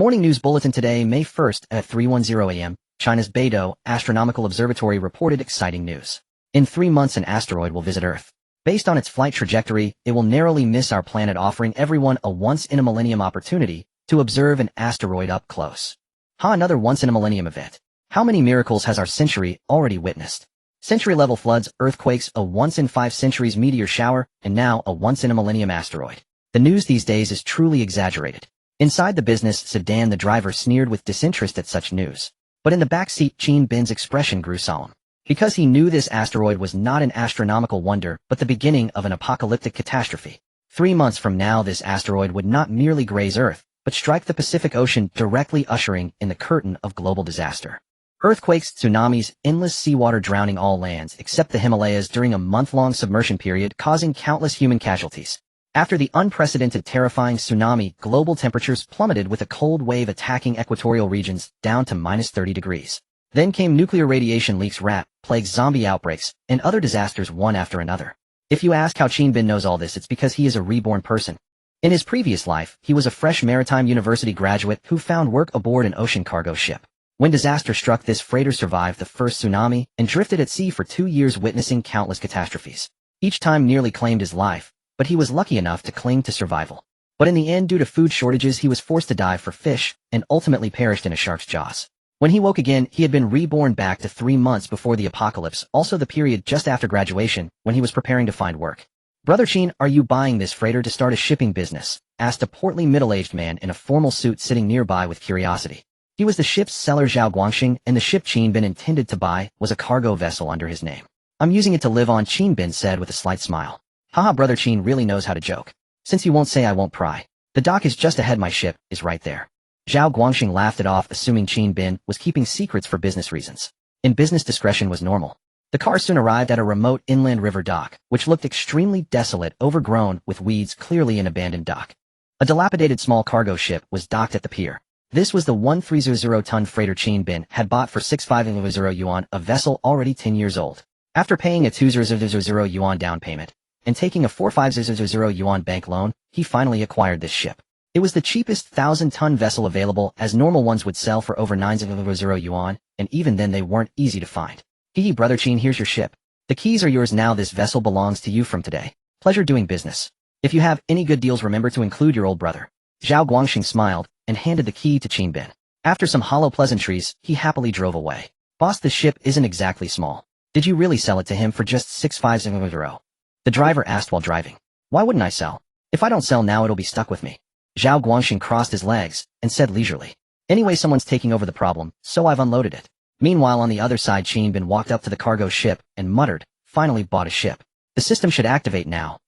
Morning News Bulletin today, May 1st at 3:10 a.m., China's Beidou Astronomical Observatory reported exciting news. In 3 months an asteroid will visit Earth. Based on its flight trajectory, it will narrowly miss our planet, offering everyone a once-in-a-millennium opportunity to observe an asteroid up close. Another once-in-a-millennium event. How many miracles has our century already witnessed? Century-level floods, earthquakes, a once-in-5 centuries meteor shower, and now a once-in-a-millennium asteroid. The news these days is truly exaggerated. Inside the business sedan, the driver sneered with disinterest at such news. But in the back seat, Qin Bin's expression grew solemn. Because he knew this asteroid was not an astronomical wonder, but the beginning of an apocalyptic catastrophe. 3 months from now, this asteroid would not merely graze Earth, but strike the Pacific Ocean, directly ushering in the curtain of global disaster. Earthquakes, tsunamis, endless seawater drowning all lands except the Himalayas during a month-long submersion period, causing countless human casualties. After the unprecedented terrifying tsunami, global temperatures plummeted with a cold wave attacking equatorial regions down to -30 degrees. Then came nuclear radiation leaks, rat plagues, zombie outbreaks, and other disasters one after another. If you ask how Qin Bin knows all this, it's because he is a reborn person. In his previous life, he was a fresh maritime university graduate who found work aboard an ocean cargo ship. When disaster struck, this freighter survived the first tsunami and drifted at sea for 2 years, witnessing countless catastrophes. Each time nearly claimed his life, but he was lucky enough to cling to survival. But in the end, due to food shortages, he was forced to dive for fish and ultimately perished in a shark's jaws. When he woke again, he had been reborn back to 3 months before the apocalypse, also the period just after graduation, when he was preparing to find work. "Brother Qin, are you buying this freighter to start a shipping business?" asked a portly middle-aged man in a formal suit sitting nearby with curiosity. He was the ship's seller Zhao Guangxing, and the ship Qin Bin intended to buy was a cargo vessel under his name. "I'm using it to live on," Qin Bin said with a slight smile. Haha, Brother Qin really knows how to joke. "Since you won't say, I won't pry. The dock is just ahead, my ship is right there." Zhao Guangxing laughed it off, assuming Qin Bin was keeping secrets for business reasons. In business, discretion was normal. The car soon arrived at a remote inland river dock, which looked extremely desolate, overgrown with weeds, clearly an abandoned dock. A dilapidated small cargo ship was docked at the pier. This was the 130-ton freighter Qin Bin had bought for 6,500 yuan, a vessel already 10 years old. After paying a 2,000 yuan down payment and taking a 4,500 yuan bank loan, he finally acquired this ship. It was the cheapest 1,000-ton vessel available, as normal ones would sell for over 9,000 yuan, and even then they weren't easy to find. "Hee, Brother Qin, here's your ship. The keys are yours now. This vessel belongs to you from today. Pleasure doing business. If you have any good deals, remember to include your old brother." Zhao Guangxing smiled and handed the key to Qin Bin. After some hollow pleasantries, he happily drove away. "Boss, the ship isn't exactly small. Did you really sell it to him for just 6,500? The driver asked while driving. "Why wouldn't I sell? If I don't sell now, it'll be stuck with me." Zhao Guangxing crossed his legs and said leisurely, "Anyway, someone's taking over the problem, so I've unloaded it." Meanwhile, on the other side, Qin Bin walked up to the cargo ship and muttered, "Finally bought a ship. The system should activate now."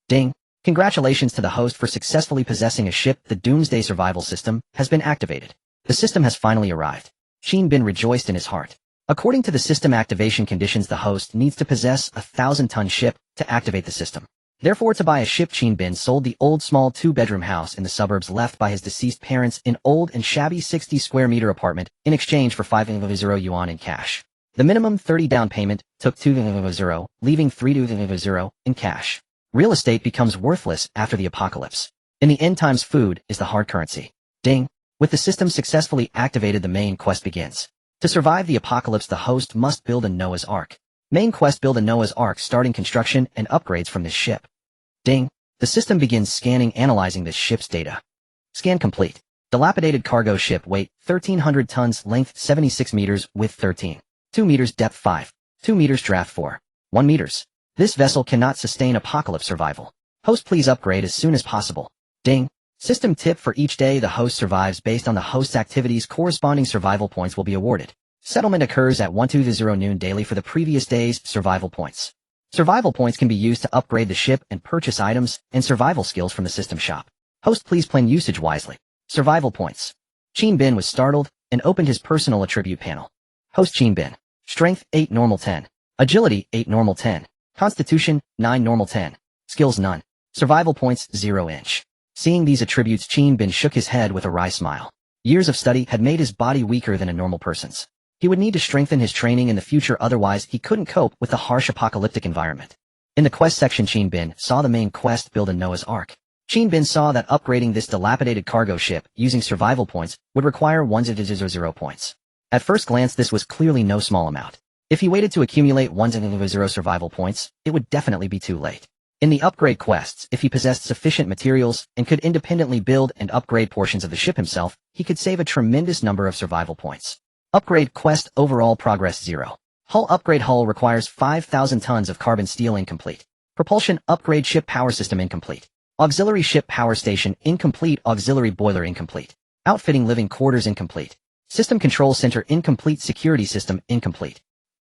Ding! Congratulations to the host for successfully possessing a ship. The Doomsday Survival System has been activated. The system has finally arrived. Qin Bin rejoiced in his heart. According to the system activation conditions, the host needs to possess a 1,000-ton ship to activate the system. Therefore, to buy a ship, Qin Bin sold the old small 2-bedroom house in the suburbs left by his deceased parents, an old and shabby 60-square-meter apartment, in exchange for 5,000 yuan in cash. The minimum 30 down payment took 2,000, leaving 3,000 in cash. Real estate becomes worthless after the apocalypse. In the end times, food is the hard currency. Ding! With the system successfully activated, the main quest begins. To survive the apocalypse, the host must build a Noah's Ark. Main quest: build a Noah's Ark, starting construction and upgrades from this ship. Ding! The system begins scanning, analyzing this ship's data. Scan complete. Dilapidated cargo ship, weight 1,300 tons, length 76 meters, width 13.2 meters, depth 5.2 meters, draft 4.1 meters. This vessel cannot sustain apocalypse survival. Host, please upgrade as soon as possible. Ding! System tip: for each day the host survives based on the host's activities, corresponding survival points will be awarded. Settlement occurs at 1:20 noon daily for the previous day's survival points. Survival points can be used to upgrade the ship and purchase items and survival skills from the system shop. Host, please plan usage wisely. Survival points. Qin Bin was startled and opened his personal attribute panel. Host Qin Bin. Strength 8 normal 10. Agility 8 normal 10. Constitution 9 normal 10. Skills none. Survival points 0 inch. Seeing these attributes, Qin Bin shook his head with a wry smile. Years of study had made his body weaker than a normal person's. He would need to strengthen his training in the future, otherwise he couldn't cope with the harsh apocalyptic environment. In the quest section, Qin Bin saw the main quest: build a Noah's Ark. Bin saw that upgrading this dilapidated cargo ship using survival points would require 100 points. At first glance this was clearly no small amount. If he waited to accumulate 100 survival points, it would definitely be too late. In the upgrade quests, if he possessed sufficient materials and could independently build and upgrade portions of the ship himself, he could save a tremendous number of survival points. Upgrade quest overall progress 0. Hull upgrade hull requires 5,000 tons of carbon steel incomplete. Propulsion upgrade ship power system incomplete. Auxiliary ship power station incomplete. Auxiliary boiler incomplete. Outfitting living quarters incomplete. System control center incomplete. Security system incomplete.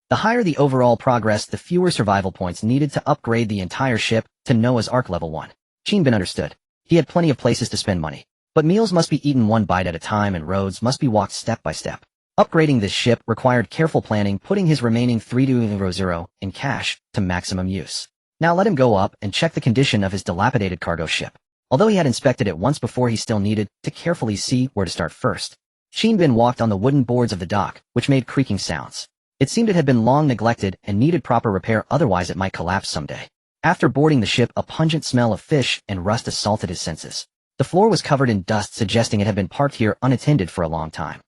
The higher the overall progress, the fewer survival points needed to upgrade the entire ship to Noah's Ark level 1. Bin understood. He had plenty of places to spend money. But meals must be eaten one bite at a time and roads must be walked step by step. Upgrading this ship required careful planning, putting his remaining 300 in cash to maximum use. Now let him go up and check the condition of his dilapidated cargo ship. Although he had inspected it once before, he still needed to carefully see where to start first. Bin walked on the wooden boards of the dock, which made creaking sounds. It seemed it had been long neglected and needed proper repair, otherwise it might collapse someday. After boarding the ship, a pungent smell of fish and rust assaulted his senses. The floor was covered in dust, suggesting it had been parked here unattended for a long time.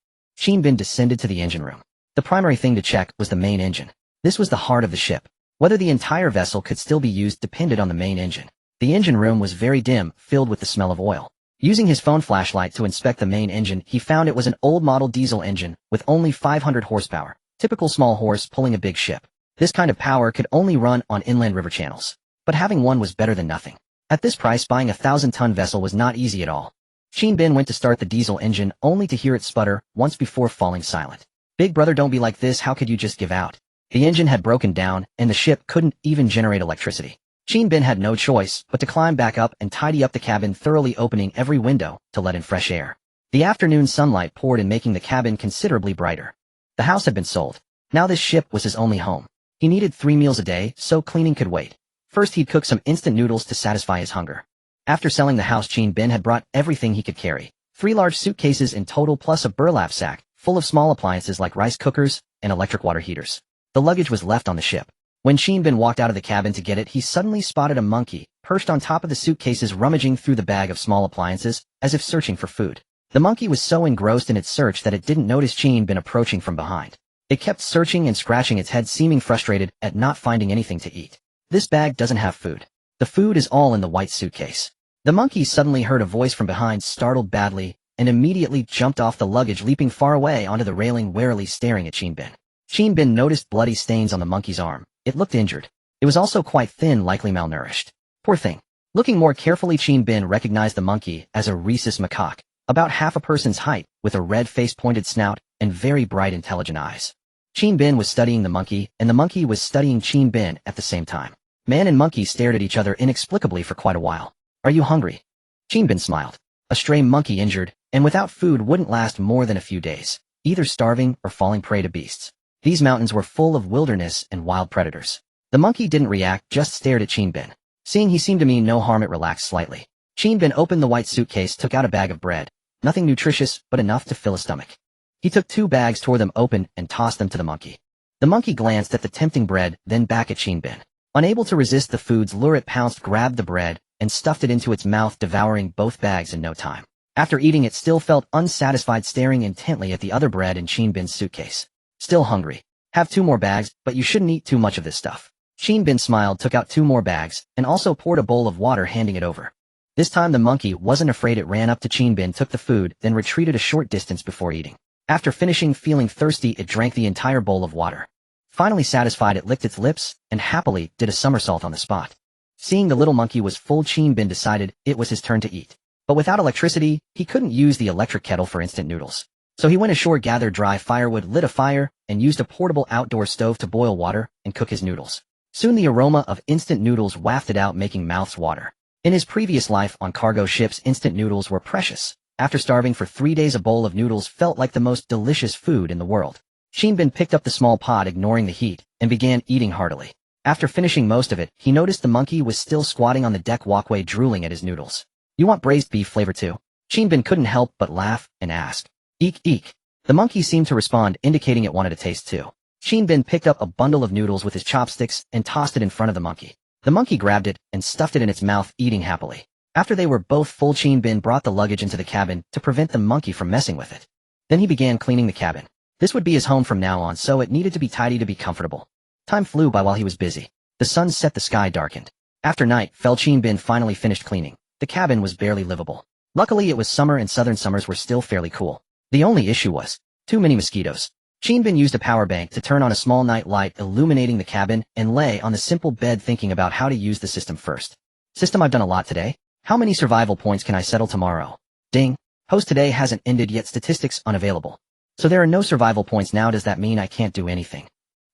Bin descended to the engine room. The primary thing to check was the main engine. This was the heart of the ship. Whether the entire vessel could still be used depended on the main engine. The engine room was very dim, filled with the smell of oil. Using his phone flashlight to inspect the main engine, he found it was an old model diesel engine with only 500 horsepower, typical small horse pulling a big ship. This kind of power could only run on inland river channels. But having one was better than nothing. At this price, buying a 1,000-ton vessel was not easy at all. Bin went to start the diesel engine only to hear it sputter once before falling silent. Big brother, don't be like this, how could you just give out? The engine had broken down, and the ship couldn't even generate electricity. Bin had no choice but to climb back up and tidy up the cabin, thoroughly opening every window to let in fresh air. The afternoon sunlight poured in, making the cabin considerably brighter. The house had been sold. Now this ship was his only home. He needed 3 meals a day, so cleaning could wait. First he'd cook some instant noodles to satisfy his hunger. After selling the house, Bin had brought everything he could carry. 3 large suitcases in total, plus a burlap sack full of small appliances like rice cookers and electric water heaters. The luggage was left on the ship. When Bin walked out of the cabin to get it, he suddenly spotted a monkey perched on top of the suitcases, rummaging through the bag of small appliances as if searching for food. The monkey was so engrossed in its search that it didn't notice Bin approaching from behind. It kept searching and scratching its head, seeming frustrated at not finding anything to eat. This bag doesn't have food. The food is all in the white suitcase. The monkey suddenly heard a voice from behind, startled badly, and immediately jumped off the luggage, leaping far away onto the railing, warily staring at Bin. Bin noticed bloody stains on the monkey's arm. It looked injured. It was also quite thin, likely malnourished. Poor thing. Looking more carefully, Bin recognized the monkey as a rhesus macaque, about half a person's height, with a red face, pointed snout, and very bright, intelligent eyes. Bin was studying the monkey, and the monkey was studying Bin at the same time. Man and monkey stared at each other inexplicably for quite a while. Are you hungry? Bin smiled. A stray monkey injured, and without food, wouldn't last more than a few days, either starving or falling prey to beasts. These mountains were full of wilderness and wild predators. The monkey didn't react, just stared at Bin. Seeing he seemed to mean no harm, it relaxed slightly. Bin opened the white suitcase, took out a bag of bread. Nothing nutritious, but enough to fill a stomach. He took 2 bags, tore them open, and tossed them to the monkey. The monkey glanced at the tempting bread, then back at Bin. Unable to resist the food's lure, it pounced, grabbed the bread, and stuffed it into its mouth, devouring both bags in no time. After eating, it still felt unsatisfied, staring intently at the other bread in Bin's suitcase. Still hungry. Have 2 more bags, but you shouldn't eat too much of this stuff. Bin smiled, took out 2 more bags, and also poured a bowl of water, handing it over. This time the monkey wasn't afraid. It ran up to Bin, took the food, then retreated a short distance before eating. After finishing, feeling thirsty, it drank the entire bowl of water. Finally satisfied, it licked its lips, and happily did a somersault on the spot. Seeing the little monkey was full, Bin decided it was his turn to eat. But without electricity, he couldn't use the electric kettle for instant noodles. So he went ashore, gathered dry firewood, lit a fire, and used a portable outdoor stove to boil water and cook his noodles. Soon the aroma of instant noodles wafted out, making mouths water. In his previous life on cargo ships, instant noodles were precious. After starving for 3 days, a bowl of noodles felt like the most delicious food in the world. Bin picked up the small pot, ignoring the heat, and began eating heartily. After finishing most of it, he noticed the monkey was still squatting on the deck walkway, drooling at his noodles. You want braised beef flavor too? Bin couldn't help but laugh and ask. Eek, eek. The monkey seemed to respond, indicating it wanted a taste too. Bin picked up a bundle of noodles with his chopsticks and tossed it in front of the monkey. The monkey grabbed it and stuffed it in its mouth, eating happily. After they were both full, Bin brought the luggage into the cabin to prevent the monkey from messing with it. Then he began cleaning the cabin. This would be his home from now on, so it needed to be tidy to be comfortable. Time flew by while he was busy. The sun set, the sky darkened. After night fell, Bin finally finished cleaning. The cabin was barely livable. Luckily it was summer and southern summers were still fairly cool. The only issue was too many mosquitoes. Bin used a power bank to turn on a small night light illuminating the cabin and lay on the simple bed thinking about how to use the system first. System, I've done a lot today. How many survival points can I settle tomorrow? Ding. Host, today hasn't ended yet, statistics unavailable. So there are no survival points now, does that mean I can't do anything?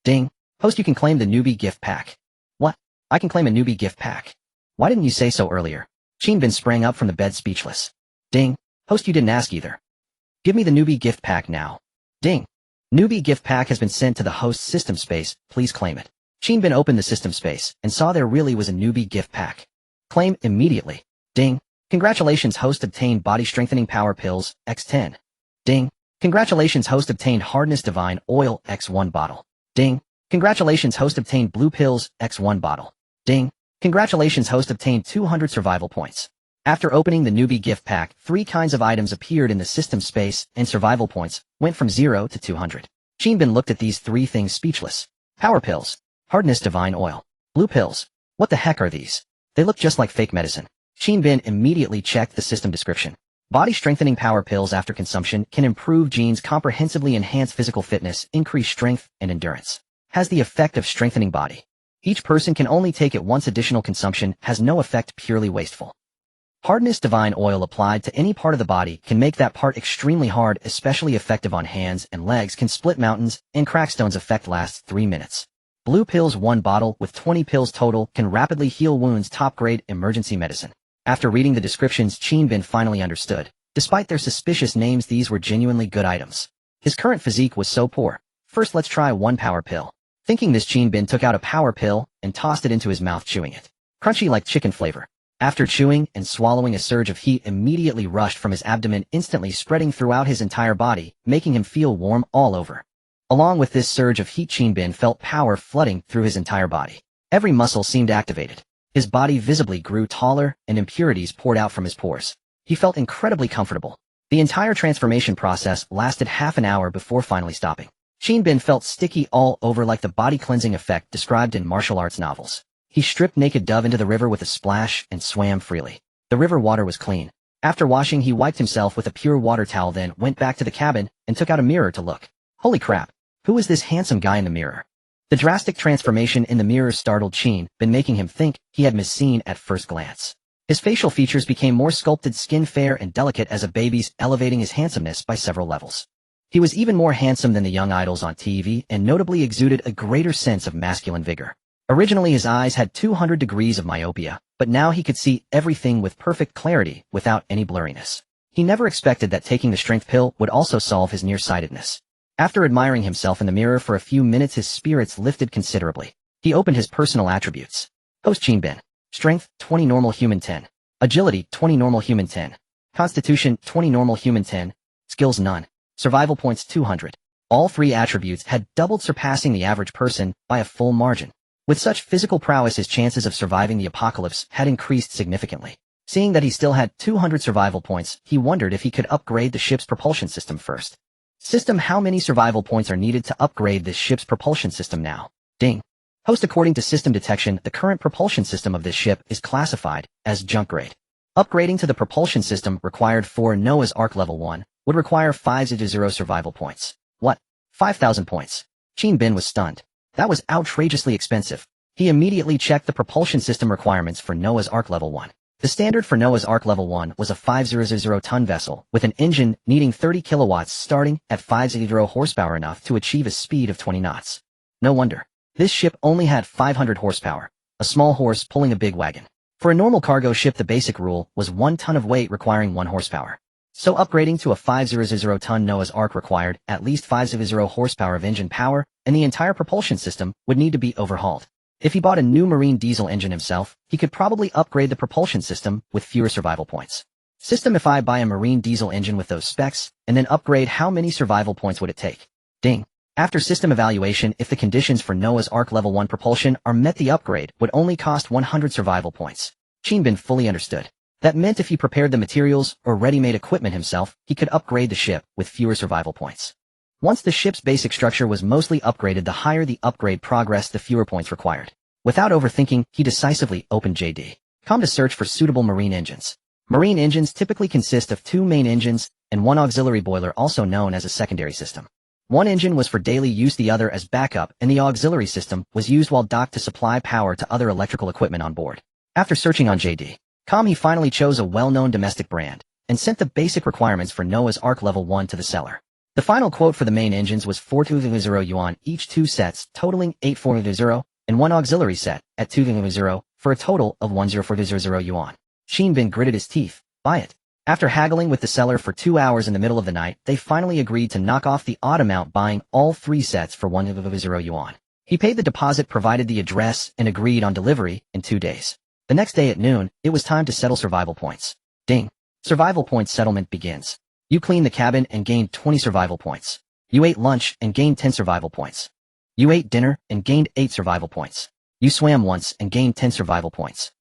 Ding. Host, you can claim the newbie gift pack. What? I can claim a newbie gift pack? Why didn't you say so earlier? Bin sprang up from the bed speechless. Ding. Host, you didn't ask either. Give me the newbie gift pack now. Ding. Newbie gift pack has been sent to the host's system space, please claim it. Bin opened the system space and saw there really was a newbie gift pack. Claim immediately. Ding. Congratulations, host, obtained body strengthening power pills, X10. Ding. Congratulations, host, obtained hardness divine oil, X1 bottle. Ding. Congratulations, host, obtained blue pills, X1 bottle. Ding. Congratulations, host, obtained 200 survival points. After opening the newbie gift pack, 3 kinds of items appeared in the system space, and survival points went from 0 to 200. Bin looked at these 3 things speechless. Power pills. Hardness divine oil. Blue pills. What the heck are these? They look just like fake medicine. Bin immediately checked the system description. Body strengthening power pills after consumption can improve genes, comprehensively enhance physical fitness, increase strength and endurance. Has the effect of strengthening body. Each person can only take it once, additional consumption has no effect, purely wasteful. Hardness divine oil applied to any part of the body can make that part extremely hard, especially effective on hands and legs, can split mountains, and crack stones. Effect lasts 3 minutes. Blue pills, 1 bottle with 20 pills total, can rapidly heal wounds, top grade emergency medicine. After reading the descriptions, Bin finally understood. Despite their suspicious names, these were genuinely good items. His current physique was so poor. First, let's try 1 power pill. Thinking this, Bin took out a power pill and tossed it into his mouth, chewing it. Crunchy like chicken flavor. After chewing and swallowing, a surge of heat immediately rushed from his abdomen, instantly spreading throughout his entire body, making him feel warm all over. Along with this surge of heat, Bin felt power flooding through his entire body. Every muscle seemed activated. His body visibly grew taller, and impurities poured out from his pores. He felt incredibly comfortable. The entire transformation process lasted half an hour before finally stopping. Bin felt sticky all over, like the body cleansing effect described in martial arts novels. He stripped naked, dove into the river with a splash and swam freely. The river water was clean. After washing, he wiped himself with a pure water towel, then went back to the cabin and took out a mirror to look. Holy crap! Who is this handsome guy in the mirror? The drastic transformation in the mirror startled Bin, making him think he had misseen at first glance. His facial features became more sculpted, skin fair and delicate as a baby's, elevating his handsomeness by several levels. He was even more handsome than the young idols on TV and notably exuded a greater sense of masculine vigor. Originally his eyes had 200 degrees of myopia, but now he could see everything with perfect clarity without any blurriness. He never expected that taking the strength pill would also solve his nearsightedness. After admiring himself in the mirror for a few minutes, his spirits lifted considerably. He opened his personal attributes. Host Bin. Strength, 20 normal human 10. Agility, 20 normal human 10. Constitution, 20 normal human 10. Skills, none. Survival points, 200. All 3 attributes had doubled, surpassing the average person by a full margin. With such physical prowess, his chances of surviving the apocalypse had increased significantly. Seeing that he still had 200 survival points, he wondered if he could upgrade the ship's propulsion system first. System, how many survival points are needed to upgrade this ship's propulsion system now? Ding. Host, according to system detection, the current propulsion system of this ship is classified as junk grade. Upgrading to the propulsion system required for Noah's Ark level 1 would require 500 survival points. What? 5,000 points. Bin was stunned. That was outrageously expensive. He immediately checked the propulsion system requirements for Noah's Ark level 1. The standard for Noah's Ark level 1 was a 500-ton vessel with an engine needing 30 kilowatts starting at 500 horsepower, enough to achieve a speed of 20 knots. No wonder. This ship only had 500 horsepower, a small horse pulling a big wagon. For a normal cargo ship, the basic rule was 1 ton of weight requiring 1 horsepower. So upgrading to a 500-ton Noah's Ark required at least 500 horsepower of engine power, and the entire propulsion system would need to be overhauled. If he bought a new marine diesel engine himself, he could probably upgrade the propulsion system with fewer survival points. System, if I buy a marine diesel engine with those specs, and then upgrade, how many survival points would it take? Ding. After system evaluation, if the conditions for Noah's Ark level 1 propulsion are met, the upgrade would only cost 100 survival points. Bin fully understood. That meant if he prepared the materials or ready-made equipment himself, he could upgrade the ship with fewer survival points. Once the ship's basic structure was mostly upgraded, the higher the upgrade progressed, the fewer points required. Without overthinking, he decisively opened JD.com to search for suitable marine engines. Marine engines typically consist of 2 main engines and 1 auxiliary boiler, also known as a secondary system. One engine was for daily use, the other as backup, and the auxiliary system was used while docked to supply power to other electrical equipment on board. After searching on JD.com, he finally chose a well-known domestic brand and sent the basic requirements for Noah's Ark Level 1 to the seller. The final quote for the main engines was 420 yuan each, 2 sets totaling 8400, and 1 auxiliary set at 200 for a total of 10400 yuan. Bin gritted his teeth. Buy it. After haggling with the seller for 2 hours in the middle of the night, they finally agreed to knock off the odd amount, buying all 3 sets for 100 yuan. He paid the deposit, provided the address, and agreed on delivery in 2 days. The next day at noon, it was time to settle survival points. Ding. Survival points settlement begins. You cleaned the cabin and gained 20 survival points. You ate lunch and gained 10 survival points. You ate dinner and gained 8 survival points. You swam once and gained 10 survival points.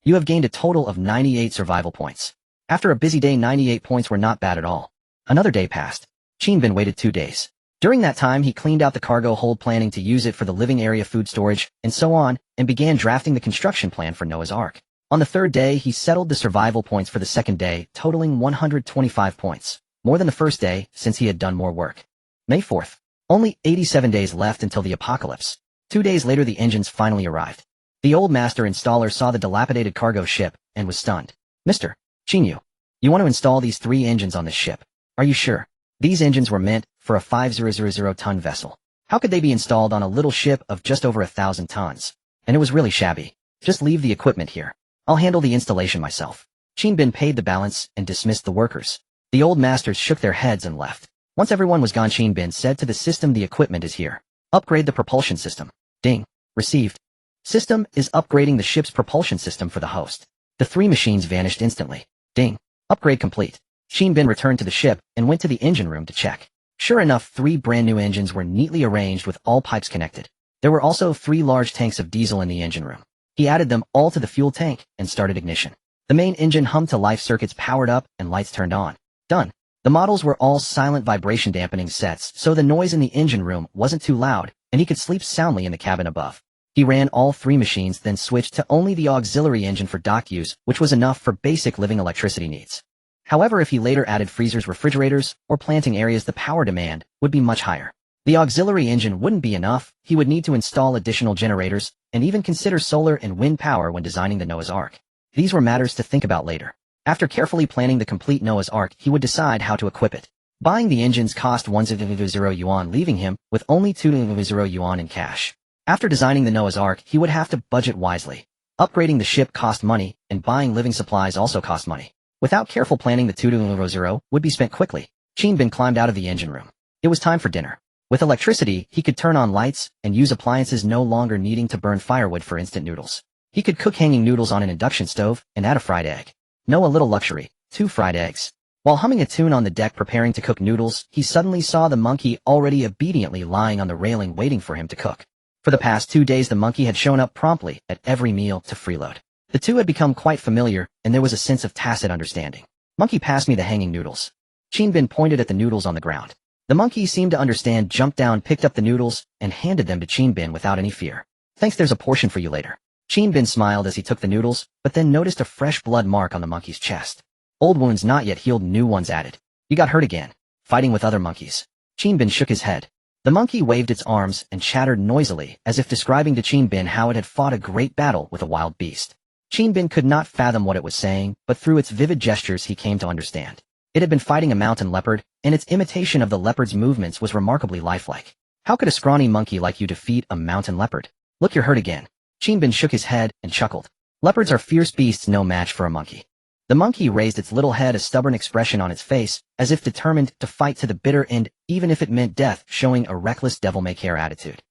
You have gained a total of 98 survival points. After a busy day, 98 points were not bad at all. Another day passed. Bin waited 2 days. During that time, he cleaned out the cargo hold, planning to use it for the living area, food storage, and so on, and began drafting the construction plan for Noah's Ark. On the 3rd day, he settled the survival points for the 2nd day, totaling 125 points, more than the 1st day, since he had done more work. May 4th. Only 87 days left until the apocalypse. 2 days later, the engines finally arrived. The old master installer saw the dilapidated cargo ship and was stunned. Mr. Chinyu, you want to install these 3 engines on this ship? Are you sure? These engines were meant for a 5,000-ton vessel. How could they be installed on a little ship of just over 1,000 tons? And it was really shabby. Just leave the equipment here. I'll handle the installation myself. Bin paid the balance and dismissed the workers. The old masters shook their heads and left. Once everyone was gone, Bin said to the system, the equipment is here. Upgrade the propulsion system. Ding. Received. System is upgrading the ship's propulsion system for the host. The 3 machines vanished instantly. Ding. Upgrade complete. Bin returned to the ship and went to the engine room to check. Sure enough, 3 brand new engines were neatly arranged with all pipes connected. There were also 3 large tanks of diesel in the engine room. He added them all to the fuel tank and started ignition. The main engine hummed to life, circuits powered up, and lights turned on. Done. The models were all silent vibration dampening sets, so the noise in the engine room wasn't too loud, and he could sleep soundly in the cabin above. He ran all 3 machines, then switched to only the auxiliary engine for dock use, which was enough for basic living electricity needs. However, if he later added freezers, refrigerators, or planting areas, the power demand would be much higher. The auxiliary engine wouldn't be enough. He would need to install additional generators and even consider solar and wind power when designing the Noah's Ark. These were matters to think about later. After carefully planning the complete Noah's Ark, he would decide how to equip it. Buying the engines cost 100 yuan, leaving him with only 200 yuan in cash. After designing the Noah's Ark, he would have to budget wisely. Upgrading the ship cost money, and buying living supplies also cost money. Without careful planning, the 200 would be spent quickly. Bin climbed out of the engine room. It was time for dinner. With electricity, he could turn on lights and use appliances, no longer needing to burn firewood for instant noodles. He could cook hanging noodles on an induction stove and add a fried egg. No, a little luxury. 2 fried eggs. While humming a tune on the deck preparing to cook noodles, he suddenly saw the monkey already obediently lying on the railing waiting for him to cook. For the past 2 days, the monkey had shown up promptly at every meal to freeload. The two had become quite familiar, and there was a sense of tacit understanding. Monkey, pass me the hanging noodles. Bin pointed at the noodles on the ground. The monkey seemed to understand, jumped down, picked up the noodles, and handed them to Bin without any fear. Thanks, there's a portion for you later. Bin smiled as he took the noodles, but then noticed a fresh blood mark on the monkey's chest. Old wounds not yet healed, new ones added. You got hurt again, fighting with other monkeys. Bin shook his head. The monkey waved its arms and chattered noisily, as if describing to Bin how it had fought a great battle with a wild beast. Bin could not fathom what it was saying, but through its vivid gestures he came to understand. It had been fighting a mountain leopard, and its imitation of the leopard's movements was remarkably lifelike. How could a scrawny monkey like you defeat a mountain leopard? Look, you're hurt again. Bin shook his head and chuckled. Leopards are fierce beasts, no match for a monkey. The monkey raised its little head, a stubborn expression on its face, as if determined to fight to the bitter end, even if it meant death, showing a reckless devil-may-care attitude.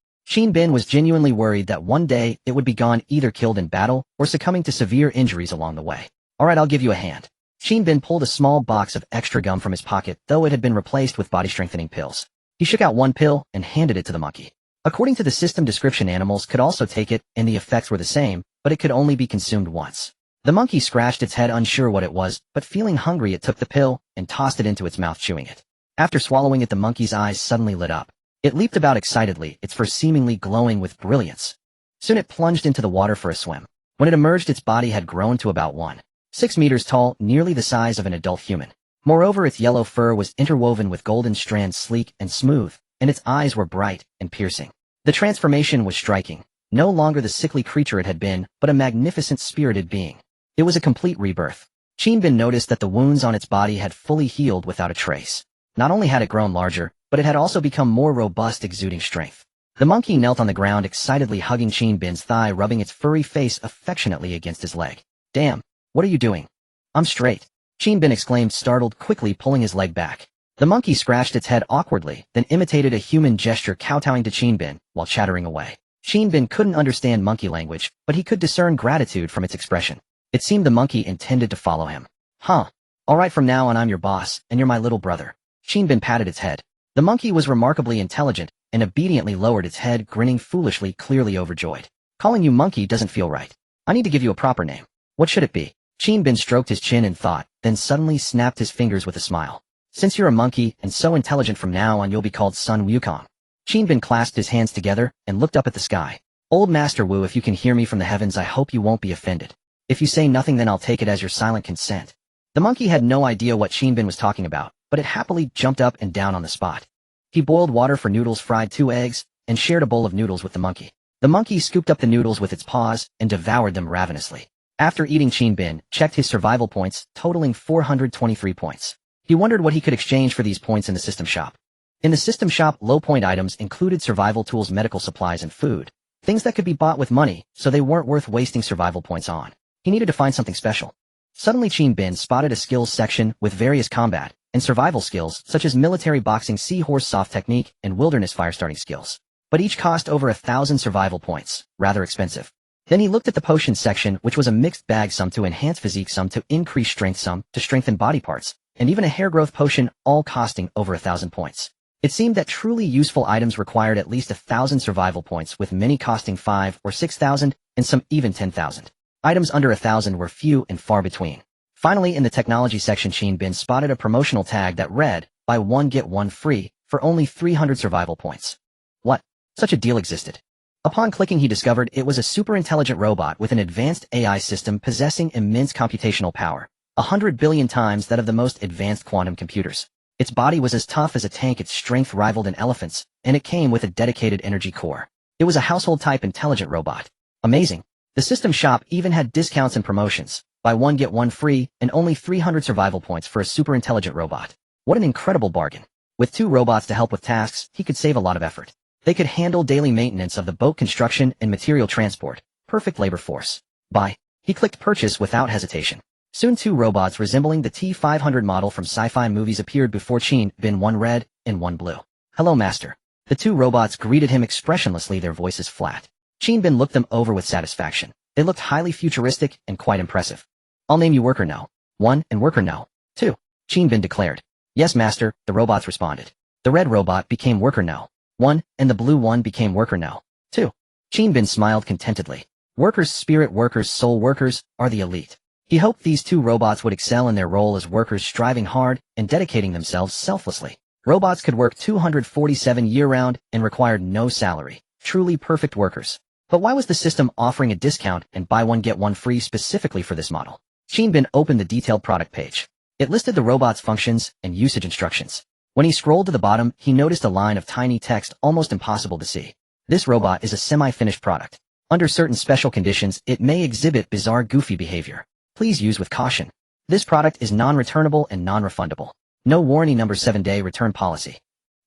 Bin was genuinely worried that one day it would be gone, either killed in battle or succumbing to severe injuries along the way. Alright, I'll give you a hand. Bin pulled a small box of extra gum from his pocket, though it had been replaced with body-strengthening pills. He shook out one pill and handed it to the monkey. According to the system description, animals could also take it, and the effects were the same, but it could only be consumed once. The monkey scratched its head unsure what it was, but feeling hungry it took the pill and tossed it into its mouth chewing it. After swallowing it the monkey's eyes suddenly lit up. It leaped about excitedly, its fur seemingly glowing with brilliance. Soon it plunged into the water for a swim. When it emerged its body had grown to about 1.6 meters tall, nearly the size of an adult human. Moreover its yellow fur was interwoven with golden strands sleek and smooth, and its eyes were bright and piercing. The transformation was striking. No longer the sickly creature it had been, but a magnificent spirited being. It was a complete rebirth. Qinbin noticed that the wounds on its body had fully healed without a trace. Not only had it grown larger, but it had also become more robust, exuding strength. The monkey knelt on the ground excitedly hugging Qinbin's thigh, rubbing its furry face affectionately against his leg. Damn, what are you doing? I'm straight. Qinbin exclaimed, startled, quickly pulling his leg back. The monkey scratched its head awkwardly, then imitated a human gesture, kowtowing to Qinbin while chattering away. Qinbin couldn't understand monkey language, but he could discern gratitude from its expression. It seemed the monkey intended to follow him. Huh. All right, from now on I'm your boss, and you're my little brother. Qinbin patted its head. The monkey was remarkably intelligent, and obediently lowered its head, grinning foolishly, clearly overjoyed. Calling you monkey doesn't feel right. I need to give you a proper name. What should it be? Qinbin stroked his chin in thought, then suddenly snapped his fingers with a smile. Since you're a monkey, and so intelligent, from now on you'll be called Sun Wukong. Qinbin clasped his hands together, and looked up at the sky. Old Master Wu, if you can hear me from the heavens, I hope you won't be offended. If you say nothing, then I'll take it as your silent consent. The monkey had no idea what Qinbin was talking about, but it happily jumped up and down on the spot. He boiled water for noodles, fried 2 eggs, and shared a bowl of noodles with the monkey. The monkey scooped up the noodles with its paws and devoured them ravenously. After eating, Qinbin checked his survival points, totaling 423 points. He wondered what he could exchange for these points in the system shop. In the system shop, low-point items included survival tools, medical supplies, and food. Things that could be bought with money, so they weren't worth wasting survival points on. He needed to find something special. Suddenly Qinbin spotted a skills section with various combat and survival skills such as military boxing, seahorse soft technique, and wilderness firestarting skills. But each cost over 1,000 survival points, rather expensive. Then he looked at the potion section, which was a mixed bag, some to enhance physique, some to increase strength, some to strengthen body parts, and even a hair growth potion, all costing over 1,000 points. It seemed that truly useful items required at least 1,000 survival points, with many costing 5 or 6,000, and some even 10,000. Items under 1,000 were few and far between. Finally, in the technology section, Qinbin spotted a promotional tag that read, "Buy one get one free," for only 300 survival points. What? Such a deal existed. Upon clicking, he discovered it was a super intelligent robot with an advanced AI system possessing immense computational power, 100 billion times that of the most advanced quantum computers. Its body was as tough as a tank, its strength rivaled an elephant's, and it came with a dedicated energy core. It was a household-type intelligent robot. Amazing. The system shop even had discounts and promotions. Buy one get one free, and only 300 survival points for a super intelligent robot. What an incredible bargain. With 2 robots to help with tasks, he could save a lot of effort. They could handle daily maintenance of the boat, construction, and material transport. Perfect labor force. Buy. He clicked purchase without hesitation. Soon 2 robots resembling the T-500 model from sci-fi movies appeared before Qinbin, one red and one blue. Hello, master. The 2 robots greeted him expressionlessly, their voices flat. Qinbin looked them over with satisfaction. They looked highly futuristic and quite impressive. I'll name you Worker No. 1 and Worker No. 2. Qinbin declared. Yes, master, the robots responded. The red robot became Worker No. 1, and the blue one became Worker No. 2. Qinbin smiled contentedly. Workers' spirit, workers' soul, workers are the elite. He hoped these 2 robots would excel in their role as workers, striving hard and dedicating themselves selflessly. Robots could work 247 year-round and required no salary. Truly perfect workers. But why was the system offering a discount and buy one get one free specifically for this model? Qinbin opened the detailed product page. It listed the robot's functions and usage instructions. When he scrolled to the bottom, he noticed a line of tiny text almost impossible to see. This robot is a semi-finished product. Under certain special conditions, it may exhibit bizarre, goofy behavior. Please use with caution. This product is non-returnable and non-refundable. No warranty, number 7-day return policy.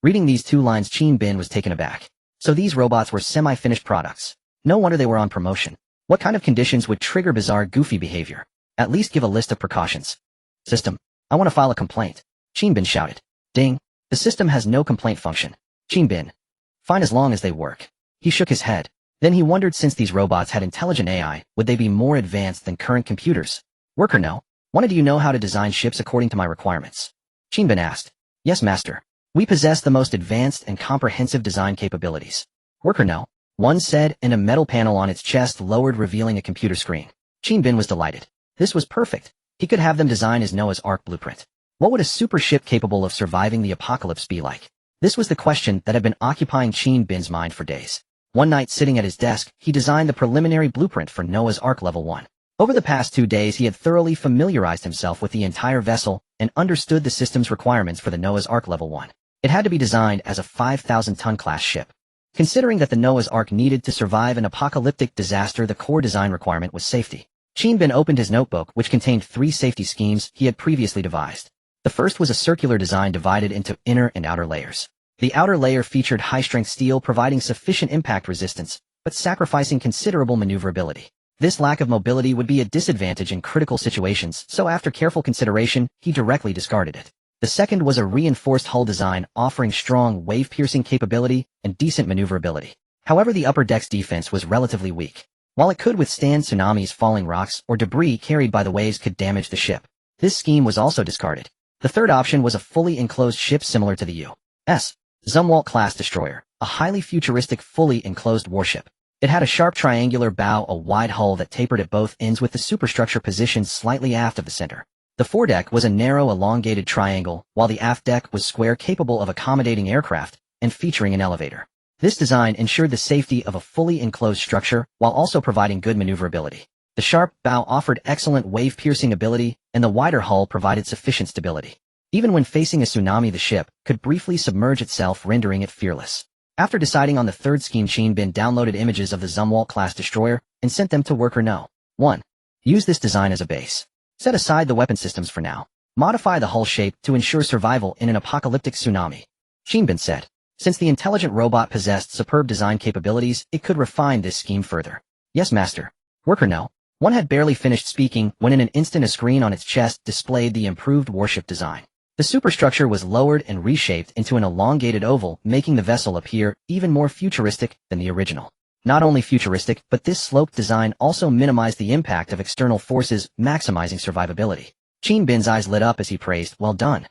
Reading these 2 lines, Qinbin was taken aback. So these robots were semi-finished products. No wonder they were on promotion. What kind of conditions would trigger bizarre, goofy behavior? At least give a list of precautions. System. I want to file a complaint. Qinbin shouted. Ding. The system has no complaint function. Qinbin. Fine, as long as they work. He shook his head. Then he wondered, since these robots had intelligent AI, would they be more advanced than current computers? Worker No. 1, do you know how to design ships according to my requirements? Qinbin asked. Yes, master. We possess the most advanced and comprehensive design capabilities. Worker No. 1 said, and a metal panel on its chest lowered, revealing a computer screen. Qinbin was delighted. This was perfect. He could have them design his Noah's Ark blueprint. What would a super ship capable of surviving the apocalypse be like? This was the question that had been occupying Qin Bin's mind for days. One night, sitting at his desk, he designed the preliminary blueprint for Noah's Ark Level 1. Over the past 2 days, he had thoroughly familiarized himself with the entire vessel and understood the system's requirements for the Noah's Ark Level 1. It had to be designed as a 5,000-ton class ship. Considering that the Noah's Ark needed to survive an apocalyptic disaster, the core design requirement was safety. Qin Bin opened his notebook, which contained 3 safety schemes he had previously devised. The first was a circular design divided into inner and outer layers. The outer layer featured high-strength steel, providing sufficient impact resistance, but sacrificing considerable maneuverability. This lack of mobility would be a disadvantage in critical situations, so after careful consideration, he directly discarded it. The second was a reinforced hull design, offering strong wave-piercing capability and decent maneuverability. However, the upper deck's defense was relatively weak. While it could withstand tsunamis, falling rocks, or debris carried by the waves could damage the ship. This scheme was also discarded. The third option was a fully enclosed ship similar to the U.S. Zumwalt-class destroyer, a highly futuristic, fully enclosed warship. It had a sharp triangular bow, a wide hull that tapered at both ends with the superstructure positioned slightly aft of the center. The foredeck was a narrow, elongated triangle, while the aft deck was square, capable of accommodating aircraft and featuring an elevator. This design ensured the safety of a fully enclosed structure while also providing good maneuverability. The sharp bow offered excellent wave-piercing ability, and the wider hull provided sufficient stability. Even when facing a tsunami, the ship could briefly submerge itself, rendering it fearless. After deciding on the third scheme, Qin Bin downloaded images of the Zumwalt-class destroyer and sent them to Worker No. 1. Use this design as a base. Set aside the weapon systems for now. Modify the hull shape to ensure survival in an apocalyptic tsunami. Qin Bin said. Since the intelligent robot possessed superb design capabilities, it could refine this scheme further. Yes, Master. Worker No. 1 had barely finished speaking when in an instant a screen on its chest displayed the improved warship design. The superstructure was lowered and reshaped into an elongated oval, making the vessel appear even more futuristic than the original. Not only futuristic, but this sloped design also minimized the impact of external forces, maximizing survivability. Qin Bin's eyes lit up as he praised, "Well done."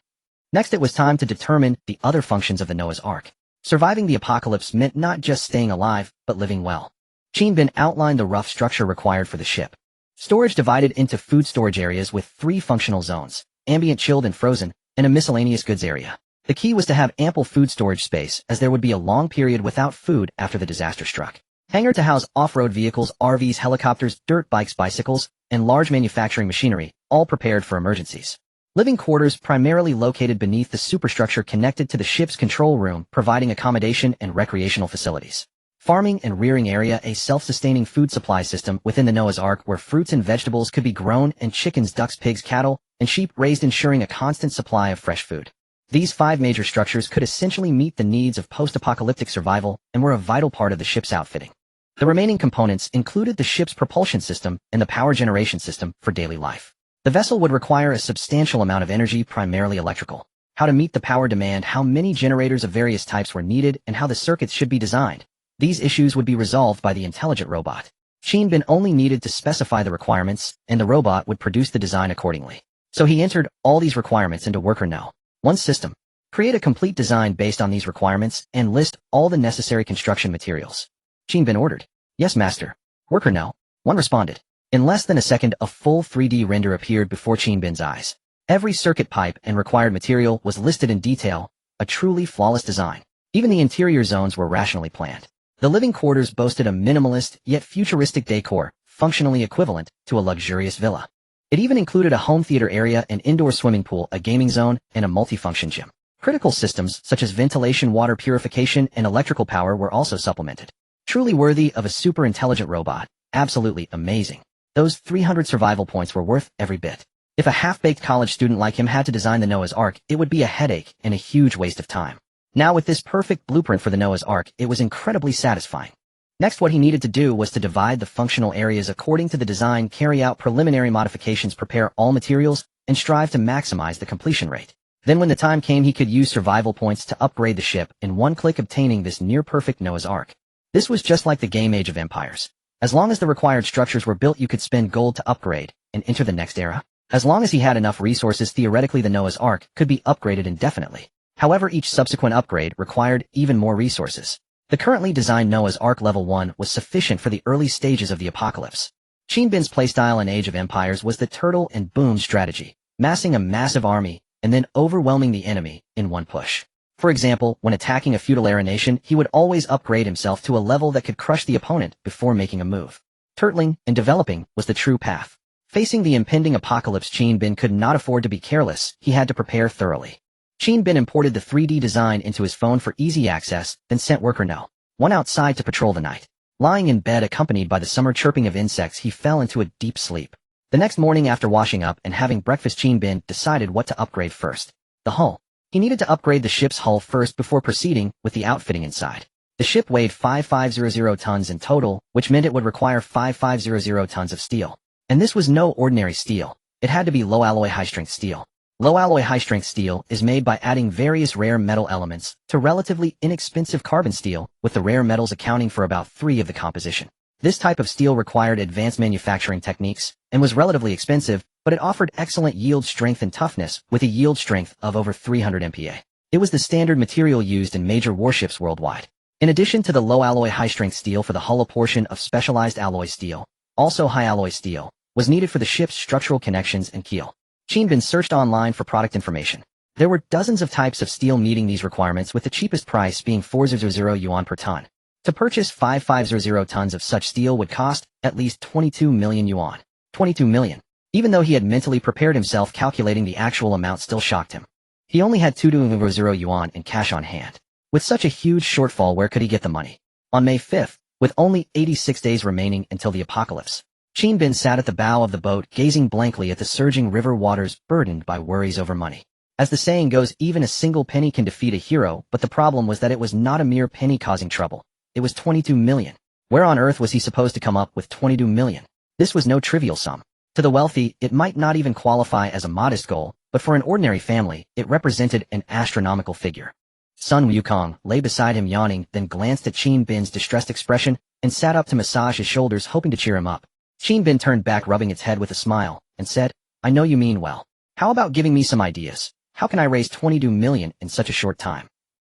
Next, it was time to determine the other functions of the Noah's Ark. Surviving the apocalypse meant not just staying alive, but living well. Qin Bin outlined the rough structure required for the ship. Storage divided into food storage areas with 3 functional zones, ambient, chilled, and frozen, and a miscellaneous goods area. The key was to have ample food storage space, as there would be a long period without food after the disaster struck. Hangar to house off-road vehicles, RVs, helicopters, dirt bikes, bicycles, and large manufacturing machinery, all prepared for emergencies. Living quarters primarily located beneath the superstructure connected to the ship's control room, providing accommodation and recreational facilities. Farming and rearing area, a self-sustaining food supply system within the Noah's Ark where fruits and vegetables could be grown and chickens, ducks, pigs, cattle, and sheep raised, ensuring a constant supply of fresh food. These 5 major structures could essentially meet the needs of post-apocalyptic survival and were a vital part of the ship's outfitting. The remaining components included the ship's propulsion system and the power generation system for daily life. The vessel would require a substantial amount of energy, primarily electrical. How to meet the power demand, how many generators of various types were needed, and how the circuits should be designed. These issues would be resolved by the intelligent robot. Qin Bin only needed to specify the requirements, and the robot would produce the design accordingly. So he entered all these requirements into Worker No. 1's system. Create a complete design based on these requirements, and list all the necessary construction materials. Qin Bin ordered. Yes, Master. Worker No. 1 responded. In less than a second, a full 3D render appeared before Qin Bin's eyes. Every circuit pipe and required material was listed in detail, a truly flawless design. Even the interior zones were rationally planned. The living quarters boasted a minimalist yet futuristic decor, functionally equivalent to a luxurious villa. It even included a home theater area, an indoor swimming pool, a gaming zone, and a multifunction gym. Critical systems such as ventilation, water purification, and electrical power were also supplemented. Truly worthy of a super intelligent robot. Absolutely amazing. Those 300 survival points were worth every bit. If a half-baked college student like him had to design the Noah's Ark, it would be a headache and a huge waste of time. Now with this perfect blueprint for the Noah's Ark, it was incredibly satisfying. Next, what he needed to do was to divide the functional areas according to the design, carry out preliminary modifications, prepare all materials, and strive to maximize the completion rate. Then when the time came, he could use survival points to upgrade the ship, in one click obtaining this near-perfect Noah's Ark. This was just like the game Age of Empires. As long as the required structures were built, you could spend gold to upgrade and enter the next era. As long as he had enough resources, theoretically the Noah's Ark could be upgraded indefinitely. However, each subsequent upgrade required even more resources. The currently designed Noah's Ark Level 1 was sufficient for the early stages of the apocalypse. Qin Bin's playstyle in Age of Empires was the turtle and boom strategy, massing a massive army and then overwhelming the enemy in one push. For example, when attacking a feudal era nation, he would always upgrade himself to a level that could crush the opponent before making a move. Turtling and developing was the true path. Facing the impending apocalypse, Qin Bin could not afford to be careless. He had to prepare thoroughly. Qin Bin imported the 3D design into his phone for easy access, then sent worker No. 1 outside to patrol the night. Lying in bed accompanied by the summer chirping of insects, he fell into a deep sleep. The next morning, after washing up and having breakfast, Qin Bin decided what to upgrade first. The hull. He needed to upgrade the ship's hull first before proceeding with the outfitting inside. The ship weighed 5500 tons in total, which meant it would require 5500 tons of steel. And this was no ordinary steel. It had to be low-alloy high-strength steel. Low-alloy high-strength steel is made by adding various rare metal elements to relatively inexpensive carbon steel, with the rare metals accounting for about 3 of the composition. This type of steel required advanced manufacturing techniques and was relatively expensive, but it offered excellent yield strength and toughness, with a yield strength of over 300 MPa. It was the standard material used in major warships worldwide. In addition to the low-alloy high-strength steel for the hull, a portion of specialized alloy steel, also high-alloy steel, was needed for the ship's structural connections and keel. Qin Bin searched online for product information. There were dozens of types of steel meeting these requirements, with the cheapest price being 400 yuan per ton. To purchase 5500 tons of such steel would cost at least 22 million yuan. 22 million. Even though he had mentally prepared himself, calculating the actual amount still shocked him. He only had 200 yuan in cash on hand. With such a huge shortfall, where could he get the money? On May 5th, with only 86 days remaining until the apocalypse, Qin Bin sat at the bow of the boat, gazing blankly at the surging river waters, burdened by worries over money. As the saying goes, even a single penny can defeat a hero, but the problem was that it was not a mere penny causing trouble. It was 22 million. Where on earth was he supposed to come up with 22 million? This was no trivial sum. To the wealthy, it might not even qualify as a modest goal, but for an ordinary family, it represented an astronomical figure. Sun Wukong lay beside him yawning, then glanced at Qin Bin's distressed expression and sat up to massage his shoulders, hoping to cheer him up. Qin Bin turned back, rubbing its head with a smile, and said, "I know you mean well. How about giving me some ideas? How can I raise 22 million in such a short time?"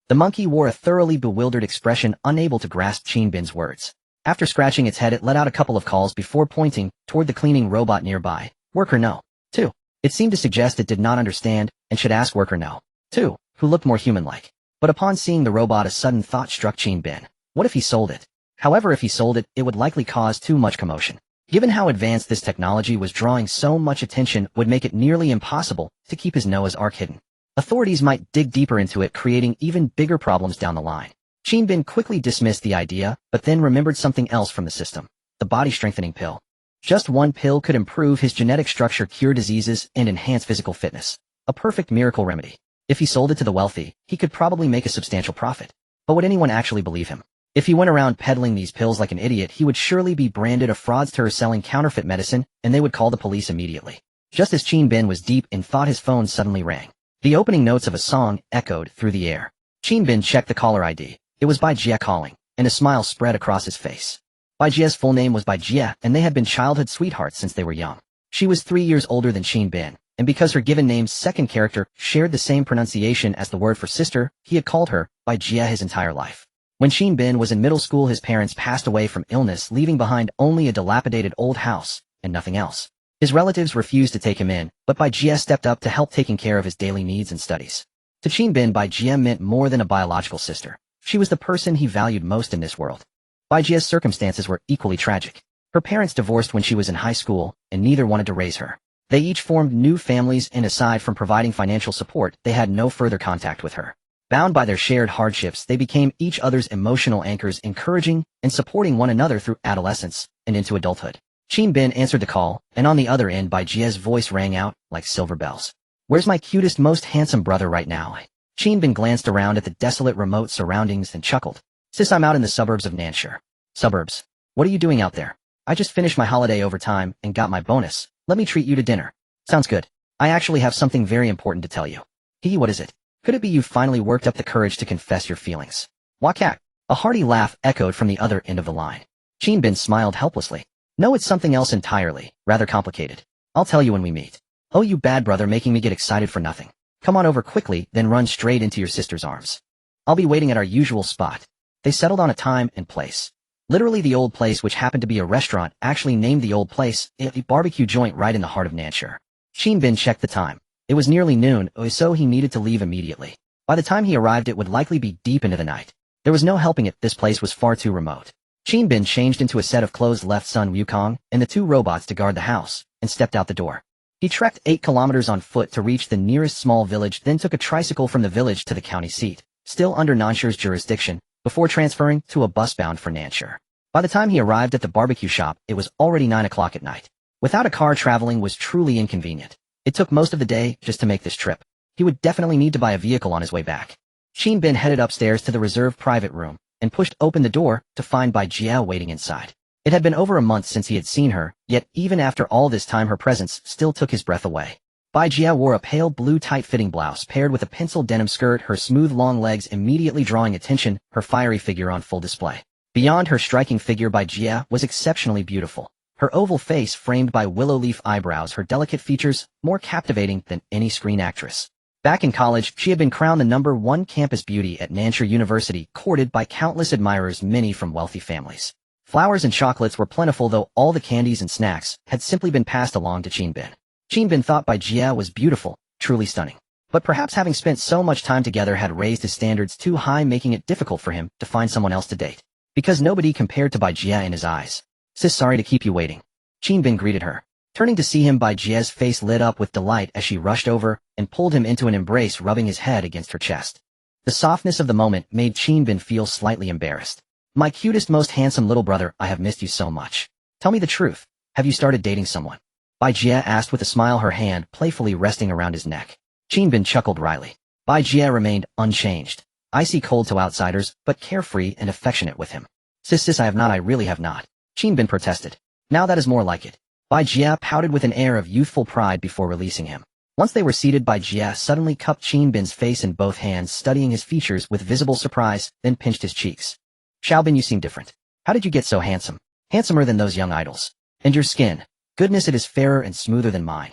The monkey wore a thoroughly bewildered expression, unable to grasp Qin Bin's words. After scratching its head, it let out a couple of calls before pointing toward the cleaning robot nearby. Worker No. 2. It seemed to suggest it did not understand and should ask Worker No. 2, who looked more human-like. But upon seeing the robot, a sudden thought struck Qin Bin. What if he sold it? However, if he sold it, it would likely cause too much commotion. Given how advanced this technology was, drawing so much attention would make it nearly impossible to keep his Noah's Ark hidden. Authorities might dig deeper into it, creating even bigger problems down the line. Qin Bin quickly dismissed the idea, but then remembered something else from the system. The body-strengthening pill. Just one pill could improve his genetic structure, cure diseases, and enhance physical fitness. A perfect miracle remedy. If he sold it to the wealthy, he could probably make a substantial profit. But would anyone actually believe him? If he went around peddling these pills like an idiot, he would surely be branded a fraudster selling counterfeit medicine, and they would call the police immediately. Just as Qin Bin was deep in thought, his phone suddenly rang. The opening notes of a song echoed through the air. Qin Bin checked the caller ID. It was Bai Jie calling, and a smile spread across his face. Bai Jie's full name was Bai Jie, and they had been childhood sweethearts since they were young. She was 3 years older than Qin Bin, and because her given name's second character shared the same pronunciation as the word for sister, he had called her Bai Jie his entire life. When Qin Bin was in middle school, his parents passed away from illness, leaving behind only a dilapidated old house and nothing else. His relatives refused to take him in, but Bai Jie stepped up to help, taking care of his daily needs and studies. To Qin Bin, Bai Jie meant more than a biological sister. She was the person he valued most in this world. Bai Jie's circumstances were equally tragic. Her parents divorced when she was in high school, and neither wanted to raise her. They each formed new families, and aside from providing financial support, they had no further contact with her. Bound by their shared hardships, they became each other's emotional anchors, encouraging and supporting one another through adolescence and into adulthood. Qin Bin answered the call, and on the other end, Bai Jie's voice rang out like silver bells. "Where's my cutest, most handsome brother right now?" Qin Bin glanced around at the desolate, remote surroundings and chuckled. "Sis, I'm out in the suburbs of Nanshire." "Suburbs? What are you doing out there?" "I just finished my holiday overtime and got my bonus. Let me treat you to dinner." "Sounds good. I actually have something very important to tell you." What is it?" "Could it be you finally worked up the courage to confess your feelings?" "Wakak." A hearty laugh echoed from the other end of the line. Qin Bin smiled helplessly. "No, it's something else entirely, rather complicated. I'll tell you when we meet." "Oh, you bad brother, making me get excited for nothing. Come on over quickly, then run straight into your sister's arms. I'll be waiting at our usual spot." They settled on a time and place. Literally the old place, which happened to be a restaurant, actually named the old place a barbecue joint right in the heart of Nanchur. Qin Bin checked the time. It was nearly noon, so he needed to leave immediately. By the time he arrived it would likely be deep into the night. There was no helping it, this place was far too remote. Qin Bin changed into a set of clothes, left Sun Wukong and the two robots to guard the house, and stepped out the door. He trekked 8 kilometers on foot to reach the nearest small village, then took a tricycle from the village to the county seat, still under Nanchur's jurisdiction, before transferring to a bus bound for Nanchur. By the time he arrived at the barbecue shop, it was already 9 o'clock at night. Without a car, traveling was truly inconvenient. It took most of the day just to make this trip. He would definitely need to buy a vehicle on his way back. Qin Bin headed upstairs to the reserved private room, and pushed open the door to find Bai Jia waiting inside. It had been over a month since he had seen her, yet even after all this time her presence still took his breath away. Bai Jia wore a pale blue tight-fitting blouse paired with a pencil denim skirt, her smooth long legs immediately drawing attention, her fiery figure on full display. Beyond her striking figure, Bai Jia was exceptionally beautiful. Her oval face framed by willow leaf eyebrows, her delicate features more captivating than any screen actress. Back in college, she had been crowned the #1 campus beauty at Nanchur University, courted by countless admirers, many from wealthy families. Flowers and chocolates were plentiful, though all the candies and snacks had simply been passed along to Qin Bin. Qin Bin thought Bai Jia was beautiful, truly stunning. But perhaps having spent so much time together had raised his standards too high, making it difficult for him to find someone else to date. Because nobody compared to Bai Jia in his eyes. "Sis, sorry to keep you waiting." Qin Bin greeted her. Turning to see him, Bai Jia's face lit up with delight as she rushed over and pulled him into an embrace, rubbing his head against her chest. The softness of the moment made Qin Bin feel slightly embarrassed. "My cutest, most handsome little brother, I have missed you so much. Tell me the truth. Have you started dating someone?" Bai Jia asked with a smile, her hand playfully resting around his neck. Qin Bin chuckled wryly. Bai Jia remained unchanged, icy cold to outsiders, but carefree and affectionate with him. Sis, I have not, I really have not." Qin Bin protested. "Now that is more like it." Bai Jia pouted with an air of youthful pride before releasing him. Once they were seated, Bai Jia suddenly cupped Qin Bin's face in both hands, studying his features with visible surprise, then pinched his cheeks. "Xiao Bin, you seem different. How did you get so handsome? Handsomer than those young idols. And your skin. Goodness, it is fairer and smoother than mine.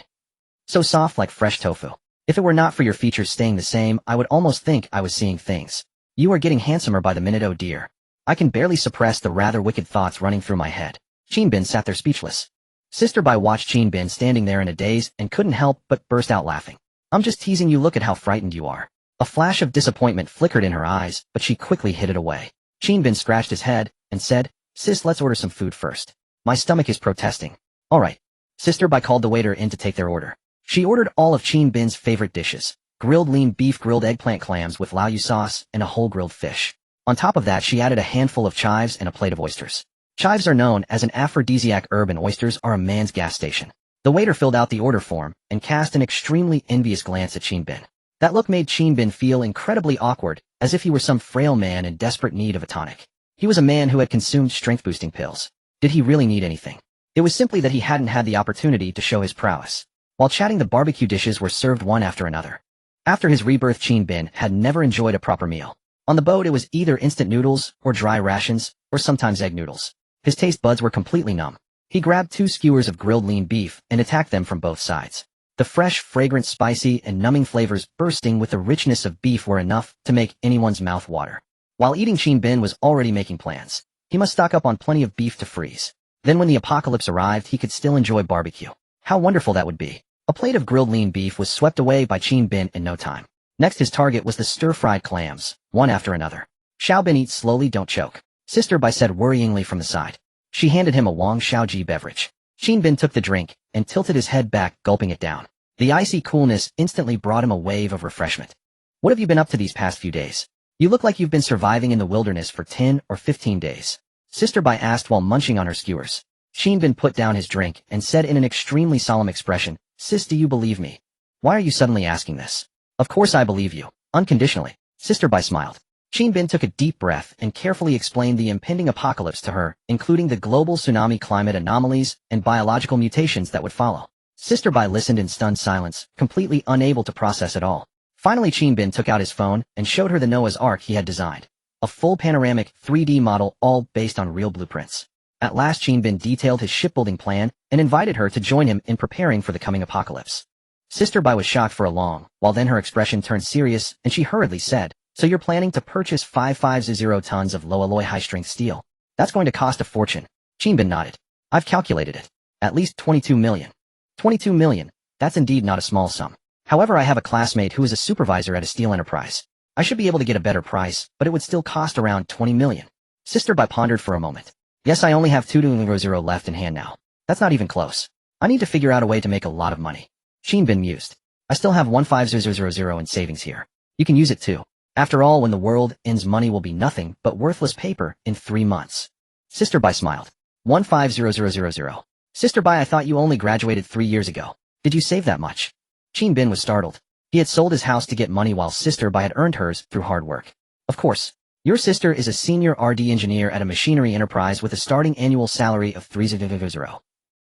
So soft like fresh tofu. If it were not for your features staying the same, I would almost think I was seeing things. You are getting handsomer by the minute, oh dear. I can barely suppress the rather wicked thoughts running through my head." Qin Bin sat there speechless. Sister Bai watched Qin Bin standing there in a daze and couldn't help but burst out laughing. "I'm just teasing you, look at how frightened you are." A flash of disappointment flickered in her eyes, but she quickly hid it away. Qin Bin scratched his head and said, "Sis, let's order some food first. My stomach is protesting." "All right." Sister Bai called the waiter in to take their order. She ordered all of Qin Bin's favorite dishes: grilled lean beef, grilled eggplant clams with lao yu sauce, and a whole grilled fish. On top of that, she added a handful of chives and a plate of oysters. Chives are known as an aphrodisiac herb, and oysters are a man's gas station. The waiter filled out the order form and cast an extremely envious glance at Qin Bin. That look made Qin Bin feel incredibly awkward, as if he were some frail man in desperate need of a tonic. He was a man who had consumed strength-boosting pills. Did he really need anything? It was simply that he hadn't had the opportunity to show his prowess. While chatting, the barbecue dishes were served one after another. After his rebirth, Qin Bin had never enjoyed a proper meal. On the boat, it was either instant noodles or dry rations, or sometimes egg noodles. His taste buds were completely numb. He grabbed 2 skewers of grilled lean beef and attacked them from both sides. The fresh, fragrant, spicy, and numbing flavors bursting with the richness of beef were enough to make anyone's mouth water. While eating, Qin Bin was already making plans. He must stock up on plenty of beef to freeze. Then when the apocalypse arrived, he could still enjoy barbecue. How wonderful that would be. A plate of grilled lean beef was swept away by Qin Bin in no time. Next, his target was the stir-fried clams, one after another. "Xiao Bin, eat slowly, don't choke," Sister Bai said worryingly from the side. She handed him a Wang Xiaoji beverage. Qin Bin took the drink and tilted his head back, gulping it down. The icy coolness instantly brought him a wave of refreshment. "What have you been up to these past few days? You look like you've been surviving in the wilderness for 10 or 15 days. Sister Bai asked while munching on her skewers. Qin Bin put down his drink and said in an extremely solemn expression, "Sis, do you believe me? Why are you suddenly asking this?" "Of course I believe you, unconditionally." Sister Bai smiled. Qin Bin took a deep breath and carefully explained the impending apocalypse to her, including the global tsunami, climate anomalies, and biological mutations that would follow. Sister Bai listened in stunned silence, completely unable to process it all. Finally, Qin Bin took out his phone and showed her the Noah's Ark he had designed. A full panoramic 3D model, all based on real blueprints. At last, Qin Bin detailed his shipbuilding plan and invited her to join him in preparing for the coming apocalypse. Sister Bai was shocked for a long while, then her expression turned serious and she hurriedly said, "So you're planning to purchase 550 tons of low alloy high-strength steel? That's going to cost a fortune. Chinbin nodded. I've calculated it. At least 22 million. 22 million. That's indeed not a small sum. However, I have a classmate who is a supervisor at a steel enterprise. I should be able to get a better price, but it would still cost around 20 million. Sister Bai pondered for a moment. Yes, I only have 200 left in hand now. That's not even close. I need to figure out a way to make a lot of money. Chinbin mused. I still have 150,000 in savings here. You can use it too. After all, when the world ends, money will be nothing but worthless paper in 3 months. Sister Bai smiled. 150,000. Sister Bai, I thought you only graduated 3 years ago. Did you save that much? Chinbin was startled. He had sold his house to get money while Sister Bai had earned hers through hard work. Of course. Your sister is a senior RD engineer at a machinery enterprise with a starting annual salary of 300.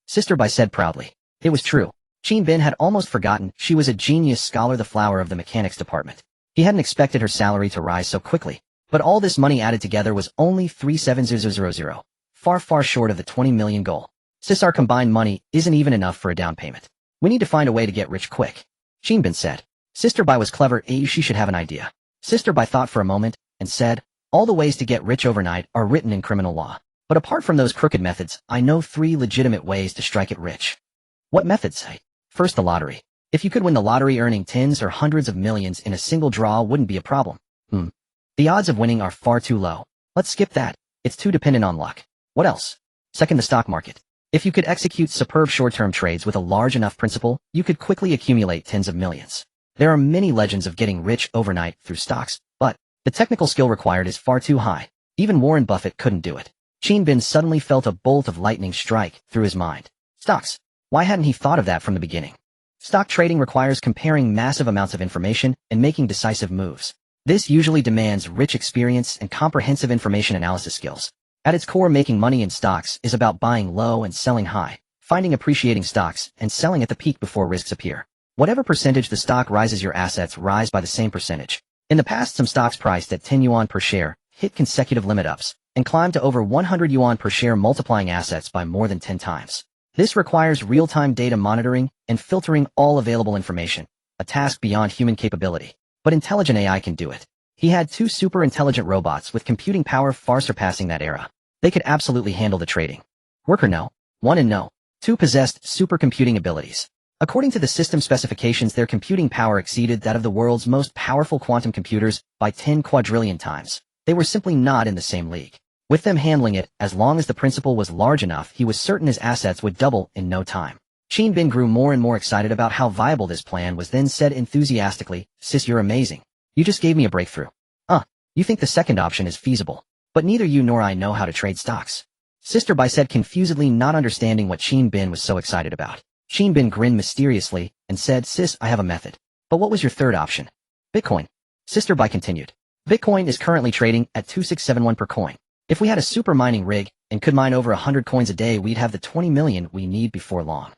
Sister Bai said proudly. It was true. Chinbin had almost forgotten she was a genius scholar, the flower of the mechanics department. He hadn't expected her salary to rise so quickly, but all this money added together was only 37000, far short of the 20 million goal. Sis, our combined money isn't even enough for a down payment. We need to find a way to get rich quick. Chinbin said. Sister Bai was clever. She should have an idea. Sister Bai thought for a moment and said, all the ways to get rich overnight are written in criminal law. But apart from those crooked methods, I know 3 legitimate ways to strike it rich. What methods? First, the lottery. If you could win the lottery, earning tens or hundreds of millions in a single draw wouldn't be a problem. The odds of winning are far too low. Let's skip that. It's too dependent on luck. What else? Second, the stock market. If you could execute superb short-term trades with a large enough principal, you could quickly accumulate tens of millions. There are many legends of getting rich overnight through stocks, but the technical skill required is far too high. Even Warren Buffett couldn't do it. Chinbin suddenly felt a bolt of lightning strike through his mind. Stocks. Why hadn't he thought of that from the beginning? Stock trading requires comparing massive amounts of information and making decisive moves. This usually demands rich experience and comprehensive information analysis skills. At its core, making money in stocks is about buying low and selling high, finding appreciating stocks and selling at the peak before risks appear. Whatever percentage the stock rises, your assets rise by the same percentage. In the past, some stocks priced at 10 yuan per share hit consecutive limit ups and climbed to over 100 yuan per share, multiplying assets by more than 10 times. This requires real-time data monitoring and filtering all available information, a task beyond human capability. But intelligent AI can do it. He had 2 super intelligent robots with computing power far surpassing that era. They could absolutely handle the trading. Worker No. 1 and No. 2 possessed supercomputing abilities. According to the system specifications, their computing power exceeded that of the world's most powerful quantum computers by 10 quadrillion times. They were simply not in the same league. With them handling it, as long as the principal was large enough, he was certain his assets would double in no time. Chinbin grew more and more excited about how viable this plan was, then said enthusiastically, Sis, you're amazing. You just gave me a breakthrough. You think the second option is feasible. But neither you nor I know how to trade stocks. Sister Bai said confusedly, not understanding what Chinbin was so excited about. Chinbin grinned mysteriously and said, Sis, I have a method. But what was your third option? Bitcoin. Sister Bai continued. Bitcoin is currently trading at 2671 per coin. If we had a super mining rig and could mine over 100 coins a day, we'd have the 20 million we need before long.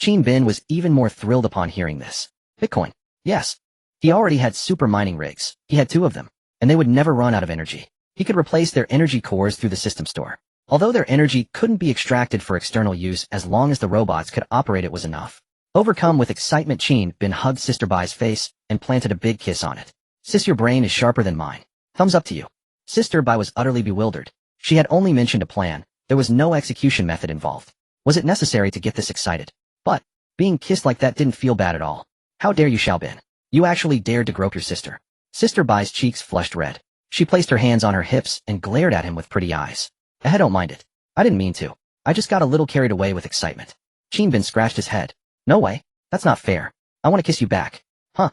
Chinbin was even more thrilled upon hearing this. Bitcoin. Yes. He already had super mining rigs. He had 2 of them, and they would never run out of energy. He could replace their energy cores through the system store. Although their energy couldn't be extracted for external use, as long as the robots could operate it was enough. Overcome with excitement, Chinbin hugged Sister Bai's face and planted a big kiss on it. Sis, your brain is sharper than mine. Thumbs up to you. Sister Bai was utterly bewildered. She had only mentioned a plan. There was no execution method involved. Was it necessary to get this excited? But being kissed like that didn't feel bad at all. How dare you, Xiaobin? You actually dared to grope your sister. Sister Bai's cheeks flushed red. She placed her hands on her hips and glared at him with pretty eyes. I don't mind it. I didn't mean to. I just got a little carried away with excitement. Chinbin scratched his head. No way. That's not fair. I want to kiss you back. Huh?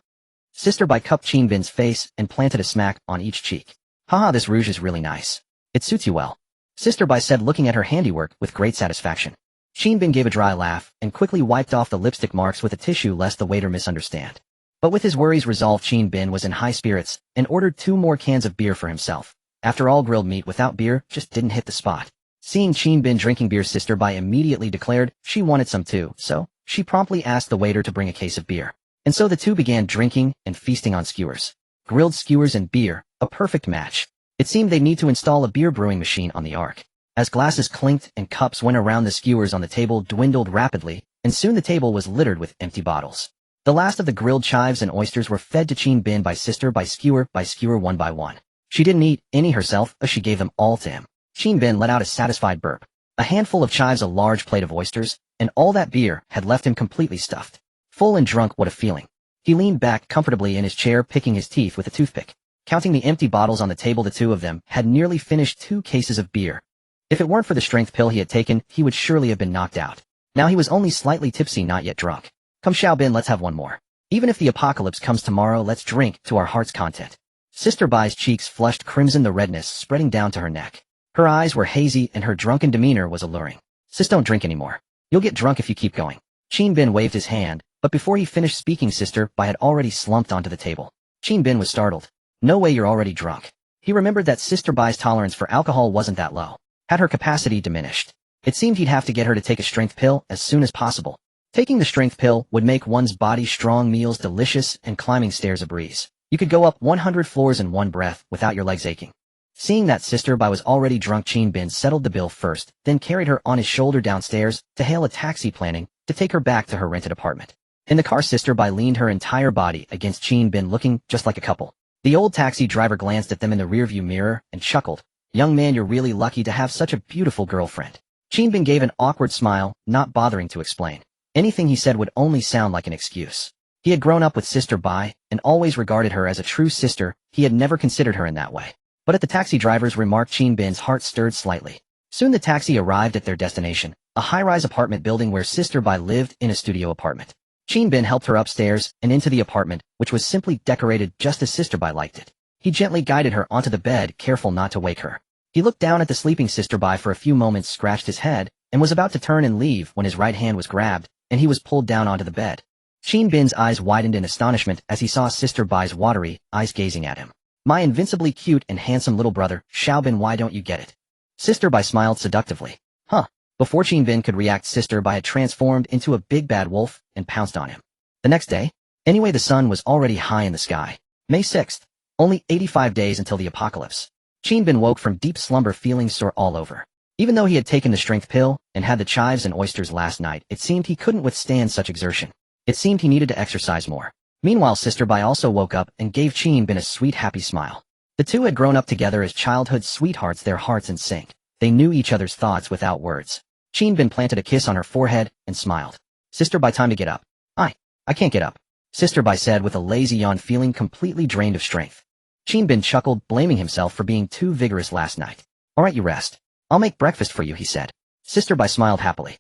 Sister Bai cupped Chinbin's face and planted a smack on each cheek. Haha, this rouge is really nice. It suits you well. Sister Bai said, looking at her handiwork with great satisfaction. Chinbin gave a dry laugh and quickly wiped off the lipstick marks with a tissue lest the waiter misunderstand. But with his worries resolved, Chinbin was in high spirits and ordered 2 more cans of beer for himself. After all, grilled meat without beer just didn't hit the spot. Seeing Chinbin drinking beer, Sister Bai immediately declared she wanted some too, so she promptly asked the waiter to bring a case of beer. And so the 2 began drinking and feasting on skewers. Grilled skewers and beer, a perfect match. It seemed they'd need to install a beer brewing machine on the Ark. As glasses clinked and cups went around, the skewers on the table dwindled rapidly, and soon the table was littered with empty bottles. The last of the grilled chives and oysters were fed to Chinbin by Sister Bai, skewer by skewer, one by one. She didn't eat any herself, as she gave them all to him. Qin Bin let out a satisfied burp. A handful of chives, a large plate of oysters, and all that beer had left him completely stuffed. Full and drunk, what a feeling. He leaned back comfortably in his chair, picking his teeth with a toothpick. Counting the empty bottles on the table, the two of them had nearly finished 2 cases of beer. If it weren't for the strength pill he had taken, he would surely have been knocked out. Now he was only slightly tipsy, not yet drunk. Come Xiao Bin, let's have one more. Even if the apocalypse comes tomorrow, let's drink to our heart's content. Sister Bai's cheeks flushed crimson, the redness spreading down to her neck. Her eyes were hazy and her drunken demeanor was alluring. Sis, don't drink anymore. You'll get drunk if you keep going. Qin Bin waved his hand, but before he finished speaking, Sister Bai had already slumped onto the table. Qin Bin was startled. No way, you're already drunk. He remembered that Sister Bai's tolerance for alcohol wasn't that low. Had her capacity diminished? It seemed he'd have to get her to take a strength pill as soon as possible. Taking the strength pill would make one's body strong, meals delicious, and climbing stairs a breeze. You could go up 100 floors in one breath without your legs aching. Seeing that Sister Bai was already drunk, Qin Bin settled the bill first, then carried her on his shoulder downstairs to hail a taxi, planning to take her back to her rented apartment. In the car, Sister Bai leaned her entire body against Qin Bin, looking just like a couple. The old taxi driver glanced at them in the rearview mirror and chuckled. Young man, you're really lucky to have such a beautiful girlfriend. Qin Bin gave an awkward smile, not bothering to explain. Anything he said would only sound like an excuse. He had grown up with Sister Bai and always regarded her as a true sister. He had never considered her in that way. But at the taxi driver's remark, Qin Bin's heart stirred slightly. Soon the taxi arrived at their destination, a high-rise apartment building where Sister Bai lived in a studio apartment. Qin Bin helped her upstairs and into the apartment, which was simply decorated just as Sister Bai liked it. He gently guided her onto the bed, careful not to wake her. He looked down at the sleeping Sister Bai for a few moments, scratched his head, and was about to turn and leave when his right hand was grabbed, and he was pulled down onto the bed. Qin Bin's eyes widened in astonishment as he saw Sister Bai's watery eyes gazing at him. My invincibly cute and handsome little brother, Xiao Bin, why don't you get it? Sister Bai smiled seductively. Huh. Before Qin Bin could react, Sister Bai had transformed into a big bad wolf and pounced on him. The next day, anyway, the sun was already high in the sky. May 6th. Only 85 days until the apocalypse. Qin Bin woke from deep slumber feeling sore all over. Even though he had taken the strength pill and had the chives and oysters last night, it seemed he couldn't withstand such exertion. It seemed he needed to exercise more. Meanwhile, Sister Bai also woke up and gave Qin Bin a sweet, happy smile. The two had grown up together as childhood sweethearts, their hearts in sync. They knew each other's thoughts without words. Qin Bin planted a kiss on her forehead and smiled. Sister Bai, time to get up. I can't get up, Sister Bai said with a lazy yawn, feeling completely drained of strength. Qin Bin chuckled, blaming himself for being too vigorous last night. Alright, you rest. I'll make breakfast for you, he said. Sister Bai smiled happily.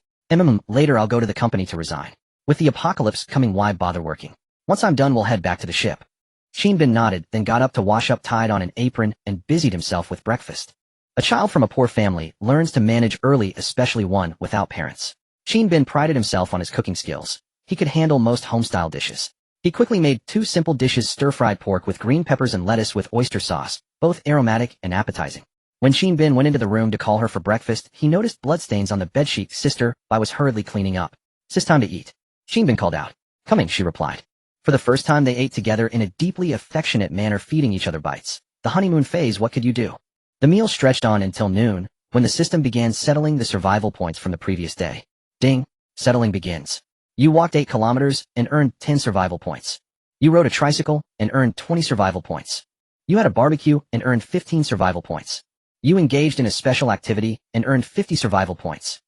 Later I'll go to the company to resign. With the apocalypse coming, why bother working? Once I'm done, we'll head back to the ship. Qin Bin nodded, then got up to wash up, tied on an apron, and busied himself with breakfast. A child from a poor family learns to manage early, especially one without parents. Qin Bin prided himself on his cooking skills. He could handle most homestyle dishes. He quickly made 2 simple dishes: stir-fried pork with green peppers and lettuce with oyster sauce, both aromatic and appetizing. When Qin Bin went into the room to call her for breakfast, he noticed bloodstains on the bedsheet. Sister Bai was hurriedly cleaning up. Sis, time to eat. Qin Bin called out. Coming, she replied. For the first time they ate together in a deeply affectionate manner, feeding each other bites. The honeymoon phase, what could you do? The meal stretched on until noon, when the system began settling the survival points from the previous day. Ding! Settling begins. You walked 8 kilometers and earned 10 survival points. You rode a tricycle and earned 20 survival points. You had a barbecue and earned 15 survival points. You engaged in a special activity and earned 50 survival points.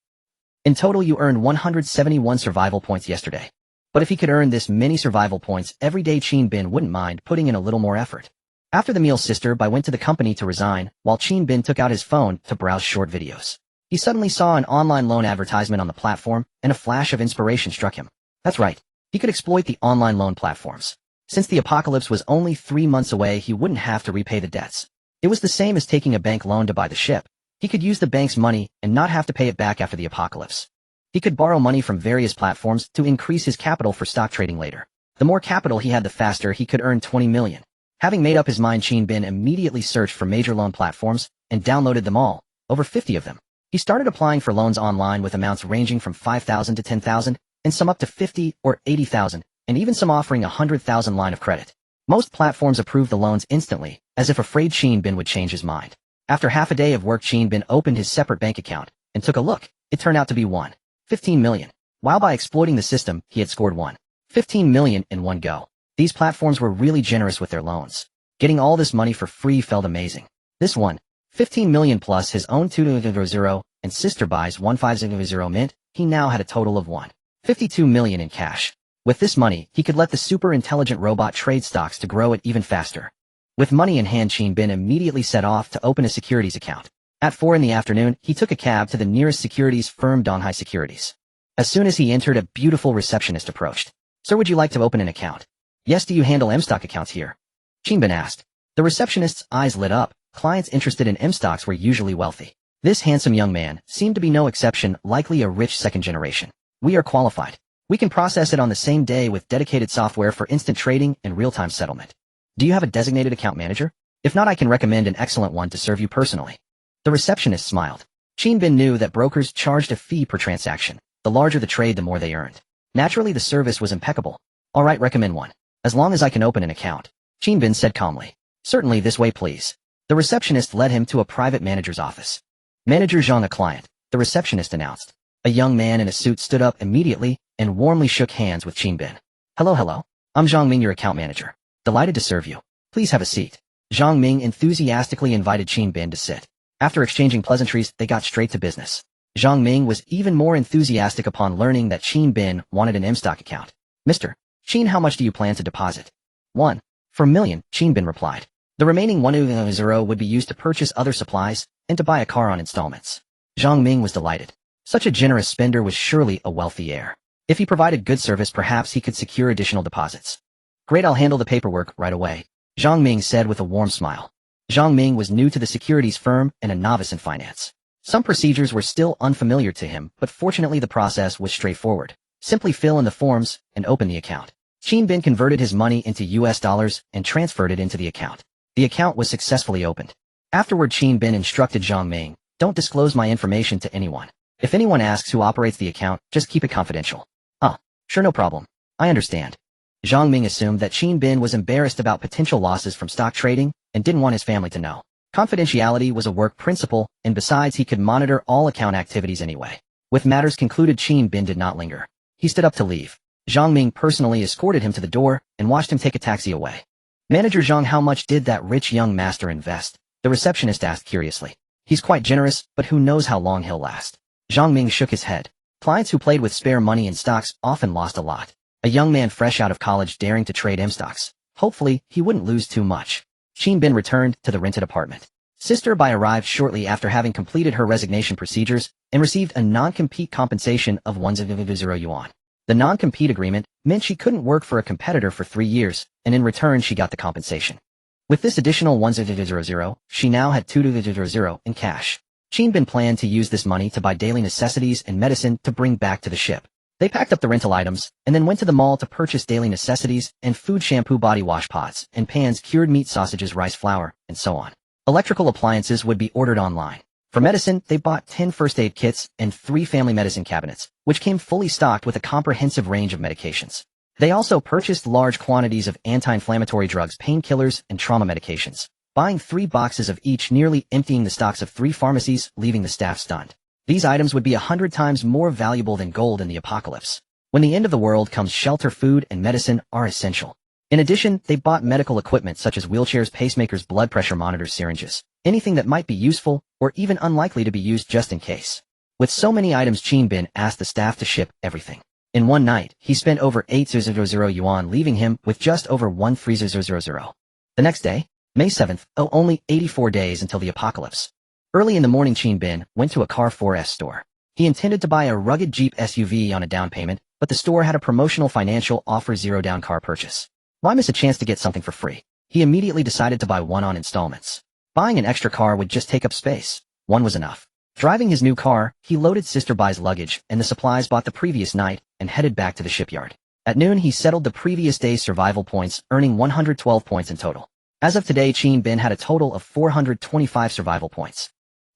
In total, you earned 171 survival points yesterday. But if he could earn this many survival points every day, Qin Bin wouldn't mind putting in a little more effort. After the meal, Sister Bai went to the company to resign, while Qin Bin took out his phone to browse short videos. He suddenly saw an online loan advertisement on the platform, and a flash of inspiration struck him. That's right. He could exploit the online loan platforms. Since the apocalypse was only 3 months away, he wouldn't have to repay the debts. It was the same as taking a bank loan to buy the ship. He could use the bank's money and not have to pay it back after the apocalypse. He could borrow money from various platforms to increase his capital for stock trading later. The more capital he had, the faster he could earn 20 million. Having made up his mind, Qin Bin immediately searched for major loan platforms and downloaded them all, over 50 of them. He started applying for loans online with amounts ranging from 5,000 to 10,000, and some up to 50 or 80,000, and even some offering 100,000 line of credit. Most platforms approved the loans instantly, as if afraid Qin Bin would change his mind. After half a day of work, Qin Bin opened his separate bank account and took a look. It turned out to be 15 million. While by exploiting the system, he had scored 15 million in one go. These platforms were really generous with their loans. Getting all this money for free felt amazing. This 15 million plus his own 200 and sister buys 1500 mint, he now had a total of 152 million in cash. With this money, he could let the super intelligent robot trade stocks to grow it even faster. With money in hand, Qin Bin immediately set off to open a securities account. At 4 in the afternoon, he took a cab to the nearest securities firm, Donghai Securities. As soon as he entered, a beautiful receptionist approached. Sir, would you like to open an account? Yes, do you handle M-stock accounts here? Qin Bin asked. The receptionist's eyes lit up. Clients interested in M-stocks were usually wealthy. This handsome young man seemed to be no exception, likely a rich second generation. We are qualified. We can process it on the same day with dedicated software for instant trading and real-time settlement. Do you have a designated account manager? If not, I can recommend an excellent one to serve you personally. The receptionist smiled. Qin Bin knew that brokers charged a fee per transaction. The larger the trade, the more they earned. Naturally, the service was impeccable. All right, recommend one. As long as I can open an account. Qin Bin said calmly. Certainly, this way please. The receptionist led him to a private manager's office. Manager Zhang, a client, the receptionist announced. A young man in a suit stood up immediately and warmly shook hands with Qin Bin. Hello. I'm Zhang Ming, your account manager. Delighted to serve you. Please have a seat. Zhang Ming enthusiastically invited Qin Bin to sit. After exchanging pleasantries, they got straight to business. Zhang Ming was even more enthusiastic upon learning that Qin Bin wanted an M-stock account. Mr. Qin, how much do you plan to deposit? 1 million, Qin Bin replied. The remaining 100 would be used to purchase other supplies and to buy a car on installments. Zhang Ming was delighted. Such a generous spender was surely a wealthy heir. If he provided good service, perhaps he could secure additional deposits. Great, I'll handle the paperwork right away, Zhang Ming said with a warm smile. Zhang Ming was new to the securities firm and a novice in finance. Some procedures were still unfamiliar to him, but fortunately the process was straightforward. Simply fill in the forms and open the account. Qin Bin converted his money into US dollars and transferred it into the account. The account was successfully opened. Afterward, Qin Bin instructed Zhang Ming, don't disclose my information to anyone. If anyone asks who operates the account, just keep it confidential. Sure, no problem. I understand. Zhang Ming assumed that Qin Bin was embarrassed about potential losses from stock trading and didn't want his family to know. Confidentiality was a work principle, and besides, he could monitor all account activities anyway. With matters concluded, Qin Bin did not linger. He stood up to leave. Zhang Ming personally escorted him to the door and watched him take a taxi away. Manager Zhang, how much did that rich young master invest? The receptionist asked curiously. He's quite generous, but who knows how long he'll last. Zhang Ming shook his head. Clients who played with spare money in stocks often lost a lot. A young man fresh out of college daring to trade M-stocks. Hopefully, he wouldn't lose too much. Qin Bin returned to the rented apartment. Sister Bai arrived shortly after having completed her resignation procedures and received a non-compete compensation of 100 yuan. The non-compete agreement meant she couldn't work for a competitor for 3 years, and in return she got the compensation. With this additional 100, she now had 200 in cash. Qin Bin planned to use this money to buy daily necessities and medicine to bring back to the ship. They packed up the rental items and then went to the mall to purchase daily necessities and food, shampoo, body wash pods and pans, cured meat, sausages, rice flour, and so on. Electrical appliances would be ordered online. For medicine, they bought 10 first aid kits and 3 family medicine cabinets, which came fully stocked with a comprehensive range of medications. They also purchased large quantities of anti-inflammatory drugs, painkillers, and trauma medications, buying 3 boxes of each, nearly emptying the stocks of 3 pharmacies, leaving the staff stunned. These items would be 100 times more valuable than gold in the apocalypse. When the end of the world comes, shelter, food, and medicine are essential. In addition, they bought medical equipment such as wheelchairs, pacemakers, blood pressure monitors, syringes, anything that might be useful or even unlikely to be used just in case. With so many items, Qin Bin asked the staff to ship everything. In one night, he spent over 800 yuan, leaving him with just over 1300. The next day, May 7th, only 84 days until the apocalypse. Early in the morning, Qin Bin went to a Car 4S store. He intended to buy a rugged Jeep SUV on a down payment, but the store had a promotional financial offer, 0 down car purchase. Why miss a chance to get something for free? He immediately decided to buy one on installments. Buying an extra car would just take up space. One was enough. Driving his new car, he loaded Sister Bai's luggage and the supplies bought the previous night and headed back to the shipyard. At noon, he settled the previous day's survival points, earning 112 points in total. As of today, Qin Bin had a total of 425 survival points.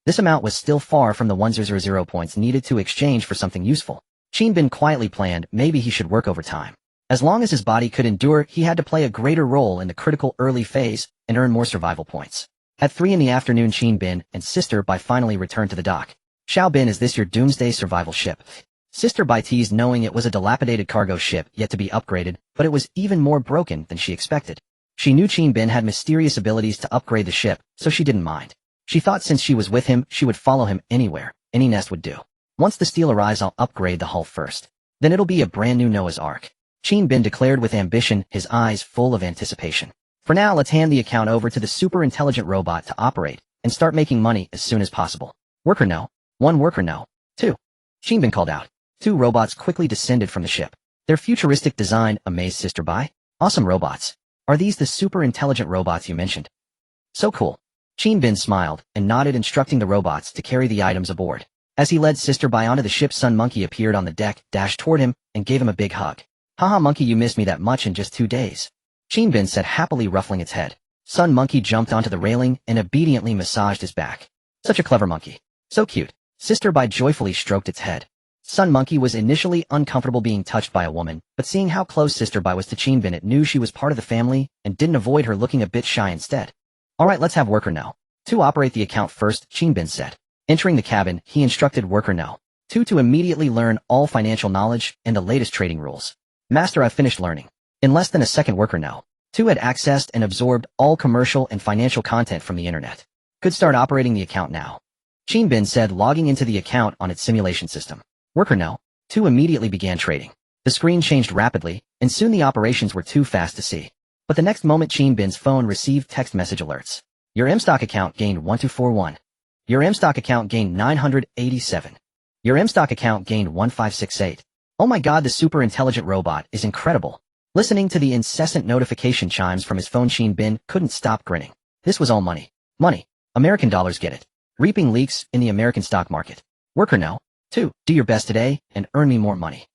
This amount was still far from the 100 points needed to exchange for something useful. Qin Bin quietly planned maybe he should work overtime. As long as his body could endure, he had to play a greater role in the critical early phase and earn more survival points. At 3 in the afternoon, Qin Bin and Sister Bai finally returned to the dock. Xiao Bin, is this your Doomsday Survival ship? Sister Bai teased, knowing it was a dilapidated cargo ship yet to be upgraded, but it was even more broken than she expected. She knew Qin Bin had mysterious abilities to upgrade the ship, so she didn't mind. She thought since she was with him, she would follow him anywhere. Any nest would do. Once the steel arrives, I'll upgrade the hull first. Then it'll be a brand new Noah's Ark. Qin Bin declared with ambition, his eyes full of anticipation. For now, let's hand the account over to the super intelligent robot to operate and start making money as soon as possible. Worker no. 1 worker no. 2. Qin Bin called out. 2 robots quickly descended from the ship. Their futuristic design amazed Sister Bai. Awesome robots. Are these the super intelligent robots you mentioned? So cool. Qin Bin smiled and nodded, instructing the robots to carry the items aboard. As he led Sister Bai onto the ship, Sun Monkey appeared on the deck, dashed toward him, and gave him a big hug. Haha monkey, you missed me that much in just 2 days. Qin Bin said, happily ruffling its head. Sun Monkey jumped onto the railing and obediently massaged his back. Such a clever monkey. So cute. Sister Bai joyfully stroked its head. Sun Monkey was initially uncomfortable being touched by a woman, but seeing how close Sister Bai was to Qin Bin, it knew she was part of the family and didn't avoid her, looking a bit shy instead. Alright, let's have worker no. 2 operate the account first, Qin Bin said. Entering the cabin, he instructed worker no. 2 to immediately learn all financial knowledge and the latest trading rules. Master, I've finished learning. In less than a second, worker no. 2 had accessed and absorbed all commercial and financial content from the internet. Could start operating the account now. Qin Bin said, logging into the account on its simulation system. Worker no. 2 immediately began trading. The screen changed rapidly, and soon the operations were too fast to see. But the next moment, Qin Bin's phone received text message alerts. Your M-Stock account gained 1241. Your M-Stock account gained 987. Your M-Stock account gained 1568. Oh my god, the super intelligent robot is incredible. Listening to the incessant notification chimes from his phone, Qin Bin couldn't stop grinning. This was all money. Money. American dollars, get it. Reaping leaks in the American stock market. Worker no. 2. Do your best today and earn me more money.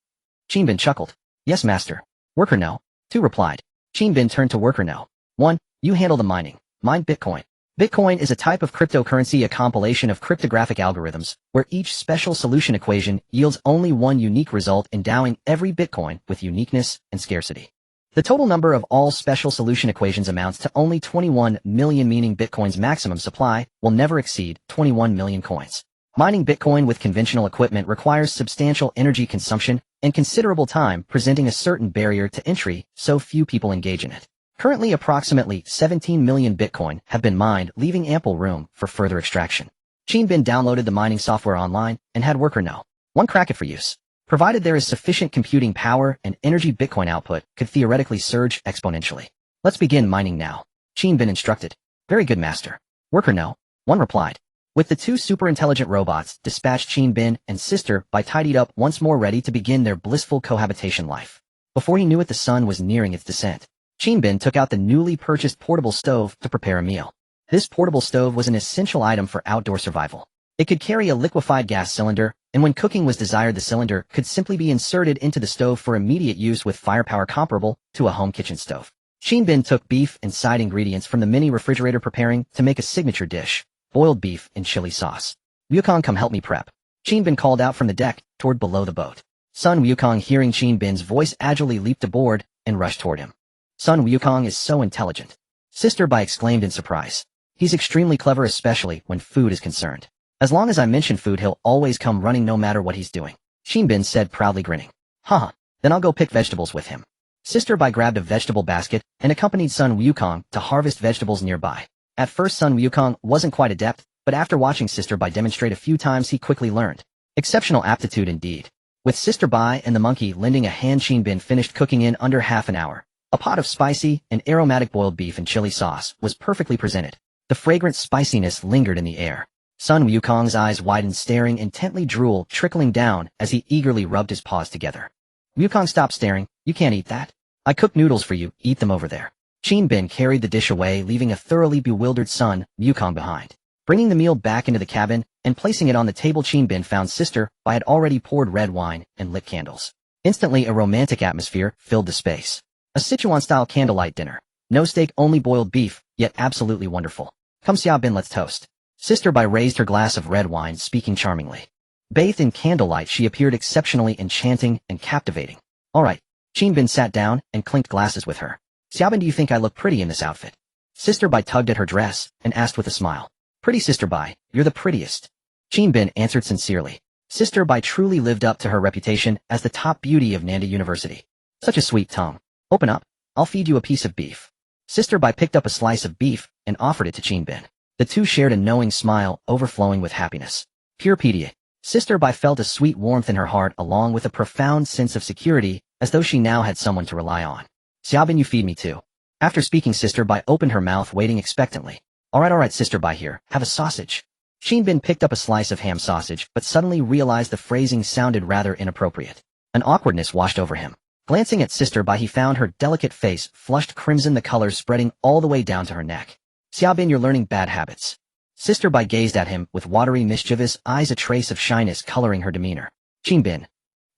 Qin Bin chuckled. Yes, master. Worker no. 2 replied. Qin Bin turned to worker no. 1. You handle the mining. Mine Bitcoin. Bitcoin is a type of cryptocurrency, a compilation of cryptographic algorithms, where each special solution equation yields only one unique result, endowing every Bitcoin with uniqueness and scarcity. The total number of all special solution equations amounts to only 21 million, meaning Bitcoin's maximum supply will never exceed 21 million coins. Mining Bitcoin with conventional equipment requires substantial energy consumption and considerable time, presenting a certain barrier to entry, so few people engage in it. Currently, approximately 17 million Bitcoin have been mined, leaving ample room for further extraction. Qin Bin downloaded the mining software online and had worker no. 1 crack it for use. Provided there is sufficient computing power and energy, Bitcoin output could theoretically surge exponentially. Let's begin mining now. Qin Bin instructed. Very good, master. Worker no. 1 replied. With the 2 super intelligent robots dispatched, Qin Bin and Sister Bai tidied up once more, ready to begin their blissful cohabitation life. Before he knew it, the sun was nearing its descent. Qin Bin took out the newly purchased portable stove to prepare a meal. This portable stove was an essential item for outdoor survival. It could carry a liquefied gas cylinder, and when cooking was desired, the cylinder could simply be inserted into the stove for immediate use with firepower comparable to a home kitchen stove. Qin Bin took beef and side ingredients from the mini refrigerator, preparing to make a signature dish, boiled beef and chili sauce. Wukong, come help me prep. Qin Bin called out from the deck toward below the boat. Sun Wukong, hearing Qin Bin's voice, agilely leaped aboard and rushed toward him. Sun Wukong is so intelligent. Sister Bai exclaimed in surprise. He's extremely clever, especially when food is concerned. As long as I mention food, he'll always come running no matter what he's doing. Qin Bin said, proudly grinning. Haha, then I'll go pick vegetables with him. Sister Bai grabbed a vegetable basket and accompanied Sun Wukong to harvest vegetables nearby. At first, Sun Wukong wasn't quite adept, but after watching Sister Bai demonstrate a few times, he quickly learned. Exceptional aptitude indeed. With Sister Bai and the monkey lending a hand, Qin Bin finished cooking in under half an hour. A pot of spicy and aromatic boiled beef and chili sauce was perfectly presented. The fragrant spiciness lingered in the air. Sun Wukong's eyes widened, staring intently, drool trickling down as he eagerly rubbed his paws together. Wukong, stop staring. You can't eat that. I cooked noodles for you. Eat them over there. Qin Bin carried the dish away, leaving a thoroughly bewildered Sun Wukong behind. Bringing the meal back into the cabin and placing it on the table, Qin Bin found Sister Bai had already poured red wine and lit candles. Instantly, a romantic atmosphere filled the space. A Sichuan-style candlelight dinner. No steak, only boiled beef, yet absolutely wonderful. Come, Xiao Bin, let's toast. Sister Bai raised her glass of red wine, speaking charmingly. Bathed in candlelight, she appeared exceptionally enchanting and captivating. All right. Qin Bin sat down and clinked glasses with her. Xiao Bin, do you think I look pretty in this outfit? Sister Bai tugged at her dress and asked with a smile. Pretty, Sister Bai, you're the prettiest. Qin Bin answered sincerely. Sister Bai truly lived up to her reputation as the top beauty of Nanda University. Such a sweet tongue. Open up. I'll feed you a piece of beef. Sister Bai picked up a slice of beef and offered it to Qin Bin. The two shared a knowing smile, overflowing with happiness. Pure pity. Sister Bai felt a sweet warmth in her heart along with a profound sense of security, as though she now had someone to rely on. Xiaobin, you feed me too. After speaking, Sister Bai opened her mouth, waiting expectantly. Alright, Sister Bai, here, have a sausage. Xinbin picked up a slice of ham sausage, but suddenly realized the phrasing sounded rather inappropriate. An awkwardness washed over him. Glancing at Sister Bai, he found her delicate face flushed crimson, the colors spreading all the way down to her neck. Xiaobin, you're learning bad habits. Sister Bai gazed at him with watery, mischievous eyes, a trace of shyness coloring her demeanor. Xinbin.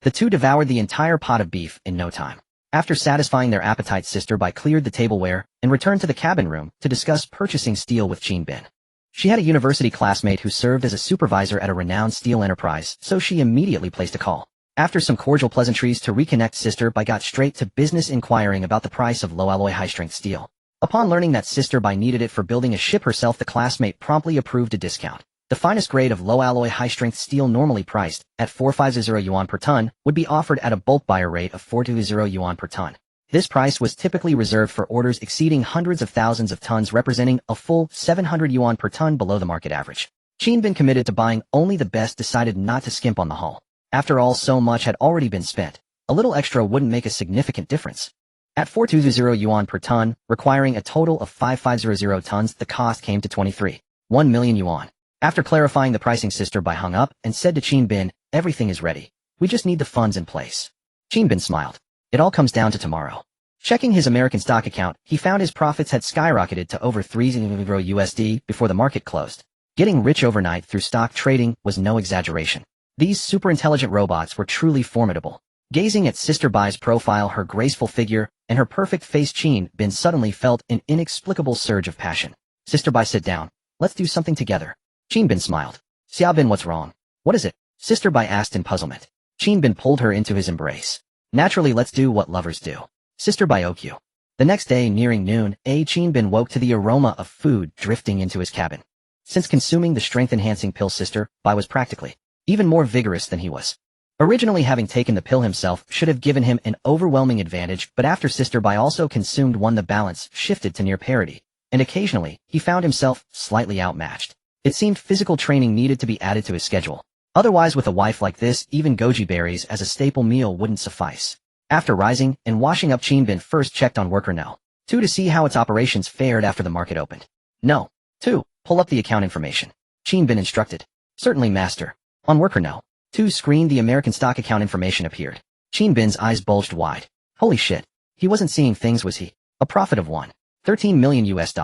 The two devoured the entire pot of beef in no time. After satisfying their appetites, Sister Bai cleared the tableware and returned to the cabin room to discuss purchasing steel with Xinbin. She had a university classmate who served as a supervisor at a renowned steel enterprise, so she immediately placed a call. After some cordial pleasantries to reconnect, Sister Bai got straight to business, inquiring about the price of low-alloy high-strength steel. Upon learning that Sister Bai needed it for building a ship herself, the classmate promptly approved a discount. The finest grade of low-alloy high-strength steel, normally priced at 450 yuan per ton, would be offered at a bulk buyer rate of 420 yuan per ton. This price was typically reserved for orders exceeding hundreds of thousands of tons, representing a full 700 yuan per ton below the market average. Xinbin, committed to buying only the best, decided not to skimp on the hull. After all, so much had already been spent. A little extra wouldn't make a significant difference. At 420 yuan per ton, requiring a total of 5500 tons, the cost came to 1 million yuan. After clarifying the pricing, Sister Bai hung up and said to Xinbin, everything is ready. We just need the funds in place. Xinbin smiled. It all comes down to tomorrow. Checking his American stock account, he found his profits had skyrocketed to over $3 before the market closed. Getting rich overnight through stock trading was no exaggeration. These super-intelligent robots were truly formidable. Gazing at Sister Bai's profile, her graceful figure, and her perfect face, Xinbin suddenly felt an inexplicable surge of passion. Sister Bai, sit down. Let's do something together. Xinbin smiled. Xiaobin, what's wrong? What is it? Sister Bai asked in puzzlement. Xinbin pulled her into his embrace. Naturally, let's do what lovers do. Sister Bai OQ. The next day, nearing noon, Xinbin woke to the aroma of food drifting into his cabin. Since consuming the strength-enhancing pill, Sister Bai was practically even more vigorous than he was. Originally, having taken the pill himself should have given him an overwhelming advantage, but after Sister Bai also consumed one, the balance shifted to near parity, and occasionally, he found himself slightly outmatched. It seemed physical training needed to be added to his schedule. Otherwise, with a wife like this, even goji berries as a staple meal wouldn't suffice. After rising and washing up, Xinbin first checked on worker No. 2 to see how its operations fared after the market opened. No. 2. Pull up the account information. Xinbin instructed. Certainly, master. On worker No. 2 screen, the American stock account information appeared. Xinbin's eyes bulged wide. Holy shit. He wasn't seeing things, was he? A profit of $13 million US.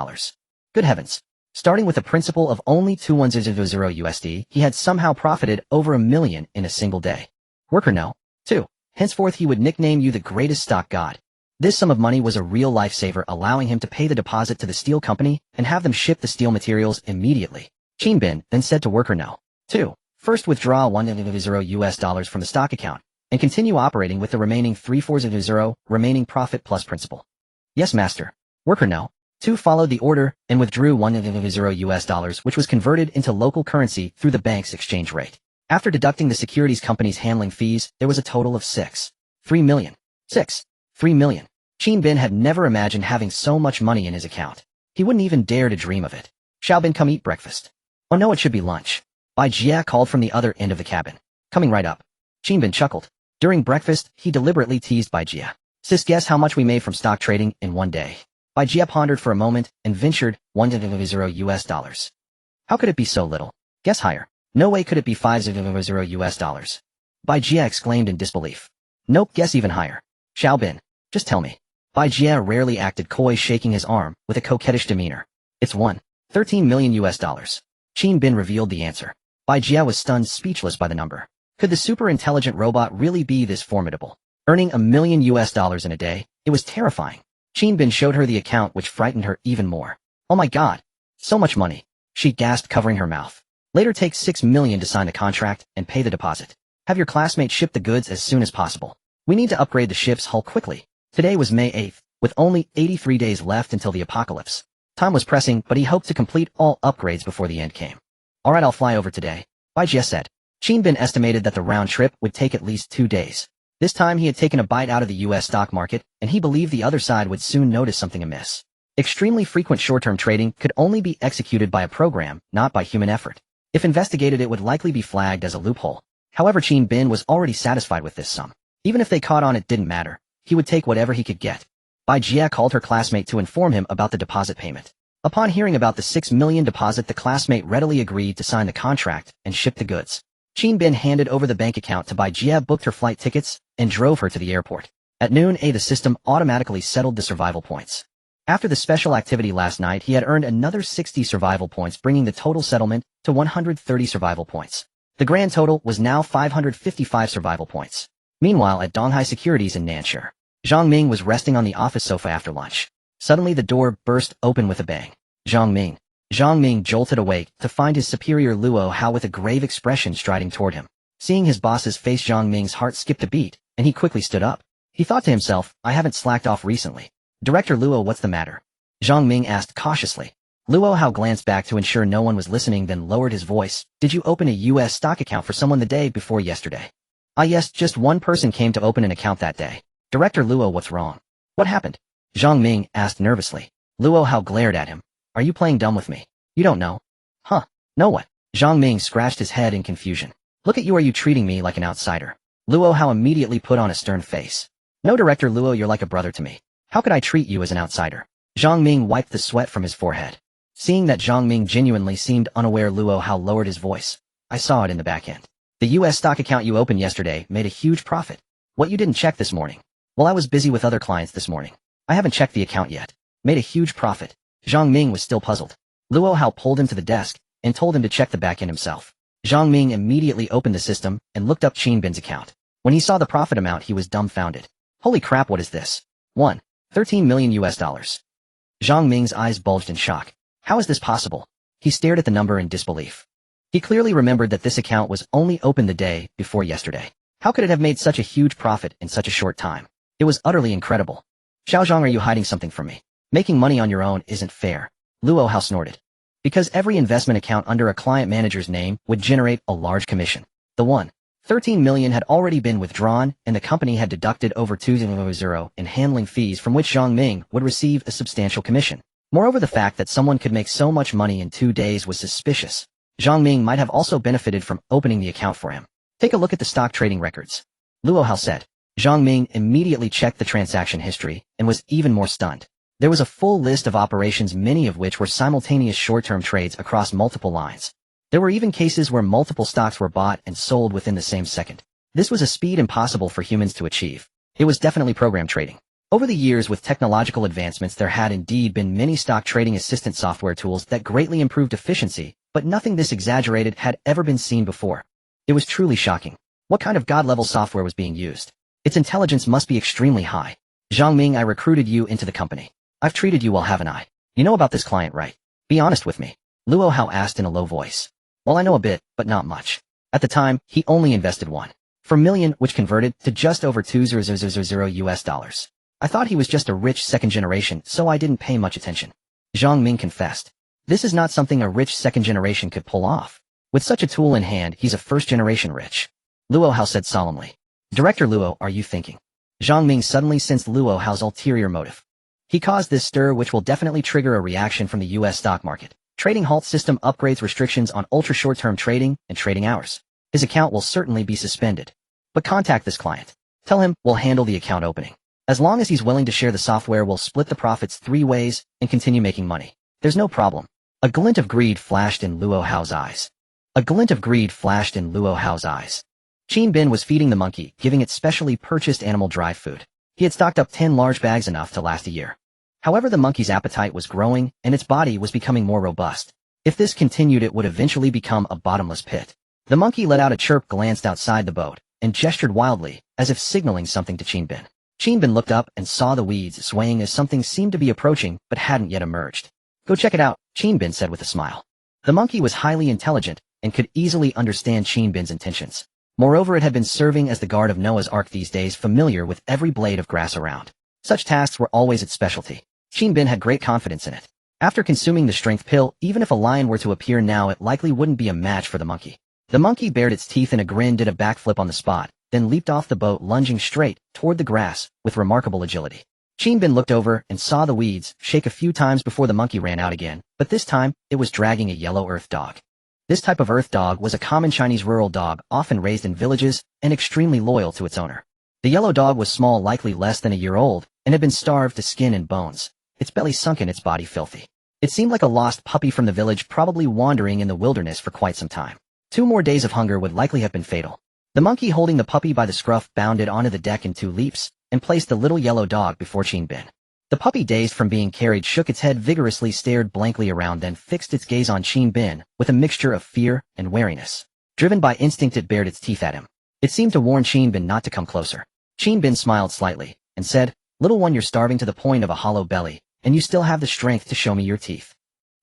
Good heavens. Starting with a principal of only 2100 USD, he had somehow profited over $1 million in a single day. Worker No. 2. Henceforth he would nickname you the greatest stock god. This sum of money was a real lifesaver, allowing him to pay the deposit to the steel company and have them ship the steel materials immediately. Xinbin then said to worker No. 2. First withdraw $100 from the stock account, and continue operating with the remaining 3400 remaining profit plus principal. Yes, master. Worker No. 2 followed the order and withdrew $100, which was converted into local currency through the bank's exchange rate. After deducting the securities company's handling fees, there was a total of $3 million. Xinbin had never imagined having so much money in his account. He wouldn't even dare to dream of it. Xiaobin, come eat breakfast. Oh no, it should be lunch. Bai Jia called from the other end of the cabin. Coming right up. Xinbin chuckled. During breakfast, he deliberately teased Bai Jia. Sis, guess how much we made from stock trading in one day? Bai Jia pondered for a moment and ventured $100. How could it be so little? Guess higher. No way could it be $500. Bai Jia exclaimed in disbelief. Nope, guess even higher. Xiaobin, just tell me. Bai Jia rarely acted coy, shaking his arm with a coquettish demeanor. It's $13 million. Xinbin revealed the answer. Bai Jia was stunned, speechless by the number. Could the super-intelligent robot really be this formidable? Earning $1 million in a day, it was terrifying. Xinbin showed her the account, which frightened her even more. Oh my god. So much money. She gasped, covering her mouth. Later, take $6 million to sign the contract and pay the deposit. Have your classmate ship the goods as soon as possible. We need to upgrade the ship's hull quickly. Today was May 8th, with only 83 days left until the apocalypse. Time was pressing, but he hoped to complete all upgrades before the end came. Alright, I'll fly over today, Bai Jia said. Xinbin estimated that the round trip would take at least 2 days. This time he had taken a bite out of the US stock market, and he believed the other side would soon notice something amiss. Extremely frequent short-term trading could only be executed by a program, not by human effort. If investigated, it would likely be flagged as a loophole. However, Qin Bin was already satisfied with this sum. Even if they caught on, it didn't matter. He would take whatever he could get. Bai Jia called her classmate to inform him about the deposit payment. Upon hearing about the 6 million deposit, the classmate readily agreed to sign the contract and ship the goods. Qin Bin handed over the bank account to Bai Jia, booked her flight tickets, and drove her to the airport. At noon, the system automatically settled the survival points. After the special activity last night, he had earned another 60 survival points, bringing the total settlement to 130 survival points. The grand total was now 555 survival points. Meanwhile, at Donghai Securities in Nanshire, Zhang Ming was resting on the office sofa after lunch. Suddenly the door burst open with a bang. Zhang Ming jolted awake to find his superior Luo Hao with a grave expression striding toward him. Seeing his boss's face, Zhang Ming's heart skipped a beat, and he quickly stood up. He thought to himself, I haven't slacked off recently. Director Luo, what's the matter? Zhang Ming asked cautiously. Luo Hao glanced back to ensure no one was listening, then lowered his voice. Did you open a U.S. stock account for someone the day before yesterday? Ah yes, just one person came to open an account that day. Director Luo, what's wrong? What happened? Zhang Ming asked nervously. Luo Hao glared at him. Are you playing dumb with me? You don't know? Huh? Know what? Zhang Ming scratched his head in confusion. Look at you, are you treating me like an outsider? Luo Hao immediately put on a stern face. No, Director Luo, you're like a brother to me. How could I treat you as an outsider? Zhang Ming wiped the sweat from his forehead. Seeing that Zhang Ming genuinely seemed unaware, Luo Hao lowered his voice. I saw it in the back end. The U.S. stock account you opened yesterday made a huge profit. What, you didn't check this morning? Well, I was busy with other clients this morning. I haven't checked the account yet. Made a huge profit. Zhang Ming was still puzzled. Luo Hao pulled him to the desk and told him to check the back end himself. Zhang Ming immediately opened the system and looked up Qin Bin's account. When he saw the profit amount, he was dumbfounded. Holy crap, what is this? 13 million US dollars. Zhang Ming's eyes bulged in shock. How is this possible? He stared at the number in disbelief. He clearly remembered that this account was only opened the day before yesterday. How could it have made such a huge profit in such a short time? It was utterly incredible. Xiaozhang, are you hiding something from me? Making money on your own isn't fair. Luo Hao snorted. Because every investment account under a client manager's name would generate a large commission. The 13 million had already been withdrawn, and the company had deducted over 200 in handling fees, from which Zhang Ming would receive a substantial commission. Moreover, the fact that someone could make so much money in 2 days was suspicious. Zhang Ming might have also benefited from opening the account for him. Take a look at the stock trading records. Luo Hao said. Zhang Ming immediately checked the transaction history and was even more stunned. There was a full list of operations, many of which were simultaneous short-term trades across multiple lines. There were even cases where multiple stocks were bought and sold within the same second. This was a speed impossible for humans to achieve. It was definitely program trading. Over the years, with technological advancements, there had indeed been many stock trading assistant software tools that greatly improved efficiency, but nothing this exaggerated had ever been seen before. It was truly shocking. What kind of god-level software was being used? Its intelligence must be extremely high. Zhang Ming, I recruited you into the company. I've treated you well, haven't I? You know about this client, right? Be honest with me. Luo Hao asked in a low voice. Well, I know a bit, but not much. At the time, he only invested 1 million, which converted to just over 2,000 US dollars. I thought he was just a rich second generation, so I didn't pay much attention. Zhang Ming confessed. This is not something a rich second generation could pull off. With such a tool in hand, he's a first generation rich. Luo Hao said solemnly. Director Luo, are you thinking? Zhang Ming suddenly sensed Luo Hao's ulterior motive. He caused this stir, which will definitely trigger a reaction from the U.S. stock market. Trading halt system upgrades, restrictions on ultra short-term trading and trading hours. His account will certainly be suspended. But contact this client. Tell him we'll handle the account opening. As long as he's willing to share the software, we'll split the profits 3 ways and continue making money. There's no problem. A glint of greed flashed in Luo Hao's eyes. Qin Bin was feeding the monkey, giving it specially purchased animal dry food. He had stocked up 10 large bags, enough to last a year. However, the monkey's appetite was growing, and its body was becoming more robust. If this continued, it would eventually become a bottomless pit. The monkey let out a chirp, glanced outside the boat, and gestured wildly, as if signaling something to Qin Bin. Qin Bin looked up and saw the weeds swaying as something seemed to be approaching, but hadn't yet emerged. Go check it out, Qin Bin said with a smile. The monkey was highly intelligent and could easily understand Qin Bin's intentions. Moreover, it had been serving as the guard of Noah's Ark these days, familiar with every blade of grass around. Such tasks were always its specialty. Qin Bin had great confidence in it. After consuming the strength pill, even if a lion were to appear now, it likely wouldn't be a match for the monkey. The monkey bared its teeth in a grin, did a backflip on the spot, then leaped off the boat, lunging straight toward the grass with remarkable agility. Bin looked over and saw the weeds shake a few times before the monkey ran out again, but this time, it was dragging a yellow earth dog. This type of earth dog was a common Chinese rural dog often raised in villages and extremely loyal to its owner. The yellow dog was small, likely less than a year old, and had been starved to skin and bones, its belly sunken, its body filthy. It seemed like a lost puppy from the village, probably wandering in the wilderness for quite some time. 2 more days of hunger would likely have been fatal. The monkey holding the puppy by the scruff bounded onto the deck in 2 leaps, and placed the little yellow dog before Bin. The puppy, dazed from being carried, shook its head vigorously, stared blankly around, then fixed its gaze on Bin with a mixture of fear and wariness. Driven by instinct, it bared its teeth at him. It seemed to warn Bin not to come closer. Bin smiled slightly, and said, "Little one, you're starving to the point of a hollow belly, and you still have the strength to show me your teeth.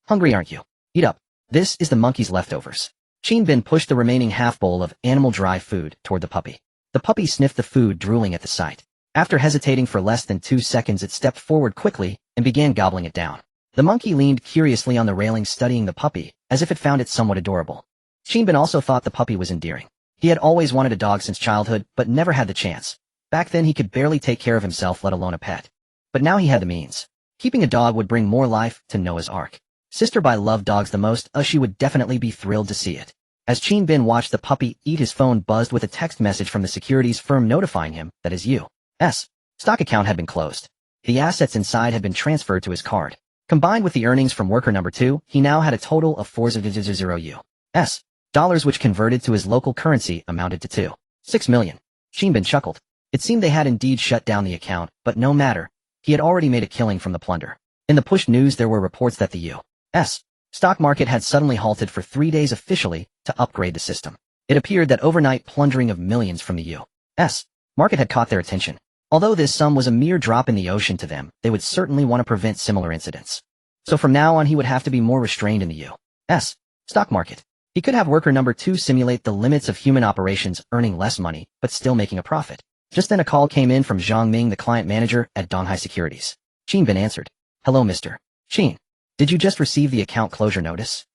Hungry, aren't you? Eat up. This is the monkey's leftovers." Bin pushed the remaining half bowl of animal dry food toward the puppy. The puppy sniffed the food, drooling at the sight. After hesitating for less than 2 seconds, it stepped forward quickly and began gobbling it down. The monkey leaned curiously on the railing, studying the puppy, as if it found it somewhat adorable. Bin also thought the puppy was endearing. He had always wanted a dog since childhood, but never had the chance. Back then he could barely take care of himself, let alone a pet. But now he had the means. Keeping a dog would bring more life to Noah's Ark. Sister Bai loved dogs the most, she would definitely be thrilled to see it. As Bin watched the puppy eat, his phone buzzed with a text message from the securities firm notifying him that his U.S. stock account had been closed. The assets inside had been transferred to his card. Combined with the earnings from worker number 2, he now had a total of $4,000 US which converted to his local currency amounted to 2.6 million. Bin chuckled. It seemed they had indeed shut down the account, but no matter. He had already made a killing from the plunder. In the push news, there were reports that the U.S. stock market had suddenly halted for 3 days officially to upgrade the system. It appeared that overnight plundering of millions from the U.S. market had caught their attention. Although this sum was a mere drop in the ocean to them, they would certainly want to prevent similar incidents. So from now on, he would have to be more restrained in the U.S. stock market. He could have worker number 2 simulate the limits of human operations, earning less money, but still making a profit. Just then a call came in from Zhang Ming, the client manager at Donghai Securities. Bin answered. "Hello, Mr. Qin. Did you just receive the account closure notice?"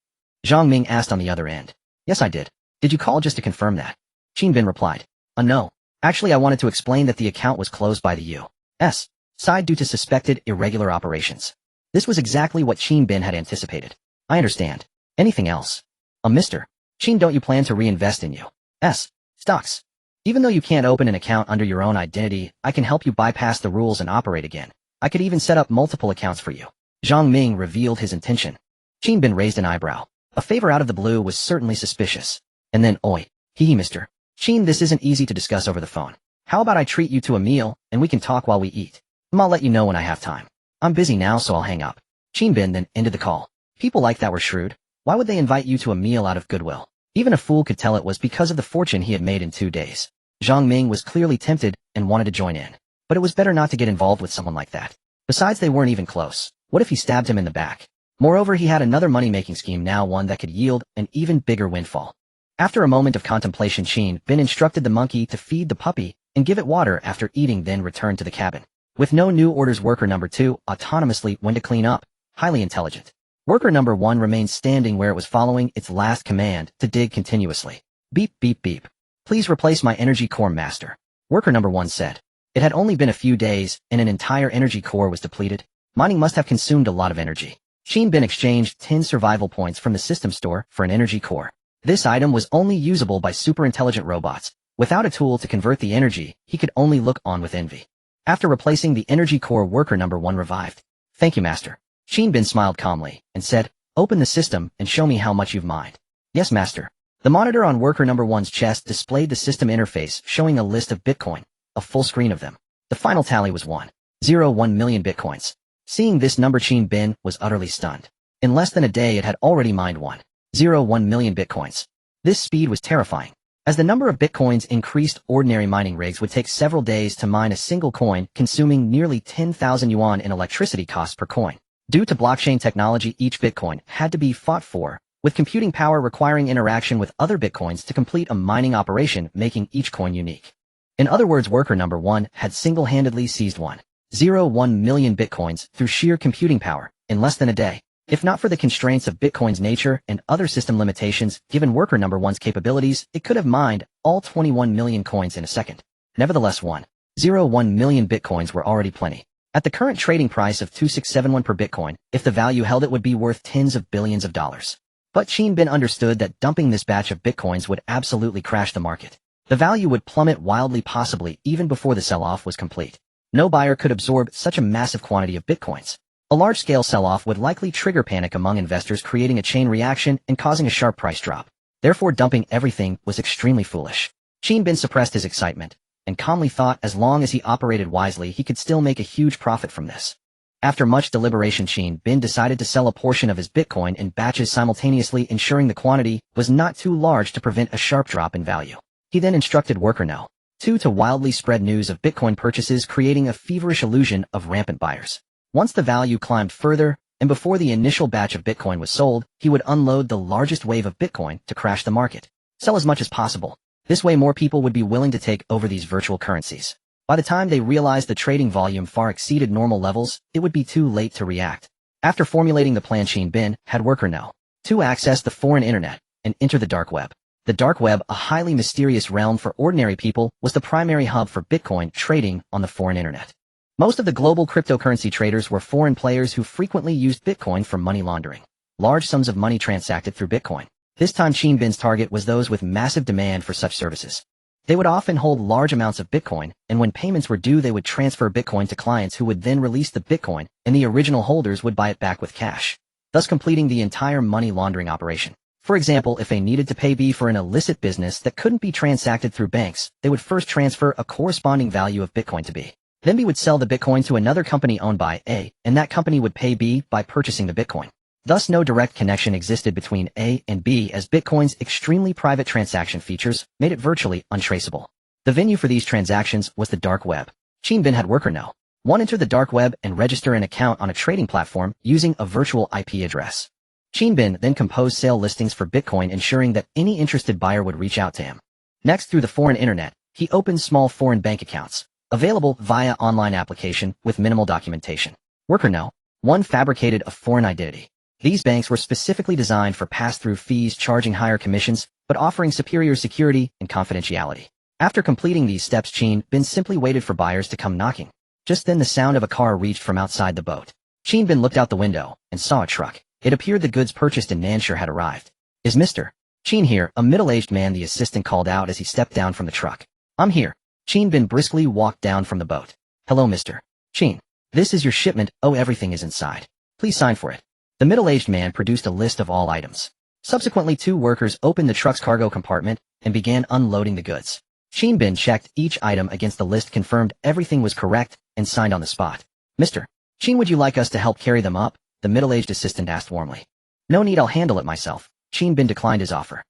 Zhang Ming asked on the other end. "Yes, I did. Did you call just to confirm that?" Bin replied. No. Actually, I wanted to explain that the account was closed by the U.S. side due to suspected irregular operations. This was exactly what Bin had anticipated. I understand. Anything else? Mr. Qin, don't you plan to reinvest in U.S. stocks? Even though you can't open an account under your own identity, I can help you bypass the rules and operate again. I could even set up multiple accounts for you. Zhang Ming revealed his intention. Bin raised an eyebrow. A favor out of the blue was certainly suspicious. And then, oi, hee Mr. Qin, this isn't easy to discuss over the phone. How about I treat you to a meal, and we can talk while we eat? I'll let you know when I have time. I'm busy now, so I'll hang up. Bin then ended the call. People like that were shrewd. Why would they invite you to a meal out of goodwill? Even a fool could tell it was because of the fortune he had made in 2 days. Zhang Ming was clearly tempted and wanted to join in. But it was better not to get involved with someone like that. Besides, they weren't even close. What if he stabbed him in the back? Moreover, he had another money-making scheme now, one that could yield an even bigger windfall. After a moment of contemplation, Bin instructed the monkey to feed the puppy and give it water after eating, then returned to the cabin. With no new orders, worker number 2 autonomously went to clean up. Highly intelligent. Worker number 1 remained standing where it was, following its last command to dig continuously. Beep, beep, beep. Please replace my energy core, master. Worker number 1 said. It had only been a few days, and an entire energy core was depleted. Mining must have consumed a lot of energy. Bin exchanged 10 survival points from the system store for an energy core. This item was only usable by super-intelligent robots. Without a tool to convert the energy, he could only look on with envy. After replacing the energy core, worker number 1 revived. Thank you, master. Bin smiled calmly and said, open the system and show me how much you've mined. Yes, master. The monitor on worker number 1's chest displayed the system interface, showing a list of Bitcoin, a full screen of them. The final tally was 1.01 million Bitcoins. Seeing this number, Bin was utterly stunned. In less than a day, it had already mined 1.01 million Bitcoins. This speed was terrifying. As the number of Bitcoins increased, ordinary mining rigs would take several days to mine a single coin, consuming nearly 10,000 yuan in electricity costs per coin. Due to blockchain technology, each Bitcoin had to be fought for, with computing power requiring interaction with other Bitcoins to complete a mining operation, making each coin unique. In other words, worker number 1 had single-handedly seized 1.01 million Bitcoins through sheer computing power in less than a day. If not for the constraints of Bitcoin's nature and other system limitations, given worker number 1's capabilities, it could have mined all 21 million coins in a second. Nevertheless, 1.01 million Bitcoins were already plenty. At the current trading price of 2671 per Bitcoin, if the value held it would be worth tens of billions of dollars. But Bin understood that dumping this batch of Bitcoins would absolutely crash the market. The value would plummet wildly, possibly even before the sell-off was complete. No buyer could absorb such a massive quantity of Bitcoins. A large-scale sell-off would likely trigger panic among investors, creating a chain reaction and causing a sharp price drop. Therefore, dumping everything was extremely foolish. Bin suppressed his excitement and calmly thought as long as he operated wisely he could still make a huge profit from this. After much deliberation, Bin decided to sell a portion of his Bitcoin in batches simultaneously, ensuring the quantity was not too large to prevent a sharp drop in value. He then instructed worker No. 2 to wildly spread news of Bitcoin purchases, creating a feverish illusion of rampant buyers. Once the value climbed further, and before the initial batch of Bitcoin was sold, he would unload the largest wave of Bitcoin to crash the market. Sell as much as possible. This way more people would be willing to take over these virtual currencies. By the time they realized the trading volume far exceeded normal levels, it would be too late to react. After formulating the plan, Bin had worker No. 2 access the foreign internet and enter the dark web. The dark web, a highly mysterious realm for ordinary people, was the primary hub for Bitcoin trading on the foreign internet. Most of the global cryptocurrency traders were foreign players who frequently used Bitcoin for money laundering. Large sums of money transacted through Bitcoin. This time Bin's target was those with massive demand for such services. They would often hold large amounts of Bitcoin, and when payments were due they would transfer Bitcoin to clients who would then release the Bitcoin, and the original holders would buy it back with cash, thus completing the entire money laundering operation. For example, if they needed to pay B for an illicit business that couldn't be transacted through banks, they would first transfer a corresponding value of Bitcoin to B. Then B would sell the Bitcoin to another company owned by A, and that company would pay B by purchasing the Bitcoin. Thus no direct connection existed between A and B, as Bitcoin's extremely private transaction features made it virtually untraceable. The venue for these transactions was the dark web. Bin had worker No. 1 enter the dark web and register an account on a trading platform using a virtual IP address. Bin then composed sale listings for Bitcoin, ensuring that any interested buyer would reach out to him. Next, through the foreign internet, he opened small foreign bank accounts, available via online application with minimal documentation. Worker No. 1 fabricated a foreign identity. These banks were specifically designed for pass-through fees, charging higher commissions, but offering superior security and confidentiality. After completing these steps, Bin simply waited for buyers to come knocking. Just then the sound of a car reached from outside the boat. Bin looked out the window and saw a truck. It appeared the goods purchased in Nanshire had arrived. "Is Mr. Chin here?" a middle-aged man, the assistant, called out as he stepped down from the truck. "I'm here." Bin briskly walked down from the boat. "Hello, Mr. Chin. This is your shipment. Oh, everything is inside. Please sign for it." The middle-aged man produced a list of all items. Subsequently, 2 workers opened the truck's cargo compartment and began unloading the goods. Bin checked each item against the list, confirmed everything was correct, and signed on the spot. "Mr. Chin, would you like us to help carry them up?" the middle-aged assistant asked warmly. "No need, I'll handle it myself." Bin declined his offer.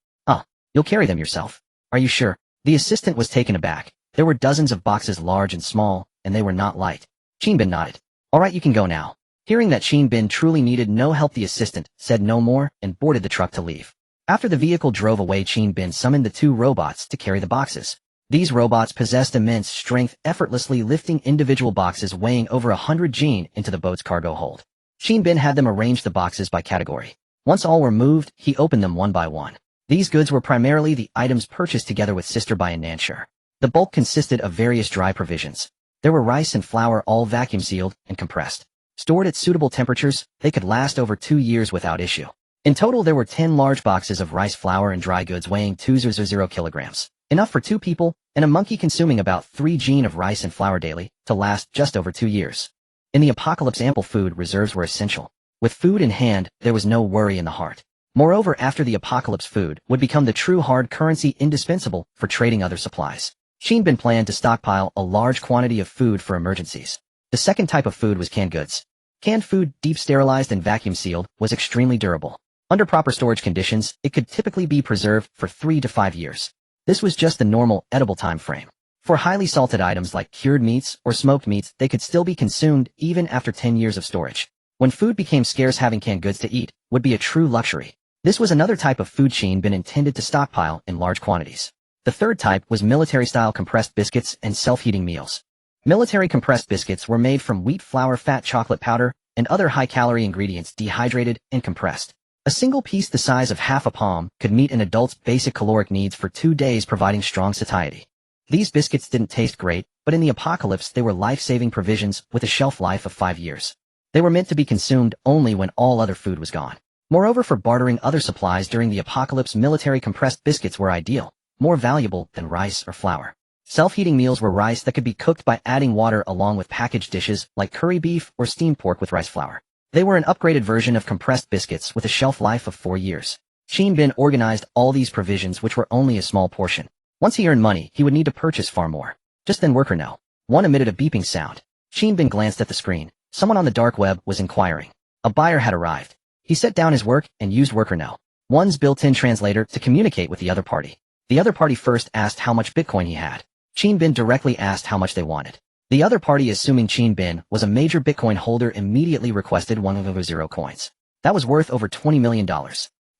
You'll carry them yourself? Are you sure?" The assistant was taken aback. There were dozens of boxes, large and small, and they were not light. Bin nodded. "All right, you can go now." Hearing that Bin truly needed no help, the assistant said no more and boarded the truck to leave. After the vehicle drove away, Bin summoned the 2 robots to carry the boxes. These robots possessed immense strength, effortlessly lifting individual boxes weighing over 100 Gene into the boat's cargo hold. Bin had them arrange the boxes by category. Once all were moved, he opened them one by one. These goods were primarily the items purchased together with Sister by in Nanshire. The bulk consisted of various dry provisions. There were rice and flour, all vacuum-sealed and compressed. Stored at suitable temperatures, they could last over 2 years without issue. In total, there were 10 large boxes of rice, flour, and dry goods weighing 200 kilograms, enough for 2 people, and a monkey consuming about 3 Gene of rice and flour daily, to last just over 2 years. In the apocalypse, ample food reserves were essential. With food in hand, there was no worry in the heart. Moreover, after the apocalypse, food would become the true hard currency indispensable for trading other supplies. Bin planned to stockpile a large quantity of food for emergencies. The second type of food was canned goods. Canned food, deep sterilized and vacuum sealed, was extremely durable. Under proper storage conditions, it could typically be preserved for 3 to 5 years. This was just the normal, edible time frame. For highly salted items like cured meats or smoked meats, they could still be consumed even after 10 years of storage. When food became scarce, having canned goods to eat would be a true luxury. This was another type of food Bin intended to stockpile in large quantities. The third type was military-style compressed biscuits and self-heating meals. Military compressed biscuits were made from wheat flour, fat chocolate powder, and other high-calorie ingredients dehydrated and compressed. A single piece the size of half a palm could meet an adult's basic caloric needs for 2 days, providing strong satiety. These biscuits didn't taste great, but in the apocalypse they were life-saving provisions with a shelf life of 5 years. They were meant to be consumed only when all other food was gone. Moreover, for bartering other supplies during the apocalypse, military compressed biscuits were ideal, more valuable than rice or flour. Self-heating meals were rice that could be cooked by adding water along with packaged dishes like curry beef or steamed pork with rice flour. They were an upgraded version of compressed biscuits with a shelf life of 4 years. Shin Bin organized all these provisions, which were only a small portion. Once he earned money, he would need to purchase far more. Just then worker no. One emitted a beeping sound. Shin Bin glanced at the screen. Someone on the dark web was inquiring. A buyer had arrived. He set down his work and used worker no. One's built-in translator to communicate with the other party. The other party first asked how much Bitcoin he had. Shin Bin directly asked how much they wanted. The other party, assuming Shin Bin was a major Bitcoin holder, immediately requested 100 coins. That was worth over $20 million.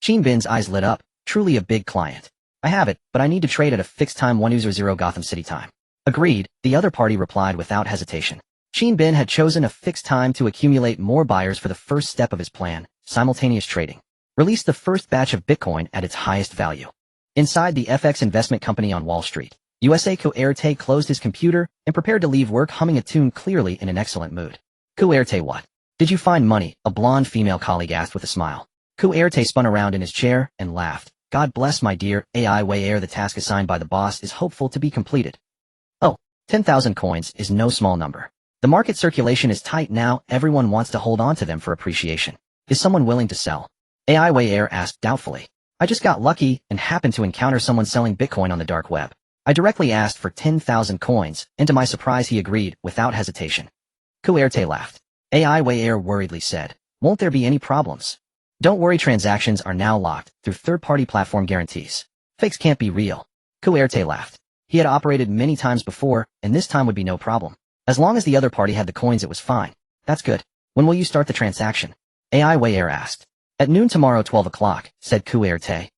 Shin Bin's eyes lit up. Truly a big client. I have it, but I need to trade at a fixed time 100 Gotham City time. Agreed, the other party replied without hesitation. Shin Bin had chosen a fixed time to accumulate more buyers for the first step of his plan, simultaneous trading. Released the first batch of Bitcoin at its highest value. Inside the FX investment company on Wall Street, USA Kuerte closed his computer and prepared to leave work, humming a tune, clearly in an excellent mood. Kuerte, what? Did you find money? A blonde female colleague asked with a smile. Kuerte spun around in his chair and laughed. God bless my dear AI Wayer, the task assigned by the boss is hopeful to be completed. Oh, 10,000 coins is no small number. The market circulation is tight now, everyone wants to hold on to them for appreciation. Is someone willing to sell? AI Wayer asked doubtfully. I just got lucky and happened to encounter someone selling Bitcoin on the dark web. I directly asked for 10,000 coins, and to my surprise he agreed without hesitation. Kuerte laughed. AI Wayer worriedly said, won't there be any problems? Don't worry, transactions are now locked through third-party platform guarantees. Fakes can't be real. Kuerte laughed. He had operated many times before, and this time would be no problem. As long as the other party had the coins, it was fine. That's good. When will you start the transaction? AI Wayer asked. At noon tomorrow, 12 o'clock, said Kuerte.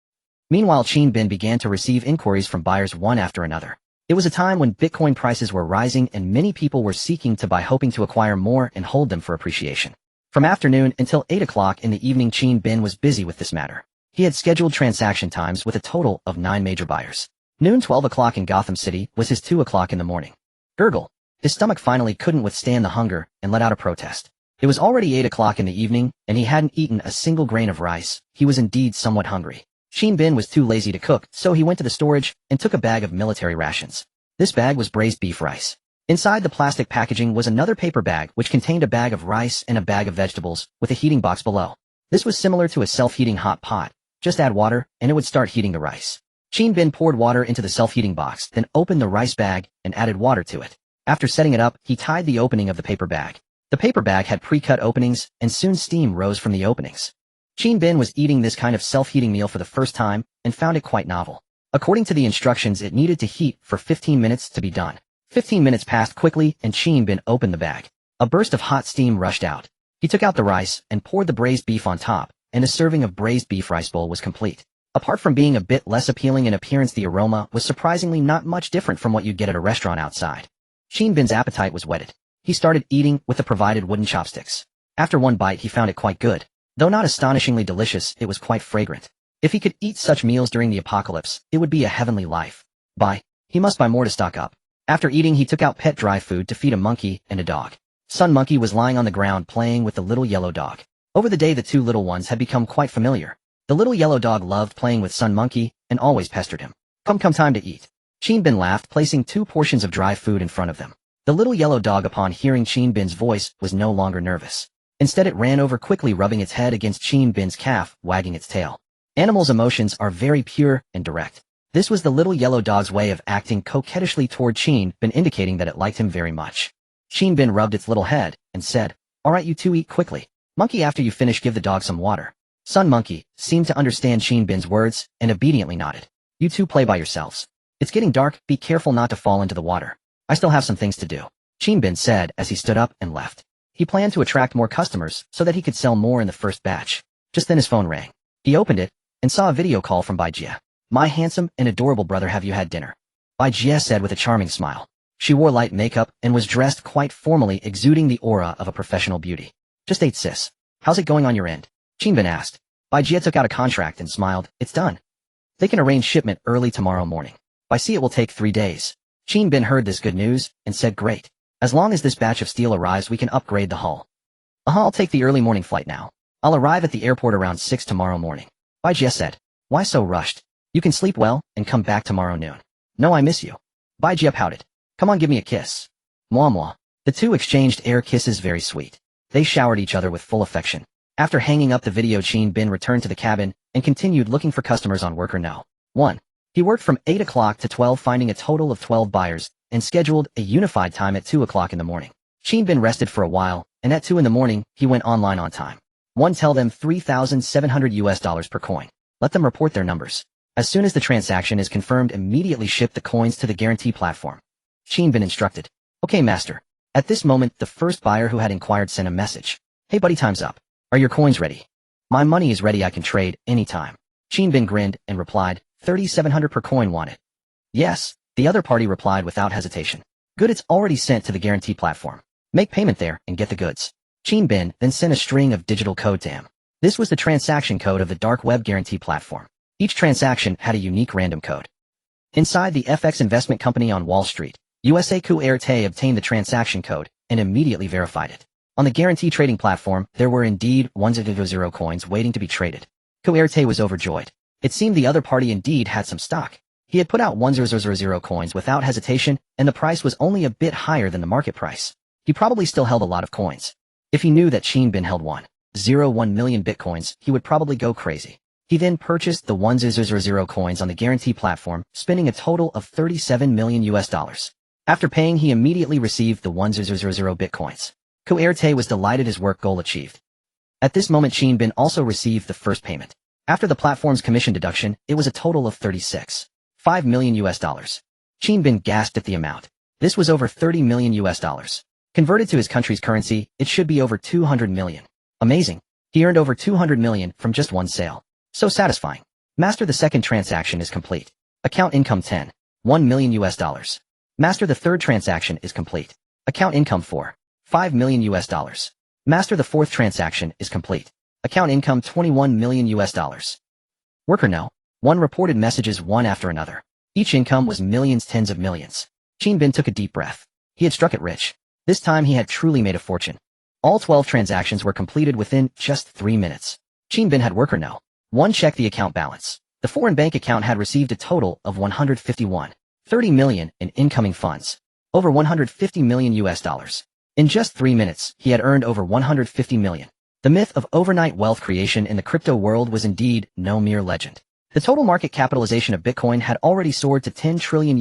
Meanwhile, Shin Bin began to receive inquiries from buyers one after another. It was a time when Bitcoin prices were rising and many people were seeking to buy, hoping to acquire more and hold them for appreciation. From afternoon until 8 o'clock in the evening, Shin Bin was busy with this matter. He had scheduled transaction times with a total of 9 major buyers. Noon 12 o'clock in Gotham City was his 2 o'clock in the morning. Gurgle. His stomach finally couldn't withstand the hunger and let out a protest. It was already 8 o'clock in the evening, and he hadn't eaten a single grain of rice. He was indeed somewhat hungry. Shin Bin was too lazy to cook, so he went to the storage and took a bag of military rations. This bag was braised beef rice. Inside the plastic packaging was another paper bag which contained a bag of rice and a bag of vegetables, with a heating box below. This was similar to a self-heating hot pot. Just add water, and it would start heating the rice. Shin Bin poured water into the self-heating box, then opened the rice bag and added water to it. After setting it up, he tied the opening of the paper bag. The paper bag had pre-cut openings, and soon steam rose from the openings. Shin Bin was eating this kind of self-heating meal for the first time and found it quite novel. According to the instructions, it needed to heat for 15 minutes to be done. 15 minutes passed quickly, and Shin Bin opened the bag. A burst of hot steam rushed out. He took out the rice and poured the braised beef on top, and a serving of braised beef rice bowl was complete. Apart from being a bit less appealing in appearance, the aroma was surprisingly not much different from what you'd get at a restaurant outside. Shin Bin's appetite was whetted. He started eating with the provided wooden chopsticks. After one bite, he found it quite good. Though not astonishingly delicious, it was quite fragrant. If he could eat such meals during the apocalypse, it would be a heavenly life. He must buy more to stock up. After eating, he took out pet dry food to feed a monkey and a dog. Sun Monkey was lying on the ground playing with the little yellow dog. Over the day, the two little ones had become quite familiar. The little yellow dog loved playing with Sun Monkey and always pestered him. Come time to eat. Shin Bin laughed, placing 2 portions of dry food in front of them. The little yellow dog, upon hearing Shin Bin's voice, was no longer nervous. Instead, it ran over quickly, rubbing its head against Shin Bin's calf, wagging its tail. Animals' emotions are very pure and direct. This was the little yellow dog's way of acting coquettishly toward Shin Bin, indicating that it liked him very much. Shin Bin rubbed its little head and said, "All right, you two eat quickly. Monkey, after you finish, give the dog some water." Sun Monkey seemed to understand Shin Bin's words and obediently nodded. "You two play by yourselves. It's getting dark, be careful not to fall into the water. I still have some things to do," Shin Bin said as he stood up and left. He planned to attract more customers so that he could sell more in the first batch. Just then his phone rang. He opened it and saw a video call from Bai Jie. "My handsome and adorable brother, have you had dinner?" Bai Jie said with a charming smile. She wore light makeup and was dressed quite formally, exuding the aura of a professional beauty. "Just ate, sis. How's it going on your end?" Shin Bin asked. Bai Jie took out a contract and smiled. "It's done. They can arrange shipment early tomorrow morning. By sea it will take 3 days." Qin Bin heard this good news and said, great. As long as this batch of steel arrives, we can upgrade the hull. I'll take the early morning flight now. I'll arrive at the airport around 6 tomorrow morning. Bai Jie said. Why so rushed? You can sleep well and come back tomorrow noon. No, I miss you. Bai Jie pouted. Come on, give me a kiss. Moi moi. The two exchanged air kisses, very sweet. They showered each other with full affection. After hanging up the video, Qin Bin returned to the cabin and continued looking for customers on Worker No. 1. He worked from 8 o'clock to 12, finding a total of 12 buyers, and scheduled a unified time at 2 o'clock in the morning. Qin Bin rested for a while, and at 2 in the morning, he went online on time. 1. Tell them $3,700 per coin. Let them report their numbers. As soon as the transaction is confirmed, immediately ship the coins to the guarantee platform. Qin Bin instructed. Okay, master. At this moment, the first buyer who had inquired sent a message. Hey buddy, time's up. Are your coins ready? My money is ready, I can trade anytime. Qin Bin grinned and replied, 3,700 per coin, want it? Yes, the other party replied without hesitation. Good, it's already sent to the guarantee platform. Make payment there and get the goods. Qin Bin then sent a string of digital code to him. This was the transaction code of the dark web guarantee platform. Each transaction had a unique random code. Inside the FX investment company on Wall Street, USA Kuerte obtained the transaction code and immediately verified it. On the guarantee trading platform, there were indeed 100 coins waiting to be traded. Kuerte was overjoyed. It seemed the other party indeed had some stock. He had put out 1000 coins without hesitation, and the price was only a bit higher than the market price. He probably still held a lot of coins. If he knew that Qin Bin held 1.01 million bitcoins, he would probably go crazy. He then purchased the 1000 coins on the guarantee platform, spending a total of $37 million. After paying, he immediately received the 1000 bitcoins. Kuerte was delighted, his work goal achieved. At this moment, Qin Bin also received the first payment. After the platform's commission deduction, it was a total of $36.5 million. Qin Bin gasped at the amount. This was over $30 million. Converted to his country's currency, it should be over 200 million. Amazing. He earned over 200 million from just one sale. So satisfying. Master, the second transaction is complete. Account income $10.1 million. Master, the third transaction is complete. Account income $4.5 million. Master, the fourth transaction is complete. Account income $21 million. Worker No. 1 reported messages one after another. Each income was millions, tens of millions. Qin Bin took a deep breath. He had struck it rich. This time he had truly made a fortune. All 12 transactions were completed within just 3 minutes. Qin Bin had Worker No. 1 check the account balance. The foreign bank account had received a total of $151.30 million in incoming funds. Over $150 million. In just 3 minutes, he had earned over $150 million. The myth of overnight wealth creation in the crypto world was indeed no mere legend. The total market capitalization of Bitcoin had already soared to $10 trillion,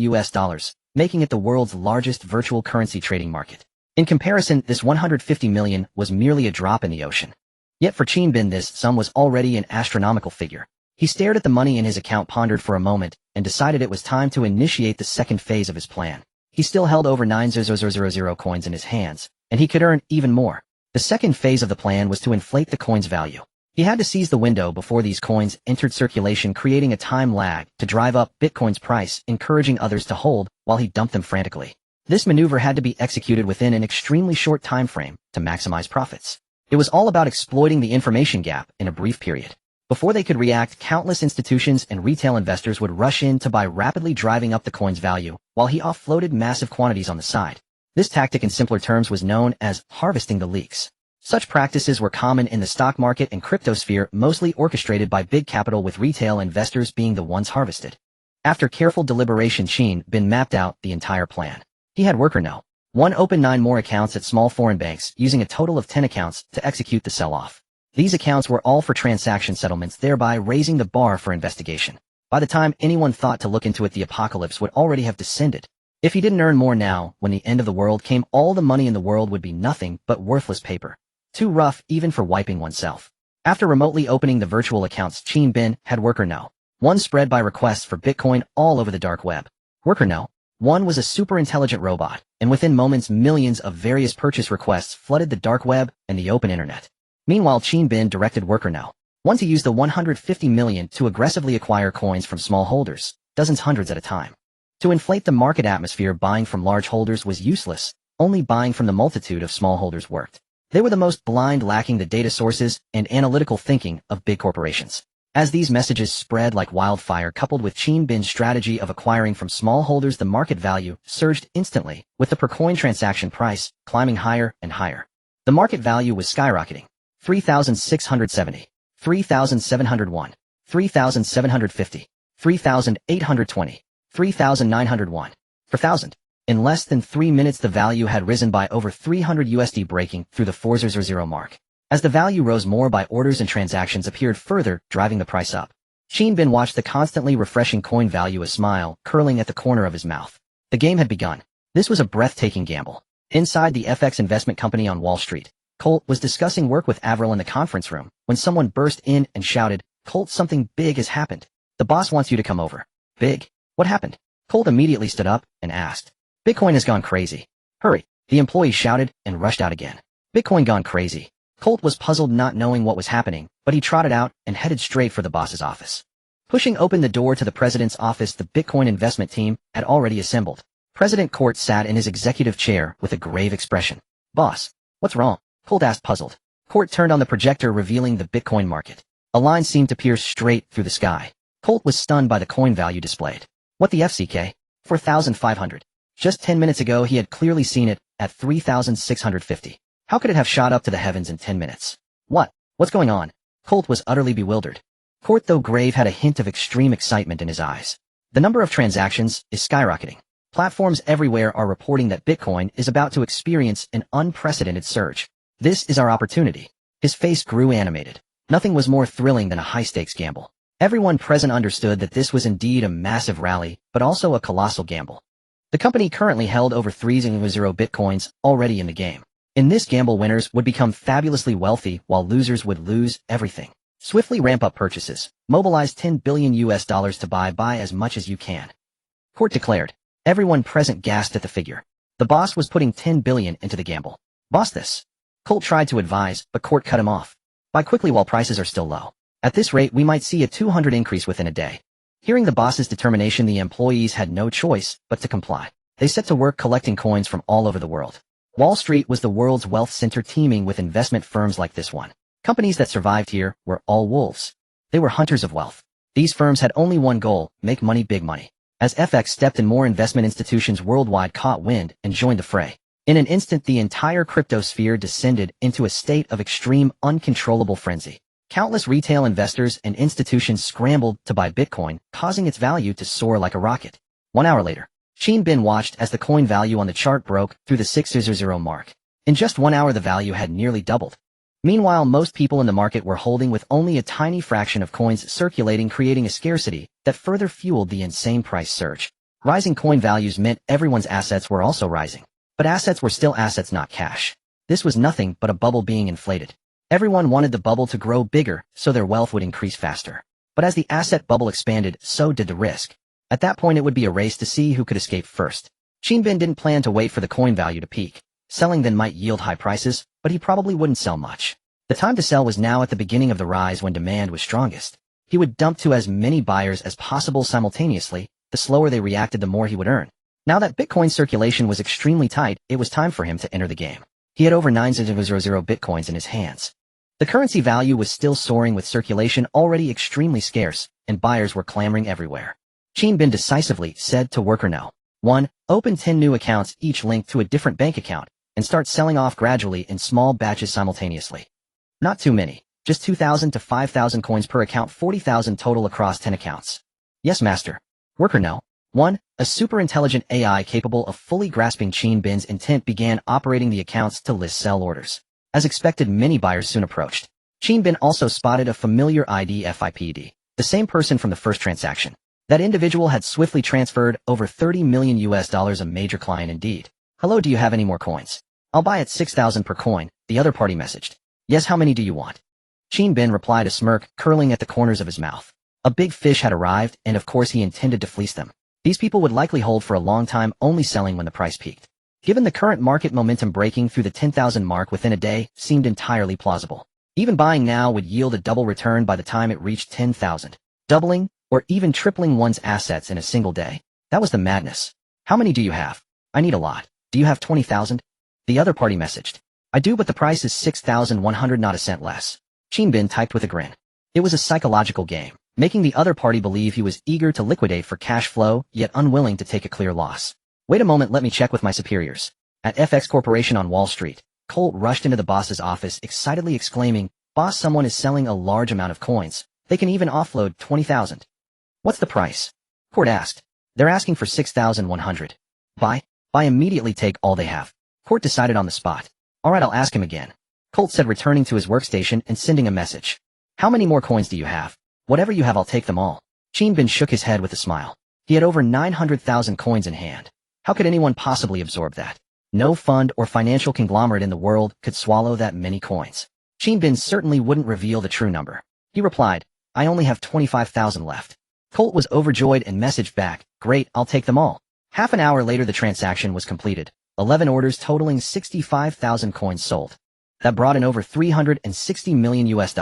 making it the world's largest virtual currency trading market. In comparison, this $150 million was merely a drop in the ocean. Yet for Qin Bin, this sum was already an astronomical figure. He stared at the money in his account, pondered for a moment, and decided it was time to initiate the second phase of his plan. He still held over 9,000 coins in his hands, and he could earn even more. The second phase of the plan was to inflate the coin's value. He had to seize the window before these coins entered circulation, creating a time lag to drive up Bitcoin's price, encouraging others to hold while he dumped them frantically. This maneuver had to be executed within an extremely short time frame to maximize profits. It was all about exploiting the information gap in a brief period. Before they could react, countless institutions and retail investors would rush in to buy, rapidly driving up the coin's value, while he offloaded massive quantities on the side. This tactic, in simpler terms, was known as harvesting the leaks. Such practices were common in the stock market and cryptosphere, mostly orchestrated by big capital, with retail investors being the ones harvested. After careful deliberation, Qin Bin mapped out the entire plan. He had Worker No. 1 open 9 more accounts at small foreign banks, using a total of 10 accounts to execute the sell-off. These accounts were all for transaction settlements, thereby raising the bar for investigation. By the time anyone thought to look into it, the apocalypse would already have descended. If he didn't earn more now, when the end of the world came, all the money in the world would be nothing but worthless paper. Too rough even for wiping oneself. After remotely opening the virtual accounts, Qin Bin had Worker No. 1 spread by requests for Bitcoin all over the dark web. Worker No. 1 was a super intelligent robot, and within moments millions of various purchase requests flooded the dark web and the open internet. Meanwhile, Qin Bin directed Worker No. 1 to use the 150 million to aggressively acquire coins from small holders, dozens, hundreds at a time. To inflate the market atmosphere, buying from large holders was useless, only buying from the multitude of small holders worked. They were the most blind, lacking the data sources and analytical thinking of big corporations. As these messages spread like wildfire coupled with Qin Bin's strategy of acquiring from small holders, the market value surged instantly, with the per-coin transaction price climbing higher and higher. The market value was skyrocketing. 3,670, 3,701, 3,750, 3,820, 3,901, per thousand. In less than 3 minutes the value had risen by over 300 USD, breaking through the 400 mark. As the value rose more by orders and transactions appeared further, driving the price up. Qin Bin watched the constantly refreshing coin value, a smile curling at the corner of his mouth. The game had begun. This was a breathtaking gamble. Inside the FX investment company on Wall Street, Colt was discussing work with Avril in the conference room when someone burst in and shouted, "Colt, something big has happened. The boss wants you to come over." Big? What happened? Colt immediately stood up and asked. "Bitcoin has gone crazy." "Hurry," the employee shouted and rushed out again. "Bitcoin gone crazy." Colt was puzzled, not knowing what was happening, but he trotted out and headed straight for the boss's office. Pushing open the door to the president's office, the Bitcoin investment team had already assembled. President Court sat in his executive chair with a grave expression. "Boss, what's wrong?" Colt asked, puzzled. Court turned on the projector, revealing the Bitcoin market. A line seemed to pierce straight through the sky. Colt was stunned by the coin value displayed. What the FCK? 4,500. Just 10 minutes ago he had clearly seen it at 3,650. How could it have shot up to the heavens in 10 minutes? What's going on? Colt was utterly bewildered. Court, though grave, had a hint of extreme excitement in his eyes. The number of transactions is skyrocketing. Platforms everywhere are reporting that Bitcoin is about to experience an unprecedented surge. This is our opportunity. His face grew animated. Nothing was more thrilling than a high-stakes gamble. Everyone present understood that this was indeed a massive rally, but also a colossal gamble. The company currently held over 3,000 Bitcoins already in the game. In this gamble, winners would become fabulously wealthy while losers would lose everything. Swiftly ramp up purchases. Mobilize $10 billion to buy as much as you can. Court declared. Everyone present gasped at the figure. The boss was putting $10 billion into the gamble. Boss, this. Colt tried to advise, but Court cut him off. Buy quickly while prices are still low. At this rate, we might see a 200 increase within a day. Hearing the boss's determination, the employees had no choice but to comply. They set to work collecting coins from all over the world. Wall Street was the world's wealth center, teeming with investment firms like this one. Companies that survived here were all wolves. They were hunters of wealth. These firms had only one goal: make money, big money. As FX stepped in, more investment institutions worldwide caught wind and joined the fray. In an instant, the entire crypto sphere descended into a state of extreme, uncontrollable frenzy. Countless retail investors and institutions scrambled to buy Bitcoin, causing its value to soar like a rocket. 1 hour later, Qin Bin watched as the coin value on the chart broke through the 600 mark. In just 1 hour, the value had nearly doubled. Meanwhile, most people in the market were holding, with only a tiny fraction of coins circulating, creating a scarcity that further fueled the insane price surge. Rising coin values meant everyone's assets were also rising. But assets were still assets, not cash. This was nothing but a bubble being inflated. Everyone wanted the bubble to grow bigger so their wealth would increase faster. But as the asset bubble expanded, so did the risk. At that point, it would be a race to see who could escape first. Qin Bin didn't plan to wait for the coin value to peak. Selling then might yield high prices, but he probably wouldn't sell much. The time to sell was now, at the beginning of the rise when demand was strongest. He would dump to as many buyers as possible simultaneously. The slower they reacted, the more he would earn. Now that Bitcoin circulation was extremely tight, it was time for him to enter the game. He had over 900 Bitcoins in his hands. The currency value was still soaring, with circulation already extremely scarce, and buyers were clamoring everywhere. Qin Bin decisively said to worker No. 1, open 10 new accounts, each linked to a different bank account, and start selling off gradually in small batches simultaneously. Not too many, just 2,000 to 5,000 coins per account, 40,000 total across 10 accounts. Yes, master. Worker No. 1, a super-intelligent AI capable of fully grasping Qin Bin's intent, began operating the accounts to list sell orders. As expected, many buyers soon approached. Qin Bin also spotted a familiar ID, FIPD, the same person from the first transaction. That individual had swiftly transferred over $30 million, a major client indeed. Hello, do you have any more coins? I'll buy at 6,000 per coin, the other party messaged. Yes, how many do you want? Qin Bin replied, a smirk curling at the corners of his mouth. A big fish had arrived, and of course he intended to fleece them. These people would likely hold for a long time, only selling when the price peaked. Given the current market momentum, breaking through the 10,000 mark within a day seemed entirely plausible. Even buying now would yield a double return by the time it reached 10,000. Doubling, or even tripling one's assets in a single day. That was the madness. How many do you have? I need a lot. Do you have 20,000? The other party messaged. I do, but the price is 6,100, not a cent less. Qin Bin typed with a grin. It was a psychological game, making the other party believe he was eager to liquidate for cash flow, yet unwilling to take a clear loss. Wait a moment, let me check with my superiors. At FX Corporation on Wall Street, Colt rushed into the boss's office, excitedly exclaiming, "Boss, someone is selling a large amount of coins. They can even offload 20,000. What's the price?" Court asked. "They're asking for 6,100. Buy immediately, take all they have." Court decided on the spot. "Alright, I'll ask him again." Colt said, returning to his workstation and sending a message. "How many more coins do you have?" "Whatever you have, I'll take them all." Qin Bin shook his head with a smile. He had over 900,000 coins in hand. How could anyone possibly absorb that? No fund or financial conglomerate in the world could swallow that many coins. Qin Bin certainly wouldn't reveal the true number. He replied, "I only have 25,000 left." Colt was overjoyed and messaged back, "Great, I'll take them all." Half an hour later the transaction was completed. 11 orders totaling 65,000 coins sold. That brought in over $360 million US.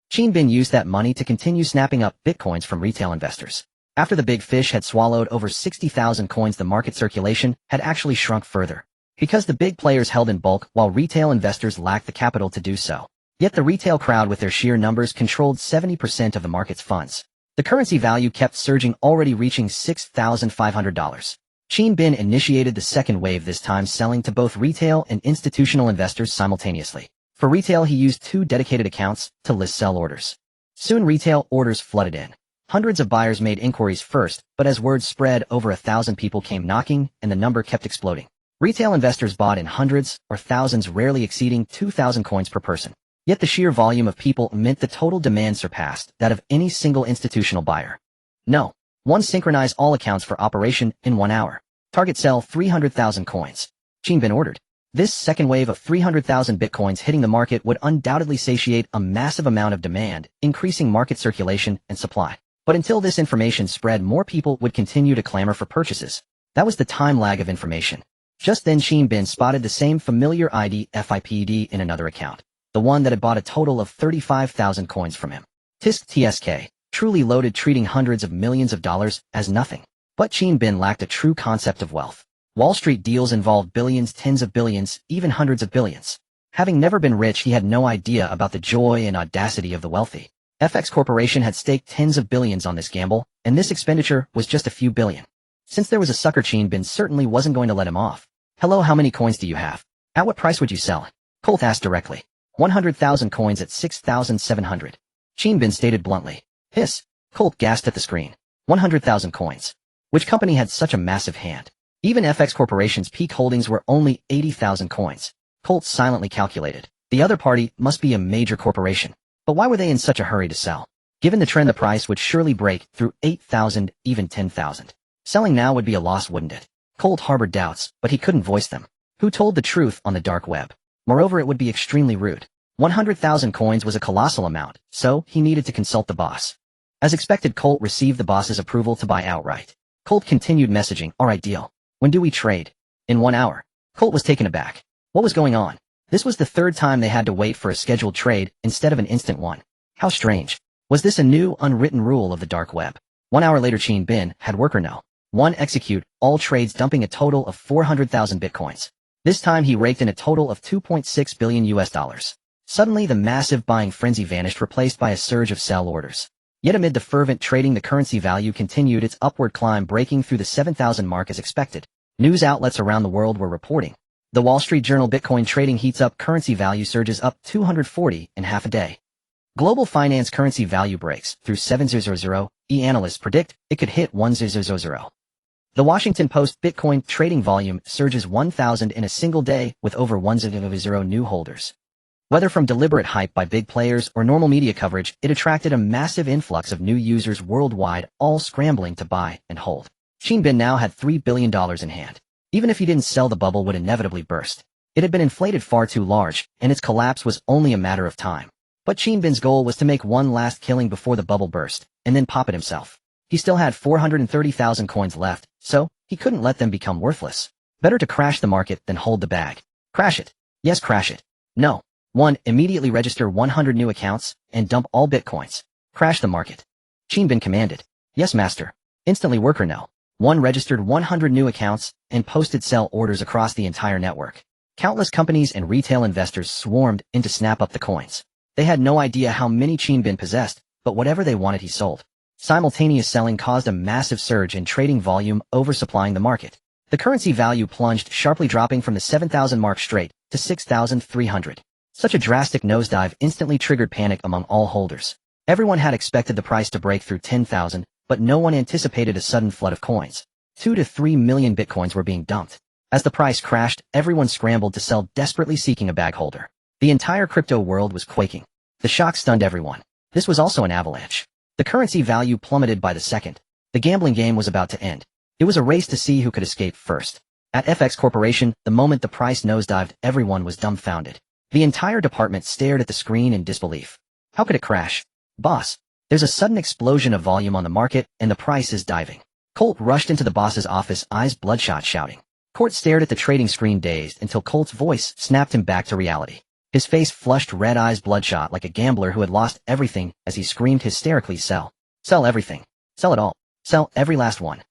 Qin Bin used that money to continue snapping up bitcoins from retail investors. After the big fish had swallowed over 60,000 coins, the market circulation had actually shrunk further, because the big players held in bulk while retail investors lacked the capital to do so. Yet the retail crowd with their sheer numbers controlled 70% of the market's funds. The currency value kept surging, already reaching $6,500. Qin Bin initiated the second wave, this time selling to both retail and institutional investors simultaneously. For retail, he used 2 dedicated accounts to list sell orders. Soon retail orders flooded in. Hundreds of buyers made inquiries first, but as word spread, over 1,000 people came knocking, and the number kept exploding. Retail investors bought in hundreds or thousands, rarely exceeding 2,000 coins per person. Yet the sheer volume of people meant the total demand surpassed that of any single institutional buyer. No. One synchronize all accounts for operation in 1 hour. Target sell 300,000 coins. Qin Bin ordered. This second wave of 300,000 bitcoins hitting the market would undoubtedly satiate a massive amount of demand, increasing market circulation and supply. But until this information spread, more people would continue to clamor for purchases. That was the time lag of information. Just then Qin Bin spotted the same familiar ID FIPD in another account, the one that had bought a total of 35,000 coins from him. Tisk TSK, truly loaded, treating hundreds of millions of dollars as nothing. But Qin Bin lacked a true concept of wealth. Wall Street deals involved billions, tens of billions, even hundreds of billions. Having never been rich, he had no idea about the joy and audacity of the wealthy. FX Corporation had staked tens of billions on this gamble, and this expenditure was just a few billion. Since there was a sucker, Qin Bin certainly wasn't going to let him off. "Hello, how many coins do you have? At what price would you sell?" Colt asked directly. 100,000 coins at 6,700. Qin Bin stated bluntly. "Hiss." Colt gasped at the screen. 100,000 coins. Which company had such a massive hand? Even FX Corporation's peak holdings were only 80,000 coins. Colt silently calculated. The other party must be a major corporation. But why were they in such a hurry to sell? Given the trend, the price would surely break through 8,000, even 10,000. Selling now would be a loss, wouldn't it? Colt harbored doubts, but he couldn't voice them. Who told the truth on the dark web? Moreover, it would be extremely rude. 100,000 coins was a colossal amount, so he needed to consult the boss. As expected, Colt received the boss's approval to buy outright. Colt continued messaging, "Alright, deal. When do we trade?" "In 1 hour." Colt was taken aback. What was going on? This was the third time they had to wait for a scheduled trade instead of an instant one. How strange. Was this a new, unwritten rule of the dark web? 1 hour later, Qin Bin had worker no. 1 execute all trades, dumping a total of 400,000 bitcoins. This time he raked in a total of 2.6 billion US. Suddenly the massive buying frenzy vanished, replaced by a surge of sell orders. Yet amid the fervent trading, the currency value continued its upward climb, breaking through the 7,000 mark as expected. News outlets around the world were reporting. The Wall Street Journal: Bitcoin trading heats up, currency value surges up 240 in half a day. Global finance currency value breaks through 7,000. Analysts predict it could hit 1,000. The Washington Post: Bitcoin trading volume surges 1,000 in a single day, with over 1,000 new holders. Whether from deliberate hype by big players or normal media coverage, it attracted a massive influx of new users worldwide, all scrambling to buy and hold. Qin Bin now had $3 billion in hand. Even if he didn't sell, the bubble would inevitably burst. It had been inflated far too large, and its collapse was only a matter of time. But Qin Bin's goal was to make one last killing before the bubble burst, and then pop it himself. He still had 430,000 coins left, so he couldn't let them become worthless. Better to crash the market than hold the bag. Crash it. Yes, crash it. No. 1. Immediately register 100 new accounts and dump all bitcoins. Crash the market. Qin Bin commanded. Yes, master. Instantly. Worker no. 1. Registered 100 new accounts and posted sell orders across the entire network. Countless companies and retail investors swarmed in to snap up the coins. They had no idea how many Qin Bin possessed, but whatever they wanted he sold. Simultaneous selling caused a massive surge in trading volume, oversupplying the market. The currency value plunged, sharply dropping from the 7,000 mark straight to 6,300. Such a drastic nosedive instantly triggered panic among all holders. Everyone had expected the price to break through 10,000, but no one anticipated a sudden flood of coins. 2 to 3 million bitcoins were being dumped. As the price crashed, everyone scrambled to sell, desperately seeking a bag holder. The entire crypto world was quaking. The shock stunned everyone. This was also an avalanche. The currency value plummeted by the second. The gambling game was about to end. It was a race to see who could escape first. At FX Corporation, the moment the price nosedived, everyone was dumbfounded. The entire department stared at the screen in disbelief. How could it crash? Boss, there's a sudden explosion of volume on the market, and the price is diving. Colt rushed into the boss's office, eyes bloodshot, shouting. Court stared at the trading screen, dazed, until Colt's voice snapped him back to reality. His face flushed, red eyes bloodshot like a gambler who had lost everything, as he screamed hysterically, sell. Sell everything. Sell it all. Sell every last one.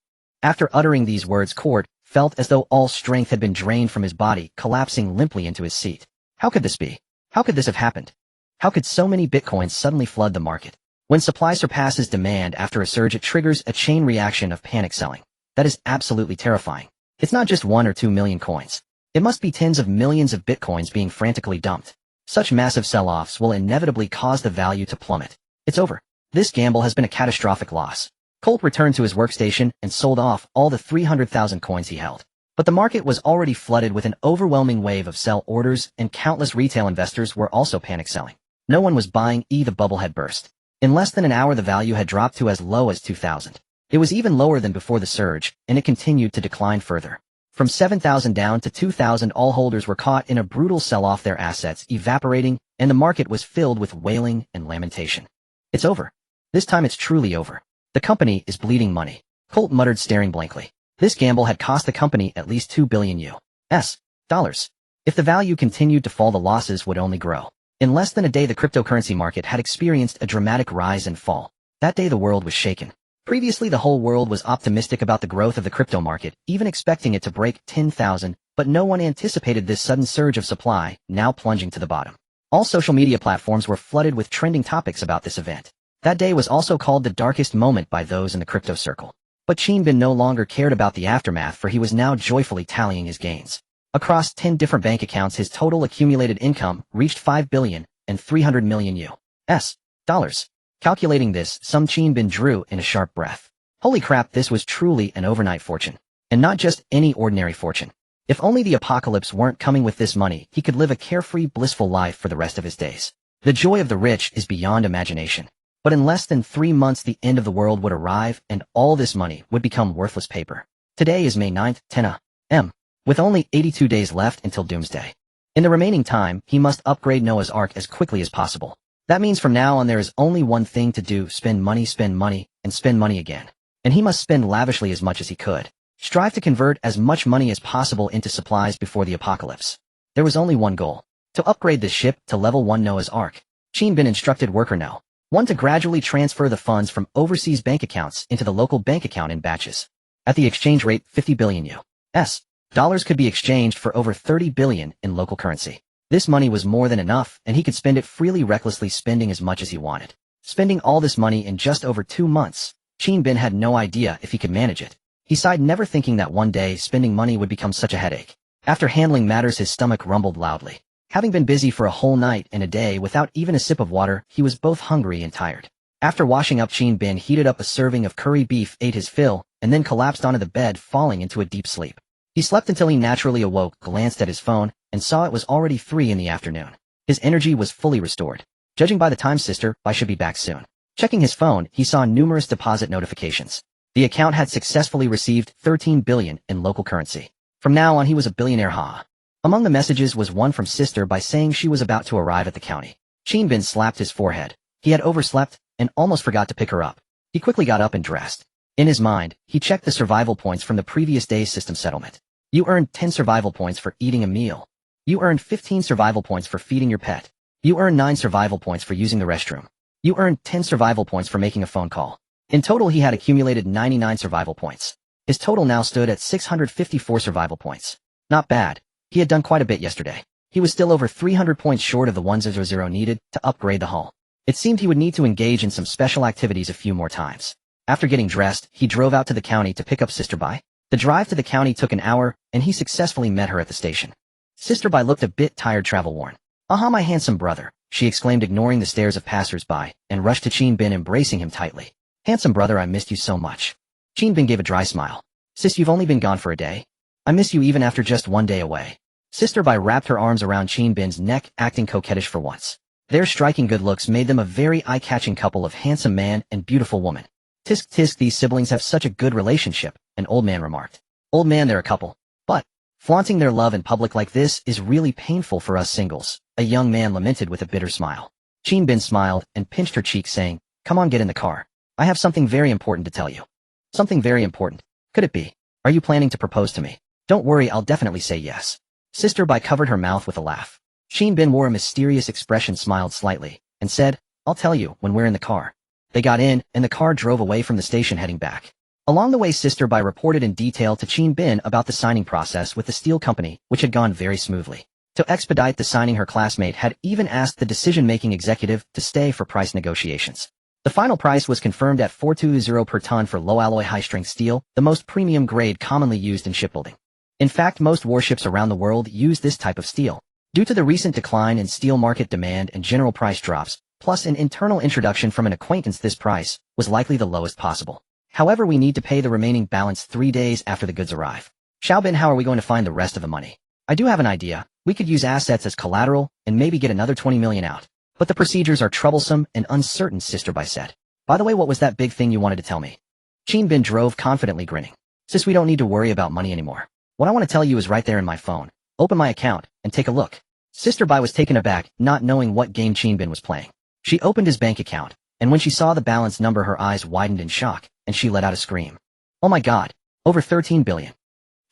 After uttering these words, Court felt as though all strength had been drained from his body, collapsing limply into his seat. How could this be? How could this have happened? How could so many bitcoins suddenly flood the market? When supply surpasses demand after a surge, it triggers a chain reaction of panic selling. That is absolutely terrifying. It's not just 1 or 2 million coins. It must be tens of millions of bitcoins being frantically dumped. Such massive sell-offs will inevitably cause the value to plummet. It's over. This gamble has been a catastrophic loss. Colt returned to his workstation and sold off all the 300,000 coins he held. But the market was already flooded with an overwhelming wave of sell orders, and countless retail investors were also panic selling. No one was buying. The bubble had burst. In less than an hour, the value had dropped to as low as 2,000. It was even lower than before the surge, and it continued to decline further. From 7,000 down to 2,000, all holders were caught in a brutal sell-off, their assets evaporating, and the market was filled with wailing and lamentation. It's over. This time it's truly over. The company is bleeding money. Colt muttered, staring blankly. This gamble had cost the company at least $2 billion US dollars. If the value continued to fall, the losses would only grow. In less than a day, the cryptocurrency market had experienced a dramatic rise and fall. That day the world was shaken. Previously, the whole world was optimistic about the growth of the crypto market, even expecting it to break 10,000, but no one anticipated this sudden surge of supply, now plunging to the bottom. All social media platforms were flooded with trending topics about this event. That day was also called the darkest moment by those in the crypto circle. But Bin no longer cared about the aftermath, for he was now joyfully tallying his gains. Across 10 different bank accounts, his total accumulated income reached $5 billion and 300 million US dollars. Calculating this sum, Bin drew in a sharp breath. Holy crap, this was truly an overnight fortune. And not just any ordinary fortune. If only the apocalypse weren't coming with this money, he could live a carefree, blissful life for the rest of his days. The joy of the rich is beyond imagination. But in less than 3 months, the end of the world would arrive, and all this money would become worthless paper. Today is May 9th, 10 a.m. With only 82 days left until Doomsday. In the remaining time, he must upgrade Noah's Ark as quickly as possible. That means from now on there is only one thing to do: spend money, and spend money again. And he must spend lavishly as much as he could. Strive to convert as much money as possible into supplies before the apocalypse. There was only one goal: to upgrade this ship to level 1 Noah's Ark. Bin instructed worker No. 1 to gradually transfer the funds from overseas bank accounts into the local bank account in batches. At the exchange rate, 50 billion US dollars could be exchanged for over 30 billion in local currency. This money was more than enough, and he could spend it freely, recklessly, spending as much as he wanted. Spending all this money in just over 2 months, Bin had no idea if he could manage it. He sighed, never thinking that one day spending money would become such a headache. After handling matters, his stomach rumbled loudly. Having been busy for a whole night and a day without even a sip of water, he was both hungry and tired. After washing up, Bin heated up a serving of curry beef, ate his fill, and then collapsed onto the bed, falling into a deep sleep. He slept until he naturally awoke, glanced at his phone, and saw it was already 3 in the afternoon. His energy was fully restored. Judging by the time, sister, I should be back soon. Checking his phone, he saw numerous deposit notifications. The account had successfully received 13 billion in local currency. From now on, he was a billionaire, Among the messages was one from sister by saying she was about to arrive at the county. Bin slapped his forehead. He had overslept and almost forgot to pick her up. He quickly got up and dressed. In his mind, he checked the survival points from the previous day's system settlement. You earned 10 survival points for eating a meal. You earned 15 survival points for feeding your pet. You earned 9 survival points for using the restroom. You earned 10 survival points for making a phone call. In total, he had accumulated 99 survival points. His total now stood at 654 survival points. Not bad. He had done quite a bit yesterday. He was still over 300 points short of the 100 needed to upgrade the hull. It seemed he would need to engage in some special activities a few more times. After getting dressed, he drove out to the county to pick up Sister Bai. The drive to the county took an hour, and he successfully met her at the station. Sister Bai looked a bit tired, travel-worn. "Aha, my handsome brother," she exclaimed, ignoring the stares of passers-by, and rushed to Qin Bin, embracing him tightly. "Handsome brother, I missed you so much." Qin Bin gave a dry smile. "Sis, you've only been gone for a day? I miss you even after just one day away." Sister Bai wrapped her arms around Qin Bin's neck, acting coquettish for once. Their striking good looks made them a very eye-catching couple of handsome man and beautiful woman. "Tisk tisk, these siblings have such a good relationship," an old man remarked. "Old man, they're a couple. But flaunting their love in public like this is really painful for us singles," a young man lamented with a bitter smile. Qin Bin smiled and pinched her cheek, saying, "Come on, get in the car. I have something very important to tell you." "Something very important? Could it be? Are you planning to propose to me?" "Don't worry, I'll definitely say yes." Sister Bai covered her mouth with a laugh. Qin Bin wore a mysterious expression, smiled slightly, and said, "I'll tell you when we're in the car." They got in, and the car drove away from the station, heading back. Along the way, Sister Bai reported in detail to Qin Bin about the signing process with the steel company, which had gone very smoothly. To expedite the signing, her classmate had even asked the decision-making executive to stay for price negotiations. The final price was confirmed at $420 per ton for low-alloy high-strength steel, the most premium grade commonly used in shipbuilding. In fact, most warships around the world use this type of steel. Due to the recent decline in steel market demand and general price drops, plus an internal introduction from an acquaintance, this price was likely the lowest possible. However, we need to pay the remaining balance 3 days after the goods arrive. "Xiaobin, how are we going to find the rest of the money?" "I do have an idea. We could use assets as collateral and maybe get another 20 million out. But the procedures are troublesome and uncertain," Sister Bai said. "By the way, what was that big thing you wanted to tell me?" Qin Bin drove confidently, grinning. "Sis, we don't need to worry about money anymore. What I want to tell you is right there in my phone. Open my account and take a look." Sister Bai was taken aback, not knowing what game Qin Bin was playing. She opened his bank account, and when she saw the balance number, her eyes widened in shock, and she let out a scream. "Oh my God, over 13 billion.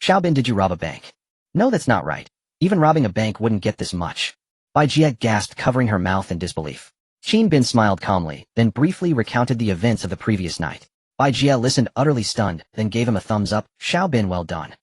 Xiaobin, did you rob a bank?" "No, that's not right. Even robbing a bank wouldn't get this much." Bai Jie gasped, covering her mouth in disbelief. Qin Bin smiled calmly, then briefly recounted the events of the previous night. Bai Jie listened, utterly stunned, then gave him a thumbs up. "Xiaobin, well done.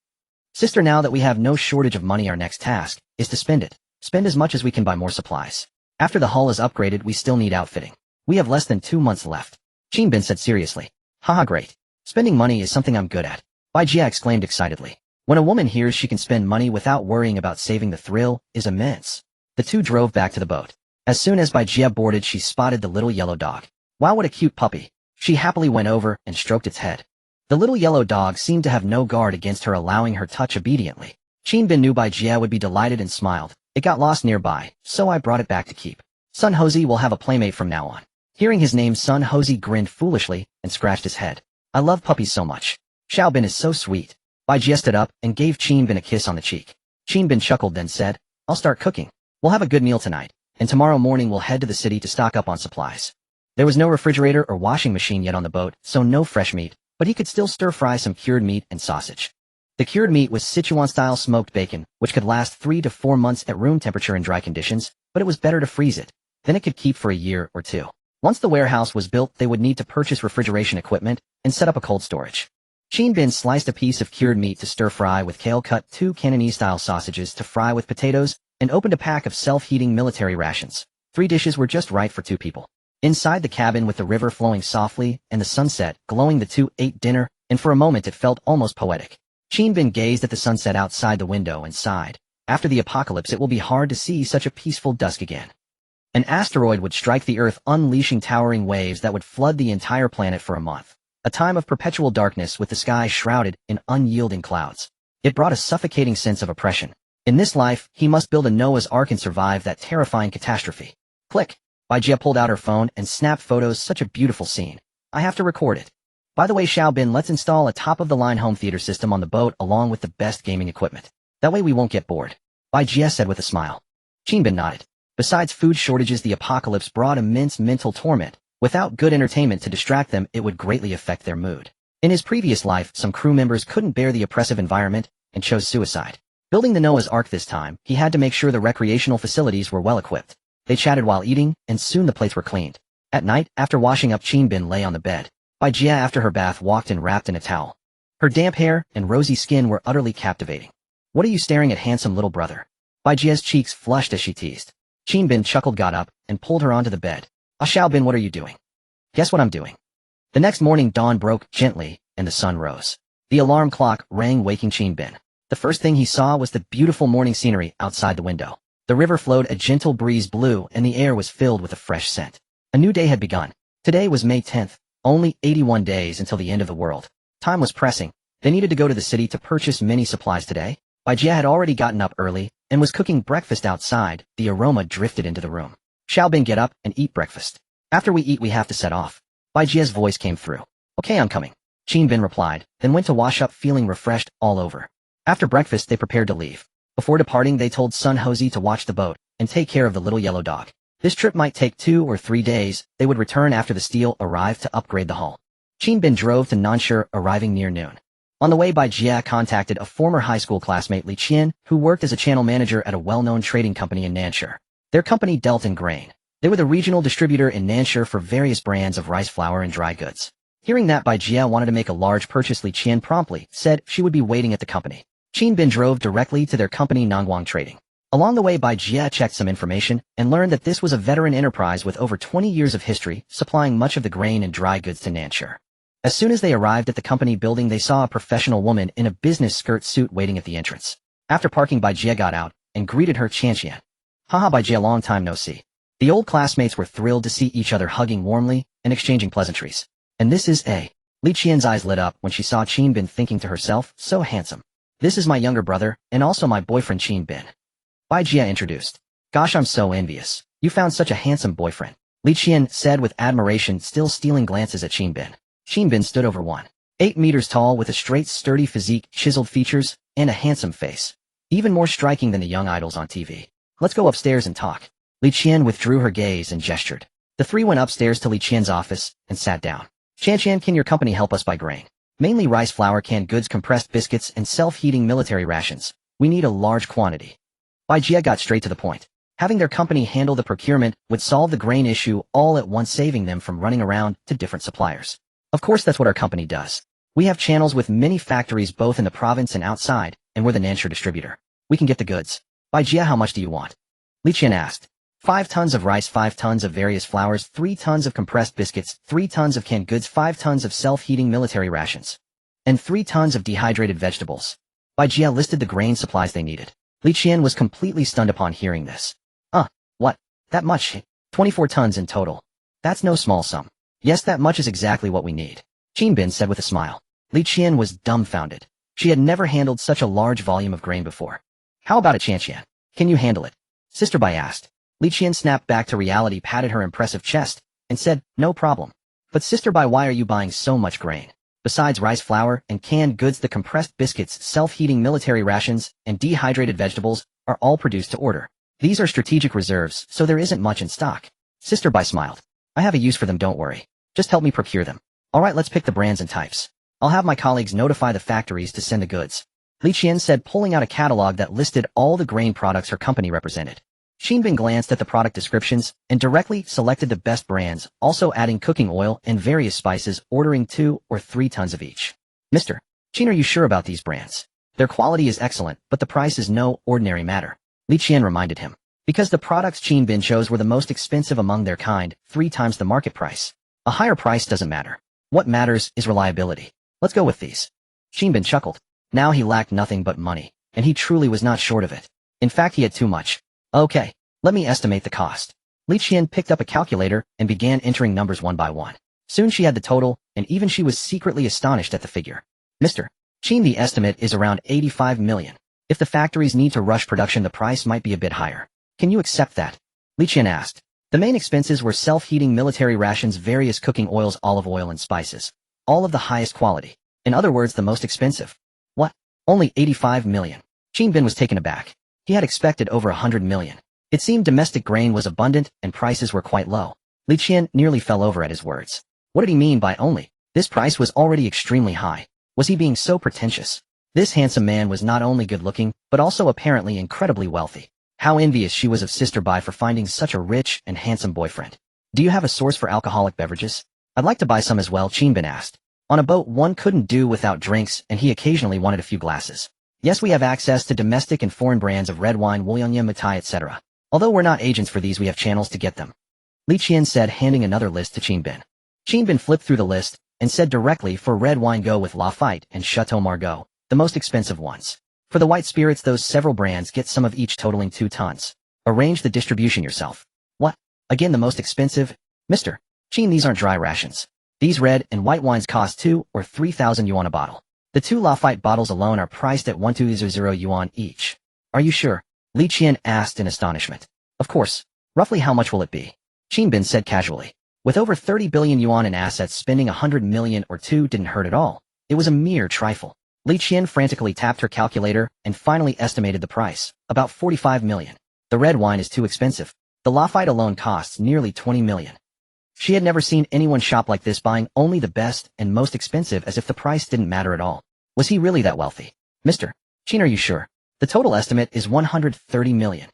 Sister, now that we have no shortage of money, our next task is to spend it. Spend as much as we can, buy more supplies. After the hull is upgraded, we still need outfitting. We have less than 2 months left." Qin Bin said seriously. "Haha, great. Spending money is something I'm good at." Bai Jie exclaimed excitedly. When a woman hears she can spend money without worrying about saving, the thrill is immense. The two drove back to the boat. As soon as Bai Jie boarded, she spotted the little yellow dog. "Wow, what a cute puppy." She happily went over and stroked its head. The little yellow dog seemed to have no guard against her, allowing her touch obediently. Qin Bin knew Bai Jie would be delighted and smiled. "It got lost nearby, so I brought it back to keep. Sun Hosey will have a playmate from now on." Hearing his name, Sun Hosey grinned foolishly and scratched his head. "I love puppies so much. Xiaobin is so sweet." Bai Jie stood up and gave Qin Bin a kiss on the cheek. Qin Bin chuckled, then said, "I'll start cooking. We'll have a good meal tonight, and tomorrow morning we'll head to the city to stock up on supplies." There was no refrigerator or washing machine yet on the boat, so no fresh meat, but he could still stir-fry some cured meat and sausage. The cured meat was Sichuan-style smoked bacon, which could last 3 to 4 months at room temperature in dry conditions, but it was better to freeze it. Then it could keep for a year or two. Once the warehouse was built, they would need to purchase refrigeration equipment and set up a cold storage. Qin Bin sliced a piece of cured meat to stir-fry with kale, cut 2 Cantonese-style sausages to fry with potatoes, and opened a pack of self-heating military rations. 3 dishes were just right for 2 people. Inside the cabin, with the river flowing softly and the sunset glowing, the two ate dinner, and for a moment it felt almost poetic. Qin Bin gazed at the sunset outside the window and sighed. After the apocalypse, it will be hard to see such a peaceful dusk again. An asteroid would strike the Earth, unleashing towering waves that would flood the entire planet for a month. A time of perpetual darkness with the sky shrouded in unyielding clouds. It brought a suffocating sense of oppression. In this life, he must build a Noah's Ark and survive that terrifying catastrophe. Click. Bai Jie pulled out her phone and snapped photos. "Such a beautiful scene. I have to record it. By the way, Xiaobin, let's install a top-of-the-line home theater system on the boat along with the best gaming equipment. That way we won't get bored," Bai Jie said with a smile. Qin Bin nodded. Besides food shortages, the apocalypse brought immense mental torment. Without good entertainment to distract them, it would greatly affect their mood. In his previous life, some crew members couldn't bear the oppressive environment and chose suicide. Building the Noah's Ark this time, he had to make sure the recreational facilities were well equipped. They chatted while eating, and soon the plates were cleaned. At night, after washing up, Qin Bin lay on the bed. Bai Jie, after her bath, walked in wrapped in a towel. Her damp hair and rosy skin were utterly captivating. "What are you staring at, handsome little brother?" Bai Jie's cheeks flushed as she teased. Qin Bin chuckled, got up, and pulled her onto the bed. Ah Xiaobin, what are you doing? Guess what I'm doing? The next morning dawn broke gently, and the sun rose. The alarm clock rang, waking Qin Bin. The first thing he saw was the beautiful morning scenery outside the window. The river flowed, a gentle breeze blew, and the air was filled with a fresh scent. A new day had begun. Today was May 10th, only 81 days until the end of the world. Time was pressing. They needed to go to the city to purchase many supplies today. Bai Jia had already gotten up early and was cooking breakfast outside. The aroma drifted into the room. Xiaobin, get up and eat breakfast. After we eat, we have to set off. Bai Jia's voice came through. Okay, I'm coming. Qin Bin replied, then went to wash up, feeling refreshed all over. After breakfast, they prepared to leave. Before departing, they told Sun Hosey to watch the boat and take care of the little yellow dog. This trip might take 2 or 3 days. They would return after the steel arrived to upgrade the hull. Qin Bin drove to Nanshi, arriving near noon. On the way, Bai Jia contacted a former high school classmate, Li Qian, who worked as a channel manager at a well-known trading company in Nanshi. Their company dealt in grain. They were the regional distributor in Nanshi for various brands of rice flour and dry goods. Hearing that Bai Jia wanted to make a large purchase, Li Qian promptly said she would be waiting at the company. Qin Bin drove directly to their company, Nangguang Trading. Along the way, Bai Jia checked some information and learned that this was a veteran enterprise with over 20 years of history, supplying much of the grain and dry goods to Nanshi. As soon as they arrived at the company building, they saw a professional woman in a business skirt suit waiting at the entrance. After parking, Bai Jia got out and greeted her. Qian. Haha, Bai Jia, long time no see. The old classmates were thrilled to see each other, hugging warmly and exchanging pleasantries. And this is A. Li Qian's eyes lit up when she saw Qin Bin, thinking to herself, so handsome. This is my younger brother and also my boyfriend Qin Bin. Bai Jia introduced. Gosh, I'm so envious. You found such a handsome boyfriend. Li Qian said with admiration, still stealing glances at Qin Bin. Qin Bin stood over 1.8 meters tall with a straight, sturdy physique, chiseled features, and a handsome face. Even more striking than the young idols on TV. Let's go upstairs and talk. Li Qian withdrew her gaze and gestured. The three went upstairs to Li Qian's office and sat down. Qian, can your company help us buy grain? Mainly rice flour, canned goods, compressed biscuits, and self-heating military rations. We need a large quantity. Bai Jia got straight to the point. Having their company handle the procurement would solve the grain issue all at once, saving them from running around to different suppliers. Of course, that's what our company does. We have channels with many factories both in the province and outside, and we're the Nanshi distributor. We can get the goods. Bai Jia, how much do you want? Li Qian asked. 5 tons of rice, 5 tons of various flours, 3 tons of compressed biscuits, 3 tons of canned goods, 5 tons of self-heating military rations, and 3 tons of dehydrated vegetables. Bai Jia listed the grain supplies they needed. Li Qian was completely stunned upon hearing this. What? That much? 24 tons in total. That's no small sum. Yes, that much is exactly what we need. Qin Bin said with a smile. Li Qian was dumbfounded. She had never handled such a large volume of grain before. How about it, Qian? Can you handle it? Sister Bai asked. Li Qian snapped back to reality, patted her impressive chest, and said, no problem. But Sister Bai, why are you buying so much grain? Besides rice flour and canned goods, the compressed biscuits, self-heating military rations, and dehydrated vegetables are all produced to order. These are strategic reserves, so there isn't much in stock. Sister Bai smiled. I have a use for them, don't worry. Just help me procure them. Alright, let's pick the brands and types. I'll have my colleagues notify the factories to send the goods. Li Qian said, pulling out a catalog that listed all the grain products her company represented. Qin Bin glanced at the product descriptions and directly selected the best brands, also adding cooking oil and various spices, ordering 2 or 3 tons of each. Mr. Qin, are you sure about these brands? Their quality is excellent, but the price is no ordinary matter. Li Qian reminded him. Because the products Qin Bin chose were the most expensive among their kind, 3 times the market price. A higher price doesn't matter. What matters is reliability. Let's go with these. Qin Bin chuckled. Now he lacked nothing but money, and he truly was not short of it. In fact, he had too much. Okay, let me estimate the cost. Li Qian picked up a calculator and began entering numbers one by one. Soon she had the total, and even she was secretly astonished at the figure. Mr. Qin, the estimate is around 85 million. If the factories need to rush production, the price might be a bit higher. Can you accept that? Li Qian asked. The main expenses were self-heating military rations, various cooking oils, olive oil, and spices. All of the highest quality. In other words, the most expensive. What? Only 85 million. Qin Bin was taken aback. He had expected over 100 million. It seemed domestic grain was abundant and prices were quite low. Li Qian nearly fell over at his words. What did he mean by only? This price was already extremely high. Was he being so pretentious? This handsome man was not only good-looking, but also apparently incredibly wealthy. How envious she was of Sister Bai for finding such a rich and handsome boyfriend. Do you have a source for alcoholic beverages? I'd like to buy some as well, Qin Bin asked. On a boat, one couldn't do without drinks, and he occasionally wanted a few glasses. Yes, we have access to domestic and foreign brands of red wine, Wolyanya, Matai, etc. Although we're not agents for these, we have channels to get them. Li Qian said, handing another list to Qin Bin. Qin Bin flipped through the list and said directly, for red wine go with Lafite and Chateau Margaux, the most expensive ones. For the white spirits, those several brands get some of each totaling 2 tons. Arrange the distribution yourself. What? Again the most expensive? Mr. Qin, these aren't dry rations. These red and white wines cost 2 or 3,000 yuan a bottle. The 2 Lafite bottles alone are priced at 1,200 yuan each. Are you sure? Li Qian asked in astonishment. Of course. Roughly how much will it be? Qin Bin said casually. With over 30 billion yuan in assets, spending 100 million or 2 didn't hurt at all. It was a mere trifle. Li Qian frantically tapped her calculator and finally estimated the price, about 45 million. The red wine is too expensive. The Lafite alone costs nearly 20 million. She had never seen anyone shop like this, buying only the best and most expensive as if the price didn't matter at all. Was he really that wealthy? Mr. Qin, are you sure? The total estimate is 130 million.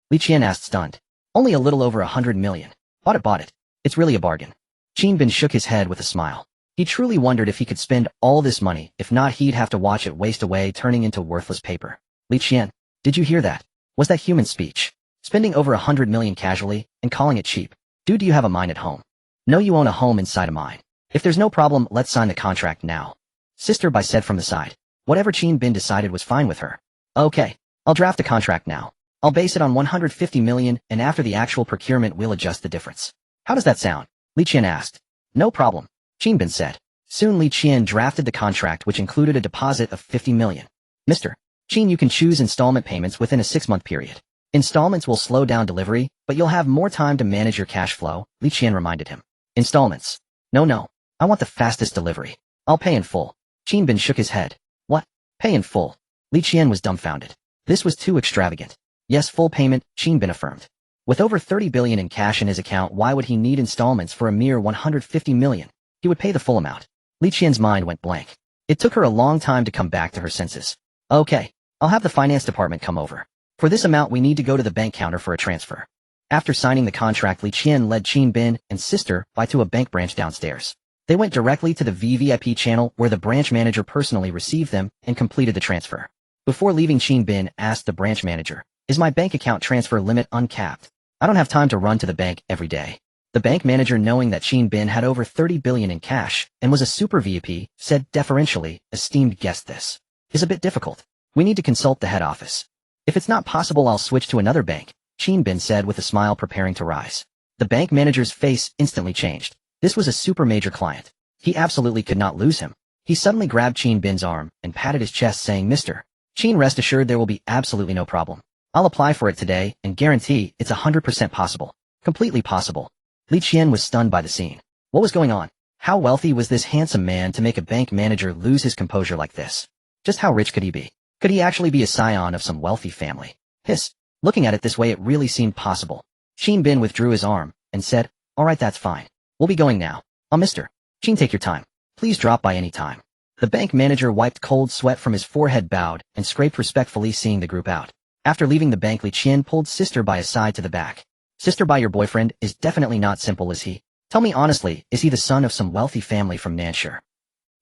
Li Qian asked, stunned. Only a little over 100 million. Bought it. It's really a bargain. Qin Bin shook his head with a smile. He truly wondered if he could spend all this money. If not, he'd have to watch it waste away, turning into worthless paper. Li Qian, did you hear that? Was that human speech? Spending over 100 million casually and calling it cheap. Dude, do you have a mind at home? No, you own a home inside a mine. If there's no problem, let's sign the contract now. Sister Bai said from the side. Whatever Qin Bin decided was fine with her. Okay, I'll draft the contract now. I'll base it on 150 million, and after the actual procurement we'll adjust the difference. How does that sound? Li Qian asked. No problem, Qin Bin said. Soon Li Qian drafted the contract, which included a deposit of 50 million. Mr. Qin, you can choose installment payments within a 6-month period. Installments will slow down delivery, but you'll have more time to manage your cash flow, Li Qian reminded him. Installments? No. I want the fastest delivery. I'll pay in full. Qin Bin shook his head. What? Pay in full? Li Qian was dumbfounded. This was too extravagant. Yes, full payment, Qin Bin affirmed. With over 30 billion in cash in his account, why would he need installments for a mere 150 million? He would pay the full amount. Li Qian's mind went blank. It took her a long time to come back to her senses. Okay, I'll have the finance department come over. For this amount, we need to go to the bank counter for a transfer. After signing the contract, Li Qian led Qin Bin and Sister Bai to a bank branch downstairs. They went directly to the VVIP channel, where the branch manager personally received them and completed the transfer. Before leaving, Qin Bin asked the branch manager, "Is my bank account transfer limit uncapped? I don't have time to run to the bank every day." The bank manager, knowing that Qin Bin had over 30 billion in cash and was a super VIP, said deferentially, "Esteemed guest, this is a bit difficult. We need to consult the head office. If it's not possible, I'll switch to another bank," Qin Bin said with a smile, preparing to rise. The bank manager's face instantly changed. This was a super major client. He absolutely could not lose him. He suddenly grabbed Qin Bin's arm and patted his chest, saying, "Mr. Qin, rest assured there will be absolutely no problem. I'll apply for it today and guarantee it's 100% possible. Completely possible." Li Qian was stunned by the scene. What was going on? How wealthy was this handsome man to make a bank manager lose his composure like this? Just how rich could he be? Could he actually be a scion of some wealthy family? Hiss. Looking at it this way, it really seemed possible. Qin Bin withdrew his arm and said, "All right, that's fine. We'll be going now. Mr. Qin, take your time. Please drop by any time." The bank manager wiped cold sweat from his forehead, bowed, and scraped respectfully, seeing the group out. After leaving the bank, Li Qian pulled Sister Bai aside to the back. "Sister Bai, your boyfriend is definitely not simple, is he? Tell me honestly, is he the son of some wealthy family from Nanshire?"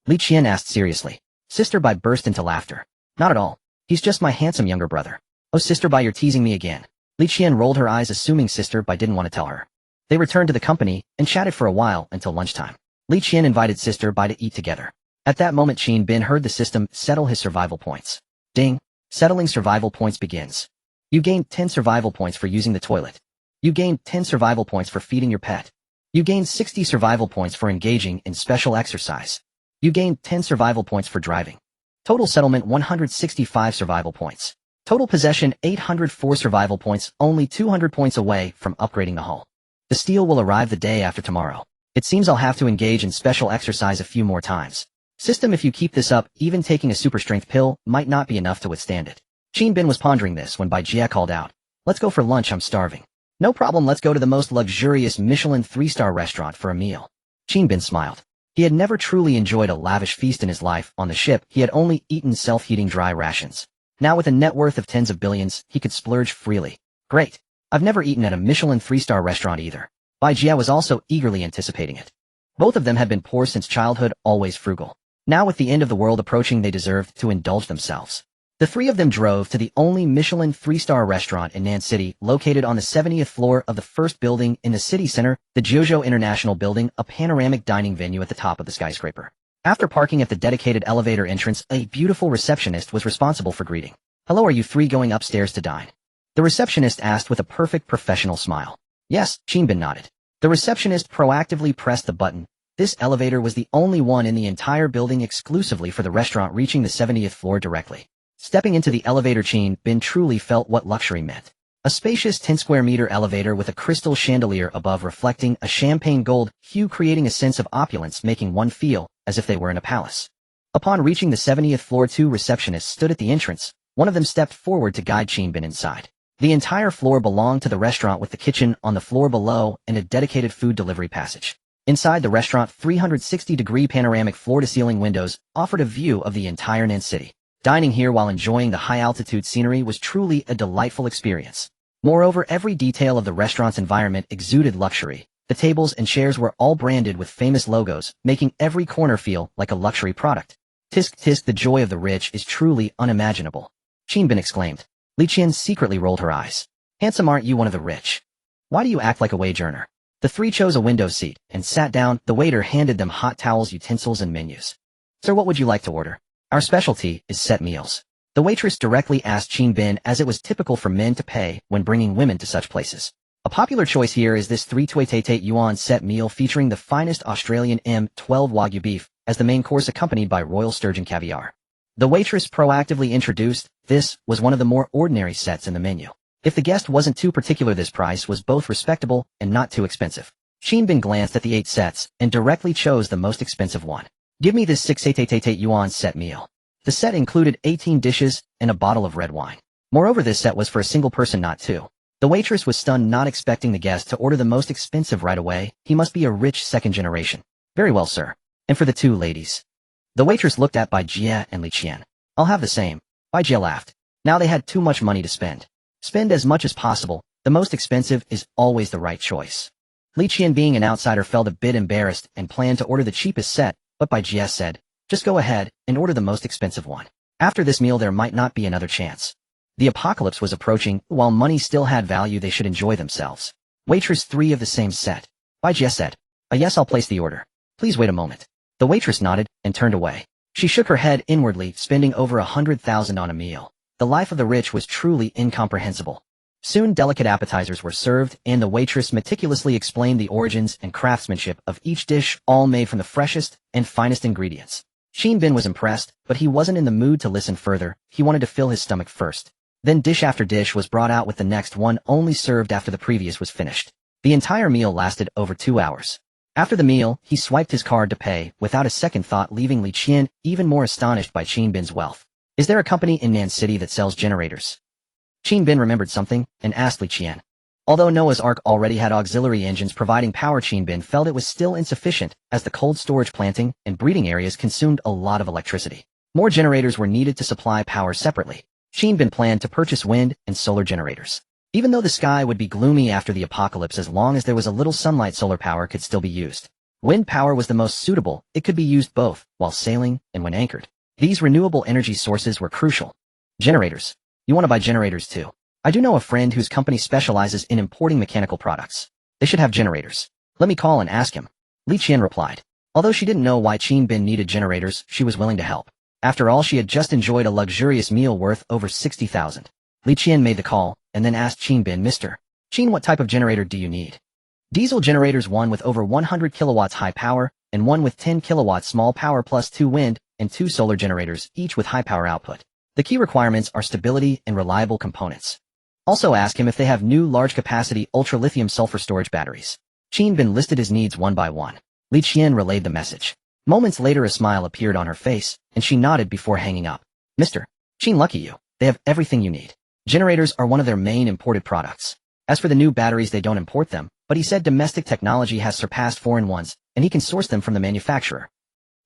Li Qian asked seriously. Sister Bai burst into laughter. "Not at all. He's just my handsome younger brother." "Oh, Sister Bai, you're teasing me again." Li Qian rolled her eyes, assuming Sister Bai didn't want to tell her. They returned to the company and chatted for a while until lunchtime. Li Qian invited Sister Bai to eat together. At that moment, Qin Bin heard the system settle his survival points. Ding! Settling survival points begins. You gained 10 survival points for using the toilet. You gained 10 survival points for feeding your pet. You gained 60 survival points for engaging in special exercise. You gained 10 survival points for driving. Total settlement 165 survival points. Total possession 804 survival points, only 200 points away from upgrading the hull. The steel will arrive the day after tomorrow. It seems I'll have to engage in special exercise a few more times. System, if you keep this up, even taking a super strength pill might not be enough to withstand it. Qin Bin was pondering this when Bai Jia called out, "Let's go for lunch, I'm starving." "No problem, let's go to the most luxurious Michelin 3-star restaurant for a meal." Qin Bin smiled. He had never truly enjoyed a lavish feast in his life. On the ship, he had only eaten self-heating dry rations. Now with a net worth of tens of billions, he could splurge freely. Great. I've never eaten at a Michelin 3-star restaurant either. Bai Jia was also eagerly anticipating it. Both of them had been poor since childhood, always frugal. Now with the end of the world approaching, they deserved to indulge themselves. The three of them drove to the only Michelin 3-star restaurant in Nan City, located on the 70th floor of the first building in the city center, the Jiuzhou International Building, a panoramic dining venue at the top of the skyscraper. After parking at the dedicated elevator entrance, a beautiful receptionist was responsible for greeting. "Hello, are you three going upstairs to dine?" The receptionist asked with a perfect professional smile. "Yes," Qinbin nodded. The receptionist proactively pressed the button. This elevator was the only one in the entire building exclusively for the restaurant, reaching the 70th floor directly. Stepping into the elevator, Qinbin truly felt what luxury meant. A spacious 10-square-meter elevator with a crystal chandelier above reflecting a champagne gold hue, creating a sense of opulence, making one feel as if they were in a palace. Upon reaching the 70th floor, two receptionists stood at the entrance. One of them stepped forward to guide Qinbin inside. The entire floor belonged to the restaurant, with the kitchen on the floor below and a dedicated food delivery passage. Inside the restaurant, 360-degree panoramic floor-to-ceiling windows offered a view of the entire Nan City. Dining here while enjoying the high-altitude scenery was truly a delightful experience. Moreover, every detail of the restaurant's environment exuded luxury. The tables and chairs were all branded with famous logos, making every corner feel like a luxury product. "Tisk tisk, the joy of the rich is truly unimaginable," Qinbin exclaimed. Li Qian secretly rolled her eyes. "Handsome, aren't you one of the rich? Why do you act like a wage earner?" The three chose a window seat and sat down. The waiter handed them hot towels, utensils, and menus. "Sir, what would you like to order?" "Our specialty is set meals," the waitress directly asked Qinbin, as it was typical for men to pay when bringing women to such places. "A popular choice here is this 328 yuan set meal featuring the finest Australian M12 Wagyu beef as the main course, accompanied by royal sturgeon caviar," the waitress proactively introduced. This was one of the more ordinary sets in the menu. If the guest wasn't too particular, this price was both respectable and not too expensive. Qinbin glanced at the 8 sets and directly chose the most expensive one. "Give me this 688 yuan set meal." The set included 18 dishes and a bottle of red wine. Moreover, this set was for a single person, not two. The waitress was stunned, not expecting the guest to order the most expensive right away. He must be a rich second generation. "Very well, sir. And for the two ladies?" The waitress looked at Bai Jie and Li Qian. "I'll have the same." Bai Jie laughed. Now they had too much money to spend. Spend as much as possible. The most expensive is always the right choice. Li Qian, being an outsider, felt a bit embarrassed and planned to order the cheapest set, but Bai Jie said, "Just go ahead and order the most expensive one. After this meal, there might not be another chance." The apocalypse was approaching. While money still had value, they should enjoy themselves. "Waitress, 3 of the same set." Bai Jie said. "Yes, I'll place the order. Please wait a moment." The waitress nodded and turned away. She shook her head inwardly, spending over 100,000 on a meal. The life of the rich was truly incomprehensible. Soon delicate appetizers were served, and the waitress meticulously explained the origins and craftsmanship of each dish, all made from the freshest and finest ingredients. Qinbin was impressed, but he wasn't in the mood to listen further. He wanted to fill his stomach first. Then dish after dish was brought out, with the next one only served after the previous was finished. The entire meal lasted over 2 hours. After the meal, he swiped his card to pay, without a second thought, leaving Li Qian even more astonished by Qinbin's wealth. "Is there a company in Nan City that sells generators?" Qinbin remembered something and asked Li Qian. Although Noah's Ark already had auxiliary engines providing power, Qinbin felt it was still insufficient, as the cold storage, planting, and breeding areas consumed a lot of electricity. More generators were needed to supply power separately. Qinbin planned to purchase wind and solar generators. Even though the sky would be gloomy after the apocalypse, as long as there was a little sunlight, solar power could still be used. Wind power was the most suitable. It could be used both while sailing and when anchored. These renewable energy sources were crucial. "Generators. You want to buy generators too? I do know a friend whose company specializes in importing mechanical products. They should have generators. Let me call and ask him." Li Qian replied. Although she didn't know why Qinbin needed generators, she was willing to help. After all, she had just enjoyed a luxurious meal worth over 60,000. Li Qian made the call, and then asked Qinbin, "Mr. Qin, what type of generator do you need?" "Diesel generators, one with over 100 kilowatts high power, and one with 10 kilowatts small power, plus 2 wind and 2 solar generators, each with high power output. The key requirements are stability and reliable components. Also ask him if they have new large-capacity ultra-lithium sulfur storage batteries." Qinbin listed his needs one by one. Li Qian relayed the message. Moments later, a smile appeared on her face, and she nodded before hanging up. "Mr. Qin, lucky you. They have everything you need. Generators are one of their main imported products. As for the new batteries, they don't import them, but he said domestic technology has surpassed foreign ones, and he can source them from the manufacturer."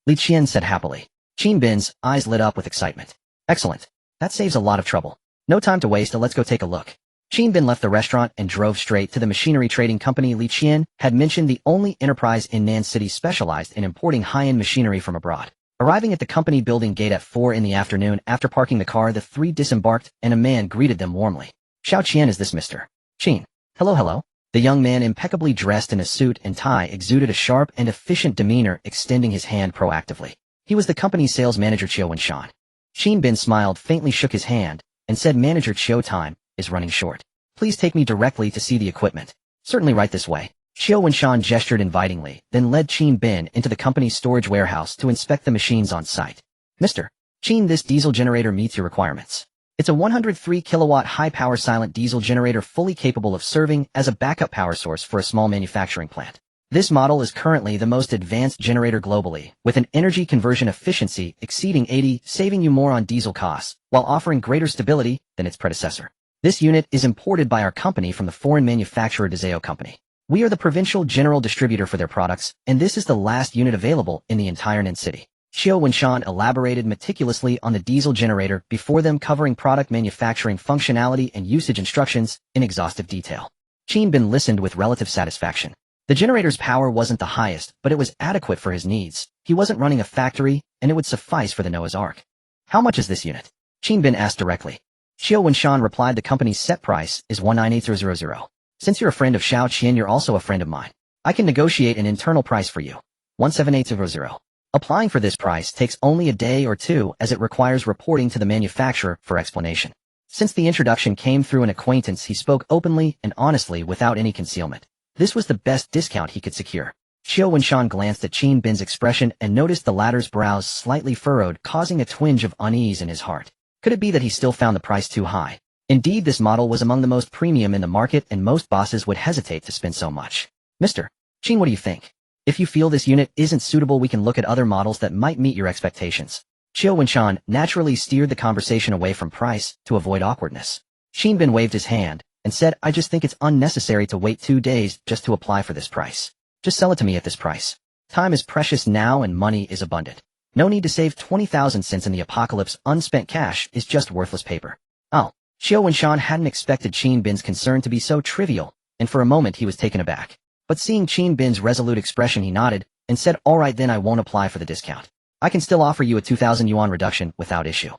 Li Qian said happily. Qinbin's eyes lit up with excitement. "Excellent. That saves a lot of trouble. No time to waste, let's go take a look." Qinbin left the restaurant and drove straight to the machinery trading company. Li Qian had mentioned the only enterprise in Nan City specialized in importing high-end machinery from abroad. Arriving at the company building gate at 4 in the afternoon after parking the car, the three disembarked and a man greeted them warmly. Xiao Qian, is this Mr. Qin? Hello, hello. The young man, impeccably dressed in a suit and tie, exuded a sharp and efficient demeanor, extending his hand proactively. He was the company's sales manager, Qiu Wenshan. Qin Bin smiled, faintly shook his hand, and said, Manager Qiu, time is running short. Please take me directly to see the equipment. Certainly, right this way. Qiu Wenshan gestured invitingly, then led Qin Bin into the company's storage warehouse to inspect the machines on site. Mr. Qin, this diesel generator meets your requirements. It's a 103 kilowatt high-power silent diesel generator fully capable of serving as a backup power source for a small manufacturing plant. This model is currently the most advanced generator globally, with an energy conversion efficiency exceeding 80, saving you more on diesel costs, while offering greater stability than its predecessor. This unit is imported by our company from the foreign manufacturer Deseo Company. We are the provincial general distributor for their products, and this is the last unit available in the entire Nan city. Qiu Wenshan elaborated meticulously on the diesel generator before them, covering product manufacturing functionality and usage instructions in exhaustive detail. Qin Bin listened with relative satisfaction. The generator's power wasn't the highest, but it was adequate for his needs. He wasn't running a factory, and it would suffice for the Noah's Ark. How much is this unit? Qin Bin asked directly. Qiu Wenshan replied, the company's set price is 198000. Since you're a friend of Xiao Qian, you're also a friend of mine. I can negotiate an internal price for you. 17800. Applying for this price takes only a day or two, as it requires reporting to the manufacturer for explanation. Since the introduction came through an acquaintance, he spoke openly and honestly without any concealment. This was the best discount he could secure. Qiu Wenshan glanced at Qin Bin's expression and noticed the latter's brows slightly furrowed, causing a twinge of unease in his heart. Could it be that he still found the price too high? Indeed, this model was among the most premium in the market, and most bosses would hesitate to spend so much. Mr. Qin, what do you think? If you feel this unit isn't suitable, we can look at other models that might meet your expectations. Qiu Wenshan naturally steered the conversation away from price to avoid awkwardness. Qin Bin waved his hand and said, I just think it's unnecessary to wait 2 days just to apply for this price. Just sell it to me at this price. Time is precious now and money is abundant. No need to save 20,000 cents in the apocalypse. Unspent cash is just worthless paper. Oh. Qiu Wenshan hadn't expected Qin Bin's concern to be so trivial, and for a moment he was taken aback. But seeing Qin Bin's resolute expression, he nodded and said, all right then, I won't apply for the discount. I can still offer you a 2,000 yuan reduction without issue.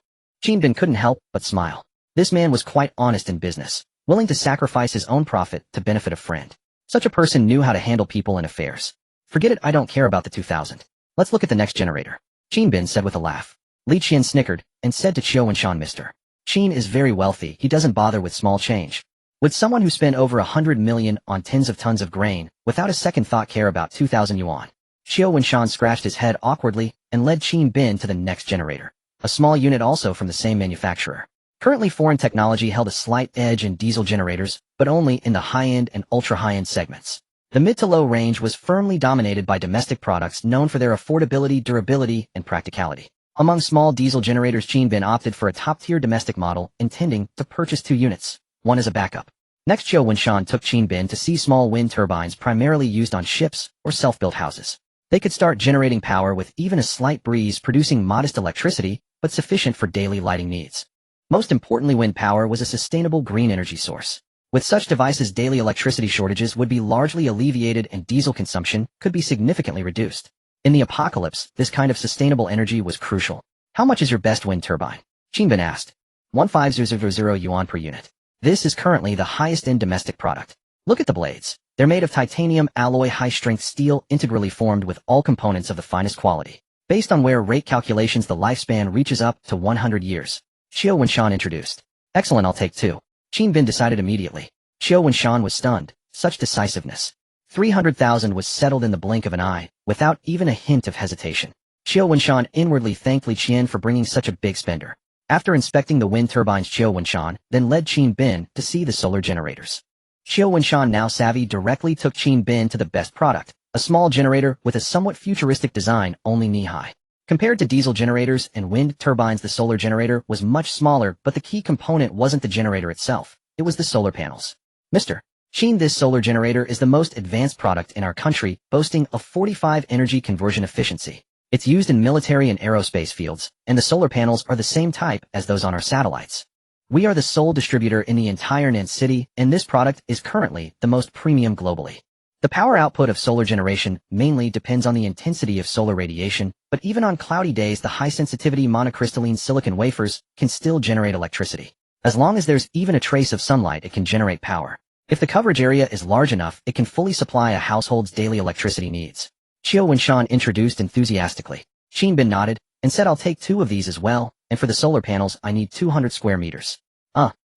Qin Bin couldn't help but smile. This man was quite honest in business, willing to sacrifice his own profit to benefit a friend. Such a person knew how to handle people and affairs. Forget it, I don't care about the 2,000. Let's look at the next generator. Qin Bin said with a laugh. Li Qian snickered and said to Qiu Wenshan, Mr. Qin is very wealthy, he doesn't bother with small change. Would someone who spent over 100 million on tens of tons of grain without a second thought care about 2,000 yuan? Qiu Wenshan scratched his head awkwardly and led Qin Bin to the next generator, a small unit also from the same manufacturer. Currently, foreign technology held a slight edge in diesel generators, but only in the high-end and ultra-high-end segments. The mid to low range was firmly dominated by domestic products known for their affordability, durability, and practicality. Among small diesel generators, Qin Bin opted for a top-tier domestic model, intending to purchase 2 units, one as a backup. Next, Qiu Wenshan took Qin Bin to see small wind turbines primarily used on ships or self-built houses. They could start generating power with even a slight breeze, producing modest electricity, but sufficient for daily lighting needs. Most importantly, wind power was a sustainable green energy source. With such devices, daily electricity shortages would be largely alleviated and diesel consumption could be significantly reduced. In the apocalypse, this kind of sustainable energy was crucial. How much is your best wind turbine? Qin Bin asked. 15,000 yuan per unit. This is currently the highest-end domestic product. Look at the blades. They're made of titanium alloy high-strength steel, integrally formed with all components of the finest quality. Based on wear rate calculations, the lifespan reaches up to 100 years. Qiu Wenshan introduced. Excellent, I'll take 2. Qin Bin decided immediately. Qiu Wenshan was stunned. Such decisiveness. 300,000 was settled in the blink of an eye, without even a hint of hesitation. Qiu Wenshan inwardly thanked Li Qian for bringing such a big spender. After inspecting the wind turbines, Qiu Wenshan then led Qin Bin to see the solar generators. Qiu Wenshan, now savvy, directly took Qin Bin to the best product, a small generator with a somewhat futuristic design, only knee-high. Compared to diesel generators and wind turbines, the solar generator was much smaller, but the key component wasn't the generator itself, it was the solar panels. Mr. Qin, this solar generator is the most advanced product in our country, boasting a 45 energy conversion efficiency. It's used in military and aerospace fields, and the solar panels are the same type as those on our satellites. We are the sole distributor in the entire Nan city, and this product is currently the most premium globally. The The power output of solar generation mainly depends on the intensity of solar radiation, but even on cloudy days the high-sensitivity monocrystalline silicon wafers can still generate electricity. As long as there's even a trace of sunlight it can generate power. If the coverage area is large enough, it can fully supply a household's daily electricity needs. Qiu Wenshan introduced enthusiastically. Qin Bin nodded, and said I'll take 2 of these as well, and for the solar panels I need 200 square meters.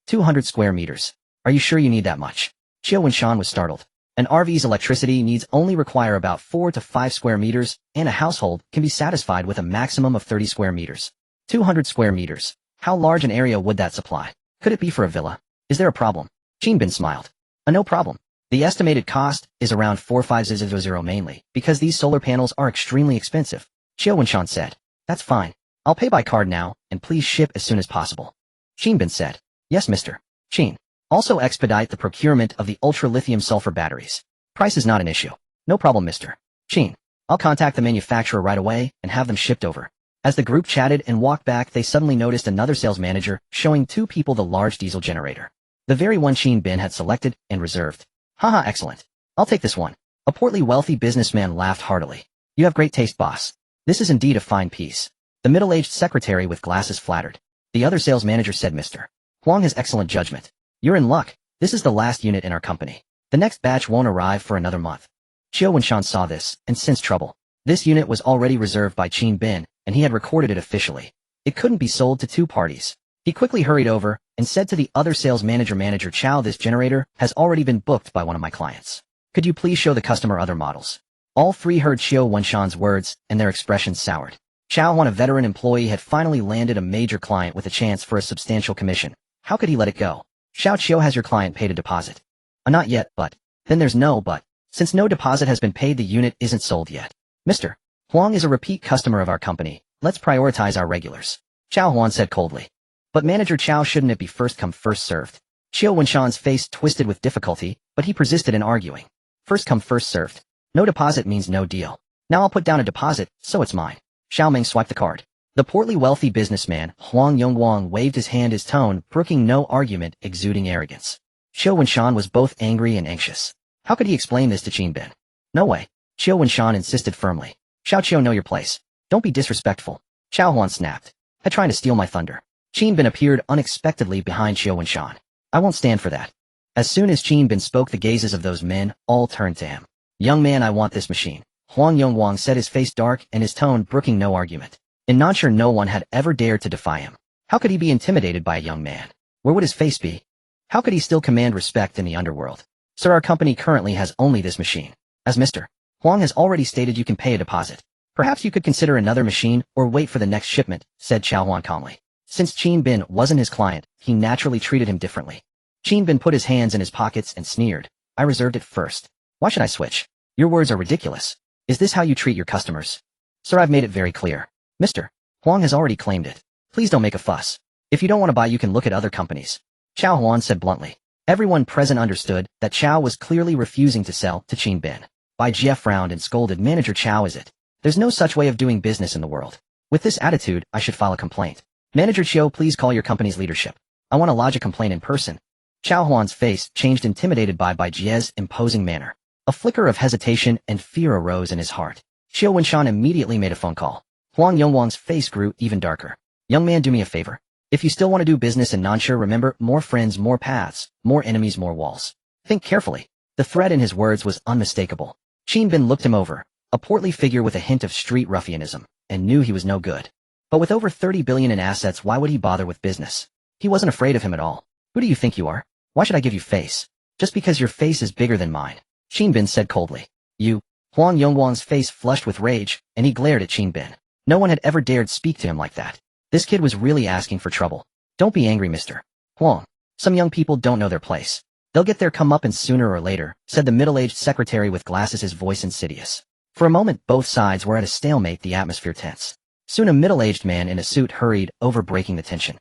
200 square meters. Are you sure you need that much? Qiu Wenshan was startled. An RV's electricity needs only require about 4 to 5 square meters, and a household can be satisfied with a maximum of 30 square meters. 200 square meters. How large an area would that supply? Could it be for a villa? Is there a problem? Qin Bin smiled. No problem. The estimated cost is around 4500 mainly, because these solar panels are extremely expensive. Qiu Wenshan said. That's fine. I'll pay by card now, and please ship as soon as possible. Qin Bin said. Yes, Mr. Qin. Also expedite the procurement of the ultra-lithium sulfur batteries. Price is not an issue. No problem, Mr. Qin. I'll contact the manufacturer right away and have them shipped over. As the group chatted and walked back, they suddenly noticed another sales manager showing 2 people the large diesel generator. The very one Qin Bin had selected and reserved. Haha, excellent. I'll take this one. A portly wealthy businessman laughed heartily. You have great taste, boss. This is indeed a fine piece. The middle-aged secretary with glasses flattered. The other sales manager said Mr. Huang has excellent judgment. You're in luck. This is the last unit in our company. The next batch won't arrive for another month. Qiu Wenshan saw this and sensed trouble. This unit was already reserved by Qin Bin, and he had recorded it officially. It couldn't be sold to 2 parties. He quickly hurried over and said to the other sales manager, Chow, this generator has already been booked by one of my clients. Could you please show the customer other models? All 3 heard Qiu Wenshan's words, and their expressions soured. Chow Huan, a veteran employee, had finally landed a major client with a chance for a substantial commission. How could he let it go? Xiao Qiu, has your client paid a deposit? Not yet, but. Then there's no but. Since no deposit has been paid, the unit isn't sold yet. Mr. Huang is a repeat customer of our company. Let's prioritize our regulars. Qiao Huan said coldly. But Manager Chow, shouldn't it be first come first served? Qiu Wenshan's face twisted with difficulty, but he persisted in arguing. First come first served. No deposit means no deal. Now I'll put down a deposit, so it's mine. Xiaoming swiped the card. The portly wealthy businessman, Huang Yongguang, waved his hand, his tone brooking no argument, exuding arrogance. Qiu Wenshan was both angry and anxious. How could he explain this to Qin Bin? No way. Qiu Wenshan insisted firmly. Xiao Qiu, know your place. Don't be disrespectful. Qiao Huan snapped. Trying to steal my thunder. Qin Bin appeared unexpectedly behind Qiu Wenshan. I won't stand for that. As soon as Qin Bin spoke, the gazes of those men all turned to him. Young man, I want this machine. Huang Yongguang said, his face dark and his tone brooking no argument. In Nansha, no one had ever dared to defy him. How could he be intimidated by a young man? Where would his face be? How could he still command respect in the underworld? Sir, our company currently has only this machine. As Mr. Huang has already stated, you can pay a deposit. Perhaps you could consider another machine or wait for the next shipment, said Qiao Huan calmly. Since Qin Bin wasn't his client, he naturally treated him differently. Qin Bin put his hands in his pockets and sneered. I reserved it first. Why should I switch? Your words are ridiculous. Is this how you treat your customers? Sir, I've made it very clear. Mr. Huang has already claimed it. Please don't make a fuss. If you don't want to buy, you can look at other companies. Qiao Huan said bluntly. Everyone present understood that Qiao was clearly refusing to sell to Qin Bin. Bai Jie frowned and scolded, Manager Qiao, is it? There's no such way of doing business in the world. With this attitude, I should file a complaint. Manager Qiao, please call your company's leadership. I want to lodge a complaint in person. Qiao Huan's face changed, intimidated by Bai Jie's imposing manner. A flicker of hesitation and fear arose in his heart. Qiu Wenshan immediately made a phone call. Huang Yongguang's face grew even darker. Young man, do me a favor. If you still want to do business in Nansha, remember, more friends, more paths, more enemies, more walls. Think carefully. The threat in his words was unmistakable. Qin Bin looked him over, a portly figure with a hint of street ruffianism, and knew he was no good. But with over 30 billion in assets, why would he bother with business? He wasn't afraid of him at all. Who do you think you are? Why should I give you face? Just because your face is bigger than mine. Qin Bin said coldly. You. Huang Yongguang's face flushed with rage, and he glared at Qin Bin. No one had ever dared speak to him like that. This kid was really asking for trouble. Don't be angry, Mr. Huang. Some young people don't know their place. They'll get their comeuppance sooner or later, said the middle-aged secretary with glasses, his voice insidious. For a moment, both sides were at a stalemate, the atmosphere tense. Soon a middle-aged man in a suit hurried over, breaking the tension.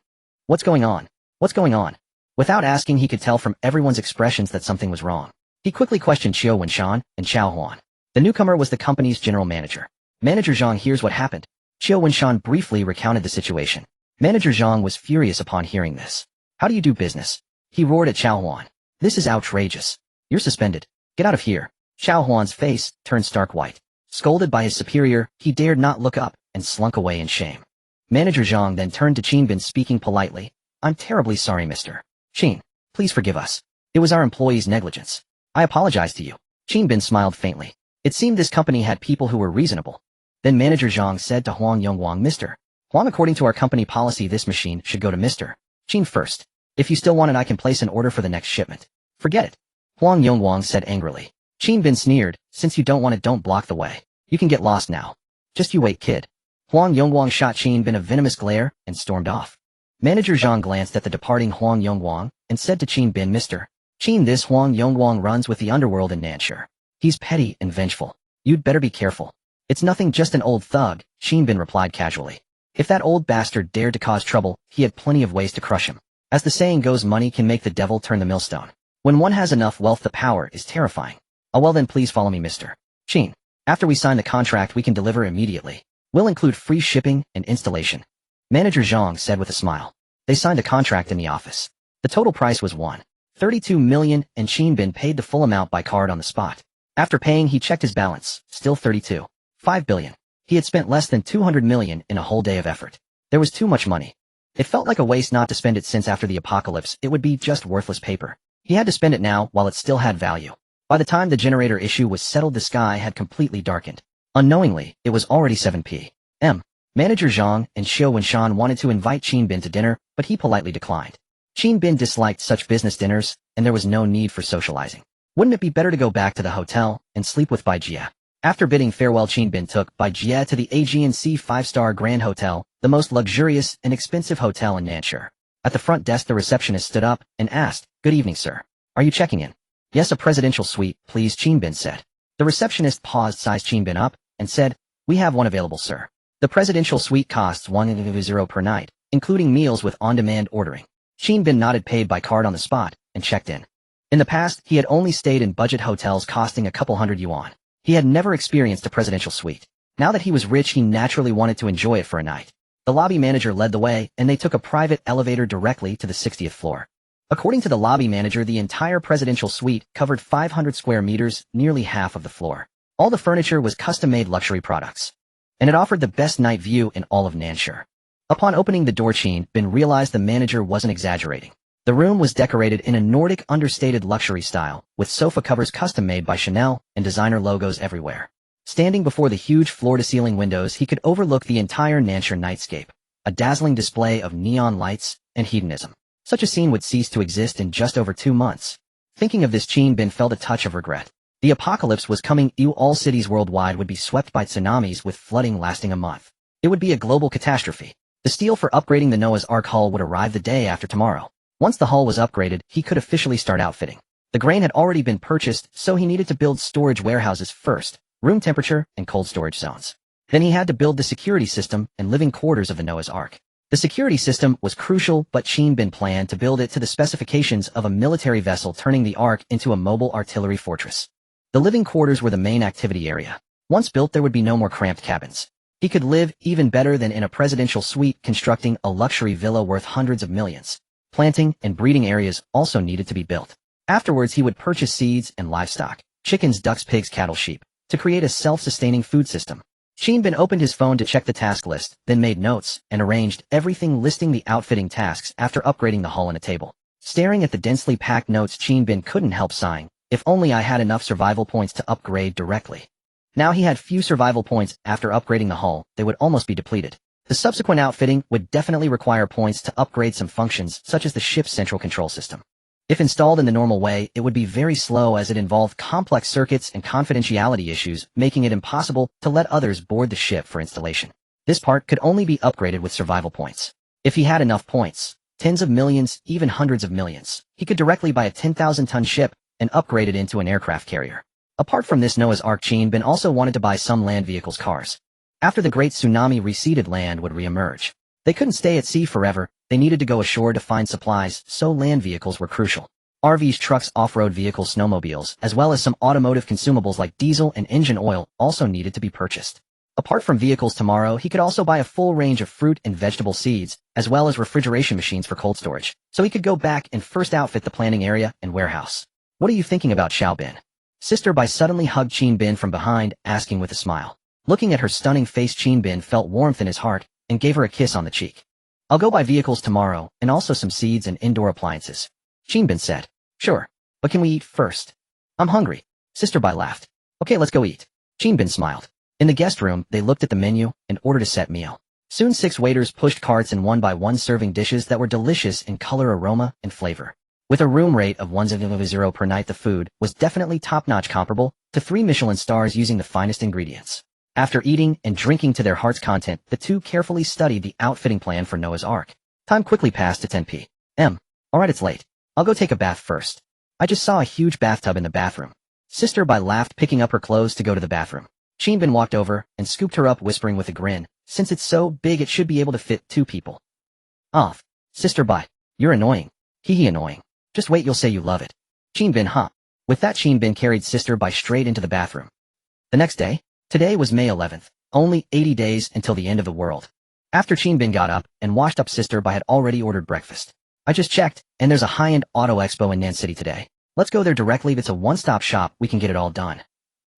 What's going on? What's going on? Without asking, he could tell from everyone's expressions that something was wrong. He quickly questioned Qiu Wenshan and Qiao Huan. The newcomer was the company's general manager. Manager Zhang, here's what happened. Qiu Wenshan briefly recounted the situation. Manager Zhang was furious upon hearing this. How do you do business? He roared at Qiao Huan. This is outrageous. You're suspended. Get out of here. Xiao Huan's face turned stark white. Scolded by his superior, he dared not look up and slunk away in shame. Manager Zhang then turned to Qin Bin speaking politely. I'm terribly sorry, Mr. Qin. Please forgive us. It was our employees' negligence. I apologize to you. Qin Bin smiled faintly. It seemed this company had people who were reasonable. Then Manager Zhang said to Huang Yongguang, Mr. Huang, according to our company policy, this machine should go to Mr. Qin first. If you still want it, I can place an order for the next shipment. Forget it. Huang Yongguang said angrily. Qin Bin sneered, since you don't want it, don't block the way. You can get lost now. Just you wait, kid. Huang Yongguang shot Qin Bin a venomous glare and stormed off. Manager Zhang glanced at the departing Huang Yongguang and said to Qin Bin, Mr. Qin, this Huang Yongguang runs with the underworld in Nanshur. He's petty and vengeful. You'd better be careful. It's nothing, just an old thug, Qin Bin replied casually. If that old bastard dared to cause trouble, he had plenty of ways to crush him. As the saying goes, money can make the devil turn the millstone. When one has enough wealth, the power is terrifying. Oh well, then please follow me, Mr. Qin. After we sign the contract, we can deliver immediately. We'll include free shipping and installation. Manager Zhang said with a smile. They signed a contract in the office. The total price was 32 million, and Qin Bin paid the full amount by card on the spot. After paying, he checked his balance, still 32.5 billion. He had spent less than 200 million in a whole day of effort. There was too much money. It felt like a waste not to spend it, since after the apocalypse it would be just worthless paper. He had to spend it now while it still had value. By the time the generator issue was settled, the sky had completely darkened. Unknowingly, it was already 7 p.m. Manager Zhang and Xiao Wenshan wanted to invite Qin Bin to dinner, but he politely declined. Qin Bin disliked such business dinners, and there was no need for socializing. Wouldn't it be better to go back to the hotel and sleep with Bai Jie? After bidding farewell, Qin Bin took Bai Jie to the Aegean Sea 5-star Grand Hotel, the most luxurious and expensive hotel in Nanshur. At the front desk, the receptionist stood up and asked, Good evening, sir. Are you checking in? Yes, a presidential suite, please, Qin Bin said. The receptionist paused, sized Qin Bin up, and said, We have one available, sir. The presidential suite costs 1,000 per night, including meals with on-demand ordering. Qin Bin nodded, paid by card on the spot, and checked in. In the past, he had only stayed in budget hotels costing a couple hundred yuan. He had never experienced a presidential suite. Now that he was rich, he naturally wanted to enjoy it for a night. The lobby manager led the way, and they took a private elevator directly to the 60th floor. According to the lobby manager, the entire presidential suite covered 500 square meters, nearly half of the floor. All the furniture was custom-made luxury products, and it offered the best night view in all of Nanshur. Upon opening the door, Qin Bin realized the manager wasn't exaggerating. The room was decorated in a Nordic understated luxury style, with sofa covers custom-made by Chanel and designer logos everywhere. Standing before the huge floor-to-ceiling windows, he could overlook the entire Nanshur nightscape, a dazzling display of neon lights and hedonism. Such a scene would cease to exist in just over 2 months. Thinking of this, Qin Bin felt a touch of regret. The apocalypse was coming. All cities worldwide would be swept by tsunamis, with flooding lasting a month. It would be a global catastrophe. The steel for upgrading the Noah's Ark hull would arrive the day after tomorrow. Once the hull was upgraded, he could officially start outfitting. The grain had already been purchased, so he needed to build storage warehouses first, room temperature and cold storage zones. Then he had to build the security system and living quarters of the Noah's Ark. The security system was crucial, but Qin Bin planned to build it to the specifications of a military vessel, turning the Ark into a mobile artillery fortress. The living quarters were the main activity area. Once built, there would be no more cramped cabins. He could live even better than in a presidential suite, constructing a luxury villa worth hundreds of millions. Planting and breeding areas also needed to be built. Afterwards, he would purchase seeds and livestock, chickens, ducks, pigs, cattle, sheep, to create a self-sustaining food system. Qin Bin opened his phone to check the task list, then made notes and arranged everything, listing the outfitting tasks after upgrading the hull in a table. Staring at the densely packed notes, Qin Bin couldn't help sighing. If only I had enough survival points to upgrade directly. Now he had few survival points. After upgrading the hull, they would almost be depleted. The subsequent outfitting would definitely require points to upgrade some functions, such as the ship's central control system. If installed in the normal way, it would be very slow, as it involved complex circuits and confidentiality issues, making it impossible to let others board the ship for installation. This part could only be upgraded with survival points. If he had enough points, tens of millions, even hundreds of millions, he could directly buy a 10,000-ton ship and upgrade it into an aircraft carrier. Apart from this Noah's Ark, Qin Bin also wanted to buy some land vehicles, cars. After the great tsunami receded, land would re-emerge. They couldn't stay at sea forever. They needed to go ashore to find supplies, so land vehicles were crucial. RVs, trucks, off-road vehicles, snowmobiles, as well as some automotive consumables like diesel and engine oil also needed to be purchased. Apart from vehicles, tomorrow he could also buy a full range of fruit and vegetable seeds, as well as refrigeration machines for cold storage, so he could go back and first outfit the planning area and warehouse. What are you thinking about, Xiao Bin? Sister Bai suddenly hugged Qin Bin from behind, asking with a smile. Looking at her stunning face, Qin Bin felt warmth in his heart and gave her a kiss on the cheek. I'll go buy vehicles tomorrow and also some seeds and indoor appliances. Qin Bin said. Sure, but can we eat first? I'm hungry. Sister Bai laughed. Okay, let's go eat. Qin Bin smiled. In the guest room, they looked at the menu and ordered a set meal. Soon 6 waiters pushed carts and one by one serving dishes that were delicious in color, aroma, and flavor. With a room rate of 1.0 per night, the food was definitely top-notch, comparable to 3 Michelin stars using the finest ingredients. After eating and drinking to their heart's content, the two carefully studied the outfitting plan for Noah's Ark. Time quickly passed to 10 p.m. Alright, it's late. I'll go take a bath first. I just saw a huge bathtub in the bathroom. Sister Bai laughed, picking up her clothes to go to the bathroom. Qin Bin walked over and scooped her up, whispering with a grin, since it's so big it should be able to fit 2 people. Off. Sister Bai, you're annoying. Hee annoying. Just wait, you'll say you love it. Qin Bin, huh? With that, Qin Bin carried Sister Bai straight into the bathroom. The next day? Today was May 11th, only 80 days until the end of the world. After Qin Bin got up and washed up, Sister Bai had already ordered breakfast. I just checked, and there's a high-end auto expo in Nan City today. Let's go there directly. It's a one-stop shop, we can get it all done.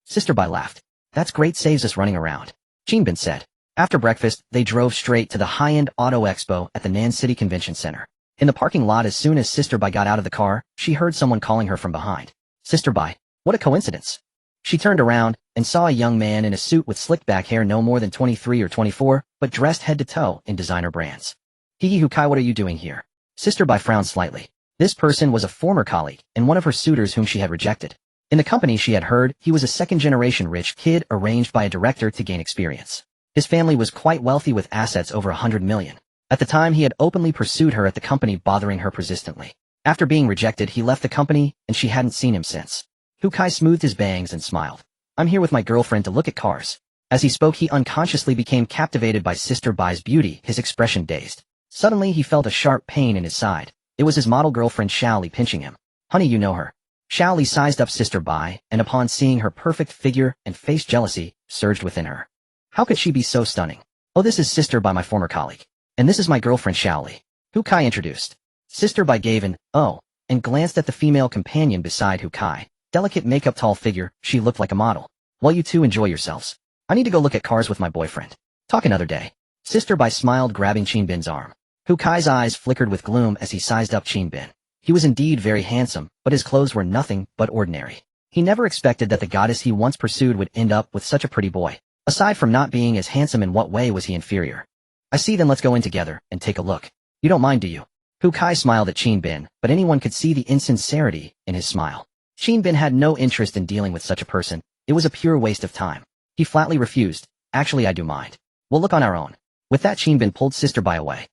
Sister Bai laughed. That's great, saves us running around. Qin Bin said. After breakfast, they drove straight to the high-end auto expo at the Nan City Convention Center. In the parking lot, as soon as Sister Bai got out of the car, she heard someone calling her from behind. Sister Bai, what a coincidence. She turned around and saw a young man in a suit with slicked back hair, no more than 23 or 24, but dressed head to toe in designer brands. Hukai, what are you doing here? Sister Bai frowned slightly. This person was a former colleague and one of her suitors whom she had rejected. In the company, she had heard he was a second-generation rich kid arranged by a director to gain experience. His family was quite wealthy with assets over 100 million. At the time, he had openly pursued her at the company, bothering her persistently. After being rejected, he left the company, and she hadn't seen him since. Hukai smoothed his bangs and smiled. I'm here with my girlfriend to look at cars. As he spoke, he unconsciously became captivated by Sister Bai's beauty, his expression dazed. Suddenly, he felt a sharp pain in his side. It was his model girlfriend Xiaoli pinching him. Honey, you know her. Xiaoli sized up Sister Bai, and upon seeing her perfect figure and face, jealousy surged within her. How could she be so stunning? Oh, this is Sister Bai, my former colleague. And this is my girlfriend Xiaoli. Hukai introduced. Sister Bai gave an, oh, and glanced at the female companion beside Hukai. Delicate makeup, tall figure, she looked like a model. Well, you two enjoy yourselves. I need to go look at cars with my boyfriend. Talk another day. Sister Bai smiled, grabbing Qin Bin's arm. Hukai's eyes flickered with gloom as he sized up Qin Bin. He was indeed very handsome, but his clothes were nothing but ordinary. He never expected that the goddess he once pursued would end up with such a pretty boy. Aside from not being as handsome, in what way was he inferior? I see, then let's go in together and take a look. You don't mind, do you? Hukai smiled at Qin Bin, but anyone could see the insincerity in his smile. Qin Bin had no interest in dealing with such a person. It was a pure waste of time. He flatly refused. Actually, I do mind. We'll look on our own. With that, Qin Bin pulled Sister Bai away.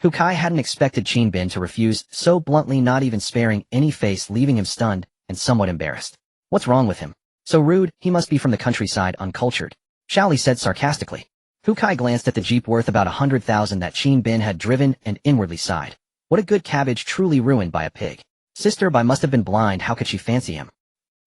Hukai hadn't expected Qin Bin to refuse so bluntly, not even sparing any face, leaving him stunned and somewhat embarrassed. What's wrong with him? So rude, he must be from the countryside, uncultured. Xiaoli said sarcastically. Hukai glanced at the jeep worth about 100,000 that Qin Bin had driven and inwardly sighed. What a good cabbage, truly ruined by a pig. Sister Bai must have been blind, how could she fancy him?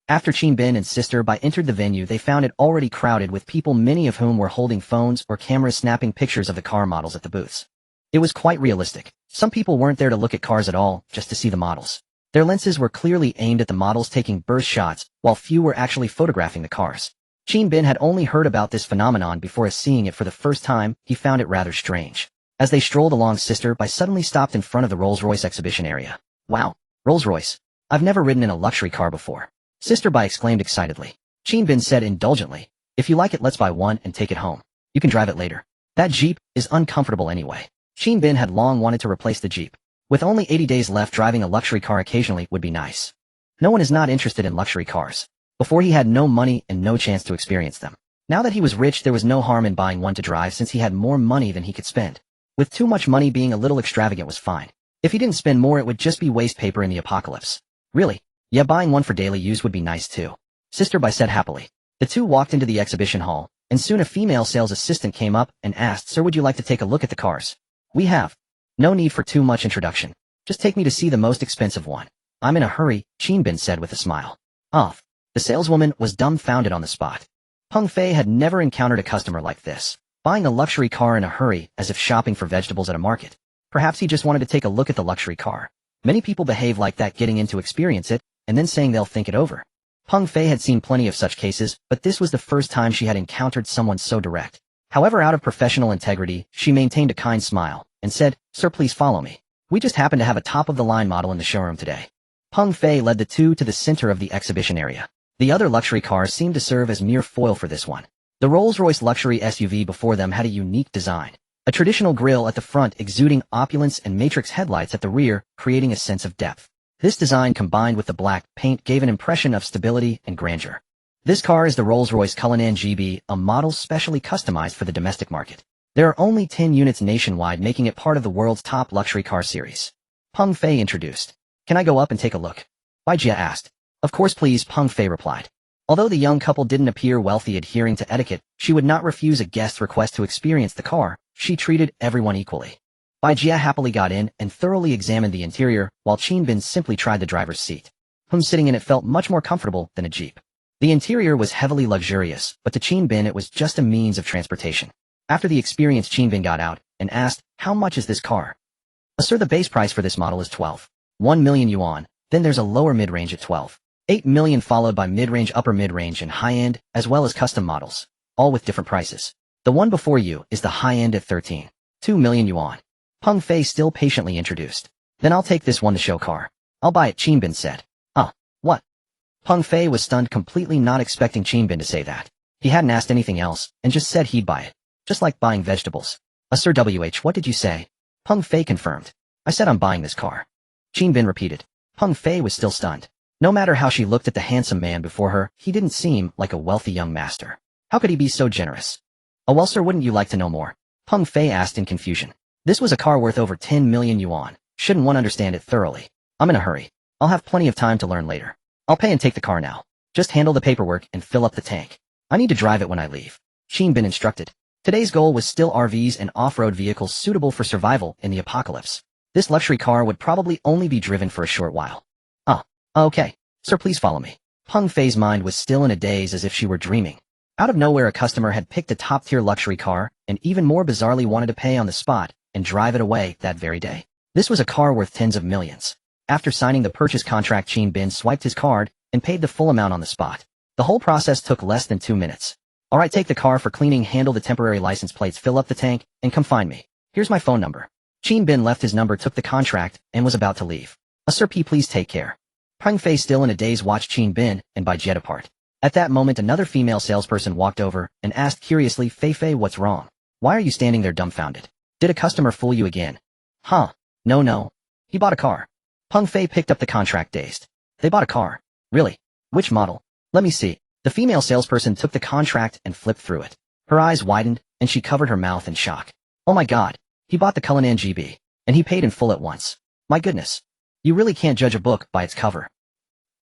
After Qin Bin and Sister Bai entered the venue, they found it already crowded with people, many of whom were holding phones or cameras, snapping pictures of the car models at the booths. It was quite realistic. Some people weren't there to look at cars at all, just to see the models. Their lenses were clearly aimed at the models, taking burst shots, while few were actually photographing the cars. Qin Bin had only heard about this phenomenon before, seeing it for the first time, he found it rather strange. As they strolled along, Sister Bai suddenly stopped in front of the Rolls-Royce exhibition area. Wow, Rolls-Royce. I've never ridden in a luxury car before. Sister Bai exclaimed excitedly. Qin Bin said indulgently, if you like it, let's buy one and take it home. You can drive it later. That Jeep is uncomfortable anyway. Qin Bin had long wanted to replace the Jeep. With only 80 days left, driving a luxury car occasionally would be nice. No one is not interested in luxury cars. Before, he had no money and no chance to experience them. Now that he was rich, there was no harm in buying one to drive, since he had more money than he could spend. With too much money, being a little extravagant was fine. If he didn't spend more, it would just be waste paper in the apocalypse. Really? Yeah, buying one for daily use would be nice too. Sister Bai said happily. The two walked into the exhibition hall, and soon a female sales assistant came up and asked, Sir, would you like to take a look at the cars? We have. No need for too much introduction. Just take me to see the most expensive one. I'm in a hurry, Qin Bin said with a smile. Off. The saleswoman was dumbfounded on the spot. Peng Fei had never encountered a customer like this, buying a luxury car in a hurry, as if shopping for vegetables at a market. Perhaps he just wanted to take a look at the luxury car. Many people behave like that, getting in to experience it, and then saying they'll think it over. Peng Fei had seen plenty of such cases, but this was the first time she had encountered someone so direct. However, out of professional integrity, she maintained a kind smile and said, "Sir, please follow me. We just happen to have a top-of-the-line model in the showroom today." Peng Fei led the two to the center of the exhibition area. The other luxury cars seemed to serve as mere foil for this one. The Rolls-Royce luxury SUV before them had a unique design. A traditional grille at the front exuding opulence and matrix headlights at the rear, creating a sense of depth. This design combined with the black paint gave an impression of stability and grandeur. This car is the Rolls-Royce Cullinan GB, a model specially customized for the domestic market. There are only 10 units nationwide, making it part of the world's top luxury car series. Peng Fei introduced. "Can I go up and take a look?" Bai Jia asked. "Of course please," Peng Fei replied. Although the young couple didn't appear wealthy adhering to etiquette, she would not refuse a guest's request to experience the car. She treated everyone equally. Bai Jia happily got in and thoroughly examined the interior, while Qin Bin simply tried the driver's seat. Sitting in it felt much more comfortable than a Jeep. The interior was heavily luxurious, but to Qin Bin it was just a means of transportation. After the experience, Qin Bin got out and asked, "How much is this car?" "Sir, the base price for this model is 12.1 million yuan, then there's a lower mid-range at 12.8 million followed by mid-range, upper mid-range and high-end, as well as custom models, all with different prices. The one before you is the high-end at 13.2 million yuan. Peng Fei still patiently introduced. "Then I'll take this one, the show car. I'll buy it," Qin Bin said. What?" Peng Fei was stunned, completely not expecting Qin Bin to say that. He hadn't asked anything else, and just said he'd buy it. Just like buying vegetables. "Sir, what did you say?" Peng Fei confirmed. "I said I'm buying this car." Qin Bin repeated. Peng Fei was still stunned. No matter how she looked at the handsome man before her, he didn't seem like a wealthy young master. How could he be so generous? "Oh well, sir, wouldn't you like to know more?" Peng Fei asked in confusion. This was a car worth over 10 million yuan. Shouldn't one understand it thoroughly? "I'm in a hurry. I'll have plenty of time to learn later. I'll pay and take the car now. Just handle the paperwork and fill up the tank. I need to drive it when I leave," Qin Bin instructed. Today's goal was still RVs and off-road vehicles suitable for survival in the apocalypse. This luxury car would probably only be driven for a short while. Okay. Sir, please follow me." Peng Fei's mind was still in a daze, as if she were dreaming. Out of nowhere, a customer had picked a top-tier luxury car, and even more bizarrely wanted to pay on the spot and drive it away that very day. This was a car worth tens of millions. After signing the purchase contract, Qin Bin swiped his card and paid the full amount on the spot. The whole process took less than 2 minutes. "All right, take the car for cleaning, handle the temporary license plates, fill up the tank, and come find me. Here's my phone number." Qin Bin left his number, took the contract, and was about to leave. "Sir, please take care." Peng Fei, still in a daze, watched Qin Bin and Bai Jia depart. At that moment, another female salesperson walked over and asked curiously, Fei, what's wrong? Why are you standing there dumbfounded? Did a customer fool you again?" No. He bought a car." Peng Fei picked up the contract, dazed. "They bought a car? Really? Which model? Let me see." The female salesperson took the contract and flipped through it. Her eyes widened, and she covered her mouth in shock. "Oh my god, he bought the Cullinan GB, and he paid in full at once. My goodness. You really can't judge a book by its cover."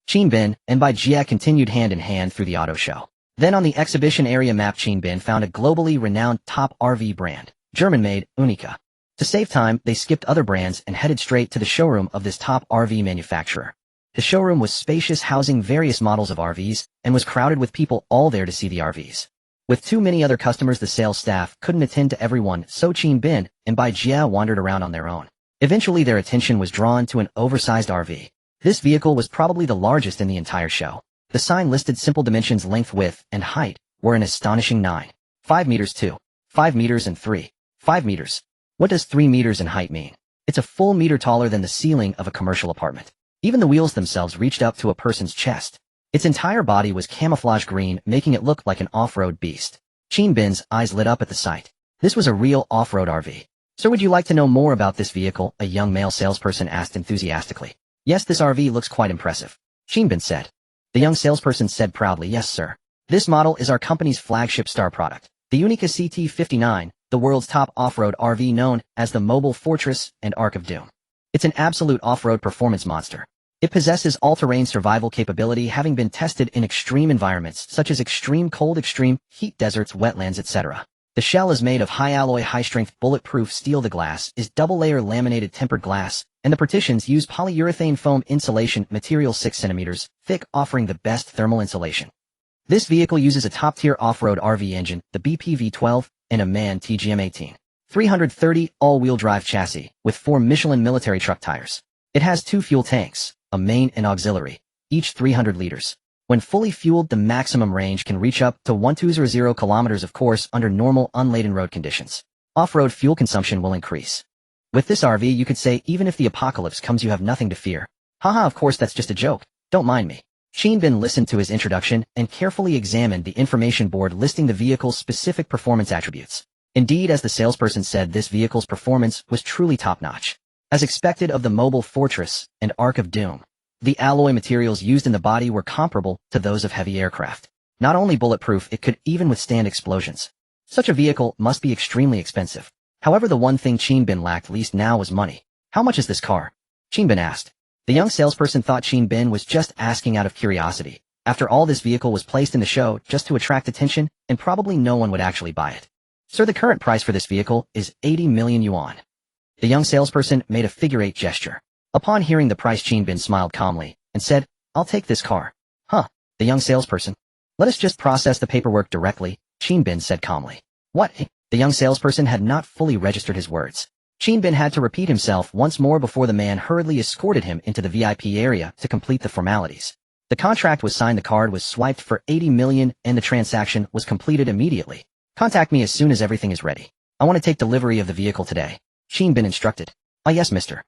Qin Bin and Bai Jia continued hand in hand through the auto show. Then on the exhibition area map, Qin Bin found a globally renowned top RV brand, German-made, Unica. To save time, they skipped other brands and headed straight to the showroom of this top RV manufacturer. The showroom was spacious, housing various models of RVs, and was crowded with people all there to see the RVs. With too many other customers, the sales staff couldn't attend to everyone, so Qin Bin and Bai Jia wandered around on their own. Eventually their attention was drawn to an oversized RV. This vehicle was probably the largest in the entire show. The sign listed simple dimensions: length, width, and height were an astonishing 9.5 meters, 2.5 meters, and 3.5 meters. What does 3 meters in height mean? It's a full meter taller than the ceiling of a commercial apartment. Even the wheels themselves reached up to a person's chest. Its entire body was camouflage green, making it look like an off-road beast. Qin Bin's eyes lit up at the sight. This was a real off-road RV. "Sir, would you like to know more about this vehicle?" a young male salesperson asked enthusiastically. "Yes, this RV looks quite impressive," Qin Bin said. The young salesperson said proudly, "Yes, sir. This model is our company's flagship star product, the Unica CT59, the world's top off-road RV known as the Mobile Fortress and Ark of Doom. It's an absolute off-road performance monster. It possesses all-terrain survival capability, having been tested in extreme environments such as extreme cold, extreme heat, deserts, wetlands, etc. The shell is made of high-alloy, high-strength, bulletproof steel. The glass is double-layer laminated tempered glass, and the partitions use polyurethane foam insulation material 6 centimeters thick, offering the best thermal insulation. This vehicle uses a top-tier off-road RV engine, the BPV-12, and a MAN TGM-18. 330 all-wheel drive chassis with 4 Michelin military truck tires. It has 2 fuel tanks, a main and auxiliary, each 300 liters. When fully fueled, the maximum range can reach up to 1200 kilometers, of course, under normal unladen road conditions. Off-road fuel consumption will increase. With this RV, you could say even if the apocalypse comes, you have nothing to fear. Haha, of course that's just a joke. Don't mind me. Bin listened to his introduction and carefully examined the information board listing the vehicle's specific performance attributes. Indeed, as the salesperson said, this vehicle's performance was truly top-notch. As expected of the mobile fortress and Ark of Doom, the alloy materials used in the body were comparable to those of heavy aircraft. Not only bulletproof, it could even withstand explosions. Such a vehicle must be extremely expensive. However, the one thing Bin lacked least now was money. How much is this car? Bin asked. The young salesperson thought Bin was just asking out of curiosity. After all, this vehicle was placed in the show just to attract attention, and probably no one would actually buy it. Sir, the current price for this vehicle is 80 million yuan. The young salesperson made a figure-8 gesture. Upon hearing the price, Bin smiled calmly and said, I'll take this car. Huh, the young salesperson. Let us just process the paperwork directly, Bin said calmly. What? The young salesperson had not fully registered his words. Bin had to repeat himself once more before the man hurriedly escorted him into the VIP area to complete the formalities. The contract was signed, the card was swiped for 80 million, and the transaction was completed immediately. Contact me as soon as everything is ready. I want to take delivery of the vehicle today. Bin instructed. Ah yes, mister.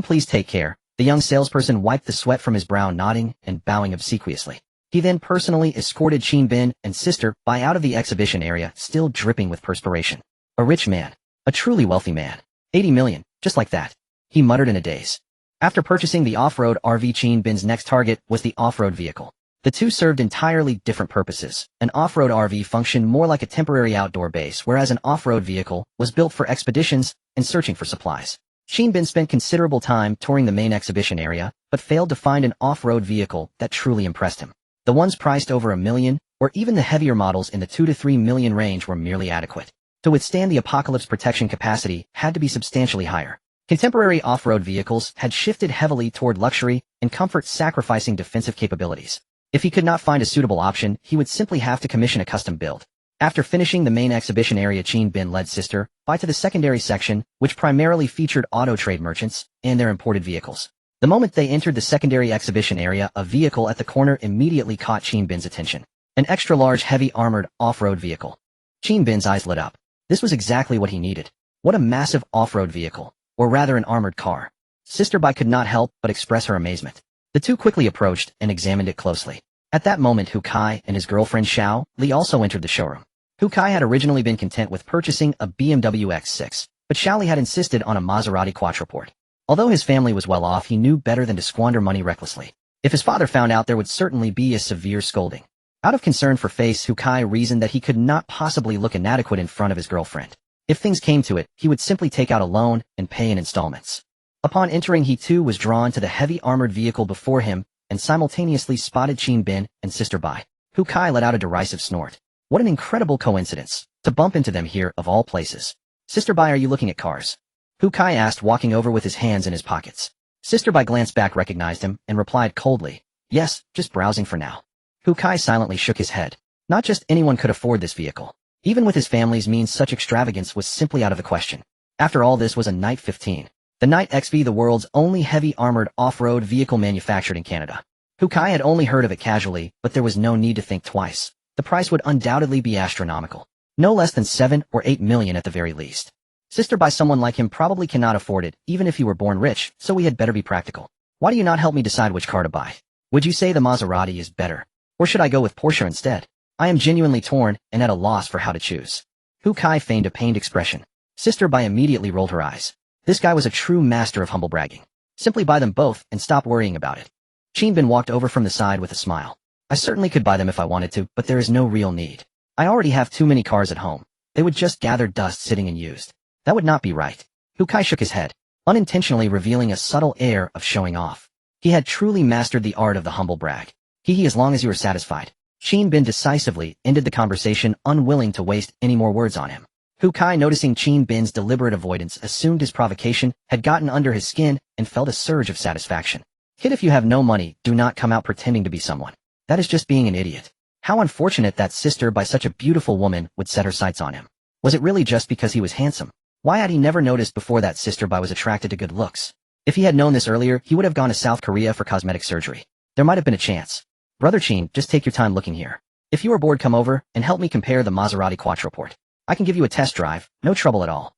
Please take care. The young salesperson wiped the sweat from his brow, nodding and bowing obsequiously. He then personally escorted Bin and sister by out of the exhibition area, still dripping with perspiration. A rich man. A truly wealthy man. 80 million, just like that. He muttered in a daze. After purchasing the off-road RV, Bin's next target was the off-road vehicle. The two served entirely different purposes. An off-road RV functioned more like a temporary outdoor base, whereas an off-road vehicle was built for expeditions and searching for supplies. Bin spent considerable time touring the main exhibition area, but failed to find an off-road vehicle that truly impressed him. The ones priced over $1 million, or even the heavier models in the 2 to 3 million range, were merely adequate. To withstand the apocalypse, protection capacity had to be substantially higher. Contemporary off-road vehicles had shifted heavily toward luxury and comfort, sacrificing defensive capabilities. If he could not find a suitable option, he would simply have to commission a custom build. After finishing the main exhibition area, Bin led sister by to the secondary section, which primarily featured auto trade merchants and their imported vehicles. The moment they entered the secondary exhibition area, a vehicle at the corner immediately caught Bin's attention. An extra-large, heavy armored off-road vehicle. Bin's eyes lit up. This was exactly what he needed. What a massive off-road vehicle, or rather an armored car. Sister Bai could not help but express her amazement. The two quickly approached and examined it closely. At that moment, Hu Kai and his girlfriend Xiao Li also entered the showroom. Hu Kai had originally been content with purchasing a BMW X6, but Xiao Li had insisted on a Maserati Quattroporte. Although his family was well off, he knew better than to squander money recklessly. If his father found out, there would certainly be a severe scolding. Out of concern for face, Hu Kai reasoned that he could not possibly look inadequate in front of his girlfriend. If things came to it, he would simply take out a loan and pay in installments. Upon entering, he too was drawn to the heavy armored vehicle before him and simultaneously spotted Bin and sister Bai. Hu Kai let out a derisive snort. What an incredible coincidence, to bump into them here of all places. Sister Bai, are you looking at cars? Hu Kai asked, walking over with his hands in his pockets. Sister Bai glanced back, recognized him, and replied coldly, yes, just browsing for now. Hu Kai silently shook his head. Not just anyone could afford this vehicle. Even with his family's means, such extravagance was simply out of the question. After all, this was a Knight 15. The Knight XV, the world's only heavy armored off-road vehicle manufactured in Canada. Hu Kai had only heard of it casually, but there was no need to think twice. The price would undoubtedly be astronomical. No less than 7 or 8 million at the very least. Sister Bai, someone like him probably cannot afford it, even if he were born rich, so we had better be practical. Why do you not help me decide which car to buy? Would you say the Maserati is better? Or should I go with Porsche instead? I am genuinely torn and at a loss for how to choose. Hu Kai feigned a pained expression. Sister Bai immediately rolled her eyes. This guy was a true master of humble bragging. Simply buy them both and stop worrying about it. Bin walked over from the side with a smile. I certainly could buy them if I wanted to, but there is no real need. I already have too many cars at home. They would just gather dust sitting unused. That would not be right. Hu Kai shook his head, unintentionally revealing a subtle air of showing off. He had truly mastered the art of the humble brag. As long as you are satisfied. Bin decisively ended the conversation, unwilling to waste any more words on him. Hu Kai, noticing Bin's deliberate avoidance, assumed his provocation had gotten under his skin and felt a surge of satisfaction. Kid, if you have no money, do not come out pretending to be someone. That is just being an idiot. How unfortunate that Sister Bai, such a beautiful woman, would set her sights on him. Was it really just because he was handsome? Why had he never noticed before that Sister Bai was attracted to good looks? If he had known this earlier, he would have gone to South Korea for cosmetic surgery. There might have been a chance. Brother Chin, just take your time looking here. If you are bored, come over and help me compare the Maserati Quattraport. I can give you a test drive, no trouble at all.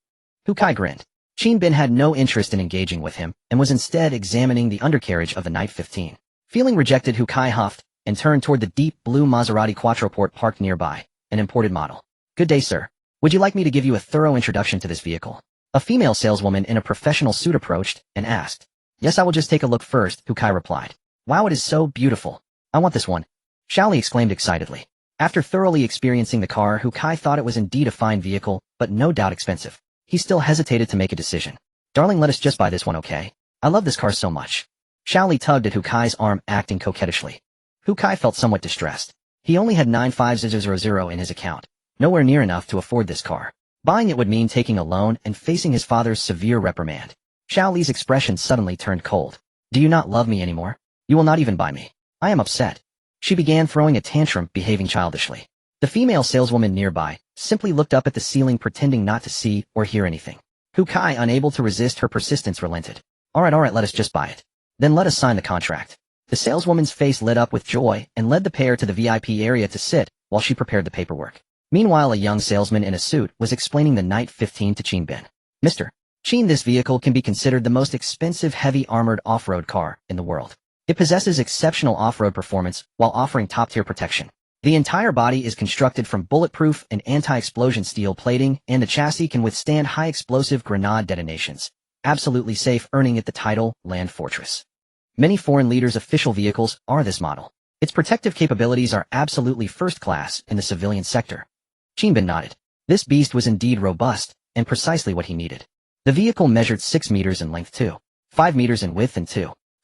Hukai grinned. Chin Bin had no interest in engaging with him and was instead examining the undercarriage of the Night 15. Feeling rejected, Hukai huffed and turned toward the deep blue Maserati Quattraport parked nearby, an imported model. Good day, sir. Would you like me to give you a thorough introduction to this vehicle? A female saleswoman in a professional suit approached and asked. Yes, I will just take a look first, Hukai replied. Wow, it is so beautiful. I want this one. Xiaoli exclaimed excitedly. After thoroughly experiencing the car, Hukai thought it was indeed a fine vehicle, but no doubt expensive. He still hesitated to make a decision. Darling, let us just buy this one, okay? I love this car so much. Xiaoli tugged at Hukai's arm, acting coquettishly. Hukai felt somewhat distressed. He only had 95000 in his account, nowhere near enough to afford this car. Buying it would mean taking a loan and facing his father's severe reprimand. Xiaoli's expression suddenly turned cold. Do you not love me anymore? You will not even buy me. I am upset. She began throwing a tantrum, behaving childishly. The female saleswoman nearby simply looked up at the ceiling, pretending not to see or hear anything. Hukai, unable to resist her persistence, relented. All right, let us just buy it. Then let us sign the contract. The saleswoman's face lit up with joy and led the pair to the VIP area to sit while she prepared the paperwork. Meanwhile, a young salesman in a suit was explaining the Night 15 to Chin Bin. Mr. Chin, this vehicle can be considered the most expensive heavy armored off-road car in the world. It possesses exceptional off-road performance while offering top-tier protection. The entire body is constructed from bulletproof and anti-explosion steel plating, and the chassis can withstand high-explosive grenade detonations. Absolutely safe, earning it the title Land Fortress. Many foreign leaders' official vehicles are this model. Its protective capabilities are absolutely first class in the civilian sector. Chin Bin nodded. This beast was indeed robust, and precisely what he needed. The vehicle measured 6 meters in length, 5 meters in width, and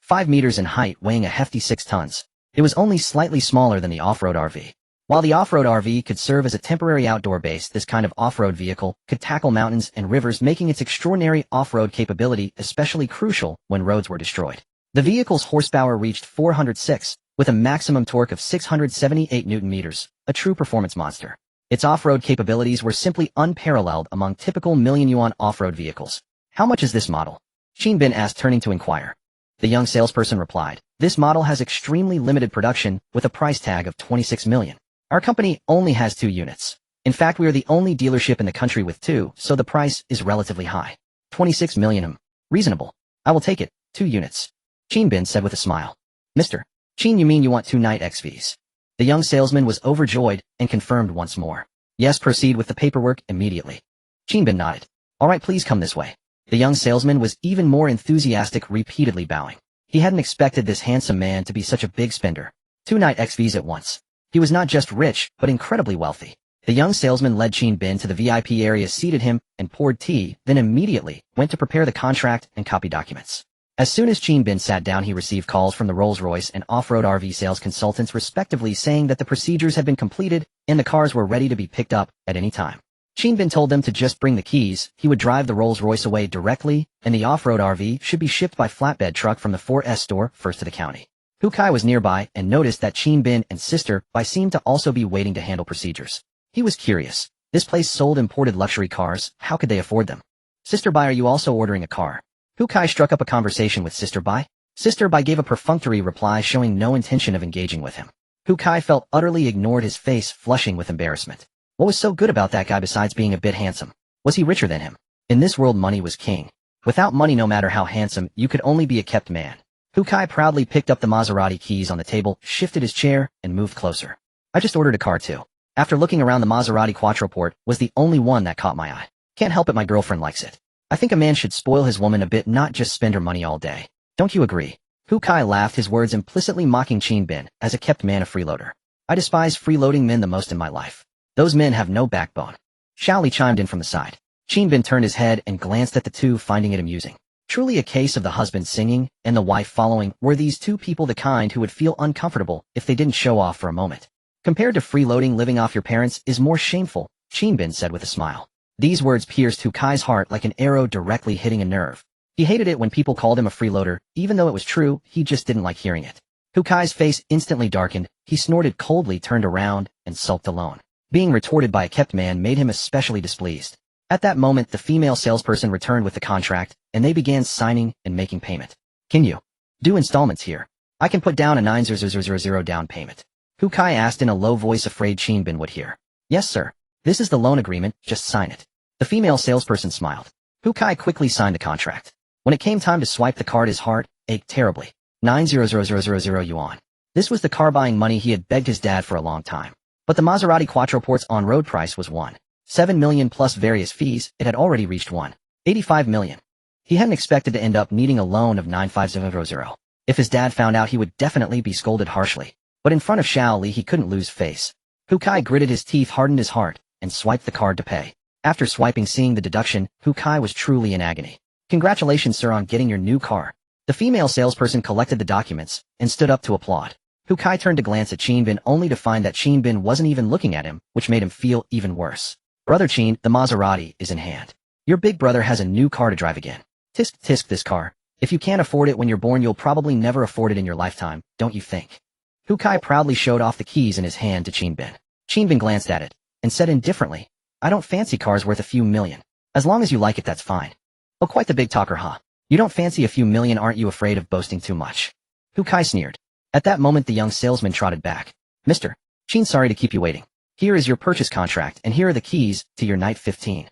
5 meters in height, weighing a hefty 6 tons. It was only slightly smaller than the off-road RV. While the off-road RV could serve as a temporary outdoor base, this kind of off-road vehicle could tackle mountains and rivers, making its extraordinary off-road capability especially crucial when roads were destroyed. The vehicle's horsepower reached 406, with a maximum torque of 678 Newton-meters, a true performance monster. Its off-road capabilities were simply unparalleled among typical million-yuan off-road vehicles. How much is this model? Chin Bin asked, turning to inquire. The young salesperson replied, this model has extremely limited production with a price tag of 26 million. Our company only has 2 units. In fact, we are the only dealership in the country with 2, so the price is relatively high. 26 million. Reasonable. I will take it. 2 units. Chin Bin said with a smile. Mr. Chin, you mean you want 2 Night XVs? The young salesman was overjoyed and confirmed once more. Yes, proceed with the paperwork immediately. Chin Bin nodded. All right, please come this way. The young salesman was even more enthusiastic, repeatedly bowing. He hadn't expected this handsome man to be such a big spender. 2 Night XVs at once. He was not just rich, but incredibly wealthy. The young salesman led Chin Bin to the VIP area, seated him, and poured tea, then immediately went to prepare the contract and copy documents. As soon as Chin Bin sat down, he received calls from the Rolls-Royce and off-road RV sales consultants respectively, saying that the procedures had been completed and the cars were ready to be picked up at any time. Chin Bin told them to just bring the keys. He would drive the Rolls-Royce away directly, and the off-road RV should be shipped by flatbed truck from the 4S store first to the county. Hukai was nearby and noticed that Chin Bin and Sister Bai seemed to also be waiting to handle procedures. He was curious. This place sold imported luxury cars. How could they afford them? Sister Bai, are you also ordering a car? Hukai struck up a conversation with Sister Bai. Sister Bai gave a perfunctory reply, showing no intention of engaging with him. Hukai felt utterly ignored, his face flushing with embarrassment. What was so good about that guy besides being a bit handsome? Was he richer than him? In this world, money was king. Without money, no matter how handsome, you could only be a kept man. Hukai proudly picked up the Maserati keys on the table, shifted his chair, and moved closer. I just ordered a car too. After looking around, the Maserati Quattraport was the only one that caught my eye. Can't help it, my girlfriend likes it. I think a man should spoil his woman a bit, not just spend her money all day. Don't you agree? Hukai laughed, his words implicitly mocking Chin Bin as a kept man, a freeloader. I despise freeloading men the most in my life. Those men have no backbone. Xiaoli chimed in from the side. Chin Bin turned his head and glanced at the two, finding it amusing. Truly a case of the husband singing and the wife following. Were these two people the kind who would feel uncomfortable if they didn't show off for a moment? Compared to freeloading, living off your parents is more shameful, Chin Bin said with a smile. These words pierced Hukai's heart like an arrow directly hitting a nerve. He hated it when people called him a freeloader. Even though it was true, he just didn't like hearing it. Hukai's face instantly darkened. He snorted coldly, turned around, and sulked alone. Being retorted by a kept man made him especially displeased. At that moment, the female salesperson returned with the contract, and they began signing and making payment. Can you do installments here? I can put down a 90000 down payment. Hu Kai asked in a low voice, afraid Qin Bin would hear. Yes, sir. This is the loan agreement, just sign it. The female salesperson smiled. Hu Kai quickly signed the contract. When it came time to swipe the card, his heart ached terribly. 900,000 yuan. This was the car buying money he had begged his dad for a long time. But the Maserati Quattroport's on-road price was 1.7 million plus various fees. It had already reached 1.85 million. He hadn't expected to end up needing a loan of 95000. If his dad found out, he would definitely be scolded harshly. But in front of Xiao Li, he couldn't lose face. Hu Kai gritted his teeth, hardened his heart, and swiped the card to pay. After swiping, seeing the deduction, Hu Kai was truly in agony. Congratulations, sir, on getting your new car. The female salesperson collected the documents and stood up to applaud. Hu Kai turned to glance at Qin Bin, only to find that Qin Bin wasn't even looking at him, which made him feel even worse. Brother Qin, the Maserati is in hand. Your big brother has a new car to drive again. Tisk tisk this car. If you can't afford it when you're born, you'll probably never afford it in your lifetime, don't you think? Hu Kai proudly showed off the keys in his hand to Qin Bin. Qin Bin glanced at it and said indifferently, I don't fancy cars worth a few million. As long as you like it, that's fine. Oh, quite the big talker, huh? You don't fancy a few million, aren't you afraid of boasting too much? Hu Kai sneered. At that moment, the young salesman trotted back. Mr. Qin, sorry to keep you waiting. Here is your purchase contract, and here are the keys to your Night 15.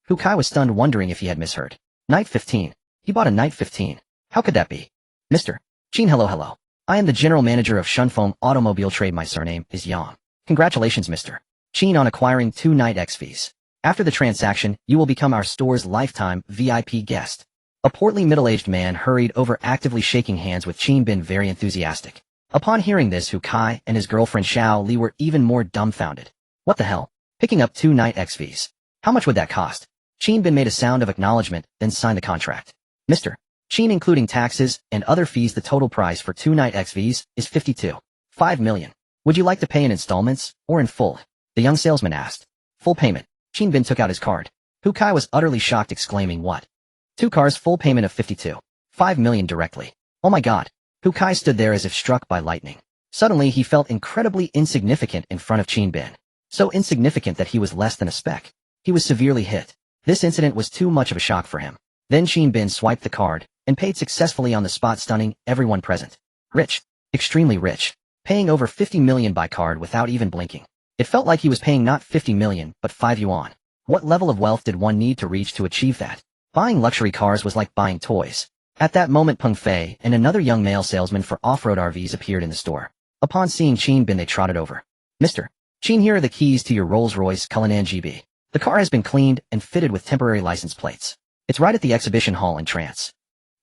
Hu Kai was stunned, wondering if he had misheard. Night 15. He bought a Night 15. How could that be? Mr. Qin, hello. I am the general manager of Shunfeng Automobile Trade. My surname is Yang. Congratulations, Mr. Qin, on acquiring 2 Night XVs. After the transaction, you will become our store's lifetime VIP guest. A portly middle-aged man hurried over, actively shaking hands with Qin Bin, very enthusiastic. Upon hearing this, Hu Kai and his girlfriend Xiao Li were even more dumbfounded. What the hell? Picking up 2 Night XVs. How much would that cost? Qin Bin made a sound of acknowledgement, then signed the contract. Mr. Qin, including taxes and other fees, the total price for 2 Night XVs is 52.5 million. Would you like to pay in installments or in full? The young salesman asked. Full payment. Qin Bin took out his card. Hu Kai was utterly shocked, exclaiming, what? 2 cars, full payment of 52.5 million directly. Oh my god. Hu Kai stood there as if struck by lightning. Suddenly he felt incredibly insignificant in front of Qin Bin. So insignificant that he was less than a speck. He was severely hit. This incident was too much of a shock for him. Then Qin Bin swiped the card and paid successfully on the spot, stunning everyone present. Rich. Extremely rich. Paying over 50 million by card without even blinking. It felt like he was paying not 50 million, but 5 yuan. What level of wealth did one need to reach to achieve that? Buying luxury cars was like buying toys. At that moment, Peng Fei and another young male salesman for off-road RVs appeared in the store. Upon seeing Qin Bin, they trotted over. Mr. Qin, here are the keys to your Rolls-Royce Cullinan GB. The car has been cleaned and fitted with temporary license plates. It's right at the exhibition hall entrance.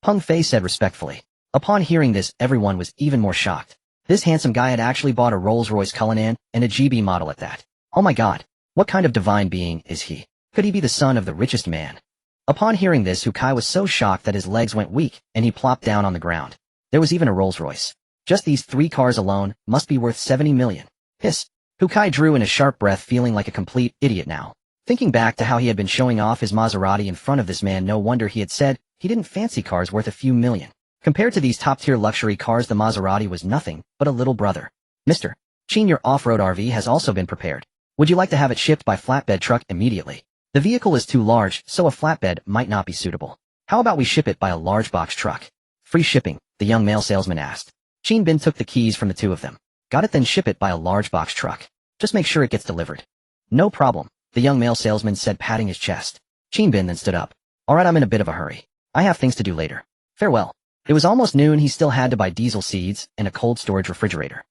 Peng Fei said respectfully. Upon hearing this, everyone was even more shocked. This handsome guy had actually bought a Rolls-Royce Cullinan, and a GB model at that. Oh my god. What kind of divine being is he? Could he be the son of the richest man? Upon hearing this, Hu Kai was so shocked that his legs went weak, and he plopped down on the ground. There was even a Rolls-Royce. Just these 3 cars alone must be worth 70 million. Hiss. Hu Kai drew in a sharp breath, feeling like a complete idiot now. Thinking back to how he had been showing off his Maserati in front of this man, no wonder he had said he didn't fancy cars worth a few million. Compared to these top-tier luxury cars, the Maserati was nothing but a little brother. Mr. Qin, your off-road RV has also been prepared. Would you like to have it shipped by flatbed truck immediately? The vehicle is too large, so a flatbed might not be suitable. How about we ship it by a large box truck? Free shipping, the young male salesman asked. Qin Bin took the keys from the 2 of them. Got it, then ship it by a large box truck. Just make sure it gets delivered. No problem, the young male salesman said, patting his chest. Qin Bin then stood up. Alright, I'm in a bit of a hurry. I have things to do later. Farewell. It was almost noon. He still had to buy diesel seeds and a cold storage refrigerator.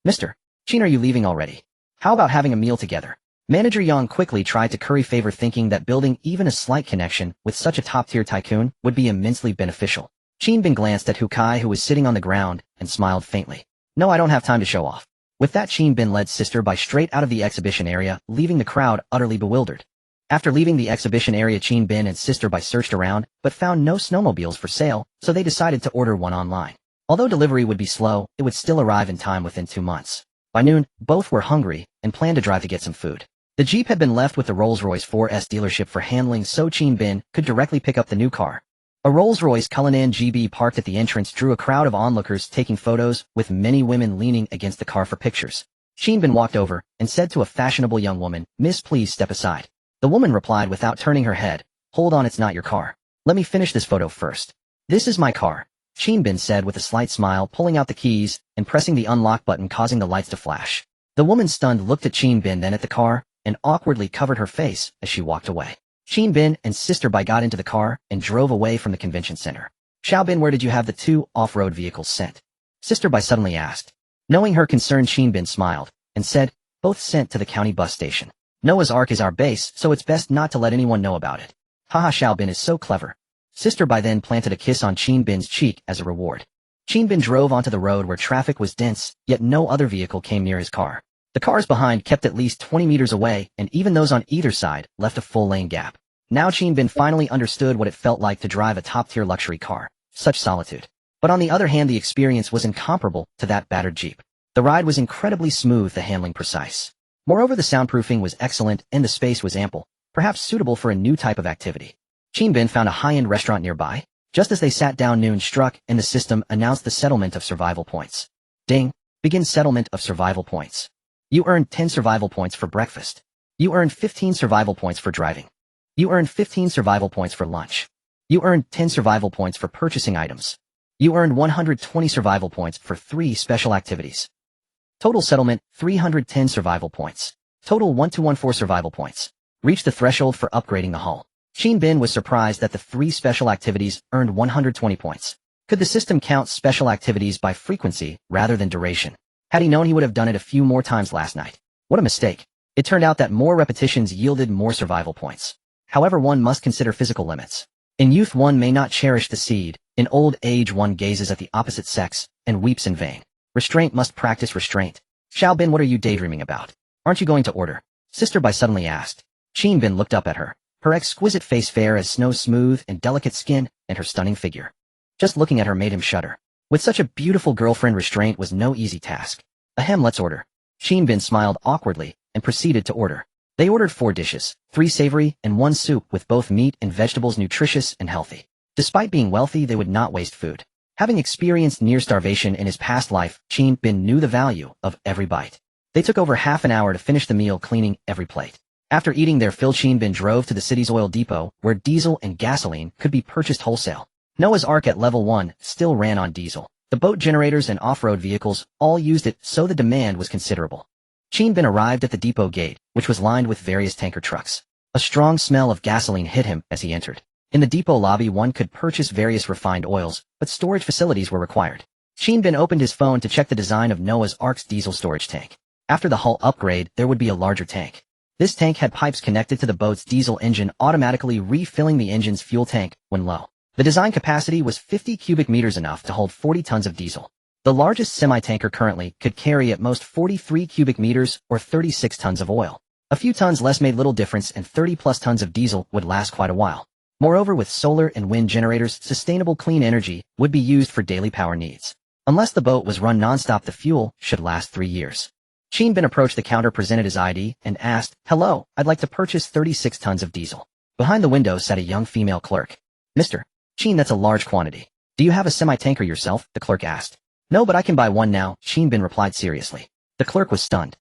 Mr. Qin, are you leaving already? How about having a meal together? Manager Yang quickly tried to curry favor, thinking that building even a slight connection with such a top-tier tycoon would be immensely beneficial. Qin Bin glanced at Hu Kai, who was sitting on the ground, and smiled faintly. No, I don't have time to show off. With that, Qin Bin led sister by straight out of the exhibition area, leaving the crowd utterly bewildered. After leaving the exhibition area, Qin Bin and sister by searched around, but found no snowmobiles for sale, so they decided to order one online. Although delivery would be slow, it would still arrive in time within 2 months. By noon, both were hungry and planned to drive to get some food. The Jeep had been left with the Rolls-Royce 4S dealership for handling, so Qin Bin could directly pick up the new car. A Rolls-Royce Cullinan GB parked at the entrance drew a crowd of onlookers taking photos, with many women leaning against the car for pictures. Qin Bin walked over and said to a fashionable young woman, "Miss, please step aside." The woman replied without turning her head, "Hold on, it's not your car. Let me finish this photo first." "This is my car." Qin Bin said with a slight smile, pulling out the keys and pressing the unlock button, causing the lights to flash. The woman, stunned, looked at Qin Bin, then at the car, and awkwardly covered her face as she walked away. Qin Bin and Sister Bai got into the car and drove away from the convention center. Xiao Bin, where did you have the 2 off-road vehicles sent? Sister Bai suddenly asked. Knowing her concern, Qin Bin smiled and said, both sent to the county bus station. Noah's Ark is our base, so it's best not to let anyone know about it. Haha, Xiao Bin is so clever. Sister Bai then planted a kiss on Qin Bin's cheek as a reward. Qin Bin drove onto the road where traffic was dense, yet no other vehicle came near his car. The cars behind kept at least 20 meters away, and even those on either side left a full lane gap. Now Qin Bin finally understood what it felt like to drive a top-tier luxury car. Such solitude. But on the other hand, the experience was incomparable to that battered Jeep. The ride was incredibly smooth, the handling precise. Moreover, the soundproofing was excellent and the space was ample, perhaps suitable for a new type of activity. Qin Bin found a high-end restaurant nearby. Just as they sat down, noon struck and the system announced the settlement of survival points. Ding! Begin settlement of survival points. You earned 10 survival points for breakfast. You earned 15 survival points for driving. You earned 15 survival points for lunch. You earned 10 survival points for purchasing items. You earned 120 survival points for 3 special activities. Total settlement, 310 survival points. Total 1214 survival points. Reached the threshold for upgrading the hull. Qin Bin was surprised that the 3 special activities earned 120 points. Could the system count special activities by frequency rather than duration? Had he known, he would have done it a few more times last night. What a mistake. It turned out that more repetitions yielded more survival points. However, one must consider physical limits. In youth, one may not cherish the seed. In old age, one gazes at the opposite sex and weeps in vain. Restraint must practice restraint. Xiao Bin, what are you daydreaming about? Aren't you going to order? Sister Bai suddenly asked. Qin Bin looked up at her. Her exquisite face, fair as snow, smooth and delicate skin, and her stunning figure. Just looking at her made him shudder. With such a beautiful girlfriend, restraint was no easy task. Ahem, let's order. Qin Bin smiled awkwardly and proceeded to order. They ordered 4 dishes, 3 savory and 1 soup with both meat and vegetables, nutritious and healthy. Despite being wealthy, they would not waste food. Having experienced near starvation in his past life, Qin Bin knew the value of every bite. They took over half an hour to finish the meal, cleaning every plate. After eating their fill, Qin Bin drove to the city's oil depot, where diesel and gasoline could be purchased wholesale. Noah's Ark at level 1 still ran on diesel. The boat generators and off-road vehicles all used it, so the demand was considerable. Qin Bin arrived at the depot gate, which was lined with various tanker trucks. A strong smell of gasoline hit him as he entered. In the depot lobby, one could purchase various refined oils, but storage facilities were required. Qin Bin opened his phone to check the design of Noah's Ark's diesel storage tank. After the hull upgrade, there would be a larger tank. This tank had pipes connected to the boat's diesel engine, automatically refilling the engine's fuel tank when low. The design capacity was 50 cubic meters, enough to hold 40 tons of diesel. The largest semi-tanker currently could carry at most 43 cubic meters or 36 tons of oil. A few tons less made little difference, and 30+ tons of diesel would last quite a while. Moreover, with solar and wind generators, sustainable clean energy would be used for daily power needs. Unless the boat was run non-stop, the fuel should last 3 years. Qin Bin approached the counter, presented his ID, and asked, "Hello, I'd like to purchase 36 tons of diesel." Behind the window sat a young female clerk. "Mr. Qin, that's a large quantity. Do you have a semi-tanker yourself?" the clerk asked. "No, but I can buy one now," Qin Bin replied seriously. The clerk was stunned.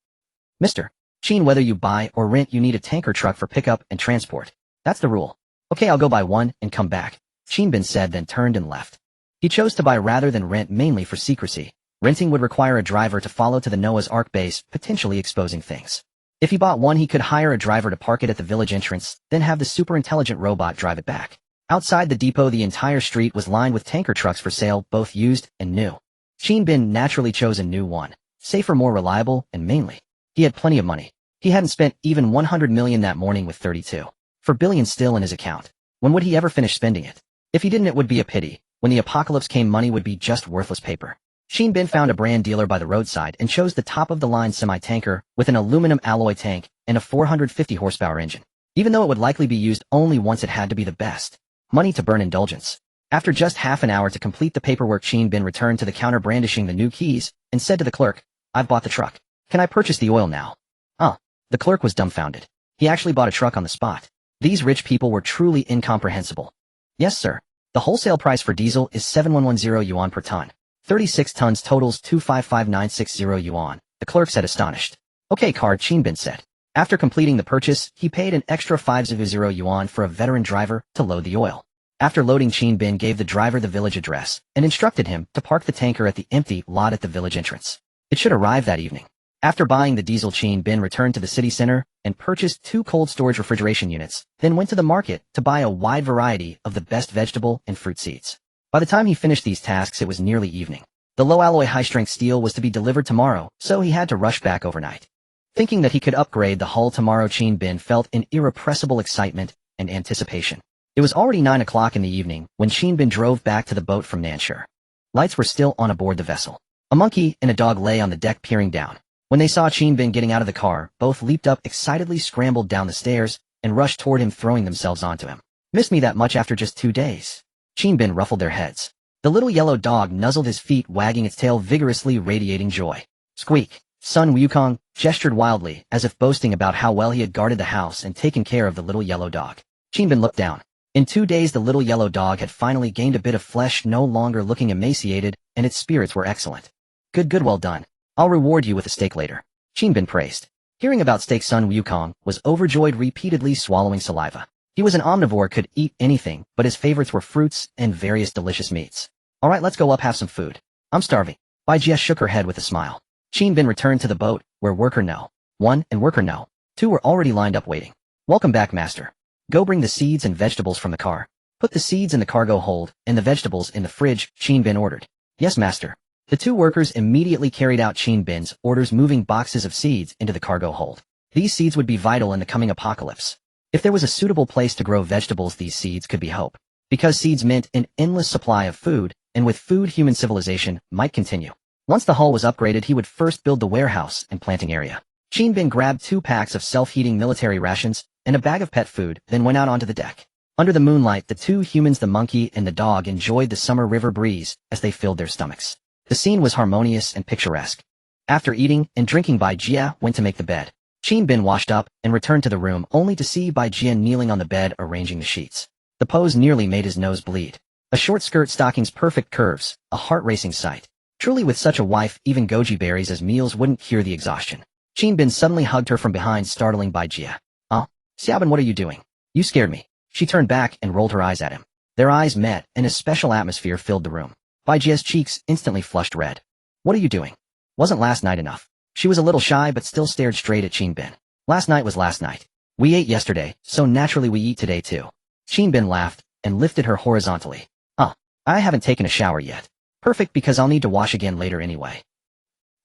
"Mr. Qin, whether you buy or rent, you need a tanker truck for pickup and transport. That's the rule." "Okay, I'll go buy one and come back," Qin Bin said, then turned and left. He chose to buy rather than rent, mainly for secrecy. Renting would require a driver to follow to the Noah's Ark base, potentially exposing things. If he bought one, he could hire a driver to park it at the village entrance, then have the super-intelligent robot drive it back. Outside the depot, the entire street was lined with tanker trucks for sale, both used and new. Qin Bin naturally chose a new one, safer, more reliable, and mainly, he had plenty of money. He hadn't spent even 100 million that morning, with 32.4 billion still in his account. When would he ever finish spending it? If he didn't, it would be a pity. When the apocalypse came, money would be just worthless paper. Qin Bin found a brand dealer by the roadside and chose the top-of-the-line semi-tanker with an aluminum alloy tank and a 450 horsepower engine. Even though it would likely be used only once, it had to be the best. Money to burn, indulgence. After just half an hour to complete the paperwork, Qin Bin returned to the counter brandishing the new keys and said to the clerk, "I've bought the truck. Can I purchase the oil now?" The clerk was dumbfounded. He actually bought a truck on the spot. These rich people were truly incomprehensible. "Yes, sir. The wholesale price for diesel is 7110 yuan per ton. 36 tons totals 255960 yuan, the clerk said, astonished. "Okay, card," Qin Bin said. After completing the purchase, he paid an extra 500 yuan for a veteran driver to load the oil. After loading, Qin Bin gave the driver the village address and instructed him to park the tanker at the empty lot at the village entrance. It should arrive that evening. After buying the diesel, Qin Bin returned to the city center and purchased 2 cold storage refrigeration units, then went to the market to buy a wide variety of the best vegetable and fruit seeds. By the time he finished these tasks, it was nearly evening. The low-alloy high-strength steel was to be delivered tomorrow, so he had to rush back overnight. Thinking that he could upgrade the hull tomorrow, Qin Bin felt an irrepressible excitement and anticipation. It was already 9 o'clock in the evening when Qin Bin drove back to the boat from Nanshur. Lights were still on aboard the vessel. A monkey and a dog lay on the deck peering down. When they saw Qin Bin getting out of the car, both leaped up, excitedly scrambled down the stairs, and rushed toward him, throwing themselves onto him. Missed me that much after just 2 days? Qin Bin ruffled their heads. The little yellow dog nuzzled his feet, wagging its tail vigorously, radiating joy. Squeak! Sun Wukong gestured wildly, as if boasting about how well he had guarded the house and taken care of the little yellow dog. Qin Bin looked down. In 2 days, the little yellow dog had finally gained a bit of flesh, no longer looking emaciated, and its spirits were excellent. Good, well done. I'll reward you with a steak later, Qin Bin praised. Hearing about steak, Sun Wukong was overjoyed, repeatedly swallowing saliva. He was an omnivore, could eat anything, but his favorites were fruits and various delicious meats. All right, let's go up, have some food. I'm starving. Bai Jie shook her head with a smile. Qin Bin returned to the boat, where worker No. 1 and worker No. 2 were already lined up waiting. Welcome back, master. Go bring the seeds and vegetables from the car. Put the seeds in the cargo hold and the vegetables in the fridge, Qin Bin ordered. Yes, master. The 2 workers immediately carried out Qin Bin's orders, moving boxes of seeds into the cargo hold. These seeds would be vital in the coming apocalypse. If there was a suitable place to grow vegetables, these seeds could be hope. Because seeds meant an endless supply of food, and with food, human civilization might continue. Once the hull was upgraded, he would first build the warehouse and planting area. Qin Bin grabbed 2 packs of self-heating military rations and a bag of pet food, then went out onto the deck. Under the moonlight, the 2 humans, the monkey and the dog, enjoyed the summer river breeze as they filled their stomachs. The scene was harmonious and picturesque. After eating and drinking, Bai Jie went to make the bed. Qin Bin washed up and returned to the room, only to see Bai Jie kneeling on the bed, arranging the sheets. The pose nearly made his nose bleed. A short skirt, stockings, perfect curves, a heart-racing sight. Truly, with such a wife, even goji berries as meals wouldn't cure the exhaustion. Qin Bin suddenly hugged her from behind, startling Bai Jie. Xiaobin, what are you doing? You scared me. She turned back and rolled her eyes at him. Their eyes met, and a special atmosphere filled the room. Bai Jie's cheeks instantly flushed red. What are you doing? Wasn't last night enough? She was a little shy, but still stared straight at Qin Bin. Last night was last night. We ate yesterday, so naturally we eat today too. Qin Bin laughed and lifted her horizontally. I haven't taken a shower yet. Perfect, because I'll need to wash again later anyway.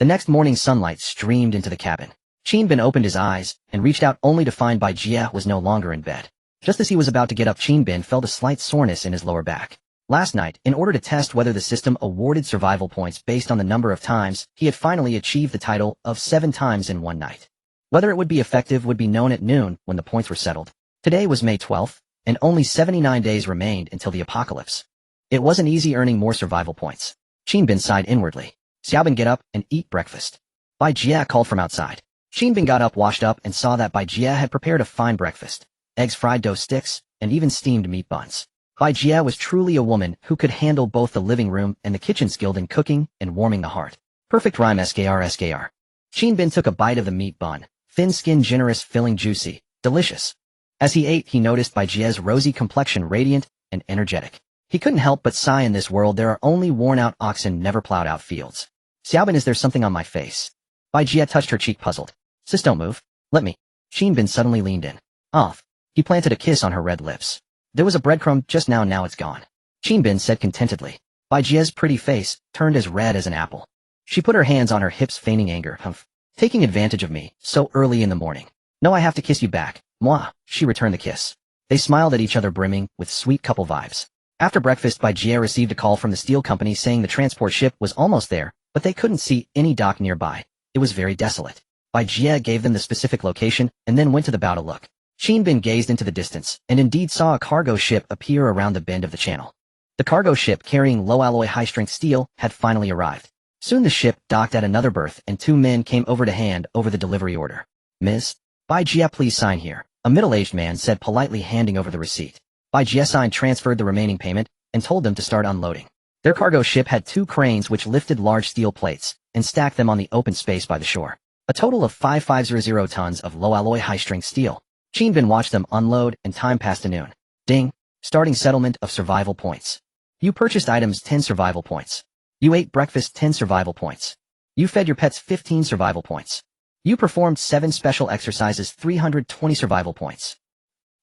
The next morning, sunlight streamed into the cabin. Qin Bin opened his eyes and reached out, only to find Bai Jie was no longer in bed. Just as he was about to get up, Qin Bin felt a slight soreness in his lower back. Last night, in order to test whether the system awarded survival points based on the number of times he had finally achieved the title of 7 times in one night. Whether it would be effective would be known at noon when the points were settled. Today was May 12th, and only 79 days remained until the apocalypse. It wasn't easy earning more survival points. Qin Bin sighed inwardly. Xiaobin, get up and eat breakfast. Bai Jie called from outside. Qin Bin got up, washed up, and saw that Bai Jie had prepared a fine breakfast. Eggs, fried dough sticks, and even steamed meat buns. Bai Jie was truly a woman who could handle both the living room and the kitchen, skilled in cooking and warming the heart. Perfect rhyme, skr. Qin Bin took a bite of the meat bun. Thin skin, generous, filling, juicy, delicious. As he ate, he noticed Bai Jie's rosy complexion, radiant and energetic. He couldn't help but sigh. In this world, there are only worn-out oxen, never plowed out fields. Xiaobin, is there something on my face? Bai Jie touched her cheek, puzzled. Sis, don't move. Let me. Qin Bin suddenly leaned in. Off. He planted a kiss on her red lips. There was a breadcrumb just now, now it's gone. Qin Bin said contentedly. Bai Jie's pretty face turned as red as an apple. She put her hands on her hips, feigning anger. Humph. Taking advantage of me, so early in the morning. No, I have to kiss you back. Moi. She returned the kiss. They smiled at each other, brimming with sweet couple vibes. After breakfast, Bai Jie received a call from the steel company saying the transport ship was almost there, but they couldn't see any dock nearby. It was very desolate. Bai Jie gave them the specific location and then went to the bow to look. Qin Bin gazed into the distance and indeed saw a cargo ship appear around the bend of the channel. The cargo ship, carrying low-alloy high-strength steel, had finally arrived. Soon the ship docked at another berth and 2 men came over to hand over the delivery order. Ms. Bai Jie, please sign here, a middle-aged man said, politely handing over the receipt. Bai Jie signed, transferred the remaining payment, and told them to start unloading. Their cargo ship had 2 cranes which lifted large steel plates and stacked them on the open space by the shore. A total of 5500 tons of low-alloy high-strength steel. Qin Bin watched them unload, and time passed to noon. Ding! Starting settlement of survival points. You purchased items 10 survival points. You ate breakfast 10 survival points. You fed your pets 15 survival points. You performed 7 special exercises 320 survival points.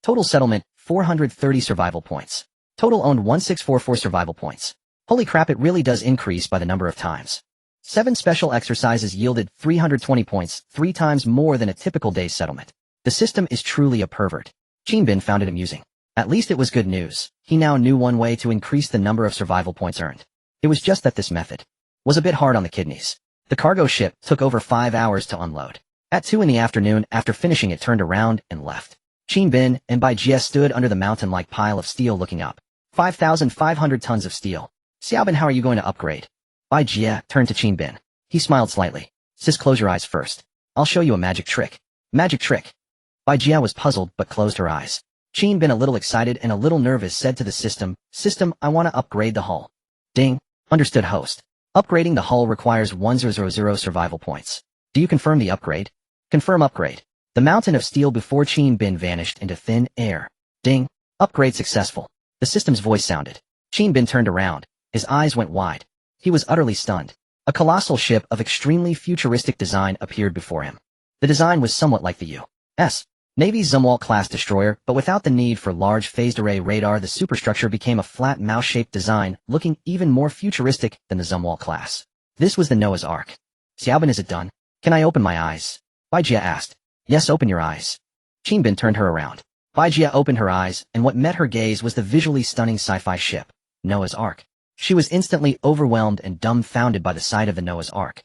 Total settlement 430 survival points. Total owned 1644 survival points. Holy crap, it really does increase by the number of times. 7 special exercises yielded 320 points, 3 times more than a typical day's settlement. The system is truly a pervert. Chinbin found it amusing. At least it was good news. He now knew one way to increase the number of survival points earned. It was just that this method was a bit hard on the kidneys. The cargo ship took over 5 hours to unload. At 2 in the afternoon, after finishing it turned around and left. Chinbin and Bai Jie stood under the mountain-like pile of steel looking up. 5,500 tons of steel. Xiaobin, how are you going to upgrade? Bai Jie turned to Chinbin. He smiled slightly. Sis, close your eyes first. I'll show you a magic trick. Magic trick. Bai Jie was puzzled but closed her eyes. Chinbin, a little excited and a little nervous, said to the system, I want to upgrade the hull. Ding. Understood, host. Upgrading the hull requires 1000 survival points. Do you confirm the upgrade? Confirm upgrade. The mountain of steel before Chinbin vanished into thin air. Ding. Upgrade successful. The system's voice sounded. Chinbin turned around. His eyes went wide. He was utterly stunned. A colossal ship of extremely futuristic design appeared before him. The design was somewhat like the U.S. Navy's Zumwalt-class destroyer, but without the need for large phased-array radar. The superstructure became a flat mouse-shaped design, looking even more futuristic than the Zumwalt class. This was the Noah's Ark. Xiaobin, is it done? Can I open my eyes? Bai Jie asked. Yes, open your eyes. Chinbin turned her around. Bai Jie opened her eyes, and what met her gaze was the visually stunning sci-fi ship, Noah's Ark. She was instantly overwhelmed and dumbfounded by the sight of the Noah's Ark.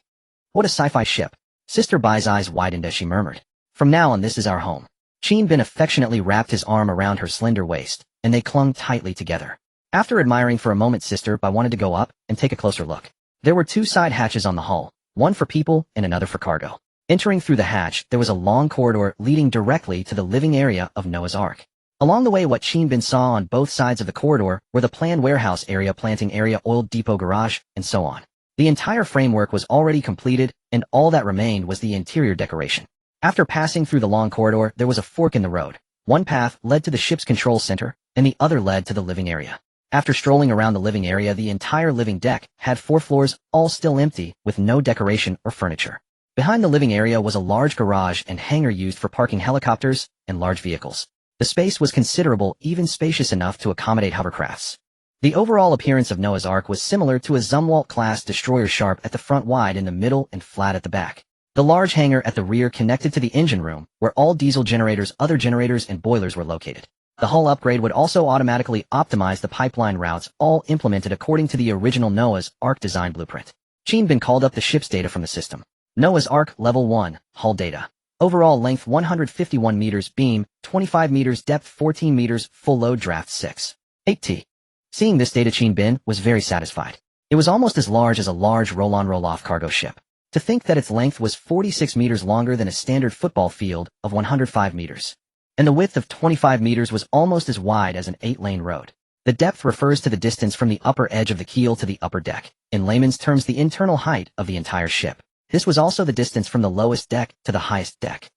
What a sci-fi ship. Sister Bai's eyes widened as she murmured. From now on, this is our home. Chinbin affectionately wrapped his arm around her slender waist, and they clung tightly together. After admiring for a moment, Sister Bai wanted to go up and take a closer look. There were 2 side hatches on the hull, one for people and another for cargo. Entering through the hatch, there was a long corridor leading directly to the living area of Noah's Ark. Along the way, what Chinbin saw on both sides of the corridor were the planned warehouse area, planting area, oil depot, garage, and so on. The entire framework was already completed, and all that remained was the interior decoration. After passing through the long corridor, there was a fork in the road. One path led to the ship's control center, and the other led to the living area. After strolling around the living area, the entire living deck had 4 floors, all still empty, with no decoration or furniture. Behind the living area was a large garage and hangar used for parking helicopters and large vehicles. The space was considerable, even spacious enough to accommodate hovercrafts. The overall appearance of Noah's Ark was similar to a Zumwalt-class destroyer, sharp at the front, wide in the middle, and flat at the back. The large hangar at the rear connected to the engine room, where all diesel generators, other generators, and boilers were located. The hull upgrade would also automatically optimize the pipeline routes, all implemented according to the original Noah's Ark design blueprint. Chinbin called up the ship's data from the system. Noah's Ark, Level 1, hull data. Overall length 151 meters, beam 25 meters, depth 14 meters, full load, draft 6. 8T. Seeing this data, Chinbin was very satisfied. It was almost as large as a large roll-on roll-off cargo ship. To think that its length was 46 meters longer than a standard football field of 105 meters. And the width of 25 meters was almost as wide as an 8-lane road. The depth refers to the distance from the upper edge of the keel to the upper deck. In layman's terms, the internal height of the entire ship. This was also the distance from the lowest deck to the highest deck.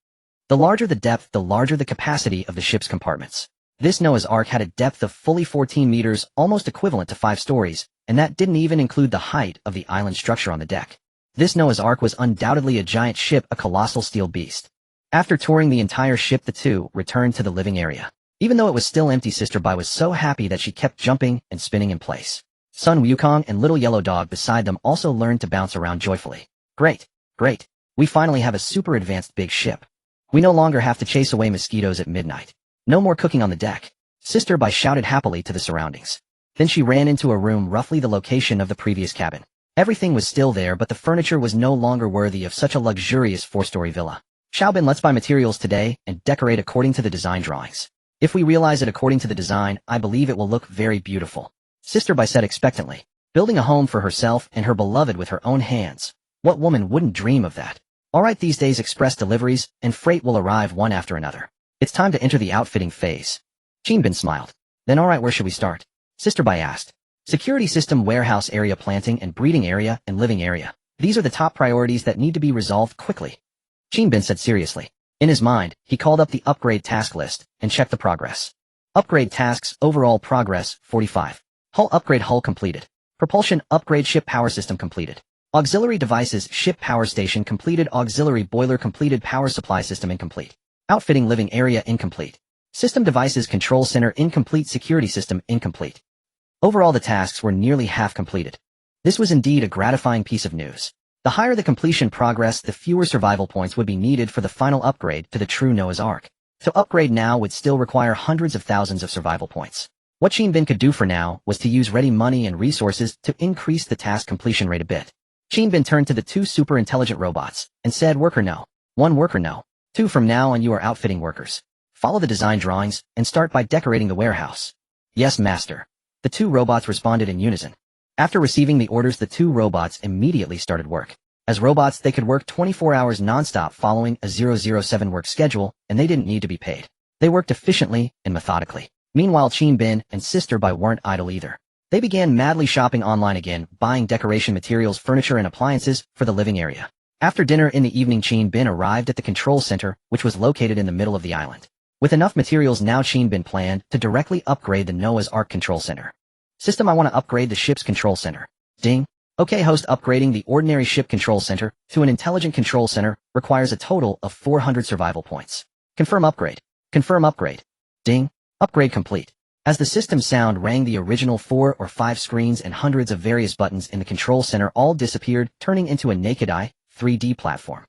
The larger the depth, the larger the capacity of the ship's compartments. This Noah's Ark had a depth of fully 14 meters, almost equivalent to 5 stories, and that didn't even include the height of the island structure on the deck. This Noah's Ark was undoubtedly a giant ship, a colossal steel beast. After touring the entire ship, the two returned to the living area. Even though it was still empty, Sister Bai was so happy that she kept jumping and spinning in place. Sun Wukong and little yellow dog beside them also learned to bounce around joyfully. Great, great. We finally have a super advanced big ship. We no longer have to chase away mosquitoes at midnight. No more cooking on the deck. Sister Bai shouted happily to the surroundings. Then she ran into a room roughly the location of the previous cabin. Everything was still there, but the furniture was no longer worthy of such a luxurious 4-story villa. Xiaobin, let's buy materials today and decorate according to the design drawings. If we realize it according to the design, I believe it will look very beautiful. Sister Bai said expectantly. Building a home for herself and her beloved with her own hands. What woman wouldn't dream of that? Alright, these days express deliveries and freight will arrive one after another. It's time to enter the outfitting phase. Chinbin smiled. Then alright, where should we start? Sister Bai asked. Security system, warehouse area, planting and breeding area, and living area. These are the top priorities that need to be resolved quickly. Chinbin said seriously. In his mind, he called up the upgrade task list and checked the progress. Upgrade tasks, overall progress, 45. Hull upgrade, hull completed. Propulsion upgrade, ship power system completed. Auxiliary devices, ship power station completed. Auxiliary boiler completed. Power supply system incomplete. Outfitting living area incomplete. System devices control center incomplete. Security system incomplete. Overall, the tasks were nearly half completed. This was indeed a gratifying piece of news. The higher the completion progress, the fewer survival points would be needed for the final upgrade to the true Noah's Ark. To upgrade now would still require hundreds of thousands of survival points. What Shin Bin could do for now was to use ready money and resources to increase the task completion rate a bit. Shin Bin turned to the two super intelligent robots and said, "Worker no. 1 worker no. 2 from now on you are outfitting workers. Follow the design drawings and start by decorating the warehouse." "Yes, master." The 2 robots responded in unison. After receiving the orders, the 2 robots immediately started work. As robots, they could work 24 hours non-stop following a 007 work schedule, and they didn't need to be paid. They worked efficiently and methodically. Meanwhile, Shin Bin and Sister Bai weren't idle either. They began madly shopping online again, buying decoration materials, furniture, and appliances for the living area. After dinner in the evening, Shin Bin arrived at the control center, which was located in the middle of the island. With enough materials now, Shin Bin planned to directly upgrade the Noah's Ark control center. "System, I want to upgrade the ship's control center." Ding. "Okay, host, upgrading the ordinary ship control center to an intelligent control center requires a total of 400 survival points. Confirm upgrade. Confirm upgrade." Ding. Upgrade complete. As the system sound rang, the original 4 or 5 screens and hundreds of various buttons in the control center all disappeared, turning into a naked-eye 3D platform.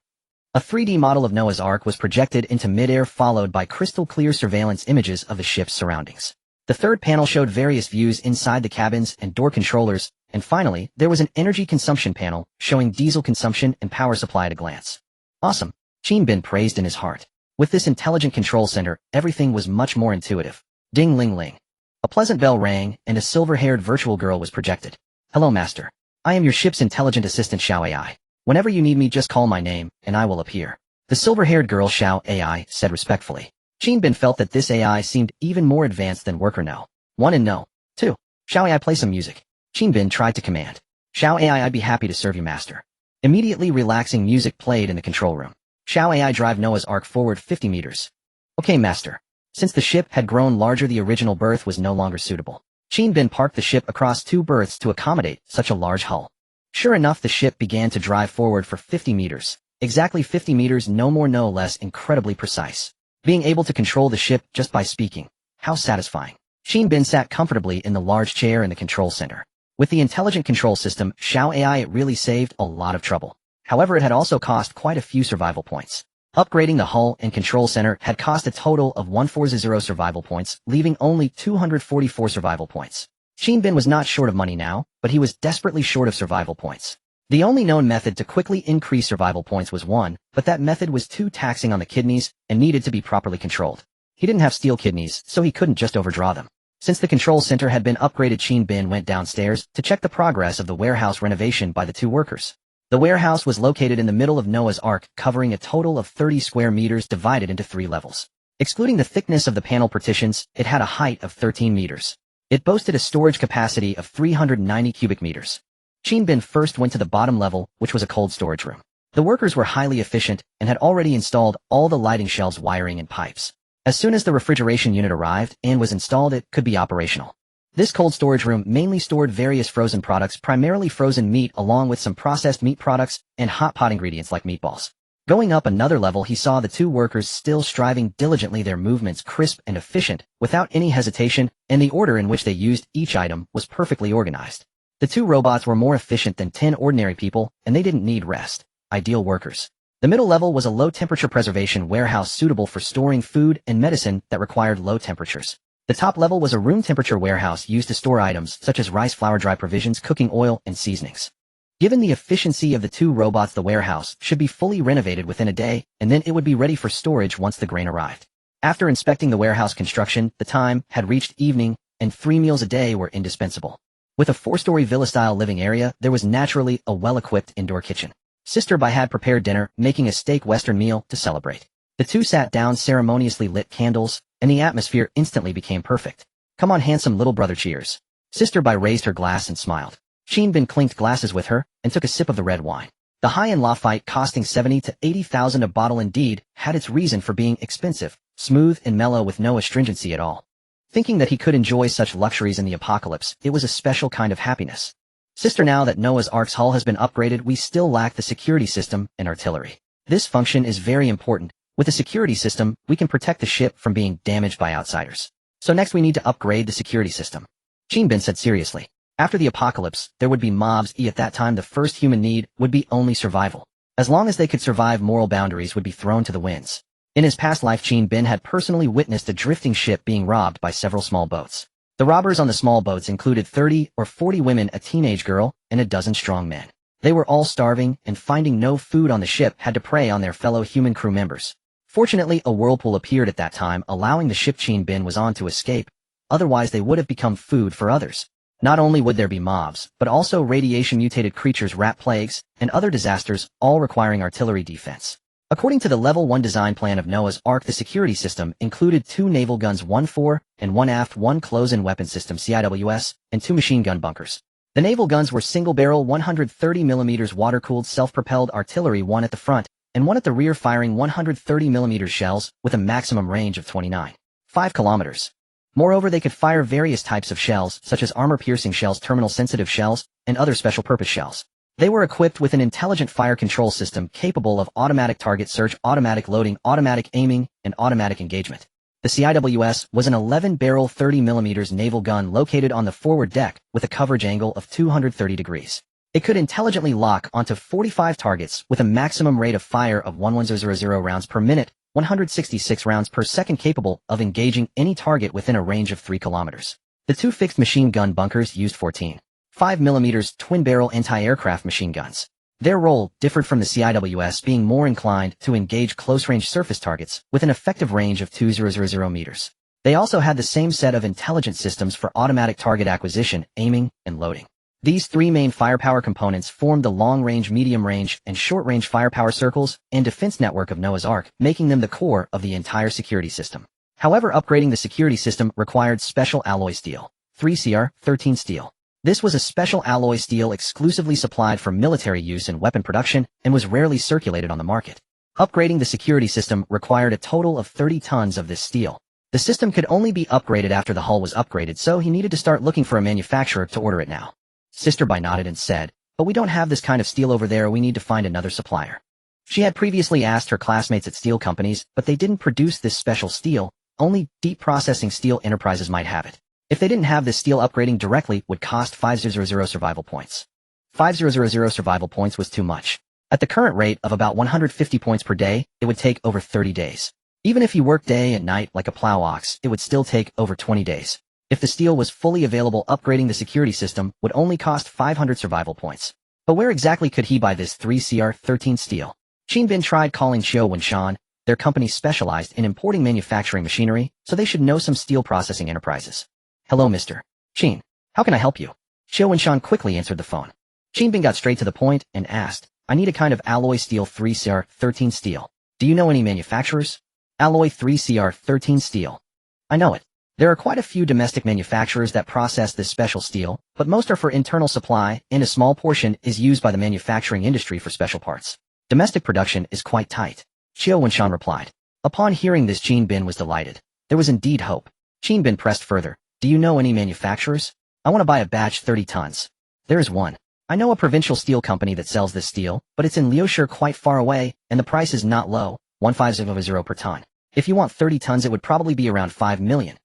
A 3D model of Noah's Ark was projected into midair, followed by crystal-clear surveillance images of the ship's surroundings. The third panel showed various views inside the cabins and door controllers, and finally, there was an energy consumption panel showing diesel consumption and power supply at a glance. Awesome. Shin Bin praised in his heart. With this intelligent control center, everything was much more intuitive. Ding ling ling. A pleasant bell rang, and a silver-haired virtual girl was projected. "Hello, master. I am your ship's intelligent assistant, Xiao AI. Whenever you need me, just call my name, and I will appear." The silver-haired girl, Xiao AI, said respectfully. Shin Bin felt that this AI seemed even more advanced than Worker No. 1 and No. 2. "Xiao AI, play some music." Shin Bin tried to command. "Xiao AI, I'd be happy to serve you, master." Immediately relaxing music played in the control room. Xiao AI, drive Noah's Ark forward 50 meters. "Okay, master." Since the ship had grown larger, the original berth was no longer suitable. Shin Bin parked the ship across 2 berths to accommodate such a large hull. Sure enough, the ship began to drive forward for 50 meters. Exactly 50 meters, no more no less, incredibly precise. Being able to control the ship just by speaking. How satisfying. Shin Bin sat comfortably in the large chair in the control center. With the intelligent control system, Xiao AI, it really saved a lot of trouble. However, it had also cost quite a few survival points. Upgrading the hull and control center had cost a total of 140 survival points, leaving only 244 survival points. Shin Bin was not short of money now, but he was desperately short of survival points. The only known method to quickly increase survival points was one, but that method was too taxing on the kidneys and needed to be properly controlled. He didn't have steel kidneys, so he couldn't just overdraw them. Since the control center had been upgraded, Shin Bin went downstairs to check the progress of the warehouse renovation by the 2 workers. The warehouse was located in the middle of Noah's Ark, covering a total of 30 square meters divided into 3 levels. Excluding the thickness of the panel partitions, it had a height of 13 meters. It boasted a storage capacity of 390 cubic meters. Shin Bin first went to the bottom level, which was a cold storage room. The workers were highly efficient and had already installed all the lighting shelves, wiring, and pipes. As soon as the refrigeration unit arrived and was installed, it could be operational. This cold storage room mainly stored various frozen products, primarily frozen meat, along with some processed meat products and hot pot ingredients like meatballs. Going up another level, he saw the 2 workers still striving diligently, their movements crisp and efficient, without any hesitation, and the order in which they used each item was perfectly organized. The 2 robots were more efficient than 10 ordinary people, and they didn't need rest. Ideal workers. The middle level was a low-temperature preservation warehouse suitable for storing food and medicine that required low temperatures. The top level was a room-temperature warehouse used to store items such as rice flour, dry provisions, cooking oil, and seasonings. Given the efficiency of the 2 robots, the warehouse should be fully renovated within a day, and then it would be ready for storage once the grain arrived. After inspecting the warehouse construction, the time had reached evening, and 3 meals a day were indispensable. With a 4-story villa-style living area, there was naturally a well-equipped indoor kitchen. Sister Bai had prepared dinner, making a steak western meal to celebrate. The 2 sat down, ceremoniously lit candles, and the atmosphere instantly became perfect. "Come on, handsome little brother, cheers." Sister Bai raised her glass and smiled. Shin Bin clinked glasses with her and took a sip of the red wine. The high-end Lafite, costing 70 to 80,000 a bottle, indeed had its reason for being expensive, smooth and mellow with no astringency at all. Thinking that he could enjoy such luxuries in the apocalypse, it was a special kind of happiness. Sister, now that Noah's Ark's hull has been upgraded, we still lack the security system and artillery. This function is very important. With a security system, we can protect the ship from being damaged by outsiders. So next we need to upgrade the security system. Bin said seriously. After the apocalypse, there would be mobs. At that time the first human need would be only survival. As long as they could survive, moral boundaries would be thrown to the winds. In his past life, Bin had personally witnessed a drifting ship being robbed by several small boats. The robbers on the small boats included 30 or 40 women, a teenage girl, and a dozen strong men. They were all starving, and finding no food on the ship had to prey on their fellow human crew members. Fortunately, a whirlpool appeared at that time, allowing the ship Bin was on to escape. Otherwise they would have become food for others. Not only would there be mobs, but also radiation-mutated creatures, rat plagues, and other disasters, all requiring artillery defense. According to the Level 1 design plan of Noah's Ark, the security system included 2 naval guns, 1 fore and 1 aft, 1 close-in weapon system (CIWS), and 2 machine gun bunkers. The naval guns were single-barrel 130mm water-cooled self-propelled artillery, 1 at the front and 1 at the rear, firing 130mm shells with a maximum range of 29.5 kilometers. Moreover, they could fire various types of shells, such as armor-piercing shells, terminal-sensitive shells, and other special-purpose shells. They were equipped with an intelligent fire control system capable of automatic target search, automatic loading, automatic aiming, and automatic engagement. The CIWS was an 11-barrel 30mm naval gun located on the forward deck with a coverage angle of 230 degrees. It could intelligently lock onto 45 targets with a maximum rate of fire of 11,000 rounds per minute, 166 rounds per second, capable of engaging any target within a range of 3 kilometers. The 2 fixed machine gun bunkers used 14.5mm twin-barrel anti-aircraft machine guns. Their role differed from the CIWS, being more inclined to engage close-range surface targets with an effective range of 2,000 meters. They also had the same set of intelligent systems for automatic target acquisition, aiming, and loading. These 3 main firepower components formed the long-range, medium-range, and short-range firepower circles and defense network of Noah's Ark, making them the core of the entire security system. However, upgrading the security system required special alloy steel, 3CR13 steel. This was a special alloy steel exclusively supplied for military use and weapon production and was rarely circulated on the market. Upgrading the security system required a total of 30 tons of this steel. The system could only be upgraded after the hull was upgraded, so he needed to start looking for a manufacturer to order it now. Sister Bai nodded and said, "But we don't have this kind of steel over there. We need to find another supplier." She had previously asked her classmates at steel companies, but they didn't produce this special steel. Only Deep Processing Steel Enterprises might have it. If they didn't have this steel, upgrading directly would cost 500 survival points. 500 survival points was too much. At the current rate of about 150 points per day, it would take over 30 days. Even if you work day and night like a plow ox, it would still take over 20 days. If the steel was fully available, upgrading the security system would only cost 500 survival points. But where exactly could he buy this 3CR13 steel? Bin tried calling Xiao Wenshan. Their company specialized in importing manufacturing machinery, so they should know some steel processing enterprises. "Hello, Mr. Qin. How can I help you?" Xiao Wenshan quickly answered the phone. Bin got straight to the point and asked, "I need a kind of alloy steel, 3CR13 steel. Do you know any manufacturers?" "Alloy 3CR13 steel. I know it. There are quite a few domestic manufacturers that process this special steel, but most are for internal supply, and a small portion is used by the manufacturing industry for special parts. Domestic production is quite tight." Xiao Wenshan replied. Upon hearing this, Bin was delighted. There was indeed hope. Bin pressed further. "Do you know any manufacturers? I want to buy a batch 30 tons. There is one. I know a provincial steel company that sells this steel, but it's in Liushi, quite far away, and the price is not low, 1500 per ton. If you want 30 tons, it would probably be around 5 million.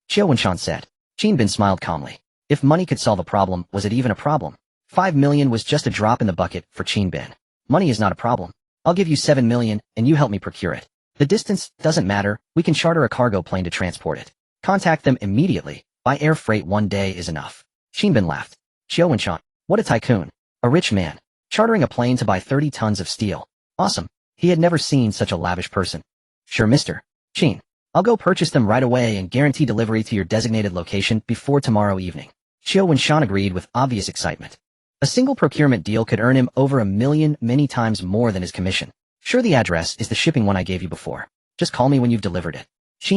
Xiao Wenshan said. Bin smiled calmly. If money could solve a problem, was it even a problem? 5 million was just a drop in the bucket for Bin. Money is not a problem. I'll give you 7 million, and you help me procure it. The distance doesn't matter. We can charter a cargo plane to transport it. Contact them immediately. By air freight, 1 day is enough." Bin laughed. Xiao Wenshan, what a tycoon. A rich man. Chartering a plane to buy 30 tons of steel. Awesome. He had never seen such a lavish person. "Sure, Mr. Qin. I'll go purchase them right away and guarantee delivery to your designated location before tomorrow evening." Xiao Wenshan agreed with obvious excitement. A single procurement deal could earn him over 1 million, many times more than his commission. "Sure, the address is the shipping one I gave you before. Just call me when you've delivered it."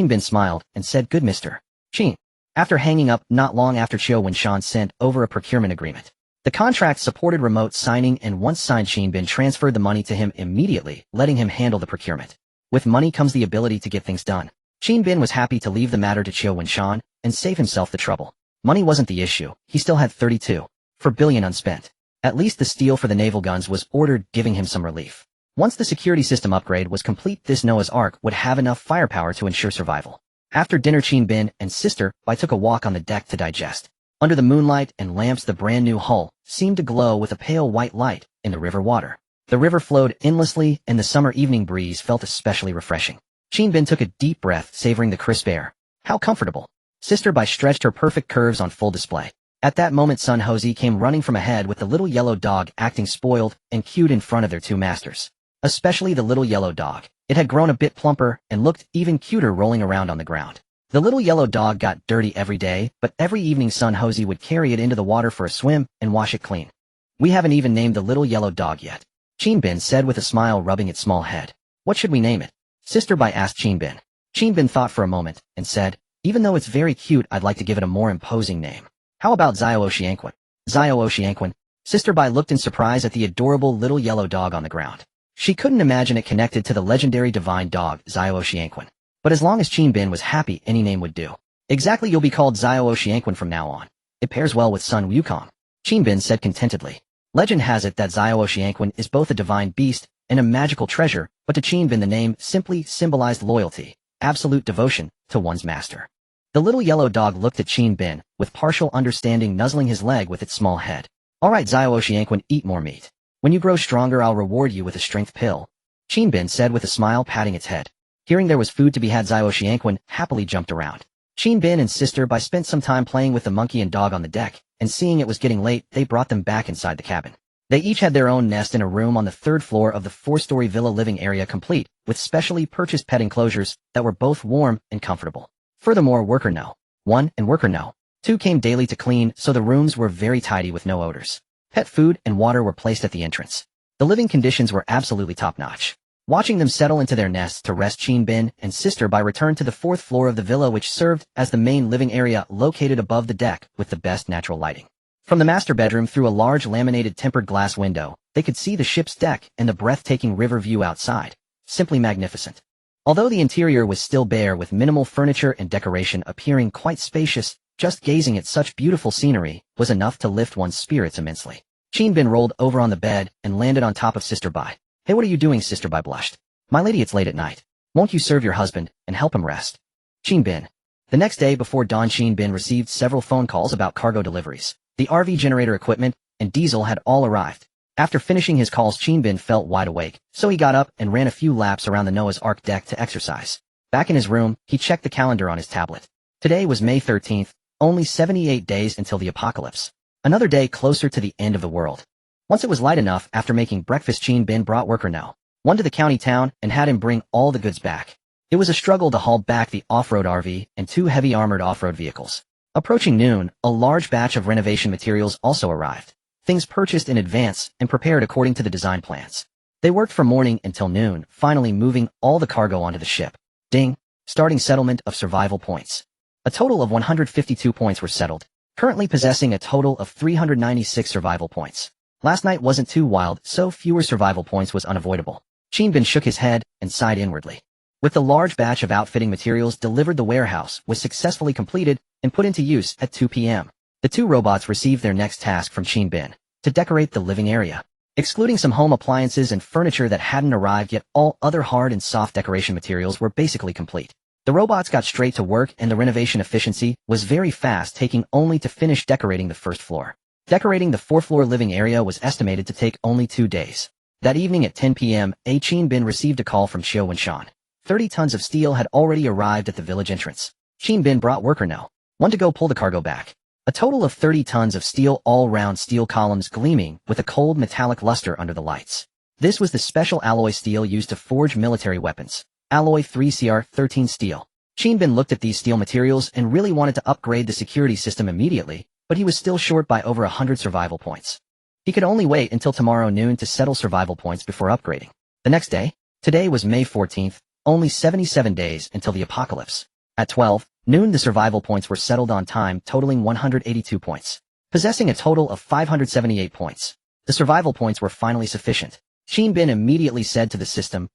Bin smiled and said, "Good, Mr. Qin." After hanging up, not long after, Xiao Wenshan sent over a procurement agreement. The contract supported remote signing, and once signed, Bin transferred the money to him immediately, letting him handle the procurement. With money comes the ability to get things done. Qin Bin was happy to leave the matter to Qiu Wenshan and save himself the trouble. Money wasn't the issue, he still had 32.4 billion unspent. At least the steel for the naval guns was ordered, giving him some relief. Once the security system upgrade was complete, this Noah's Ark would have enough firepower to ensure survival. After dinner, Qin Bin and Sister Bai took a walk on the deck to digest. Under the moonlight and lamps, the brand new hull seemed to glow with a pale white light in the river water. The river flowed endlessly, and the summer evening breeze felt especially refreshing. Qin Bin took a deep breath, savoring the crisp air. How comfortable. Sister Bai stretched her perfect curves on full display. At that moment, Sun Hosey came running from ahead with the little yellow dog acting spoiled and cute in front of their two masters. Especially the little yellow dog. It had grown a bit plumper and looked even cuter rolling around on the ground. The little yellow dog got dirty every day, but every evening Sun Hosey would carry it into the water for a swim and wash it clean. We haven't even named the little yellow dog yet, Qin Bin said with a smile, rubbing its small head. What should we name it? Sister Bai asked Qin Bin. Qin Bin thought for a moment and said, even though it's very cute, I'd like to give it a more imposing name. How about Xiao Oceanquan? Xiao Oceanquan. Sister Bai looked in surprise at the adorable little yellow dog on the ground. She couldn't imagine it connected to the legendary divine dog, Xiao Oceanquan. But as long as Qin Bin was happy, any name would do. Exactly, you'll be called Xiao Oceanquan from now on. It pairs well with Sun Wukong, Qin Bin said contentedly. Legend has it that Xiao Oceanquan is both a divine beast and a magical treasure, but to Qin Bin the name simply symbolized loyalty, absolute devotion to one's master. The little yellow dog looked at Qin Bin, with partial understanding, nuzzling his leg with its small head. Alright Xiao Oceanquan, eat more meat. When you grow stronger, I'll reward you with a strength pill, Qin Bin said with a smile, patting its head. Hearing there was food to be had, Xiao Oceanquan happily jumped around. Qin Bin and Sister Bai spent some time playing with the monkey and dog on the deck, and seeing it was getting late, they brought them back inside the cabin. They each had their own nest in a room on the third floor of the 4-story villa living area, complete with specially purchased pet enclosures that were both warm and comfortable. Furthermore, Worker No. 1 and Worker No. 2 came daily to clean, so the rooms were very tidy with no odors. Pet food and water were placed at the entrance. The living conditions were absolutely top-notch. Watching them settle into their nests to rest, Qin Bin and Sister Bai returned to the 4th floor of the villa, which served as the main living area located above the deck with the best natural lighting. From the master bedroom, through a large laminated tempered glass window, they could see the ship's deck and the breathtaking river view outside. Simply magnificent. Although the interior was still bare with minimal furniture and decoration appearing quite spacious, just gazing at such beautiful scenery was enough to lift one's spirits immensely. Qin Bin rolled over on the bed and landed on top of Sister Bai. Hey, what are you doing? Sister Bai blushed. My lady, it's late at night. Won't you serve your husband and help him rest? Qin Bin. The next day before dawn, Qin Bin received several phone calls about cargo deliveries. The RV generator equipment and diesel had all arrived. After finishing his calls, Qin Bin felt wide awake, so he got up and ran a few laps around the Noah's Ark deck to exercise. Back in his room, he checked the calendar on his tablet. Today was May 13th, only 78 days until the apocalypse. Another day closer to the end of the world. Once it was light enough, after making breakfast, Qin Bin brought Worker No. 1 to the county town and had him bring all the goods back. It was a struggle to haul back the off-road RV and 2 heavy armored off-road vehicles. Approaching noon, a large batch of renovation materials also arrived. Things purchased in advance and prepared according to the design plans. They worked from morning until noon, finally moving all the cargo onto the ship. Ding! Starting settlement of survival points. A total of 152 points were settled, currently possessing a total of 396 survival points. Last night wasn't too wild, so fewer survival points was unavoidable. Qin Bin shook his head and sighed inwardly. With the large batch of outfitting materials delivered, the warehouse was successfully completed and put into use at 2 p.m. The 2 robots received their next task from Qin Bin, to decorate the living area. Excluding some home appliances and furniture that hadn't arrived yet, all other hard and soft decoration materials were basically complete. The robots got straight to work and the renovation efficiency was very fast, taking only to finish decorating the 1st floor. Decorating the 4th floor living area was estimated to take only 2 days. That evening at 10 p.m., Qin Bin received a call from Qiu Wenshan. 30 tons of steel had already arrived at the village entrance. Qin Bin brought Worker No. 1 to go pull the cargo back. A total of 30 tons of steel, all-round steel columns gleaming with a cold metallic luster under the lights. This was the special alloy steel used to forge military weapons. Alloy 3CR13 steel. Qin Bin looked at these steel materials and really wanted to upgrade the security system immediately, but he was still short by over 100 survival points. He could only wait until tomorrow noon to settle survival points before upgrading. The next day, today was May 14th, only 77 days until the apocalypse. At 12 noon, the survival points were settled on time, totaling 182 points. Possessing a total of 578 points. The survival points were finally sufficient. Qin Bin immediately said to the system,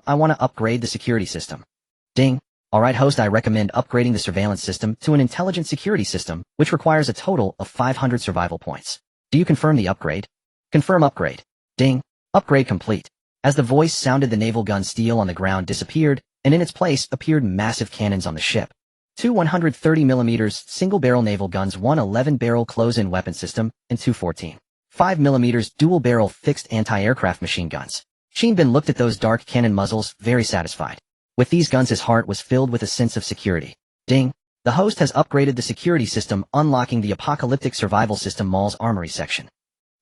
I want to upgrade the security system. Ding! Alright host, I recommend upgrading the surveillance system to an intelligent security system, which requires a total of 500 survival points. Do you confirm the upgrade? Confirm upgrade. Ding. Upgrade complete. As the voice sounded, the naval gun steel on the ground disappeared, and in its place appeared massive cannons on the ship. Two 130mm single-barrel naval guns, one 11-barrel close-in weapon system, and two 5mm dual-barrel fixed anti-aircraft machine guns. Shin Bin looked at those dark cannon muzzles, very satisfied. With these guns, his heart was filled with a sense of security. Ding. The host has upgraded the security system, unlocking the apocalyptic survival system mall's armory section.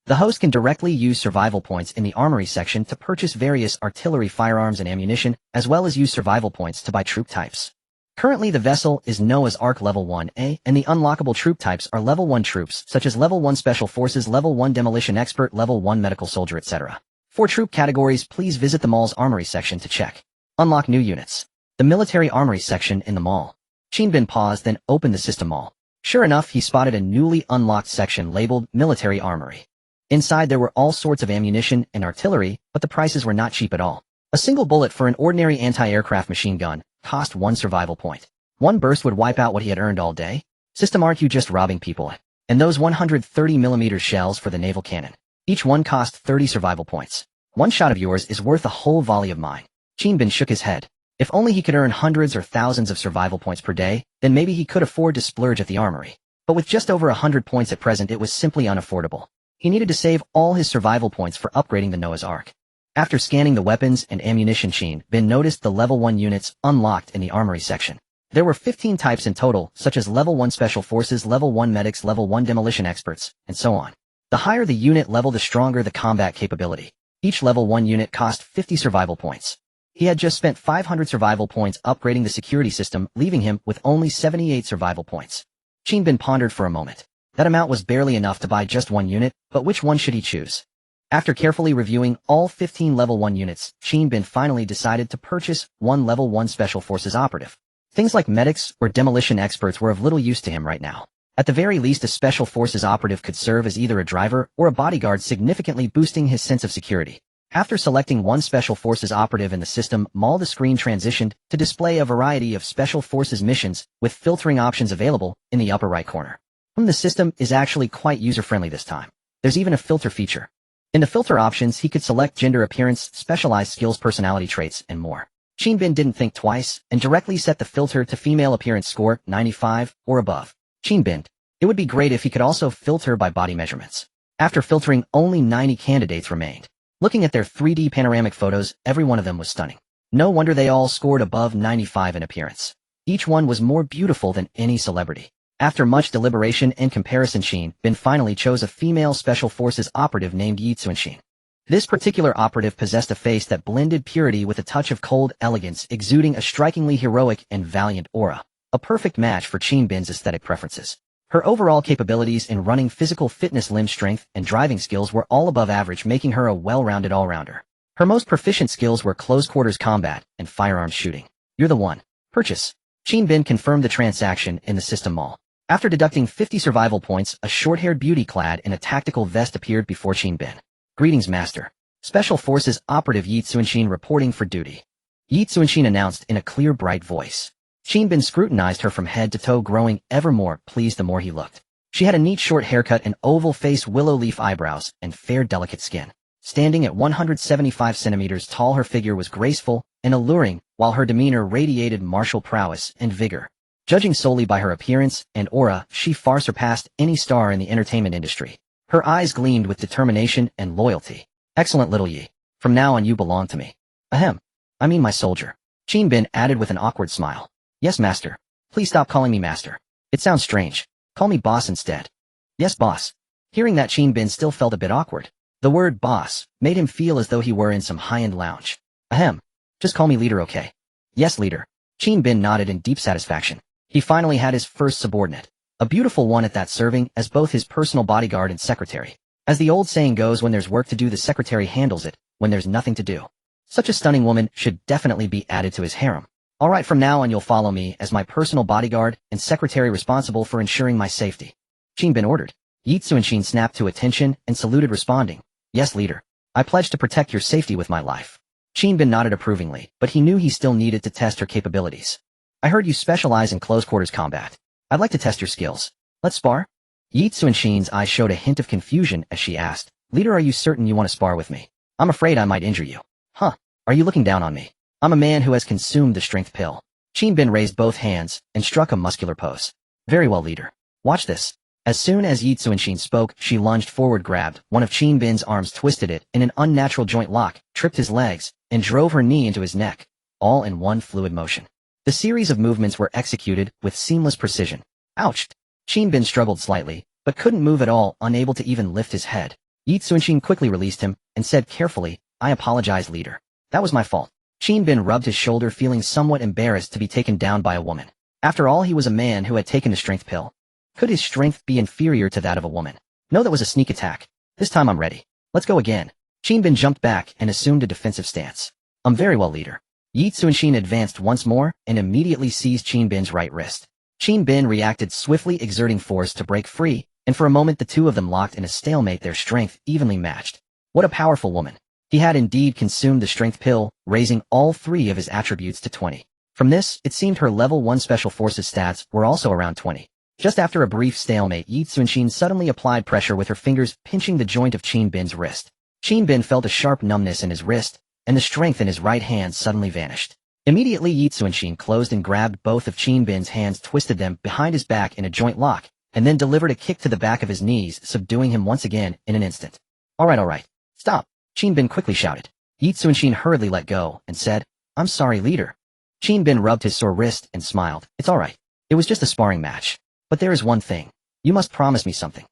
The host can directly use survival points in the armory section to purchase various artillery firearms and ammunition, as well as use survival points to buy troop types. Currently, the vessel is Noah's Ark Level 1A, and the unlockable troop types are Level 1 troops, such as Level 1 Special Forces, Level 1 Demolition Expert, Level 1 Medical Soldier, etc. For troop categories, please visit the mall's armory section to check. Unlock new units. The military armory section in the mall. Shin Bin paused, then opened the system mall. Sure enough, he spotted a newly unlocked section labeled Military Armory. Inside there were all sorts of ammunition and artillery, but the prices were not cheap at all. A single bullet for an ordinary anti-aircraft machine gun cost 1 survival point. One burst would wipe out what he had earned all day. System, aren't you just robbing people? And those 130mm shells for the naval cannon. Each one cost 30 survival points. One shot of yours is worth a whole volley of mine. Shin Bin shook his head. If only he could earn hundreds or thousands of survival points per day, then maybe he could afford to splurge at the armory. But with just over 100 points at present, it was simply unaffordable. He needed to save all his survival points for upgrading the Noah's Ark. After scanning the weapons and ammunition, Shin Bin noticed the Level 1 units unlocked in the armory section. There were 15 types in total, such as Level 1 Special Forces, Level 1 Medics, Level 1 Demolition Experts, and so on. The higher the unit level, the stronger the combat capability. Each Level 1 unit cost 50 survival points. He had just spent 500 survival points upgrading the security system, leaving him with only 78 survival points. Shin Bin pondered for a moment. That amount was barely enough to buy just one unit, but which one should he choose? After carefully reviewing all 15 Level 1 units, Shin Bin finally decided to purchase one Level 1 Special Forces operative. Things like medics or demolition experts were of little use to him right now. At the very least, a Special Forces operative could serve as either a driver or a bodyguard, significantly boosting his sense of security. After selecting one Special Forces operative in the system mall, the screen transitioned to display a variety of Special Forces missions with filtering options available in the upper right corner. The system is actually quite user-friendly this time. There's even a filter feature. In the filter options, he could select gender, appearance, specialized skills, personality traits, and more. Shin Bin didn't think twice and directly set the filter to female appearance score 95 or above. Shin Bin, it would be great if he could also filter by body measurements. After filtering, only 90 candidates remained. Looking at their 3D panoramic photos, every one of them was stunning. No wonder they all scored above 95 in appearance. Each one was more beautiful than any celebrity. After much deliberation and comparison, Shin Bin finally chose a female Special Forces operative named Yi Tsunshin. This particular operative possessed a face that blended purity with a touch of cold elegance, exuding a strikingly heroic and valiant aura. A perfect match for Shin Bin's aesthetic preferences. Her overall capabilities in running, physical fitness, limb strength, and driving skills were all above average, making her a well-rounded all-rounder. Her most proficient skills were close-quarters combat and firearms shooting. You're the one. Purchase. Shin Bin confirmed the transaction in the system mall. After deducting 50 survival points, a short-haired beauty clad in a tactical vest appeared before Shin Bin. Greetings, Master. Special Forces Operative Yi Tsunshin reporting for duty. Yi Tsunshin announced in a clear, bright voice. Shin Bin scrutinized her from head to toe, growing ever more pleased the more he looked. She had a neat short haircut, an oval face, willow leaf eyebrows, and fair, delicate skin. Standing at 175 centimeters tall, her figure was graceful and alluring, while her demeanor radiated martial prowess and vigor. Judging solely by her appearance and aura, she far surpassed any star in the entertainment industry. Her eyes gleamed with determination and loyalty. Excellent, little Yi. From now on you belong to me. Ahem. I mean my soldier. Shin Bin added with an awkward smile. Yes, Master. Please stop calling me Master. It sounds strange. Call me Boss instead. Yes, Boss. Hearing that, Shin Bin still felt a bit awkward. The word boss made him feel as though he were in some high-end lounge. Ahem. Just call me Leader, okay? Yes, Leader. Shin Bin nodded in deep satisfaction. He finally had his first subordinate. A beautiful one at that, serving as both his personal bodyguard and secretary. As the old saying goes, when there's work to do, the secretary handles it, when there's nothing to do. Such a stunning woman should definitely be added to his harem. Alright, from now on you'll follow me as my personal bodyguard and secretary responsible for ensuring my safety. Shin Bin ordered. Yi Tsunshin snapped to attention and saluted, responding. Yes, Leader. I pledge to protect your safety with my life. Shin Bin nodded approvingly, but he knew he still needed to test her capabilities. I heard you specialize in close quarters combat. I'd like to test your skills. Let's spar? Yi Tsunshin's eyes showed a hint of confusion as she asked, Leader, are you certain you want to spar with me? I'm afraid I might injure you. Huh? Are you looking down on me? I'm a man who has consumed the strength pill. Qin Bin raised both hands and struck a muscular pose. Very well, leader. Watch this. As soon as Yi Tsunshin spoke, she lunged forward, grabbed one of Qin Bin's arms, twisted it in an unnatural joint lock, tripped his legs, and drove her knee into his neck, all in one fluid motion. The series of movements were executed with seamless precision. Ouch! Qin Bin struggled slightly, but couldn't move at all, unable to even lift his head. Yi Tsunshin quickly released him and said carefully, I apologize, leader. That was my fault. Qin Bin rubbed his shoulder, feeling somewhat embarrassed to be taken down by a woman. After all, he was a man who had taken the strength pill. Could his strength be inferior to that of a woman? No, that was a sneak attack. This time I'm ready. Let's go again. Qin Bin jumped back and assumed a defensive stance. Very well, leader. Yi Tsunshin advanced once more and immediately seized Qin Bin's right wrist. Qin Bin reacted swiftly, exerting force to break free, and for a moment the two of them locked in a stalemate, their strength evenly matched. What a powerful woman. He had indeed consumed the strength pill, raising all three of his attributes to 20. From this, it seemed her level 1 special forces stats were also around 20. Just after a brief stalemate, Yi Tsunshin suddenly applied pressure with her fingers, pinching the joint of Qin Bin's wrist. Qin Bin felt a sharp numbness in his wrist, and the strength in his right hand suddenly vanished. Immediately, Yi Tsunshin closed and grabbed both of Qin Bin's hands, twisted them behind his back in a joint lock, and then delivered a kick to the back of his knees, subduing him once again in an instant. All right. Stop! Qin Bin quickly shouted. Yi Tsunshin hurriedly let go and said, I'm sorry, leader. Qin Bin rubbed his sore wrist and smiled. It's all right. It was just a sparring match. But there is one thing. You must promise me something.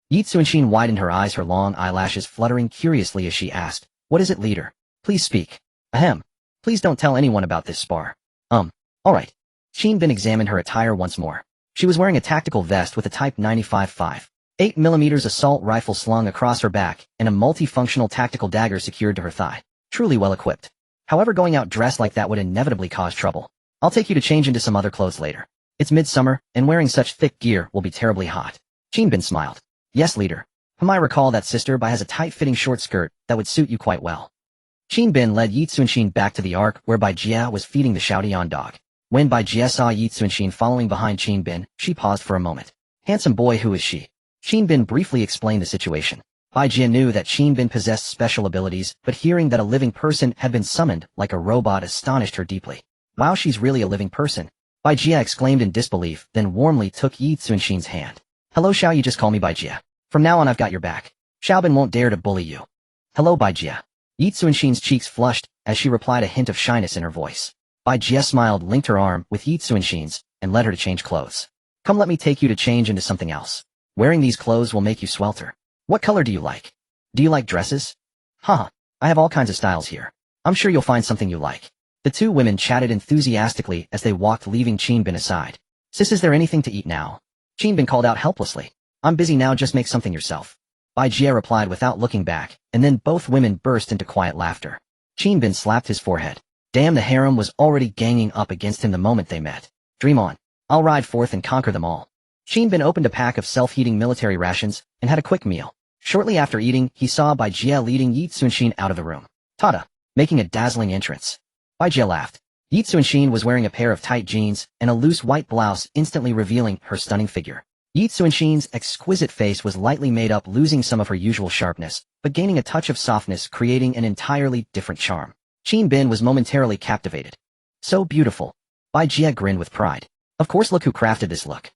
Yi Tsunshin widened her eyes, her long eyelashes fluttering curiously as she asked, What is it, leader? Please speak. Ahem. Please don't tell anyone about this spar. All right. Qin Bin examined her attire once more. She was wearing a tactical vest with a Type 95.5. 8mm assault rifle slung across her back, and a multifunctional tactical dagger secured to her thigh. Truly well equipped. However, going out dressed like that would inevitably cause trouble. I'll take you to change into some other clothes later. It's midsummer, and wearing such thick gear will be terribly hot. Qin Bin smiled. Yes, leader. I recall that sister Bai has a tight-fitting short skirt that would suit you quite well. Qin Bin led Yi Tsunshin back to the ark where Bai Jia was feeding the Xiaodian dog. When Bai Jia saw Yi Tsunshin following behind Qin Bin, she paused for a moment. Handsome boy, who is she? Qin Bin briefly explained the situation. Bai Jia knew that Qin Bin possessed special abilities, but hearing that a living person had been summoned like a robot astonished her deeply. Wow, she's really a living person. Bai Jia exclaimed in disbelief, then warmly took Yi Tsunshin's hand. Hello, Xiao, you just call me Bai Jia. From now on I've got your back. Xiaobin won't dare to bully you. Hello, Bai Jia. Yi Tsunshin's cheeks flushed as she replied, a hint of shyness in her voice. Bai Jia smiled, linked her arm with Yi Tsunshin's, and led her to change clothes. Come, let me take you to change into something else. Wearing these clothes will make you swelter. What color do you like? Do you like dresses? Haha, I have all kinds of styles here. I'm sure you'll find something you like. The two women chatted enthusiastically as they walked, leaving Qin Bin aside. Sis, is there anything to eat now? Qin Bin called out helplessly. I'm busy now, just make something yourself. Bai Jia replied without looking back, and then both women burst into quiet laughter. Qin Bin slapped his forehead. Damn, the harem was already ganging up against him the moment they met. Dream on. I'll ride forth and conquer them all. Qin Bin opened a pack of self-heating military rations and had a quick meal. Shortly after eating, he saw Bai Jia leading Yi Tsunshin out of the room. Tada! Making a dazzling entrance. Bai Jia laughed. Yi Tsunshin was wearing a pair of tight jeans and a loose white blouse, instantly revealing her stunning figure. Yi Tsunshin's exquisite face was lightly made up, losing some of her usual sharpness, but gaining a touch of softness, creating an entirely different charm. Qin Bin was momentarily captivated. So beautiful. Bai Jia grinned with pride. Of course, look who crafted this look.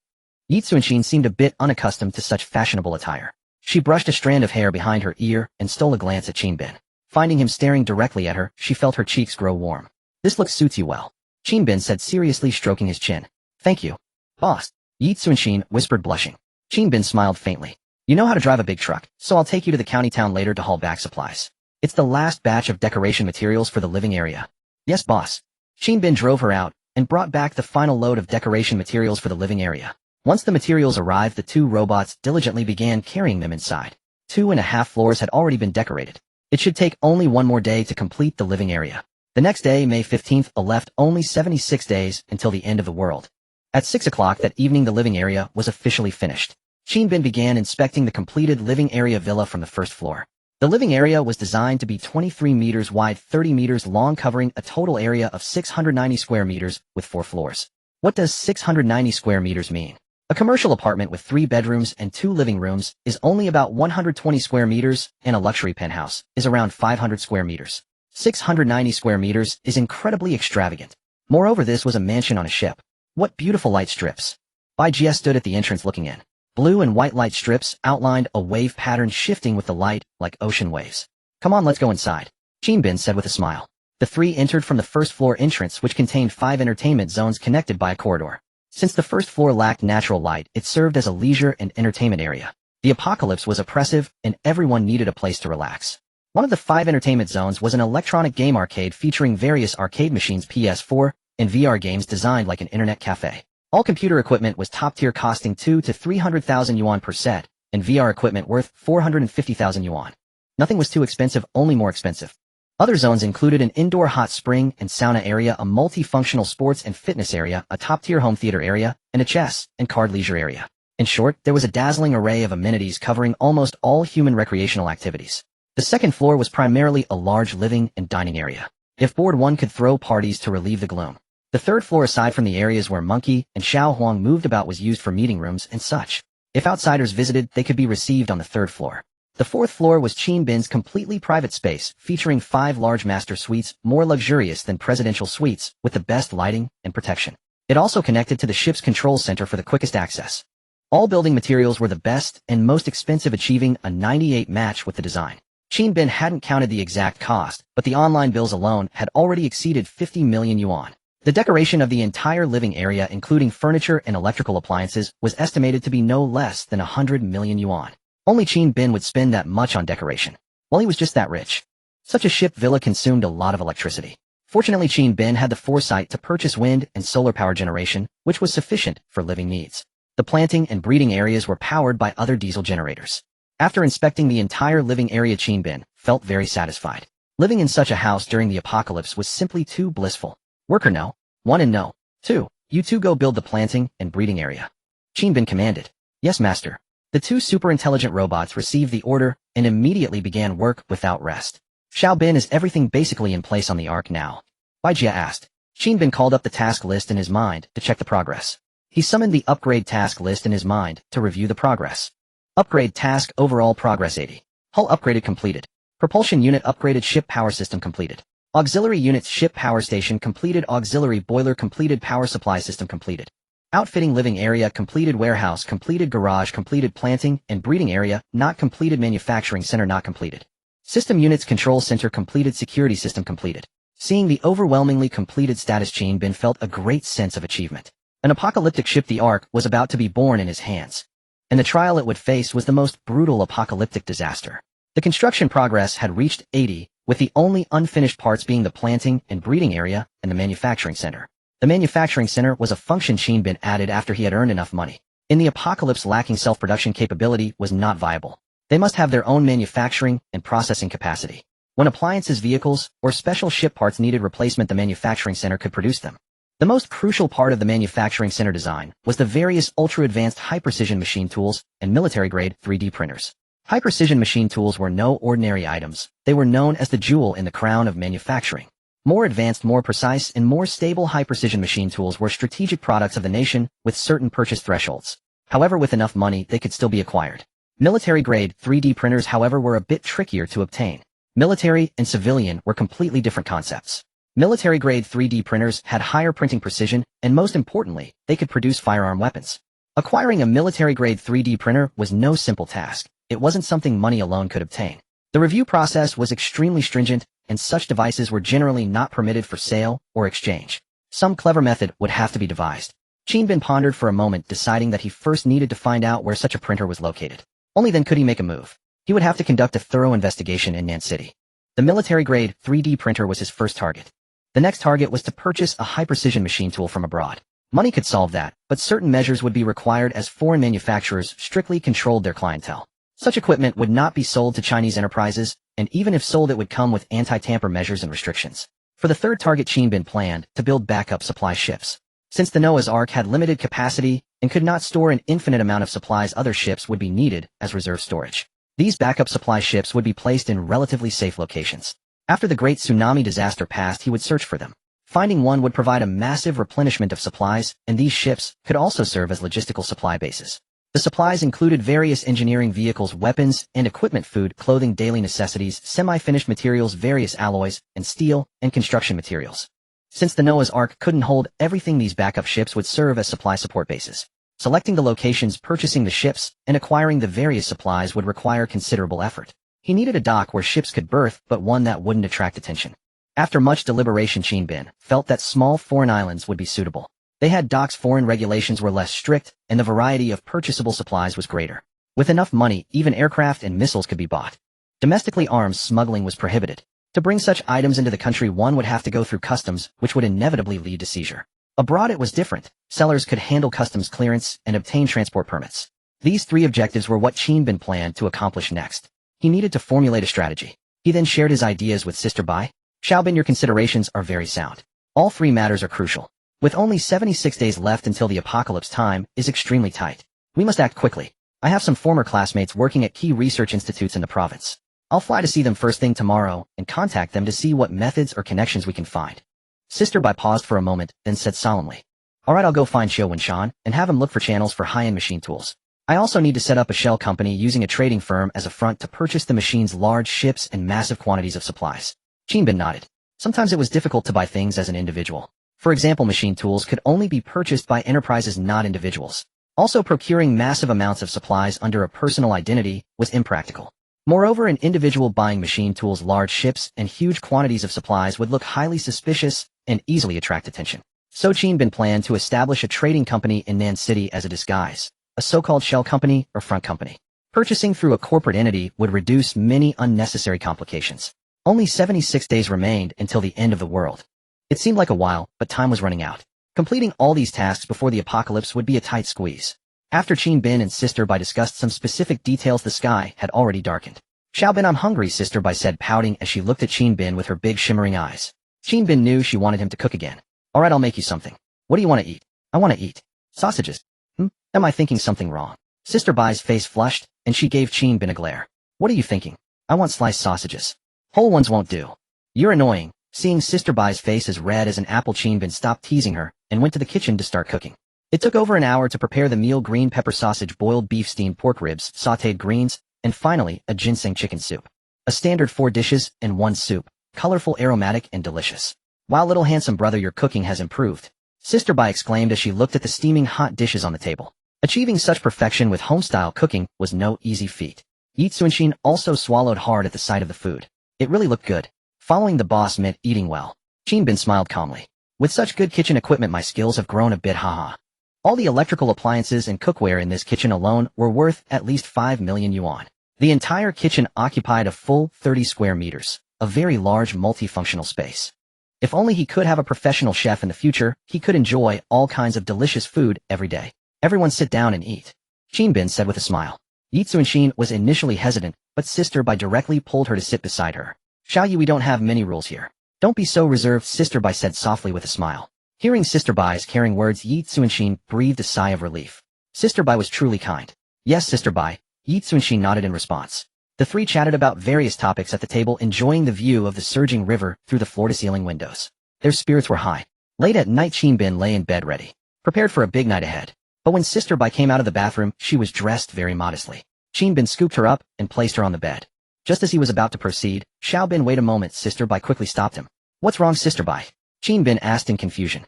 Yi Tsunshin seemed a bit unaccustomed to such fashionable attire. She brushed a strand of hair behind her ear and stole a glance at Qin Bin. Finding him staring directly at her, she felt her cheeks grow warm. This look suits you well. Qin Bin said, seriously stroking his chin. Thank you. Boss. Yi Tsunshin whispered, blushing. Qin Bin smiled faintly. You know how to drive a big truck, so I'll take you to the county town later to haul back supplies. It's the last batch of decoration materials for the living area. Yes, boss. Qin Bin drove her out and brought back the final load of decoration materials for the living area. Once the materials arrived, the two robots diligently began carrying them inside. 2.5 floors had already been decorated. It should take only one more day to complete the living area. The next day, May 15th, left only 76 days until the end of the world. At 6 o'clock that evening, the living area was officially finished. Qin Bin began inspecting the completed living area villa from the first floor. The living area was designed to be 23 meters wide, 30 meters long, covering a total area of 690 square meters with 4 floors. What does 690 square meters mean? A commercial apartment with 3 bedrooms and 2 living rooms is only about 120 square meters, and a luxury penthouse is around 500 square meters. 690 square meters is incredibly extravagant. Moreover, this was a mansion on a ship. What beautiful light strips. Bai Jie stood at the entrance looking in. Blue and white light strips outlined a wave pattern shifting with the light like ocean waves. Come on, let's go inside, Qin Bin said with a smile. The three entered from the first floor entrance, which contained 5 entertainment zones connected by a corridor. Since the first floor lacked natural light, it served as a leisure and entertainment area. The apocalypse was oppressive, and everyone needed a place to relax. One of the 5 entertainment zones was an electronic game arcade featuring various arcade machines, PS4, and VR games designed like an internet cafe. All computer equipment was top-tier, costing 2 to 300,000 yuan per set, and VR equipment worth 450,000 yuan. Nothing was too expensive, only more expensive. Other zones included an indoor hot spring and sauna area, a multifunctional sports and fitness area, a top-tier home theater area, and a chess and card leisure area. In short, there was a dazzling array of amenities covering almost all human recreational activities. The second floor was primarily a large living and dining area. If bored, one could throw parties to relieve the gloom. The third floor, aside from the areas where Monkey and Xiao Huang moved about, was used for meeting rooms and such. If outsiders visited, they could be received on the third floor. The fourth floor was Qin Bin's completely private space, featuring 5 large master suites, more luxurious than presidential suites, with the best lighting and protection. It also connected to the ship's control center for the quickest access. All building materials were the best and most expensive, achieving a 98 match with the design. Qin Bin hadn't counted the exact cost, but the online bills alone had already exceeded 50 million yuan. The decoration of the entire living area, including furniture and electrical appliances, was estimated to be no less than 100 million yuan. Only Qin Bin would spend that much on decoration. Well, he was just that rich. Such a ship villa consumed a lot of electricity. Fortunately, Qin Bin had the foresight to purchase wind and solar power generation, which was sufficient for living needs. The planting and breeding areas were powered by other diesel generators. After inspecting the entire living area, Qin Bin felt very satisfied. Living in such a house during the apocalypse was simply too blissful. Worker no. 1 and no. 2. You two go build the planting and breeding area, Qin Bin commanded. Yes, master. The 2 super-intelligent robots received the order and immediately began work without rest. Xiao Bin, is everything basically in place on the Ark now? Bai Jie asked. Qin Bin called up the task list in his mind to check the progress. He summoned the upgrade task list in his mind to review the progress. Upgrade task, overall progress 80. Hull upgraded, completed. Propulsion unit upgraded, ship power system completed. Auxiliary units, ship power station completed. Auxiliary boiler completed. Power supply system completed. Outfitting living area completed. Warehouse completed. Garage completed. Planting and breeding area not completed. Manufacturing center not completed. System units control center completed. Security system completed. Seeing the overwhelmingly completed status, Qin Bin felt a great sense of achievement. An apocalyptic ship, the Ark, was about to be born in his hands. And the trial it would face was the most brutal apocalyptic disaster. The construction progress had reached 80, with the only unfinished parts being the planting and breeding area and the manufacturing center. The manufacturing center was a function Qin Bin added after he had earned enough money. In the apocalypse, lacking self-production capability was not viable. They must have their own manufacturing and processing capacity. When appliances, vehicles, or special ship parts needed replacement, the manufacturing center could produce them. The most crucial part of the manufacturing center design was the various ultra-advanced high-precision machine tools and military-grade 3D printers. High-precision machine tools were no ordinary items. They were known as the jewel in the crown of manufacturing. More advanced, more precise, and more stable high-precision machine tools were strategic products of the nation with certain purchase thresholds. However, with enough money, they could still be acquired. Military-grade 3D printers, however, were a bit trickier to obtain. Military and civilian were completely different concepts. Military-grade 3D printers had higher printing precision, and most importantly, they could produce firearm weapons. Acquiring a military-grade 3D printer was no simple task. It wasn't something money alone could obtain. The review process was extremely stringent, and such devices were generally not permitted for sale or exchange. Some clever method would have to be devised. Qin Bin pondered for a moment, deciding that he first needed to find out where such a printer was located. Only then could he make a move. He would have to conduct a thorough investigation in Nan City. The military-grade 3D printer was his first target. The next target was to purchase a high-precision machine tool from abroad. Money could solve that, but certain measures would be required as foreign manufacturers strictly controlled their clientele. Such equipment would not be sold to Chinese enterprises, and even if sold, it would come with anti-tamper measures and restrictions. For the third target, Qin Bin planned to build backup supply ships. Since the Noah's Ark had limited capacity and could not store an infinite amount of supplies, other ships would be needed as reserve storage. These backup supply ships would be placed in relatively safe locations. After the great tsunami disaster passed, he would search for them. Finding one would provide a massive replenishment of supplies, and these ships could also serve as logistical supply bases. The supplies included various engineering vehicles, weapons, and equipment, food, clothing, daily necessities, semi-finished materials, various alloys, and steel, and construction materials. Since the Noah's Ark couldn't hold everything, these backup ships would serve as supply support bases. Selecting the locations, purchasing the ships, and acquiring the various supplies would require considerable effort. He needed a dock where ships could berth, but one that wouldn't attract attention. After much deliberation, Qin Bin felt that small foreign islands would be suitable. They had docks, foreign regulations were less strict, and the variety of purchasable supplies was greater. With enough money, even aircraft and missiles could be bought. Domestically, arms smuggling was prohibited. To bring such items into the country, one would have to go through customs, which would inevitably lead to seizure. Abroad it was different. Sellers could handle customs clearance and obtain transport permits. These three objectives were what Qin Bin planned to accomplish next. He needed to formulate a strategy. He then shared his ideas with Sister Bai. Xiao Bin, your considerations are very sound. All three matters are crucial. With only 76 days left until the apocalypse, time is extremely tight. We must act quickly. I have some former classmates working at key research institutes in the province. I'll fly to see them first thing tomorrow and contact them to see what methods or connections we can find. Sister Bai paused for a moment, then said solemnly, "Alright, I'll go find Xiao Winshan and have him look for channels for high-end machine tools. I also need to set up a shell company using a trading firm as a front to purchase the machine's large ships and massive quantities of supplies." Qin Bin nodded. Sometimes it was difficult to buy things as an individual. For example, machine tools could only be purchased by enterprises, not individuals. Also, procuring massive amounts of supplies under a personal identity was impractical. Moreover, an individual buying machine tools, large ships, and huge quantities of supplies would look highly suspicious and easily attract attention. So Qin Bin planned to establish a trading company in Nan City as a disguise, a so-called shell company or front company. Purchasing through a corporate entity would reduce many unnecessary complications. Only 76 days remained until the end of the world. It seemed like a while, but time was running out. Completing all these tasks before the apocalypse would be a tight squeeze. After Qin Bin and Sister Bai discussed some specific details, the sky had already darkened. "Xiao Bin, I'm hungry," Sister Bai said, pouting as she looked at Qin Bin with her big shimmering eyes. Qin Bin knew she wanted him to cook again. "Alright, I'll make you something. What do you want to eat?" "I want to eat sausages." Am I thinking something wrong?" Sister Bai's face flushed, and she gave Qin Bin a glare. "What are you thinking?" "I want sliced sausages. Whole ones won't do." "You're annoying." Seeing Sister Bai's face as red as an apple, Qin Bin stopped teasing her and went to the kitchen to start cooking. It took over an hour to prepare the meal: green pepper sausage, boiled beef, steamed pork ribs, sautéed greens, and finally, a ginseng chicken soup. A standard 4 dishes and 1 soup, colorful, aromatic, and delicious. "Wow, little handsome brother, your cooking has improved," Sister Bai exclaimed as she looked at the steaming hot dishes on the table. Achieving such perfection with home-style cooking was no easy feat. Yi Tsunshin also swallowed hard at the sight of the food. It really looked good. Following the boss meant eating well. Qin Bin smiled calmly. "With such good kitchen equipment, my skills have grown a bit, haha." All the electrical appliances and cookware in this kitchen alone were worth at least 5 million yuan. The entire kitchen occupied a full 30 square meters, a very large multifunctional space. If only he could have a professional chef in the future, he could enjoy all kinds of delicious food every day. "Everyone sit down and eat," Qin Bin said with a smile. Yi Tsunshin was initially hesitant, but Sister Bai directly pulled her to sit beside her. "Xiao Yi, we don't have many rules here. Don't be so reserved," Sister Bai said softly with a smile. Hearing Sister Bai's caring words, Yi Tsunshin breathed a sigh of relief. Sister Bai was truly kind. "Yes, Sister Bai," Yi Tsunshin nodded in response. The three chatted about various topics at the table, enjoying the view of the surging river through the floor-to-ceiling windows. Their spirits were high. Late at night, Qin Bin lay in bed ready, prepared for a big night ahead. But when Sister Bai came out of the bathroom, she was dressed very modestly. Qin Bin scooped her up and placed her on the bed. Just as he was about to proceed, "Xiao Bin, wait a moment," Sister Bai quickly stopped him. "What's wrong, Sister Bai?" Qin Bin asked in confusion.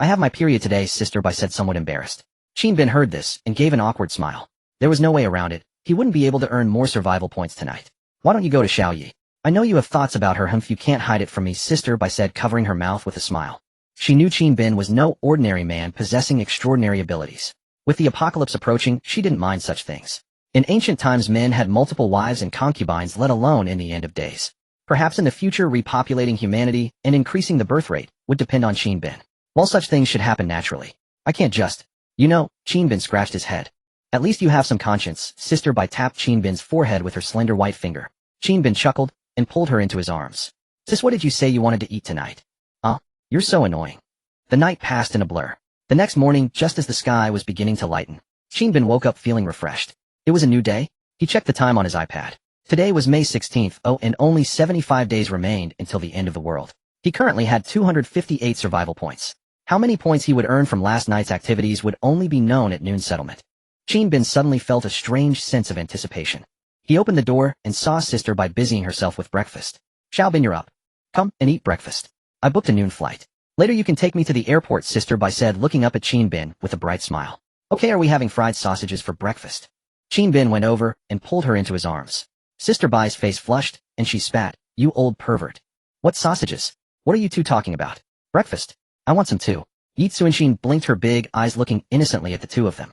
I have my period today," Sister Bai said, somewhat embarrassed. Qin Bin heard this and gave an awkward smile. There was no way around it. He wouldn't be able to earn more survival points tonight. "Why don't you go to Xiao Yi? I know you have thoughts about her, if you can't hide it from me," Sister Bai said, covering her mouth with a smile. She knew Qin Bin was no ordinary man possessing extraordinary abilities. With the apocalypse approaching, she didn't mind such things. In ancient times, men had multiple wives and concubines, let alone in the end of days. Perhaps in the future, repopulating humanity and increasing the birth rate would depend on Qin Bin. While such things should happen naturally, I can't just... Qin Bin scratched his head. "At least you have some conscience," Sister Bai tapped Qin Bin's forehead with her slender white finger. Qin Bin chuckled and pulled her into his arms. "Sis, what did you say you wanted to eat tonight?" You're so annoying." The night passed in a blur. The next morning, just as the sky was beginning to lighten, Qin Bin woke up feeling refreshed. It was a new day. He checked the time on his iPad. Today was May 16th, and only 75 days remained until the end of the world. He currently had 258 survival points. How many points he would earn from last night's activities would only be known at noon settlement. Qin Bin suddenly felt a strange sense of anticipation. He opened the door and saw Sister Bai busying herself with breakfast. Xiao Bin, you're up. Come and eat breakfast. I booked a noon flight. Later you can take me to the airport, Sister Bai said, looking up at Qin Bin with a bright smile. Okay, are we having fried sausages for breakfast? Qin Bin went over and pulled her into his arms. Sister Bai's face flushed, and she spat, you old pervert. What sausages? What are you two talking about? Breakfast. I want some too. Yi Tsuanshin blinked her big eyes looking innocently at the two of them.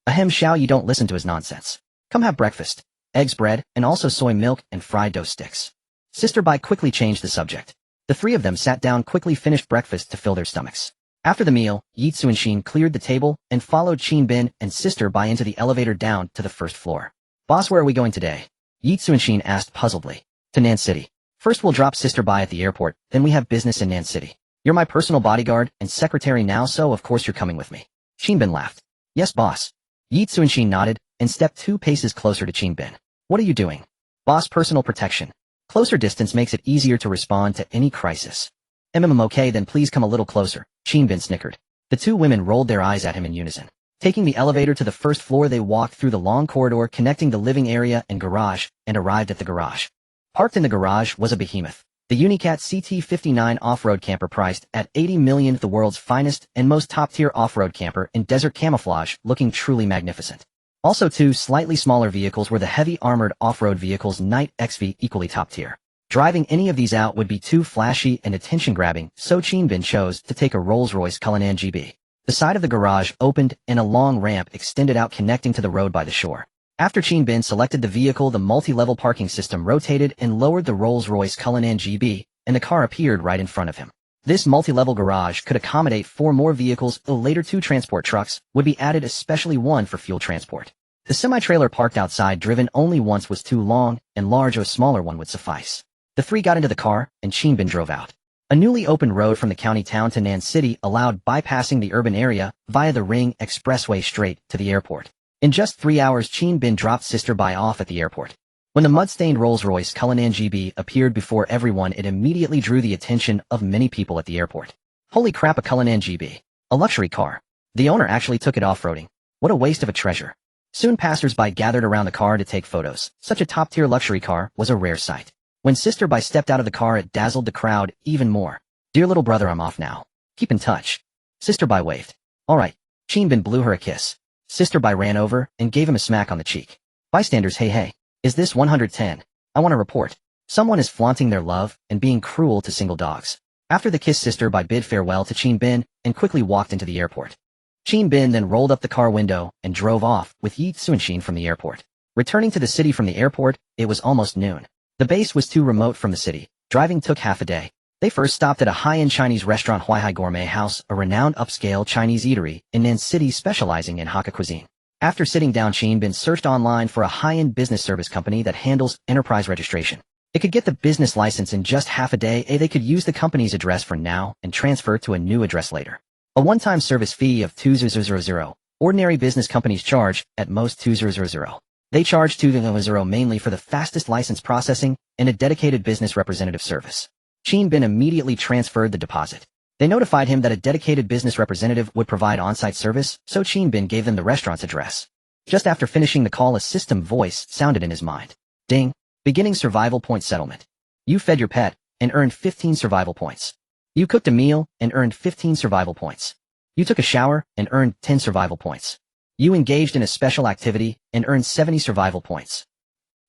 Ahem, Xiao, you don't listen to his nonsense. Come have breakfast. Eggs, bread, and also soy milk and fried dough sticks. Sister Bai quickly changed the subject. The three of them sat down, quickly finished breakfast to fill their stomachs. After the meal, Yi Tsuanshin cleared the table and followed Qin Bin and Sister Bai into the elevator down to the first floor. Boss, where are we going today? Yi Tsuanshin asked puzzledly. To Nan City. First we'll drop Sister Bai at the airport, then we have business in Nan City. You're my personal bodyguard and secretary now, so of course you're coming with me. Qin Bin laughed. Yes, boss. Yi Tsuanshin nodded and stepped 2 paces closer to Qin Bin. What are you doing? Boss, personal protection. Closer distance makes it easier to respond to any crisis. Okay, then please come a little closer, Qin Bin snickered. The two women rolled their eyes at him in unison. Taking the elevator to the first floor, they walked through the long corridor connecting the living area and garage and arrived at the garage. Parked in the garage was a behemoth. The Unicat CT-59 off-road camper priced at $80 million, the world's finest and most top-tier off-road camper in desert camouflage, looking truly magnificent. Also 2 slightly smaller vehicles were the heavy armored off-road vehicles Knight XV, equally top-tier. Driving any of these out would be too flashy and attention-grabbing, so Qin Bin chose to take a Rolls-Royce Cullinan GB. The side of the garage opened and a long ramp extended out connecting to the road by the shore. After Qin Bin selected the vehicle, the multi-level parking system rotated and lowered the Rolls-Royce Cullinan GB, and the car appeared right in front of him. This multi-level garage could accommodate 4 more vehicles, though later 2 transport trucks would be added, especially one for fuel transport. The semi-trailer parked outside, driven only once, was too long, and large or a smaller one would suffice. The 3 got into the car, and Qin Bin drove out. A newly opened road from the county town to Nan City allowed bypassing the urban area via the Ring Expressway straight to the airport. In just 3 hours, Qin Bin dropped Sister Bai off at the airport. When the mud-stained Rolls-Royce Cullinan GB appeared before everyone, it immediately drew the attention of many people at the airport. Holy crap, a Cullinan GB. A luxury car. The owner actually took it off-roading. What a waste of a treasure. Soon passers-by gathered around the car to take photos. Such a top-tier luxury car was a rare sight. When Sister Bai stepped out of the car, it dazzled the crowd even more. Dear little brother, I'm off now. Keep in touch. Sister Bai waved. Alright. Qin Bin blew her a kiss. Sister Bai ran over and gave him a smack on the cheek. Bystanders, hey. Is this 110? I want to report. Someone is flaunting their love and being cruel to single dogs. After the kiss, Sister Bai bid farewell to Qin Bin and quickly walked into the airport. Qin Bin then rolled up the car window and drove off with Yi Tsuanshin from the airport. Returning to the city from the airport, it was almost noon. The base was too remote from the city. Driving took half a day. They first stopped at a high-end Chinese restaurant, Huaihai Gourmet House, a renowned upscale Chinese eatery in Nan City specializing in Hakka cuisine. After sitting down, Qin Bin searched online for a high-end business service company that handles enterprise registration. It could get the business license in just half a day. They could use the company's address for now and transfer to a new address later. A one-time service fee of 2,000. Ordinary business companies charge at most 2,000. They charge 2,000 mainly for the fastest license processing and a dedicated business representative service. Qin Bin immediately transferred the deposit. They notified him that a dedicated business representative would provide on-site service, so Qin Bin gave them the restaurant's address. Just after finishing the call, a system voice sounded in his mind. Ding. Beginning survival point settlement. You fed your pet and earned 15 survival points. You cooked a meal and earned 15 survival points. You took a shower and earned 10 survival points. You engaged in a special activity and earned 70 survival points.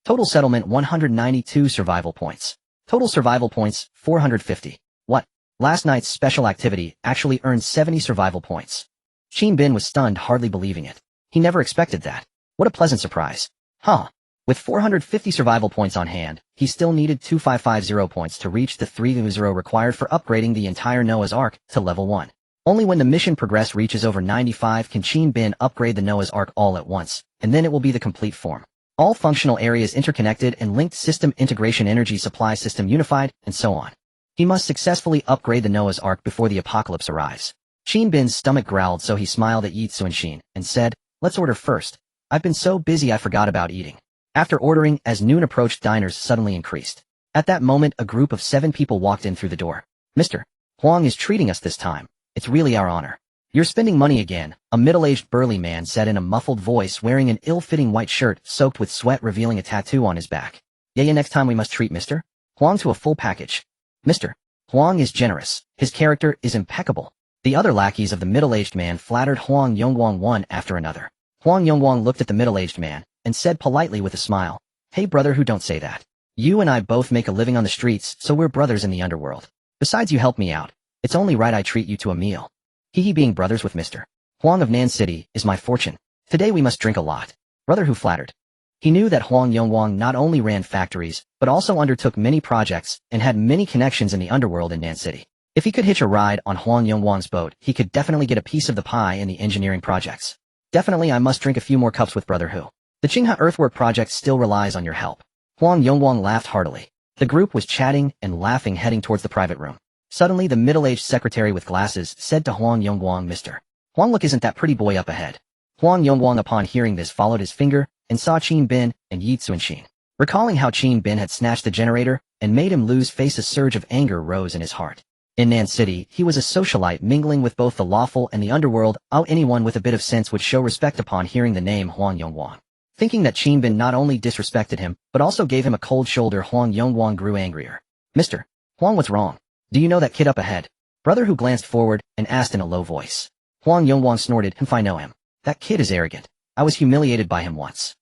Total settlement 192 survival points. Total survival points 450. What? Last night's special activity actually earned 70 survival points. Qin Bin was stunned, hardly believing it. He never expected that. What a pleasant surprise. Huh. With 450 survival points on hand, he still needed 2550 points to reach the 3,000 required for upgrading the entire Noah's Ark to level 1. Only when the mission progress reaches over 95 can Qin Bin upgrade the Noah's Ark all at once, and then it will be the complete form. All functional areas interconnected and linked, system integration, energy supply system unified, and so on. He must successfully upgrade the Noah's Ark before the apocalypse arrives. Qin Bin's stomach growled, so he smiled at Yi Tsuanshin and said, "Let's order first. I've been so busy I forgot about eating." After ordering, as noon approached, diners suddenly increased. At that moment, a group of 7 people walked in through the door. Mr. Huang is treating us this time. It's really our honor. You're spending money again, a middle-aged burly man said in a muffled voice wearing an ill-fitting white shirt soaked with sweat revealing a tattoo on his back. Yeah, next time we must treat Mr. Huang to a full package. Mr. Huang is generous. His character is impeccable. The other lackeys of the middle-aged man flattered Huang Yongguang one after another. Huang Yongguang looked at the middle-aged man and said politely with a smile, "Hey brother, who don't say that. You and I both make a living on the streets, so we're brothers in the underworld. Besides, you help me out. It's only right I treat you to a meal. He being brothers with Mr. Huang of Nan City is my fortune. Today we must drink a lot." Brother who flattered. He knew that Huang Yongguang not only ran factories, but also undertook many projects and had many connections in the underworld in Nan City. If he could hitch a ride on Huang Yongguang's boat, he could definitely get a piece of the pie in the engineering projects. Definitely I must drink a few more cups with Brother Hu. The Qinghe earthwork project still relies on your help. Huang Yongguang laughed heartily. The group was chatting and laughing heading towards the private room. Suddenly the middle-aged secretary with glasses said to Huang Yongguang, "Mr. Huang, look, isn't that pretty boy up ahead?" Huang Yongguang upon hearing this followed his finger and saw Qin Bin and Yi Tsunshin. Recalling how Qin Bin had snatched the generator and made him lose face, a surge of anger rose in his heart. In Nan City, he was a socialite mingling with both the lawful and the underworld. Anyone with a bit of sense would show respect upon hearing the name Huang Yongguang. Thinking that Qin Bin not only disrespected him, but also gave him a cold shoulder, Huang Yongguang grew angrier. "Mr. Huang, what's wrong? Do you know that kid up ahead?" Brother Hu glanced forward and asked in a low voice. Huang Yongguang snorted, "If I know him. That kid is arrogant. I was humiliated by him once."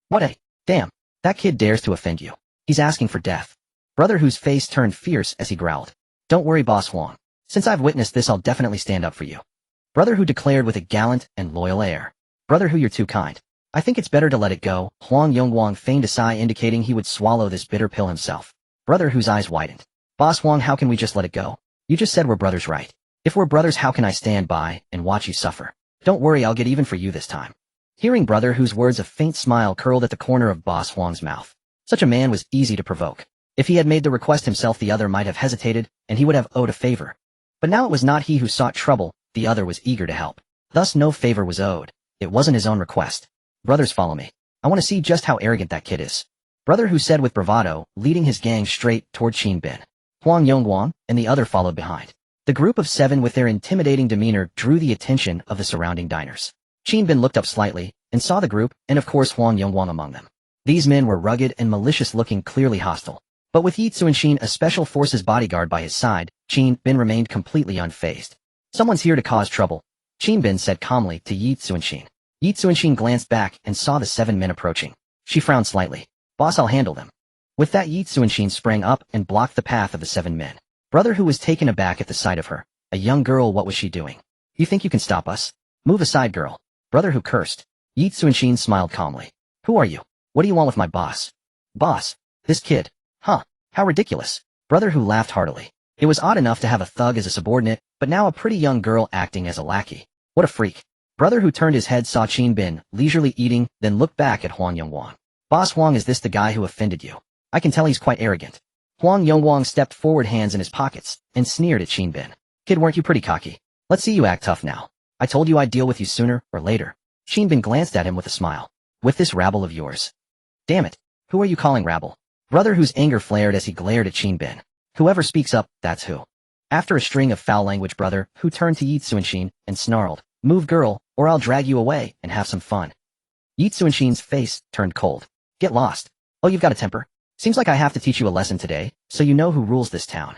"What a... Damn. That kid dares to offend you. He's asking for death." Brother Hu's face turned fierce as he growled. "Don't worry, Boss Huang. Since I've witnessed this, I'll definitely stand up for you." Brother Hu declared with a gallant and loyal air. "Brother Hu, you're too kind. I think it's better to let it go." Huang Yongguang feigned a sigh indicating he would swallow this bitter pill himself. Brother Hu's eyes widened. "Boss Huang, how can we just let it go? You just said we're brothers, right? If we're brothers, how can I stand by and watch you suffer? Don't worry, I'll get even for you this time." Hearing Brother Hu's words, a faint smile curled at the corner of Boss Huang's mouth. Such a man was easy to provoke. If he had made the request himself, the other might have hesitated, and he would have owed a favor. But now it was not he who sought trouble, the other was eager to help. Thus no favor was owed. It wasn't his own request. "Brothers, follow me. I want to see just how arrogant that kid is." Brother Hu said with bravado, leading his gang straight toward Qin Bin. Huang Yongguang and the other followed behind. The group of 7 with their intimidating demeanor drew the attention of the surrounding diners. Qin Bin looked up slightly and saw the group, and of course Huang Yongguang among them. These men were rugged and malicious looking, clearly hostile. But with Yi Tsunshin, a special forces bodyguard by his side, Qin Bin remained completely unfazed. "Someone's here to cause trouble," Qin Bin said calmly to Yi Tsunshin. Yi Tsunshin glanced back and saw the 7 men approaching. She frowned slightly. "Boss, I'll handle them." With that, Yi Tsunshin sprang up and blocked the path of the 7 men. Brother Hu was taken aback at the sight of her. A young girl, what was she doing? "You think you can stop us? Move aside, girl." Brother Hu cursed. Yi Tsunshin smiled calmly. "Who are you? What do you want with my boss?" "Boss? This kid? Huh, how ridiculous." Brother Hu laughed heartily. It was odd enough to have a thug as a subordinate, but now a pretty young girl acting as a lackey. What a freak. Brother Hu turned his head, saw Qin Bin leisurely eating, then looked back at Huang Yongguang. "Boss Huang, is this the guy who offended you? I can tell he's quite arrogant." Huang Yongguang stepped forward, hands in his pockets, and sneered at Qin Bin. "Kid, weren't you pretty cocky? Let's see you act tough now. I told you I'd deal with you sooner or later." Qin Bin glanced at him with a smile. "With this rabble of yours." "Damn it. Who are you calling rabble?" Brother Hu's anger flared as he glared at Qin Bin. "Whoever speaks up, that's who." After a string of foul language, Brother Hu turned to Yi Tsunshin and snarled, "Move, girl, or I'll drag you away and have some fun." Yi Tsunshin's face turned cold. "Get lost. Oh, you've got a temper? Seems like I have to teach you a lesson today, so you know who rules this town."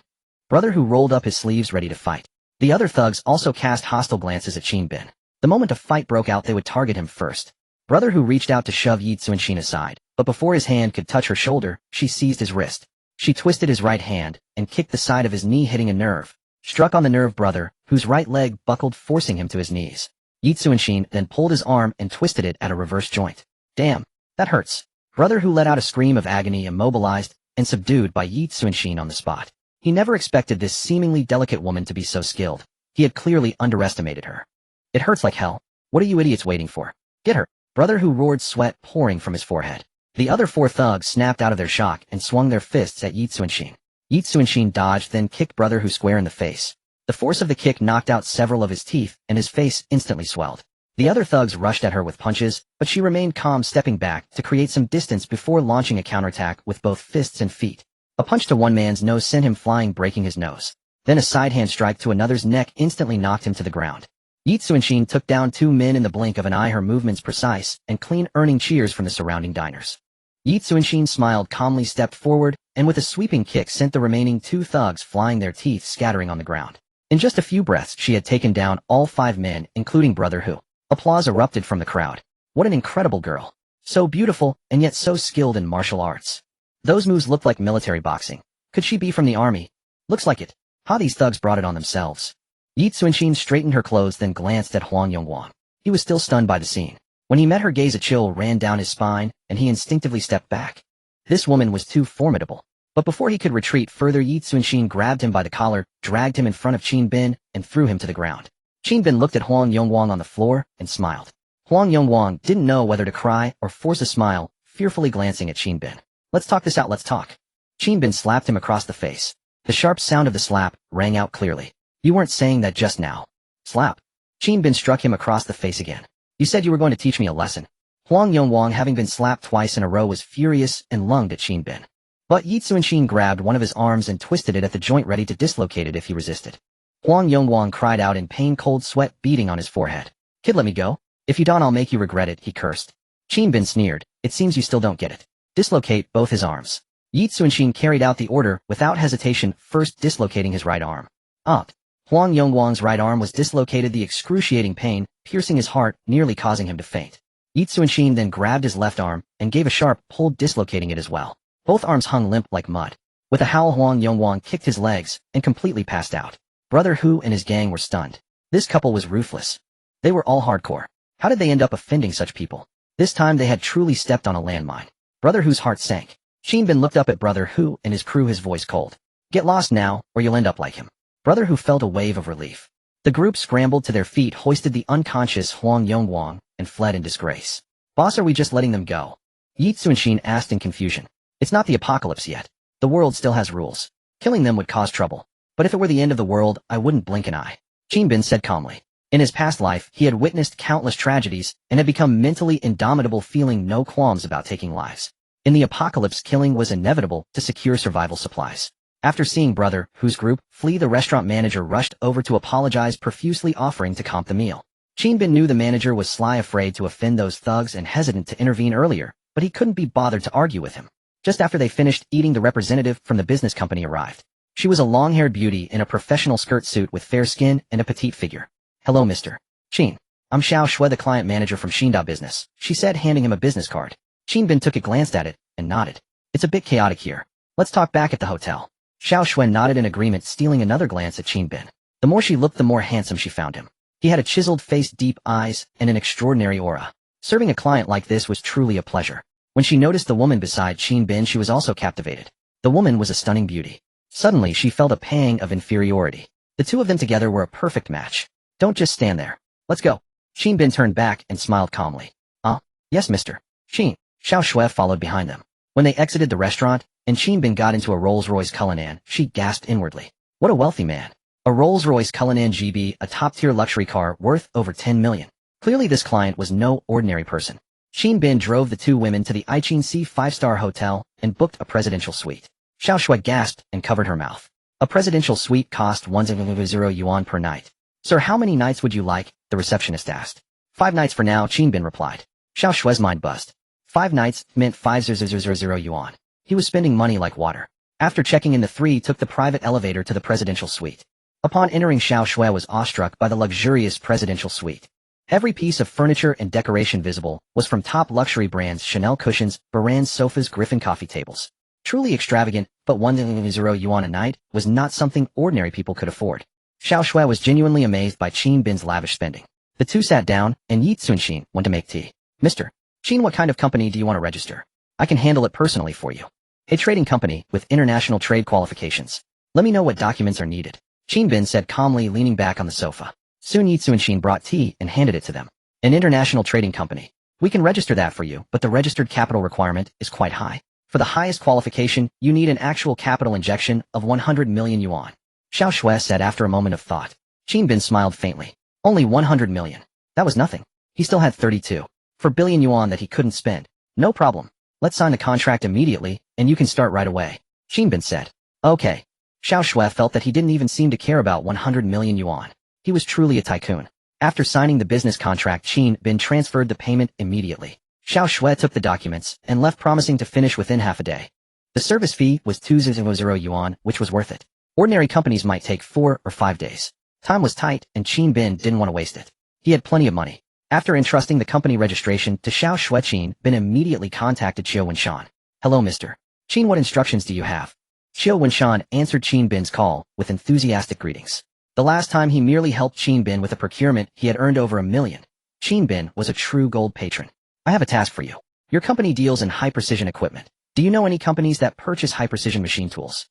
Brother Hu rolled up his sleeves ready to fight. The other thugs also cast hostile glances at Qin Bin. The moment a fight broke out, they would target him first. Brother Hu reached out to shove Yi Tsunshin aside, but before his hand could touch her shoulder, she seized his wrist. She twisted his right hand and kicked the side of his knee, hitting a nerve. Struck on the nerve, Brother Hu's right leg buckled, forcing him to his knees. Yi Tsunshin then pulled his arm and twisted it at a reverse joint. "Damn, that hurts." Brother Hu let out a scream of agony, immobilized and subdued by Yi Tsunshin on the spot. He never expected this seemingly delicate woman to be so skilled. He had clearly underestimated her. "It hurts like hell. What are you idiots waiting for? Get her." Brother Hu roared, sweat pouring from his forehead. The other 4 thugs snapped out of their shock and swung their fists at Yi Tsunshin. Yi Tsunshin dodged, then kicked Brother Hu square in the face. The force of the kick knocked out several of his teeth, and his face instantly swelled. The other thugs rushed at her with punches, but she remained calm, stepping back to create some distance before launching a counterattack with both fists and feet. A punch to one man's nose sent him flying, breaking his nose. Then a side hand strike to another's neck instantly knocked him to the ground. Yi Tsunshin took down 2 men in the blink of an eye, her movements precise and clean, earning cheers from the surrounding diners. Yi Tsunshin smiled calmly, stepped forward, and with a sweeping kick sent the remaining 2 thugs flying, their teeth scattering on the ground. In just a few breaths she had taken down all 5 men, including Brother Hu. Applause erupted from the crowd. What an incredible girl. So beautiful, and yet so skilled in martial arts. Those moves looked like military boxing. Could she be from the army? Looks like it. How these thugs brought it on themselves. Yi Tsunshin straightened her clothes, then glanced at Huang Yongguang. He was still stunned by the scene. When he met her gaze, a chill ran down his spine, and he instinctively stepped back. This woman was too formidable. But before he could retreat further, Yi Tsunshin grabbed him by the collar, dragged him in front of Qin Bin, and threw him to the ground. Qin Bin looked at Huang Yongguang on the floor and smiled. Huang Yongguang didn't know whether to cry or force a smile, fearfully glancing at Qin Bin. Let's talk this out, let's talk. Qin Bin slapped him across the face. The sharp sound of the slap rang out clearly. You weren't saying that just now. Slap. Qin Bin struck him across the face again. You said you were going to teach me a lesson. Huang Yongguang, having been slapped twice in a row, was furious and lunged at Qin Bin. But Yi Tsunshin grabbed one of his arms and twisted it at the joint, ready to dislocate it if he resisted. Huang Yongguang cried out in pain, cold sweat beading on his forehead. Kid, let me go. If you don't, I'll make you regret it, he cursed. Qin Bin sneered. It seems you still don't get it. Dislocate both his arms. Yi Tsunshin carried out the order without hesitation, first dislocating his right arm. Huang Yongguang's right arm was dislocated, the excruciating pain piercing his heart, nearly causing him to faint. Yi Tsunshin then grabbed his left arm and gave a sharp pull, dislocating it as well. Both arms hung limp like mud. With a howl, Huang Yongguang kicked his legs and completely passed out. Brother Hu and his gang were stunned. This couple was ruthless. They were all hardcore. How did they end up offending such people? This time they had truly stepped on a landmine. Brother Hu's heart sank. Qin Bin looked up at Brother Hu and his crew, his voice cold. Get lost now, or you'll end up like him. Brother Hu felt a wave of relief. The group scrambled to their feet, hoisted the unconscious Huang Yongguang, and fled in disgrace. Boss, are we just letting them go? Yi Tsunshin asked in confusion. It's not the apocalypse yet. The world still has rules. Killing them would cause trouble. But if it were the end of the world, I wouldn't blink an eye. Qin Bin said calmly. In his past life, he had witnessed countless tragedies and had become mentally indomitable, feeling no qualms about taking lives. In the apocalypse, killing was inevitable to secure survival supplies. After seeing Brother Hu's group flee, the restaurant manager rushed over to apologize, profusely offering to comp the meal. Qin Bin knew the manager was sly, afraid to offend those thugs and hesitant to intervene earlier, but he couldn't be bothered to argue with him. Just after they finished eating, the representative from the business company arrived. She was a long-haired beauty in a professional skirt suit with fair skin and a petite figure. Hello, Mr. Qin. I'm Xiao Shui, the client manager from Xinda Business, she said, handing him a business card. Qin Bin took it, glanced at it, and nodded. It's a bit chaotic here. Let's talk back at the hotel. Xiao Shui nodded in agreement, stealing another glance at Qin Bin. The more she looked, the more handsome she found him. He had a chiseled face, deep eyes, and an extraordinary aura. Serving a client like this was truly a pleasure. When she noticed the woman beside Qin Bin, she was also captivated. The woman was a stunning beauty. Suddenly, she felt a pang of inferiority. The two of them together were a perfect match. Don't just stand there. Let's go. Qin Bin turned back and smiled calmly. Yes, Mr. Qin. Xiao Shui followed behind them. When they exited the restaurant, and Qin Bin got into a Rolls-Royce Cullinan, she gasped inwardly. What a wealthy man. A Rolls-Royce Cullinan GB, a top-tier luxury car worth over 10 million. Clearly this client was no ordinary person. Qin Bin drove the two women to the Iching Sea 5-star hotel and booked a presidential suite. Xiao Shui gasped and covered her mouth. A presidential suite cost 100 yuan per night. Sir, how many nights would you like? The receptionist asked. 5 nights for now, Qin Bin replied. Xiao Shui's mind buzzed. 5 nights meant 5,000 yuan. He was spending money like water. After checking in, the three took the private elevator to the presidential suite. Upon entering, Xiao Shui was awestruck by the luxurious presidential suite. Every piece of furniture and decoration visible was from top luxury brands: Chanel cushions, Baran sofas, Griffin coffee tables. Truly extravagant, but 100 yuan a night was not something ordinary people could afford. Xiao Shui was genuinely amazed by Qin Bin's lavish spending. The two sat down, and Yi Tsunshin went to make tea. Mr. Qin, what kind of company do you want to register? I can handle it personally for you. A trading company with international trade qualifications. Let me know what documents are needed. Qin Bin said calmly, leaning back on the sofa. Soon Yi Tsunshin brought tea and handed it to them. An international trading company. We can register that for you, but the registered capital requirement is quite high. For the highest qualification, you need an actual capital injection of 100 million yuan. Xiao Shui said after a moment of thought. Qin Bin smiled faintly. Only 100 million. That was nothing. He still had 32. For billion yuan that he couldn't spend. No problem. Let's sign the contract immediately, and you can start right away. Qin Bin said. Okay. Xiao Shui felt that he didn't even seem to care about 100 million yuan. He was truly a tycoon. After signing the business contract, Qin Bin transferred the payment immediately. Xiao Shui took the documents and left, promising to finish within half a day. The service fee was 200 yuan, which was worth it. Ordinary companies might take 4 or 5 days. Time was tight, and Qin Bin didn't want to waste it. He had plenty of money. After entrusting the company registration to Xiao Shui, Qin Bin immediately contacted Qiu Wenshan. Hello, Mr. Qin, what instructions do you have? Qiu Wenshan answered Qin Bin's call with enthusiastic greetings. The last time he merely helped Qin Bin with a procurement, he had earned over 1 million. Qin Bin was a true gold patron. I have a task for you. Your company deals in high-precision equipment. Do you know any companies that purchase high-precision machine tools?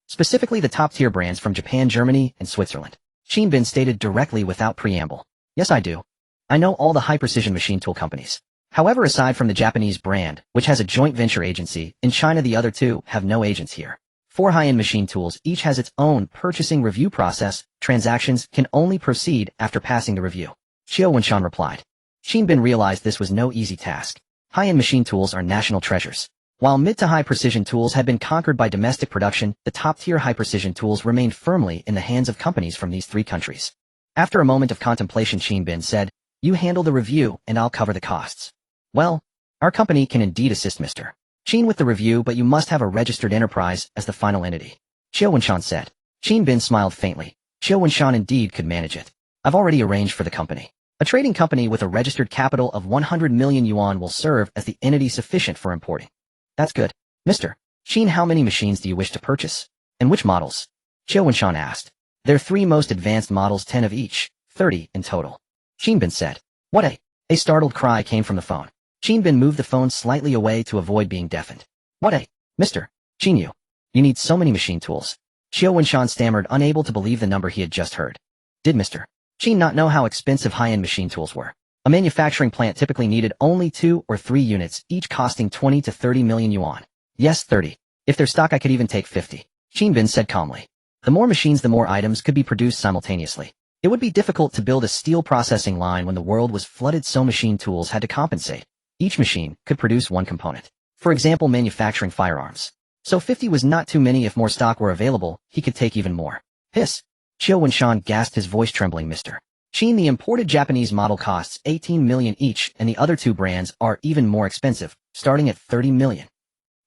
Specifically the top-tier brands from Japan, Germany, and Switzerland. Qin Bin stated directly without preamble. Yes, I do. I know all the high-precision machine tool companies. However, aside from the Japanese brand, which has a joint venture agency, in China the other two have no agents here. 4 high-end machine tools each has its own purchasing review process. Transactions can only proceed after passing the review. Qiu Wenshan replied. Qin Bin realized this was no easy task. High-end machine tools are national treasures. While mid to high-precision tools had been conquered by domestic production, the top-tier high-precision tools remained firmly in the hands of companies from these 3 countries. After a moment of contemplation, Qin Bin said, you handle the review and I'll cover the costs. Well, our company can indeed assist Mr. Qin with the review, but you must have a registered enterprise as the final entity. Qiu Wenshan said. Qin Bin smiled faintly. Qiu Wenshan indeed could manage it. I've already arranged for the company. A trading company with a registered capital of 100 million yuan will serve as the entity sufficient for importing. That's good. Mr. Qin, how many machines do you wish to purchase? And which models? Qiu Wenshan asked. Their 3 most advanced models, 10 of each, 30 in total. Qin Bin said. What a startled cry came from the phone. Qin Bin moved the phone slightly away to avoid being deafened. What a, Mr. Qin, you need so many machine tools. Qiu Wenshan stammered, unable to believe the number he had just heard. Did Mr. Qin not know how expensive high-end machine tools were? A manufacturing plant typically needed only 2 or 3 units, each costing 20 to 30 million yuan. Yes, 30. If there's stock, I could even take 50. Qin Bin said calmly. The more machines, the more items could be produced simultaneously. It would be difficult to build a steel processing line when the world was flooded, so machine tools had to compensate. Each machine could produce 1 component. For example, manufacturing firearms. So 50 was not too many. If more stock were available, he could take even more. Hiss. Qiu Wenshan gasped, his voice trembling. Mr. Qin, the imported Japanese model costs 18 million each, and the other 2 brands are even more expensive, starting at 30 million.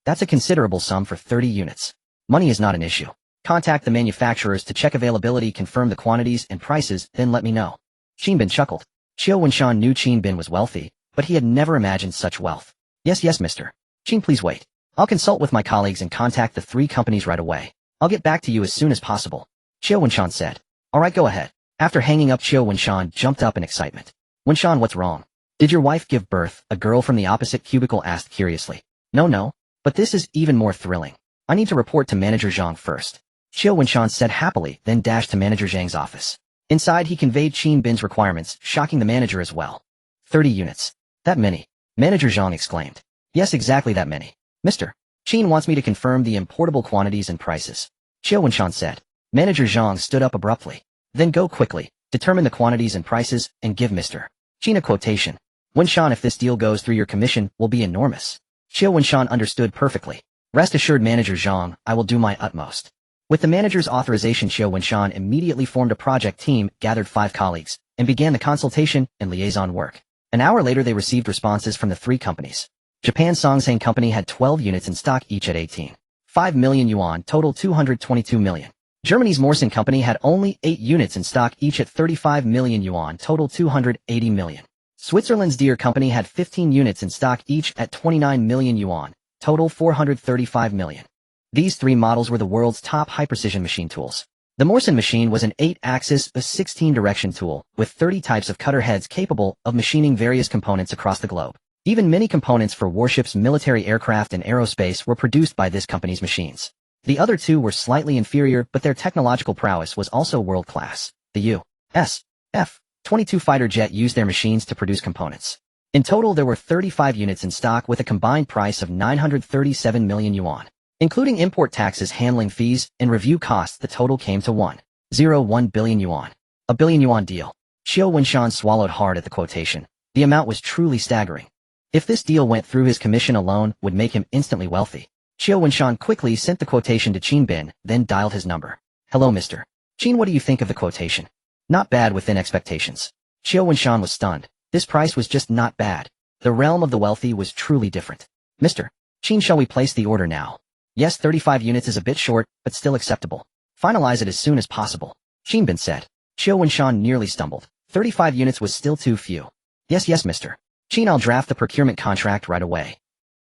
That's a considerable sum for 30 units. Money is not an issue. Contact the manufacturers to check availability, confirm the quantities and prices, then let me know. Qin Bin chuckled. Qiu Wenshan knew Qin Bin was wealthy, but he had never imagined such wealth. Yes, Mr. Qin, please wait. I'll consult with my colleagues and contact the 3 companies right away. I'll get back to you as soon as possible. Qiu Wenshan said. All right, go ahead. After hanging up, Qiu Wenshan jumped up in excitement. Wenshan, what's wrong? Did your wife give birth? A girl from the opposite cubicle asked curiously. No, but this is even more thrilling. I need to report to Manager Zhang first. Qiu Wenshan said happily, then dashed to Manager Zhang's office. Inside, he conveyed Qin Bin's requirements, shocking the manager as well. 30 units. That many? Manager Zhang exclaimed. Yes, exactly that many. Mr. Qin wants me to confirm the importable quantities and prices. Qiu Wenshan said. Manager Zhang stood up abruptly. Then go quickly, determine the quantities and prices, and give Mr. Qin a quotation. Wenshan, if this deal goes through, your commission will be enormous. Qiu Wenshan understood perfectly. Rest assured, Manager Zhang, I will do my utmost. With the manager's authorization, Qiu Wenshan immediately formed a project team, gathered 5 colleagues, and began the consultation and liaison work. An hour later, they received responses from the 3 companies. Japan's Songsang Company had 12 units in stock, each at 18.5 million yuan, total 222 million. Germany's Morsen Company had only 8 units in stock, each at 35 million yuan, total 280 million. Switzerland's Deere Company had 15 units in stock, each at 29 million yuan, total 435 million. These 3 models were the world's top high-precision machine tools. The Morsen machine was an 8-axis, 16-direction tool, with 30 types of cutter heads capable of machining various components across the globe. Even many components for warships, military aircraft, and aerospace were produced by this company's machines. The other 2 were slightly inferior, but their technological prowess was also world-class. The U.S. F-22 fighter jet used their machines to produce components. In total, there were 35 units in stock with a combined price of 937 million yuan. Including import taxes, handling fees, and review costs, the total came to 1.01 billion yuan. A billion yuan deal. Qiu Wenshan swallowed hard at the quotation. The amount was truly staggering. If this deal went through, his commission alone would make him instantly wealthy. Xiao Wenshan quickly sent the quotation to Qin Bin, then dialed his number. Hello, Mr. Qin, what do you think of the quotation? Not bad within expectations. Xiao Wenshan was stunned. This price was just not bad. The realm of the wealthy was truly different. Mr. Qin, shall we place the order now? Yes, 35 units is a bit short, but still acceptable. Finalize it as soon as possible. Qin Bin said. Xiao Wenshan nearly stumbled. 35 units was still too few. Yes, Mr. Qin, I'll draft the procurement contract right away.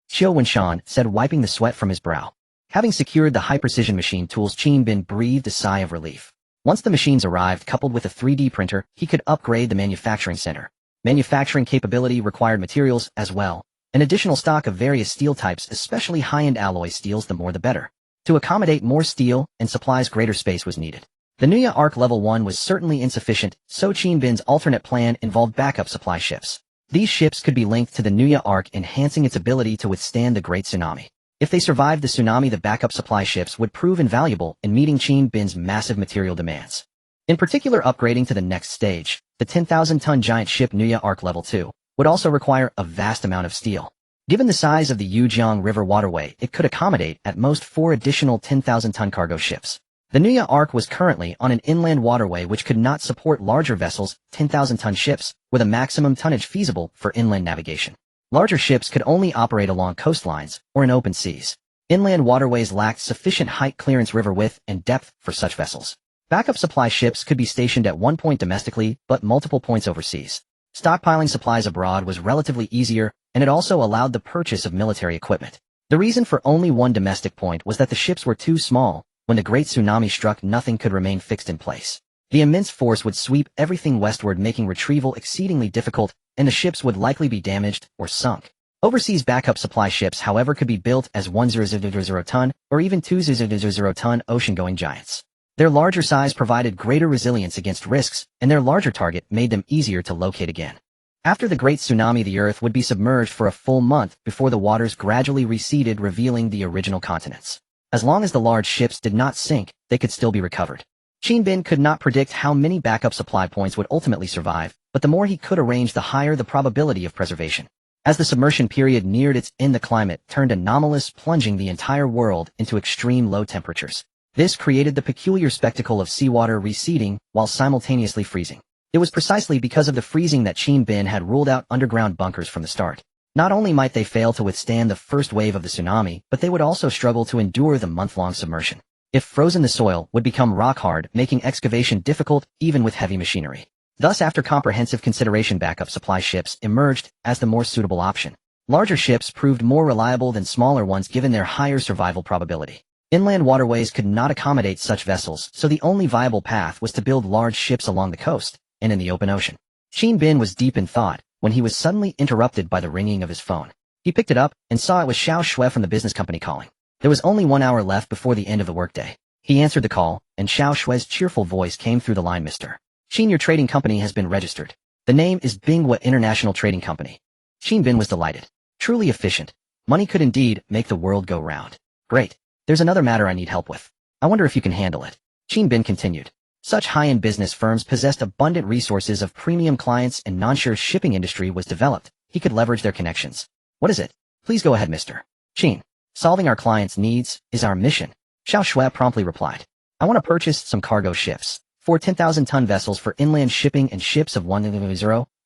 Xiao Wenshan said, wiping the sweat from his brow. Having secured the high-precision machine tools, Qin Bin breathed a sigh of relief. Once the machines arrived, coupled with a 3D printer, he could upgrade the manufacturing center. Manufacturing capability required materials as well. An additional stock of various steel types, especially high-end alloy steels, the more the better. To accommodate more steel and supplies, greater space was needed. The Nuya Ark Level 1 was certainly insufficient, so Qin Bin's alternate plan involved backup supply ships. These ships could be linked to the Nuya Ark, enhancing its ability to withstand the Great Tsunami. If they survived the tsunami, the backup supply ships would prove invaluable in meeting Qin Bin's massive material demands. In particular, upgrading to the next stage, the 10,000-ton giant ship Nuya Ark Level 2 would also require a vast amount of steel. Given the size of the Yujiang River waterway, it could accommodate at most 4 additional 10,000-ton cargo ships. The Nuya Ark was currently on an inland waterway which could not support larger vessels, 10,000-ton ships, with a maximum tonnage feasible for inland navigation. Larger ships could only operate along coastlines or in open seas. Inland waterways lacked sufficient height clearance, river width, and depth for such vessels. Backup supply ships could be stationed at one point domestically, but multiple points overseas. Stockpiling supplies abroad was relatively easier, and it also allowed the purchase of military equipment. The reason for only one domestic point was that the ships were too small. When the Great Tsunami struck, nothing could remain fixed in place. The immense force would sweep everything westward, making retrieval exceedingly difficult, and the ships would likely be damaged or sunk. Overseas backup supply ships, however, could be built as 1,000-ton or even 2,000-ton ocean-going giants. Their larger size provided greater resilience against risks, and their larger target made them easier to locate again. After the Great Tsunami, the Earth would be submerged for a full month before the waters gradually receded, revealing the original continents. As long as the large ships did not sink, they could still be recovered. Qin Bin could not predict how many backup supply points would ultimately survive, but the more he could arrange, the higher the probability of preservation. As the submersion period neared its end, the climate turned anomalous, plunging the entire world into extreme low temperatures. This created the peculiar spectacle of seawater receding while simultaneously freezing. It was precisely because of the freezing that Qin Bin had ruled out underground bunkers from the start. Not only might they fail to withstand the first wave of the tsunami, but they would also struggle to endure the month-long submersion. If frozen, the soil would become rock-hard, making excavation difficult even with heavy machinery. Thus, after comprehensive consideration, backup supply ships emerged as the more suitable option. Larger ships proved more reliable than smaller ones given their higher survival probability. Inland waterways could not accommodate such vessels, so the only viable path was to build large ships along the coast and in the open ocean. Qin Bin was deep in thought when he was suddenly interrupted by the ringing of his phone. He picked it up and saw it was Xiao Shui from the business company calling. There was only 1 hour left before the end of the workday. He answered the call, and Xiao Shui's cheerful voice came through the line. Mr. Qin, your trading company has been registered. The name is Binghua International Trading Company. Qin Bin was delighted. Truly efficient. Money could indeed make the world go round. Great. There's another matter I need help with. I wonder if you can handle it. Qin Bin continued. Such high-end business firms possessed abundant resources of premium clients, and non-sure shipping industry was developed. He could leverage their connections. What is it? Please go ahead, Mr. Qin. Solving our clients' needs is our mission. Xiao Shui promptly replied. I want to purchase some cargo ships. 4 10,000-ton vessels for inland shipping and ships of 1,000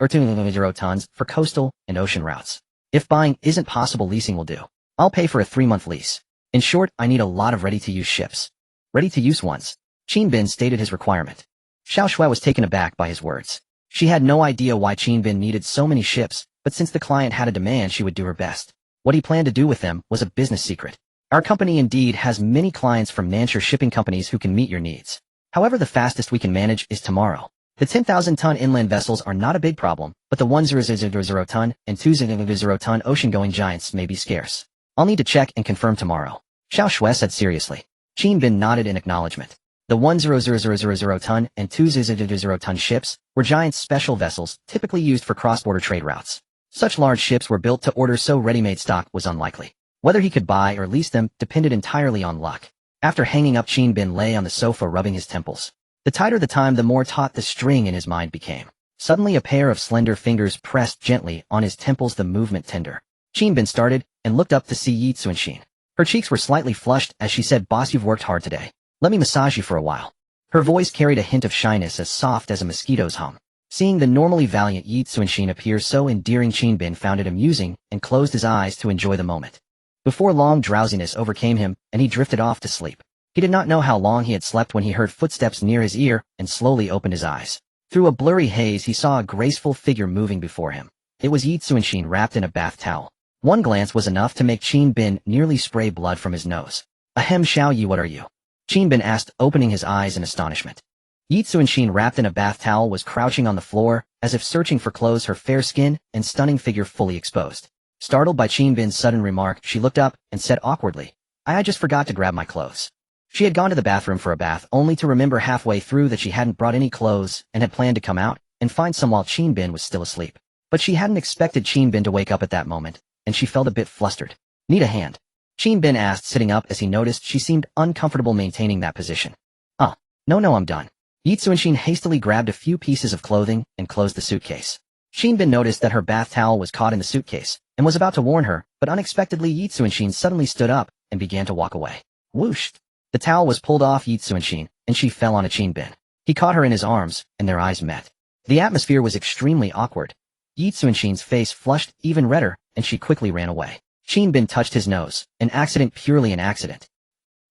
or 2,000 tons for coastal and ocean routes. If buying isn't possible, leasing will do. I'll pay for a 3-month lease. In short, I need a lot of ready-to-use ships. Ready-to-use ones. Qin Bin stated his requirement. Xiao Shui was taken aback by his words. She had no idea why Qin Bin needed so many ships, but since the client had a demand, she would do her best. What he planned to do with them was a business secret. Our company indeed has many clients from non-sure shipping companies who can meet your needs. However, the fastest we can manage is tomorrow. The 10,000-ton inland vessels are not a big problem, but the 1,000-ton and 2,000-ton ocean-going giants may be scarce. I'll need to check and confirm tomorrow. Xiao Shui said seriously. Qin Bin nodded in acknowledgement. The 1,000-ton and 2,000-ton ships were giant special vessels typically used for cross-border trade routes. Such large ships were built to order, so ready-made stock was unlikely. Whether he could buy or lease them depended entirely on luck. After hanging up, Qin Bin lay on the sofa rubbing his temples. The tighter the time, the more taut the string in his mind became. Suddenly a pair of slender fingers pressed gently on his temples, the movement tender. Qin Bin started and looked up to see Yi Tsunshin. Her cheeks were slightly flushed as she said, "Boss, you've worked hard today. Let me massage you for a while." Her voice carried a hint of shyness as soft as a mosquito's hum. Seeing the normally valiant Yi Tsunshin appear so endearing, Qin found it amusing and closed his eyes to enjoy the moment. Before long, drowsiness overcame him and he drifted off to sleep. He did not know how long he had slept when he heard footsteps near his ear and slowly opened his eyes. Through a blurry haze, he saw a graceful figure moving before him. It was Yi Tsunshin wrapped in a bath towel. One glance was enough to make Qin nearly spray blood from his nose. "Ahem, Xiao Yi, what are you?" Qin asked, opening his eyes in astonishment. Yi Tsunshin, wrapped in a bath towel, was crouching on the floor, as if searching for clothes, her fair skin and stunning figure fully exposed. Startled by Qin's sudden remark, she looked up and said awkwardly, I just forgot to grab my clothes." She had gone to the bathroom for a bath, only to remember halfway through that she hadn't brought any clothes and had planned to come out and find some while Qin was still asleep. But she hadn't expected Qin to wake up at that moment, and she felt a bit flustered. "Need a hand?" Qin asked, sitting up as he noticed she seemed uncomfortable maintaining that position. No, I'm done." Yi Tsunshin hastily grabbed a few pieces of clothing and closed the suitcase. Qin noticed that her bath towel was caught in the suitcase and was about to warn her, but unexpectedly Yi Tsunshin suddenly stood up and began to walk away. Whoosh! The towel was pulled off Yi Tsunshin, and she fell on a Qin. He caught her in his arms, and their eyes met. The atmosphere was extremely awkward. Yi Tsunshin's face flushed even redder, and she quickly ran away. Qin touched his nose, an accident, purely an accident.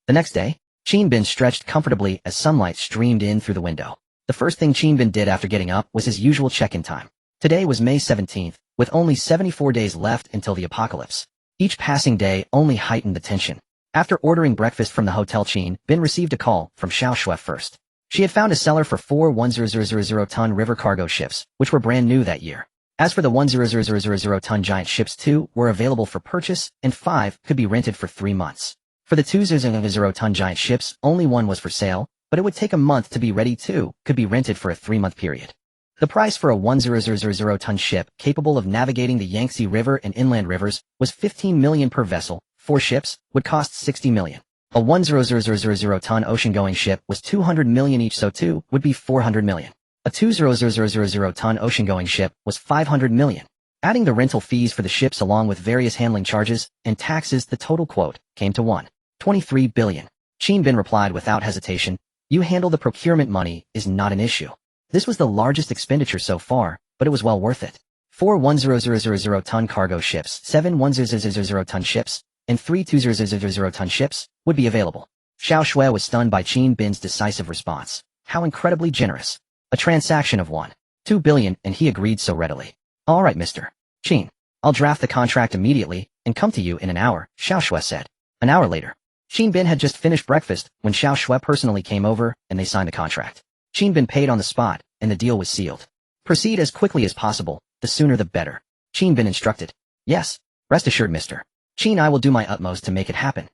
The next day, Qin stretched comfortably as sunlight streamed in through the window. The first thing Qin did after getting up was his usual check-in time. Today was May 17th, with only 74 days left until the apocalypse. Each passing day only heightened the tension. After ordering breakfast from the hotel, Qin received a call from Xiao Shui first. She had found a seller for 4 100,000-ton river cargo ships, which were brand new that year. As for the 100,000-ton giant ships, 2 were available for purchase, and 5 could be rented for 3 months. For the 200,000-ton giant ships, only 1 was for sale, but it would take a month to be ready. 2 could be rented for a 3-month period. The price for a 100,000-ton ship capable of navigating the Yangtze River and inland rivers was 15 million per vessel. 4 ships would cost 60 million. A 100,000-ton ocean-going ship was 200 million each, so 2 would be 400 million. A 200,000-ton ocean-going ship was 500 million. Adding the rental fees for the ships along with various handling charges and taxes, the total quote came to 1.23 billion. Qin replied without hesitation, "You handle the procurement, money is not an issue." This was the largest expenditure so far, but it was well worth it. 4 100,000-ton cargo ships, 7 100,000-ton ships, and 3 200,000-ton ships would be available. Xiao Shui was stunned by Qin's decisive response. How incredibly generous. A transaction of 1.2 billion, and he agreed so readily. "All right, Mr. Qin. I'll draft the contract immediately and come to you in an hour," Xiao Shui said. An hour later, Qin had just finished breakfast when Xiao Shui personally came over and they signed the contract. Qin paid on the spot, and the deal was sealed. "Proceed as quickly as possible, the sooner the better," Qin instructed. "Yes, rest assured, Mr. Qin, I will do my utmost to make it happen."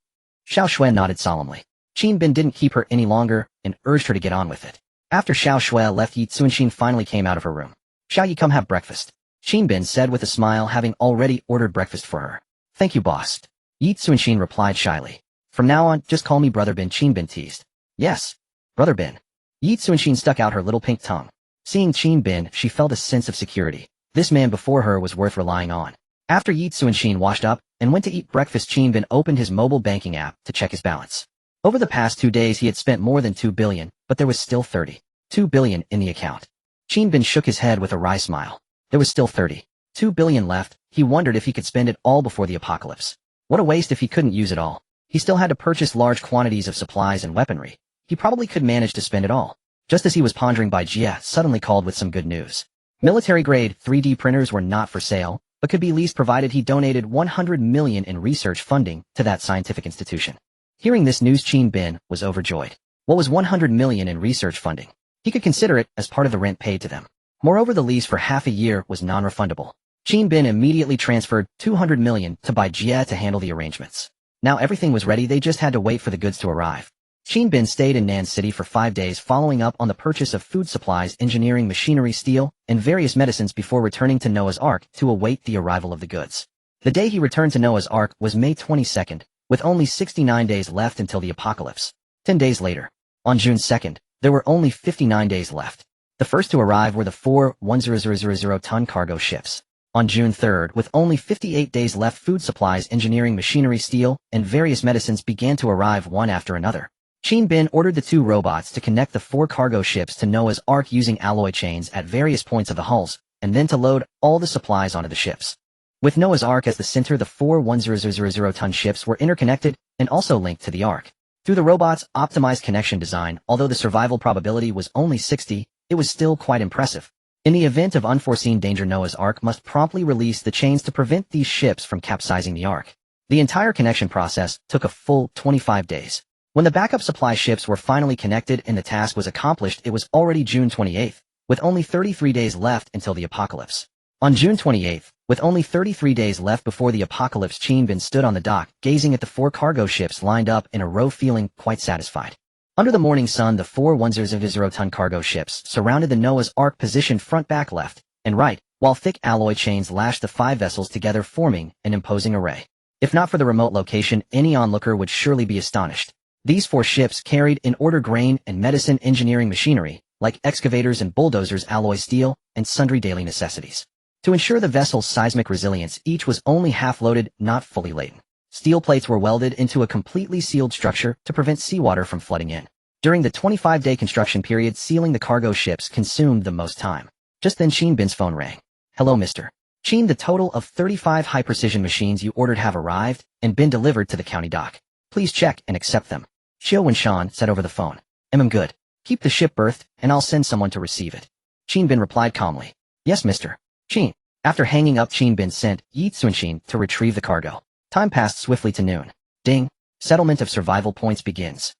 Xiao Shui nodded solemnly. Qin didn't keep her any longer and urged her to get on with it. After Xiao Shui left, Yi Tsunshin finally came out of her room. "Xiao Yi, come have breakfast," Qin said with a smile, having already ordered breakfast for her. "Thank you, boss." Yi Tsunshin replied shyly. "From now on, just call me Brother Bin," Qin teased. "Yes, Brother Bin." Yi Tsunshin stuck out her little pink tongue. Seeing Qin, she felt a sense of security. This man before her was worth relying on. After Yi Tsunshin washed up and went to eat breakfast, Qin opened his mobile banking app to check his balance. Over the past 2 days, he had spent more than 2 billion, but there was still 32 billion in the account. Qin shook his head with a wry smile. There was still 32 billion left. He wondered if he could spend it all before the apocalypse. What a waste if he couldn't use it all. He still had to purchase large quantities of supplies and weaponry. He probably could manage to spend it all. Just as he was pondering, Jia suddenly called with some good news. Military-grade 3D printers were not for sale, but could be leased provided he donated 100 million in research funding to that scientific institution. Hearing this news, Qin was overjoyed. What was 100 million in research funding? He could consider it as part of the rent paid to them. Moreover, the lease for half a year was non-refundable. Qin immediately transferred 200 million to Jia to handle the arrangements. Now everything was ready, they just had to wait for the goods to arrive. Qin stayed in Nan City for 5 days, following up on the purchase of food supplies, engineering machinery, steel, and various medicines before returning to Noah's Ark to await the arrival of the goods. The day he returned to Noah's Ark was May 22nd, with only 69 days left until the apocalypse. 10 days later, on June 2nd, there were only 59 days left. The first to arrive were the 4 100,000-ton cargo ships. On June 3rd, with only 58 days left, food supplies, engineering machinery, steel, and various medicines began to arrive one after another. Qin Bin ordered the 2 robots to connect the 4 cargo ships to Noah's Ark using alloy chains at various points of the hulls, and then to load all the supplies onto the ships. With Noah's Ark as the center, the 4 1,000-ton ships were interconnected and also linked to the Ark. Through the robots' optimized connection design, although the survival probability was only 60, it was still quite impressive. In the event of unforeseen danger, Noah's Ark must promptly release the chains to prevent these ships from capsizing the Ark. The entire connection process took a full 25 days. When the backup supply ships were finally connected and the task was accomplished, it was already June 28th, with only 33 days left until the apocalypse. On June 28th, with only 33 days left before the apocalypse, Qin Bin stood on the dock, gazing at the 4 cargo ships lined up in a row, feeling quite satisfied. Under the morning sun, the 4 1,000-ton cargo ships surrounded the Noah's Ark, positioned front, back, left, and right, while thick alloy chains lashed the 5 vessels together, forming an imposing array. If not for the remote location, any onlooker would surely be astonished. These 4 ships carried in order grain and medicine, engineering machinery, like excavators and bulldozers, alloy steel, and sundry daily necessities. To ensure the vessel's seismic resilience, each was only half loaded, not fully laden. Steel plates were welded into a completely sealed structure to prevent seawater from flooding in. During the 25-day construction period, sealing the cargo ships consumed the most time. Just then Qin Bin's phone rang. "Hello, Mr. Qin, the total of 35 high-precision machines you ordered have arrived and been delivered to the county dock. Please check and accept them." Xiao Wenshan said over the phone. "I'm good. Keep the ship berthed, and I'll send someone to receive it." Qin Bin replied calmly. "Yes, Mr. Qin." After hanging up, Qin Bin sent Yi Tsunshin to retrieve the cargo. Time passed swiftly to noon. Ding! Settlement of survival points begins.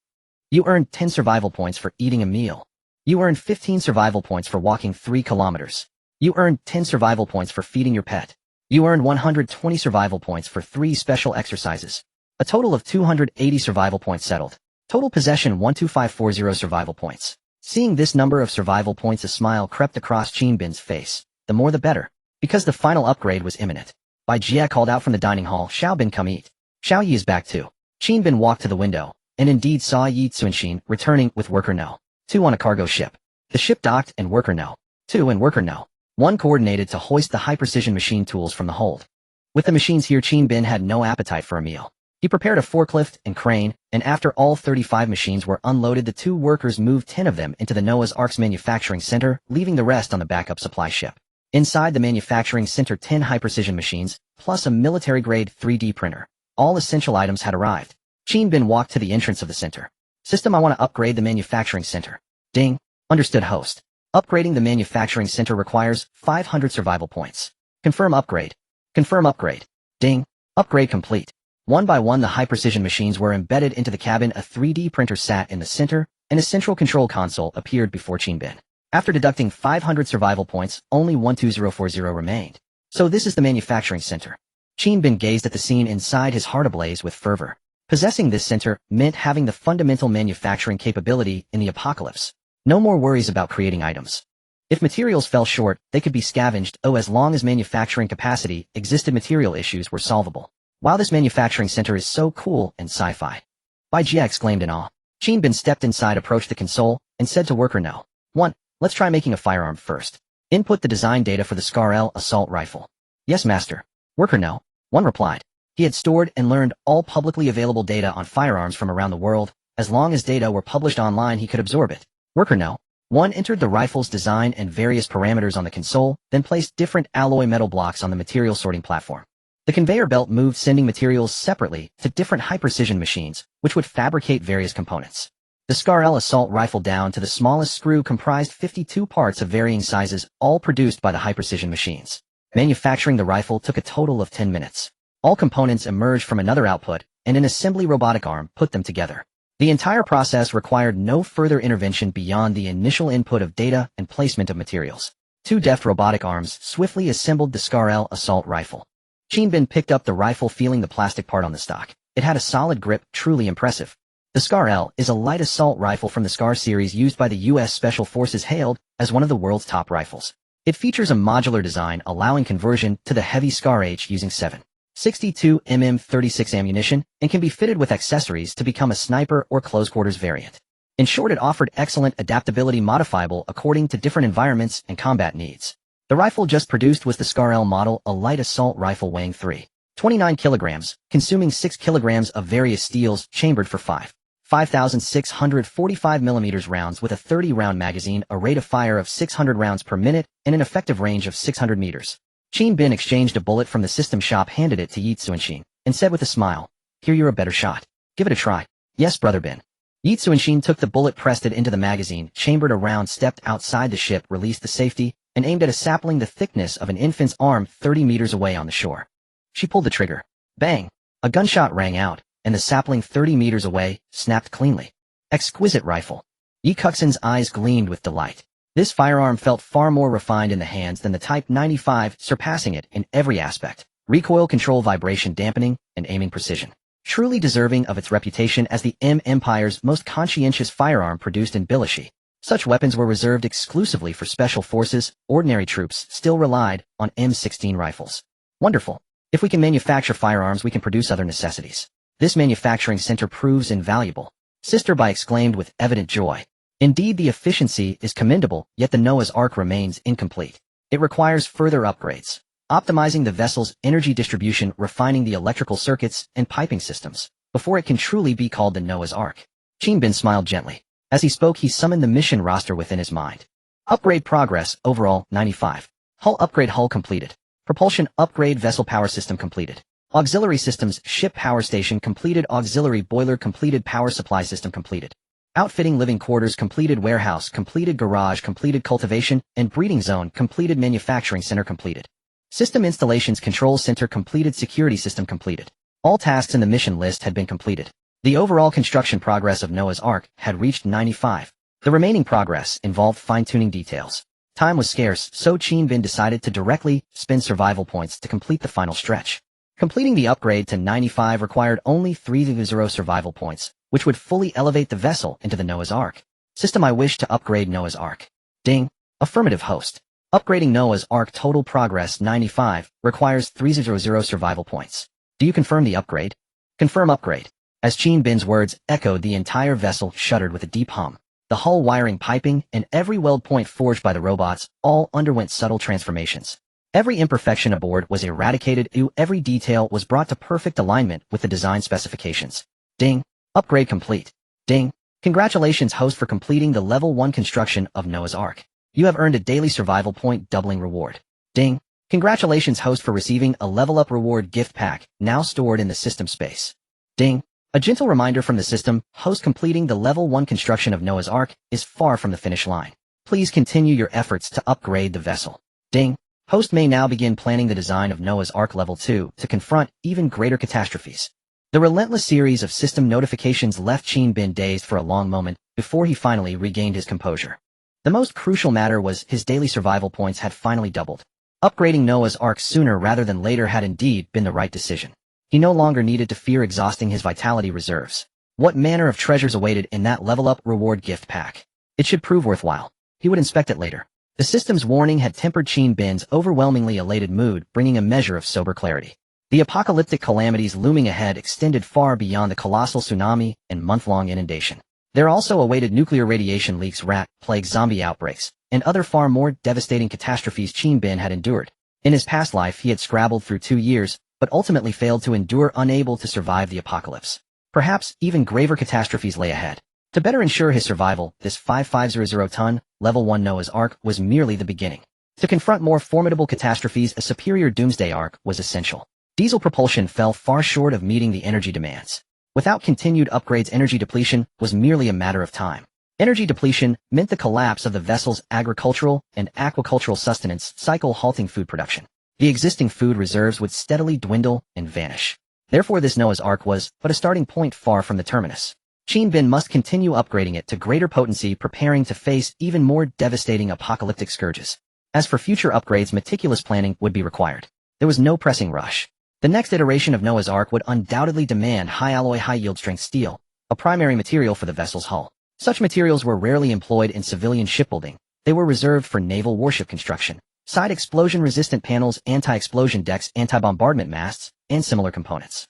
You earned 10 survival points for eating a meal. You earned 15 survival points for walking 3 kilometers. You earned 10 survival points for feeding your pet. You earned 120 survival points for 3 special exercises. A total of 280 survival points settled. Total possession 12540 survival points. Seeing this number of survival points, a smile crept across Qin Bin's face. The more the better, because the final upgrade was imminent. Bai Jie called out from the dining hall, "Xiao Bin, come eat." "Xiao Yi is back too." Qin Bin walked to the window, and indeed saw Yi Tsunshin returning with worker No. 2 on a cargo ship. The ship docked, and worker No. 2 and worker No. 1 coordinated to hoist the high-precision machine tools from the hold. With the machines here, Qin Bin had no appetite for a meal. He prepared a forklift and crane, and after all 35 machines were unloaded, the 2 workers moved 10 of them into the Noah's Ark's manufacturing center, leaving the rest on the backup supply ship. Inside the manufacturing center, 10 high-precision machines, plus a military-grade 3D printer. All essential items had arrived. Qin Bin walked to the entrance of the center. "System, I want to upgrade the manufacturing center." Ding. Understood, host. Upgrading the manufacturing center requires 500 survival points. Confirm upgrade. Confirm upgrade. Ding. Upgrade complete. One by one, the high-precision machines were embedded into the cabin. A 3D printer sat in the center, and a central control console appeared before Qin Bin. After deducting 500 survival points, only 12040 remained. So this is the manufacturing center. Qin Bin gazed at the scene inside, his heart ablaze with fervor. Possessing this center meant having the fundamental manufacturing capability in the apocalypse. No more worries about creating items. If materials fell short, they could be scavenged. As long as manufacturing capacity existed, material issues were solvable. Wow, this manufacturing center is so cool and sci-fi. Bai Jie exclaimed in awe. Qin Bin stepped inside, approached the console, and said to worker No. 1, "Let's try making a firearm first. Input the design data for the SCAR-L assault rifle." "Yes, master." Worker No. 1 replied. He had stored and learned all publicly available data on firearms from around the world. As long as data were published online, he could absorb it. Worker No. 1 entered the rifle's design and various parameters on the console, then placed different alloy metal blocks on the material sorting platform. The conveyor belt moved, sending materials separately to different high-precision machines, which would fabricate various components. The SCAR-L assault rifle, down to the smallest screw, comprised 52 parts of varying sizes, all produced by the high-precision machines. Manufacturing the rifle took a total of 10 minutes. All components emerged from another output, and an assembly robotic arm put them together. The entire process required no further intervention beyond the initial input of data and placement of materials. 2 deft robotic arms swiftly assembled the SCAR-L assault rifle. Qin Bin picked up the rifle, feeling the plastic part on the stock. It had a solid grip, truly impressive. The SCAR-L is a light assault rifle from the SCAR series used by the U.S. Special Forces, hailed as one of the world's top rifles. It features a modular design allowing conversion to the heavy SCAR-H using 7.62 mm 36 ammunition, and can be fitted with accessories to become a sniper or close-quarters variant. In short, it offered excellent adaptability, modifiable according to different environments and combat needs. The rifle just produced was the Scar-L model, a light assault rifle weighing 3.29 kilograms, consuming 6 kilograms of various steels, chambered for 5,645 millimeters rounds with a 30-round magazine, a rate of fire of 600 rounds per minute, and an effective range of 600 meters. Qin Bin exchanged a bullet from the system shop, handed it to Yi Tsuanshin, and said with a smile, "Here, you're a better shot. Give it a try." "Yes, Brother Bin." Yi Tsuanshin took the bullet, pressed it into the magazine, chambered a round, stepped outside the ship, released the safety, and aimed at a sapling the thickness of an infant's arm 30 meters away on the shore. She pulled the trigger. Bang! A gunshot rang out, and the sapling 30 meters away snapped cleanly. Exquisite rifle. Yi Cuxin's eyes gleamed with delight. This firearm felt far more refined in the hands than the Type 95, surpassing it in every aspect: recoil control, vibration dampening, and aiming precision. Truly deserving of its reputation as the Empire's most conscientious firearm produced in Bilishi. Such weapons were reserved exclusively for special forces. Ordinary troops still relied on M16 rifles. Wonderful. If we can manufacture firearms, we can produce other necessities. This manufacturing center proves invaluable. Sister Bai exclaimed with evident joy. Indeed, the efficiency is commendable, yet the Noah's Ark remains incomplete. It requires further upgrades, optimizing the vessel's energy distribution, refining the electrical circuits and piping systems, before it can truly be called the Noah's Ark. Qin Bin smiled gently. As he spoke, he summoned the mission roster within his mind. Upgrade progress, overall, 95. Hull upgrade, hull completed. Propulsion upgrade, vessel power system completed. Auxiliary systems, ship power station completed. Auxiliary boiler completed. Power supply system completed. Outfitting, living quarters completed. Warehouse completed. Garage completed. Cultivation and breeding zone completed. Manufacturing center completed. System installations, control center completed. Security system completed. All tasks in the mission list had been completed. The overall construction progress of Noah's Ark had reached 95. The remaining progress involved fine-tuning details. Time was scarce, so Qin Bin decided to directly spend survival points to complete the final stretch. Completing the upgrade to 95 required only 300 survival points, which would fully elevate the vessel into the Noah's Ark. System: I wish to upgrade Noah's Ark. Ding. Affirmative, host. Upgrading Noah's Ark, total progress 95, requires 300 survival points. Do you confirm the upgrade? Confirm upgrade. As Qin Bin's words echoed, the entire vessel shuddered with a deep hum. The hull, wiring, piping, and every weld point forged by the robots all underwent subtle transformations. Every imperfection aboard was eradicated. Every detail was brought to perfect alignment with the design specifications. Ding. Upgrade complete. Ding. Congratulations, host, for completing the level 1 construction of Noah's Ark. You have earned a daily survival point doubling reward. Ding. Congratulations, host, for receiving a level up reward gift pack, now stored in the system space. Ding. A gentle reminder from the system: host, completing the level 1 construction of Noah's Ark is far from the finish line. Please continue your efforts to upgrade the vessel. Ding. Host may now begin planning the design of Noah's Ark level 2 to confront even greater catastrophes. The relentless series of system notifications left Qin Bin dazed for a long moment before he finally regained his composure. The most crucial matter was his daily survival points had finally doubled. Upgrading Noah's Ark sooner rather than later had indeed been the right decision. He no longer needed to fear exhausting his vitality reserves. What manner of treasures awaited in that level-up reward gift pack? It should prove worthwhile. He would inspect it later. The system's warning had tempered Qin Bin's overwhelmingly elated mood, bringing a measure of sober clarity. The apocalyptic calamities looming ahead extended far beyond the colossal tsunami and month-long inundation. There also awaited nuclear radiation leaks, rat plague, zombie outbreaks, and other far more devastating catastrophes Qin Bin had endured. In his past life, he had scrabbled through 2 years, but ultimately failed to endure, unable to survive the apocalypse. Perhaps even graver catastrophes lay ahead. To better ensure his survival, this 5500-ton, level 1 Noah's Ark was merely the beginning. To confront more formidable catastrophes, a superior Doomsday Ark was essential. Diesel propulsion fell far short of meeting the energy demands. Without continued upgrades, energy depletion was merely a matter of time. Energy depletion meant the collapse of the vessel's agricultural and aquacultural sustenance cycle, halting food production. The existing food reserves would steadily dwindle and vanish. Therefore, this Noah's Ark was but a starting point far from the terminus. Qin Bin must continue upgrading it to greater potency, preparing to face even more devastating apocalyptic scourges. As for future upgrades, meticulous planning would be required. There was no pressing rush. The next iteration of Noah's Ark would undoubtedly demand high-alloy, high-yield strength steel, a primary material for the vessel's hull. Such materials were rarely employed in civilian shipbuilding. They were reserved for naval warship construction. Side explosion-resistant panels, anti-explosion decks, anti-bombardment masts, and similar components.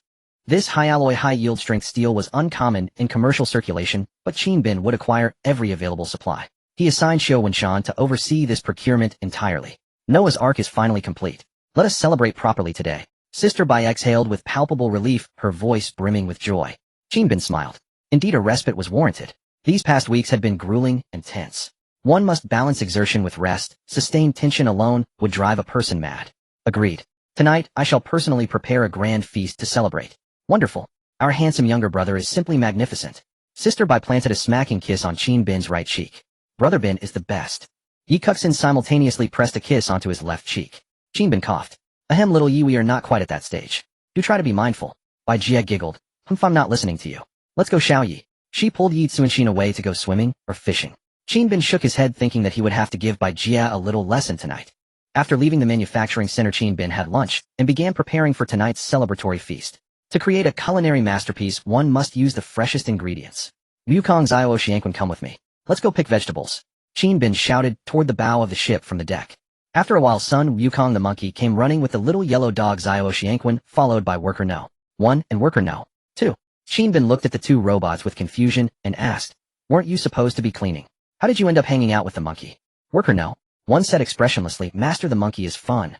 This high-alloy, high-yield strength steel was uncommon in commercial circulation, but Qin Bin would acquire every available supply. He assigned Xiao Wenshan to oversee this procurement entirely. Noah's Ark is finally complete. Let us celebrate properly today. Sister Bai exhaled with palpable relief, her voice brimming with joy. Jinbin smiled. Indeed, a respite was warranted. These past weeks had been grueling and tense. One must balance exertion with rest. Sustained tension alone would drive a person mad. Agreed. Tonight, I shall personally prepare a grand feast to celebrate. Wonderful. Our handsome younger brother is simply magnificent. Sister Bai planted a smacking kiss on Jinbin's right cheek. Brother Bin is the best. Yi Cuxin simultaneously pressed a kiss onto his left cheek. Jinbin coughed. Ahem, little Yi, we are not quite at that stage. Do try to be mindful. Bai Jie giggled. Humph, I'm not listening to you. Let's go, Xiao Yi. She pulled Yi Tsunshin away to go swimming or fishing. Jinbin shook his head, thinking that he would have to give Bai Jie a little lesson tonight. After leaving the manufacturing center, Jinbin had lunch and began preparing for tonight's celebratory feast. To create a culinary masterpiece, one must use the freshest ingredients. Wukong Zio Xianquan, come with me. Let's go pick vegetables. Jinbin shouted toward the bow of the ship from the deck. After a while, Sun Wukong the monkey came running with the little yellow dog Zio Xianquan, followed by Worker No. 1 and Worker No. 2. Jinbin looked at the two robots with confusion and asked, weren't you supposed to be cleaning? How did you end up hanging out with the monkey? Worker No. 1 said expressionlessly, Master, the monkey is fun.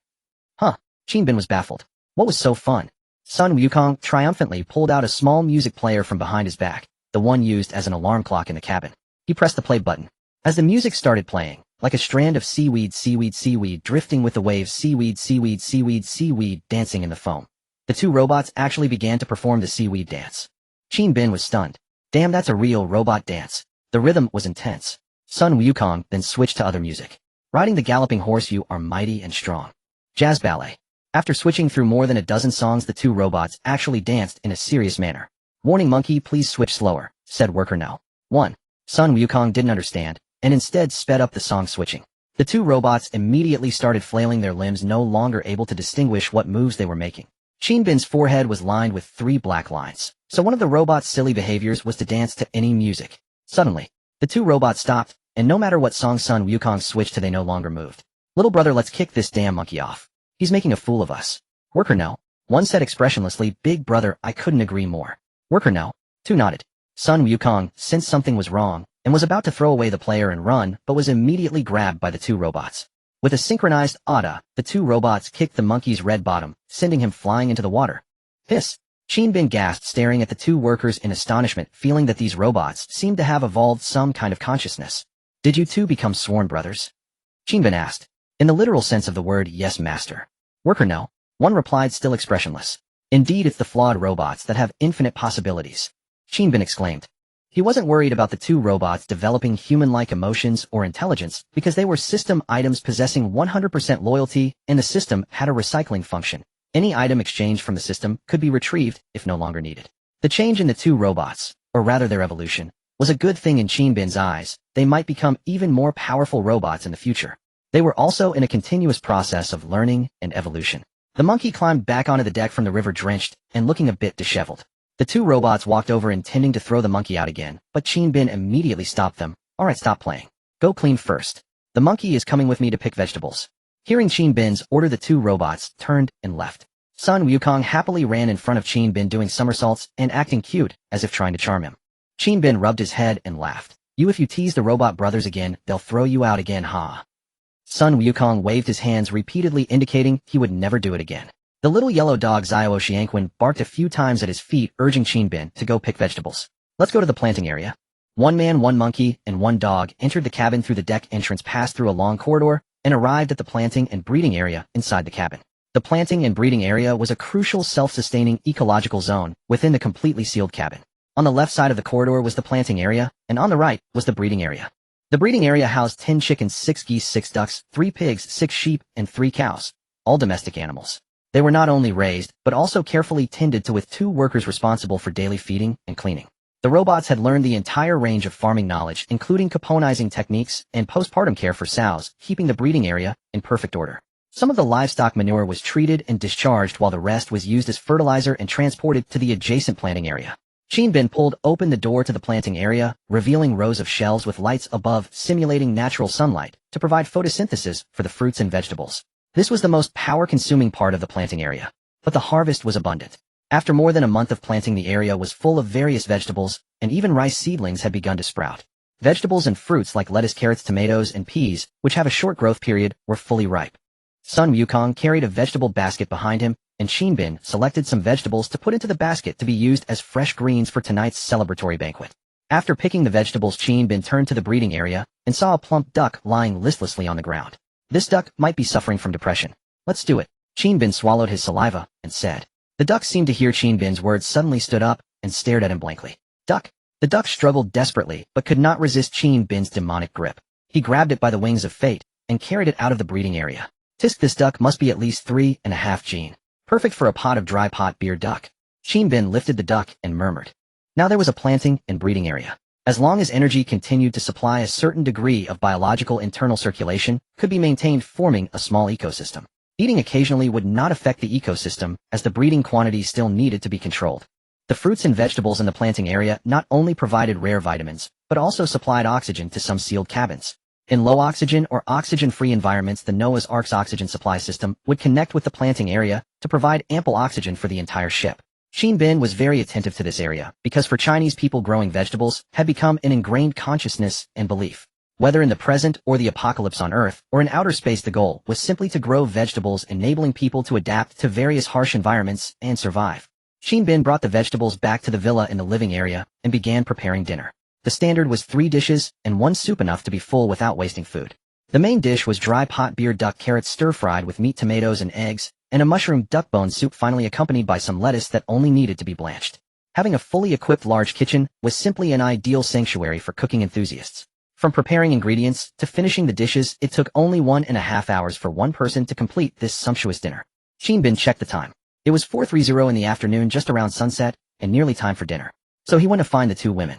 Huh. Jinbin was baffled. What was so fun? Sun Wukong triumphantly pulled out a small music player from behind his back, the one used as an alarm clock in the cabin. He pressed the play button. As the music started playing, like a strand of seaweed drifting with the waves, seaweed dancing in the foam. The two robots actually began to perform the seaweed dance. Jinbin was stunned. Damn, that's a real robot dance. The rhythm was intense. Sun Wukong then switched to other music. Riding the galloping horse, you are mighty and strong. Jazz ballet. After switching through more than a dozen songs, the two robots actually danced in a serious manner. Warning, monkey, please switch slower, said Worker No. 1. Sun Wukong didn't understand, and instead sped up the song switching. The two robots immediately started flailing their limbs, no longer able to distinguish what moves they were making. Jinbin's forehead was lined with 3 black lines, so one of the robot's silly behaviors was to dance to any music. Suddenly, the two robots stopped, and no matter what song Sun Wukong switched to, they no longer moved. Little brother, let's kick this damn monkey off. He's making a fool of us. Worker No. 1 said expressionlessly, big brother, I couldn't agree more. Worker No. 2 nodded. Sun Wukong sensed something was wrong, and was about to throw away the player and run, but was immediately grabbed by the two robots. With a synchronized "Ada," the two robots kicked the monkey's red bottom, sending him flying into the water. Hiss! Jinbin gasped, staring at the two workers in astonishment, feeling that these robots seemed to have evolved some kind of consciousness. Did you two become sworn brothers? Jinbin asked. In the literal sense of the word, yes, master. Worker No. 1 replied, still expressionless. Indeed, it's the flawed robots that have infinite possibilities. Jinbin exclaimed. He wasn't worried about the two robots developing human-like emotions or intelligence because they were system items possessing 100% loyalty, and the system had a recycling function. Any item exchanged from the system could be retrieved if no longer needed. The change in the two robots, or rather their evolution, was a good thing in Jinbin's eyes. They might become even more powerful robots in the future. They were also in a continuous process of learning and evolution. The monkey climbed back onto the deck from the river, drenched and looking a bit disheveled. The two robots walked over, intending to throw the monkey out again, but Jinbin immediately stopped them. Alright, stop playing. Go clean first. The monkey is coming with me to pick vegetables. Hearing Jinbin's order, the two robots turned and left. Sun Wukong happily ran in front of Jinbin, doing somersaults and acting cute, as if trying to charm him. Jinbin rubbed his head and laughed. If you tease the robot brothers again, they'll throw you out again, ha. Sun Wukong waved his hands repeatedly, indicating he would never do it again. The little yellow dog Zio Xianquan barked a few times at his feet, urging Jinbin to go pick vegetables. Let's go to the planting area. 1 man, 1 monkey, and 1 dog entered the cabin through the deck entrance, passed through a long corridor, and arrived at the planting and breeding area inside the cabin. The planting and breeding area was a crucial self-sustaining ecological zone within the completely sealed cabin. On the left side of the corridor was the planting area, and on the right was the breeding area. The breeding area housed 10 chickens, 6 geese, 6 ducks, 3 pigs, 6 sheep, and 3 cows, all domestic animals. They were not only raised, but also carefully tended to, with 2 workers responsible for daily feeding and cleaning. The robots had learned the entire range of farming knowledge, including couponizing techniques and postpartum care for sows, keeping the breeding area in perfect order. Some of the livestock manure was treated and discharged, while the rest was used as fertilizer and transported to the adjacent planting area. Jinbin pulled open the door to the planting area, revealing rows of shelves with lights above, simulating natural sunlight to provide photosynthesis for the fruits and vegetables. This was the most power-consuming part of the planting area, but the harvest was abundant. After more than a month of planting, the area was full of various vegetables, and even rice seedlings had begun to sprout. Vegetables and fruits like lettuce, carrots, tomatoes, and peas, which have a short growth period, were fully ripe. Sun Wukong carried a vegetable basket behind him, and Qinbin selected some vegetables to put into the basket to be used as fresh greens for tonight's celebratory banquet. After picking the vegetables, Qinbin turned to the breeding area and saw a plump duck lying listlessly on the ground. This duck might be suffering from depression. Let's do it. Qinbin swallowed his saliva and said. The duck seemed to hear Qinbin's words, suddenly stood up and stared at him blankly. Duck. The duck struggled desperately but could not resist Qinbin's demonic grip. He grabbed it by the wings of fate and carried it out of the breeding area. Tisk, this duck must be at least 3.5 gene. Perfect for a pot of dry pot beer duck. Qinbin lifted the duck and murmured. Now there was a planting and breeding area. As long as energy continued to supply, a certain degree of biological internal circulation could be maintained, forming a small ecosystem. Eating occasionally would not affect the ecosystem, as the breeding quantity still needed to be controlled. The fruits and vegetables in the planting area not only provided rare vitamins, but also supplied oxygen to some sealed cabins. In low oxygen or oxygen-free environments, the Noah's Ark's oxygen supply system would connect with the planting area to provide ample oxygen for the entire ship. Qinbin was very attentive to this area, because for Chinese people, growing vegetables had become an ingrained consciousness and belief. Whether in the present or the apocalypse on Earth or in outer space, the goal was simply to grow vegetables, enabling people to adapt to various harsh environments and survive. Qinbin brought the vegetables back to the villa in the living area and began preparing dinner. The standard was 3 dishes and 1 soup, enough to be full without wasting food. The main dish was dry pot beer duck carrots stir-fried with meat, tomatoes, and eggs, and a mushroom duck bone soup, finally accompanied by some lettuce that only needed to be blanched. Having a fully equipped large kitchen was simply an ideal sanctuary for cooking enthusiasts. From preparing ingredients to finishing the dishes, it took only 1.5 hours for one person to complete this sumptuous dinner. Qinbin checked the time. It was 4:30 in the afternoon, just around sunset, and nearly time for dinner. So he went to find the 2 women.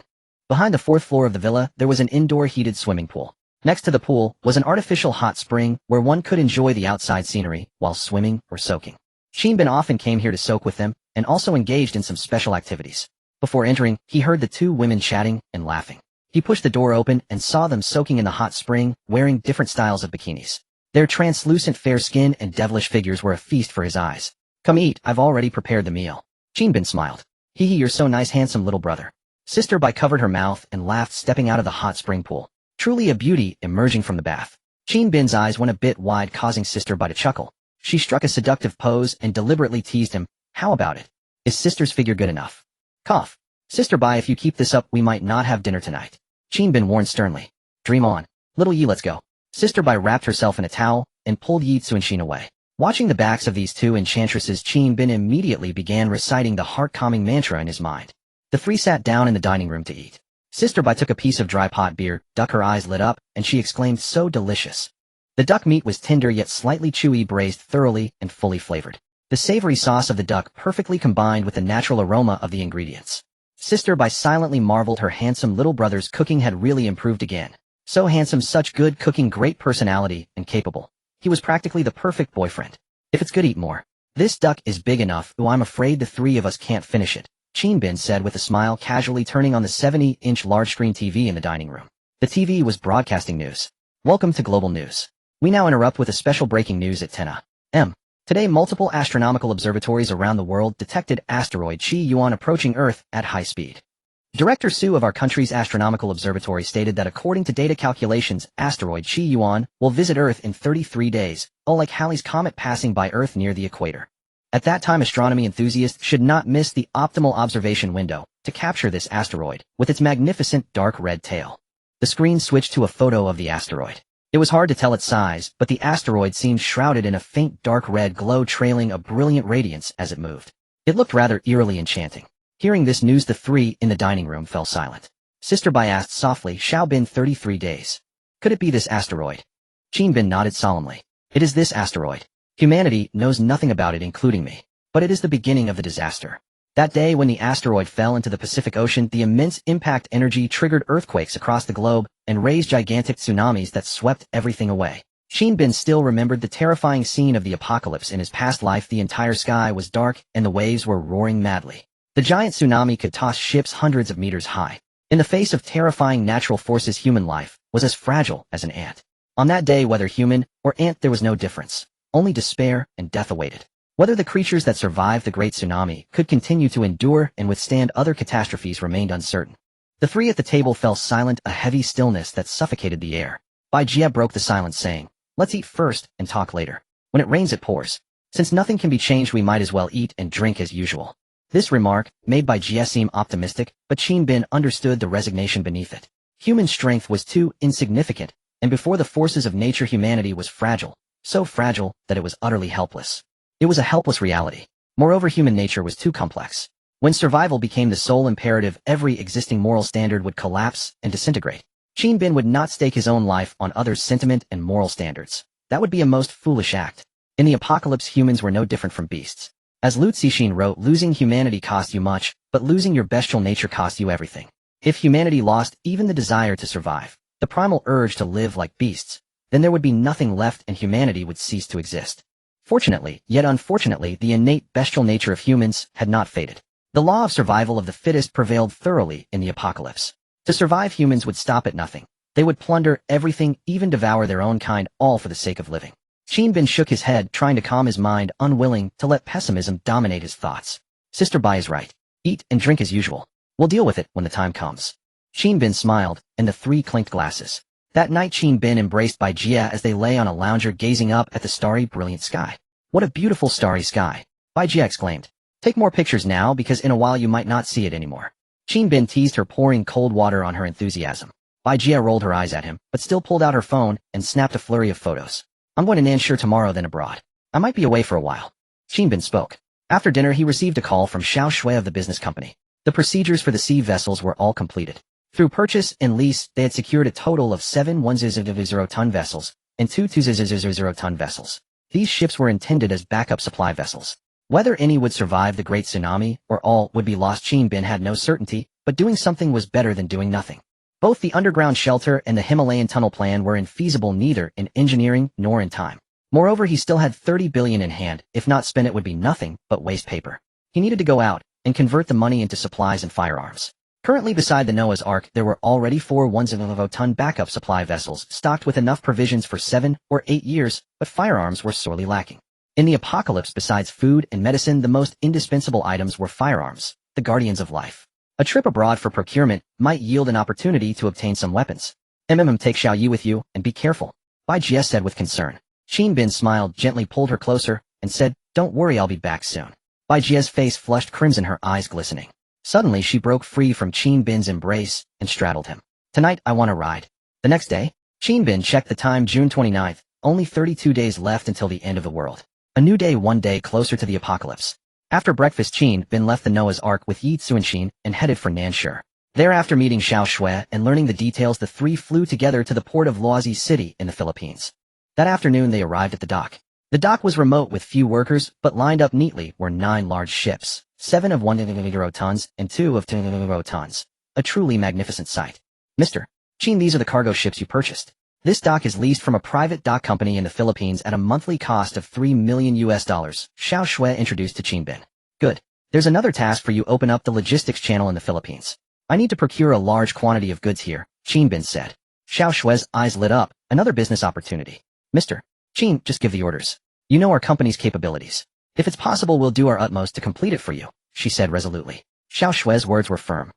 Behind the 4th floor of the villa, there was an indoor heated swimming pool. Next to the pool was an artificial hot spring where one could enjoy the outside scenery while swimming or soaking. Qinbin often came here to soak with them and also engaged in some special activities. Before entering, he heard the 2 women chatting and laughing. He pushed the door open and saw them soaking in the hot spring, wearing different styles of bikinis. Their translucent fair skin and devilish figures were a feast for his eyes. Come eat, I've already prepared the meal. Qinbin smiled. Hee, you're so nice, handsome little brother. Sister Bai covered her mouth and laughed, stepping out of the hot spring pool. Truly a beauty emerging from the bath. Qinbin's eyes went a bit wide, causing Sister Bai to chuckle. She struck a seductive pose and deliberately teased him. How about it? Is Sister's figure good enough? Cough. Sister Bai, if you keep this up, we might not have dinner tonight. Qinbin warned sternly. Dream on. Little Yi, let's go. Sister Bai wrapped herself in a towel and pulled Yi Tsuanshin away. Watching the backs of these 2 enchantresses, Qinbin immediately began reciting the heart-calming mantra in his mind. The 3 sat down in the dining room to eat. Sister Bai took a piece of dry pot beer duck. Her eyes lit up, and she exclaimed, so delicious. The duck meat was tender yet slightly chewy, braised thoroughly and fully flavored. The savory sauce of the duck perfectly combined with the natural aroma of the ingredients. Sister Bai silently marveled. Her handsome little brother's cooking had really improved again. So handsome, such good cooking, great personality, and capable. He was practically the perfect boyfriend. If it's good, eat more. This duck is big enough, though I'm afraid the 3 of us can't finish it, Qinbin said with a smile, casually turning on the 70-inch large-screen TV in the dining room. The TV was broadcasting news. Welcome to Global News. We now interrupt with a special breaking news at 10 a.m. Today, multiple astronomical observatories around the world detected asteroid Yuan approaching Earth at high speed. Director Su of our country's astronomical observatory stated that according to data calculations, asteroid Yuan will visit Earth in 33 days, like Halley's Comet passing by Earth near the equator. At that time, astronomy enthusiasts should not miss the optimal observation window to capture this asteroid with its magnificent dark red tail. The screen switched to a photo of the asteroid. It was hard to tell its size, but the asteroid seemed shrouded in a faint dark red glow, trailing a brilliant radiance as it moved. It looked rather eerily enchanting. Hearing this news, the 3 in the dining room fell silent. Sister Bai asked softly, Xiaobin, 33 days. Could it be this asteroid? Qinbin nodded solemnly. It is this asteroid. Humanity knows nothing about it, including me. But it is the beginning of the disaster. That day when the asteroid fell into the Pacific Ocean, the immense impact energy triggered earthquakes across the globe and raised gigantic tsunamis that swept everything away. Qinbin still remembered the terrifying scene of the apocalypse in his past life. The entire sky was dark and the waves were roaring madly. The giant tsunami could toss ships hundreds of meters high. In the face of terrifying natural forces, human life was as fragile as an ant. On that day, whether human or ant, there was no difference. Only despair and death awaited. Whether the creatures that survived the great tsunami could continue to endure and withstand other catastrophes remained uncertain. The 3 at the table fell silent, a heavy stillness that suffocated the air. Bai Jie broke the silence, saying, let's eat first and talk later. When it rains it pours. Since nothing can be changed we might as well eat and drink as usual. This remark, made by Jie, seemed optimistic, but Qin Bin understood the resignation beneath it. Human strength was too insignificant, and before the forces of nature humanity was fragile, so fragile that it was utterly helpless. It was a helpless reality. Moreover, human nature was too complex. When survival became the sole imperative, every existing moral standard would collapse and disintegrate. Qin Bin would not stake his own life on others' sentiment and moral standards. That would be a most foolish act. In the apocalypse, humans were no different from beasts. As Lu Cixin wrote, losing humanity cost you much, but losing your bestial nature cost you everything. If humanity lost even the desire to survive, the primal urge to live like beasts, then there would be nothing left and humanity would cease to exist. Fortunately, yet unfortunately, the innate bestial nature of humans had not faded. The law of survival of the fittest prevailed thoroughly in the apocalypse. To survive, humans would stop at nothing. They would plunder everything, even devour their own kind, all for the sake of living. Qin Bin shook his head, trying to calm his mind, unwilling to let pessimism dominate his thoughts. Sister Bai is right. Eat and drink as usual. We'll deal with it when the time comes. Qin Bin smiled, and the three clinked glasses. That night Qin Bin embraced Bai Jie as they lay on a lounger gazing up at the starry, brilliant sky. What a beautiful starry sky, Bai Jie exclaimed. Take more pictures now because in a while you might not see it anymore. Qin Bin teased her, pouring cold water on her enthusiasm. Bai Jie rolled her eyes at him, but still pulled out her phone and snapped a flurry of photos. I'm going to Nanshur tomorrow, then abroad. I might be away for a while. Qin Bin spoke. After dinner he received a call from Xiao Shui of the business company. The procedures for the sea vessels were all completed. Through purchase and lease, they had secured a total of 7 100-ton vessels and 2 200-ton vessels. These ships were intended as backup supply vessels. Whether any would survive the great tsunami or all would be lost, Qin Bin had no certainty, but doing something was better than doing nothing. Both the underground shelter and the Himalayan tunnel plan were infeasible neither in engineering nor in time. Moreover, he still had 30 billion in hand. If not spent, it would be nothing but waste paper. He needed to go out and convert the money into supplies and firearms. Currently beside the Noah's Ark, there were already 4 100-ton backup supply vessels stocked with enough provisions for 7 or 8 years, but firearms were sorely lacking. In the apocalypse, besides food and medicine, the most indispensable items were firearms, the guardians of life. A trip abroad for procurement might yield an opportunity to obtain some weapons. Take Xiao Yi with you, and be careful, Bai Jie said with concern. Qin Bin smiled, gently pulled her closer, and said, Don't worry, I'll be back soon. Bai Jie's face flushed crimson, her eyes glistening. Suddenly she broke free from Qin Bin's embrace and straddled him. Tonight I want to ride. The next day, Qin Bin checked the time, June 29th, only 32 days left until the end of the world. A new day, one day closer to the apocalypse. After breakfast, Qin Bin left the Noah's Ark with Yi Tsuanshin and headed for Nanshur. Thereafter, meeting Xiao Shui and learning the details, the three flew together to the port of Luozi City in the Philippines. That afternoon they arrived at the dock. The dock was remote with few workers, but lined up neatly were 9 large ships, 7 of 100 tons and 2 of 200 tons. A truly magnificent sight. Mr. Qin, these are the cargo ships you purchased. This dock is leased from a private dock company in the Philippines at a monthly cost of $3 million, Xiao Shui introduced to Qin Bin. Good. There's another task for you, open up the logistics channel in the Philippines. I need to procure a large quantity of goods here, Qin Bin said. Xiao Shui's eyes lit up, another business opportunity. Mr. Qin, just give the orders. You know our company's capabilities. If it's possible, we'll do our utmost to complete it for you, she said resolutely. Xiao Shui's words were firm.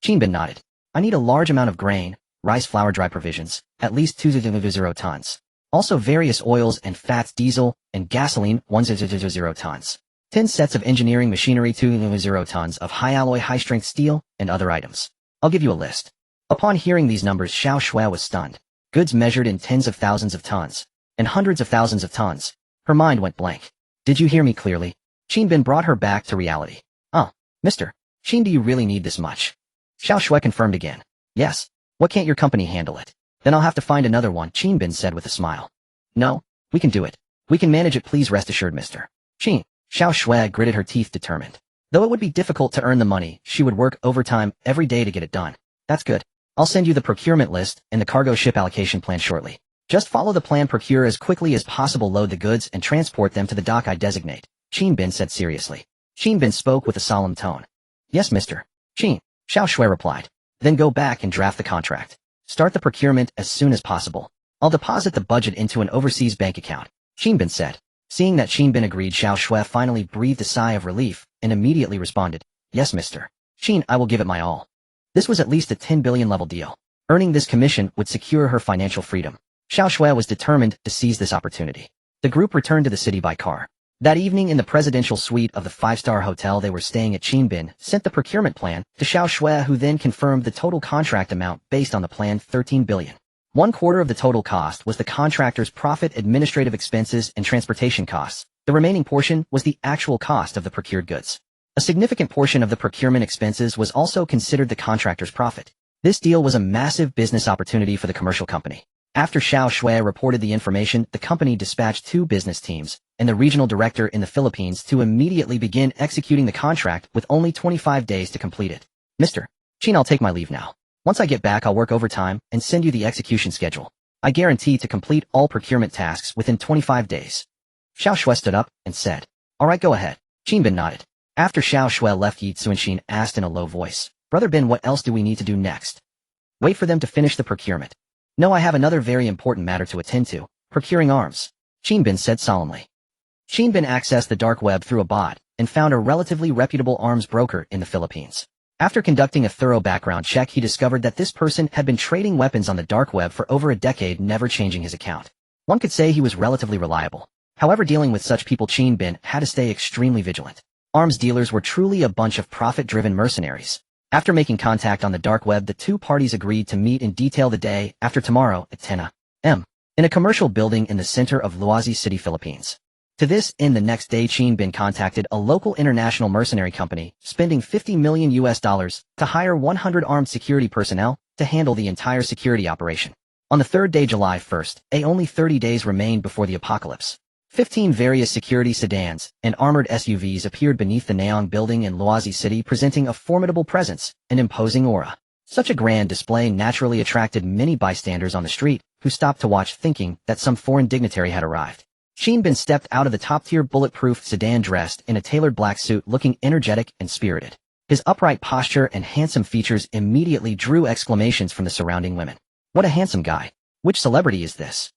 Qin Bin nodded. I need a large amount of grain, rice, flour, dry provisions, at least 200 tons. Also various oils and fats, diesel and gasoline, 100 tons. 10 sets of engineering machinery, 200 tons of high-alloy, high-strength steel, and other items. I'll give you a list. Upon hearing these numbers, Xiao Shui was stunned. Goods measured in tens of thousands of tons, and hundreds of thousands of tons. Her mind went blank. Did you hear me clearly? Qin Bin brought her back to reality. Oh, Mr. Qin, do you really need this much? Xiao Shui confirmed again. Yes. What, can't your company handle it? Then I'll have to find another one, Qin Bin said with a smile. No, we can do it. We can manage it, please rest assured, Mr. Qin. Xiao Shui gritted her teeth, determined. Though it would be difficult to earn the money, she would work overtime every day to get it done. That's good. I'll send you the procurement list and the cargo ship allocation plan shortly. Just follow the plan, procure as quickly as possible, load the goods and transport them to the dock I designate, Qin Bin said seriously. Qin Bin spoke with a solemn tone. Yes, Mr. Qin, Xiao Shui replied. Then go back and draft the contract. Start the procurement as soon as possible. I'll deposit the budget into an overseas bank account, Qin Bin said. Seeing that Qin Bin agreed, Xiao Shui finally breathed a sigh of relief and immediately responded, Yes, Mr. Qin, I will give it my all. This was at least a 10 billion level deal. Earning this commission would secure her financial freedom. Xiao Shui was determined to seize this opportunity. The group returned to the city by car. That evening in the presidential suite of the five-star hotel they were staying at, Qinbin sent the procurement plan to Xiao Shui, who then confirmed the total contract amount based on the planned 13 billion. 1/4 of the total cost was the contractor's profit, administrative expenses, and transportation costs. The remaining portion was the actual cost of the procured goods. A significant portion of the procurement expenses was also considered the contractor's profit. This deal was a massive business opportunity for the commercial company. After Xiao Shui reported the information, the company dispatched 2 business teams and the regional director in the Philippines to immediately begin executing the contract with only 25 days to complete it. Mr. Qin, I'll take my leave now. Once I get back, I'll work overtime and send you the execution schedule. I guarantee to complete all procurement tasks within 25 days. Xiao Shui stood up and said, "All right, go ahead." Qinbin nodded. After Xiao Shui left, Yi Tsunshin asked in a low voice, "Brother Bin, what else do we need to do next?" "Wait for them to finish the procurement." "No, I have another very important matter to attend to, procuring arms," Qinbin said solemnly. Qinbin accessed the dark web through a bot and found a relatively reputable arms broker in the Philippines. After conducting a thorough background check, he discovered that this person had been trading weapons on the dark web for over a decade, never changing his account. One could say he was relatively reliable. However, dealing with such people, Qinbin had to stay extremely vigilant. Arms dealers were truly a bunch of profit-driven mercenaries. After making contact on the dark web, the 2 parties agreed to meet in detail the day after tomorrow at 10 a.m. in a commercial building in the center of Luozi City, Philippines. To this end, the next day, Qinbin contacted a local international mercenary company, spending $50 million to hire 100 armed security personnel to handle the entire security operation. On the 3rd day, July 1st, only 30 days remained before the apocalypse. 15 various security sedans and armored SUVs appeared beneath the Neong building in Luozi City, presenting a formidable presence and imposing aura. Such a grand display naturally attracted many bystanders on the street, who stopped to watch, thinking that some foreign dignitary had arrived. Qinbin stepped out of the top-tier bulletproof sedan dressed in a tailored black suit, looking energetic and spirited. His upright posture and handsome features immediately drew exclamations from the surrounding women. "What a handsome guy. Which celebrity is this?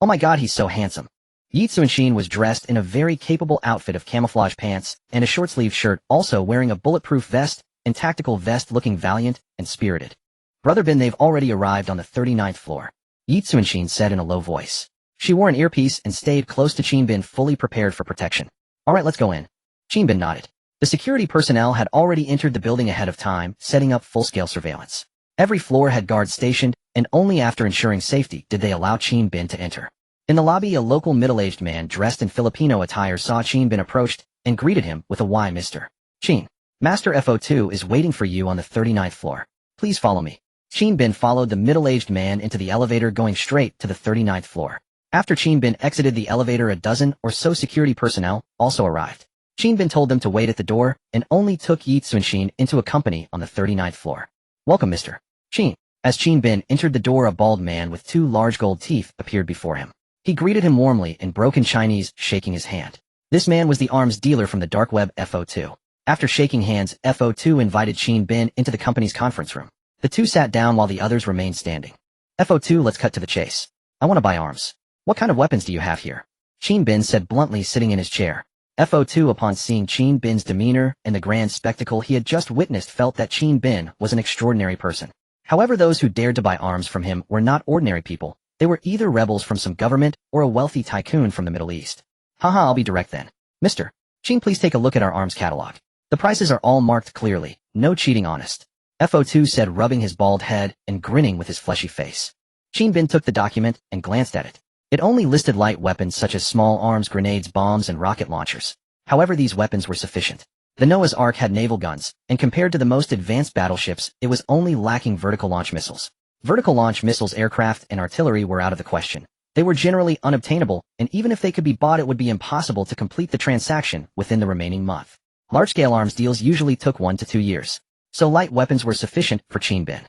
Oh my god, he's so handsome." Yi Tsunshin was dressed in a very capable outfit of camouflage pants and a short-sleeved shirt, also wearing a bulletproof vest and tactical vest, looking valiant and spirited. "Brother Bin, they've already arrived on the 39th floor," Yi Tsunshin said in a low voice. She wore an earpiece and stayed close to Qinbin, fully prepared for protection. "All right, let's go in." Qinbin nodded. The security personnel had already entered the building ahead of time, setting up full-scale surveillance. Every floor had guards stationed, and only after ensuring safety did they allow Qinbin to enter. In the lobby, a local middle-aged man dressed in Filipino attire saw Qinbin approached and greeted him with a "Why, Mr. Qin? Master FO2 is waiting for you on the 39th floor. Please follow me." Qinbin followed the middle-aged man into the elevator, going straight to the 39th floor. After Qinbin exited the elevator, a dozen or so security personnel also arrived. Qinbin told them to wait at the door and only took Yi Tsunshin into a company on the 39th floor. "Welcome, Mr. Qin." As Qinbin entered the door, a bald man with 2 large gold teeth appeared before him. He greeted him warmly in broken Chinese, shaking his hand. This man was the arms dealer from the dark web, FO2. After shaking hands, FO2 invited Qinbin into the company's conference room. The 2 sat down while the others remained standing. "FO2, let's cut to the chase. I want to buy arms. What kind of weapons do you have here?" Qinbin said bluntly, sitting in his chair. FO2, upon seeing Qinbin's demeanor and the grand spectacle he had just witnessed, felt that Qinbin was an extraordinary person. However, those who dared to buy arms from him were not ordinary people. They were either rebels from some government or a wealthy tycoon from the Middle East. "Haha, I'll be direct then. Mr. Qin, please take a look at our arms catalog. The prices are all marked clearly, no cheating, honest," FO2 said, rubbing his bald head and grinning with his fleshy face. Qinbin took the document and glanced at it. It only listed light weapons such as small arms, grenades, bombs, and rocket launchers. However, these weapons were sufficient. The Noah's Ark had naval guns, and compared to the most advanced battleships, it was only lacking vertical launch missiles. Vertical launch missiles, aircraft, and artillery were out of the question. They were generally unobtainable, and even if they could be bought, it would be impossible to complete the transaction within the remaining month. Large-scale arms deals usually took 1 to 2 years. So light weapons were sufficient for Qinbin.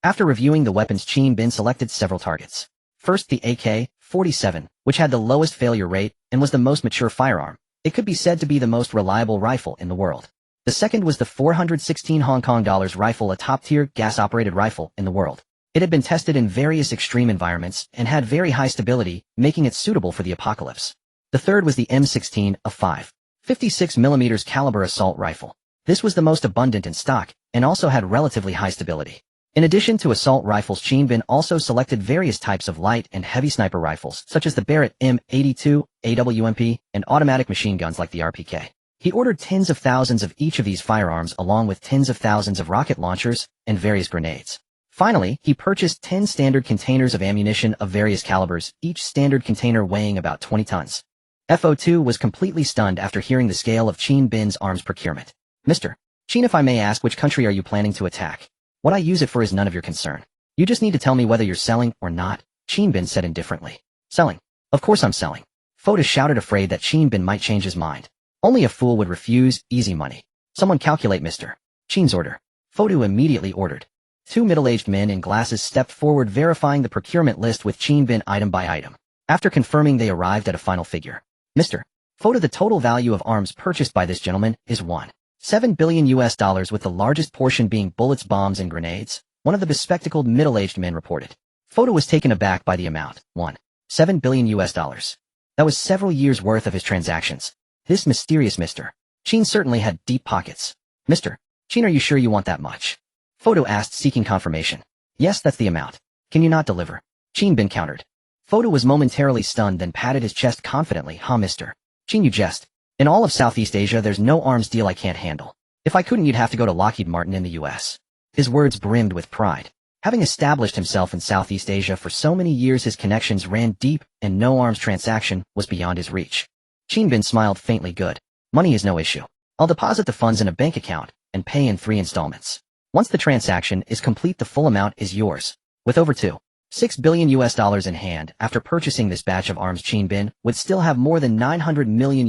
After reviewing the weapons, Qinbin selected several targets. First, the AK-47, which had the lowest failure rate and was the most mature firearm. It could be said to be the most reliable rifle in the world. The second was the 416 Hong Kong dollars rifle, a top-tier gas-operated rifle in the world. It had been tested in various extreme environments and had very high stability, making it suitable for the apocalypse. The third was the M16, a 5.56mm caliber assault rifle. This was the most abundant in stock and also had relatively high stability. In addition to assault rifles, Qin Bin also selected various types of light and heavy sniper rifles, such as the Barrett M82, AWMP, and automatic machine guns like the RPK. He ordered tens of thousands of each of these firearms along with tens of thousands of rocket launchers and various grenades. Finally, he purchased 10 standard containers of ammunition of various calibers, each standard container weighing about 20 tons. FO2 was completely stunned after hearing the scale of Qin Bin's arms procurement. Mr. Qin, if I may ask, which country are you planning to attack? What I use it for is none of your concern. You just need to tell me whether you're selling or not, Qin Bin said indifferently. Selling. Of course I'm selling. Foda shouted, afraid that Qin Bin might change his mind. Only a fool would refuse easy money. Someone calculate Mr. Qin's order. Foda immediately ordered. Two middle-aged men in glasses stepped forward, verifying the procurement list with Qin Bin item by item. After confirming, they arrived at a final figure. Mr. Foda, the total value of arms purchased by this gentleman is $1.7 billion, with the largest portion being bullets, bombs, and grenades, one of the bespectacled middle-aged men reported. Foda was taken aback by the amount, $1.7 billion. That was several years' worth of his transactions. This mysterious Mr. Qin certainly had deep pockets. Mr. Qin, are you sure you want that much? Foda asked, seeking confirmation. Yes, that's the amount. Can you not deliver? Qin Bin countered. Foda was momentarily stunned, then patted his chest confidently. Mr. Qin, you jest. In all of Southeast Asia, there's no arms deal I can't handle. If I couldn't, you'd have to go to Lockheed Martin in the US. His words brimmed with pride. Having established himself in Southeast Asia for so many years, his connections ran deep, and no arms transaction was beyond his reach. Qin Bin smiled faintly. Good. Money is no issue. I'll deposit the funds in a bank account and pay in 3 installments. Once the transaction is complete, the full amount is yours. With over $2.6 billion in hand, after purchasing this batch of arms, Qin Bin would still have more than $900 million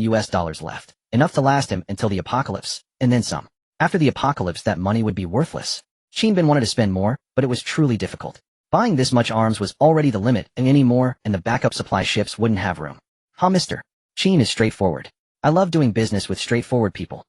left, enough to last him until the apocalypse, and then some. After the apocalypse, that money would be worthless. Qin Bin wanted to spend more, but it was truly difficult. Buying this much arms was already the limit, and any more, and the backup supply ships wouldn't have room. Mr. Qin is straightforward. I love doing business with straightforward people.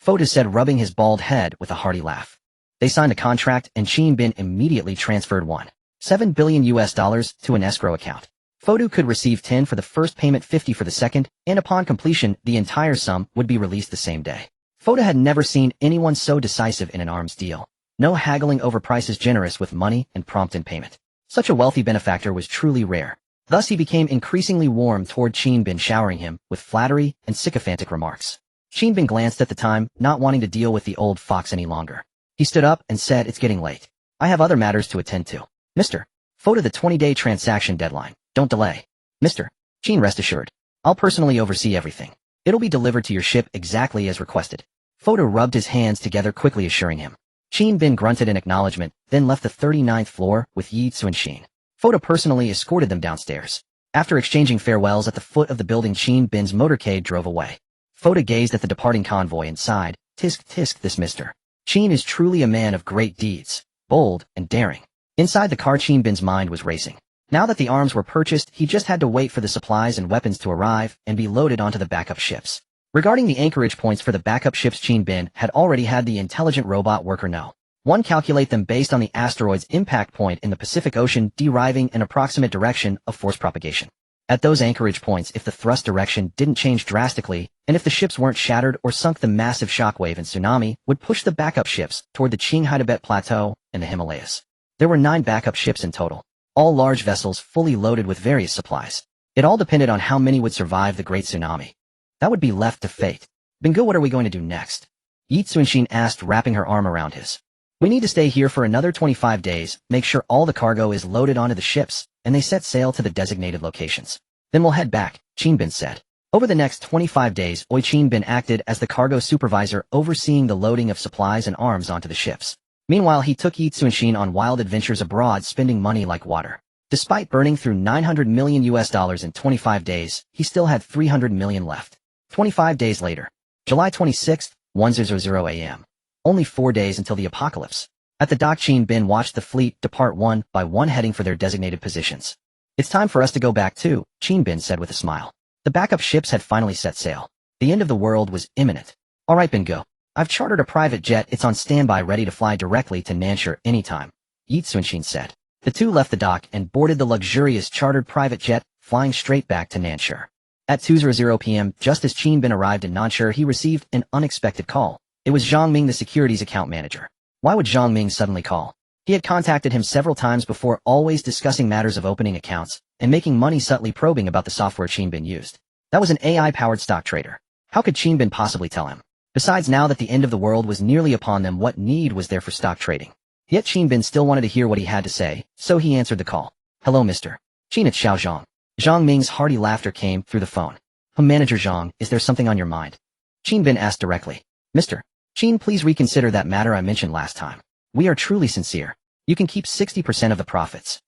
Foda said, rubbing his bald head with a hearty laugh. They signed a contract, and Qin Bin immediately transferred $1.7 billion to an escrow account. Foda could receive 10 for the first payment, 50 for the second, and upon completion, the entire sum would be released the same day. Foda had never seen anyone so decisive in an arms deal. No haggling over prices, generous with money and prompt in payment. Such a wealthy benefactor was truly rare. Thus he became increasingly warm toward Qin Bin, showering him with flattery and sycophantic remarks. Qin Bin glanced at the time, not wanting to deal with the old fox any longer. He stood up and said, it's getting late. I have other matters to attend to. Mr. Foda, the 20-day transaction deadline. Don't delay. Mr. Qin, rest assured. I'll personally oversee everything. It'll be delivered to your ship exactly as requested. Foda rubbed his hands together, quickly assuring him. Qin Bin grunted in acknowledgement, then left the 39th floor with Yi Tsunshin. Foda personally escorted them downstairs. After exchanging farewells at the foot of the building, Qin Bin's motorcade drove away. Foda gazed at the departing convoy and sighed. Tisk tisk, this Mr. Qin is truly a man of great deeds, bold and daring. Inside the car, Qin Bin's mind was racing. Now that the arms were purchased, he just had to wait for the supplies and weapons to arrive and be loaded onto the backup ships. Regarding the anchorage points for the backup ships, Qin Bin had already had the intelligent robot worker know. One, calculate them based on the asteroid's impact point in the Pacific Ocean, deriving an approximate direction of force propagation. At those anchorage points, if the thrust direction didn't change drastically, and if the ships weren't shattered or sunk, the massive shockwave and tsunami would push the backup ships toward the Qinghai Tibet Plateau and the Himalayas. There were 9 backup ships in total, all large vessels fully loaded with various supplies. It all depended on how many would survive the great tsunami. That would be left to fate. Bingo, what are we going to do next? Yi Tsunshin asked, wrapping her arm around his. We need to stay here for another 25 days, make sure all the cargo is loaded onto the ships, and they set sail to the designated locations. Then we'll head back, Qin Bin said. Over the next 25 days, Qin Bin acted as the cargo supervisor, overseeing the loading of supplies and arms onto the ships. Meanwhile, he took Yi Tsunshin on wild adventures abroad, spending money like water. Despite burning through $900 million in 25 days, he still had $300 million left. 25 days later, July 26, 1:00 a.m. Only 4 days until the apocalypse. At the dock, Qin Bin watched the fleet depart one by one, heading for their designated positions. It's time for us to go back too, Qin Bin said with a smile. The backup ships had finally set sail. The end of the world was imminent. All right, Bingo. I've chartered a private jet. It's on standby, ready to fly directly to Nanshur anytime, Yi Tsunshin said. The two left the dock and boarded the luxurious chartered private jet, flying straight back to Nanshur. At 2:00 p.m., just as Qin Bin arrived in Nanshur, he received an unexpected call. It was Zhang Ming, the securities account manager. Why would Zhang Ming suddenly call? He had contacted him several times before, always discussing matters of opening accounts and making money, subtly probing about the software Qinbin used. That was an AI-powered stock trader. How could Qinbin possibly tell him? Besides, now that the end of the world was nearly upon them, what need was there for stock trading? Yet Qinbin still wanted to hear what he had to say, so he answered the call. Hello, Mr. Qin, it's Xiao Zhang. Zhang Ming's hearty laughter came through the phone. Manager Zhang, is there something on your mind? Qinbin asked directly. Mr. Qin, please reconsider that matter I mentioned last time. We are truly sincere. You can keep 60% of the profits.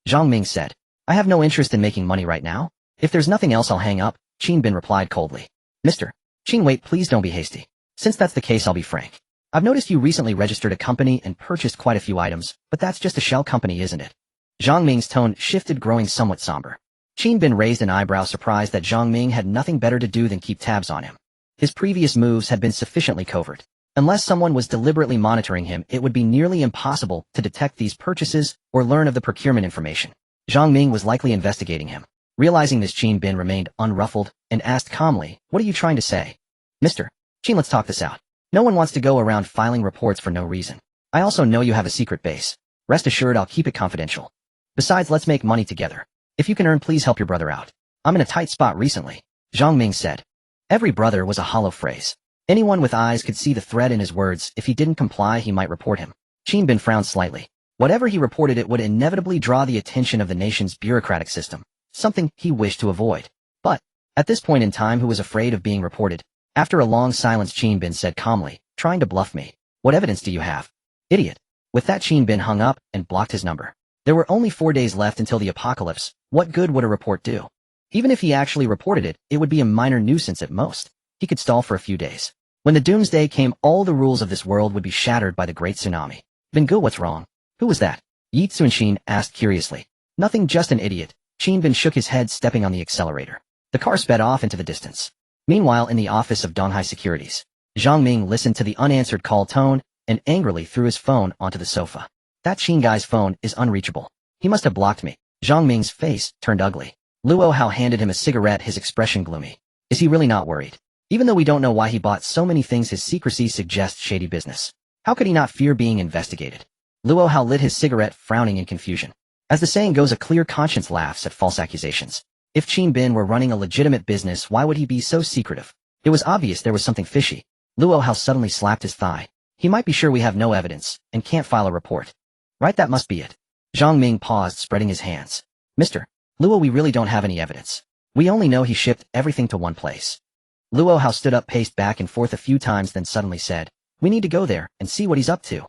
Zhang Ming said. I have no interest in making money right now. If there's nothing else, I'll hang up, Qinbin replied coldly. Mr. Qin, wait, please don't be hasty. Since that's the case, I'll be frank. I've noticed you recently registered a company and purchased quite a few items, but that's just a shell company, isn't it? Zhang Ming's tone shifted, growing somewhat somber. Qinbin raised an eyebrow, surprised that Zhang Ming had nothing better to do than keep tabs on him. His previous moves had been sufficiently covert. Unless someone was deliberately monitoring him, it would be nearly impossible to detect these purchases or learn of the procurement information. Zhang Ming was likely investigating him. Realizing this, Qinbin remained unruffled and asked calmly, what are you trying to say? Mr. Qin, let's talk this out. No one wants to go around filing reports for no reason. I also know you have a secret base. Rest assured, I'll keep it confidential. Besides, let's make money together. If you can earn, please help your brother out. I'm in a tight spot recently, Zhang Ming said. Every brother was a hollow phrase. Anyone with eyes could see the threat in his words. If he didn't comply, he might report him. Qinbin frowned slightly. Whatever he reported, it would inevitably draw the attention of the nation's bureaucratic system, something he wished to avoid. But, at this point in time, who was afraid of being reported? After a long silence, Qinbin said calmly, trying to bluff me. What evidence do you have? Idiot. With that, Qinbin hung up and blocked his number. There were only 4 days left until the apocalypse. What good would a report do? Even if he actually reported it, it would be a minor nuisance at most. He could stall for a few days. When the doomsday came, all the rules of this world would be shattered by the great tsunami. Bingo, what's wrong? Who was that? Yi Tsunshin asked curiously. Nothing, just an idiot. Qinbin shook his head, stepping on the accelerator. The car sped off into the distance. Meanwhile, in the office of Donghai Securities, Zhang Ming listened to the unanswered call tone and angrily threw his phone onto the sofa. That Qin guy's phone is unreachable. He must have blocked me. Zhang Ming's face turned ugly. Luo Hao handed him a cigarette, his expression gloomy. Is he really not worried? Even though we don't know why he bought so many things, his secrecy suggests shady business. How could he not fear being investigated? Luo Hao lit his cigarette, frowning in confusion. As the saying goes, a clear conscience laughs at false accusations. If Qinbin were running a legitimate business, why would he be so secretive? It was obvious there was something fishy. Luo Hao suddenly slapped his thigh. He might be sure we have no evidence and can't file a report. Right, that must be it. Zhang Ming paused, spreading his hands. Mr. Luo, we really don't have any evidence. We only know he shipped everything to one place. Luo Hao stood up, paced back and forth a few times, then suddenly said, we need to go there and see what he's up to.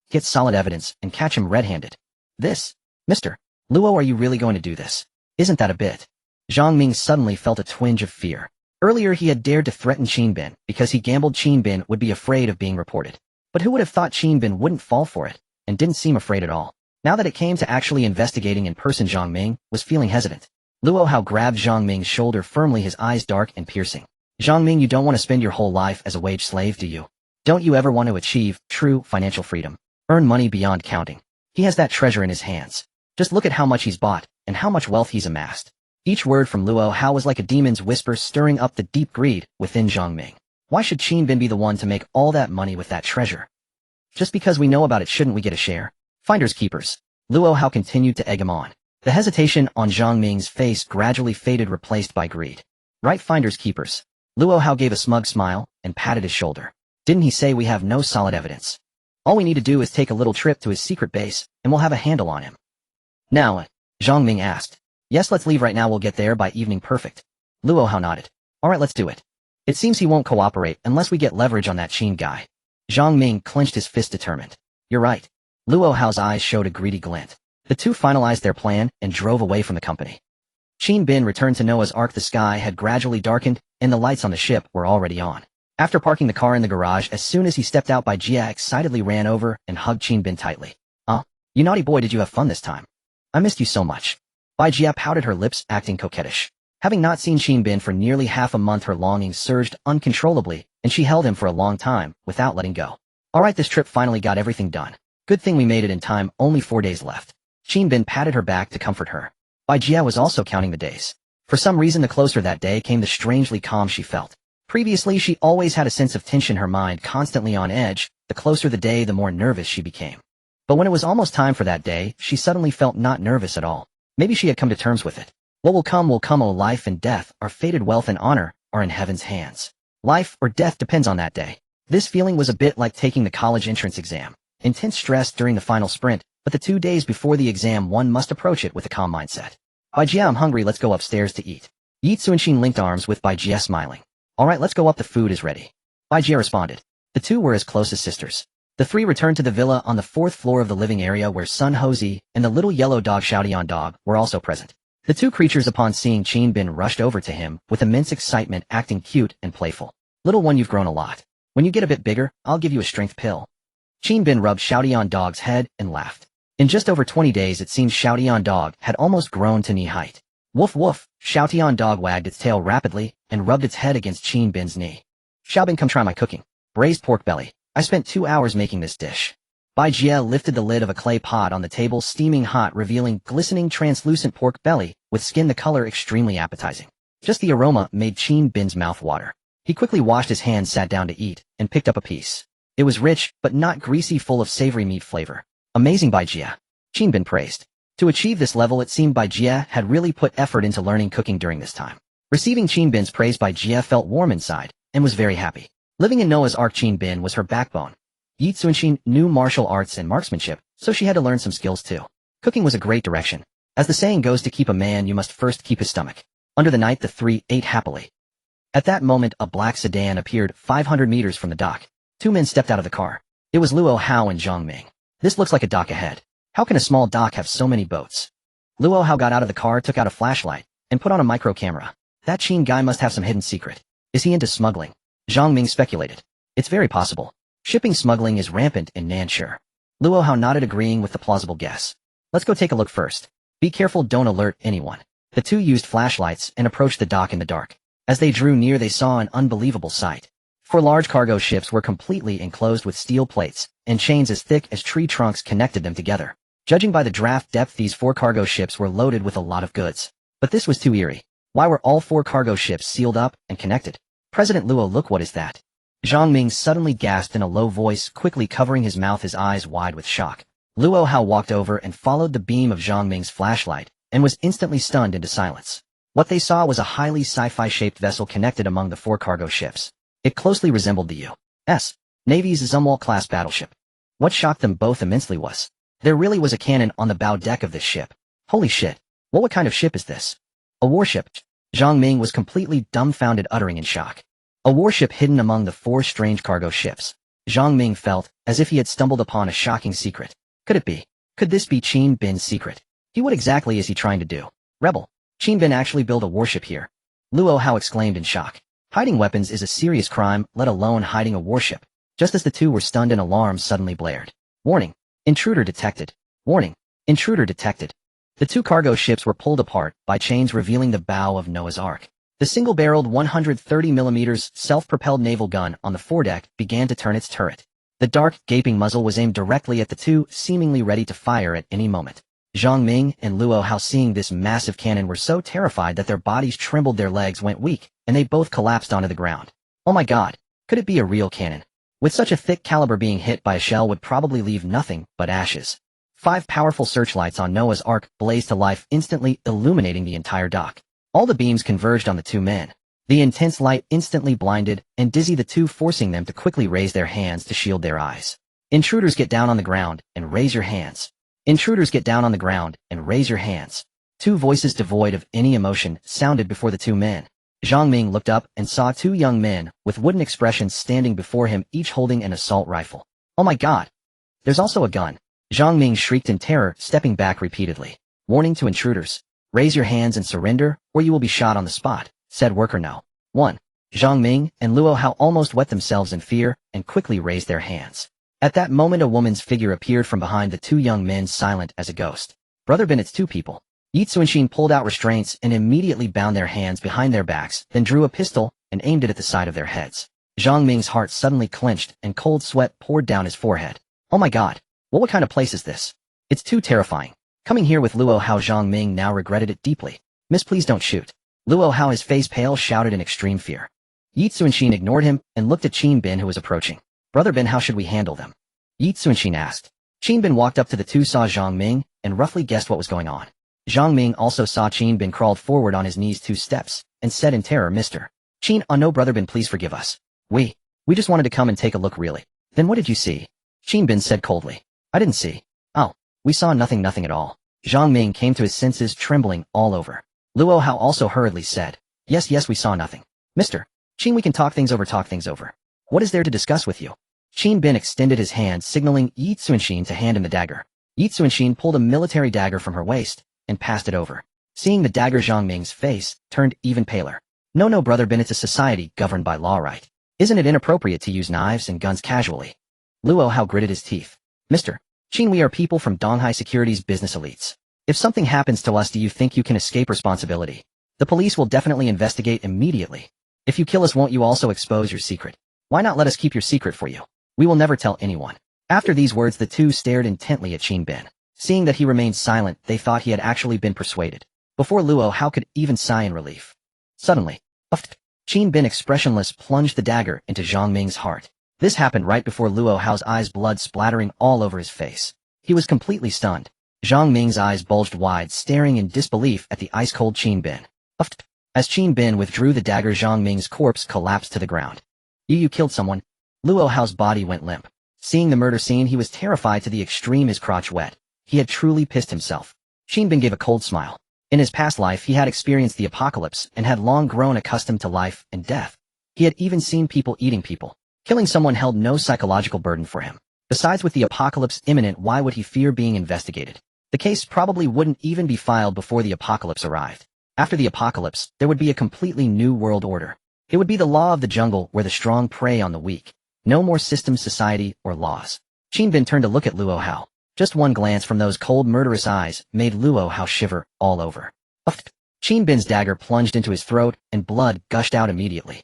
Get solid evidence and catch him red-handed. This? Mr. Luo, are you really going to do this? Isn't that a bit? Zhang Ming suddenly felt a twinge of fear. Earlier he had dared to threaten Qinbin because he gambled Qinbin would be afraid of being reported. But who would have thought Qinbin wouldn't fall for it, and didn't seem afraid at all. Now that it came to actually investigating in person, Zhang Ming was feeling hesitant. Luo Hao grabbed Zhang Ming's shoulder firmly, his eyes dark and piercing. Zhang Ming, you don't want to spend your whole life as a wage slave, do you? Don't you ever want to achieve true financial freedom? Earn money beyond counting. He has that treasure in his hands. Just look at how much he's bought, and how much wealth he's amassed. Each word from Luo Hao was like a demon's whisper, stirring up the deep greed within Zhang Ming. Why should Qinbin be the one to make all that money with that treasure? Just because we know about it, shouldn't we get a share? Finders keepers. Luo Hao continued to egg him on. The hesitation on Zhang Ming's face gradually faded, replaced by greed. Right, finders keepers. Luo Hao gave a smug smile and patted his shoulder. Didn't he say we have no solid evidence? All we need to do is take a little trip to his secret base, and we'll have a handle on him. Now, Zhang Ming asked. Yes, let's leave right now, we'll get there by evening. Perfect. Luo Hao nodded. Alright, let's do it. It seems he won't cooperate unless we get leverage on that Qin guy. Zhang Ming clenched his fist, determined. You're right. Luo Hao's eyes showed a greedy glint. The two finalized their plan and drove away from the company. Qinbin returned to Noah's Ark. The sky had gradually darkened, and the lights on the ship were already on. After parking the car in the garage, as soon as he stepped out, Bai Jia excitedly ran over and hugged Qinbin tightly. You naughty boy, did you have fun this time? I missed you so much. Bai Jia pouted her lips, acting coquettish. Having not seen Qinbin for nearly half a month, her longing surged uncontrollably, and she held him for a long time, without letting go. Alright, this trip finally got everything done. Good thing we made it in time, only 4 days left. Qinbin patted her back to comfort her. Bai Jia was also counting the days. For some reason, the closer that day came, the strangely calm she felt. Previously, she always had a sense of tension, her mind constantly on edge. The closer the day, the more nervous she became. But when it was almost time for that day, she suddenly felt not nervous at all. Maybe she had come to terms with it. What will come, oh, life and death, our fated wealth and honor, are in heaven's hands. Life or death depends on that day. This feeling was a bit like taking the college entrance exam. Intense stress during the final sprint, but the 2 days before the exam one must approach it with a calm mindset. Bai Jia, I'm hungry, let's go upstairs to eat. Yi Tsunshin linked arms with Bai Jia smiling. Alright, let's go up, the food is ready. Bai Jia responded. The two were as close as sisters. The three returned to the villa on the 4th floor of the living area where Sun Hozi and the little yellow dog Xiaotian dog were also present. The two creatures upon seeing Qin Bin rushed over to him with immense excitement, acting cute and playful. Little one, you've grown a lot. When you get a bit bigger, I'll give you a strength pill. Qin Bin rubbed Xiaotian dog's head and laughed. In just over 20 days it seems Xiaotian dog had almost grown to knee height. Woof woof, Xiaotian dog wagged its tail rapidly and rubbed its head against Qin Bin's knee. Xiaobin, come try my cooking. Braised pork belly. I spent 2 hours making this dish. Bai Jia lifted the lid of a clay pot on the table, steaming hot, revealing glistening translucent pork belly with skin the color extremely appetizing. Just the aroma made Qin Bin's mouth water. He quickly washed his hands, sat down to eat, and picked up a piece. It was rich, but not greasy, full of savory meat flavor. Amazing, Bai Jia. Qin Bin praised. To achieve this level, it seemed Bai Jia had really put effort into learning cooking during this time. Receiving Qin Bin's praise, Bai Jia felt warm inside and was very happy. Living in Noah's Ark, Qin Bin was her backbone. Yi Tsunshin knew martial arts and marksmanship, so she had to learn some skills too. Cooking was a great direction. As the saying goes, to keep a man you must first keep his stomach. Under the night the three ate happily. At that moment a black sedan appeared 500 meters from the dock. 2 men stepped out of the car. It was Luo Hao and Zhang Ming. This looks like a dock ahead. How can a small dock have so many boats? Luo Hao got out of the car, took out a flashlight, and put on a micro camera. That Qin guy must have some hidden secret. Is he into smuggling? Zhang Ming speculated. It's very possible. Shipping smuggling is rampant in Nanshur. Luo Hao nodded, agreeing with the plausible guess. Let's go take a look first. Be careful, don't alert anyone. The two used flashlights and approached the dock in the dark. As they drew near they saw an unbelievable sight. 4 large cargo ships were completely enclosed with steel plates, and chains as thick as tree trunks connected them together. Judging by the draft depth, these 4 cargo ships were loaded with a lot of goods. But this was too eerie. Why were all 4 cargo ships sealed up and connected? President Luo, look, what is that? Zhang Ming suddenly gasped in a low voice, quickly covering his mouth, his eyes wide with shock. Luo Hao walked over and followed the beam of Zhang Ming's flashlight, and was instantly stunned into silence. What they saw was a highly sci-fi-shaped vessel connected among the 4 cargo ships. It closely resembled the U.S. Navy's Zumwalt-class battleship. What shocked them both immensely was, there really was a cannon on the bow deck of this ship. Holy shit. What kind of ship is this? A warship. Zhang Ming was completely dumbfounded, uttering in shock. A warship hidden among the 4 strange cargo ships. Zhang Ming felt as if he had stumbled upon a shocking secret. Could it be? Could this be Qin Bin's secret? What exactly is he trying to do? Rebel. Qin Bin actually built a warship here. Luo Hao exclaimed in shock. Hiding weapons is a serious crime, let alone hiding a warship. Just as the two were stunned, an alarm suddenly blared. Warning. Intruder detected. Warning. Intruder detected. The 2 cargo ships were pulled apart by chains, revealing the bow of Noah's Ark. The single-barreled 130mm self-propelled naval gun on the foredeck began to turn its turret. The dark, gaping muzzle was aimed directly at the two, seemingly ready to fire at any moment. Zhang Ming and Luo Hao, seeing this massive cannon, were so terrified that their bodies trembled, their legs went weak, and they both collapsed onto the ground. Oh my god, could it be a real cannon? With such a thick caliber, being hit by a shell would probably leave nothing but ashes. 5 powerful searchlights on Noah's Ark blazed to life, instantly illuminating the entire dock. All the beams converged on the 2 men. The intense light instantly blinded and dizzy the two, forcing them to quickly raise their hands to shield their eyes. Intruders, get down on the ground and raise your hands. Intruders, get down on the ground and raise your hands. 2 voices devoid of any emotion sounded before the 2 men. Zhang Ming looked up and saw 2 young men with wooden expressions standing before him, each holding an assault rifle. Oh my god! There's also a gun. Zhang Ming shrieked in terror, stepping back repeatedly. Warning to intruders. Raise your hands and surrender, or you will be shot on the spot, said worker no. 1. Zhang Ming and Luo Hao almost wet themselves in fear and quickly raised their hands. At that moment a woman's figure appeared from behind the 2 young men, silent as a ghost. Brother Bin, it's 2 people. Yi Tsunshin pulled out restraints and immediately bound their hands behind their backs, then drew a pistol and aimed it at the side of their heads. Zhang Ming's heart suddenly clenched and cold sweat poured down his forehead. Oh my god, what kind of place is this? It's too terrifying. Coming here with Luo Hao, Zhang Ming now regretted it deeply. Miss, please don't shoot. Luo Hao, his face pale, shouted in extreme fear. Yi Tsunshin ignored him and looked at Qin Bin, who was approaching. Brother Bin, how should we handle them? Yi Tsunshin asked. Qin Bin walked up to the two, saw Zhang Ming, and roughly guessed what was going on. Zhang Ming also saw Qin Bin crawled forward on his knees 2 steps, and said in terror, Mr. Qin, oh no brother Bin, please forgive us. We just wanted to come and take a look really. Then what did you see? Qin Bin said coldly. I didn't see. Oh, we saw nothing at all. Zhang Ming came to his senses, trembling all over. Luo Hao also hurriedly said, Yes, we saw nothing. Mr. Qin, we can talk things over. What is there to discuss with you? Qin Bin extended his hand, signaling Yi Tsunshin to hand him the dagger. Yi Tsunshin pulled a military dagger from her waist and passed it over. Seeing the dagger, Zhang Ming's face turned even paler. No, brother Bin, it's a society governed by law, right? Isn't it inappropriate to use knives and guns casually? Luo Hao gritted his teeth. Mr. Qin, we are people from Donghai Securities business elites. If something happens to us, do you think you can escape responsibility? The police will definitely investigate immediately. If you kill us, won't you also expose your secret? Why not let us keep your secret for you? We will never tell anyone. After these words, the two stared intently at Qin Bin. Seeing that he remained silent, they thought he had actually been persuaded. Before Luo Hao could even sigh in relief. Suddenly, Qin Bin, expressionless, plunged the dagger into Zhang Ming's heart. This happened right before Luo Hao's eyes, blood splattering all over his face. He was completely stunned. Zhang Ming's eyes bulged wide, staring in disbelief at the ice-cold Qin Bin. As Qin Bin withdrew the dagger, Zhang Ming's corpse collapsed to the ground. You killed someone? Luo Hao's body went limp. Seeing the murder scene, he was terrified to the extreme, his crotch wet. He had truly pissed himself. Qin Bin gave a cold smile. In his past life, he had experienced the apocalypse and had long grown accustomed to life and death. He had even seen people eating people. Killing someone held no psychological burden for him. Besides, with the apocalypse imminent, why would he fear being investigated? The case probably wouldn't even be filed before the apocalypse arrived. After the apocalypse, there would be a completely new world order. It would be the law of the jungle, where the strong prey on the weak. No more system, society, or laws. Qin Bin turned to look at Luo Hao. Just one glance from those cold, murderous eyes made Luo Hao shiver all over. Qin Bin's dagger plunged into his throat, and blood gushed out immediately.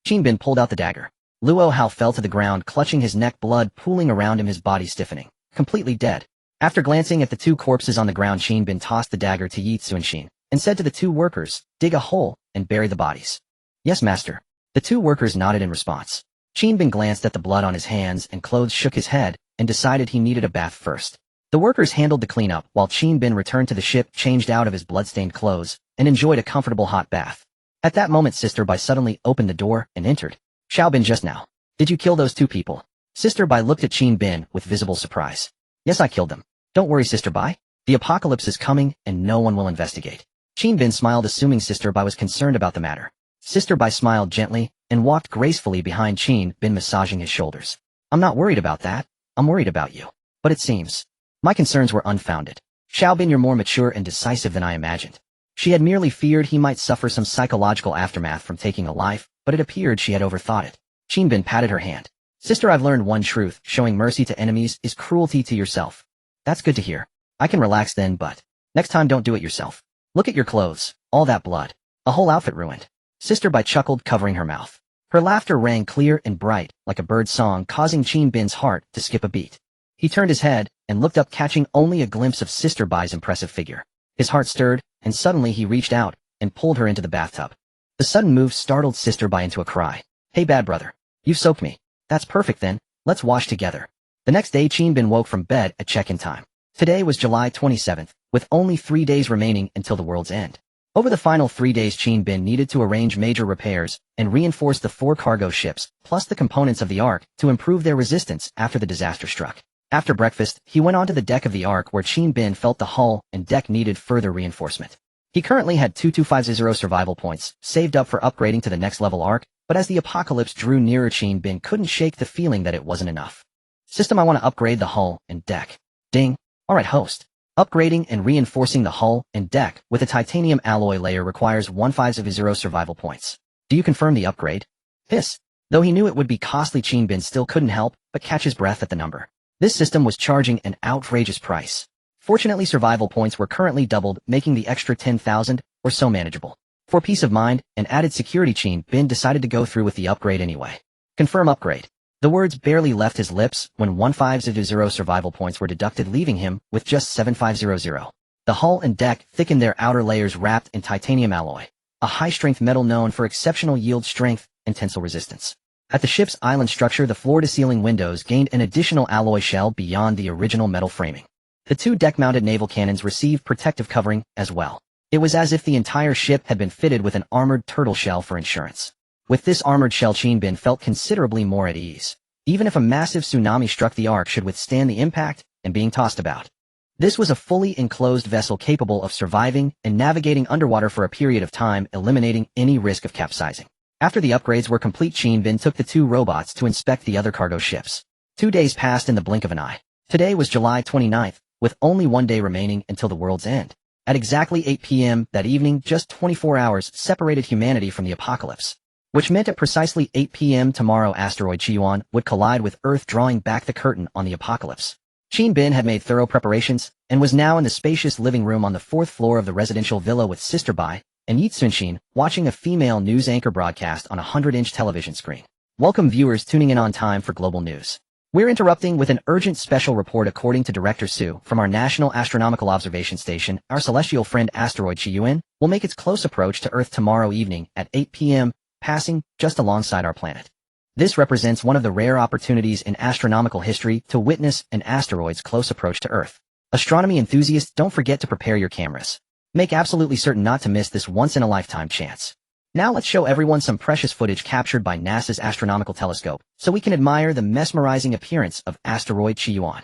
Qin Bin pulled out the dagger. Luo Hao fell to the ground, clutching his neck, blood pooling around him, his body stiffening. Completely dead. After glancing at the two corpses on the ground, Qin Bin tossed the dagger to Yi Tsunshin and said to the two workers, dig a hole and bury the bodies. Yes, master. The two workers nodded in response. Qin Bin glanced at the blood on his hands and clothes, shook his head, and decided he needed a bath first. The workers handled the cleanup, while Qin Bin returned to the ship, changed out of his bloodstained clothes, and enjoyed a comfortable hot bath. At that moment, Sister Bai suddenly opened the door and entered. Xiao Bin, just now. Did you kill those two people? Sister Bai looked at Qin Bin with visible surprise. Yes, I killed them. Don't worry, Sister Bai. The apocalypse is coming, and no one will investigate. Qin Bin smiled, assuming Sister Bai was concerned about the matter. Sister Bai smiled gently and walked gracefully behind Qin Bin, massaging his shoulders. I'm not worried about that. I'm worried about you. But it seems my concerns were unfounded. Xiao Bin, you're more mature and decisive than I imagined. She had merely feared he might suffer some psychological aftermath from taking a life, but it appeared she had overthought it. Qin Bin patted her hand. Sister, I've learned one truth: showing mercy to enemies is cruelty to yourself. That's good to hear. I can relax then, but next time don't do it yourself. Look at your clothes. All that blood. A whole outfit ruined. Sister Bai chuckled, covering her mouth. Her laughter rang clear and bright, like a bird's song, causing Qin Bin's heart to skip a beat. He turned his head and looked up, catching only a glimpse of Sister Bai's impressive figure. His heart stirred, and suddenly he reached out and pulled her into the bathtub. The sudden move startled Sister Bai into a cry. Hey bad brother. You've soaked me. That's perfect then. Let's wash together. The next day, Qin Bin woke from bed at check-in time. Today was July 27th, with only 3 days remaining until the world's end. Over the final 3 days, Qin Bin needed to arrange major repairs and reinforce the 4 cargo ships, plus the components of the Ark, to improve their resistance after the disaster struck. After breakfast, he went onto the deck of the Ark, where Qin Bin felt the hull and deck needed further reinforcement. He currently had 2250 survival points saved up for upgrading to the next level Ark, but as the apocalypse drew nearer, Qin Bin couldn't shake the feeling that it wasn't enough. System, I want to upgrade the hull and deck. Ding. Alright, host. Upgrading and reinforcing the hull and deck with a titanium alloy layer requires 1550 survival points. Do you confirm the upgrade? Hiss. Though he knew it would be costly, Qin Bin still couldn't help but catch his breath at the number. This system was charging an outrageous price. Fortunately, survival points were currently doubled, making the extra 10,000 or so manageable. For peace of mind and added security, Qin Bin decided to go through with the upgrade anyway. Confirm upgrade. The words barely left his lips when 1550 survival points were deducted, leaving him with just 7500. The hull and deck thickened, their outer layers wrapped in titanium alloy, a high-strength metal known for exceptional yield strength and tensile resistance. At the ship's island structure, the floor-to-ceiling windows gained an additional alloy shell beyond the original metal framing. The two deck-mounted naval cannons received protective covering as well. It was as if the entire ship had been fitted with an armored turtle shell for insurance. With this armored shell, Qin felt considerably more at ease. Even if a massive tsunami struck, the Ark should withstand the impact and being tossed about. This was a fully enclosed vessel capable of surviving and navigating underwater for a period of time, eliminating any risk of capsizing. After the upgrades were complete, Qin took the two robots to inspect the other cargo ships. 2 days passed in the blink of an eye. Today was July 29th, with only 1 day remaining until the world's end. At exactly 8 p.m. that evening, just 24 hours separated humanity from the apocalypse. Which meant at precisely 8 p.m. tomorrow, asteroid Yuan would collide with Earth, drawing back the curtain on the apocalypse. Qin had made thorough preparations, and was now in the spacious living room on the 4th floor of the residential villa with Sister Bai and Yitsunshin, watching a female news anchor broadcast on a 100-inch television screen. Welcome viewers tuning in on time for global news. We're interrupting with an urgent special report. According to Director Su from our National Astronomical Observation Station, our celestial friend asteroid Yuan will make its close approach to Earth tomorrow evening at 8 p.m., passing just alongside our planet. This represents one of the rare opportunities in astronomical history to witness an asteroid's close approach to Earth. Astronomy enthusiasts, don't forget to prepare your cameras. Make absolutely certain not to miss this once-in-a-lifetime chance. Now let's show everyone some precious footage captured by NASA's astronomical telescope, so we can admire the mesmerizing appearance of asteroid Yuan.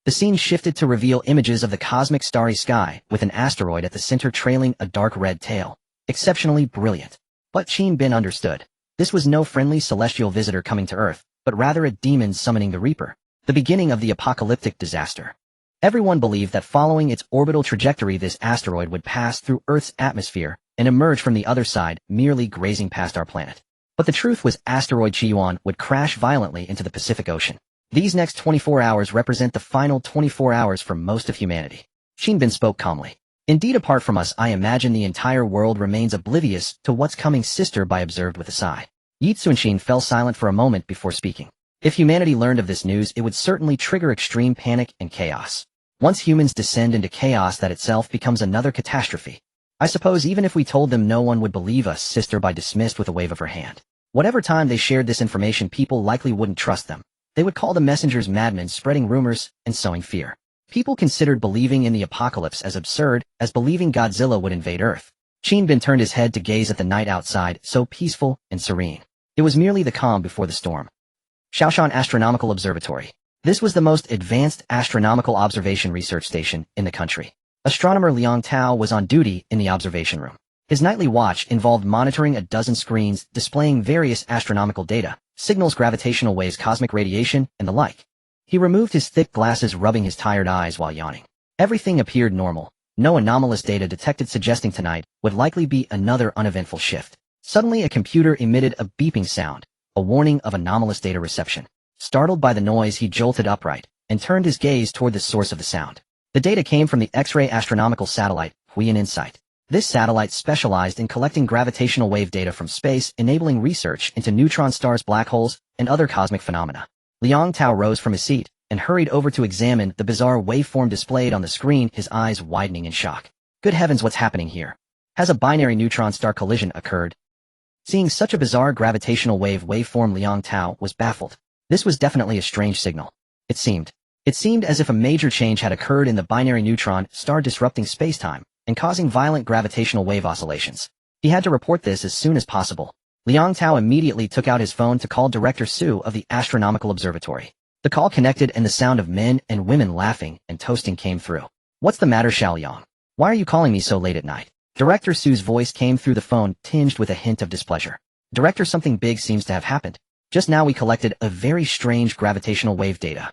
The scene shifted to reveal images of the cosmic starry sky, with an asteroid at the center trailing a dark red tail. Exceptionally brilliant. But Qin understood. This was no friendly celestial visitor coming to Earth, but rather a demon summoning the Reaper, the beginning of the apocalyptic disaster. Everyone believed that following its orbital trajectory, this asteroid would pass through Earth's atmosphere and emerge from the other side, merely grazing past our planet. But the truth was, asteroid Yuan would crash violently into the Pacific Ocean. These next 24 hours represent the final 24 hours for most of humanity. Qin spoke calmly. Indeed, apart from us, I imagine the entire world remains oblivious to what's coming. Sister Bai observed with a sigh. Yitsunshin fell silent for a moment before speaking. If humanity learned of this news, it would certainly trigger extreme panic and chaos. Once humans descend into chaos, that itself becomes another catastrophe. I suppose even if we told them, no one would believe us, Sister Bai dismissed with a wave of her hand. Whatever time they shared this information, people likely wouldn't trust them. They would call the messengers madmen, spreading rumors and sowing fear. People considered believing in the apocalypse as absurd as believing Godzilla would invade Earth. Qin turned his head to gaze at the night outside, so peaceful and serene. It was merely the calm before the storm. Shaoshan Astronomical Observatory. This was the most advanced astronomical observation research station in the country. Astronomer Liang Tao was on duty in the observation room. His nightly watch involved monitoring a dozen screens displaying various astronomical data, signals, gravitational waves, cosmic radiation, and the like. He removed his thick glasses, rubbing his tired eyes while yawning. Everything appeared normal. No anomalous data detected, suggesting tonight would likely be another uneventful shift. Suddenly, a computer emitted a beeping sound, a warning of anomalous data reception. Startled by the noise, he jolted upright and turned his gaze toward the source of the sound. The data came from the X-ray astronomical satellite, Huiyan Insight. This satellite specialized in collecting gravitational wave data from space, enabling research into neutron stars, black holes, and other cosmic phenomena. Liang Tao rose from his seat and hurried over to examine the bizarre waveform displayed on the screen, his eyes widening in shock. Good heavens, what's happening here? Has a binary neutron star collision occurred? Seeing such a bizarre gravitational waveform, Liang Tao was baffled. This was definitely a strange signal. It seemed as if a major change had occurred in the binary neutron star, disrupting spacetime and causing violent gravitational wave oscillations. He had to report this as soon as possible. Liang Tao immediately took out his phone to call Director Su of the Astronomical Observatory. The call connected and the sound of men and women laughing and toasting came through. What's the matter, Xiaoliang? Why are you calling me so late at night? Director Su's voice came through the phone, tinged with a hint of displeasure. Director, something big seems to have happened. Just now we collected a very strange gravitational wave data.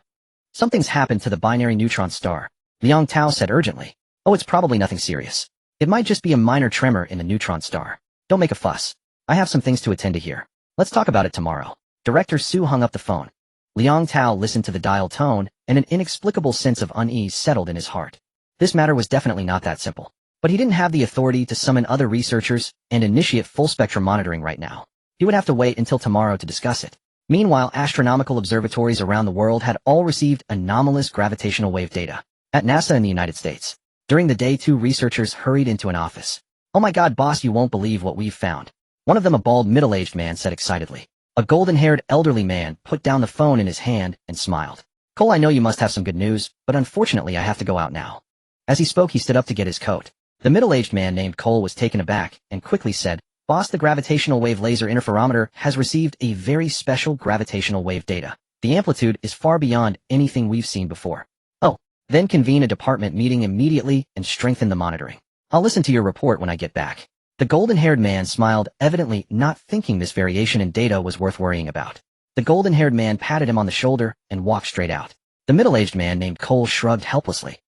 Something's happened to the binary neutron star, Liang Tao said urgently. Oh, it's probably nothing serious. It might just be a minor tremor in the neutron star. Don't make a fuss. I have some things to attend to here. Let's talk about it tomorrow. Director Su hung up the phone. Liang Tao listened to the dial tone, and an inexplicable sense of unease settled in his heart. This matter was definitely not that simple. But he didn't have the authority to summon other researchers and initiate full-spectrum monitoring right now. He would have to wait until tomorrow to discuss it. Meanwhile, astronomical observatories around the world had all received anomalous gravitational wave data. At NASA in the United States, during the day, 2 researchers hurried into an office. Oh my God, boss, you won't believe what we've found. One of them, a bald, middle-aged man, said excitedly. A golden-haired elderly man put down the phone in his hand and smiled. Cole, I know you must have some good news, but unfortunately I have to go out now. As he spoke, he stood up to get his coat. The middle-aged man named Cole was taken aback and quickly said, Boss, the gravitational wave laser interferometer has received a very special gravitational wave data. The amplitude is far beyond anything we've seen before. Oh, then convene a department meeting immediately and strengthen the monitoring. I'll listen to your report when I get back. The golden-haired man smiled, evidently not thinking this variation in data was worth worrying about. The golden-haired man patted him on the shoulder and walked straight out. The middle-aged man named Cole shrugged helplessly.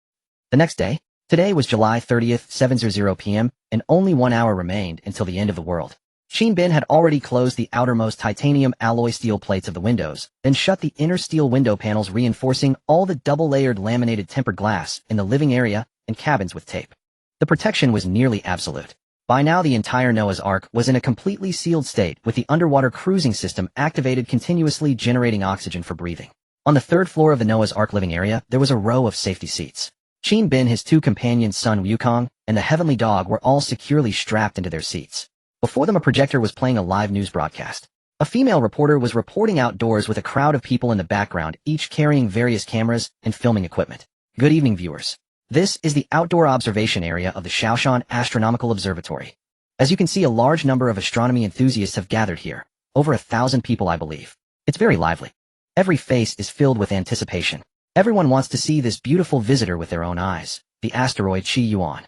The next day, today was July 30th, 7:00 p.m., and only 1 hour remained until the end of the world. Shin Bin had already closed the outermost titanium alloy steel plates of the windows, then shut the inner steel window panels, reinforcing all the double-layered laminated tempered glass in the living area and cabins with tape. The protection was nearly absolute. By now the entire Noah's Ark was in a completely sealed state, with the underwater cruising system activated, continuously generating oxygen for breathing. On the third floor of the Noah's Ark living area, there was a row of safety seats. Shin Bin, his two companions son Wukong, and the heavenly dog were all securely strapped into their seats. Before them a projector was playing a live news broadcast. A female reporter was reporting outdoors with a crowd of people in the background, each carrying various cameras and filming equipment. Good evening, viewers. This is the outdoor observation area of the Shaoshan Astronomical Observatory. As you can see, a large number of astronomy enthusiasts have gathered here. Over 1,000 people, I believe. It's very lively. Every face is filled with anticipation. Everyone wants to see this beautiful visitor with their own eyes, the asteroid Yuan.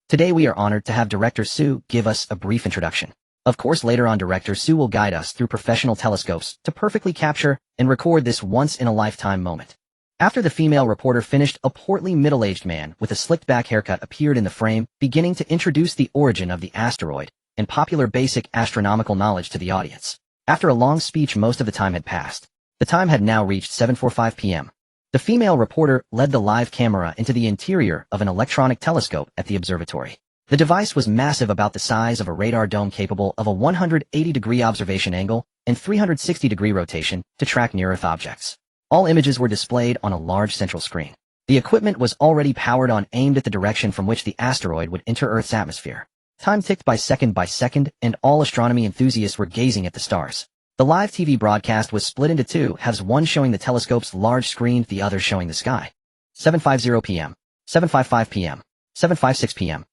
Today we are honored to have Director Su give us a brief introduction. Of course, later on Director Su will guide us through professional telescopes to perfectly capture and record this once-in-a-lifetime moment. After the female reporter finished, a portly middle-aged man with a slicked-back haircut appeared in the frame, beginning to introduce the origin of the asteroid and popular basic astronomical knowledge to the audience. After a long speech, most of the time had passed. The time had now reached 7:45 p.m. The female reporter led the live camera into the interior of an electronic telescope at the observatory. The device was massive, about the size of a radar dome, capable of a 180-degree observation angle and 360-degree rotation to track near-Earth objects. All images were displayed on a large central screen. The equipment was already powered on, aimed at the direction from which the asteroid would enter Earth's atmosphere. Time ticked by second, and all astronomy enthusiasts were gazing at the stars. The live TV broadcast was split into two halves, one showing the telescope's large screen, the other showing the sky. 7:50 p.m., 7:55 p.m., 7:56 p.m.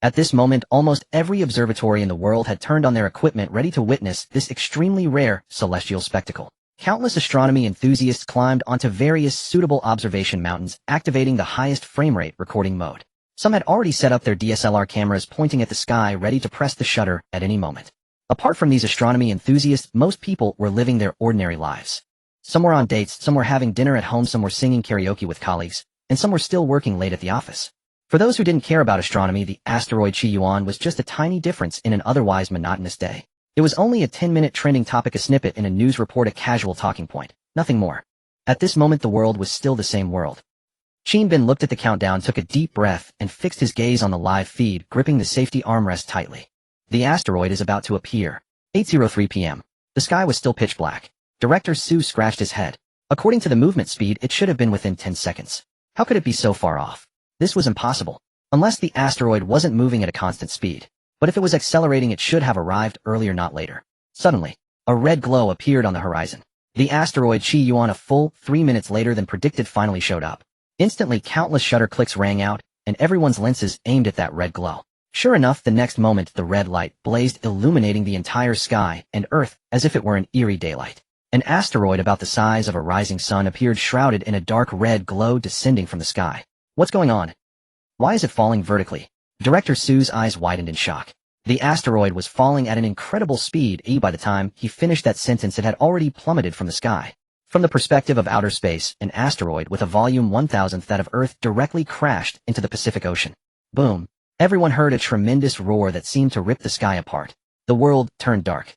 At this moment, almost every observatory in the world had turned on their equipment, ready to witness this extremely rare celestial spectacle. Countless astronomy enthusiasts climbed onto various suitable observation mountains, activating the highest frame rate recording mode. Some had already set up their DSLR cameras, pointing at the sky, ready to press the shutter at any moment. Apart from these astronomy enthusiasts, most people were living their ordinary lives. Some were on dates, some were having dinner at home, some were singing karaoke with colleagues, and some were still working late at the office. For those who didn't care about astronomy, the asteroid Yuan was just a tiny difference in an otherwise monotonous day. It was only a 10-minute trending topic, a snippet in a news report, a casual talking point, nothing more. At this moment the world was still the same world. Shin Bin looked at the countdown, took a deep breath, and fixed his gaze on the live feed, gripping the safety armrest tightly. The asteroid is about to appear. 8:03 p.m. The sky was still pitch black. Director Su scratched his head. According to the movement speed, it should have been within 10 seconds. How could it be so far off? This was impossible. Unless the asteroid wasn't moving at a constant speed. But if it was accelerating, it should have arrived earlier, not later. Suddenly, a red glow appeared on the horizon. The asteroid Yuan, a full 3 minutes later than predicted, finally showed up. Instantly, countless shutter clicks rang out, and everyone's lenses aimed at that red glow. Sure enough, the next moment the red light blazed, illuminating the entire sky and Earth as if it were an eerie daylight. An asteroid about the size of a rising sun appeared, shrouded in a dark red glow, descending from the sky. What's going on? Why is it falling vertically? Director Su's eyes widened in shock. The asteroid was falling at an incredible speed. By the time he finished that sentence, it had already plummeted from the sky. From the perspective of outer space, an asteroid with a volume 1,000th that of Earth directly crashed into the Pacific Ocean. Boom. Everyone heard a tremendous roar that seemed to rip the sky apart. The world turned dark.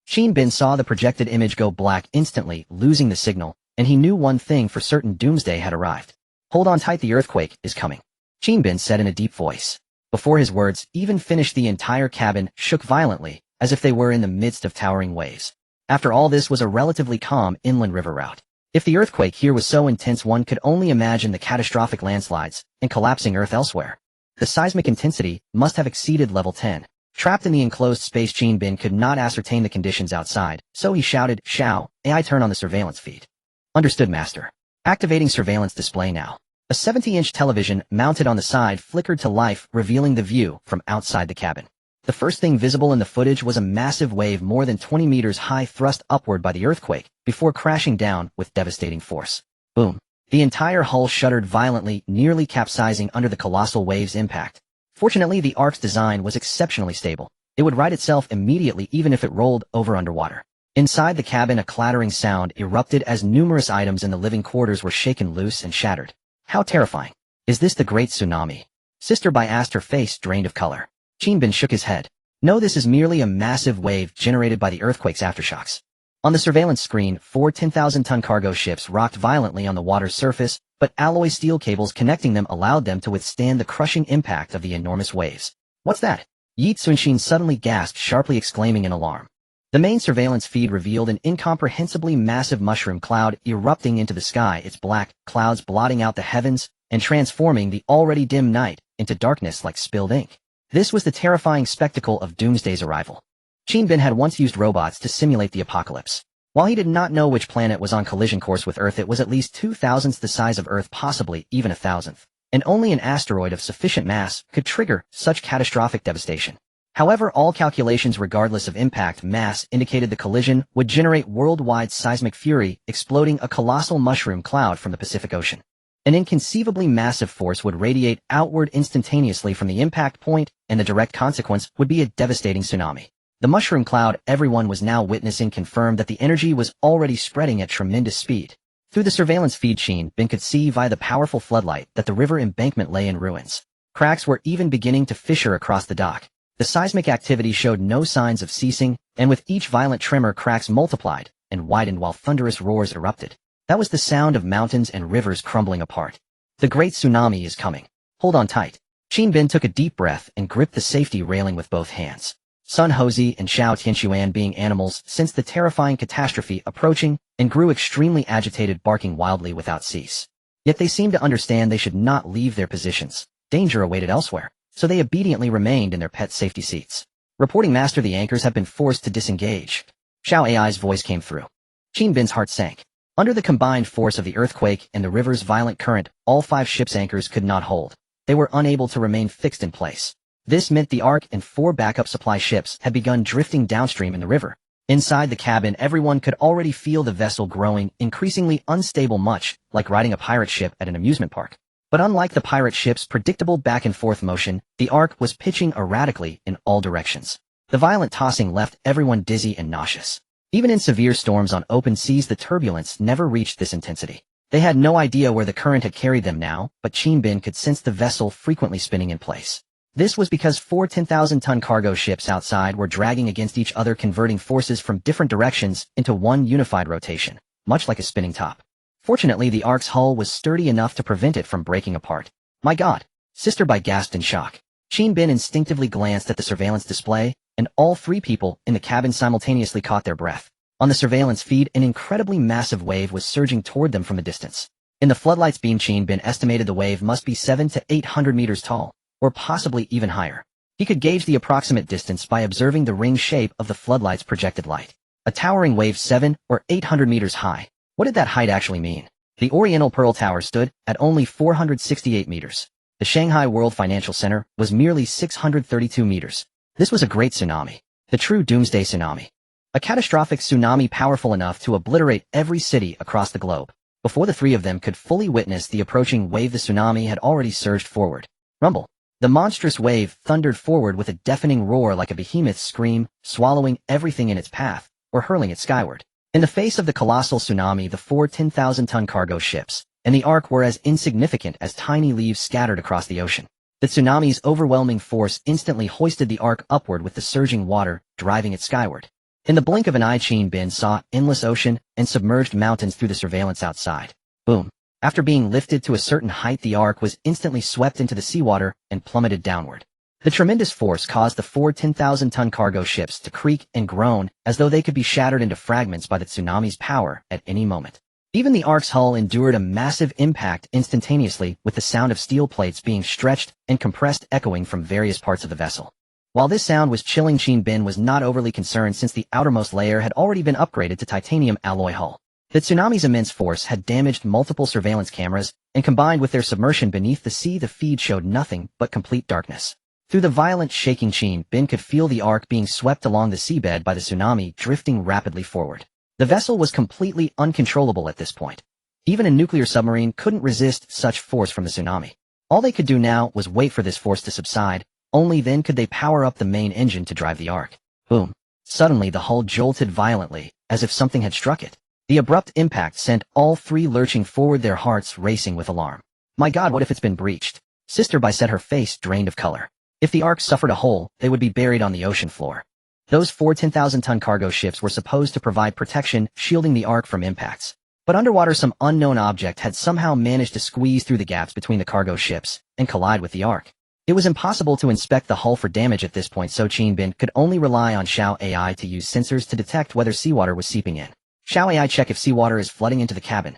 Shin Bin saw the projected image go black instantly, losing the signal, and he knew one thing for certain: doomsday had arrived. Hold on tight, the earthquake is coming, Shin Bin said in a deep voice. Before his words even finished, the entire cabin shook violently, as if they were in the midst of towering waves. After all, this was a relatively calm inland river route. If the earthquake here was so intense, one could only imagine the catastrophic landslides and collapsing Earth elsewhere. The seismic intensity must have exceeded level 10. Trapped in the enclosed space, Qin Bin could not ascertain the conditions outside, so he shouted, "Xiao, AI, turn on the surveillance feed." "Understood, Master." Activating surveillance display now. A 70-inch television mounted on the side flickered to life, revealing the view from outside the cabin. The first thing visible in the footage was a massive wave more than 20 meters high thrust upward by the earthquake, before crashing down with devastating force. Boom. The entire hull shuddered violently, nearly capsizing under the colossal wave's impact. Fortunately, the Ark's design was exceptionally stable. It would right itself immediately even if it rolled over underwater. Inside the cabin, a clattering sound erupted as numerous items in the living quarters were shaken loose and shattered. How terrifying. Is this the great tsunami? Sister Bai asked, her face drained of color. Qin Bin shook his head. No, this is merely a massive wave generated by the earthquake's aftershocks. On the surveillance screen, 4 10,000-ton cargo ships rocked violently on the water's surface, but alloy steel cables connecting them allowed them to withstand the crushing impact of the enormous waves. What's that? Yi Tsunshin suddenly gasped, sharply exclaiming in alarm. The main surveillance feed revealed an incomprehensibly massive mushroom cloud erupting into the sky, its black clouds blotting out the heavens and transforming the already dim night into darkness like spilled ink. This was the terrifying spectacle of Doomsday's arrival. Qin Bin had once used robots to simulate the apocalypse. While he did not know which planet was on collision course with Earth, it was at least 2,000ths the size of Earth, possibly even 1,000th, and only an asteroid of sufficient mass could trigger such catastrophic devastation. However, all calculations regardless of impact mass indicated the collision would generate worldwide seismic fury, exploding a colossal mushroom cloud from the Pacific Ocean. An inconceivably massive force would radiate outward instantaneously from the impact point, and the direct consequence would be a devastating tsunami. The mushroom cloud everyone was now witnessing confirmed that the energy was already spreading at tremendous speed. Through the surveillance feed, Qin Bin could see via the powerful floodlight that the river embankment lay in ruins. Cracks were even beginning to fissure across the dock. The seismic activity showed no signs of ceasing, and with each violent tremor cracks multiplied and widened while thunderous roars erupted. That was the sound of mountains and rivers crumbling apart. The great tsunami is coming. Hold on tight. Qin Bin took a deep breath and gripped the safety railing with both hands. Sun Houzi and Xiao Tianxuan, being animals, sensed the terrifying catastrophe approaching and grew extremely agitated, barking wildly without cease. Yet they seemed to understand they should not leave their positions. Danger awaited elsewhere, so they obediently remained in their pet safety seats. Reporting, Master, the anchors have been forced to disengage. Xiao Ai's voice came through. Qin Bin's heart sank. Under the combined force of the earthquake and the river's violent current, all 5 ships' anchors could not hold. They were unable to remain fixed in place. This meant the Ark and 4 backup supply ships had begun drifting downstream in the river. Inside the cabin, everyone could already feel the vessel growing, increasingly unstable, much like riding a pirate ship at an amusement park. But unlike the pirate ship's predictable back-and-forth motion, the Ark was pitching erratically in all directions. The violent tossing left everyone dizzy and nauseous. Even in severe storms on open seas, the turbulence never reached this intensity. They had no idea where the current had carried them now, but Qin Bin could sense the vessel frequently spinning in place. This was because 4 10,000-ton cargo ships outside were dragging against each other, converting forces from different directions into one unified rotation, much like a spinning top. Fortunately, the Ark's hull was sturdy enough to prevent it from breaking apart. My God! Sister Bai gasped in shock. Qin Bin instinctively glanced at the surveillance display, and all 3 people in the cabin simultaneously caught their breath. On the surveillance feed, an incredibly massive wave was surging toward them from a distance. In the floodlight's beam, Qin Bin estimated the wave must be 700 to 800 meters tall, or possibly even higher. He could gauge the approximate distance by observing the ring shape of the floodlight's projected light. A towering wave 700 or 800 meters high. What did that height actually mean? The Oriental Pearl Tower stood at only 468 meters. The Shanghai World Financial Center was merely 632 meters. This was a great tsunami. The true doomsday tsunami. A catastrophic tsunami powerful enough to obliterate every city across the globe. Before the 3 of them could fully witness the approaching wave, the tsunami had already surged forward. Rumble. The monstrous wave thundered forward with a deafening roar like a behemoth's scream, swallowing everything in its path, or hurling it skyward. In the face of the colossal tsunami, the 4 10,000-ton cargo ships and the Ark were as insignificant as tiny leaves scattered across the ocean. The tsunami's overwhelming force instantly hoisted the Ark upward with the surging water, driving it skyward. In the blink of an eye, Qin Bin saw endless ocean and submerged mountains through the surveillance outside. Boom. After being lifted to a certain height, the Ark was instantly swept into the seawater and plummeted downward. The tremendous force caused the 4 10,000-ton cargo ships to creak and groan as though they could be shattered into fragments by the tsunami's power at any moment. Even the Ark's hull endured a massive impact instantaneously, with the sound of steel plates being stretched and compressed echoing from various parts of the vessel. While this sound was chilling, Qin Bin was not overly concerned since the outermost layer had already been upgraded to titanium alloy hull. The tsunami's immense force had damaged multiple surveillance cameras, and combined with their submersion beneath the sea, the feed showed nothing but complete darkness. Through the violent shaking, Qin Bin could feel the Ark being swept along the seabed by the tsunami, drifting rapidly forward. The vessel was completely uncontrollable at this point. Even a nuclear submarine couldn't resist such force from the tsunami. All they could do now was wait for this force to subside. Only then could they power up the main engine to drive the Ark. Boom. Suddenly the hull jolted violently, as if something had struck it. The abrupt impact sent all three lurching forward, their hearts racing with alarm. My God, what if it's been breached? Sister Bai said, her face drained of color. If the Ark suffered a hole, they would be buried on the ocean floor. Those 4 10,000-ton cargo ships were supposed to provide protection, shielding the Ark from impacts. But underwater, some unknown object had somehow managed to squeeze through the gaps between the cargo ships and collide with the Ark. It was impossible to inspect the hull for damage at this point, so Qin Bin could only rely on Xiao AI to use sensors to detect whether seawater was seeping in. Xiao AI, check if seawater is flooding into the cabin.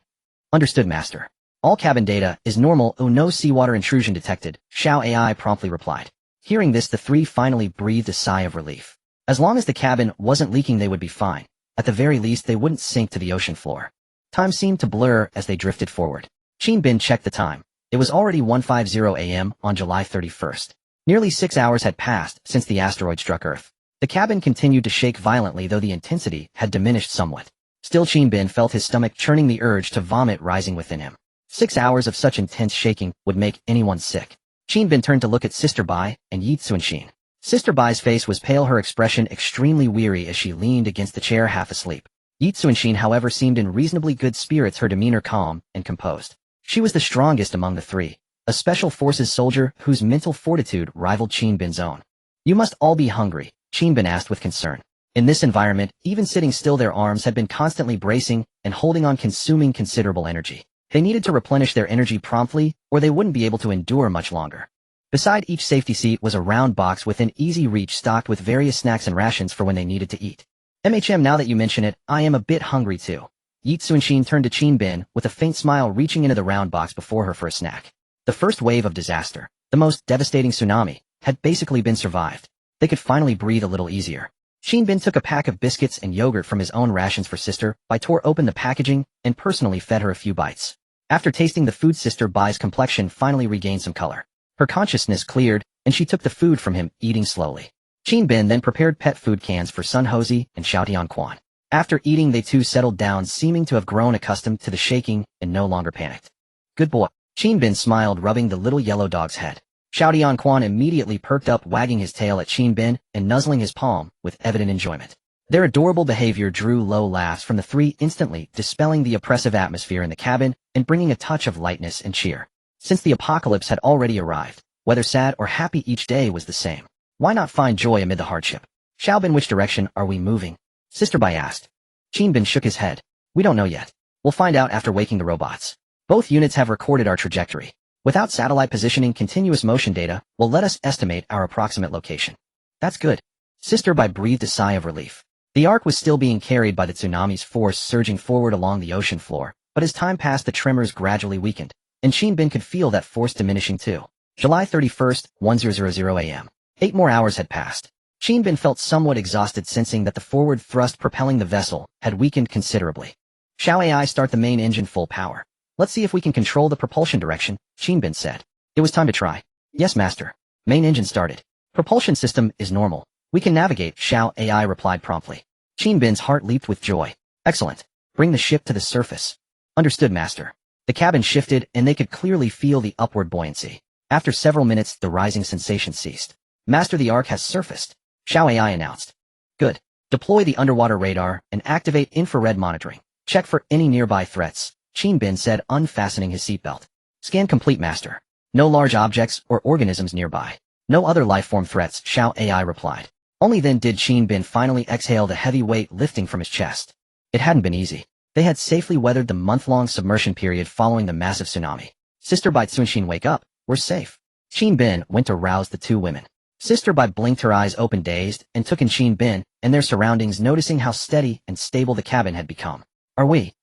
Understood, Master. All cabin data is normal. Oh, no seawater intrusion detected, Xiao AI promptly replied. Hearing this, the three finally breathed a sigh of relief. As long as the cabin wasn't leaking, they would be fine. At the very least, they wouldn't sink to the ocean floor. Time seemed to blur as they drifted forward. Qin Bin checked the time. It was already 1:50 a.m. on July 31st. Nearly 6 hours had passed since the asteroid struck Earth. The cabin continued to shake violently, though the intensity had diminished somewhat. Still, Qin Bin felt his stomach churning, the urge to vomit rising within him. 6 hours of such intense shaking would make anyone sick. Qin Bin turned to look at Sister Bai and Yi Tsunshin. Sister Bai's face was pale, her expression extremely weary as she leaned against the chair half asleep. Yi Tsunshin, however, seemed in reasonably good spirits, her demeanor calm and composed. She was the strongest among the three, a special forces soldier whose mental fortitude rivaled Qin Bin's own. You must all be hungry, Qin Bin asked with concern. In this environment, even sitting still, their arms had been constantly bracing and holding on, consuming considerable energy. They needed to replenish their energy promptly, or they wouldn't be able to endure much longer. Beside each safety seat was a round box within easy reach, stocked with various snacks and rations for when they needed to eat. Now that you mention it, I am a bit hungry too. Yi Tsunshin turned to Qin Bin with a faint smile, reaching into the round box before her for a snack. The first wave of disaster, the most devastating tsunami, had basically been survived. They could finally breathe a little easier. Qin Bin took a pack of biscuits and yogurt from his own rations for Sister Bai, tore open the packaging, and personally fed her a few bites. After tasting the food, Sister Bai's complexion finally regained some color. Her consciousness cleared, and she took the food from him, eating slowly. Qin Bin then prepared pet food cans for Sun Hozi and Xiao Tianquan. After eating, they too settled down, seeming to have grown accustomed to the shaking and no longer panicked. Good boy. Qin Bin smiled, rubbing the little yellow dog's head. Xiao Tianquan immediately perked up, wagging his tail at Qin Bin and nuzzling his palm with evident enjoyment. Their adorable behavior drew low laughs from the three, instantly dispelling the oppressive atmosphere in the cabin and bringing a touch of lightness and cheer. Since the apocalypse had already arrived, whether sad or happy, each day was the same. Why not find joy amid the hardship? Xiao Bin, which direction are we moving? Sister Bai asked. Qin Bin shook his head. We don't know yet. We'll find out after waking the robots. Both units have recorded our trajectory. Without satellite positioning, continuous motion data will let us estimate our approximate location. That's good. Sister Bai breathed a sigh of relief. The Ark was still being carried by the tsunami's force, surging forward along the ocean floor, but as time passed, the tremors gradually weakened, and Qin Bin could feel that force diminishing too. July 31st, 10:00 a.m. 8 more hours had passed. Qin Bin felt somewhat exhausted, sensing that the forward thrust propelling the vessel had weakened considerably. Xiao AI, start the main engine full power. Let's see if we can control the propulsion direction, Qin Bin said. It was time to try. Yes, Master. Main engine started. Propulsion system is normal. We can navigate, Xiao AI replied promptly. Qin Bin's heart leaped with joy. Excellent. Bring the ship to the surface. Understood, Master. The cabin shifted, and they could clearly feel the upward buoyancy. After several minutes, the rising sensation ceased. Master, the Ark has surfaced, Xiao AI announced. Good. Deploy the underwater radar and activate infrared monitoring. Check for any nearby threats, Qin Bin said, unfastening his seatbelt. Scan complete, Master. No large objects or organisms nearby. No other life-form threats, Xiao AI replied. Only then did Qin Bin finally exhale, the heavy weight lifting from his chest. It hadn't been easy. They had safely weathered the month-long submersion period following the massive tsunami. Sister Bai, Tsunshin, wake up. We're safe. Qin Bin went to rouse the two women. Sister Bai blinked, her eyes open, dazed, and took in Qin Bin and their surroundings, noticing how steady and stable the cabin had become. Are we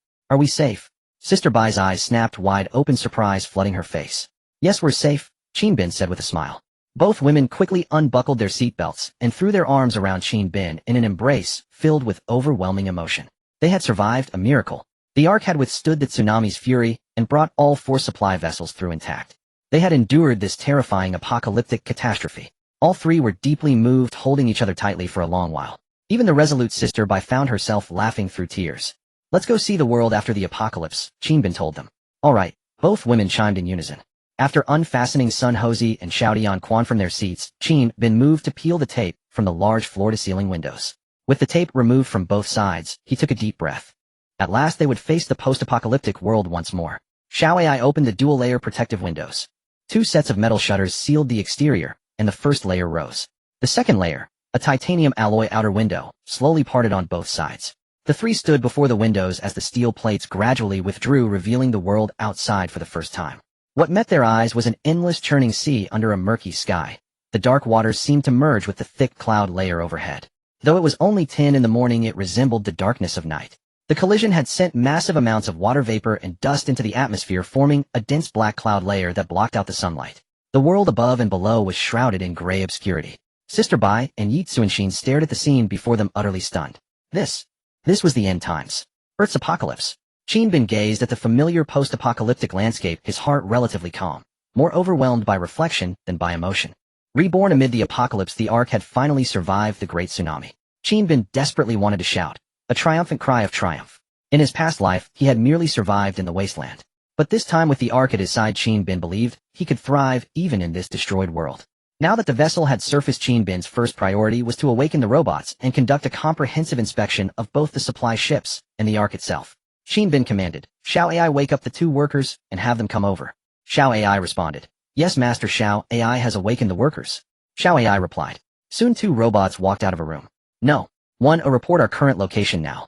safe? Sister Bai's eyes snapped wide open, surprise flooding her face. Yes, we're safe, Qin Bin said with a smile. Both women quickly unbuckled their seatbelts and threw their arms around Qin Bin in an embrace filled with overwhelming emotion. They had survived a miracle. The Ark had withstood the tsunami's fury and brought all 4 supply vessels through intact. They had endured this terrifying apocalyptic catastrophe. All 3 were deeply moved, holding each other tightly for a long while. Even the resolute Sister Bai found herself laughing through tears. "Let's go see the world after the apocalypse," Qin Bin told them. "All right," both women chimed in unison. After unfastening Sun Hosey and Xiao Dianquan from their seats, Qin Bin moved to peel the tape from the large floor-to-ceiling windows. With the tape removed from both sides, he took a deep breath. At last they would face the post-apocalyptic world once more. Xiao Ai opened the dual-layer protective windows. 2 sets of metal shutters sealed the exterior, and the first layer rose. The second layer, a titanium alloy outer window, slowly parted on both sides. The 3 stood before the windows as the steel plates gradually withdrew, revealing the world outside for the first time. What met their eyes was an endless churning sea under a murky sky. The dark waters seemed to merge with the thick cloud layer overhead. Though it was only 10 in the morning, it resembled the darkness of night. The collision had sent massive amounts of water vapor and dust into the atmosphere, forming a dense black cloud layer that blocked out the sunlight. The world above and below was shrouded in gray obscurity. Sister Bai and Yi Tsuanshin stared at the scene before them, utterly stunned. This was the end times. Earth's apocalypse. Qin Bin gazed at the familiar post-apocalyptic landscape, his heart relatively calm, more overwhelmed by reflection than by emotion. Reborn amid the apocalypse, the Ark had finally survived the great tsunami. Qin Bin desperately wanted to shout, a triumphant cry of triumph. In his past life, he had merely survived in the wasteland. But this time, with the Ark at his side, Qin Bin believed he could thrive even in this destroyed world. Now that the vessel had surfaced, Qin Bin's first priority was to awaken the robots and conduct a comprehensive inspection of both the supply ships and the Ark itself. Qin Bin commanded, "Xiao Ai, wake up the 2 workers and have them come over." Xiao Ai responded, "Yes, Master." Xiao Ai has awakened the workers. Xiao Ai replied. Soon 2 robots walked out of a room. "No. 1. Report our current location now."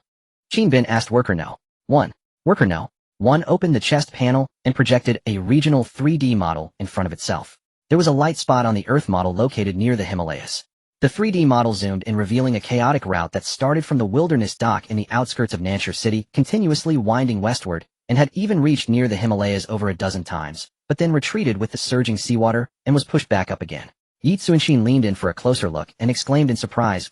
Qin Bin asked Worker No. 1. Worker No. 1 opened the chest panel and projected a regional 3D model in front of itself. There was a light spot on the Earth model located near the Himalayas. The 3D model zoomed in, revealing a chaotic route that started from the wilderness dock in the outskirts of Nanshur City, continuously winding westward, and had even reached near the Himalayas over a dozen times, but then retreated with the surging seawater and was pushed back up again. Yi Tsuanshin leaned in for a closer look and exclaimed in surprise,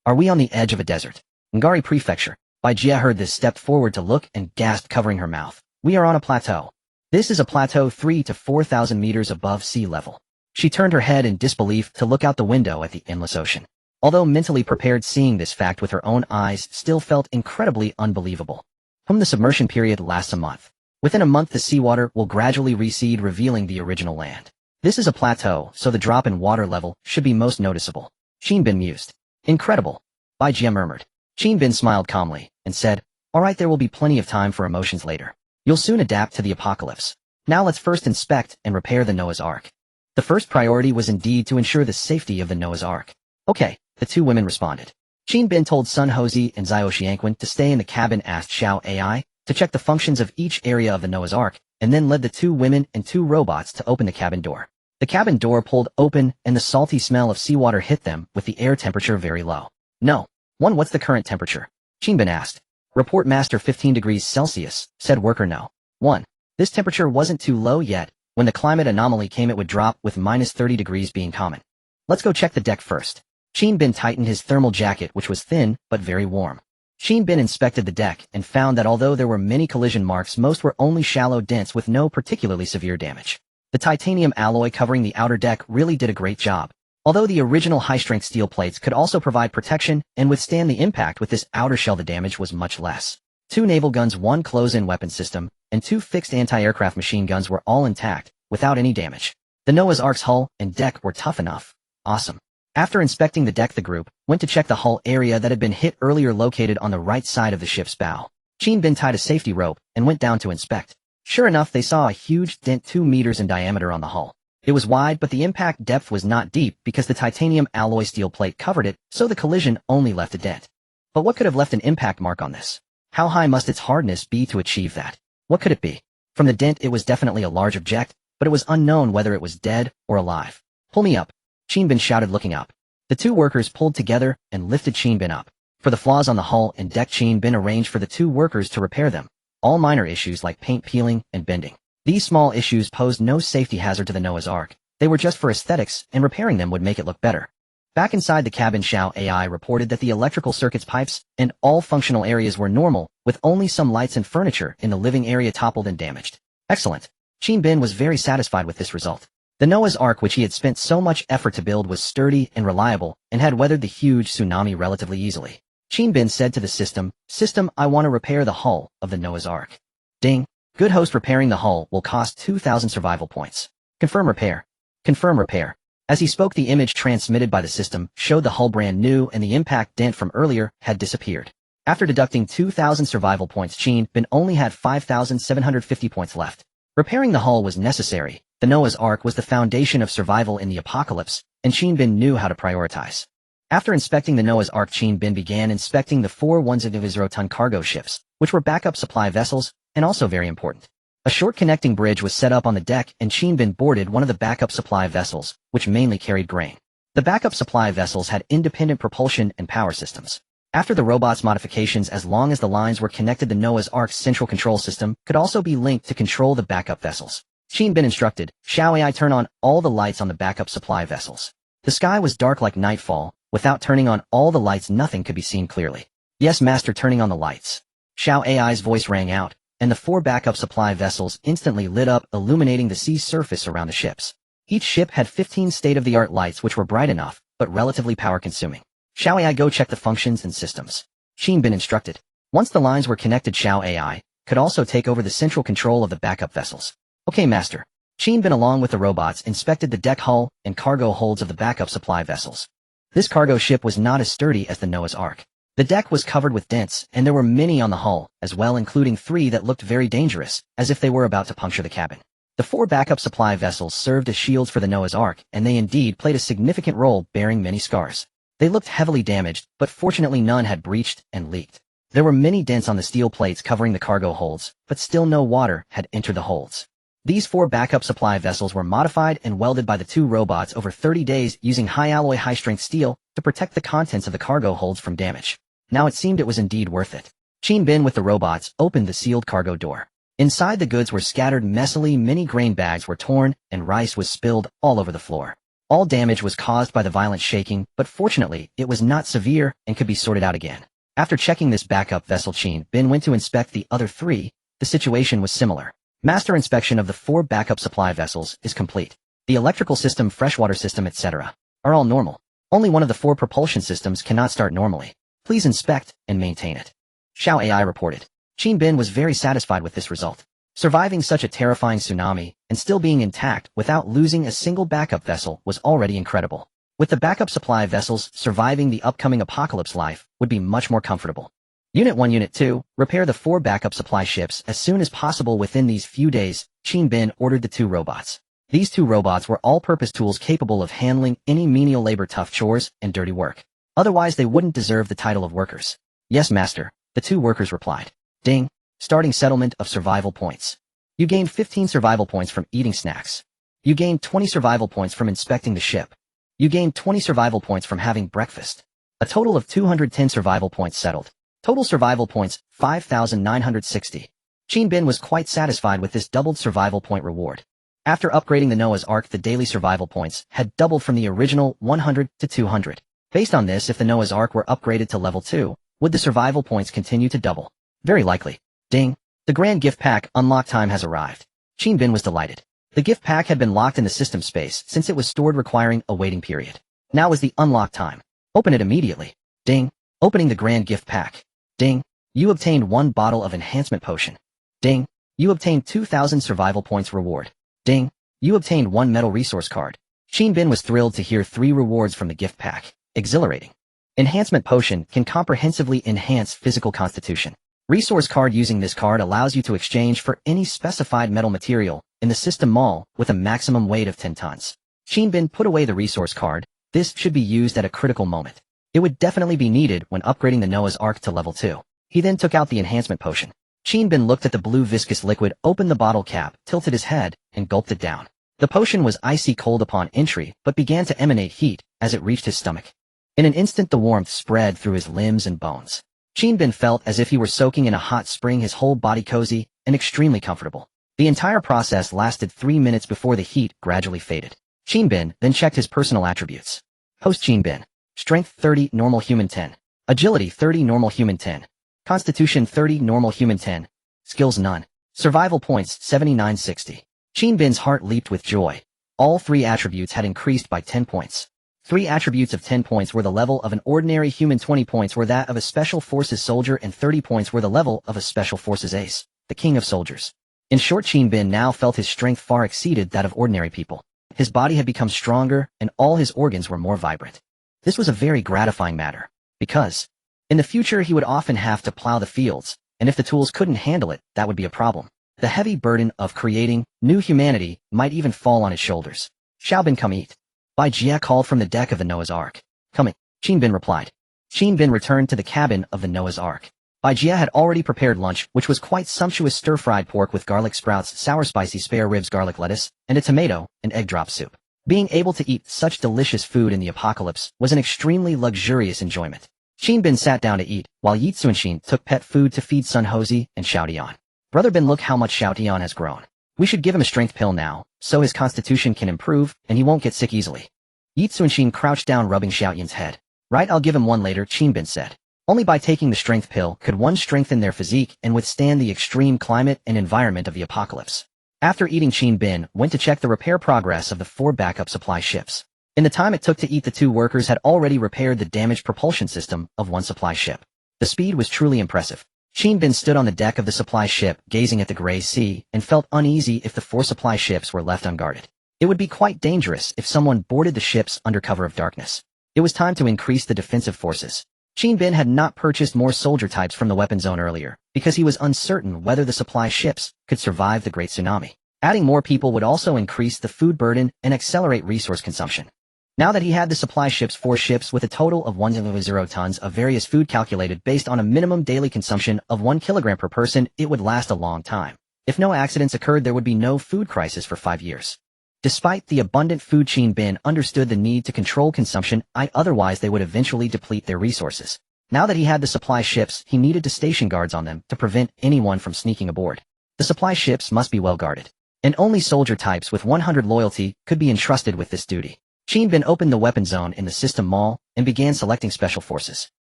Are we on the edge of a desert?" Ngari Prefecture. Bai Jie heard this, stepped forward to look, and gasped, covering her mouth. "We are on a plateau. This is a plateau 3 to 4,000 meters above sea level." She turned her head in disbelief to look out the window at the endless ocean. Although mentally prepared, seeing this fact with her own eyes still felt incredibly unbelievable. The submersion period lasts a month. Within a month, the seawater will gradually recede, revealing the original land. This is a plateau, so the drop in water level should be most noticeable. Qin Bin mused. "Incredible," Bai Jie murmured. Qin Bin smiled calmly and said, "All right, there will be plenty of time for emotions later. You'll soon adapt to the apocalypse. Now let's first inspect and repair the Noah's Ark." The first priority was indeed to ensure the safety of the Noah's Ark. "Okay," the 2 women responded. Qin Bin told Sun Hosey and Zhao Xiangquan to stay in the cabin, asked Xiao Ai to check the functions of each area of the Noah's Ark, and then led the 2 women and 2 robots to open the cabin door. The cabin door pulled open, and the salty smell of seawater hit them, with the air temperature very low. "No. 1. What's the current temperature?" Qin Bin asked. "Report Master, 15 degrees Celsius, said Worker No. 1. This temperature wasn't too low yet. When the climate anomaly came, it would drop, with minus 30 degrees being common. Let's go check the deck first." Qin Bin tightened his thermal jacket, which was thin but very warm. Qin Bin inspected the deck and found that although there were many collision marks, most were only shallow dents with no particularly severe damage. The titanium alloy covering the outer deck really did a great job. Although the original high-strength steel plates could also provide protection and withstand the impact, with this outer shell the damage was much less. 2 naval guns, 1 close-in weapon system, and 2 fixed anti-aircraft machine guns were all intact, without any damage. The Noah's Ark's hull and deck were tough enough. Awesome. After inspecting the deck, the group went to check the hull area that had been hit earlier, located on the right side of the ship's bow. Qin Bin tied a safety rope and went down to inspect. Sure enough, they saw a huge dent 2 meters in diameter on the hull. It was wide, but the impact depth was not deep because the titanium alloy steel plate covered it, so the collision only left a dent. But what could have left an impact mark on this? How high must its hardness be to achieve that? What could it be? From the dent, it was definitely a large object, but it was unknown whether it was dead or alive. "Pull me up," Qin Bin shouted, looking up. The 2 workers pulled together and lifted Qin Bin up. For the flaws on the hull and deck, Qin Bin arranged for the 2 workers to repair them. All minor issues like paint peeling and bending. These small issues posed no safety hazard to the Noah's Ark, They were just for aesthetics, and repairing them would make it look better. Back inside the cabin, Xiao AI reported that the electrical circuits, pipes, and all functional areas were normal, with only some lights and furniture in the living area toppled and damaged. Excellent. Qin Bin was very satisfied with this result. The Noah's Ark, which he had spent so much effort to build, was sturdy and reliable, and had weathered the huge tsunami relatively easily. Qin Bin said to the system, I want to repair the hull of the Noah's Ark. Ding. Good host, repairing the hull will cost 2,000 survival points. Confirm repair. Confirm repair. As he spoke, the image transmitted by the system showed the hull brand new and the impact dent from earlier had disappeared. After deducting 2,000 survival points, Qin Bin only had 5,750 points left. Repairing the hull was necessary. The Noah's Ark was the foundation of survival in the apocalypse, and Qin Bin knew how to prioritize. After inspecting the Noah's Ark, Qin Bin began inspecting the 4 1,000-ton cargo ships, which were backup supply vessels, and also very important. A short connecting bridge was set up on the deck, and Qin Bin boarded one of the backup supply vessels, which mainly carried grain. The backup supply vessels had independent propulsion and power systems. After the robot's modifications, as long as the lines were connected, the Noah's Ark's central control system could also be linked to control the backup vessels. Qin Bin instructed, Xiao AI, turn on all the lights on the backup supply vessels. The sky was dark like nightfall. Without turning on all the lights, nothing could be seen clearly. Yes, master, turning on the lights. Xiao AI's voice rang out, and the 4 backup supply vessels instantly lit up, illuminating the sea surface around the ships. Each ship had 15 state-of-the-art lights, which were bright enough, but relatively power-consuming. Xiao AI, go check the functions and systems. Qin Bin instructed. Once the lines were connected, Xiao AI could also take over the central control of the backup vessels. Okay, master. Qin Bin, along with the robots, inspected the deck, hull, and cargo holds of the backup supply vessels. This cargo ship was not as sturdy as the Noah's Ark. The deck was covered with dents, and there were many on the hull, as well, including 3 that looked very dangerous, as if they were about to puncture the cabin. The 4 backup supply vessels served as shields for the Noah's Ark, and they indeed played a significant role, bearing many scars. They looked heavily damaged, but fortunately none had breached and leaked. There were many dents on the steel plates covering the cargo holds, but still no water had entered the holds. These 4 backup supply vessels were modified and welded by the 2 robots over 30 days using high-alloy, high-strength steel to protect the contents of the cargo holds from damage. Now it seemed it was indeed worth it. Qin Bin, with the robots, opened the sealed cargo door. Inside, the goods were scattered messily, many grain bags were torn, and rice was spilled all over the floor. All damage was caused by the violent shaking, but fortunately, it was not severe and could be sorted out again. After checking this backup vessel, Qin Bin went to inspect the other 3. The situation was similar. Master inspection of the 4 backup supply vessels is complete. The electrical system, freshwater system, etc. are all normal. Only one of the 4 propulsion systems cannot start normally. Please inspect and maintain it. Xiao AI reported. Qin Bin was very satisfied with this result. Surviving such a terrifying tsunami and still being intact without losing a single backup vessel was already incredible. With the backup supply vessels, surviving the upcoming apocalypse life would be much more comfortable. Unit 1, Unit 2, repair the 4 backup supply ships as soon as possible. Within these few days, Qin Bin ordered the 2 robots. These 2 robots were all-purpose tools capable of handling any menial labor, tough chores, and dirty work. Otherwise, they wouldn't deserve the title of workers. Yes, master, the 2 workers replied. Ding. Starting settlement of survival points. You gained 15 survival points from eating snacks. You gained 20 survival points from inspecting the ship. You gained 20 survival points from having breakfast. A total of 210 survival points settled. Total survival points, 5,960. Qin Bin was quite satisfied with this doubled survival point reward. After upgrading the Noah's Ark, the daily survival points had doubled from the original 100 to 200. Based on this, if the Noah's Ark were upgraded to level 2, would the survival points continue to double? Very likely. Ding. The grand gift pack unlock time has arrived. Qin Bin was delighted. The gift pack had been locked in the system space since it was stored, requiring a waiting period. Now was the unlock time. Open it immediately. Ding. Opening the grand gift pack. Ding. You obtained 1 bottle of enhancement potion. Ding. You obtained 2,000 survival points reward. Ding. You obtained 1 metal resource card. Qin Bin was thrilled to hear 3 rewards from the gift pack. Exhilarating. Enhancement potion can comprehensively enhance physical constitution. Resource card. Using this card allows you to exchange for any specified metal material in the system mall with a maximum weight of 10 tons. Qin Bin put away the resource card. This should be used at a critical moment. It would definitely be needed when upgrading the Noah's Ark to level 2. He then took out the enhancement potion. Qin Bin looked at the blue viscous liquid, opened the bottle cap, tilted his head, and gulped it down. The potion was icy cold upon entry, but began to emanate heat as it reached his stomach. In an instant, the warmth spread through his limbs and bones. Qin Bin felt as if he were soaking in a hot spring, his whole body cozy and extremely comfortable. The entire process lasted 3 minutes before the heat gradually faded. Qin Bin then checked his personal attributes. Host Qin Bin. Strength 30, normal human 10. Agility 30, normal human 10. Constitution 30, normal human 10. Skills none. Survival points 7960. Qin Bin's heart leaped with joy. All 3 attributes had increased by 10 points. 3 attributes of 10 points were the level of an ordinary human, 20 points were that of a Special Forces soldier, and 30 points were the level of a Special Forces ace, the king of soldiers. In short, Qin Bin now felt his strength far exceeded that of ordinary people. His body had become stronger, and all his organs were more vibrant. This was a very gratifying matter, because in the future he would often have to plow the fields, and if the tools couldn't handle it, that would be a problem. The heavy burden of creating new humanity might even fall on his shoulders. Xiaobin, come eat. Bai Jia called from the deck of the Noah's Ark. Coming, Qin Bin replied. Qin Bin returned to the cabin of the Noah's Ark. Bai Jia had already prepared lunch, which was quite sumptuous: stir-fried pork with garlic sprouts, sour spicy spare ribs, garlic lettuce, and a tomato, and egg drop soup. Being able to eat such delicious food in the apocalypse was an extremely luxurious enjoyment. Qin Bin sat down to eat, while Yi Tsunshin took pet food to feed Sun Hozi and Xiao Tian. Brother Bin, look how much Xiao Tian has grown. We should give him a strength pill now, so his constitution can improve, and he won't get sick easily. Yi Tsunshin crouched down, rubbing Xiao Tian's head. Right, I'll give him one later, Qin Bin said. Only by taking the strength pill could one strengthen their physique and withstand the extreme climate and environment of the apocalypse. After eating, Qin Bin went to check the repair progress of the 4 backup supply ships. In the time it took to eat, the 2 workers had already repaired the damaged propulsion system of 1 supply ship. The speed was truly impressive. Qin Bin stood on the deck of the supply ship, gazing at the gray sea, and felt uneasy if the 4 supply ships were left unguarded. It would be quite dangerous if someone boarded the ships under cover of darkness. It was time to increase the defensive forces. Qin Bin had not purchased more soldier types from the weapon zone earlier, because he was uncertain whether the supply ships could survive the Great Tsunami. Adding more people would also increase the food burden and accelerate resource consumption. Now that he had the supply ships, 4 ships with a total of 1.0 tons of various food calculated based on a minimum daily consumption of 1 kilogram per person, it would last a long time. If no accidents occurred, there would be no food crisis for 5 years. Despite the abundant food, Qin Bin understood the need to control consumption, otherwise they would eventually deplete their resources. Now that he had the supply ships, he needed to station guards on them to prevent anyone from sneaking aboard. The supply ships must be well guarded, and only soldier types with 100 loyalty could be entrusted with this duty. Qin Bin opened the weapon zone in the system mall and began selecting special forces.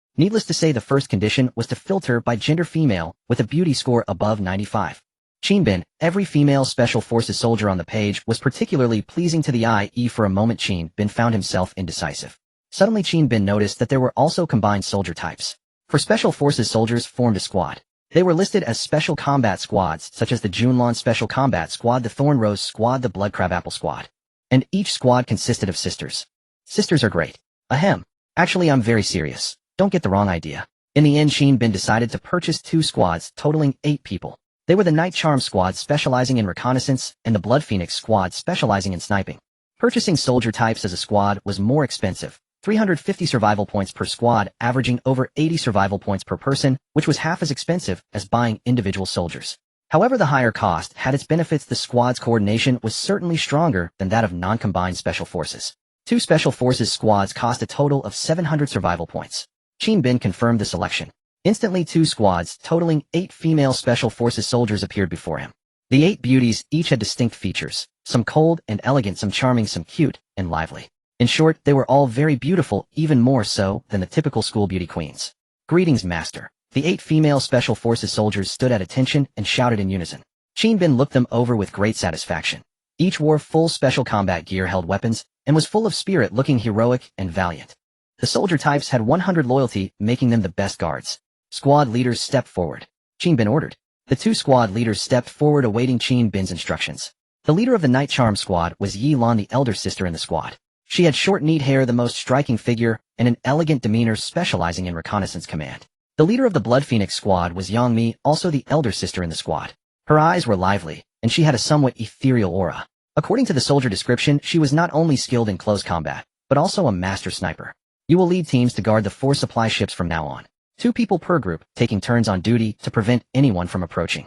Needless to say, the first condition was to filter by gender, female, with a beauty score above 95. Qin Bin, every female special forces soldier on the page, was particularly pleasing to the eye. For a moment Qin Bin found himself indecisive. Suddenly Qin Bin noticed that there were also combined soldier types. For special forces, soldiers formed a squad. They were listed as special combat squads, such as the Junlan Special Combat Squad, the Thorn Rose Squad, the Blood Crab Apple Squad. And each squad consisted of sisters. Sisters are great. Ahem. Actually, I'm very serious. Don't get the wrong idea. In the end, Qin Bin decided to purchase 2 squads, totaling 8 people. They were the Night Charm Squad, specializing in reconnaissance, and the Blood Phoenix Squad, specializing in sniping. Purchasing soldier types as a squad was more expensive. 350 survival points per squad, averaging over 80 survival points per person, which was half as expensive as buying individual soldiers. However, the higher cost had its benefits. The squad's coordination was certainly stronger than that of non-combined special forces. 2 special forces squads cost a total of 700 survival points. Qin Bin confirmed the selection. Instantly 2 squads, totaling 8 female special forces soldiers, appeared before him. The 8 beauties each had distinct features, some cold and elegant, some charming, some cute and lively. In short, they were all very beautiful, even more so than the typical school beauty queens. Greetings, master. The 8 female special forces soldiers stood at attention and shouted in unison. Qin Bin looked them over with great satisfaction. Each wore full special combat gear, held weapons, and was full of spirit, looking heroic and valiant. The soldier types had 100 loyalty, making them the best guards. Squad leaders stepped forward. Qin Bin ordered. The 2 squad leaders stepped forward, awaiting Qin Bin's instructions. The leader of the Night Charm Squad was Yi Lan, the elder sister in the squad. She had short, neat hair, the most striking figure, and an elegant demeanor, specializing in reconnaissance command. The leader of the Blood Phoenix Squad was Yang Mi, also the elder sister in the squad. Her eyes were lively, and she had a somewhat ethereal aura. According to the soldier description, she was not only skilled in close combat, but also a master sniper. You will lead teams to guard the 4 supply ships from now on. 2 people per group, taking turns on duty to prevent anyone from approaching.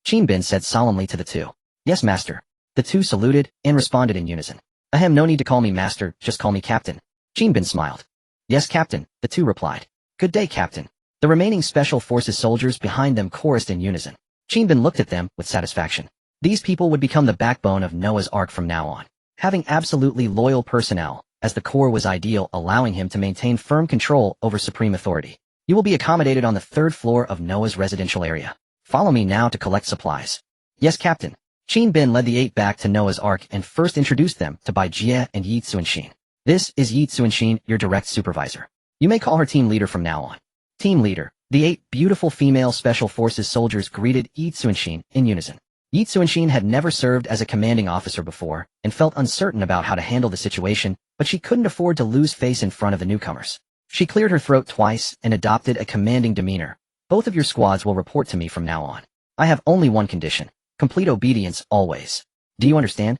Qin Bin said solemnly to the 2. Yes, master. The 2 saluted and responded in unison. Ahem, no need to call me master, just call me captain. Qin Bin smiled. Yes, captain, the 2 replied. Good day, captain. The remaining special forces soldiers behind them chorused in unison. Qin Bin looked at them with satisfaction. These people would become the backbone of Noah's Ark from now on. having absolutely loyal personnel, as the core was ideal, allowing him to maintain firm control over supreme authority. You will be accommodated on the 3rd floor of Noah's residential area. Follow me now to collect supplies. Yes, Captain. Qin Bin led the 8 back to Noah's Ark and first introduced them to Bai Jie and Yi Tsunshin. This is Yi Tsunshin, your direct supervisor. You may call her team leader from now on. Team leader. The 8 beautiful female Special Forces soldiers greeted Yi Tsunshin in unison. Yi Tsunshin had never served as a commanding officer before and felt uncertain about how to handle the situation, but she couldn't afford to lose face in front of the newcomers. She cleared her throat twice and adopted a commanding demeanor. Both of your squads will report to me from now on. I have only one condition. Complete obedience always. Do you understand?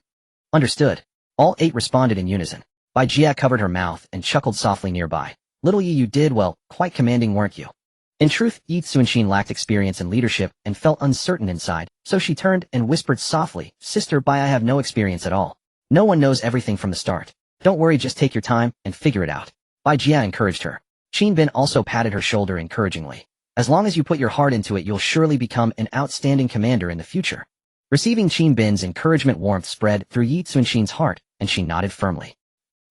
Understood. All 8 responded in unison. Bai Jie covered her mouth and chuckled softly nearby. Little Yi, you did well, quite commanding, weren't you? In truth, Yi Tsunshin lacked experience in leadership and felt uncertain inside, so she turned and whispered softly, Sister Bai, I have no experience at all. No one knows everything from the start. Don't worry, just take your time and figure it out. Bai Jie encouraged her. Qin Bin also patted her shoulder encouragingly. As long as you put your heart into it, you'll surely become an outstanding commander in the future. Receiving Qin Bin's encouragement, warmth spread through Yi Tsunshin's heart, and she nodded firmly.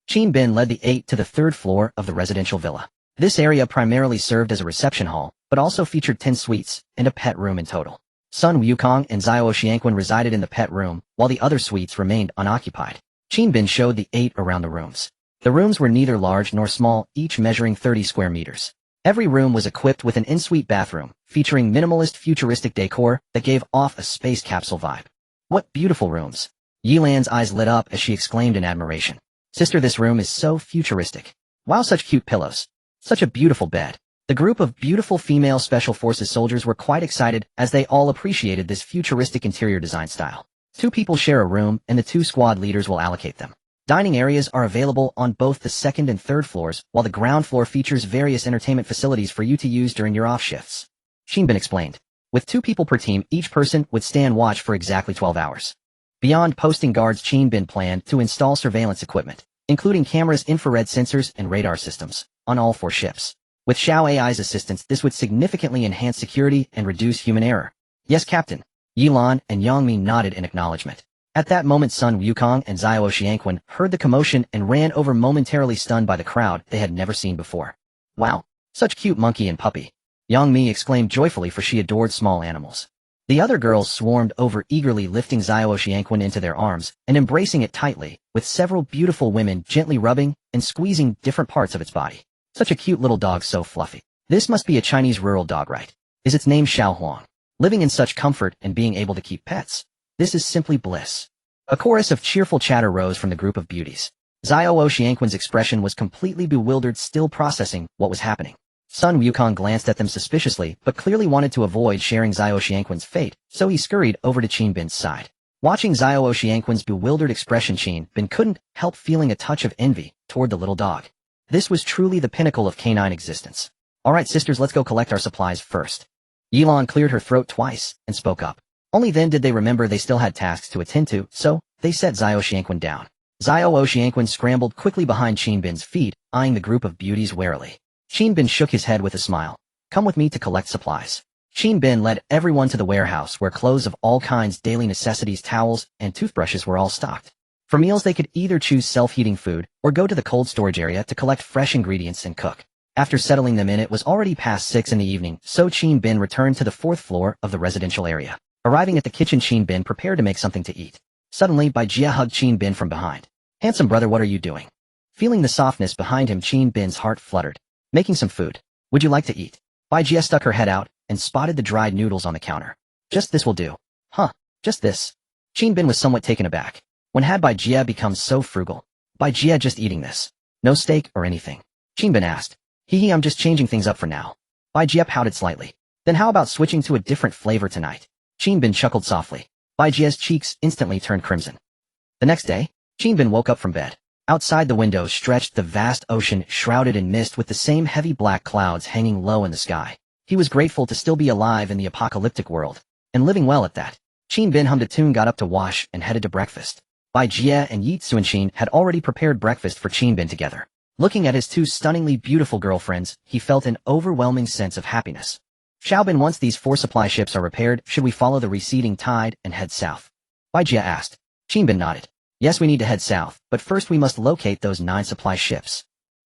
Qin Bin led the 8 to the 3rd floor of the residential villa. This area primarily served as a reception hall, but also featured 10 suites and a pet room in total. Sun Wukong and Xiao Xiangqun resided in the pet room, while the other suites remained unoccupied. Qin Bin showed the 8 around the rooms. The rooms were neither large nor small, each measuring 30 square meters. Every room was equipped with an en-suite bathroom, featuring minimalist futuristic decor that gave off a space capsule vibe. What beautiful rooms! Yilan's eyes lit up as she exclaimed in admiration. Sister, this room is so futuristic. Wow, such cute pillows. Such a beautiful bed. The group of beautiful female Special Forces soldiers were quite excited as they all appreciated this futuristic interior design style. 2 people share a room and the 2 squad leaders will allocate them. Dining areas are available on both the 2nd and 3rd floors, while the ground floor features various entertainment facilities for you to use during your off shifts. Qin Bin explained. With 2 people per team, each person would stand watch for exactly 12 hours. Beyond posting guards, Qin Bin planned to install surveillance equipment, including cameras, infrared sensors, and radar systems, on all 4 ships. With Xiao AI's assistance, this would significantly enhance security and reduce human error. Yes, Captain. Yilan and Yangmi nodded in acknowledgement. At that moment, Sun Wukong and Xiao Xiangqun heard the commotion and ran over, momentarily stunned by the crowd they had never seen before. Wow, such cute monkey and puppy. Yang Mi exclaimed joyfully, for she adored small animals. The other girls swarmed over, eagerly lifting Xiao Xiangqun into their arms and embracing it tightly, with several beautiful women gently rubbing and squeezing different parts of its body. Such a cute little dog, so fluffy. This must be a Chinese rural dog, right? Is its name Xiao Huang? Living in such comfort and being able to keep pets. This is simply bliss. A chorus of cheerful chatter rose from the group of beauties. Xiao Xiangqun's expression was completely bewildered, still processing what was happening. Sun Wukong glanced at them suspiciously, but clearly wanted to avoid sharing Xiao Xiangqun's fate, so he scurried over to Qin Bin's side. Watching Xiao Xiangqun's bewildered expression, Qin Bin couldn't help feeling a touch of envy toward the little dog. This was truly the pinnacle of canine existence. Alright, sisters, let's go collect our supplies first. Yilan cleared her throat twice and spoke up. Only then did they remember they still had tasks to attend to, so they set Xiao Xiangqun down. Xiao Xiangqun scrambled quickly behind Qin Bin's feet, eyeing the group of beauties warily. Qin Bin shook his head with a smile. Come with me to collect supplies. Qin Bin led everyone to the warehouse, where clothes of all kinds, daily necessities, towels, and toothbrushes were all stocked. For meals, they could either choose self-heating food or go to the cold storage area to collect fresh ingredients and cook. After settling them in, it was already past 6 in the evening, so Qin Bin returned to the 4th floor of the residential area. Arriving at the kitchen, Qin Bin prepared to make something to eat. Suddenly, Bai Jie hugged Qin Bin from behind. Handsome brother, what are you doing? Feeling the softness behind him, Qin Bin's heart fluttered. Making some food. Would you like to eat? Bai Jie stuck her head out and spotted the dried noodles on the counter. Just this will do. Huh, just this. Qin Bin was somewhat taken aback. When had Bai Jie become so frugal? Bai Jie just eating this. No steak or anything? Qin Bin asked. Hee, I'm just changing things up for now. Bai Jie pouted slightly. Then how about switching to a different flavor tonight? Qin Bin chuckled softly. Bai Jie's cheeks instantly turned crimson. The next day, Qin Bin woke up from bed. Outside the window stretched the vast ocean, shrouded in mist, with the same heavy black clouds hanging low in the sky. He was grateful to still be alive in the apocalyptic world, and living well at that. Qin Bin hummed a tune, got up to wash, and headed to breakfast. Bai Jie and Yi Tsunshin had already prepared breakfast for Qin Bin together. Looking at his 2 stunningly beautiful girlfriends, he felt an overwhelming sense of happiness. Xiao Bin, once these 4 supply ships are repaired, should we follow the receding tide and head south? Bai Jie asked. Qin Bin nodded. Yes, we need to head south, but first we must locate those 9 supply ships.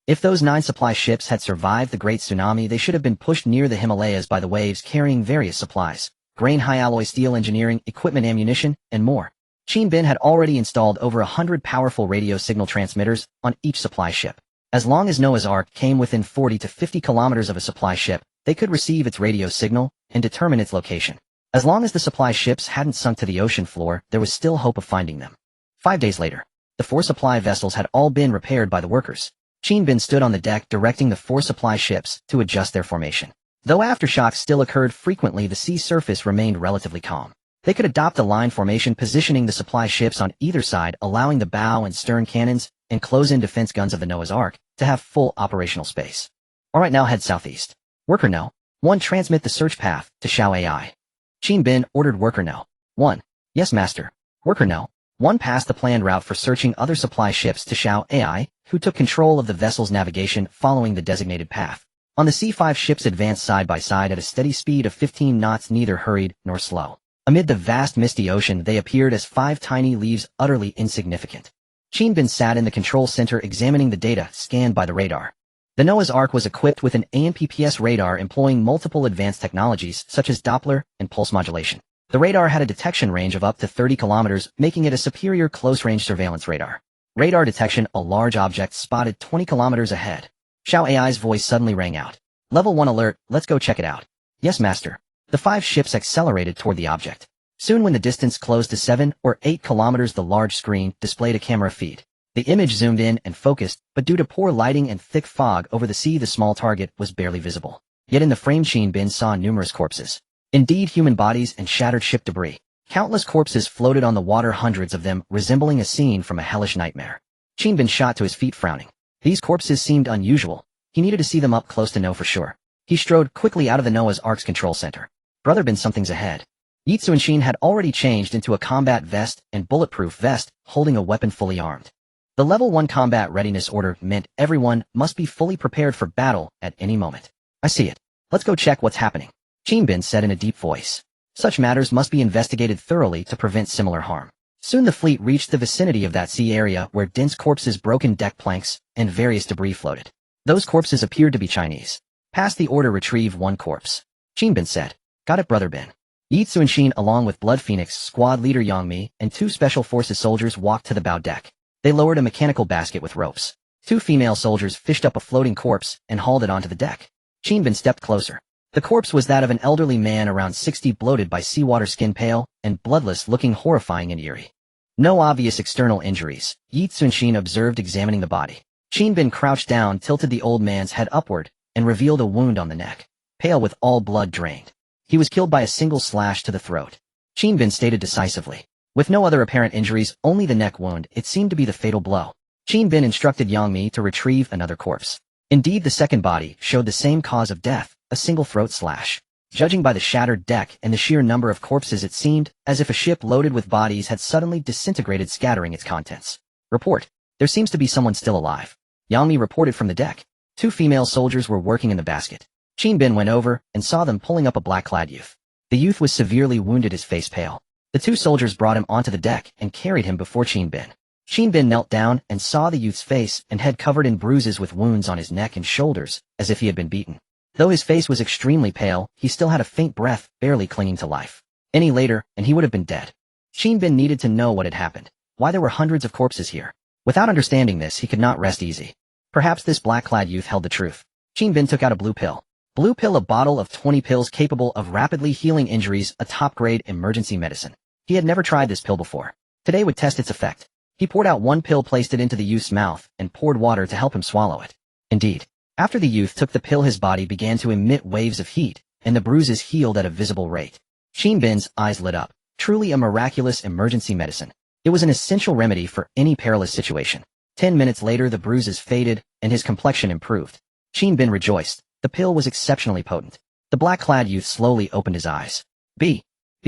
If those 9 supply ships had survived the Great Tsunami, they should have been pushed near the Himalayas by the waves carrying various supplies, grain, high-alloy steel, engineering, equipment, ammunition, and more. Qin Bin had already installed over 100 powerful radio signal transmitters on each supply ship. As long as Noah's Ark came within 40 to 50 kilometers of a supply ship, they could receive its radio signal and determine its location. As long as the supply ships hadn't sunk to the ocean floor, there was still hope of finding them. 5 days later, the 4 supply vessels had all been repaired by the workers. Qin Bin stood on the deck directing the 4 supply ships to adjust their formation. Though aftershocks still occurred frequently, the sea surface remained relatively calm. They could adopt a line formation, positioning the supply ships on either side, allowing the bow and stern cannons and close-in defense guns of the Noah's Ark to have full operational space. Alright, now head southeast. Worker No. 1. Transmit the search path to Xiao AI. Qin Bin ordered Worker No. 1. Yes, Master. Worker No. 1 passed the planned route for searching other supply ships to Xiao AI, who took control of the vessel's navigation following the designated path. On the sea, 5 ships advanced side by side at a steady speed of 15 knots, neither hurried nor slow. Amid the vast misty ocean, they appeared as 5 tiny leaves, utterly insignificant. Qin Bin sat in the control center examining the data scanned by the radar. The Noah's Ark was equipped with an AMPPS radar employing multiple advanced technologies such as Doppler and pulse modulation. The radar had a detection range of up to 30 kilometers, making it a superior close-range surveillance radar. Radar detection: a large object spotted 20 kilometers ahead. Xiao AI's voice suddenly rang out. Level 1 alert, let's go check it out. Yes, Master. The 5 ships accelerated toward the object. Soon, when the distance closed to 7 or 8 kilometers, the large screen displayed a camera feed. The image zoomed in and focused, but due to poor lighting and thick fog over the sea, the small target was barely visible. Yet in the frame, Qin Bin saw numerous corpses. Indeed, human bodies and shattered ship debris. Countless corpses floated on the water, hundreds of them resembling a scene from a hellish nightmare. Qin Bin shot to his feet, frowning. These corpses seemed unusual. He needed to see them up close to know for sure. He strode quickly out of the Noah's Ark's control center. Brother Bin, something's ahead. Yi Tsuanshin had already changed into a combat vest and bulletproof vest, holding a weapon, fully armed. The level 1 combat readiness order meant everyone must be fully prepared for battle at any moment. I see it. Let's go check what's happening, Qin Bin said in a deep voice. Such matters must be investigated thoroughly to prevent similar harm. Soon the fleet reached the vicinity of that sea area where dense corpses, broken deck planks, and various debris floated. Those corpses appeared to be Chinese. Pass the order, retrieve 1 corpse, Qin Bin said. Got it, Brother Bin. Yi Tsuanshin, along with Blood Phoenix squad leader Yang Mi and 2 special forces soldiers, walked to the bow deck. They lowered a mechanical basket with ropes. 2 female soldiers fished up a floating corpse and hauled it onto the deck. Qin Bin stepped closer. The corpse was that of an elderly man around 60, bloated by seawater, skin pale and bloodless, looking horrifying and eerie. No obvious external injuries, Yi Tsuanshin observed, examining the body. Qin Bin crouched down, tilted the old man's head upward, and revealed a wound on the neck, pale with all blood drained. He was killed by a single slash to the throat, Qin Bin stated decisively. With no other apparent injuries, only the neck wound, it seemed to be the fatal blow. Qin Bin instructed Yang Mi to retrieve another corpse. Indeed, the second body showed the same cause of death, a single throat slash. Judging by the shattered deck and the sheer number of corpses, it seemed as if a ship loaded with bodies had suddenly disintegrated, scattering its contents. Report. There seems to be someone still alive, Yang Mi reported from the deck. 2 female soldiers were working in the basket. Qin Bin went over and saw them pulling up a black-clad youth. The youth was severely wounded, his face pale. The 2 soldiers brought him onto the deck and carried him before Qin Bin. Qin Bin knelt down and saw the youth's face and head covered in bruises with wounds on his neck and shoulders, as if he had been beaten. Though his face was extremely pale, he still had a faint breath, barely clinging to life. Any later, and he would have been dead. Qin Bin needed to know what had happened, why there were hundreds of corpses here. Without understanding this, he could not rest easy. Perhaps this black-clad youth held the truth. Qin Bin took out a blue pill. Blue pill, a bottle of 20 pills capable of rapidly healing injuries, a top-grade emergency medicine. He had never tried this pill before. Today would test its effect. He poured out 1 pill, placed it into the youth's mouth, and poured water to help him swallow it. Indeed, after the youth took the pill, his body began to emit waves of heat, and the bruises healed at a visible rate. Qin Bin's eyes lit up. Truly a miraculous emergency medicine. It was an essential remedy for any perilous situation. 10 minutes later, the bruises faded, and his complexion improved. Qin Bin rejoiced. The pill was exceptionally potent. The black-clad youth slowly opened his eyes. Be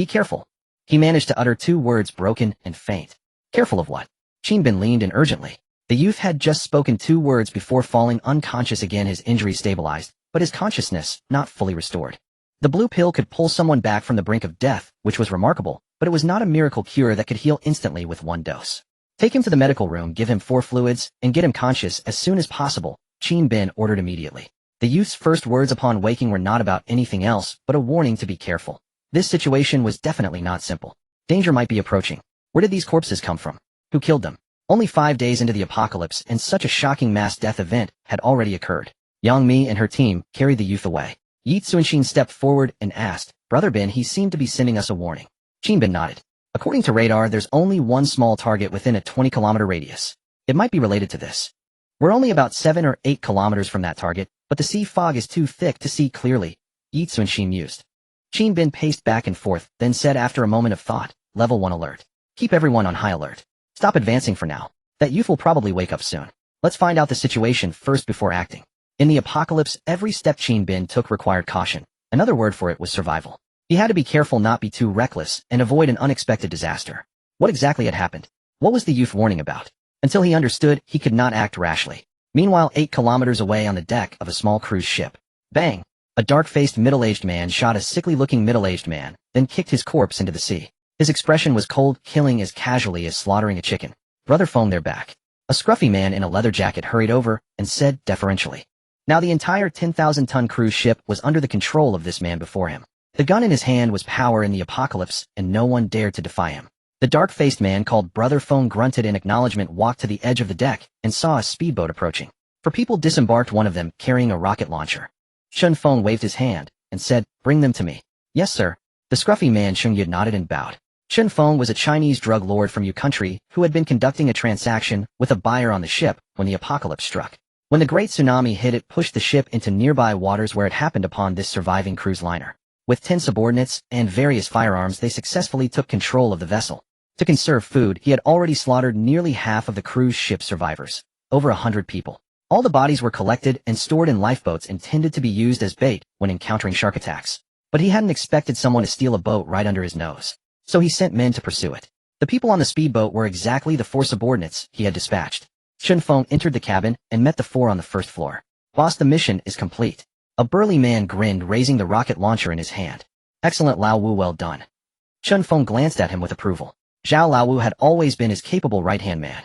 careful. He managed to utter 2 words, broken and faint. Careful of what? Qin Bin leaned in urgently. The youth had just spoken 2 words before falling unconscious again. His injury stabilized, but his consciousness not fully restored. The blue pill could pull someone back from the brink of death, which was remarkable, but it was not a miracle cure that could heal instantly with 1 dose. Take him to the medical room, give him 4 fluids, and get him conscious as soon as possible, Qin Bin ordered immediately. The youth's first words upon waking were not about anything else but a warning to be careful. This situation was definitely not simple. Danger might be approaching. Where did these corpses come from? Who killed them? Only 5 days into the apocalypse and such a shocking mass death event had already occurred. Yang Mi and her team carried the youth away. Yi Tsunshin stepped forward and asked, Brother Bin, he seemed to be sending us a warning. Qin Bin nodded. According to radar, there's only one small target within a 20-kilometer radius. It might be related to this. We're only about 7 or 8 kilometers from that target, but the sea fog is too thick to see clearly, Yi Tsunshin mused. Qin Bin paced back and forth, then said after a moment of thought, Level 1 alert. Keep everyone on high alert. Stop advancing for now. That youth will probably wake up soon. Let's find out the situation first before acting. In the apocalypse, every step Qin Bin took required caution. Another word for it was survival. He had to be careful not be too reckless and avoid an unexpected disaster. What exactly had happened? What was the youth warning about? Until he understood, he could not act rashly. Meanwhile, 8 kilometers away on the deck of a small cruise ship. Bang! A dark-faced middle-aged man shot a sickly-looking middle-aged man, then kicked his corpse into the sea. His expression was cold, killing as casually as slaughtering a chicken. Brother phoned their back. A scruffy man in a leather jacket hurried over and said deferentially. Now the entire 10,000-ton cruise ship was under the control of this man before him. The gun in his hand was power in the apocalypse, and no one dared to defy him. The dark-faced man called Brother Phone grunted in acknowledgement, walked to the edge of the deck, and saw a speedboat approaching. For people disembarked, one of them carrying a rocket launcher. Shun Feng waved his hand and said, Bring them to me. Yes, sir. The scruffy man Shun Yud nodded and bowed. Shun Feng was a Chinese drug lord from Yu country who had been conducting a transaction with a buyer on the ship when the apocalypse struck. When the great tsunami hit, it pushed the ship into nearby waters where it happened upon this surviving cruise liner. With 10 subordinates and various firearms, they successfully took control of the vessel. To conserve food, he had already slaughtered nearly half of the cruise ship survivors, over 100 people. All the bodies were collected and stored in lifeboats intended to be used as bait when encountering shark attacks. But he hadn't expected someone to steal a boat right under his nose. So he sent men to pursue it. The people on the speedboat were exactly the 4 subordinates he had dispatched. Shun Feng entered the cabin and met the 4 on the first floor. Boss, the mission is complete. A burly man grinned, raising the rocket launcher in his hand. Excellent, Lao Wu, well done. Shun Feng glanced at him with approval. Zhao Lao Wu had always been his capable right-hand man.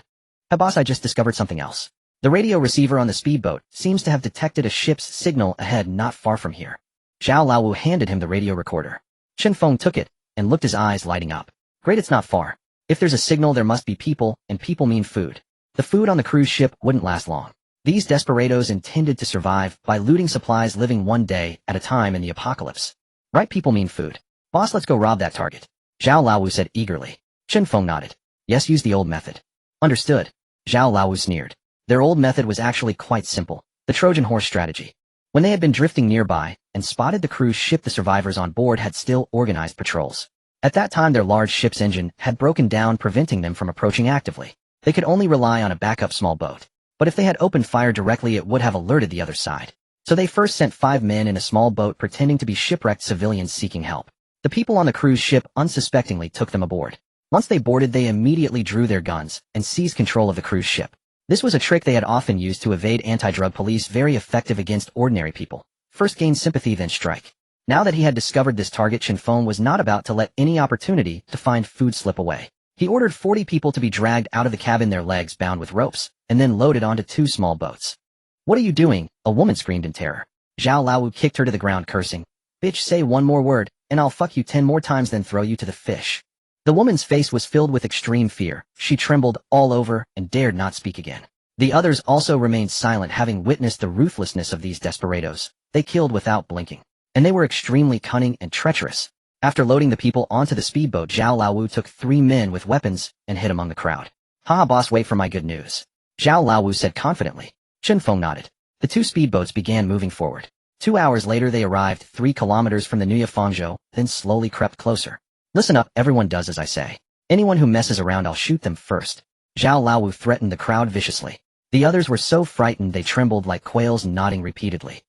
Hey boss, I just discovered something else. The radio receiver on the speedboat seems to have detected a ship's signal ahead not far from here. Zhao Lao Wu handed him the radio recorder. Shun Feng took it and looked, his eyes lighting up. Great, it's not far. If there's a signal, there must be people, and people mean food. The food on the cruise ship wouldn't last long. These desperados intended to survive by looting supplies, living one day at a time in the apocalypse. Right, people mean food. Boss, let's go rob that target. Zhao Lao Wu said eagerly. Shun Feng nodded. Yes, use the old method. Understood. Zhao Lao Wu sneered. Their old method was actually quite simple. The Trojan horse strategy. When they had been drifting nearby and spotted the cruise ship, the survivors on board had still organized patrols. At that time, their large ship's engine had broken down, preventing them from approaching actively. They could only rely on a backup small boat. But if they had opened fire directly, it would have alerted the other side. So they first sent 5 men in a small boat pretending to be shipwrecked civilians seeking help. The people on the cruise ship unsuspectingly took them aboard. Once they boarded, they immediately drew their guns and seized control of the cruise ship. This was a trick they had often used to evade anti-drug police, very effective against ordinary people. First gain sympathy, then strike. Now that he had discovered this target, Shun Feng was not about to let any opportunity to find food slip away. He ordered 40 people to be dragged out of the cabin, their legs bound with ropes, and then loaded onto 2 small boats. What are you doing? A woman screamed in terror. Zhao Lao Wu kicked her to the ground, cursing. Bitch, say one more word, and I'll fuck you 10 more times, then throw you to the fish. The woman's face was filled with extreme fear. She trembled all over and dared not speak again. The others also remained silent, having witnessed the ruthlessness of these desperados. They killed without blinking. And they were extremely cunning and treacherous. After loading the people onto the speedboat, Zhao Lao Wu took 3 men with weapons and hid among the crowd. Haha, boss, wait for my good news. Zhao Lao Wu said confidently. Shun Feng nodded. The 2 speedboats began moving forward. 2 hours later, they arrived 3 kilometers from the Nuya Fangzhou, then slowly crept closer. Listen up, everyone does as I say. Anyone who messes around, I'll shoot them first. Zhao Lao Wu threatened the crowd viciously. The others were so frightened they trembled like quails, nodding repeatedly.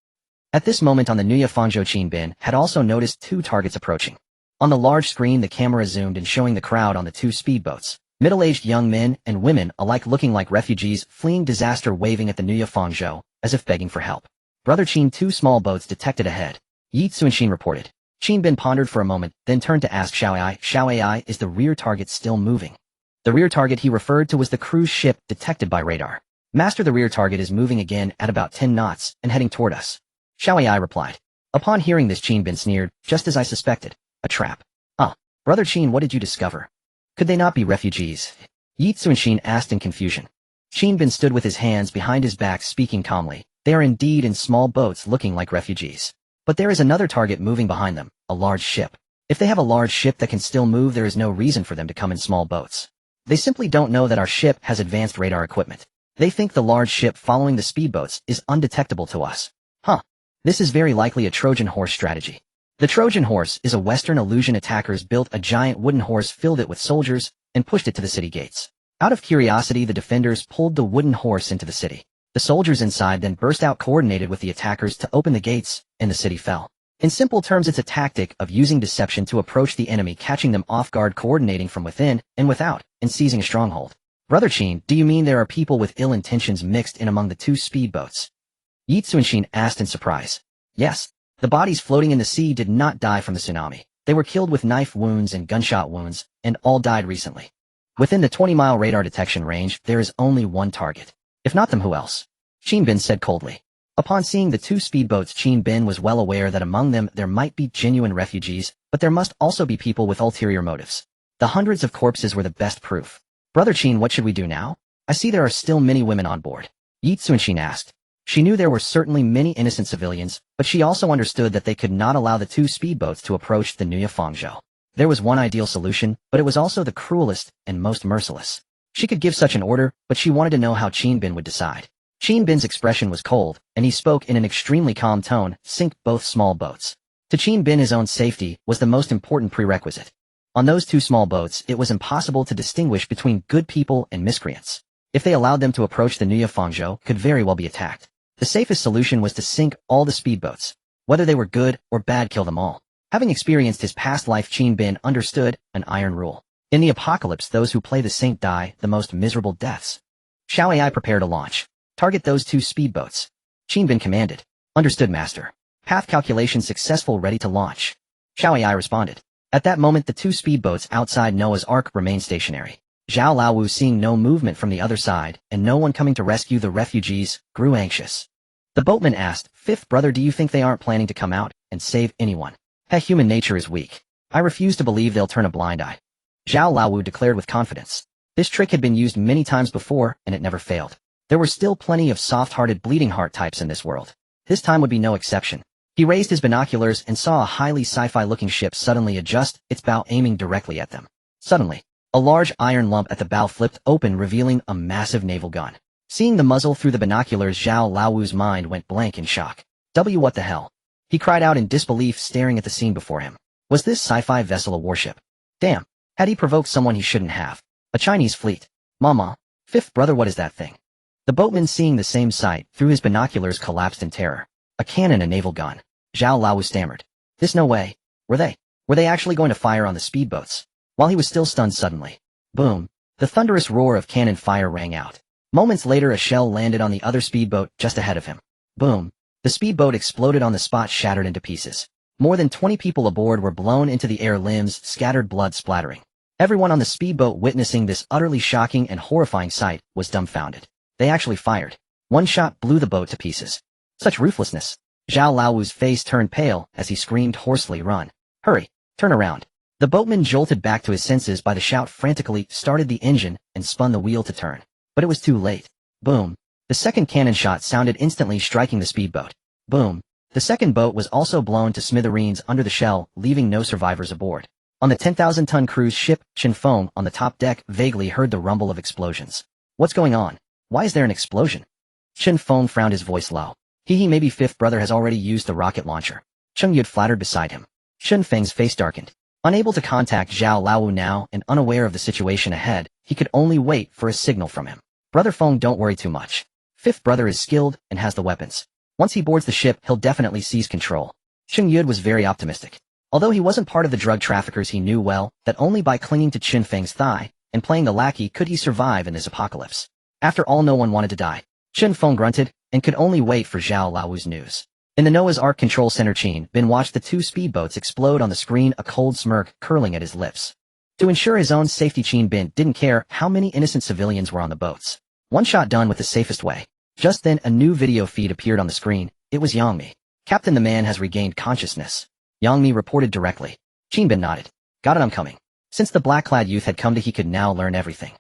At this moment on the Nuya Fangzhou, Qin Bin had also noticed 2 targets approaching. On the large screen, the camera zoomed in, showing the crowd on the 2 speedboats. Middle-aged young men and women alike looking like refugees fleeing disaster, waving at the Nuya Fangzhou as if begging for help. Brother Qin, 2 small boats detected ahead. Yi Tsunshin reported. Qin Bin pondered for a moment, then turned to ask Xiao Ai, is the rear target still moving? The rear target he referred to was the cruise ship detected by radar. Master, the rear target is moving again at about 10 knots and heading toward us. Xiao Ai replied. Upon hearing this, Qin Bin sneered, just as I suspected. A trap. Brother Qin, what did you discover? Could they not be refugees? Yi Tsunshin asked in confusion. Qin Bin stood with his hands behind his back, speaking calmly. They are indeed in small boats looking like refugees. But there is another target moving behind them, a large ship. If they have a large ship that can still move, there is no reason for them to come in small boats. They simply don't know that our ship has advanced radar equipment. They think the large ship following the speedboats is undetectable to us. This is very likely a Trojan horse strategy. The Trojan horse is a Western illusion. Attackers built a giant wooden horse, filled it with soldiers, and pushed it to the city gates. Out of curiosity, the defenders pulled the wooden horse into the city. The soldiers inside then burst out, coordinated with the attackers to open the gates, and the city fell. In simple terms, it's a tactic of using deception to approach the enemy, catching them off guard, coordinating from within and without, and seizing a stronghold. Brother Qin, do you mean there are people with ill intentions mixed in among the two speedboats? Yi Tsunshin asked in surprise. Yes. The bodies floating in the sea did not die from the tsunami. They were killed with knife wounds and gunshot wounds, and all died recently. Within the 20-mile radar detection range, there is only one target. If not them, who else? Qin Bin said coldly. Upon seeing the two speedboats, Qin Bin was well aware that among them there might be genuine refugees, but there must also be people with ulterior motives. The hundreds of corpses were the best proof. Brother Qin, what should we do now? I see there are still many women on board. Yi Tsunshin asked. She knew there were certainly many innocent civilians, but she also understood that they could not allow the two speedboats to approach the Nuya Fangzhou. There was one ideal solution, but it was also the cruelest and most merciless. She could give such an order, but she wanted to know how Qin Bin would decide. Qin Bin's expression was cold, and he spoke in an extremely calm tone. Sink both small boats. To Qin Bin, his own safety was the most important prerequisite. On those two small boats, it was impossible to distinguish between good people and miscreants. If they allowed them to approach the Nuya Fangzhou, could very well be attacked. The safest solution was to sink all the speedboats. Whether they were good or bad, kill them all. Having experienced his past life, Qin Bin understood an iron rule. In the apocalypse, those who play the saint die the most miserable deaths. Xiao Ai, prepare to launch. Target those two speedboats. Qin Bin commanded. Understood, master. Path calculation successful, ready to launch. Xiao Ai responded. At that moment, the two speedboats outside Noah's Ark remained stationary. Zhao Laowu, seeing no movement from the other side, and no one coming to rescue the refugees, grew anxious. The boatman asked, Fifth brother, do you think they aren't planning to come out and save anyone? Human nature is weak. I refuse to believe they'll turn a blind eye. Zhao Laowu declared with confidence. This trick had been used many times before, and it never failed. There were still plenty of soft-hearted bleeding heart types in this world. This time would be no exception. He raised his binoculars and saw a highly sci-fi looking ship suddenly adjust its bow, aiming directly at them. Suddenly, a large iron lump at the bow flipped open, revealing a massive naval gun. Seeing the muzzle through the binoculars, Zhao Laowu's mind went blank in shock. What the hell? He cried out in disbelief, staring at the scene before him. Was this sci-fi vessel a warship? Damn, had he provoked someone he shouldn't have? A Chinese fleet. Mama. Fifth brother, what is that thing? The boatman, seeing the same sight through his binoculars, collapsed in terror. A cannon, a naval gun. Zhao Laowu stammered. This no way. Were they actually going to fire on the speedboats? While he was still stunned, suddenly. Boom. The thunderous roar of cannon fire rang out. Moments later, a shell landed on the other speedboat just ahead of him. Boom. The speedboat exploded on the spot, shattered into pieces. More than 20 people aboard were blown into the air, limbs scattered, blood splattering. Everyone on the speedboat witnessing this utterly shocking and horrifying sight was dumbfounded. They actually fired. One shot blew the boat to pieces. Such ruthlessness. Zhao Laowu's face turned pale as he screamed hoarsely, Run. Hurry. Turn around. The boatman, jolted back to his senses by the shout, frantically started the engine and spun the wheel to turn. But it was too late. Boom. The second cannon shot sounded, instantly striking the speedboat. Boom. The second boat was also blown to smithereens under the shell, leaving no survivors aboard. On the 10,000-ton cruise ship, Chen Feng, on the top deck, vaguely heard the rumble of explosions. What's going on? Why is there an explosion? Chen Feng frowned, his voice low. Maybe fifth brother has already used the rocket launcher. Cheng Yud flattered beside him. Chen Feng's face darkened. Unable to contact Zhao Laowu now and unaware of the situation ahead, he could only wait for a signal from him. Brother Feng, don't worry too much. Fifth brother is skilled and has the weapons. Once he boards the ship, he'll definitely seize control. Cheng Yud was very optimistic. Although he wasn't part of the drug traffickers, he knew well that only by clinging to Chen Feng's thigh and playing the lackey could he survive in this apocalypse. After all, no one wanted to die. Chen Feng grunted and could only wait for Zhao Laowu's news. In the Noah's Ark control center, Qin Bin watched the two speedboats explode on the screen, a cold smirk curling at his lips. To ensure his own safety, Qin Bin didn't care how many innocent civilians were on the boats. One shot done with the safest way. Just then a new video feed appeared on the screen. It was Yang Mi. Captain, the man has regained consciousness. Yang Mi reported directly. Qin Bin nodded. Got it, I'm coming. Since the black-clad youth had come to, he could now learn everything.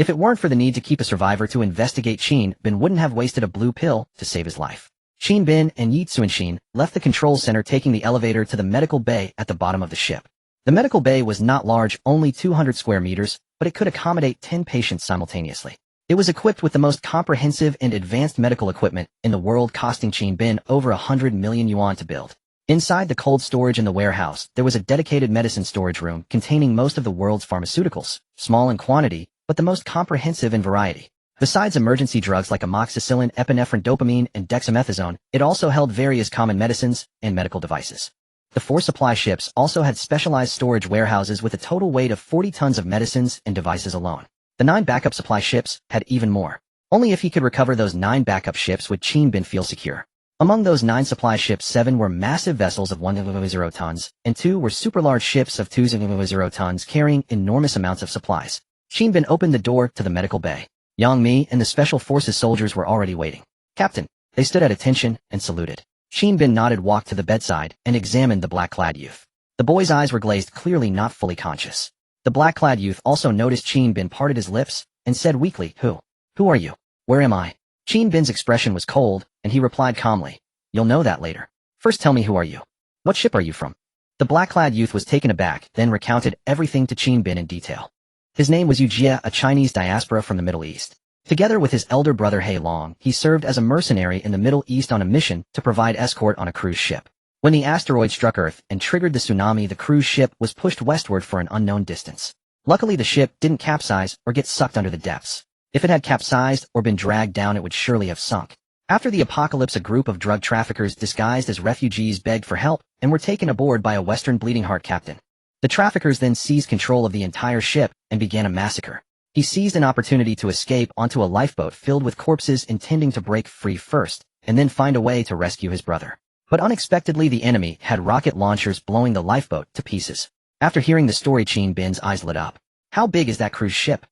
If it weren't for the need to keep a survivor to investigate, Qin Bin wouldn't have wasted a blue pill to save his life. Qin Bin and Yi Tsunshin left the control center, taking the elevator to the medical bay at the bottom of the ship. The medical bay was not large, only 200 square meters, but it could accommodate 10 patients simultaneously. It was equipped with the most comprehensive and advanced medical equipment in the world, costing Qin Bin over 100 million yuan to build. Inside the cold storage in the warehouse, there was a dedicated medicine storage room containing most of the world's pharmaceuticals, small in quantity, but the most comprehensive in variety. Besides emergency drugs like amoxicillin, epinephrine, dopamine, and dexamethasone, it also held various common medicines and medical devices. The 4 supply ships also had specialized storage warehouses with a total weight of 40 tons of medicines and devices alone. The 9 backup supply ships had even more. Only if he could recover those 9 backup ships would Qin Bin feel secure. Among those 9 supply ships, 7 were massive vessels of 1.0 tons, and 2 were super-large ships of 2.0 tons carrying enormous amounts of supplies. Qin Bin opened the door to the medical bay. Yang Mi and the Special Forces soldiers were already waiting. Captain. They stood at attention and saluted. Qin Bin nodded, walked to the bedside, and examined the black-clad youth. The boy's eyes were glazed, clearly not fully conscious. The black-clad youth also noticed Qin Bin, parted his lips, and said weakly, Who are you? Where am I? Qin Bin's expression was cold, and he replied calmly, You'll know that later. First tell me, who are you? What ship are you from? The black-clad youth was taken aback, then recounted everything to Qin Bin in detail. His name was Yu Jie, a Chinese diaspora from the Middle East. Together with his elder brother He Long, he served as a mercenary in the Middle East on a mission to provide escort on a cruise ship. When the asteroid struck Earth and triggered the tsunami, the cruise ship was pushed westward for an unknown distance. Luckily, the ship didn't capsize or get sucked under the depths. If it had capsized or been dragged down, it would surely have sunk. After the apocalypse, a group of drug traffickers disguised as refugees begged for help and were taken aboard by a Western bleeding heart captain. The traffickers then seized control of the entire ship and began a massacre. He seized an opportunity to escape onto a lifeboat filled with corpses, intending to break free first, and then find a way to rescue his brother. But unexpectedly, the enemy had rocket launchers, blowing the lifeboat to pieces. After hearing the story, Qin Bin's eyes lit up. How big is that cruise ship?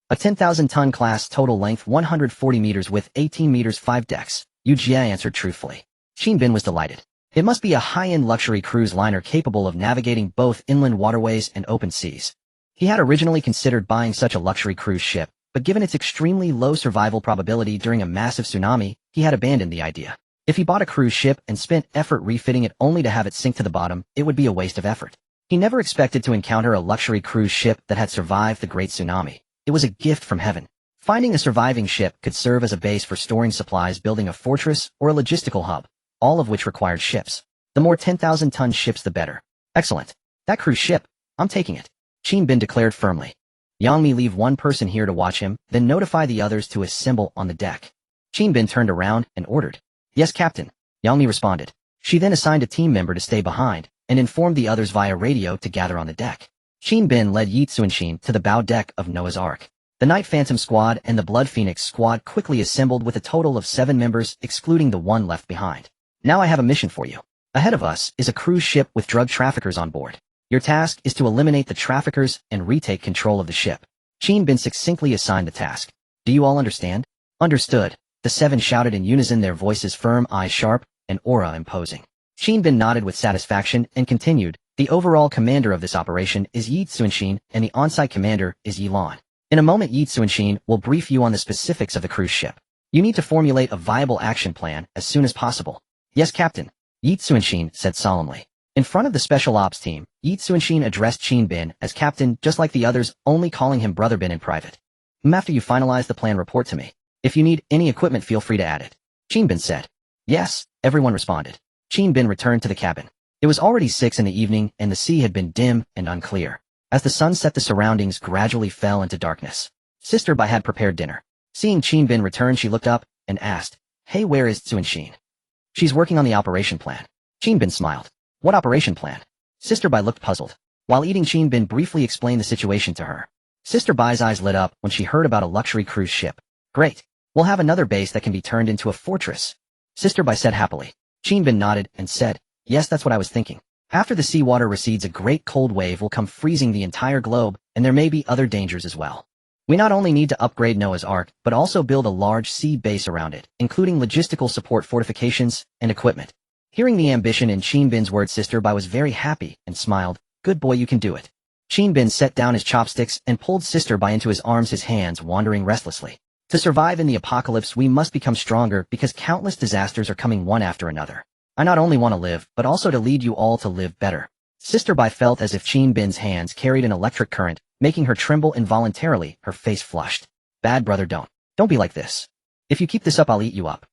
A 10,000-ton class, total length 140 meters, width 18 meters, 5 decks, Yu Jie answered truthfully. Qin Bin was delighted. It must be a high-end luxury cruise liner capable of navigating both inland waterways and open seas. He had originally considered buying such a luxury cruise ship, but given its extremely low survival probability during a massive tsunami, he had abandoned the idea. If he bought a cruise ship and spent effort refitting it only to have it sink to the bottom, it would be a waste of effort. He never expected to encounter a luxury cruise ship that had survived the Great Tsunami. It was a gift from heaven. Finding a surviving ship could serve as a base for storing supplies, building a fortress, or a logistical hub, all of which required ships. The more 10,000-ton ships, the better. Excellent. That cruise ship, I'm taking it, Qin Bin declared firmly. Yang Mi, leave one person here to watch him, then notify the others to assemble on the deck. Qin Bin turned around and ordered. Yes, Captain, Yang Mi responded. She then assigned a team member to stay behind and informed the others via radio to gather on the deck. Qin Bin led Yi Tsunshin to the bow deck of Noah's Ark. The Night Phantom Squad and the Blood Phoenix Squad quickly assembled with a total of 7 members, excluding the one left behind. Now I have a mission for you. Ahead of us is a cruise ship with drug traffickers on board. Your task is to eliminate the traffickers and retake control of the ship. Qin Bin succinctly assigned the task. Do you all understand? Understood, the 7 shouted in unison, their voices firm, eyes sharp, and aura imposing. Qin Bin nodded with satisfaction and continued, the overall commander of this operation is Yi Tsunshin, and the on-site commander is Yi Lan. In a moment, Yi Tsunshin will brief you on the specifics of the cruise ship. You need to formulate a viable action plan as soon as possible. Yes, Captain, Yi Tsunshin said solemnly. In front of the special ops team, Yi Tsunshin addressed Qin Bin as captain, just like the others, only calling him Brother Bin in private. After you finalize the plan, report to me. If you need any equipment, feel free to add it, Qin Bin said. Yes, everyone responded. Qin Bin returned to the cabin. It was already 6 in the evening, and the sea had been dim and unclear. As the sun set, the surroundings gradually fell into darkness. Sister Bai had prepared dinner. Seeing Qin Bin return, she looked up and asked, Hey, where is Tsunshin? She's working on the operation plan. Qin Bin smiled. What operation plan? Sister Bai looked puzzled. While eating, Qin Bin briefly explained the situation to her. Sister Bai's eyes lit up when she heard about a luxury cruise ship. Great. We'll have another base that can be turned into a fortress, Sister Bai said happily. Qin Bin nodded and said, Yes, that's what I was thinking. After the seawater recedes, a great cold wave will come freezing the entire globe, and there may be other dangers as well. We not only need to upgrade Noah's Ark, but also build a large sea base around it, including logistical support fortifications and equipment. Hearing the ambition in Chinbin's words, Sister Bai was very happy and smiled. Good boy, you can do it. Chinbin set down his chopsticks and pulled Sister Bai into his arms, his hands wandering restlessly. To survive in the apocalypse, we must become stronger because countless disasters are coming one after another. I not only want to live, but also to lead you all to live better. Sister Bai felt as if Chinbin's hands carried an electric current, making her tremble involuntarily, her face flushed. Bad brother, don't be like this. If you keep this up, I'll eat you up.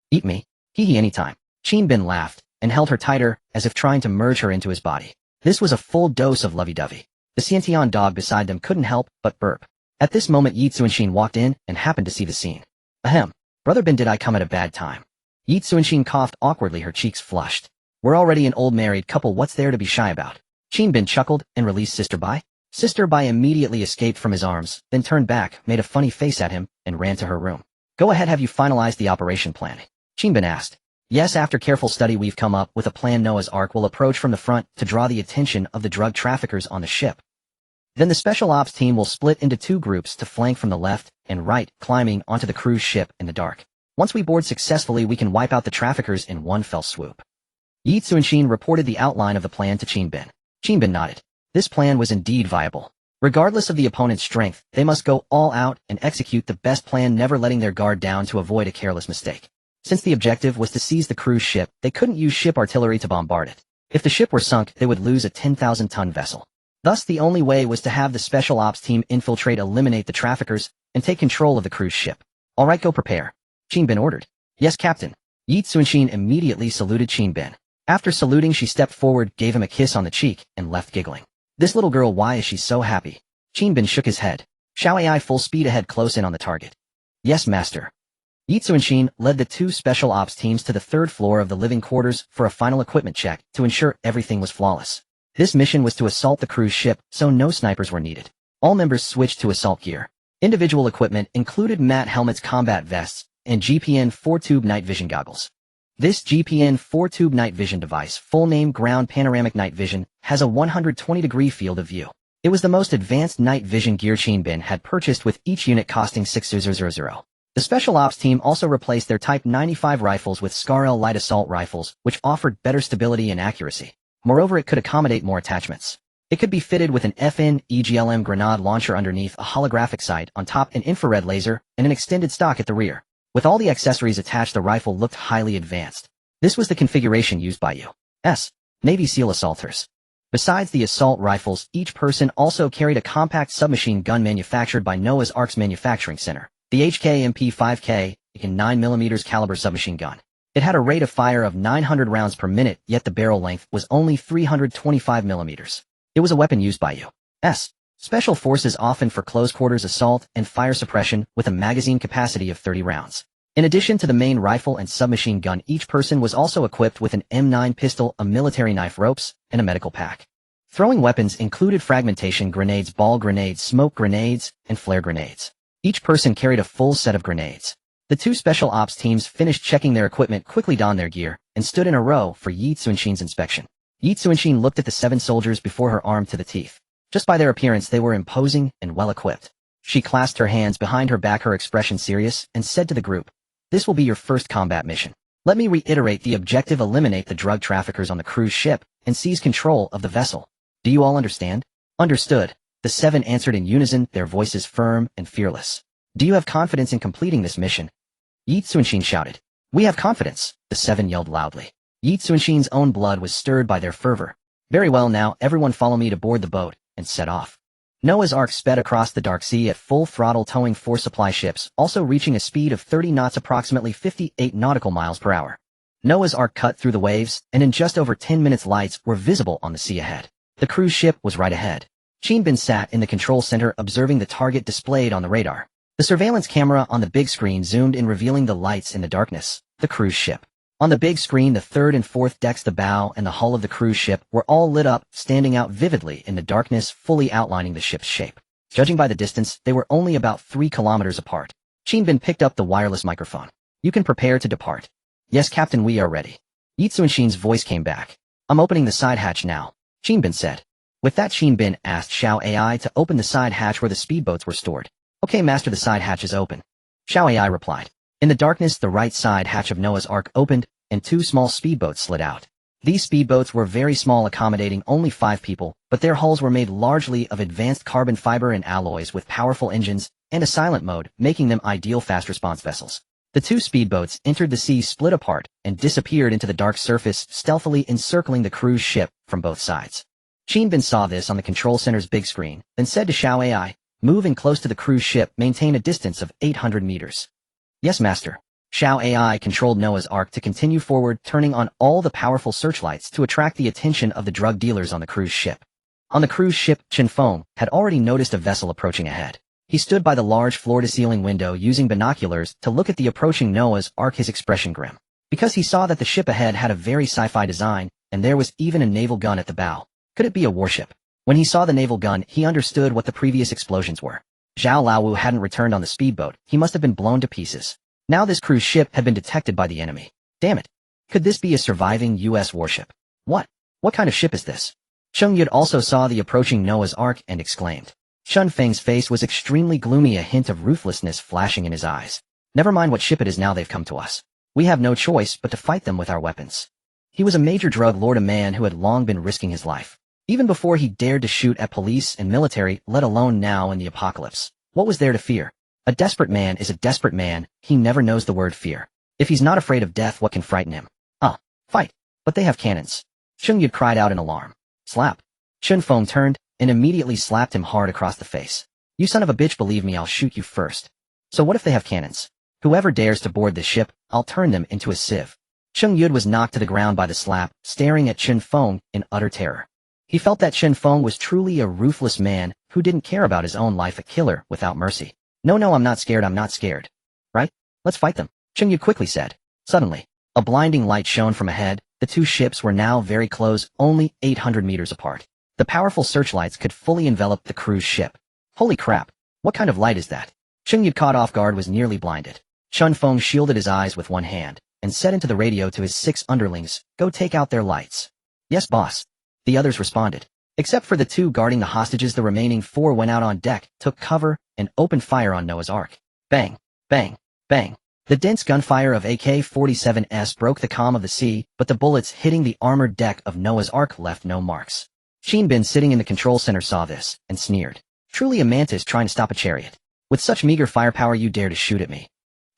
Eat me? Hee anytime. Chinbin laughed, and held her tighter, as if trying to merge her into his body. This was a full dose of lovey-dovey. The Xiantian dog beside them couldn't help but burp. At this moment, Yi Tsunshin walked in and happened to see the scene. Ahem. Brother Bin, did I come at a bad time? Yi Tsunshin coughed awkwardly, her cheeks flushed. We're already an old married couple, what's there to be shy about? Chinbin chuckled and released Sister Bai. Sister Bai immediately escaped from his arms, then turned back, made a funny face at him, and ran to her room. Go ahead, have you finalized the operation plan? Chinbin asked. Yes, after careful study we've come up with a plan. Noah's Ark will approach from the front to draw the attention of the drug traffickers on the ship. Then the special ops team will split into two groups to flank from the left and right, climbing onto the cruise ship in the dark. Once we board successfully, we can wipe out the traffickers in one fell swoop. Yi Tsunshin reported the outline of the plan to Chinbin. Chinbin nodded. This plan was indeed viable. Regardless of the opponent's strength, they must go all out and execute the best plan, never letting their guard down to avoid a careless mistake. Since the objective was to seize the cruise ship, they couldn't use ship artillery to bombard it. If the ship were sunk, they would lose a 10,000-ton vessel. Thus, the only way was to have the special ops team infiltrate, eliminate the traffickers, and take control of the cruise ship. All right, go prepare. Chinbin ordered. Yes, Captain. Yi Tsunshin immediately saluted Chinbin. After saluting, she stepped forward, gave him a kiss on the cheek, and left giggling. This little girl, why is she so happy? Chinbin shook his head. Shall AI full speed ahead, close in on the target? Yes, Master. Yi Tsunshin led the two special ops teams to the third floor of the living quarters for a final equipment check to ensure everything was flawless. This mission was to assault the cruise ship, so no snipers were needed. All members switched to assault gear. Individual equipment included matte helmets, combat vests, and GPN 4-tube night vision goggles. This GPN 4-tube night vision device, full name Ground Panoramic Night Vision, has a 120-degree field of view. It was the most advanced night vision gear Chinbin had purchased, with each unit costing 6,000. The special ops team also replaced their Type 95 rifles with SCAR-L light assault rifles, which offered better stability and accuracy. Moreover, it could accommodate more attachments. It could be fitted with an FN EGLM grenade launcher underneath, a holographic sight on top, an infrared laser, and an extended stock at the rear. With all the accessories attached, the rifle looked highly advanced. This was the configuration used by U.S. Navy SEAL assaulters. Besides the assault rifles, each person also carried a compact submachine gun manufactured by Noah's Ark's Manufacturing Center, the HK-MP5K, a 9mm caliber submachine gun. It had a rate of fire of 900 rounds per minute, yet the barrel length was only 325mm. It was a weapon used by U.S. Special Forces often for close-quarters assault and fire suppression, with a magazine capacity of 30 rounds. In addition to the main rifle and submachine gun, each person was also equipped with an M9 pistol, a military knife, ropes, and a medical pack. Throwing weapons included fragmentation grenades, ball grenades, smoke grenades, and flare grenades. Each person carried a full set of grenades. The two special ops teams finished checking their equipment, quickly donned their gear, and stood in a row for Yi Tsunshin's inspection. Yi Tsunshin looked at the 7 soldiers before her, armed to the teeth. Just by their appearance, they were imposing and well-equipped. She clasped her hands behind her back, her expression serious, and said to the group, "This will be your first combat mission. Let me reiterate the objective: eliminate the drug traffickers on the cruise ship and seize control of the vessel. Do you all understand?" Understood. The 7 answered in unison, their voices firm and fearless. Do you have confidence in completing this mission? Yi Tsunshin shouted. We have confidence, the 7 yelled loudly. Yi Tsunshin's own blood was stirred by their fervor. Very well, now everyone follow me to board the boat, and set off. Noah's Ark sped across the dark sea at full throttle, towing 4 supply ships, also reaching a speed of 30 knots, approximately 58 nautical miles per hour. Noah's Ark cut through the waves, and in just over 10 minutes lights were visible on the sea ahead. The cruise ship was right ahead. Chinbin sat in the control center, observing the target displayed on the radar. The surveillance camera on the big screen zoomed in, revealing the lights in the darkness. The cruise ship. On the big screen, the 3rd and 4th decks, the bow and the hull of the cruise ship were all lit up, standing out vividly in the darkness, fully outlining the ship's shape. Judging by the distance, they were only about 3 kilometers apart. Chinbin picked up the wireless microphone. You can prepare to depart. Yes, Captain, we are ready. Yi Tsunshin's voice came back. I'm opening the side hatch now, Qinbin said. With that, Qinbin asked Xiao AI to open the side hatch where the speedboats were stored. Okay, master, the side hatch is open. Xiao AI replied. In the darkness, the right side hatch of Noah's Ark opened, and 2 small speedboats slid out. These speedboats were very small, accommodating only 5 people, but their hulls were made largely of advanced carbon fiber and alloys with powerful engines and a silent mode, making them ideal fast response vessels. The 2 speedboats entered the sea, split apart, and disappeared into the dark surface, stealthily encircling the cruise ship from both sides. Qinbin saw this on the control center's big screen, then said to Xiao AI, move in close to the cruise ship, maintain a distance of 800 meters. Yes, master. Xiao AI controlled Noah's Ark to continue forward, turning on all the powerful searchlights to attract the attention of the drug dealers on the cruise ship. On the cruise ship, Chen Feng had already noticed a vessel approaching ahead. He stood by the large floor-to-ceiling window using binoculars to look at the approaching Noah's Ark, his expression grim. Because he saw that the ship ahead had a very sci-fi design, and there was even a naval gun at the bow. Could it be a warship? When he saw the naval gun, he understood what the previous explosions were. Zhao Laowu hadn't returned on the speedboat. He must have been blown to pieces. Now this cruise ship had been detected by the enemy. Damn it. Could this be a surviving U.S. warship? What kind of ship is this? Cheng Yud also saw the approaching Noah's Ark and exclaimed. Chun Feng's face was extremely gloomy, a hint of ruthlessness flashing in his eyes. Never mind what ship it is, now they've come to us. We have no choice but to fight them with our weapons. He was a major drug lord, a man who had long been risking his life. Even before he dared to shoot at police and military, let alone now in the apocalypse. What was there to fear? A desperate man is a desperate man. He never knows the word fear. If he's not afraid of death, what can frighten him? Fight. But they have cannons. Cheng Yud cried out in alarm. Slap. Chen Feng turned and immediately slapped him hard across the face. You son of a bitch, believe me, I'll shoot you first. So what if they have cannons? Whoever dares to board this ship, I'll turn them into a sieve. Cheng Yud was knocked to the ground by the slap, staring at Chen Feng in utter terror. He felt that Chen Feng was truly a ruthless man who didn't care about his own life, a killer without mercy. No, I'm not scared. Right? Let's fight them, Cheng Yud quickly said. Suddenly, a blinding light shone from ahead. The 2 ships were now very close, only 800 meters apart. The powerful searchlights could fully envelop the cruise ship. Holy crap, what kind of light is that? Cheng Yud, caught off guard, was nearly blinded. Chen Feng shielded his eyes with one hand and said into the radio to his 6 underlings, go take out their lights. Yes, boss. The others responded. Except for the 2 guarding the hostages, the remaining 4 went out on deck, took cover, and opened fire on Noah's Ark. Bang, bang, bang. The dense gunfire of AK-47s broke the calm of the sea, but the bullets hitting the armored deck of Noah's Ark left no marks. Qinbin, sitting in the control center, saw this and sneered. Truly a mantis trying to stop a chariot. With such meager firepower, you dare to shoot at me.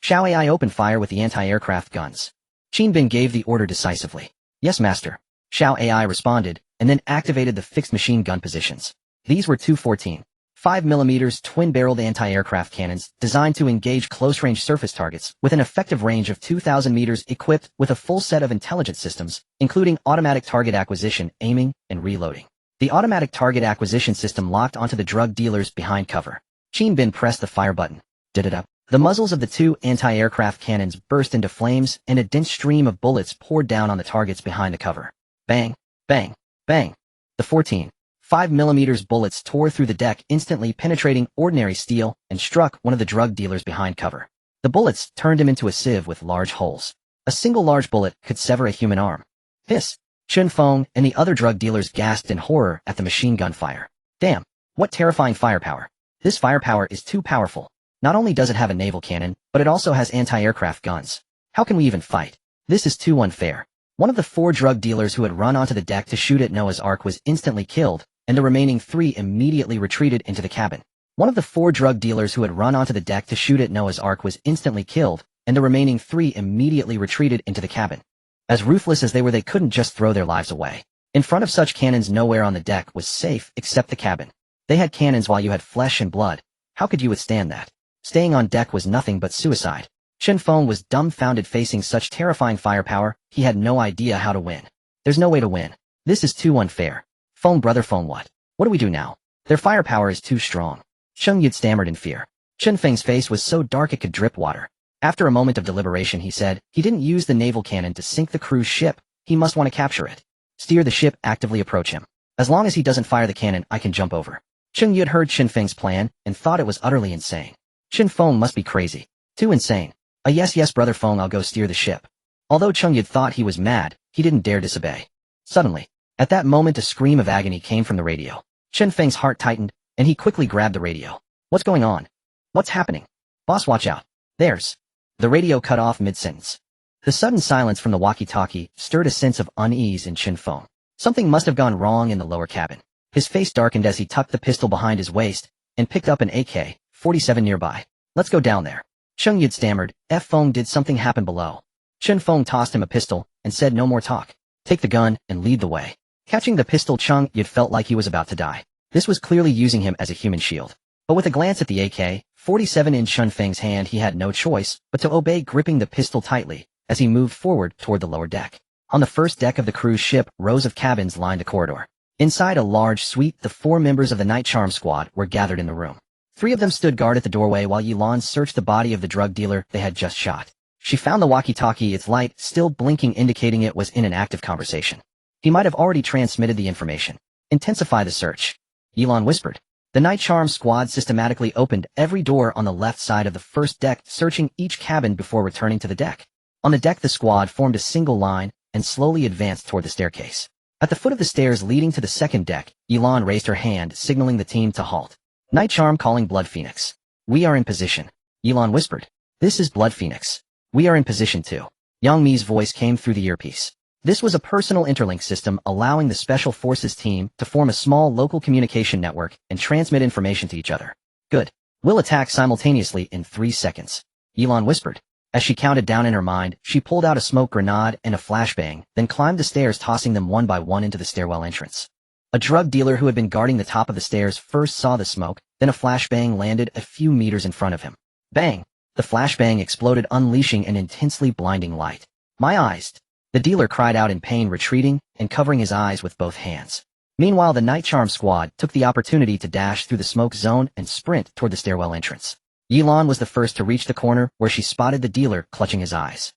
Xiao AI opened fire with the anti-aircraft guns. Qinbin gave the order decisively. Yes, master. Xiao AI responded, and then activated the fixed machine gun positions. These were 2 5mm twin-barreled anti-aircraft cannons designed to engage close-range surface targets with an effective range of 2,000 meters, equipped with a full set of intelligence systems, including automatic target acquisition, aiming, and reloading. The automatic target acquisition system locked onto the drug dealers behind cover. Qinbin pressed the fire button. Did it up. The muzzles of the 2 anti-aircraft cannons burst into flames, and a dense stream of bullets poured down on the targets behind the cover. Bang, bang, bang. The 5mm bullets tore through the deck, instantly penetrating ordinary steel, and struck one of the drug dealers behind cover. The bullets turned him into a sieve with large holes. A single large bullet could sever a human arm. Hiss! Chen Feng and the other drug dealers gasped in horror at the machine gun fire. Damn! What terrifying firepower! This firepower is too powerful. Not only does it have a naval cannon, but it also has anti-aircraft guns. How can we even fight? This is too unfair. One of the 4 drug dealers who had run onto the deck to shoot at Noah's Ark was instantly killed, and the remaining 3 immediately retreated into the cabin. One of the 4 drug dealers who had run onto the deck to shoot at Noah's Ark was instantly killed, and the remaining 3 immediately retreated into the cabin. As ruthless as they were, they couldn't just throw their lives away. In front of such cannons, nowhere on the deck was safe except the cabin. They had cannons while you had flesh and blood. How could you withstand that? Staying on deck was nothing but suicide. Chen Feng was dumbfounded facing such terrifying firepower. He had no idea how to win. There's no way to win. This is too unfair. Feng, brother Feng, what do we do now? Their firepower is too strong. Cheng Yud stammered in fear. Chen Feng's face was so dark it could drip water. After a moment of deliberation, he said, he didn't use the naval cannon to sink the cruise ship. He must want to capture it. Steer the ship, actively approach him. As long as he doesn't fire the cannon, I can jump over. Cheng Yud heard Chen Feng's plan and thought it was utterly insane. Chen Feng must be crazy. Too insane. Yes, brother Feng, I'll go steer the ship. Although Cheng Yud thought he was mad, he didn't dare disobey. Suddenly, at that moment a scream of agony came from the radio. Chen Feng's heart tightened, and he quickly grabbed the radio. What's going on? What's happening? Boss, watch out. There's... The radio cut off mid-sentence. The sudden silence from the walkie-talkie stirred a sense of unease in Chen Feng. Something must have gone wrong in the lower cabin. His face darkened as he tucked the pistol behind his waist and picked up an AK-47 nearby. Let's go down there. Cheng Yud stammered. Feng, did something happen below? Chen Feng tossed him a pistol and said no more talk. Take the gun and lead the way. Catching the pistol, Cheng Yud felt like he was about to die. This was clearly using him as a human shield. But with a glance at the AK-47 in Chen Feng's hand, he had no choice but to obey, gripping the pistol tightly as he moved forward toward the lower deck. On the first deck of the cruise ship, rows of cabins lined the corridor. Inside a large suite, the 4 members of the Night Charm Squad were gathered in the room. 3 of them stood guard at the doorway while Yuan searched the body of the drug dealer they had just shot. She found the walkie-talkie, its light still blinking, indicating it was in an active conversation. He might have already transmitted the information. Intensify the search, Yuan whispered. The Night Charm Squad systematically opened every door on the left side of the first deck, searching each cabin before returning to the deck. On the deck, the squad formed a single line and slowly advanced toward the staircase. At the foot of the stairs leading to the second deck, Yuan raised her hand, signaling the team to halt. Night Charm calling Blood Phoenix. We are in position, Yuan whispered. This is Blood Phoenix. We are in position too. Yang Mi's voice came through the earpiece. This was a personal interlink system allowing the Special Forces team to form a small local communication network and transmit information to each other. Good. We'll attack simultaneously in 3 seconds, Yuan whispered. As she counted down in her mind, she pulled out a smoke grenade and a flashbang, then climbed the stairs, tossing them one by one into the stairwell entrance. A drug dealer who had been guarding the top of the stairs first saw the smoke, then a flashbang landed a few meters in front of him. Bang! The flashbang exploded, unleashing an intensely blinding light. My eyes! The dealer cried out in pain, retreating and covering his eyes with both hands. Meanwhile, the Night Charm Squad took the opportunity to dash through the smoke zone and sprint toward the stairwell entrance. Yuan was the first to reach the corner, where she spotted the dealer clutching his eyes.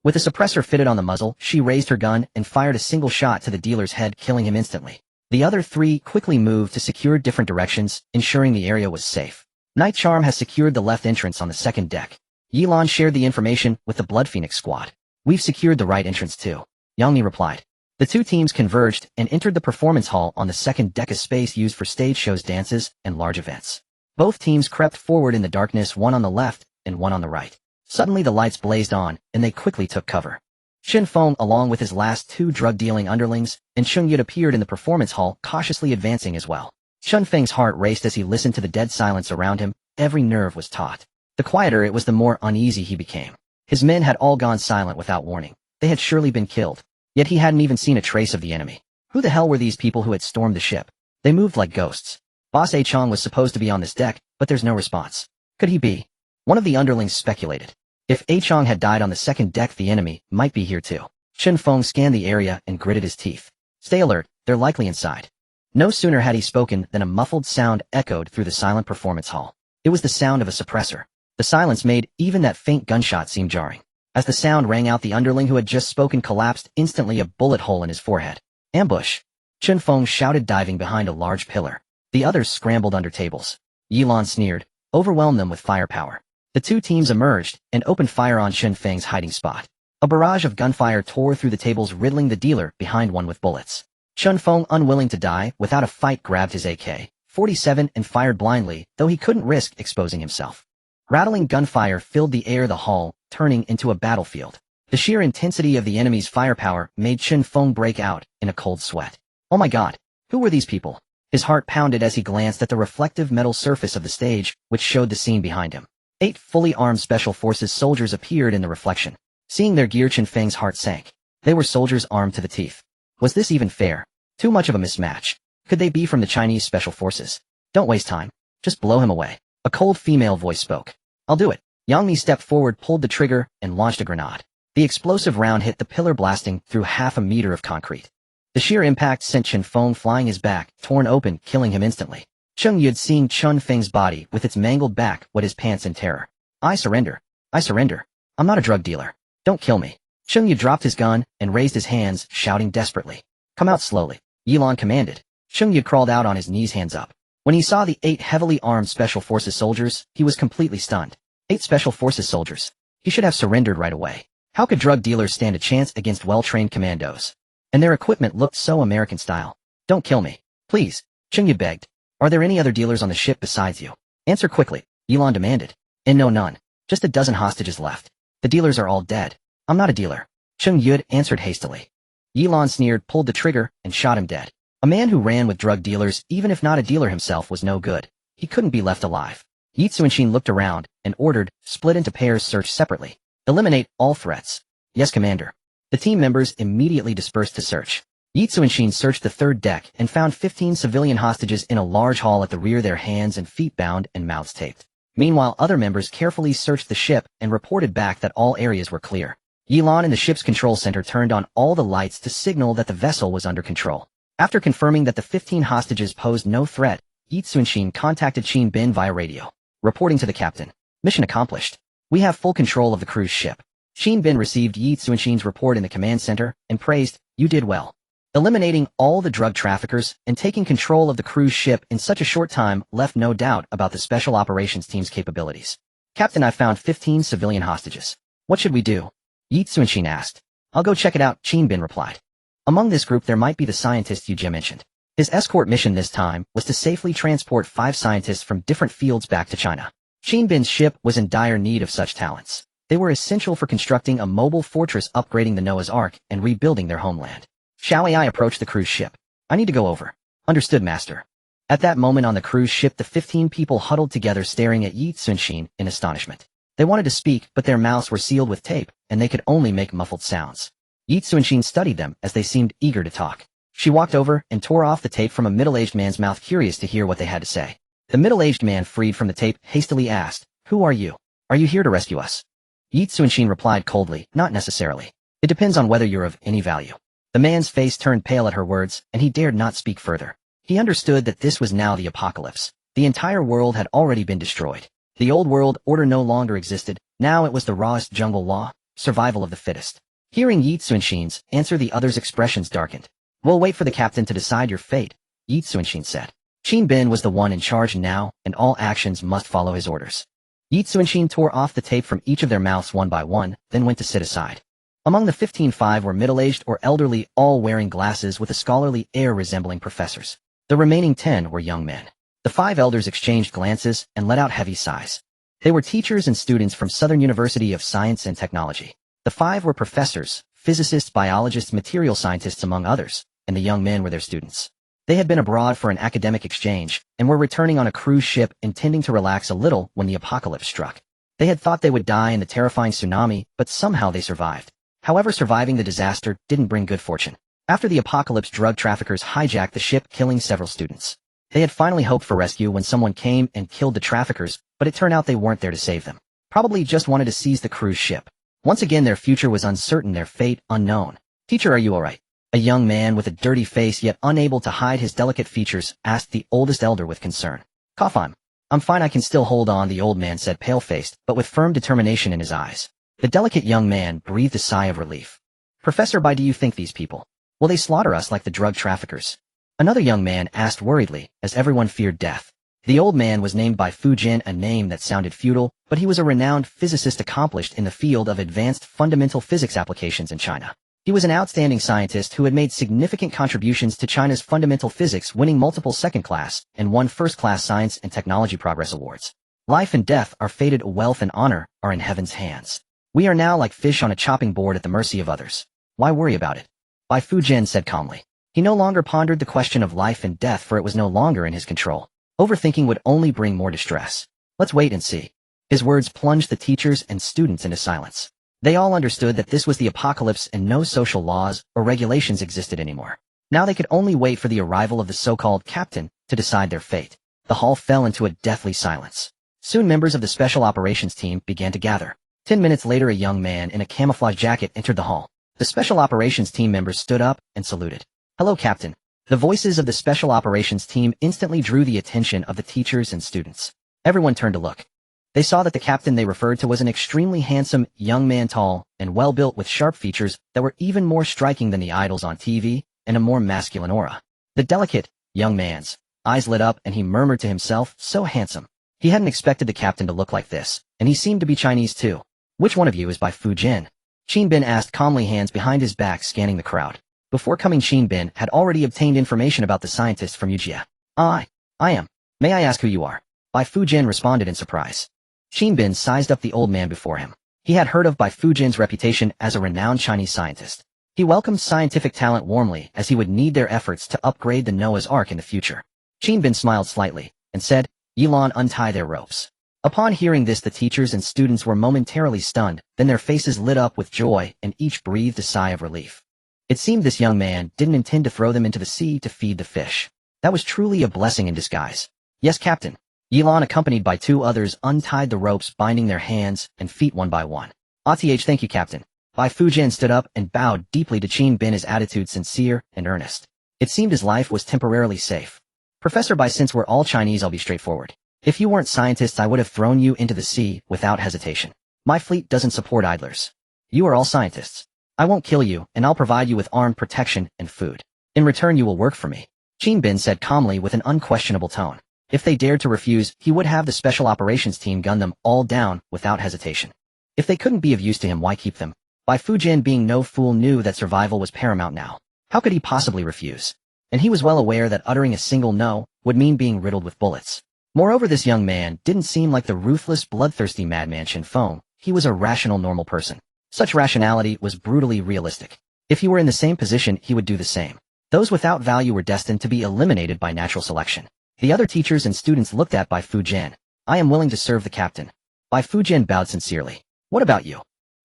With a suppressor fitted on the muzzle, she raised her gun and fired a single shot to the dealer's head, killing him instantly. The other 3 quickly moved to secure different directions, ensuring the area was safe. Night Charm has secured the left entrance on the second deck. Yuan shared the information with the Blood Phoenix squad. We've secured the right entrance too, Yang Mi replied. The 2 teams converged and entered the performance hall on the second deck, a space used for stage shows, dances, and large events. Both teams crept forward in the darkness, one on the left and one on the right. Suddenly the lights blazed on, and they quickly took cover. Chen Feng, along with his last 2 drug-dealing underlings, and Cheng Yud appeared in the performance hall, cautiously advancing as well. Chen Feng's heart raced as he listened to the dead silence around him. Every nerve was taut. The quieter it was, the more uneasy he became. His men had all gone silent without warning. They had surely been killed. Yet he hadn't even seen a trace of the enemy. Who the hell were these people who had stormed the ship? They moved like ghosts. Boss A Chong was supposed to be on this deck, but there's no response. Could he be? One of the underlings speculated. If A Chong had died on the second deck, the enemy might be here too. Chen Feng scanned the area and gritted his teeth. Stay alert, they're likely inside. No sooner had he spoken than a muffled sound echoed through the silent performance hall. It was the sound of a suppressor. The silence made even that faint gunshot seem jarring. As the sound rang out, the underling who had just spoken collapsed instantly, a bullet hole in his forehead. Ambush! Chen Feng shouted, diving behind a large pillar. The others scrambled under tables. Yuan sneered, overwhelm them with firepower. The 2 teams emerged and opened fire on Chen Feng's hiding spot. A barrage of gunfire tore through the tables, riddling the dealer behind one with bullets. Chen Feng, unwilling to die without a fight, grabbed his AK-47 and fired blindly, though he couldn't risk exposing himself. Rattling gunfire filled the air, the hall turning into a battlefield. The sheer intensity of the enemy's firepower made Chen Feng break out in a cold sweat. Oh my god, who were these people? His heart pounded as he glanced at the reflective metal surface of the stage, which showed the scene behind him. 8 fully armed Special Forces soldiers appeared in the reflection. Seeing their gear, Chen Feng's heart sank. They were soldiers armed to the teeth. Was this even fair? Too much of a mismatch. Could they be from the Chinese Special Forces? Don't waste time. Just blow him away. A cold female voice spoke. I'll do it. Yang Mi stepped forward, pulled the trigger, and launched a grenade. The explosive round hit the pillar, blasting through half a meter of concrete. The sheer impact sent Chen Feng flying, his back torn open, killing him instantly. Cheng Yud, seeing Chen Feng's body with its mangled back, wet his pants in terror. I surrender. I surrender. I'm not a drug dealer. Don't kill me. Cheng Yud dropped his gun and raised his hands, shouting desperately. Come out slowly, Yuan commanded. Cheng Yud crawled out on his knees, hands up. When he saw the 8 heavily armed Special Forces soldiers, he was completely stunned. 8 Special Forces soldiers. He should have surrendered right away. How could drug dealers stand a chance against well-trained commandos? and their equipment looked so American style. Don't kill me. Please, Cheng Yu begged. Are there any other dealers on the ship besides you? Answer quickly, Yilan demanded. And no, none. Just a dozen hostages left. The dealers are all dead. I'm not a dealer. Cheng Yu answered hastily. Yilan sneered, pulled the trigger, and shot him dead. A man who ran with drug dealers, even if not a dealer himself, was no good. He couldn't be left alive. Yi Tsunshin looked around and ordered, split into pairs, search separately. Eliminate all threats. Yes, Commander. The team members immediately dispersed to search. Yi Tsunshin searched the third deck and found 15 civilian hostages in a large hall at the rear, their hands and feet bound and mouths taped. Meanwhile, other members carefully searched the ship and reported back that all areas were clear. Yilan in the ship's control center turned on all the lights to signal that the vessel was under control. After confirming that the 15 hostages posed no threat, Yi Tsunshin contacted Qin Bin via radio, reporting to the captain. Mission accomplished. We have full control of the cruise ship. Qin Bin received Yi Tsunshin's report in the command center and praised, you did well. Eliminating all the drug traffickers and taking control of the cruise ship in such a short time left no doubt about the special operations team's capabilities. Captain, I found 15 civilian hostages. What should we do? Yi Tsunshin asked. I'll go check it out, Qin Bin replied. Among this group there might be the scientist Yu mentioned. His escort mission this time was to safely transport 5 scientists from different fields back to China. Qin Bin's ship was in dire need of such talents. They were essential for constructing a mobile fortress, upgrading the Noah's Ark, and rebuilding their homeland. Shall I approach the cruise ship? I need to go over. Understood, Master. At that moment on the cruise ship, the 15 people huddled together, staring at Yi Tsunshin in astonishment. They wanted to speak, but their mouths were sealed with tape, and they could only make muffled sounds. Yi Tsunshin studied them as they seemed eager to talk. She walked over and tore off the tape from a middle-aged man's mouth, curious to hear what they had to say. The middle-aged man, freed from the tape, hastily asked, Who are you? Are you here to rescue us? Yi Tsunshin replied coldly, Not necessarily. It depends on whether you're of any value. The man's face turned pale at her words, and he dared not speak further. He understood that this was now the apocalypse. The entire world had already been destroyed. The old world order no longer existed. Now it was the rawest jungle law, survival of the fittest. Hearing Yi Tsunshin's answer, the others' expressions darkened. We'll wait for the captain to decide your fate, Yi Tsunshin said. Qin Bin was the one in charge now, and all actions must follow his orders. Yi Tsunshin tore off the tape from each of their mouths one by one, then went to sit aside. Among the 15, 5 were middle-aged or elderly, all wearing glasses with a scholarly air resembling professors. The remaining 10 were young men. The 5 elders exchanged glances and let out heavy sighs. They were teachers and students from Southern University of Science and Technology. The 5 were professors, physicists, biologists, material scientists, among others, and the young men were their students. They had been abroad for an academic exchange and were returning on a cruise ship, intending to relax a little when the apocalypse struck. They had thought they would die in the terrifying tsunami, but somehow they survived. However, surviving the disaster didn't bring good fortune. After the apocalypse, drug traffickers hijacked the ship, killing several students. They had finally hoped for rescue when someone came and killed the traffickers, but it turned out they weren't there to save them. Probably just wanted to seize the cruise ship. Once again, their future was uncertain, their fate unknown. Teacher, are you alright? A young man with a dirty face, yet unable to hide his delicate features, asked the oldest elder with concern. Cough, I'm fine, I can still hold on, the old man said, pale-faced, but with firm determination in his eyes. The delicate young man breathed a sigh of relief. Professor, why do you think these people? Will they slaughter us like the drug traffickers? Another young man asked worriedly, as everyone feared death. The old man was named by Fu Jin, a name that sounded feudal, but he was a renowned physicist accomplished in the field of advanced fundamental physics applications in China. He was an outstanding scientist who had made significant contributions to China's fundamental physics, winning multiple second-class and one first-class science and technology progress awards. Life and death are fated, wealth and honor are in heaven's hands. We are now like fish on a chopping board at the mercy of others. Why worry about it? Bai Fu Jin said calmly. He no longer pondered the question of life and death, for it was no longer in his control. Overthinking would only bring more distress. Let's wait and see. His words plunged the teachers and students into silence. They all understood that this was the apocalypse and no social laws or regulations existed anymore. Now they could only wait for the arrival of the so-called captain to decide their fate. The hall fell into a deathly silence. Soon members of the special operations team began to gather. 10 minutes later, a young man in a camouflage jacket entered the hall. The special operations team members stood up and saluted. Hello, Captain. The voices of the special operations team instantly drew the attention of the teachers and students. Everyone turned to look. They saw that the captain they referred to was an extremely handsome young man, tall and well-built, with sharp features that were even more striking than the idols on TV and a more masculine aura. The delicate young man's eyes lit up and he murmured to himself, so handsome. He hadn't expected the captain to look like this, and he seemed to be Chinese too. Which one of you is Bai Fu Jin? Qin Bin asked calmly, hands behind his back, scanning the crowd. Before coming, Qin Bin had already obtained information about the scientists from Yujia. I am. May I ask who you are? Bai Fujin responded in surprise. Qin Bin sized up the old man before him. He had heard of Bai Fujin's reputation as a renowned Chinese scientist. He welcomed scientific talent warmly as he would need their efforts to upgrade the Noah's Ark in the future. Qin Bin smiled slightly and said, "Yilan, untie their ropes." Upon hearing this, the teachers and students were momentarily stunned, then their faces lit up with joy and each breathed a sigh of relief. It seemed this young man didn't intend to throw them into the sea to feed the fish. That was truly a blessing in disguise. "Yes, Captain." Yilan, accompanied by two others, untied the ropes binding their hands and feet one by one. Thank you, Captain." Bai Fujin stood up and bowed deeply to Qin Bin, his attitude sincere and earnest. It seemed his life was temporarily safe. "Professor Bai, since we're all Chinese, I'll be straightforward. If you weren't scientists, I would have thrown you into the sea without hesitation. My fleet doesn't support idlers. You are all scientists. I won't kill you, and I'll provide you with armed protection and food. In return, you will work for me." Qin Bin said calmly with an unquestionable tone. If they dared to refuse, he would have the special operations team gun them all down without hesitation. If they couldn't be of use to him, why keep them? Bai Fujin, being no fool, knew that survival was paramount now. How could he possibly refuse? And he was well aware that uttering a single no would mean being riddled with bullets. Moreover, this young man didn't seem like the ruthless, bloodthirsty madman Shin Feng. He was a rational, normal person. Such rationality was brutally realistic. If he were in the same position, he would do the same. Those without value were destined to be eliminated by natural selection. The other teachers and students looked at Bai Fujin. "I am willing to serve the captain." Bai Fujin bowed sincerely. "What about you?"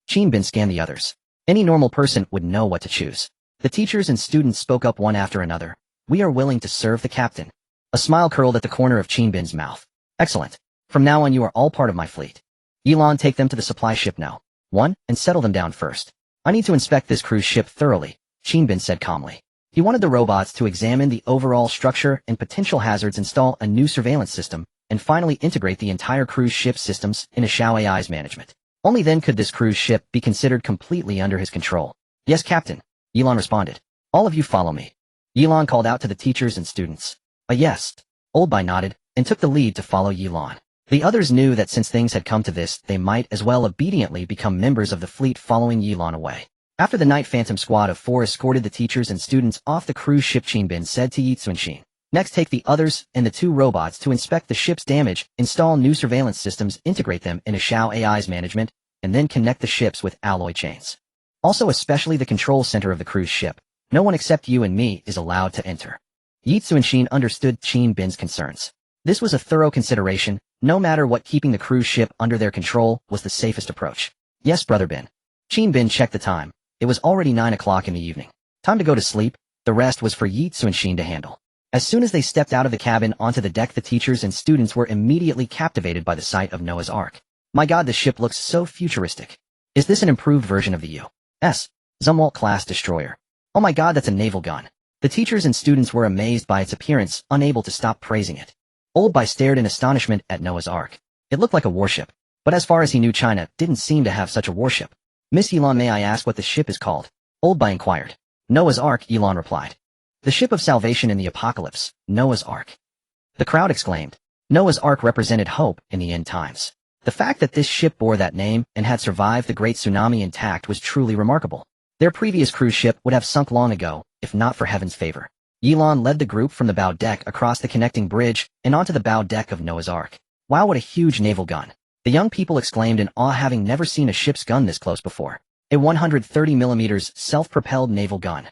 Qin Bin scanned the others. Any normal person would know what to choose. The teachers and students spoke up one after another. "We are willing to serve the captain." A smile curled at the corner of Qin Bin's mouth. "Excellent. From now on, you are all part of my fleet. Yilan, take them to the supply ship now. One, and settle them down first. I need to inspect this cruise ship thoroughly," Qin Bin said calmly. He wanted the robots to examine the overall structure and potential hazards, install a new surveillance system, and finally integrate the entire cruise ship systems in a Shao AI's management. Only then could this cruise ship be considered completely under his control. "Yes, Captain," Yilan responded. "All of you follow me." Yilan called out to the teachers and students. A yes. Old Bai nodded, and took the lead to follow Yilan. The others knew that since things had come to this, they might as well obediently become members of the fleet, following Yilan away. After the Night Phantom squad of 4 escorted the teachers and students off the cruise ship, Qin Bin said to Yi Tsunshin, "Next, take the others and the 2 robots to inspect the ship's damage, install new surveillance systems, integrate them into Shao AI's management, and then connect the ships with alloy chains. Also, especially the control center of the cruise ship. No one except you and me is allowed to enter." Yi Tsunshin understood Qin Bin's concerns. This was a thorough consideration. No matter what, keeping the cruise ship under their control was the safest approach. "Yes, Brother Bin." Qin Bin checked the time. It was already 9 o'clock in the evening. Time to go to sleep. The rest was for Yi Tsunshin to handle. As soon as they stepped out of the cabin onto the deck, the teachers and students were immediately captivated by the sight of Noah's Ark. "My God, the ship looks so futuristic. Is this an improved version of the U.S. Zumwalt-class destroyer? Oh my God, that's a naval gun." The teachers and students were amazed by its appearance, unable to stop praising it. Old Bai stared in astonishment at Noah's Ark. It looked like a warship. But as far as he knew, China didn't seem to have such a warship. "Miss Yilan, may I ask what the ship is called?" Old Bai inquired. "Noah's Ark," Yilan replied. "The ship of salvation in the apocalypse, Noah's Ark." The crowd exclaimed. Noah's Ark represented hope in the end times. The fact that this ship bore that name and had survived the great tsunami intact was truly remarkable. Their previous cruise ship would have sunk long ago, if not for heaven's favor. Yilan led the group from the bow deck across the connecting bridge and onto the bow deck of Noah's Ark. "Wow, what a huge naval gun!" The young people exclaimed in awe, having never seen a ship's gun this close before. A 130mm self-propelled naval gun.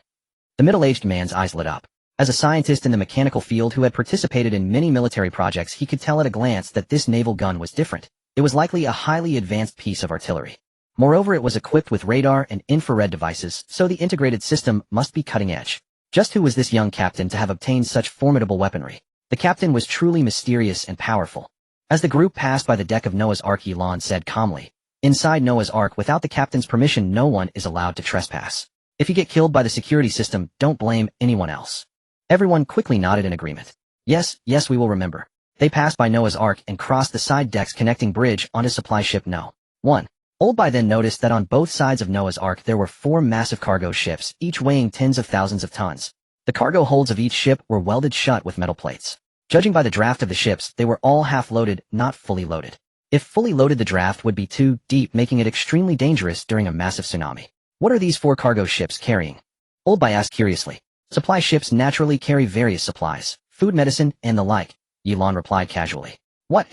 The middle-aged man's eyes lit up. As a scientist in the mechanical field who had participated in many military projects, he could tell at a glance that this naval gun was different. It was likely a highly advanced piece of artillery. Moreover, it was equipped with radar and infrared devices, so the integrated system must be cutting edge. Just who was this young captain to have obtained such formidable weaponry? The captain was truly mysterious and powerful. As the group passed by the deck of Noah's Ark, Yilan said calmly, "Inside Noah's Ark, without the captain's permission, no one is allowed to trespass. If you get killed by the security system, don't blame anyone else." Everyone quickly nodded in agreement. Yes, we will remember." They passed by Noah's Ark and crossed the side decks connecting bridge onto supply ship No. 1. Old Bai then noticed that on both sides of Noah's Ark there were 4 massive cargo ships, each weighing tens of thousands of tons. The cargo holds of each ship were welded shut with metal plates. Judging by the draft of the ships, they were all half-loaded, not fully loaded. If fully loaded, the draft would be too deep, making it extremely dangerous during a massive tsunami. "What are these 4 cargo ships carrying?" Old Bai asked curiously. Supply ships naturally carry various supplies, food, medicine, and the like, Yuan replied casually. What?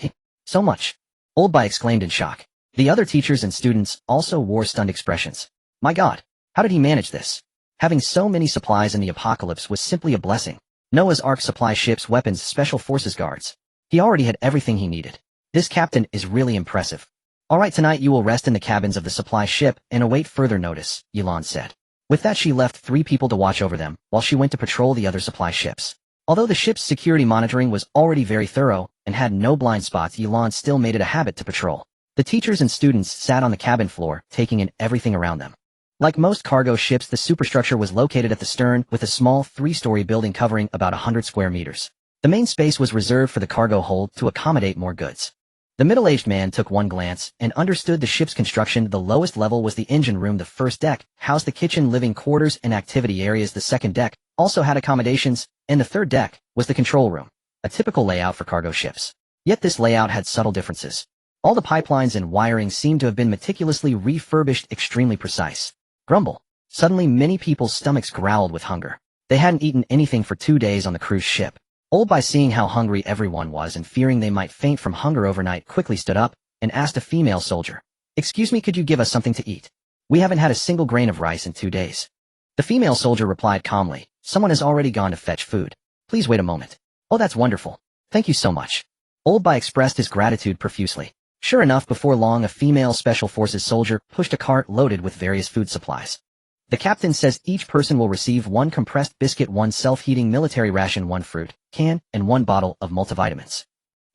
So much? Old Bai exclaimed in shock. The other teachers and students also wore stunned expressions. My God, how did he manage this? Having so many supplies in the apocalypse was simply a blessing. Noah's Ark supply ships, weapons, special forces guards. He already had everything he needed. This captain is really impressive. Alright, tonight you will rest in the cabins of the supply ship and await further notice, Yuan said. With that she left 3 people to watch over them, while she went to patrol the other supply ships. Although the ship's security monitoring was already very thorough, and had no blind spots, Yuan still made it a habit to patrol. The teachers and students sat on the cabin floor, taking in everything around them. Like most cargo ships, the superstructure was located at the stern, with a small 3-story building covering about 100 square meters. The main space was reserved for the cargo hold to accommodate more goods. The middle-aged man took one glance and understood the ship's construction. The lowest level was the engine room. The first deck housed the kitchen, living quarters, and activity areas. The second deck also had accommodations, and the third deck was the control room, a typical layout for cargo ships. Yet this layout had subtle differences. All the pipelines and wiring seemed to have been meticulously refurbished, extremely precise. Grumble. Suddenly many people's stomachs growled with hunger. They hadn't eaten anything for 2 days on the cruise ship. Old Bai, seeing how hungry everyone was and fearing they might faint from hunger overnight, quickly stood up and asked a female soldier, "Excuse me, could you give us something to eat? We haven't had a single grain of rice in 2 days." The female soldier replied calmly, "Someone has already gone to fetch food. Please wait a moment." "Oh, that's wonderful. Thank you so much." Old Bai expressed his gratitude profusely. Sure enough, before long a female special forces soldier pushed a cart loaded with various food supplies. The captain says each person will receive 1 compressed biscuit, 1 self-heating military ration, 1 fruit can, and 1 bottle of multivitamins.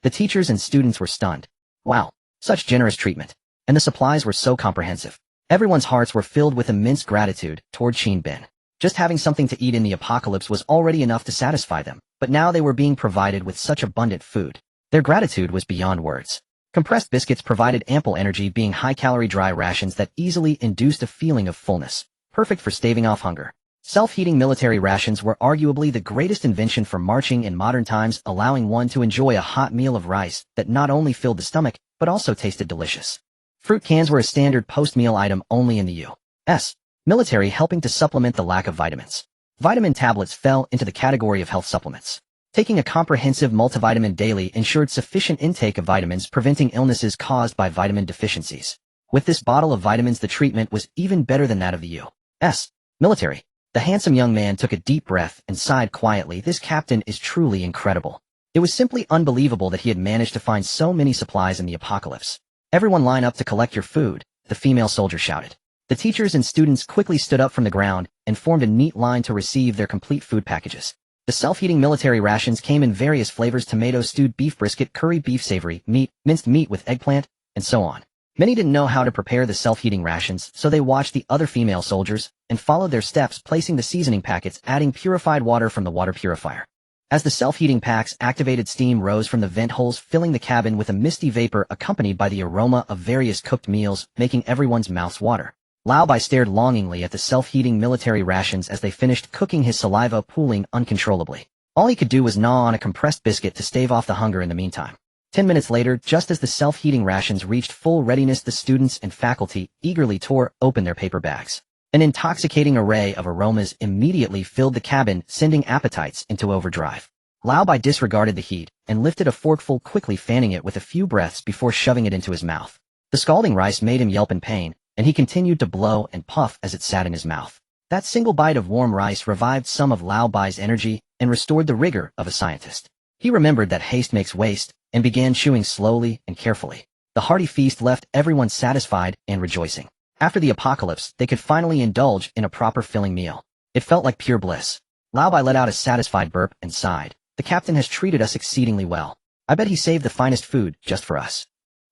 The teachers and students were stunned. Wow, such generous treatment. And the supplies were so comprehensive. Everyone's hearts were filled with immense gratitude toward Qin Bin. Just having something to eat in the apocalypse was already enough to satisfy them, but now they were being provided with such abundant food. Their gratitude was beyond words. Compressed biscuits provided ample energy, being high-calorie dry rations that easily induced a feeling of fullness, perfect for staving off hunger. Self-heating military rations were arguably the greatest invention for marching in modern times, allowing one to enjoy a hot meal of rice that not only filled the stomach, but also tasted delicious. Fruit cans were a standard post-meal item only in the U.S. military, helping to supplement the lack of vitamins. Vitamin tablets fell into the category of health supplements. Taking a comprehensive multivitamin daily ensured sufficient intake of vitamins, preventing illnesses caused by vitamin deficiencies. With this bottle of vitamins, the treatment was even better than that of the U.S. military. The handsome young man took a deep breath and sighed quietly. This captain is truly incredible. It was simply unbelievable that he had managed to find so many supplies in the apocalypse. "Everyone line up to collect your food," the female soldier shouted. The teachers and students quickly stood up from the ground and formed a neat line to receive their complete food packages. The self-heating military rations came in various flavors: tomato, stewed beef, brisket, curry beef, savory meat, minced meat with eggplant, and so on. Many didn't know how to prepare the self-heating rations, so they watched the other female soldiers and followed their steps, placing the seasoning packets, adding purified water from the water purifier. As the self-heating packs activated, steam rose from the vent holes, filling the cabin with a misty vapor accompanied by the aroma of various cooked meals, making everyone's mouths water. Lao Bai stared longingly at the self-heating military rations as they finished cooking, his saliva pooling uncontrollably. All he could do was gnaw on a compressed biscuit to stave off the hunger in the meantime. 10 minutes later, just as the self-heating rations reached full readiness, the students and faculty eagerly tore open their paper bags. An intoxicating array of aromas immediately filled the cabin, sending appetites into overdrive. Lao Bai disregarded the heat and lifted a forkful, quickly fanning it with a few breaths before shoving it into his mouth. The scalding rice made him yelp in pain, and he continued to blow and puff as it sat in his mouth. That single bite of warm rice revived some of Lao Bai's energy and restored the rigor of a scientist. He remembered that haste makes waste, and began chewing slowly and carefully. The hearty feast left everyone satisfied and rejoicing. After the apocalypse, they could finally indulge in a proper filling meal. It felt like pure bliss. Lao Bai let out a satisfied burp and sighed. "The captain has treated us exceedingly well. I bet he saved the finest food just for us."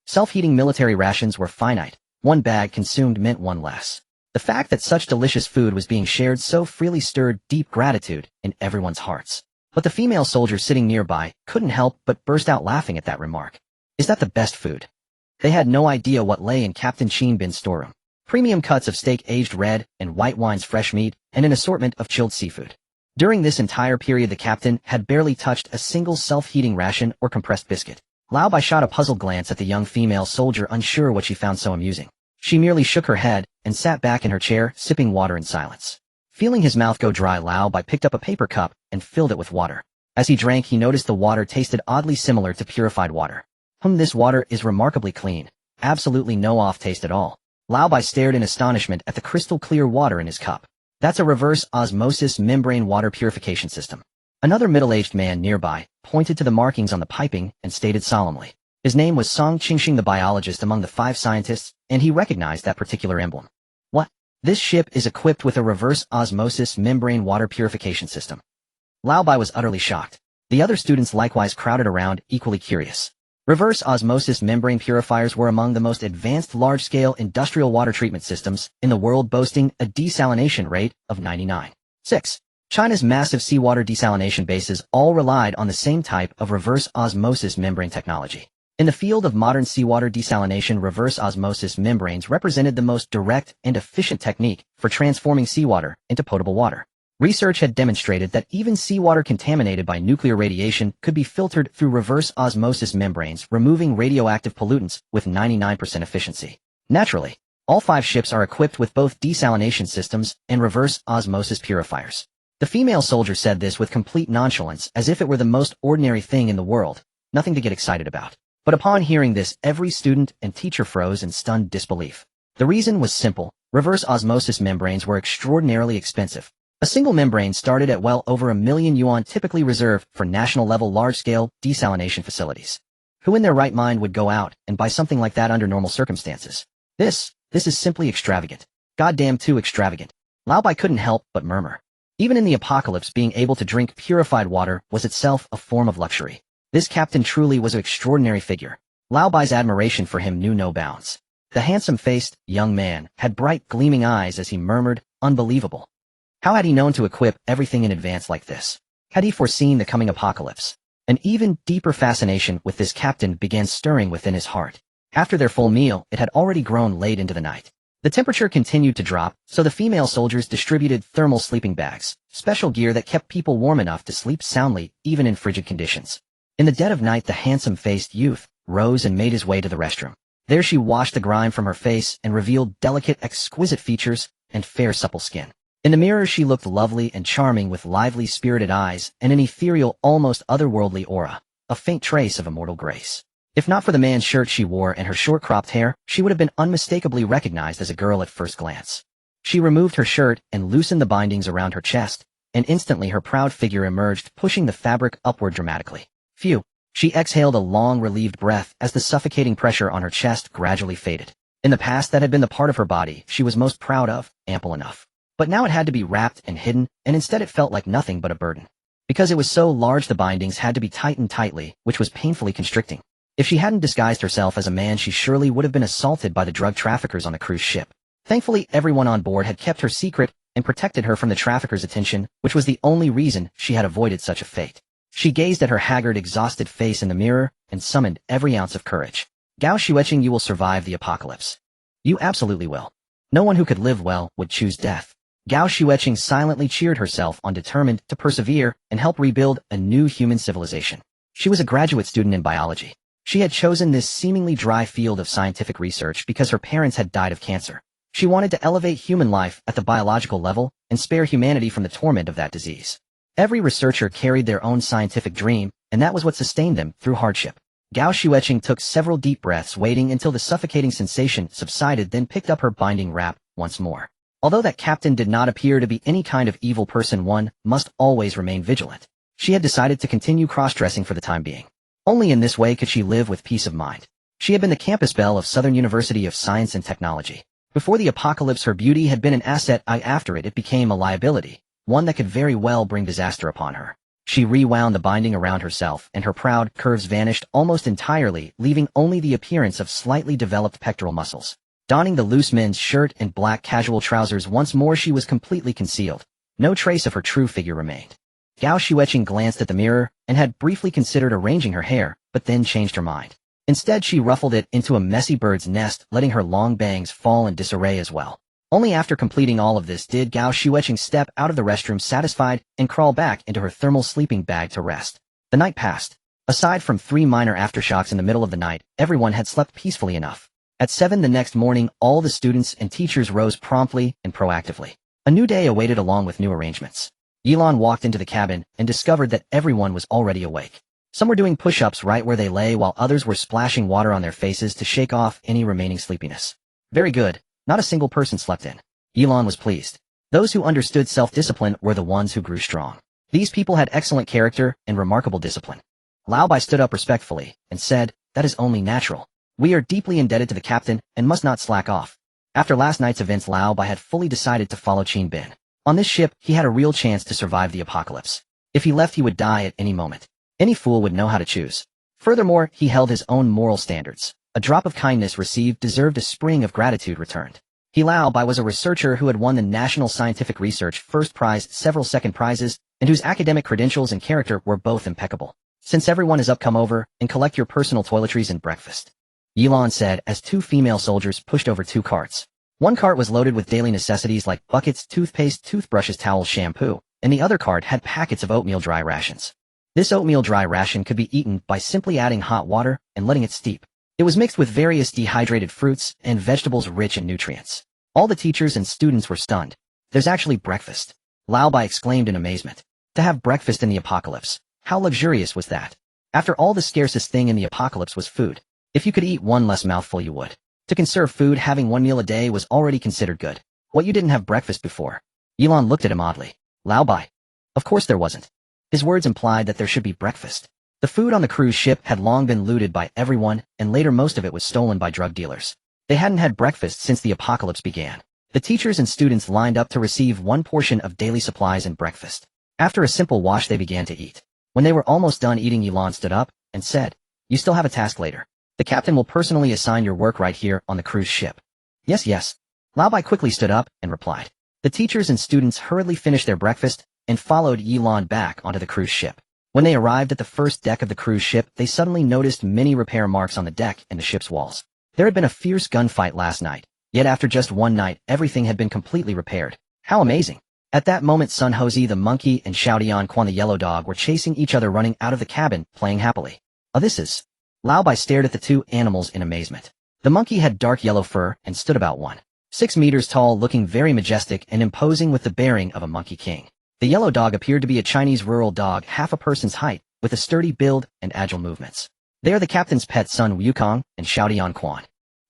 Self-heating military rations were finite. 1 bag consumed meant 1 less. The fact that such delicious food was being shared so freely stirred deep gratitude in everyone's hearts. But the female soldier sitting nearby couldn't help but burst out laughing at that remark. Is that the best food? They had no idea what lay in Captain Qin Bin's storeroom. Premium cuts of steak, aged red and white wines, fresh meat, and an assortment of chilled seafood. During this entire period, the captain had barely touched a single self-heating ration or compressed biscuit. Lao Bai shot a puzzled glance at the young female soldier, unsure what she found so amusing. She merely shook her head and sat back in her chair, sipping water in silence. Feeling his mouth go dry, Lao Bai picked up a paper cup and filled it with water. As he drank, he noticed the water tasted oddly similar to purified water. This water is remarkably clean. Absolutely no off taste at all. Lao Bai stared in astonishment at the crystal clear water in his cup. That's a reverse osmosis membrane water purification system. Another middle-aged man nearby pointed to the markings on the piping and stated solemnly. His name was Song Qingxing, the biologist among the 5 scientists, and he recognized that particular emblem. What? This ship is equipped with a reverse osmosis membrane water purification system. Lao Bai was utterly shocked. The other students likewise crowded around, equally curious. Reverse osmosis membrane purifiers were among the most advanced large-scale industrial water treatment systems in the world, boasting a desalination rate of 99.6. China's massive seawater desalination bases all relied on the same type of reverse osmosis membrane technology. In the field of modern seawater desalination, reverse osmosis membranes represented the most direct and efficient technique for transforming seawater into potable water. Research had demonstrated that even seawater contaminated by nuclear radiation could be filtered through reverse osmosis membranes, removing radioactive pollutants with 99% efficiency. Naturally, all 5 ships are equipped with both desalination systems and reverse osmosis purifiers. The female soldier said this with complete nonchalance, as if it were the most ordinary thing in the world, nothing to get excited about. But upon hearing this, every student and teacher froze in stunned disbelief. The reason was simple. Reverse osmosis membranes were extraordinarily expensive. A single membrane started at well over $1 million yuan, typically reserved for national-level large-scale desalination facilities. Who in their right mind would go out and buy something like that under normal circumstances? This is simply extravagant. Goddamn too extravagant. Lao Bai couldn't help but murmur. Even in the apocalypse, being able to drink purified water was itself a form of luxury. This captain truly was an extraordinary figure. Lao Bai's admiration for him knew no bounds. The handsome-faced young man had bright, gleaming eyes as he murmured, "Unbelievable." How had he known to equip everything in advance like this? Had he foreseen the coming apocalypse? An even deeper fascination with this captain began stirring within his heart. After their full meal, it had already grown late into the night. The temperature continued to drop, so the female soldiers distributed thermal sleeping bags, special gear that kept people warm enough to sleep soundly, even in frigid conditions. In the dead of night, the handsome-faced youth rose and made his way to the restroom. There she washed the grime from her face and revealed delicate, exquisite features and fair, supple skin. In the mirror, she looked lovely and charming with lively, spirited eyes and an ethereal, almost otherworldly aura, a faint trace of immortal grace. If not for the man's shirt she wore and her short-cropped hair, she would have been unmistakably recognized as a girl at first glance. She removed her shirt and loosened the bindings around her chest, and instantly her proud figure emerged, pushing the fabric upward dramatically. Phew! She exhaled a long, relieved breath as the suffocating pressure on her chest gradually faded. In the past, that had been the part of her body she was most proud of, ample enough. But now it had to be wrapped and hidden, and instead it felt like nothing but a burden. Because it was so large, the bindings had to be tightened tightly, which was painfully constricting. If she hadn't disguised herself as a man, she surely would have been assaulted by the drug traffickers on the cruise ship. Thankfully, everyone on board had kept her secret and protected her from the traffickers' attention, which was the only reason she had avoided such a fate. She gazed at her haggard, exhausted face in the mirror and summoned every ounce of courage. Gao Xueqing, you will survive the apocalypse. You absolutely will. No one who could live well would choose death. Gao Xueqing silently cheered herself on, determined to persevere and help rebuild a new human civilization. She was a graduate student in biology. She had chosen this seemingly dry field of scientific research because her parents had died of cancer. She wanted to elevate human life at the biological level and spare humanity from the torment of that disease. Every researcher carried their own scientific dream, and that was what sustained them through hardship. Gao Xueqing took several deep breaths, waiting until the suffocating sensation subsided, then picked up her binding wrap once more. Although that captain did not appear to be any kind of evil person, one must always remain vigilant. She had decided to continue cross-dressing for the time being. Only in this way could she live with peace of mind. She had been the campus belle of Southern University of Science and Technology. Before the apocalypse, her beauty had been an asset. After it became a liability, one that could very well bring disaster upon her. She rewound the binding around herself, and her proud curves vanished almost entirely, leaving only the appearance of slightly developed pectoral muscles. Donning the loose men's shirt and black casual trousers once more, she was completely concealed. No trace of her true figure remained. Gao Xueqing glanced at the mirror and had briefly considered arranging her hair, but then changed her mind. Instead, she ruffled it into a messy bird's nest, letting her long bangs fall in disarray as well. Only after completing all of this did Gao Xueqing step out of the restroom satisfied and crawl back into her thermal sleeping bag to rest. The night passed. Aside from 3 minor aftershocks in the middle of the night, everyone had slept peacefully enough. At 7 the next morning, all the students and teachers rose promptly and proactively. A new day awaited along with new arrangements. Elon walked into the cabin and discovered that everyone was already awake. Some were doing push-ups right where they lay while others were splashing water on their faces to shake off any remaining sleepiness. Very good, not a single person slept in. Elon was pleased. Those who understood self-discipline were the ones who grew strong. These people had excellent character and remarkable discipline. Lao Bai stood up respectfully and said, "That is only natural. We are deeply indebted to the captain and must not slack off." After last night's events, Lao Bai had fully decided to follow Qin Bin. On this ship, he had a real chance to survive the apocalypse. If he left, he would die at any moment. Any fool would know how to choose. Furthermore, he held his own moral standards. A drop of kindness received deserved a spring of gratitude returned. Lao Bai was a researcher who had won the National Scientific Research First Prize, several second prizes, and whose academic credentials and character were both impeccable. "Since everyone is up, come over and collect your personal toiletries and breakfast," Elon said as two female soldiers pushed over two carts. One cart was loaded with daily necessities like buckets, toothpaste, toothbrushes, towels, shampoo, and the other cart had packets of oatmeal dry rations. This oatmeal dry ration could be eaten by simply adding hot water and letting it steep. It was mixed with various dehydrated fruits and vegetables rich in nutrients. All the teachers and students were stunned. "There's actually breakfast," Lao Bai exclaimed in amazement. To have breakfast in the apocalypse, how luxurious was that? After all, the scarcest thing in the apocalypse was food. If you could eat one less mouthful, you would. To conserve food, having one meal a day was already considered good. What, you didn't have breakfast before? Elon looked at him oddly. Lao Bai. Of course there wasn't. His words implied that there should be breakfast. The food on the cruise ship had long been looted by everyone, and later most of it was stolen by drug dealers. They hadn't had breakfast since the apocalypse began. The teachers and students lined up to receive one portion of daily supplies and breakfast. After a simple wash, they began to eat. When they were almost done eating, Elon stood up and said, "You still have a task later. The captain will personally assign your work right here on the cruise ship." Yes. Lao Bai quickly stood up and replied. The teachers and students hurriedly finished their breakfast and followed Elon back onto the cruise ship. When they arrived at the first deck of the cruise ship, they suddenly noticed many repair marks on the deck and the ship's walls. There had been a fierce gunfight last night, yet after just one night, everything had been completely repaired. How amazing! At that moment, Sun Hosey the monkey and Xiaodian Quan the yellow dog were chasing each other, running out of the cabin, playing happily. "Oh, this is..." Lao Bai stared at the two animals in amazement. The monkey had dark yellow fur and stood about 1.6 meters tall, looking very majestic and imposing with the bearing of a monkey king. The yellow dog appeared to be a Chinese rural dog, half a person's height, with a sturdy build and agile movements. "They are the captain's pet, Sun Wukong and Xiaodian Quan."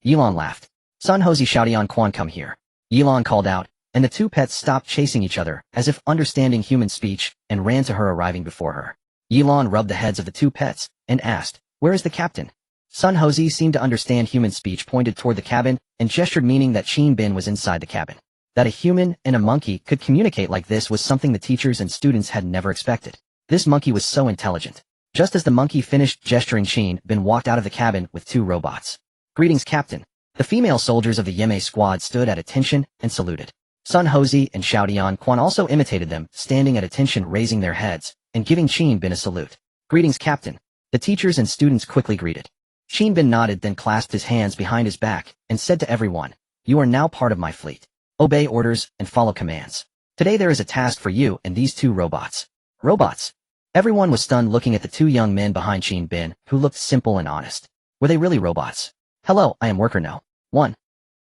Elon laughed. "Sun Hosey, Xiaodian Quan, come here," Elon called out, and the two pets stopped chasing each other, as if understanding human speech, and ran to her, arriving before her. Elon rubbed the heads of the two pets and asked, "Where is the captain?" Sun Hosey seemed to understand human speech, pointed toward the cabin, and gestured, meaning that Qin Bin was inside the cabin. That a human and a monkey could communicate like this was something the teachers and students had never expected. This monkey was so intelligent. Just as the monkey finished gesturing, Qin Bin walked out of the cabin with two robots. "Greetings, Captain." The female soldiers of the Yeme squad stood at attention and saluted. Sun Hosey and Xiaodian Quan also imitated them, standing at attention, raising their heads, and giving Qin Bin a salute. "Greetings, Captain." The teachers and students quickly greeted. Qin Bin nodded, then clasped his hands behind his back, and said to everyone, "You are now part of my fleet. Obey orders and follow commands. Today there is a task for you and these two robots." Robots? Everyone was stunned, looking at the two young men behind Qin Bin, who looked simple and honest. Were they really robots? "Hello, I am Worker No. 1.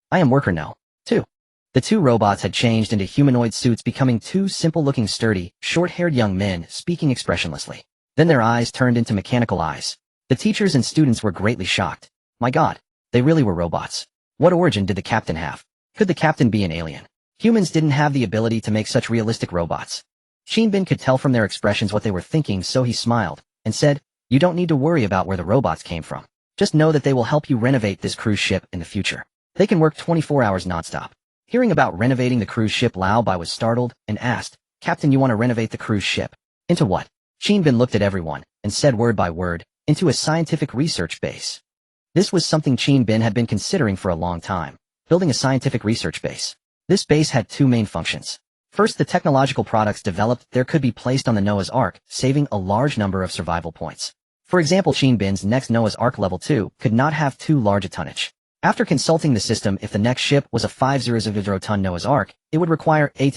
I am Worker No. 2. The two robots had changed into humanoid suits, becoming two simple-looking, sturdy, short-haired young men, speaking expressionlessly. Then their eyes turned into mechanical eyes. The teachers and students were greatly shocked. My God, they really were robots. What origin did the captain have? Could the captain be an alien? Humans didn't have the ability to make such realistic robots. Qin Bin could tell from their expressions what they were thinking, so he smiled and said, "You don't need to worry about where the robots came from. Just know that they will help you renovate this cruise ship in the future. They can work 24 hours nonstop." Hearing about renovating the cruise ship, Lao Bai was startled and asked, "Captain, you want to renovate the cruise ship? Into what?" Qin Bin looked at everyone and said word by word, "Into a scientific research base." This was something Qin Bin had been considering for a long time, building a scientific research base. This base had two main functions. First, the technological products developed there could be placed on the Noah's Ark, saving a large number of survival points. For example, Qin Bin's next Noah's Ark Level 2 could not have too large a tonnage. After consulting the system, if the next ship was a 500-ton Noah's Ark, it would require 8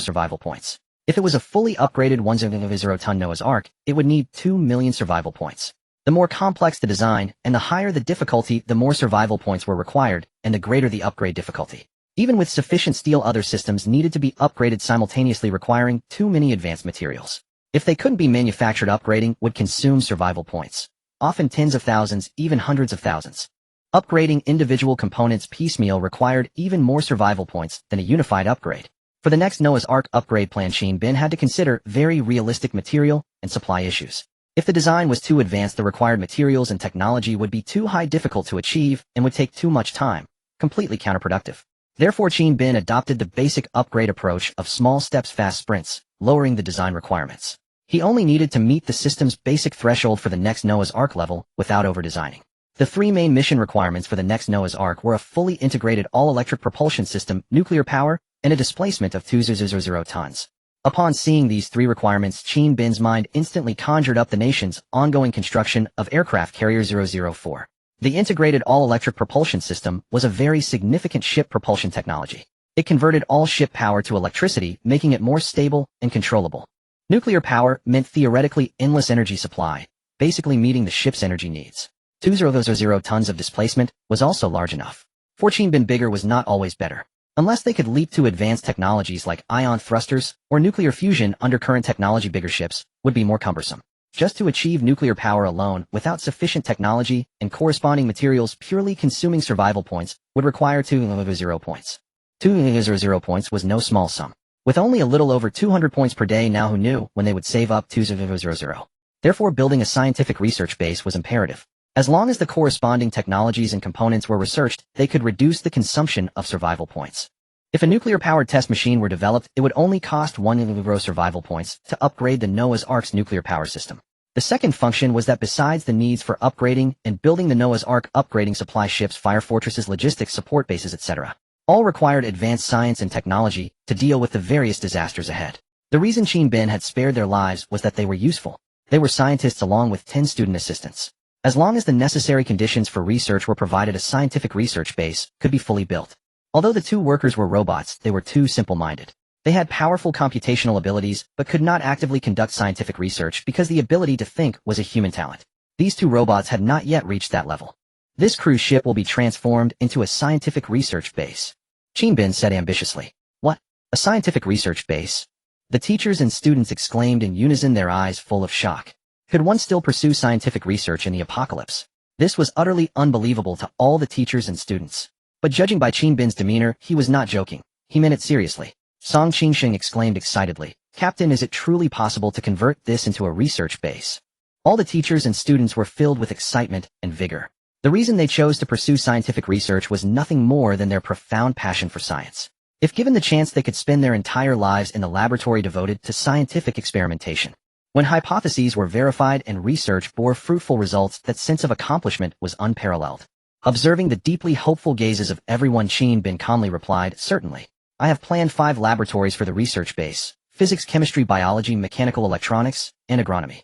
survival points. If it was a fully upgraded 100-ton Noah's Ark, it would need 2 million survival points. The more complex the design and the higher the difficulty, the more survival points were required, and the greater the upgrade difficulty. Even with sufficient steel, other systems needed to be upgraded simultaneously, requiring too many advanced materials. If they couldn't be manufactured, upgrading would consume survival points, often tens of thousands, even hundreds of thousands. Upgrading individual components piecemeal required even more survival points than a unified upgrade. For the next Noah's Ark upgrade plan, Shin Bin had to consider very realistic material and supply issues. If the design was too advanced, the required materials and technology would be too high, difficult to achieve, and would take too much time, completely counterproductive. Therefore, Shin Bin adopted the basic upgrade approach of small steps, fast sprints, lowering the design requirements. He only needed to meet the system's basic threshold for the next Noah's Ark level without over-designing. The three main mission requirements for the next Noah's Ark were a fully integrated all-electric propulsion system, nuclear power, and a displacement of 2,000 tons. Upon seeing these three requirements, Shin Bin's mind instantly conjured up the nation's ongoing construction of aircraft carrier 004. The integrated all-electric propulsion system was a very significant ship propulsion technology. It converted all ship power to electricity, making it more stable and controllable. Nuclear power meant theoretically endless energy supply, basically meeting the ship's energy needs. 2,000 tons of displacement was also large enough. For Shin Bin, bigger was not always better. Unless they could leap to advanced technologies like ion thrusters or nuclear fusion under current technology, bigger ships would be more cumbersome. Just to achieve nuclear power alone, without sufficient technology and corresponding materials, purely consuming survival points would require 2,000 points. 2,000 points was no small sum. With only a little over 200 points per day now, who knew when they would save up 2,000? Therefore, building a scientific research base was imperative. As long as the corresponding technologies and components were researched, they could reduce the consumption of survival points. If a nuclear-powered test machine were developed, it would only cost 1 survival points to upgrade the Noah's Ark's nuclear power system. The second function was that besides the needs for upgrading and building the Noah's Ark, upgrading supply ships, fire fortresses, logistics, support bases, etc., all required advanced science and technology to deal with the various disasters ahead. The reason Shin Bin had spared their lives was that they were useful. They were scientists along with 10 student assistants. As long as the necessary conditions for research were provided, a scientific research base could be fully built. Although the two workers were robots, they were too simple-minded. They had powerful computational abilities, but could not actively conduct scientific research because the ability to think was a human talent. These two robots had not yet reached that level. This cruise ship will be transformed into a scientific research base. Shin Bin said ambitiously. What? A scientific research base? The teachers and students exclaimed in unison, their eyes full of shock. Could one still pursue scientific research in the apocalypse? This was utterly unbelievable to all the teachers and students. But judging by Shin Bin's demeanor, he was not joking. He meant it seriously. Song Qingsheng exclaimed excitedly, Captain, is it truly possible to convert this into a research base? All the teachers and students were filled with excitement and vigor. The reason they chose to pursue scientific research was nothing more than their profound passion for science. If given the chance, they could spend their entire lives in the laboratory devoted to scientific experimentation. When hypotheses were verified and research bore fruitful results, that sense of accomplishment was unparalleled. Observing the deeply hopeful gazes of everyone, Shin Bin calmly replied, Certainly. I have planned 5 laboratories for the research base: physics, chemistry, biology, mechanical electronics, and agronomy.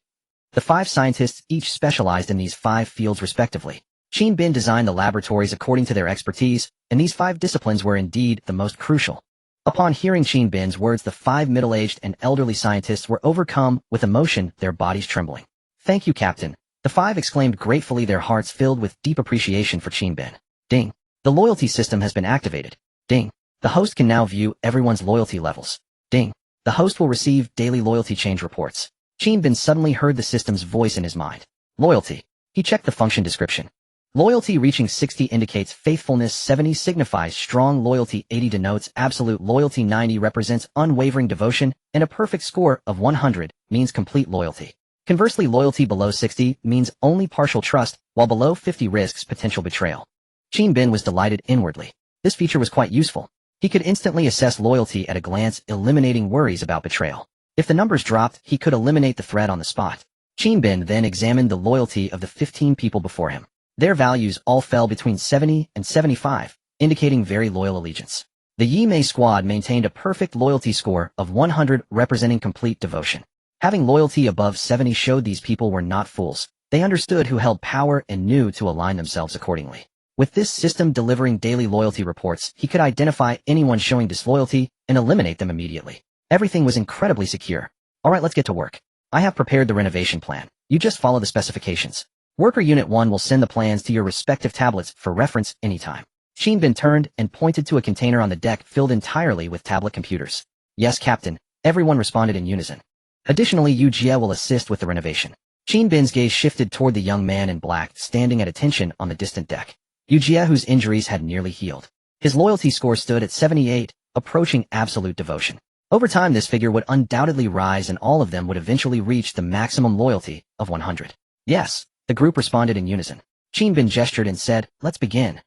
The 5 scientists each specialized in these 5 fields respectively. Shin Bin designed the laboratories according to their expertise, and these 5 disciplines were indeed the most crucial. Upon hearing Shin Bin's words, the 5 middle-aged and elderly scientists were overcome with emotion, their bodies trembling. Thank you, Captain. The 5 exclaimed gratefully, their hearts filled with deep appreciation for Shin Bin. Ding. The loyalty system has been activated. Ding. The host can now view everyone's loyalty levels. Ding. The host will receive daily loyalty change reports. Shin Bin suddenly heard the system's voice in his mind. Loyalty. He checked the function description. Loyalty reaching 60 indicates faithfulness, 70 signifies strong loyalty, 80 denotes absolute loyalty, 90 represents unwavering devotion, and a perfect score of 100 means complete loyalty. Conversely, loyalty below 60 means only partial trust, while below 50 risks potential betrayal. Shin Bin was delighted inwardly. This feature was quite useful. He could instantly assess loyalty at a glance, eliminating worries about betrayal. If the numbers dropped, he could eliminate the threat on the spot. Shin Bin then examined the loyalty of the 15 people before him. Their values all fell between 70 and 75, indicating very loyal allegiance. The Yi Mei squad maintained a perfect loyalty score of 100, representing complete devotion. Having loyalty above 70 showed these people were not fools. They understood who held power and knew to align themselves accordingly. With this system delivering daily loyalty reports, he could identify anyone showing disloyalty and eliminate them immediately. Everything was incredibly secure. Alright, let's get to work. I have prepared the renovation plan. You just follow the specifications. Worker Unit 1 will send the plans to your respective tablets for reference anytime. Shin Bin turned and pointed to a container on the deck filled entirely with tablet computers. Yes, Captain. Everyone responded in unison. Additionally, Yu Jie will assist with the renovation. Shin Bin's gaze shifted toward the young man in black standing at attention on the distant deck. Yu Jie, whose injuries had nearly healed. His loyalty score stood at 78, approaching absolute devotion. Over time, this figure would undoubtedly rise and all of them would eventually reach the maximum loyalty of 100. Yes, the group responded in unison. Shin Bin gestured and said, let's begin.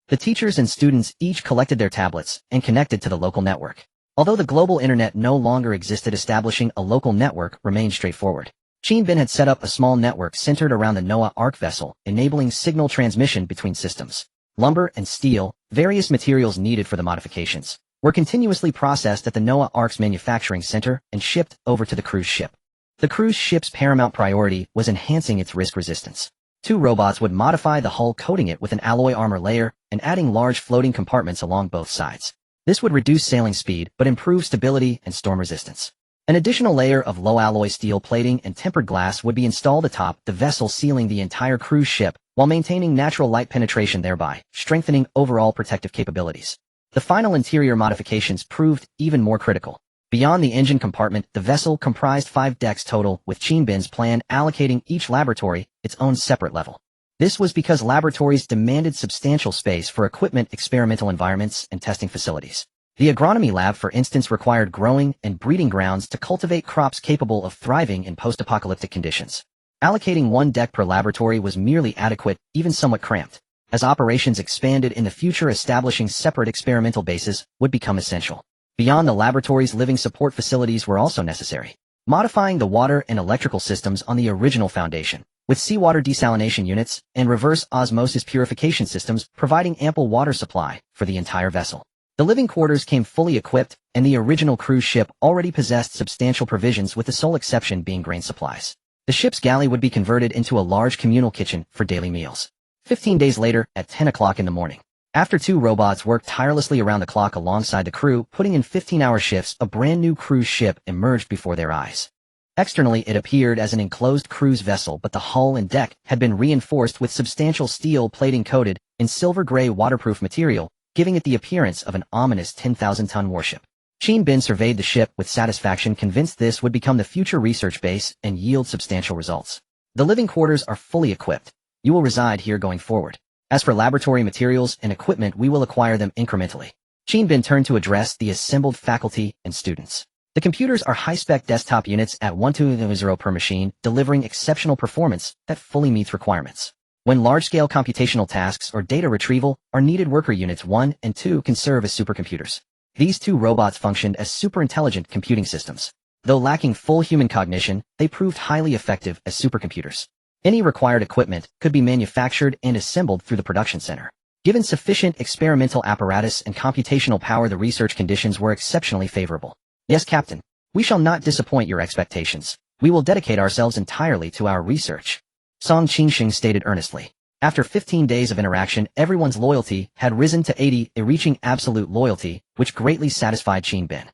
The teachers and students each collected their tablets and connected to the local network. Although the global internet no longer existed, establishing a local network remained straightforward. Shin Bin had set up a small network centered around the Noah Ark vessel, enabling signal transmission between systems. Lumber and steel, various materials needed for the modifications, were continuously processed at the Noah Ark's manufacturing center and shipped over to the cruise ship. The cruise ship's paramount priority was enhancing its risk resistance. 2 robots would modify the hull, coating it with an alloy armor layer and adding large floating compartments along both sides. This would reduce sailing speed but improve stability and storm resistance. An additional layer of low-alloy steel plating and tempered glass would be installed atop the vessel, sealing the entire cruise ship while maintaining natural light penetration, thereby strengthening overall protective capabilities. The final interior modifications proved even more critical. Beyond the engine compartment, the vessel comprised 5 decks total, with Shin Bin's plan allocating each laboratory its own separate level. This was because laboratories demanded substantial space for equipment, experimental environments, and testing facilities. The agronomy lab, for instance, required growing and breeding grounds to cultivate crops capable of thriving in post-apocalyptic conditions. Allocating 1 deck per laboratory was merely adequate, even somewhat cramped. As operations expanded in the future, establishing separate experimental bases would become essential. Beyond the laboratories, living support facilities were also necessary. Modifying the water and electrical systems on the original foundation, with seawater desalination units and reverse osmosis purification systems providing ample water supply for the entire vessel. The living quarters came fully equipped, and the original cruise ship already possessed substantial provisions, with the sole exception being grain supplies. The ship's galley would be converted into a large communal kitchen for daily meals. 15 days later, at 10 o'clock in the morning, after 2 robots worked tirelessly around the clock alongside the crew, putting in 15-hour shifts, a brand new cruise ship emerged before their eyes. Externally, it appeared as an enclosed cruise vessel, but the hull and deck had been reinforced with substantial steel plating coated in silver-gray waterproof material, giving it the appearance of an ominous 10,000-ton warship. Shin Bin surveyed the ship with satisfaction, convinced this would become the future research base and yield substantial results. The living quarters are fully equipped. You will reside here going forward. As for laboratory materials and equipment, we will acquire them incrementally. Shin Bin turned to address the assembled faculty and students. The computers are high-spec desktop units at 1200 per machine, delivering exceptional performance that fully meets requirements. When large-scale computational tasks or data retrieval are needed, worker units 1 and 2 can serve as supercomputers. These 2 robots functioned as super-intelligent computing systems. Though lacking full human cognition, they proved highly effective as supercomputers. Any required equipment could be manufactured and assembled through the production center. Given sufficient experimental apparatus and computational power, the research conditions were exceptionally favorable. Yes, Captain. We shall not disappoint your expectations. We will dedicate ourselves entirely to our research. Song Qingxing stated earnestly. After 15 days of interaction, everyone's loyalty had risen to 80, reaching absolute loyalty, which greatly satisfied Shin Bin.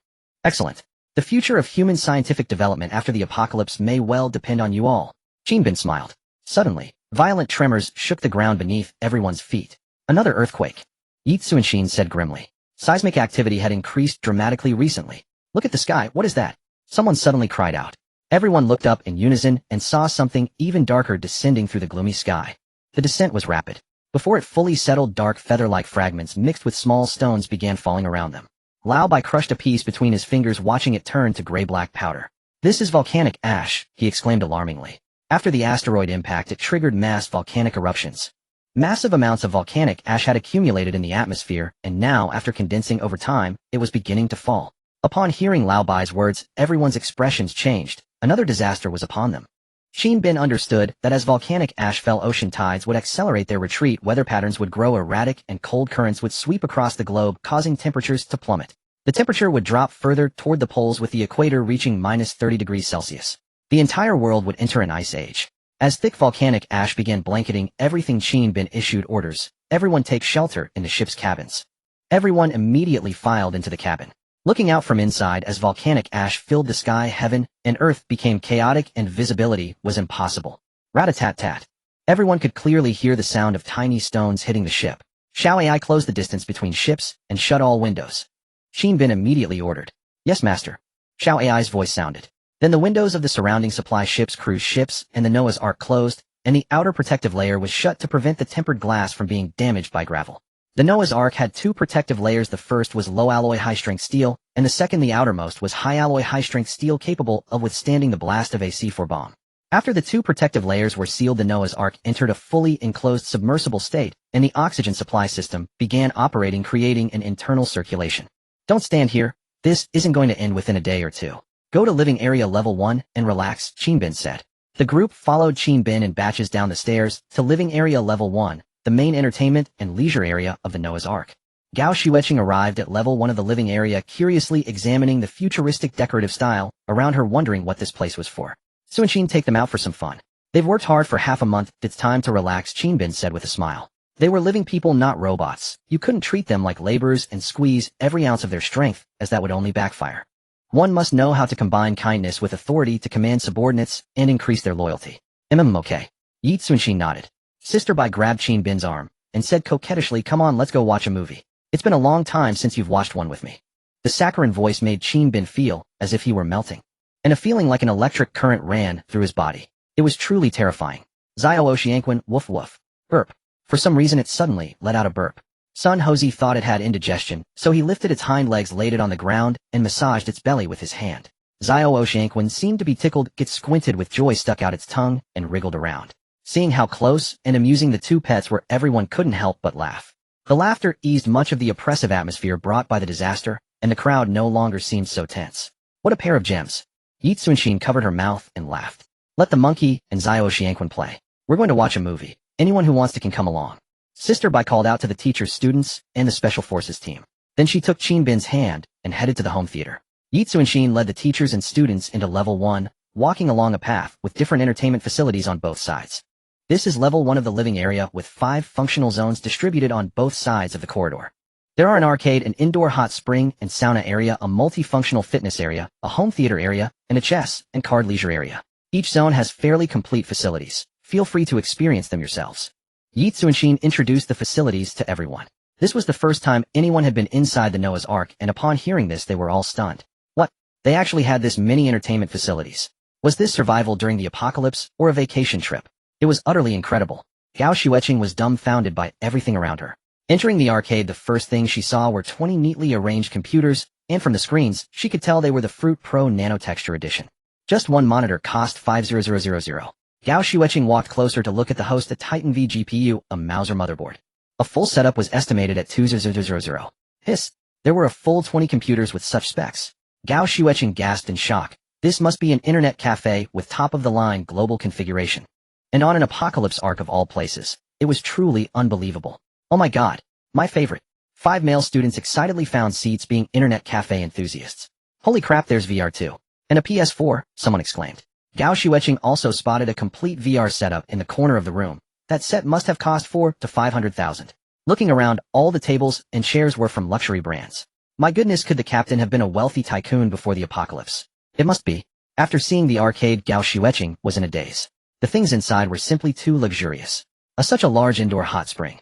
Excellent. The future of human scientific development after the apocalypse may well depend on you all. Shin Bin smiled. Suddenly, violent tremors shook the ground beneath everyone's feet. Another earthquake. Yi Tsuanshin said grimly. Seismic activity had increased dramatically recently. Look at the sky, what is that? Someone suddenly cried out. Everyone looked up in unison and saw something even darker descending through the gloomy sky. The descent was rapid. Before it fully settled, dark feather-like fragments mixed with small stones began falling around them. Lao Bai crushed a piece between his fingers, watching it turn to gray-black powder. This is volcanic ash, he exclaimed alarmingly. After the asteroid impact, it triggered mass volcanic eruptions. Massive amounts of volcanic ash had accumulated in the atmosphere, and now, after condensing over time, it was beginning to fall. Upon hearing Lao Bai's words, everyone's expressions changed. Another disaster was upon them. Shin Bin understood that as volcanic ash fell, ocean tides would accelerate their retreat, weather patterns would grow erratic, and cold currents would sweep across the globe, causing temperatures to plummet. The temperature would drop further toward the poles, with the equator reaching minus 30 degrees Celsius. The entire world would enter an ice age. As thick volcanic ash began blanketing everything, Shin Bin issued orders. Everyone take shelter in the ship's cabins. Everyone immediately filed into the cabin. Looking out from inside as volcanic ash filled the sky, heaven and earth became chaotic and visibility was impossible. Rat-a-tat-tat. Everyone could clearly hear the sound of tiny stones hitting the ship. Xiao AI closed the distance between ships and shut all windows. Qin Bin immediately ordered. Yes, master. Xiao AI's voice sounded. Then the windows of the surrounding supply ships, cruise ships, and the Noah's Ark closed, and the outer protective layer was shut to prevent the tempered glass from being damaged by gravel. The Noah's Ark had two protective layers. The first was low-alloy high-strength steel, and the second, the outermost, was high-alloy high-strength steel capable of withstanding the blast of a C4 bomb. After the two protective layers were sealed, the Noah's Ark entered a fully enclosed submersible state, and the oxygen supply system began operating, creating an internal circulation. Don't stand here. This isn't going to end within a day or two. Go to living area level 1 and relax, Qin Bin said. The group followed Qin Bin in batches down the stairs to living area level 1, the main entertainment and leisure area of the Noah's Ark. Gao Xueqing arrived at level 1 of the living area, curiously examining the futuristic decorative style around her, wondering what this place was for. Suanxin, take them out for some fun. They've worked hard for half a month. It's time to relax, Qin Bin said with a smile. They were living people, not robots. You couldn't treat them like laborers and squeeze every ounce of their strength, as that would only backfire. One must know how to combine kindness with authority to command subordinates and increase their loyalty. Okay. Yi Tsunshin nodded. Sister Bai grabbed Qin Bin's arm and said coquettishly, come on, let's go watch a movie. It's been a long time since you've watched one with me. The saccharine voice made Qin Bin feel as if he were melting, and a feeling like an electric current ran through his body. It was truly terrifying. Zio Oxianquin, woof woof. Burp. For some reason it suddenly let out a burp. Sun Hosey thought it had indigestion, so he lifted its hind legs, laid it on the ground, and massaged its belly with his hand. Zio Oxianquin seemed to be tickled. It squinted with joy, stuck out its tongue, and wriggled around. Seeing how close and amusing the two pets were, everyone couldn't help but laugh. The laughter eased much of the oppressive atmosphere brought by the disaster, and the crowd no longer seemed so tense. What a pair of gems. Yi Tsunshin covered her mouth and laughed. Let the monkey and Zio Xianquin play. We're going to watch a movie. Anyone who wants to can come along. Sister Bai called out to the teachers, students, and the special forces team. Then she took Qin Bin's hand and headed to the home theater. Yi Tsunshin led the teachers and students into level 1, walking along a path with different entertainment facilities on both sides. This is level 1 of the living area with 5 functional zones distributed on both sides of the corridor. There are an arcade, an indoor hot spring and sauna area, a multifunctional fitness area, a home theater area, and a chess and card leisure area. Each zone has fairly complete facilities. Feel free to experience them yourselves. Yi Tsunshin introduced the facilities to everyone. This was the first time anyone had been inside the Noah's Ark, and upon hearing this they were all stunned. What? They actually had this many entertainment facilities. Was this survival during the apocalypse or a vacation trip? It was utterly incredible. Gao Xueqing was dumbfounded by everything around her. Entering the arcade, the first thing she saw were 20 neatly arranged computers, and from the screens, she could tell they were the Fruit Pro Nanotexture Edition. Just one monitor cost 50000. Gao Xueqing walked closer to look at the host, a Titan V GPU, a Mauser motherboard. A full setup was estimated at 2000. Hiss! There were a full 20 computers with such specs. Gao Xueqing gasped in shock. This must be an internet cafe with top-of-the-line global configuration. And on an apocalypse ark of all places. It was truly unbelievable. Oh my god, my favorite. 5 male students excitedly found seats, being internet cafe enthusiasts. Holy crap, there's VR too. And a PS4, someone exclaimed. Gao Xueqing also spotted a complete VR setup in the corner of the room. That set must have cost 400,000 to 500,000. Looking around, all the tables and chairs were from luxury brands. My goodness, could the captain have been a wealthy tycoon before the apocalypse? It must be. After seeing the arcade, Gao Xueqing was in a daze. The things inside were simply too luxurious. Such a large indoor hot spring.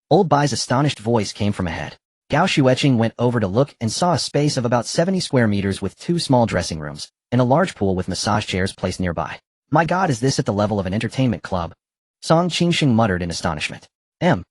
Old Bai's astonished voice came from ahead. Gao Xueqing went over to look and saw a space of about 70 square meters with 2 small dressing rooms and a large pool with massage chairs placed nearby. My god, is this at the level of an entertainment club? Song Qingxing muttered in astonishment. The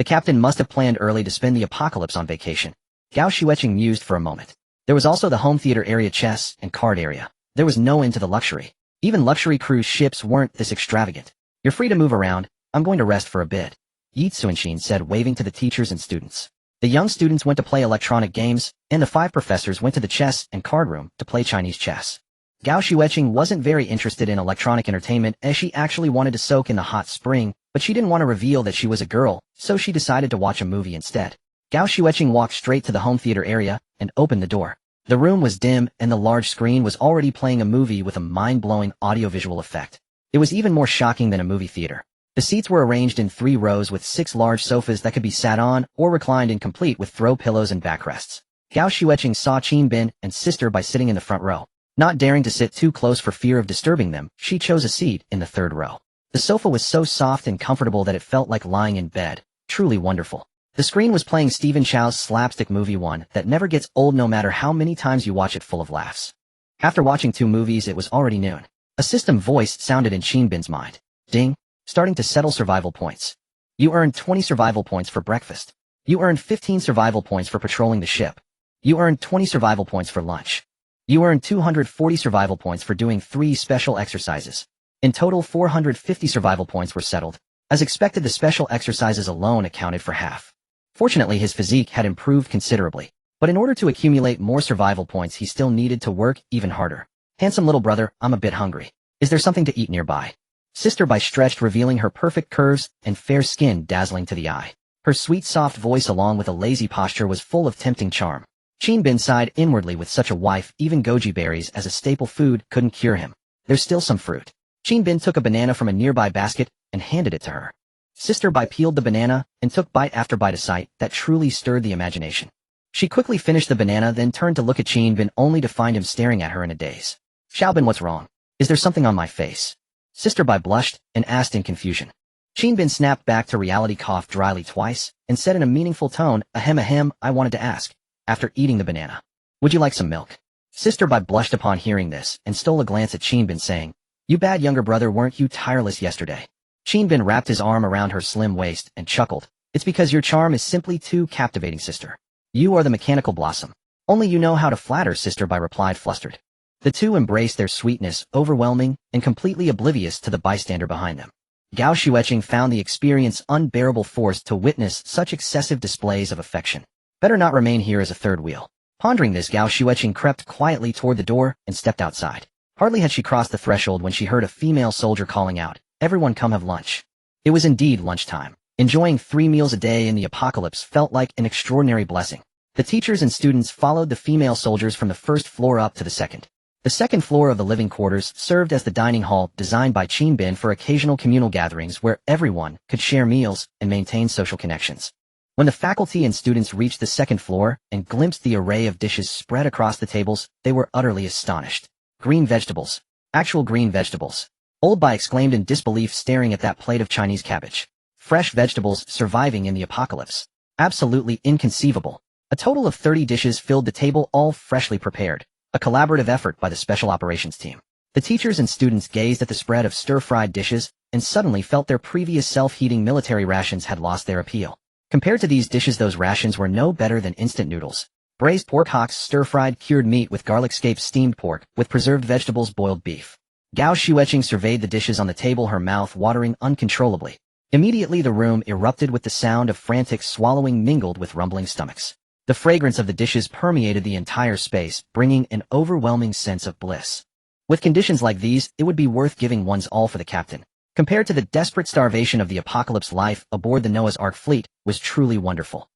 captain must have planned early to spend the apocalypse on vacation. Gao Xueqing mused for a moment. There was also the home theater area, chess and card area. There was no end to the luxury. Even luxury cruise ships weren't this extravagant. You're free to move around. I'm going to rest for a bit, Yi Tsunshin said, waving to the teachers and students. The young students went to play electronic games, and the 5 professors went to the chess and card room to play Chinese chess. Gao Xueqing wasn't very interested in electronic entertainment, as she actually wanted to soak in the hot spring, but she didn't want to reveal that she was a girl, so she decided to watch a movie instead. Gao Xueqing walked straight to the home theater area and opened the door. The room was dim, and the large screen was already playing a movie with a mind-blowing audiovisual effect. It was even more shocking than a movie theater. The seats were arranged in 3 rows with 6 large sofas that could be sat on or reclined, and complete with throw pillows and backrests. Gao Xueqing saw Qin Bin and Sister Bai sitting in the front row. Not daring to sit too close for fear of disturbing them, she chose a seat in the 3rd row. The sofa was so soft and comfortable that it felt like lying in bed. Truly wonderful. The screen was playing Stephen Chow's slapstick movie, one that never gets old no matter how many times you watch it, full of laughs. After watching 2 movies, it was already noon. A system voice sounded in Qin Bin's mind. Ding. Starting to settle survival points. You earned 20 survival points for breakfast. You earned 15 survival points for patrolling the ship. You earned 20 survival points for lunch. You earned 240 survival points for doing 3 special exercises. In total, 450 survival points were settled. As expected, the special exercises alone accounted for half. Fortunately, his physique had improved considerably, but in order to accumulate more survival points, he still needed to work even harder. Handsome little brother, I'm a bit hungry. Is there something to eat nearby? Sister Bai stretched, revealing her perfect curves and fair skin dazzling to the eye. Her sweet, soft voice along with a lazy posture was full of tempting charm. Qin Bin sighed inwardly. With such a wife, even goji berries as a staple food couldn't cure him. There's still some fruit. Qin Bin took a banana from a nearby basket and handed it to her. Sister Bai peeled the banana and took bite after bite, a sight that truly stirred the imagination. She quickly finished the banana, then turned to look at Qin Bin, only to find him staring at her in a daze. Xiaobin, what's wrong? Is there something on my face? Sister Bai blushed and asked in confusion. Qin Bin snapped back to reality, coughed dryly twice, and said in a meaningful tone, ahem, I wanted to ask, after eating the banana. Would you like some milk? Sister Bai blushed upon hearing this and stole a glance at Qin Bin, saying, You bad younger brother, weren't you tireless yesterday? Qin Bin wrapped his arm around her slim waist and chuckled. It's because your charm is simply too captivating, sister. You are the mechanical blossom. Only you know how to flatter, Sister Bai replied, flustered. The two embraced, their sweetness overwhelming and completely oblivious to the bystander behind them. Gao Xueqing found the experience unbearable, forced to witness such excessive displays of affection. Better not remain here as a third wheel. Pondering this, Gao Xueqing crept quietly toward the door and stepped outside. Hardly had she crossed the threshold when she heard a female soldier calling out, Everyone come have lunch. It was indeed lunchtime. Enjoying 3 meals a day in the apocalypse felt like an extraordinary blessing. The teachers and students followed the female soldiers from the first floor up to the second. The second floor of the living quarters served as the dining hall designed by Qin Bin for occasional communal gatherings where everyone could share meals and maintain social connections. When the faculty and students reached the second floor and glimpsed the array of dishes spread across the tables, they were utterly astonished. Green vegetables. Actual green vegetables. Old Bai exclaimed in disbelief, staring at that plate of Chinese cabbage. Fresh vegetables surviving in the apocalypse. Absolutely inconceivable. A total of 30 dishes filled the table, all freshly prepared. A collaborative effort by the special operations team. The teachers and students gazed at the spread of stir-fried dishes and suddenly felt their previous self-heating military rations had lost their appeal. Compared to these dishes, those rations were no better than instant noodles. Braised pork hocks, stir-fried cured meat with garlic scapes, steamed pork with preserved vegetables, boiled beef. Gao Xueqing surveyed the dishes on the table, her mouth watering uncontrollably. Immediately the room erupted with the sound of frantic swallowing mingled with rumbling stomachs. The fragrance of the dishes permeated the entire space, bringing an overwhelming sense of bliss. With conditions like these, it would be worth giving one's all for the captain. Compared to the desperate starvation of the apocalypse, life aboard the Noah's Ark fleet was truly wonderful.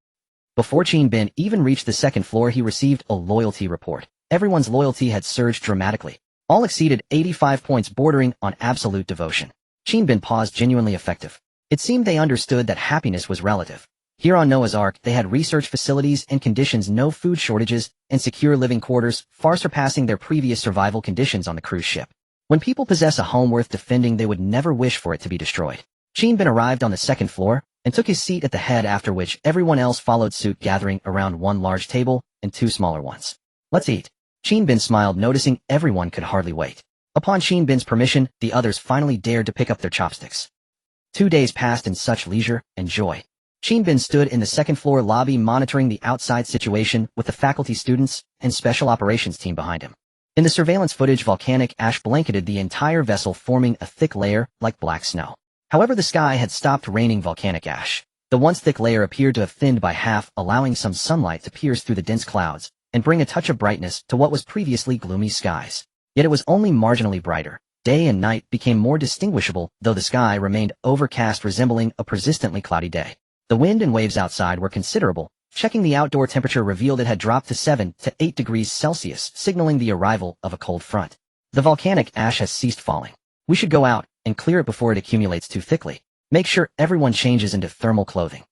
Before Qin Bin even reached the second floor, he received a loyalty report. Everyone's loyalty had surged dramatically. All exceeded 85 points, bordering on absolute devotion. Qin Bin paused, genuinely effective. It seemed they understood that happiness was relative. Here on Noah's Ark, they had research facilities and conditions, no food shortages, and secure living quarters, far surpassing their previous survival conditions on the cruise ship. When people possess a home worth defending, they would never wish for it to be destroyed. Qin Bin arrived on the second floor and took his seat at the head, after which everyone else followed suit, gathering around one large table and 2 smaller ones. Let's eat. Qin Bin smiled, noticing everyone could hardly wait. Upon Qin Bin's permission, the others finally dared to pick up their chopsticks. 2 days passed in such leisure and joy. Qin Bin stood in the second floor lobby monitoring the outside situation with the faculty, students, and special operations team behind him. In the surveillance footage, volcanic ash blanketed the entire vessel, forming a thick layer like black snow. However, the sky had stopped raining volcanic ash. The once thick layer appeared to have thinned by half, allowing some sunlight to pierce through the dense clouds and bring a touch of brightness to what was previously gloomy skies. Yet it was only marginally brighter. Day and night became more distinguishable, though the sky remained overcast, resembling a persistently cloudy day. The wind and waves outside were considerable. Checking the outdoor temperature revealed it had dropped to 7 to 8 degrees Celsius, signaling the arrival of a cold front. The volcanic ash has ceased falling. We should go out and clear it before it accumulates too thickly. Make sure everyone changes into thermal clothing.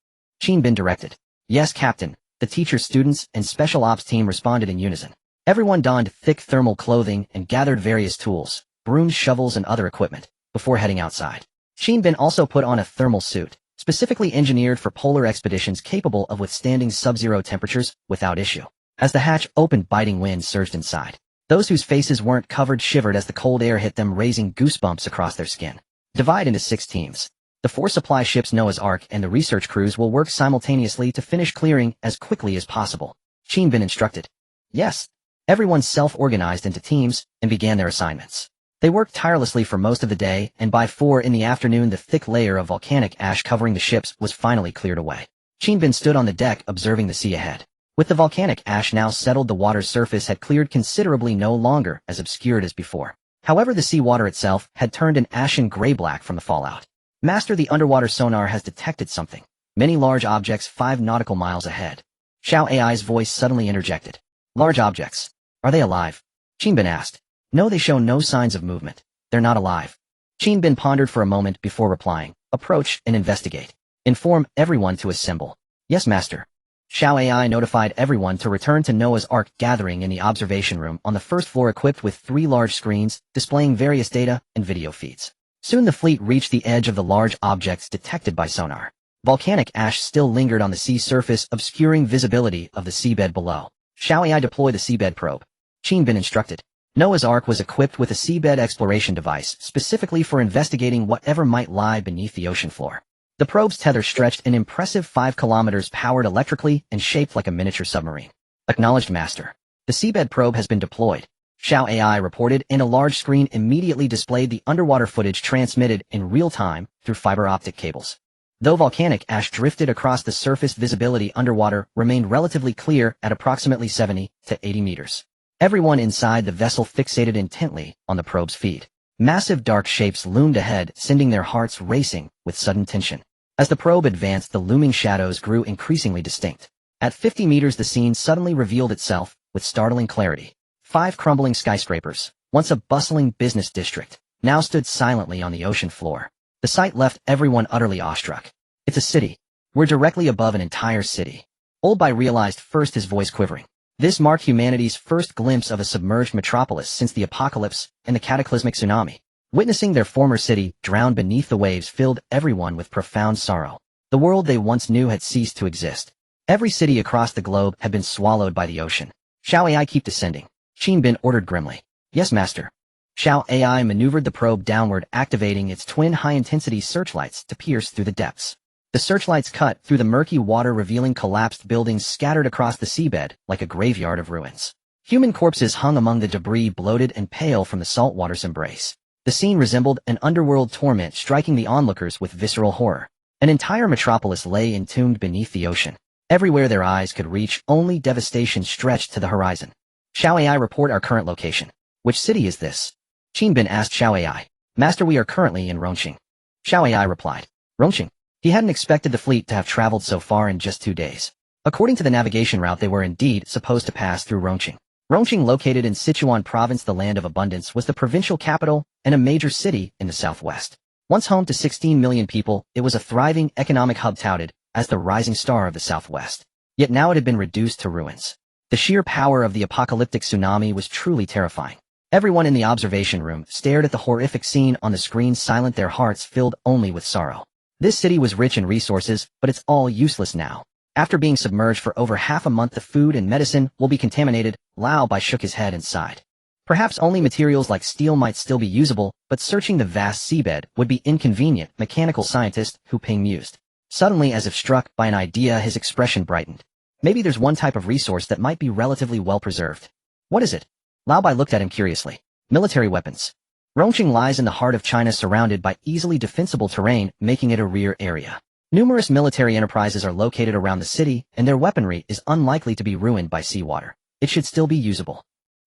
Qin Bin directed. Yes, Captain. The teachers, students, and special ops team responded in unison. Everyone donned thick thermal clothing and gathered various tools, brooms, shovels, and other equipment, before heading outside. Qin Bin also put on a thermal suit, specifically engineered for polar expeditions capable of withstanding sub-zero temperatures without issue. As the hatch opened, biting wind surged inside. Those whose faces weren't covered shivered as the cold air hit them, raising goosebumps across their skin. Divide into 6 teams. The 4 supply ships Noah's Ark and the research crews will work simultaneously to finish clearing as quickly as possible. Qin Bin instructed. Yes. Everyone self-organized into teams and began their assignments. They worked tirelessly for most of the day, and by 4 in the afternoon the thick layer of volcanic ash covering the ships was finally cleared away. Qin Bin stood on the deck observing the sea ahead. With the volcanic ash now settled, the water's surface had cleared considerably, no longer as obscured as before. However, the sea water itself had turned an ashen gray-black from the fallout. Master, the underwater sonar has detected something. Many large objects 5 nautical miles ahead. Xiao AI's voice suddenly interjected. Large objects. Are they alive? Qin Bin asked. No, they show no signs of movement. They're not alive. Qin Bin pondered for a moment before replying. Approach and investigate. Inform everyone to assemble. Yes, Master. Xiao AI notified everyone to return to Noah's Ark, gathering in the observation room on the first floor equipped with 3 large screens displaying various data and video feeds. Soon the fleet reached the edge of the large objects detected by sonar. Volcanic ash still lingered on the sea surface, obscuring visibility of the seabed below. Xiao AI deploy the seabed probe. Qin Bin instructed. Noah's Ark was equipped with a seabed exploration device specifically for investigating whatever might lie beneath the ocean floor. The probe's tether stretched an impressive 5 kilometers, powered electrically and shaped like a miniature submarine. Acknowledged, Master. The seabed probe has been deployed. Xiao AI reported, and a large screen immediately displayed the underwater footage transmitted in real time through fiber optic cables. Though volcanic ash drifted across the surface, visibility underwater remained relatively clear at approximately 70 to 80 meters. Everyone inside the vessel fixated intently on the probe's feed. Massive dark shapes loomed ahead, sending their hearts racing with sudden tension. As the probe advanced, the looming shadows grew increasingly distinct. At 50 meters, the scene suddenly revealed itself with startling clarity. 5 crumbling skyscrapers, once a bustling business district, now stood silently on the ocean floor. The sight left everyone utterly awestruck. It's a city. We're directly above an entire city. Old Bai realized first, his voice quivering. This marked humanity's first glimpse of a submerged metropolis since the apocalypse and the cataclysmic tsunami. Witnessing their former city drown beneath the waves filled everyone with profound sorrow. The world they once knew had ceased to exist. Every city across the globe had been swallowed by the ocean. Xiao AI, keep descending. Qin Bin ordered grimly. Yes, Master. Xiao AI maneuvered the probe downward, activating its twin high-intensity searchlights to pierce through the depths. The searchlights cut through the murky water, revealing collapsed buildings scattered across the seabed like a graveyard of ruins. Human corpses hung among the debris, bloated and pale from the salt water's embrace. The scene resembled an underworld torment, striking the onlookers with visceral horror. An entire metropolis lay entombed beneath the ocean. Everywhere their eyes could reach, only devastation stretched to the horizon. Xiao AI, report our current location. Which city is this? Qin Bin asked Xiao AI. Master, we are currently in Rongqing. Xiao AI replied. Rongqing. He hadn't expected the fleet to have traveled so far in just 2 days. According to the navigation route, they were indeed supposed to pass through Rongqing. Rongqing, located in Sichuan province, the land of abundance, was the provincial capital and a major city in the southwest. Once home to 16 million people, it was a thriving economic hub, touted as the rising star of the southwest. Yet now it had been reduced to ruins. The sheer power of the apocalyptic tsunami was truly terrifying. Everyone in the observation room stared at the horrific scene on the screen, silent, their hearts filled only with sorrow. This city was rich in resources, but it's all useless now. After being submerged for over half a month, the food and medicine will be contaminated. Lao Bai shook his head and sighed. Perhaps only materials like steel might still be usable, but searching the vast seabed would be inconvenient, mechanical scientist Hu Ping mused. Suddenly, as if struck by an idea, his expression brightened. Maybe there's one type of resource that might be relatively well preserved. What is it? Lao Bai looked at him curiously. Military weapons. Rongqing lies in the heart of China, surrounded by easily defensible terrain, making it a rear area. Numerous military enterprises are located around the city, and their weaponry is unlikely to be ruined by seawater. It should still be usable.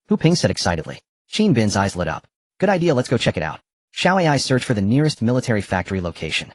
Hu Ping said excitedly. Qin Bin's eyes lit up. Good idea, let's go check it out. Xiao AI searched for the nearest military factory location.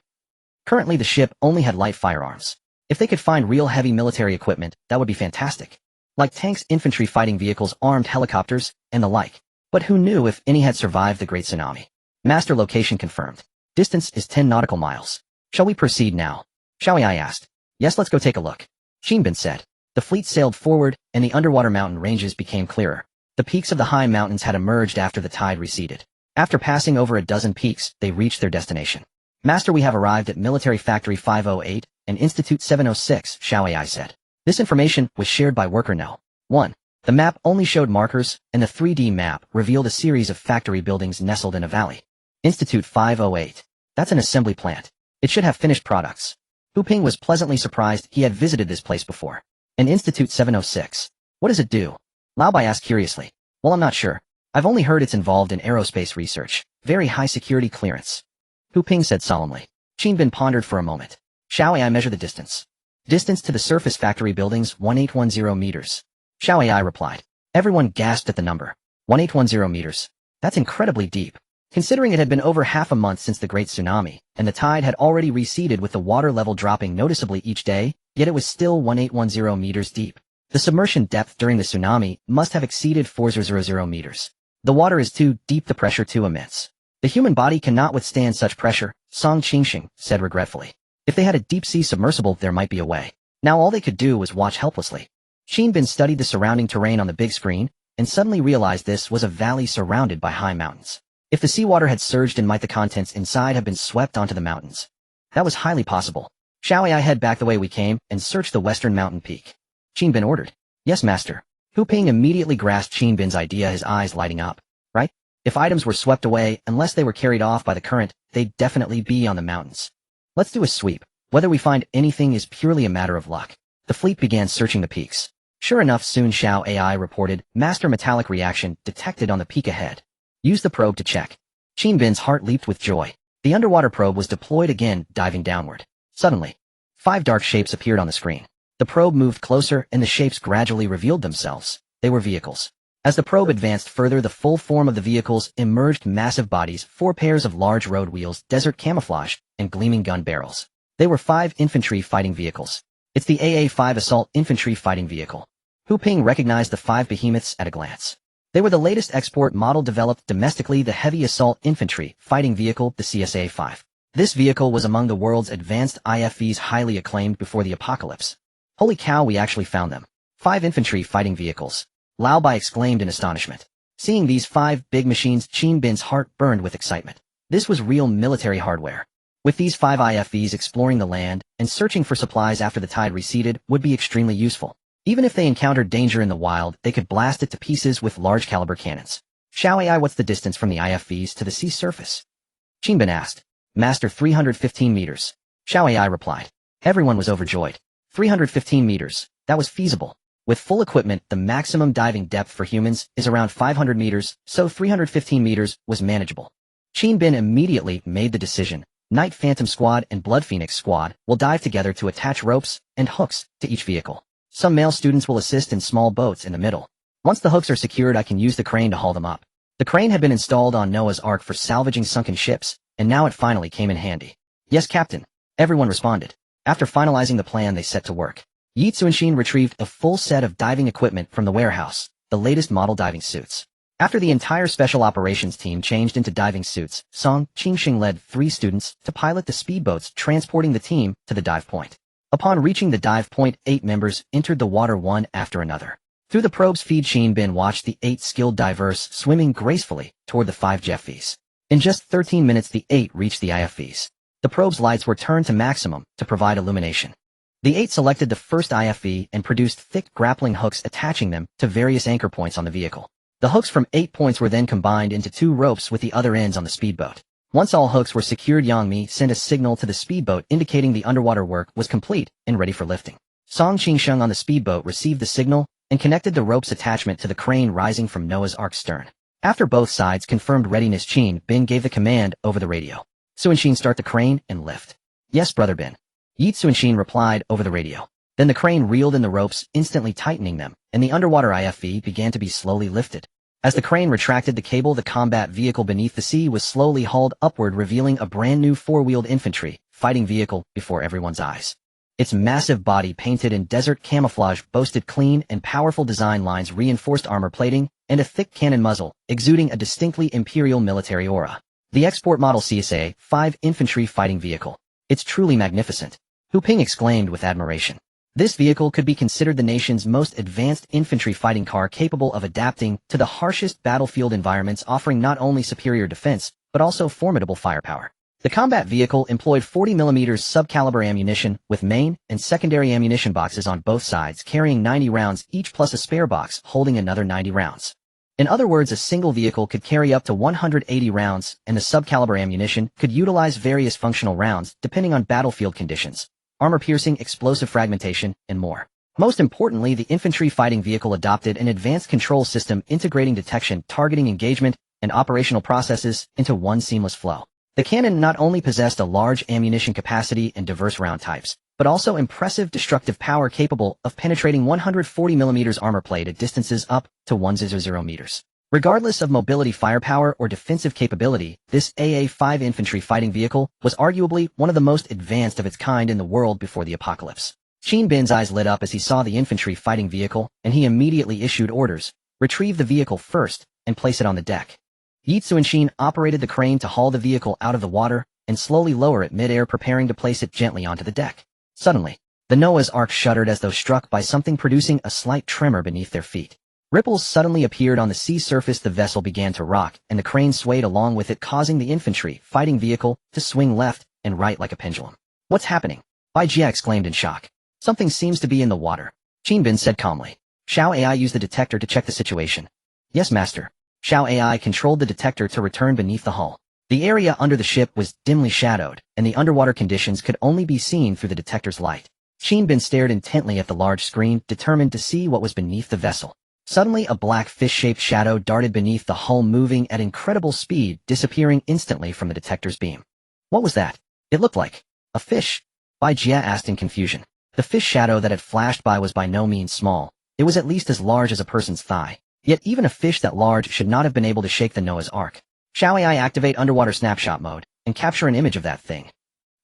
Currently the ship only had light firearms. If they could find real heavy military equipment, that would be fantastic. Like tanks, infantry, fighting vehicles, armed helicopters, and the like. But who knew if any had survived the Great Tsunami? Master, location confirmed. Distance is 10 nautical miles. Shall we proceed now? Xiao AI asked. Yes, let's go take a look. Qin Bin said. The fleet sailed forward, and the underwater mountain ranges became clearer. The peaks of the high mountains had emerged after the tide receded. After passing over a dozen peaks, they reached their destination. Master, we have arrived at Military Factory 508 and Institute 706, Xiao AI said. This information was shared by Worker No. 1. The map only showed markers, and the 3D map revealed a series of factory buildings nestled in a valley. Institute 508. That's an assembly plant. It should have finished products. Hu Ping was pleasantly surprised he had visited this place before. And Institute 706. What does it do? Lao Bai asked curiously. Well, I'm not sure. I've only heard it's involved in aerospace research. Very high security clearance. Hu Ping said solemnly. Qin Bin pondered for a moment. Xiao AI measured the distance. Distance to the surface factory buildings, 1810 meters. Xiao AI replied. Everyone gasped at the number. 1810 meters. That's incredibly deep. Considering it had been over half a month since the Great Tsunami, and the tide had already receded with the water level dropping noticeably each day, yet it was still 1810 meters deep. The submersion depth during the tsunami must have exceeded 4000 meters. The water is too deep, the pressure too immense. The human body cannot withstand such pressure, Song Qingxing said regretfully. If they had a deep-sea submersible, there might be a way. Now all they could do was watch helplessly. Qin Bin studied the surrounding terrain on the big screen, and suddenly realized this was a valley surrounded by high mountains. If the seawater had surged, and might the contents inside have been swept onto the mountains? That was highly possible. Shall I head back the way we came and search the western mountain peak? Qin Bin ordered. Yes, master. Hu Ping immediately grasped Qin Bin's idea, his eyes lighting up. Right? If items were swept away, unless they were carried off by the current, they'd definitely be on the mountains. Let's do a sweep. Whether we find anything is purely a matter of luck. The fleet began searching the peaks. Sure enough, soon Xiao AI reported, master metallic reaction detected on the peak ahead. Use the probe to check. Qin Bin's heart leaped with joy. The underwater probe was deployed again, diving downward. Suddenly, 5 dark shapes appeared on the screen. The probe moved closer, and the shapes gradually revealed themselves. They were vehicles. As the probe advanced further, the full form of the vehicles emerged: massive bodies, 4 pairs of large road wheels, desert camouflage, and gleaming gun barrels. They were 5 infantry fighting vehicles. It's the AA-5 assault infantry fighting vehicle. Hu Ping recognized the 5 behemoths at a glance. They were the latest export model developed domestically, the heavy assault infantry fighting vehicle, the CSA-5. This vehicle was among the world's advanced IFVs, highly acclaimed before the apocalypse. Holy cow, we actually found them. 5 infantry fighting vehicles. Lao Bai exclaimed in astonishment. Seeing these 5 big machines, Qin Bin's heart burned with excitement. This was real military hardware. With these 5 IFVs, exploring the land and searching for supplies after the tide receded would be extremely useful. Even if they encountered danger in the wild, they could blast it to pieces with large caliber cannons. Xiao AI, what's the distance from the IFVs to the sea surface? Qin Bin asked. Master, 315 meters. Xiao AI replied. Everyone was overjoyed. 315 meters. That was feasible. With full equipment, the maximum diving depth for humans is around 500 meters, so 315 meters was manageable. Qin Bin immediately made the decision. Night Phantom Squad and Blood Phoenix Squad will dive together to attach ropes and hooks to each vehicle. Some male students will assist in small boats in the middle. Once the hooks are secured, I can use the crane to haul them up. The crane had been installed on Noah's Ark for salvaging sunken ships, and now it finally came in handy. Yes, Captain. Everyone responded. After finalizing the plan, they set to work. Yi Tsunshin retrieved a full set of diving equipment from the warehouse, the latest model diving suits. After the entire special operations team changed into diving suits, Song Qingxing led 3 students to pilot the speedboats transporting the team to the dive point. Upon reaching the dive point, 8 members entered the water one after another. Through the probe's feed, Qin Bin watched the 8 skilled divers swimming gracefully toward the 5 JFVs. In just 13 minutes, the 8 reached the IFVs. The probe's lights were turned to maximum to provide illumination. The 8 selected the first IFV and produced thick grappling hooks, attaching them to various anchor points on the vehicle. The hooks from 8 points were then combined into 2 ropes with the other ends on the speedboat. Once all hooks were secured, Yang Mi sent a signal to the speedboat indicating the underwater work was complete and ready for lifting. Song Qingsheng on the speedboat received the signal and connected the rope's attachment to the crane rising from Noah's Ark stern. After both sides confirmed readiness, Qin Bin gave the command over the radio. Sunshin, start the crane and lift. Yes, Brother Bin. Yi Tsunshin replied over the radio. Then the crane reeled in the ropes, instantly tightening them, and the underwater IFV began to be slowly lifted. As the crane retracted the cable, the combat vehicle beneath the sea was slowly hauled upward, revealing a brand new 4-wheeled infantry fighting vehicle before everyone's eyes. Its massive body, painted in desert camouflage, boasted clean and powerful design lines, reinforced armor plating, and a thick cannon muzzle, exuding a distinctly imperial military aura. The export model CSA-5 infantry fighting vehicle. It's truly magnificent. Hu Ping exclaimed with admiration. This vehicle could be considered the nation's most advanced infantry fighting car, capable of adapting to the harshest battlefield environments, offering not only superior defense, but also formidable firepower. The combat vehicle employed 40mm subcaliber ammunition with main and secondary ammunition boxes on both sides carrying 90 rounds each plus a spare box holding another 90 rounds. In other words, a single vehicle could carry up to 180 rounds, and the subcaliber ammunition could utilize various functional rounds depending on battlefield conditions, armor-piercing, explosive fragmentation, and more. Most importantly, the infantry fighting vehicle adopted an advanced control system integrating detection, targeting engagement, and operational processes into one seamless flow. The cannon not only possessed a large ammunition capacity and diverse round types, but also impressive destructive power capable of penetrating 140mm armor plate at distances up to 100 meters. Regardless of mobility, firepower, or defensive capability, this AA-5 infantry fighting vehicle was arguably one of the most advanced of its kind in the world before the apocalypse. Qin Bin's eyes lit up as he saw the infantry fighting vehicle, and he immediately issued orders: retrieve the vehicle first and place it on the deck. Yi Tsuanshin operated the crane to haul the vehicle out of the water and slowly lower it mid-air, preparing to place it gently onto the deck. Suddenly, the Noah's Ark shuddered as though struck by something, producing a slight tremor beneath their feet. Ripples suddenly appeared on the sea surface, the vessel began to rock, and the crane swayed along with it, causing the infantry fighting vehicle to swing left and right like a pendulum. What's happening? Bai Jia exclaimed in shock. Something seems to be in the water, Qin Bin said calmly. Shao AI used the detector to check the situation. Yes, master. Shao AI controlled the detector to return beneath the hull. The area under the ship was dimly shadowed, and the underwater conditions could only be seen through the detector's light. Qin Bin stared intently at the large screen, determined to see what was beneath the vessel. Suddenly, a black fish-shaped shadow darted beneath the hull, moving at incredible speed, disappearing instantly from the detector's beam. What was that? It looked like a fish, Bai Jia asked in confusion. The fish shadow that had flashed by was by no means small. It was at least as large as a person's thigh. Yet even a fish that large should not have been able to shake the Noah's Ark. Shall AI activate underwater snapshot mode and capture an image of that thing?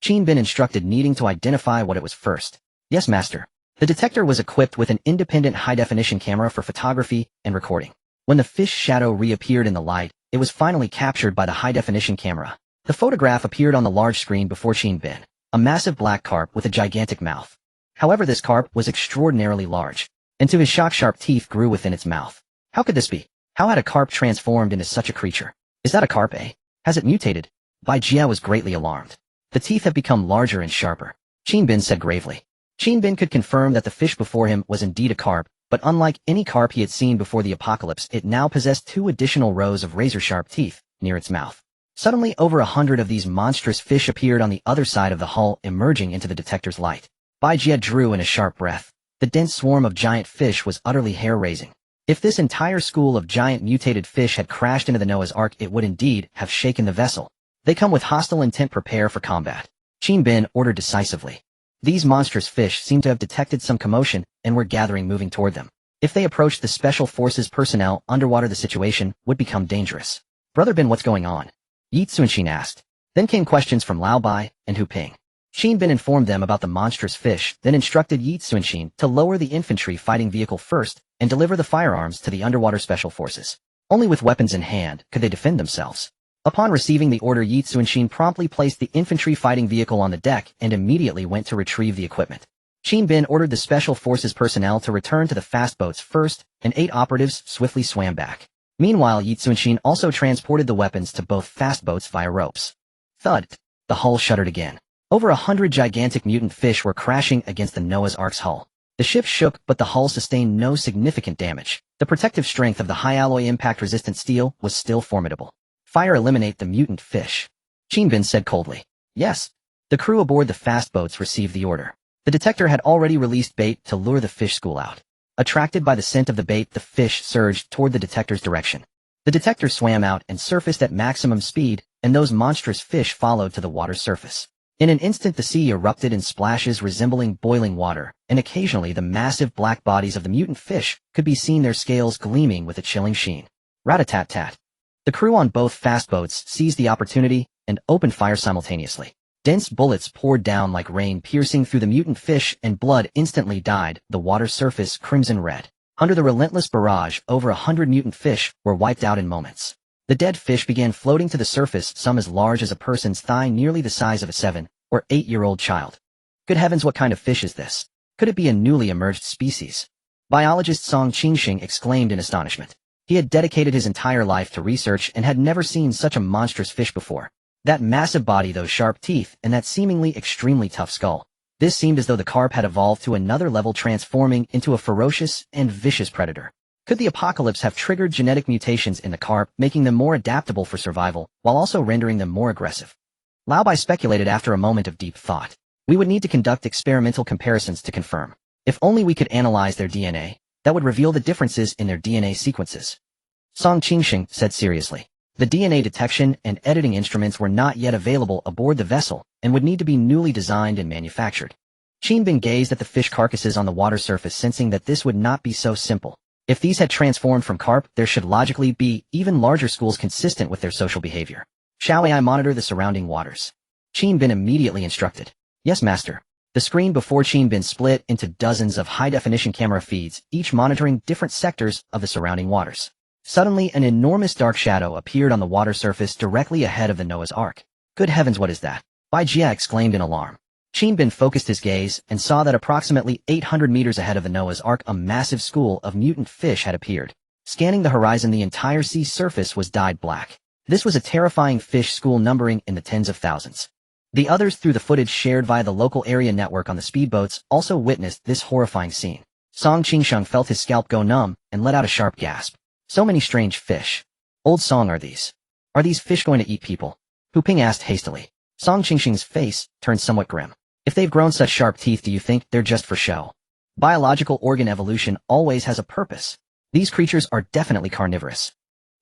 Qin Bin instructed, needing to identify what it was first. Yes, master. The detector was equipped with an independent high-definition camera for photography and recording. When the fish shadow reappeared in the light, it was finally captured by the high-definition camera. The photograph appeared on the large screen before Qin Bin, a massive black carp with a gigantic mouth. However, this carp was extraordinarily large, and to his shock, sharp teeth grew within its mouth. How could this be? How had a carp transformed into such a creature? Is that a carp, eh? Has it mutated? Bai Jia was greatly alarmed. The teeth have become larger and sharper, Qin Bin said gravely. Qin Bin could confirm that the fish before him was indeed a carp, but unlike any carp he had seen before the apocalypse, it now possessed 2 additional rows of razor-sharp teeth near its mouth. Suddenly, over 100 of these monstrous fish appeared on the other side of the hull, emerging into the detector's light. Bai Jia drew in a sharp breath. The dense swarm of giant fish was utterly hair-raising. If this entire school of giant mutated fish had crashed into the Noah's Ark, it would indeed have shaken the vessel. They come with hostile intent. Prepare for combat, Qin Bin ordered decisively. These monstrous fish seemed to have detected some commotion and were gathering, moving toward them. If they approached the Special Forces personnel underwater, the situation would become dangerous. Brother Bin, what's going on? Yi Tsuanshin asked. Then came questions from Lao Bai and Hu Ping. Qin Bin informed them about the monstrous fish, then instructed Yi Tsuanshin to lower the infantry fighting vehicle first and deliver the firearms to the underwater special forces. Only with weapons in hand could they defend themselves. Upon receiving the order, Yi Tsuanshin promptly placed the infantry fighting vehicle on the deck and immediately went to retrieve the equipment. Qin Bin ordered the special forces personnel to return to the fast boats first, and 8 operatives swiftly swam back. Meanwhile, Yi Tsuanshin also transported the weapons to both fast boats via ropes. Thud! The hull shuddered again. Over 100 gigantic mutant fish were crashing against the Noah's Ark's hull. The ship shook, but the hull sustained no significant damage. The protective strength of the high-alloy impact-resistant steel was still formidable. Fire, eliminate the mutant fish, Qin Bin said coldly. Yes. The crew aboard the fast boats received the order. The detector had already released bait to lure the fish school out. Attracted by the scent of the bait, the fish surged toward the detector's direction. The detector swam out and surfaced at maximum speed, and those monstrous fish followed to the water's surface. In an instant, the sea erupted in splashes resembling boiling water, and occasionally the massive black bodies of the mutant fish could be seen, their scales gleaming with a chilling sheen. Rat-a-tat-tat. The crew on both fast boats seized the opportunity and opened fire simultaneously. Dense bullets poured down like rain, piercing through the mutant fish, and blood instantly dyed the water's surface crimson red. Under the relentless barrage, over 100 mutant fish were wiped out in moments. The dead fish began floating to the surface, some as large as a person's thigh, nearly the size of a 7- or 8-year-old child. Good heavens, what kind of fish is this? Could it be a newly emerged species? Biologist Song Qingxing exclaimed in astonishment. He had dedicated his entire life to research and had never seen such a monstrous fish before. That massive body, those sharp teeth, and that seemingly extremely tough skull. This seemed as though the carp had evolved to another level, transforming into a ferocious and vicious predator. Could the apocalypse have triggered genetic mutations in the carp, making them more adaptable for survival, while also rendering them more aggressive? Lao Bai speculated after a moment of deep thought. We would need to conduct experimental comparisons to confirm. If only we could analyze their DNA, that would reveal the differences in their DNA sequences. Song Qingsheng said seriously. The DNA detection and editing instruments were not yet available aboard the vessel and would need to be newly designed and manufactured. Qin Bin gazed at the fish carcasses on the water surface, sensing that this would not be so simple. If these had transformed from carp, there should logically be even larger schools consistent with their social behavior. Shall I monitor the surrounding waters? Qin Bin immediately instructed. Yes, master. The screen before Qin Bin split into dozens of high-definition camera feeds, each monitoring different sectors of the surrounding waters. Suddenly, an enormous dark shadow appeared on the water surface directly ahead of the Noah's Ark. Good heavens, what is that? Bai Jia exclaimed in alarm. Qin Bin focused his gaze and saw that approximately 800 meters ahead of the Noah's Ark a massive school of mutant fish had appeared. Scanning the horizon, the entire sea surface was dyed black. This was a terrifying fish school numbering in the tens of thousands. The others, through the footage shared via the local area network on the speedboats, also witnessed this horrifying scene. Song Qingsheng felt his scalp go numb and let out a sharp gasp. So many strange fish. Old Song, are these? Are these fish going to eat people? Hu Ping asked hastily. Song Qingsheng's face turned somewhat grim. If they've grown such sharp teeth, do you think they're just for show? Biological organ evolution always has a purpose. These creatures are definitely carnivorous.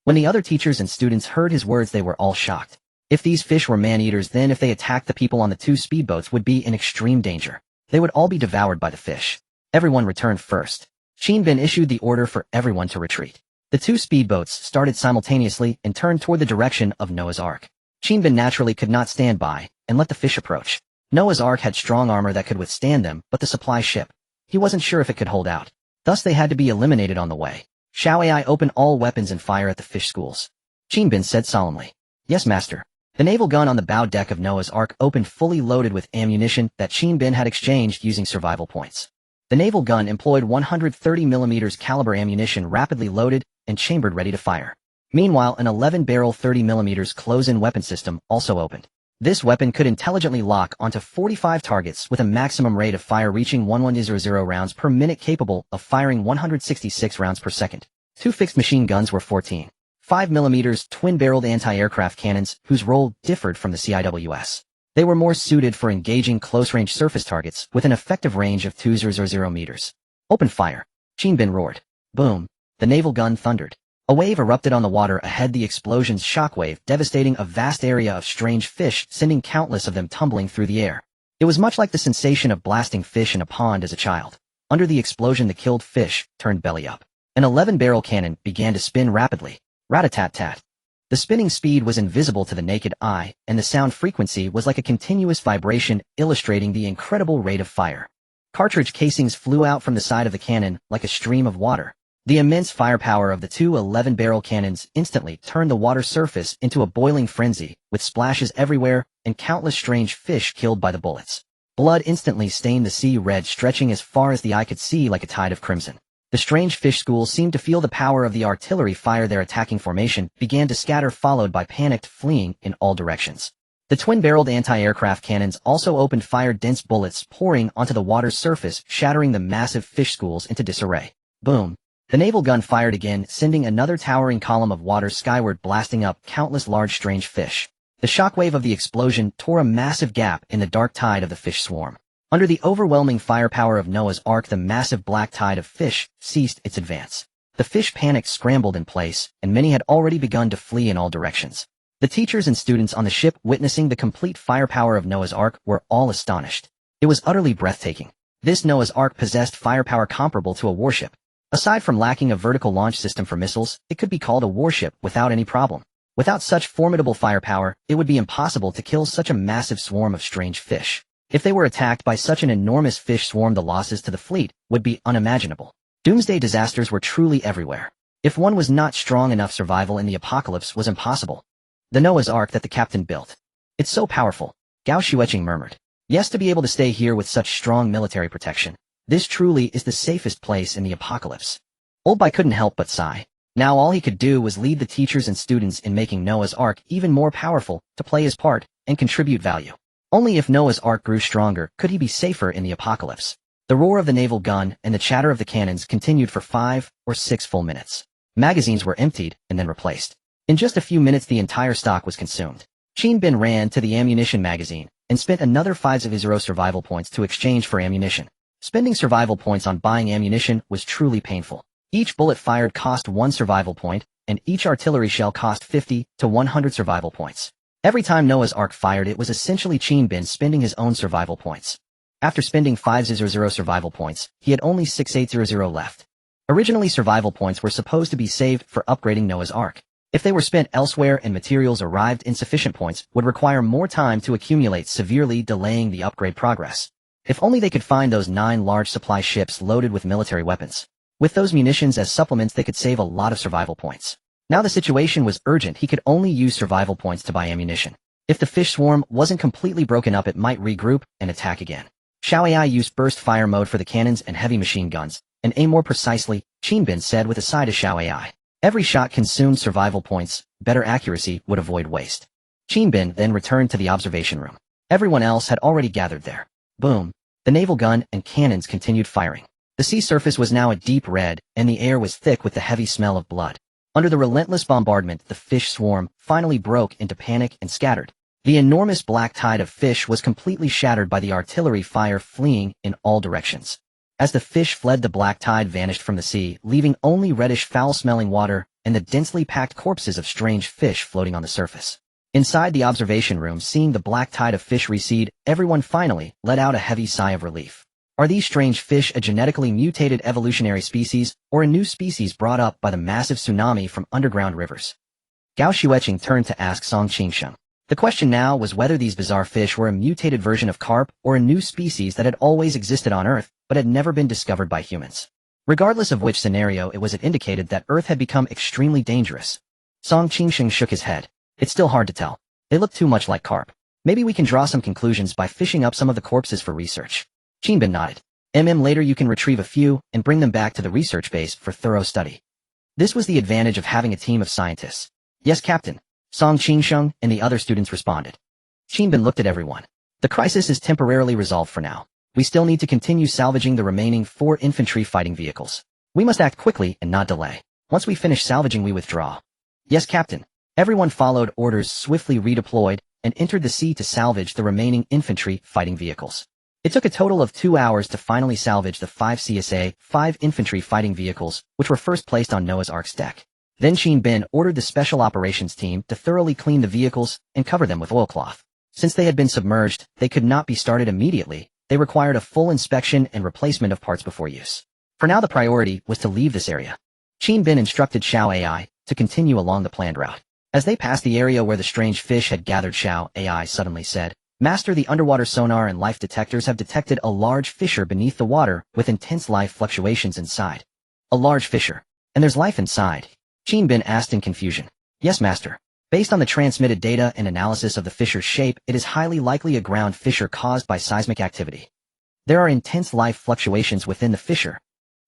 When the other teachers and students heard his words, they were all shocked. If these fish were man-eaters, then if they attacked the people on the two speedboats, would be in extreme danger. They would all be devoured by the fish. Everyone returned first. Qin Bin issued the order for everyone to retreat. The two speedboats started simultaneously and turned toward the direction of Noah's Ark. Qin Bin naturally could not stand by and let the fish approach. Noah's Ark had strong armor that could withstand them, but the supply ship, he wasn't sure if it could hold out. Thus they had to be eliminated on the way. Shall I open all weapons and fire at the fish schools? Qin Bin said solemnly. Yes, master. The naval gun on the bow deck of Noah's Ark opened, fully loaded with ammunition that Qin Bin had exchanged using survival points. The naval gun employed 130mm caliber ammunition, rapidly loaded and chambered, ready to fire. Meanwhile, an 11-barrel 30mm close-in weapon system also opened. This weapon could intelligently lock onto 45 targets with a maximum rate of fire reaching 1100 rounds per minute, capable of firing 166 rounds per second. Two fixed machine guns were 14. 5mm twin-barreled anti-aircraft cannons, whose role differed from the CIWS. They were more suited for engaging close-range surface targets with an effective range of 200 meters. Open fire! Qin Bin roared. Boom! The naval gun thundered. A wave erupted on the water ahead, the explosion's shockwave devastating a vast area of strange fish, sending countless of them tumbling through the air. It was much like the sensation of blasting fish in a pond as a child. Under the explosion, the killed fish turned belly up. An 11-barrel cannon began to spin rapidly. Rat-a-tat-tat. The spinning speed was invisible to the naked eye, and the sound frequency was like a continuous vibration, illustrating the incredible rate of fire. Cartridge casings flew out from the side of the cannon like a stream of water. The immense firepower of the two 11-barrel cannons instantly turned the water surface into a boiling frenzy, with splashes everywhere and countless strange fish killed by the bullets. Blood instantly stained the sea red, stretching as far as the eye could see like a tide of crimson. The strange fish schools seemed to feel the power of the artillery fire. Their attacking formation began to scatter, followed by panicked fleeing in all directions. The twin-barreled anti-aircraft cannons also opened fire, dense bullets pouring onto the water's surface, shattering the massive fish schools into disarray. Boom! The naval gun fired again, sending another towering column of water skyward, blasting up countless large strange fish. The shockwave of the explosion tore a massive gap in the dark tide of the fish swarm. Under the overwhelming firepower of Noah's Ark, the massive black tide of fish ceased its advance. The fish panicked, scrambled in place, and many had already begun to flee in all directions. The teachers and students on the ship, witnessing the complete firepower of Noah's Ark, were all astonished. It was utterly breathtaking. This Noah's Ark possessed firepower comparable to a warship. Aside from lacking a vertical launch system for missiles, it could be called a warship without any problem. Without such formidable firepower, it would be impossible to kill such a massive swarm of strange fish. If they were attacked by such an enormous fish swarm, the losses to the fleet would be unimaginable. Doomsday disasters were truly everywhere. If one was not strong enough, survival in the apocalypse was impossible. The Noah's Ark that the captain built. It's so powerful, Gao Shueqing murmured. Yes, to be able to stay here with such strong military protection. This truly is the safest place in the apocalypse. Old Bai couldn't help but sigh. Now all he could do was lead the teachers and students in making Noah's Ark even more powerful, to play his part and contribute value. Only if Noah's Ark grew stronger could he be safer in the apocalypse. The roar of the naval gun and the chatter of the cannons continued for 5 or 6 full minutes. Magazines were emptied and then replaced. In just a few minutes the entire stock was consumed. Chin Bin ran to the ammunition magazine and spent another 500 survival points to exchange for ammunition. Spending survival points on buying ammunition was truly painful. Each bullet fired cost 1 survival point, and each artillery shell cost 50 to 100 survival points. Every time Noah's Ark fired it was essentially Chin Bin spending his own survival points. After spending 500 survival points, he had only 600 left. Originally survival points were supposed to be saved for upgrading Noah's Ark. If they were spent elsewhere and materials arrived, insufficient points would require more time to accumulate, severely delaying the upgrade progress. If only they could find those 9 large supply ships loaded with military weapons. With those munitions as supplements they could save a lot of survival points. Now the situation was urgent, he could only use survival points to buy ammunition. If the fish swarm wasn't completely broken up it might regroup and attack again. Xiao AI used burst fire mode for the cannons and heavy machine guns, and aim more precisely, Chin Bin said with a side to Xiao AI. Every shot consumed survival points, better accuracy would avoid waste. Chin Bin then returned to the observation room. Everyone else had already gathered there. Boom. The naval gun and cannons continued firing. The sea surface was now a deep red, and the air was thick with the heavy smell of blood. Under the relentless bombardment, the fish swarm finally broke into panic and scattered. The enormous black tide of fish was completely shattered by the artillery fire fleeing in all directions. As the fish fled the black tide vanished from the sea, leaving only reddish foul-smelling water and the densely packed corpses of strange fish floating on the surface. Inside the observation room, seeing the black tide of fish recede, everyone finally let out a heavy sigh of relief. Are these strange fish a genetically mutated evolutionary species, or a new species brought up by the massive tsunami from underground rivers? Gao Xueqing turned to ask Song Qingsheng. The question now was whether these bizarre fish were a mutated version of carp or a new species that had always existed on Earth but had never been discovered by humans. Regardless of which scenario it was, it indicated that Earth had become extremely dangerous. Song Qingsheng shook his head. It's still hard to tell. They look too much like carp. Maybe we can draw some conclusions by fishing up some of the corpses for research. Chin Bin nodded. Later you can retrieve a few and bring them back to the research base for thorough study. This was the advantage of having a team of scientists. Yes, Captain. Song Qingsheng and the other students responded. Chin Bin looked at everyone. The crisis is temporarily resolved for now. We still need to continue salvaging the remaining 4 infantry fighting vehicles. We must act quickly and not delay. Once we finish salvaging we withdraw. Yes, Captain. Everyone followed orders, swiftly redeployed, and entered the sea to salvage the remaining infantry fighting vehicles. It took a total of 2 hours to finally salvage the 5 CSA, 5 infantry fighting vehicles, which were first placed on Noah's Ark's deck. Then Chin Bin ordered the special operations team to thoroughly clean the vehicles and cover them with oilcloth. Since they had been submerged, they could not be started immediately. They required a full inspection and replacement of parts before use. For now the priority was to leave this area. Chin Bin instructed Xiao AI to continue along the planned route. As they passed the area where the strange fish had gathered, Xiao AI suddenly said, Master, the underwater sonar and life detectors have detected a large fissure beneath the water with intense life fluctuations inside. A large fissure. And there's life inside? Chin Bin asked in confusion. Yes, Master. Based on the transmitted data and analysis of the fissure's shape, it is highly likely a ground fissure caused by seismic activity. There are intense life fluctuations within the fissure.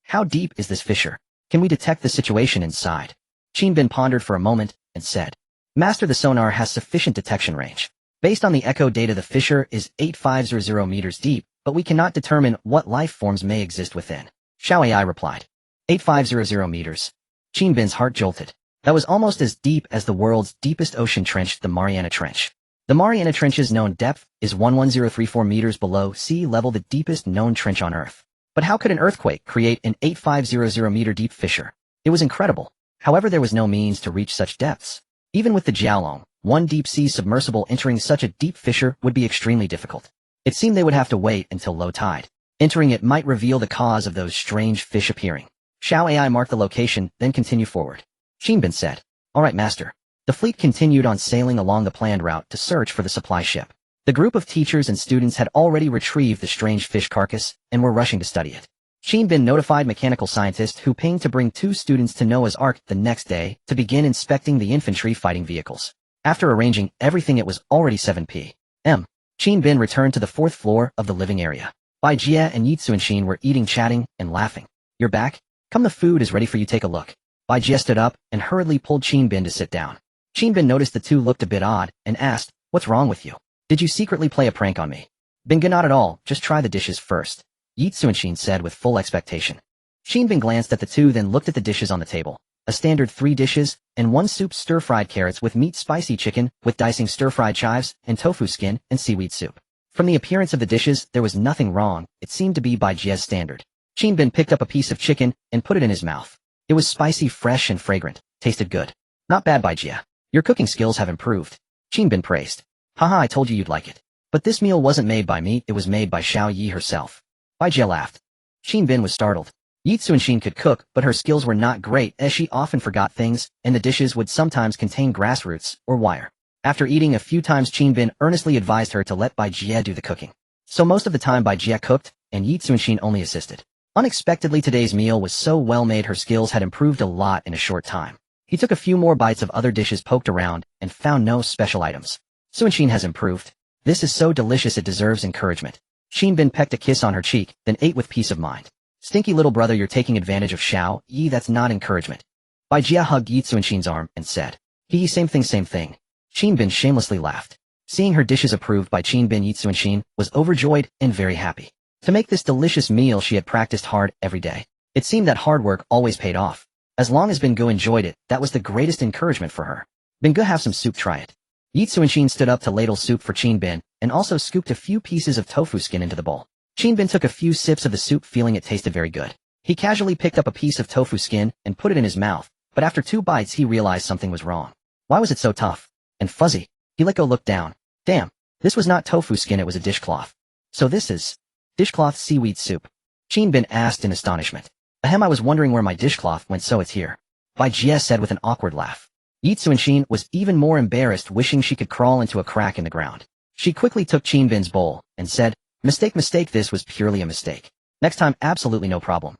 How deep is this fissure? Can we detect the situation inside? Chin Bin pondered for a moment and said, Master, the sonar has sufficient detection range. Based on the echo data, the fissure is 8500 meters deep, but we cannot determine what life forms may exist within. Xiao AI replied. 8500 meters. Chin Bin's heart jolted. That was almost as deep as the world's deepest ocean trench, the Mariana Trench. The Mariana Trench's known depth is 11034 meters below sea level, the deepest known trench on Earth. But how could an earthquake create an 8500 meter deep fissure? It was incredible. However, there was no means to reach such depths. Even with the Jiaolong, one deep-sea submersible, entering such a deep fissure would be extremely difficult. It seemed they would have to wait until low tide. Entering it might reveal the cause of those strange fish appearing. Xiao AI marked the location, then continue forward. Chin Bin said, All right, Master. The fleet continued on, sailing along the planned route to search for the supply ship. The group of teachers and students had already retrieved the strange fish carcass and were rushing to study it. Chin Bin notified mechanical scientist Hu Ping to bring 2 students to Noah's Ark the next day to begin inspecting the infantry fighting vehicles. After arranging everything, it was already 7 p.m. Chin Bin returned to the 4th floor of the living area. Bai Jie and Yi Tsuanshin were eating, chatting, and laughing. You're back? Come, the food is ready for you, take a look. Bai Jie stood up and hurriedly pulled Qin Bin to sit down. Qin Bin noticed the two looked a bit odd and asked, "What's wrong with you? Did you secretly play a prank on me?" "Bin, not at all, just try the dishes first," Yi Tsunshin said with full expectation. Qin Bin glanced at the two, then looked at the dishes on the table. A standard 3 dishes, and 1 soup: stir-fried carrots with meat, spicy chicken with dicing, stir-fried chives, and tofu skin, and seaweed soup. From the appearance of the dishes, there was nothing wrong. It seemed to be Bai Jie's standard. Qin Bin picked up a piece of chicken and put it in his mouth. It was spicy, fresh, and fragrant. Tasted good. "Not bad, Bai Jie. Your cooking skills have improved," Qin Bin praised. "Haha, I told you you'd like it. But this meal wasn't made by me, it was made by Xiao Yi herself." Bai Jie laughed. Qin Bin was startled. Yi Tsunshin could cook, but her skills were not great as she often forgot things, and the dishes would sometimes contain grass roots or wire. After eating a few times, Qin Bin earnestly advised her to let Bai Jie do the cooking. So most of the time Bai Jie cooked, and Yi Tsunshin only assisted. Unexpectedly, today's meal was so well made her skills had improved a lot in a short time. He took a few more bites of other dishes, poked around, and found no special items. "Tsunshin has improved. This is so delicious it deserves encouragement." Qin Bin pecked a kiss on her cheek, then ate with peace of mind. "Stinky little brother, you're taking advantage of Xiao Yi, that's not encouragement." Bai Jie hugged Yi Tsunshin's arm and said, "He, same thing, same thing." Qin Bin shamelessly laughed. Seeing her dishes approved by Qin Bin, Yi Tsunshin was overjoyed and very happy. To make this delicious meal, she had practiced hard every day. It seemed that hard work always paid off. As long as Bin Gu enjoyed it, that was the greatest encouragement for her. "Bin Gu, have some soup, try it." Yi Tsunshin stood up to ladle soup for Qin Bin, and also scooped a few pieces of tofu skin into the bowl. Qin Bin took a few sips of the soup, feeling it tasted very good. He casually picked up a piece of tofu skin and put it in his mouth, but after 2 bites he realized something was wrong. Why was it so tough and fuzzy? He let go, looked down. Damn, this was not tofu skin, it was a dishcloth. "So this is dishcloth seaweed soup?" Qin Bin asked in astonishment. "Ahem, I was wondering where my dishcloth went, so it's here," Bai Jie said with an awkward laugh. Yi Tsunshin was even more embarrassed, wishing she could crawl into a crack in the ground. She quickly took Qin Bin's bowl and said, Mistake, this was purely a mistake. Next time, absolutely no problem."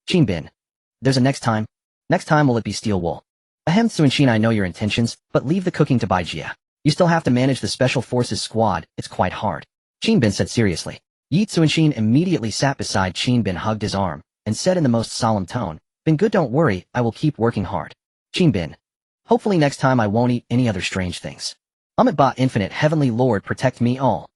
"Qin Bin, there's a next time? Next time will it be steel wool?" "Ahem, Tsunshin, I know your intentions, but leave the cooking to Bai Jie. You still have to manage the Special Forces squad, it's quite hard," Qin Bin said seriously. Yi Tsunshin immediately sat beside Qin Bin, hugged his arm, and said in the most solemn tone, "Bin Good, don't worry, I will keep working hard." "Qin Bin, hopefully next time I won't eat any other strange things. Ba Infinite Heavenly Lord, protect me all."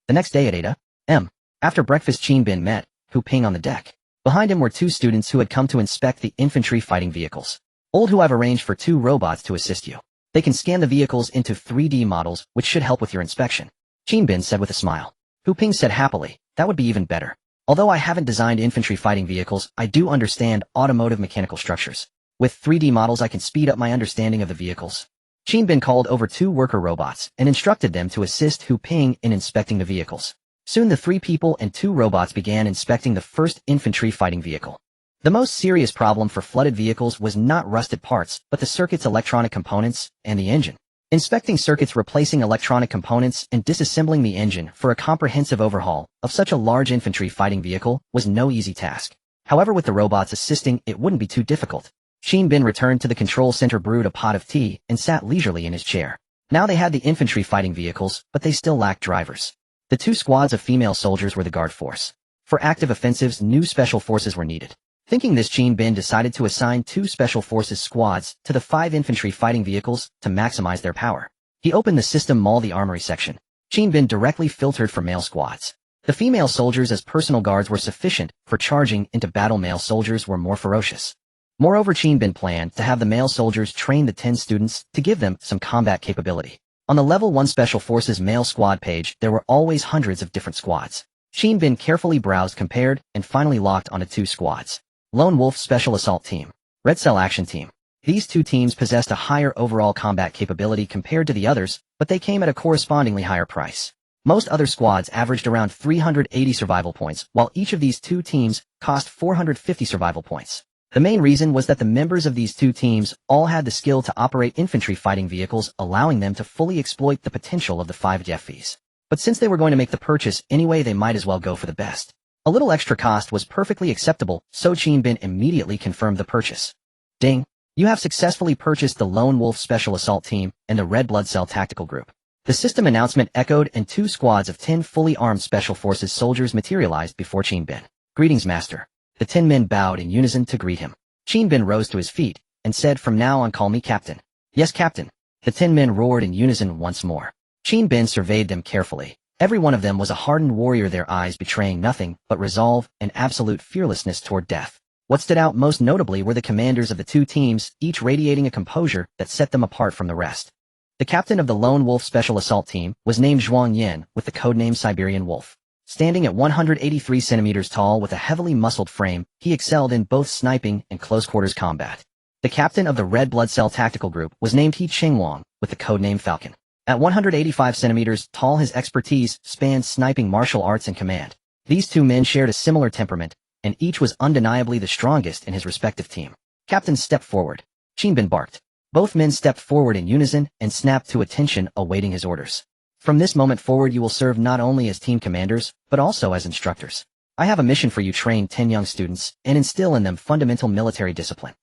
The next day at 8 a.m. After breakfast, Qin Bin met Hu Ping on the deck. Behind him were 2 students who had come to inspect the infantry fighting vehicles. "Old Hu, I've arranged for 2 robots to assist you. They can scan the vehicles into 3D models, which should help with your inspection," Qin Bin said with a smile. Hu Ping said happily, "That would be even better. Although I haven't designed infantry fighting vehicles, I do understand automotive mechanical structures. With 3D models I can speed up my understanding of the vehicles." Qin Bin called over 2 worker robots and instructed them to assist Hu Ping in inspecting the vehicles. Soon the 3 people and 2 robots began inspecting the first infantry fighting vehicle. The most serious problem for flooded vehicles was not rusted parts, but the circuit's electronic components and the engine. Inspecting circuits, replacing electronic components, and disassembling the engine for a comprehensive overhaul of such a large infantry fighting vehicle was no easy task. However, with the robots assisting, it wouldn't be too difficult. Qin Bin returned to the control center, brewed a pot of tea, and sat leisurely in his chair. Now they had the infantry fighting vehicles, but they still lacked drivers. The 2 squads of female soldiers were the guard force. For active offensives, new special forces were needed. Thinking this, Qin Bin decided to assign 2 special forces squads to the 5 infantry fighting vehicles to maximize their power. He opened the system mall, the armory section. Qin Bin directly filtered for male squads. The female soldiers as personal guards were sufficient for charging into battle. Male soldiers were more ferocious. Moreover, Qin Bin planned to have the male soldiers train the 10 students to give them some combat capability. On the level 1 Special Forces male squad page, there were always hundreds of different squads. Qin Bin carefully browsed, compared, and finally locked onto 2 squads. Lone Wolf Special Assault Team, Red Cell Action Team. These 2 teams possessed a higher overall combat capability compared to the others, but they came at a correspondingly higher price. Most other squads averaged around 380 survival points, while each of these 2 teams cost 450 survival points. The main reason was that the members of these 2 teams all had the skill to operate infantry fighting vehicles, allowing them to fully exploit the potential of the 5 Jeffys. But since they were going to make the purchase anyway, they might as well go for the best. A little extra cost was perfectly acceptable, so Qin Bin immediately confirmed the purchase. Ding! You have successfully purchased the Lone Wolf Special Assault Team and the Red Blood Cell Tactical Group. The system announcement echoed, and 2 squads of 10 fully armed Special Forces soldiers materialized before Qin Bin. "Greetings, Master." The 10 men bowed in unison to greet him. Qin Bin rose to his feet, and said, "From now on call me Captain." "Yes, Captain." The 10 men roared in unison once more. Qin Bin surveyed them carefully. Every one of them was a hardened warrior, their eyes betraying nothing but resolve and absolute fearlessness toward death. What stood out most notably were the commanders of the two teams, each radiating a composure that set them apart from the rest. The captain of the Lone Wolf Special Assault Team was named Zhuang Yin, with the codename Siberian Wolf. Standing at 183 centimeters tall with a heavily muscled frame, he excelled in both sniping and close-quarters combat. The captain of the Red Blood Cell Tactical Group was named He Chengwang, with the codename Falcon. At 185 centimeters tall, his expertise spanned sniping, martial arts, and command. These two men shared a similar temperament, and each was undeniably the strongest in his respective team. Captain stepped forward. Qin Bin barked. Both men stepped forward in unison and snapped to attention, awaiting his orders. From this moment forward, you will serve not only as team commanders, but also as instructors. I have a mission for you: train 10 young students and instill in them fundamental military discipline.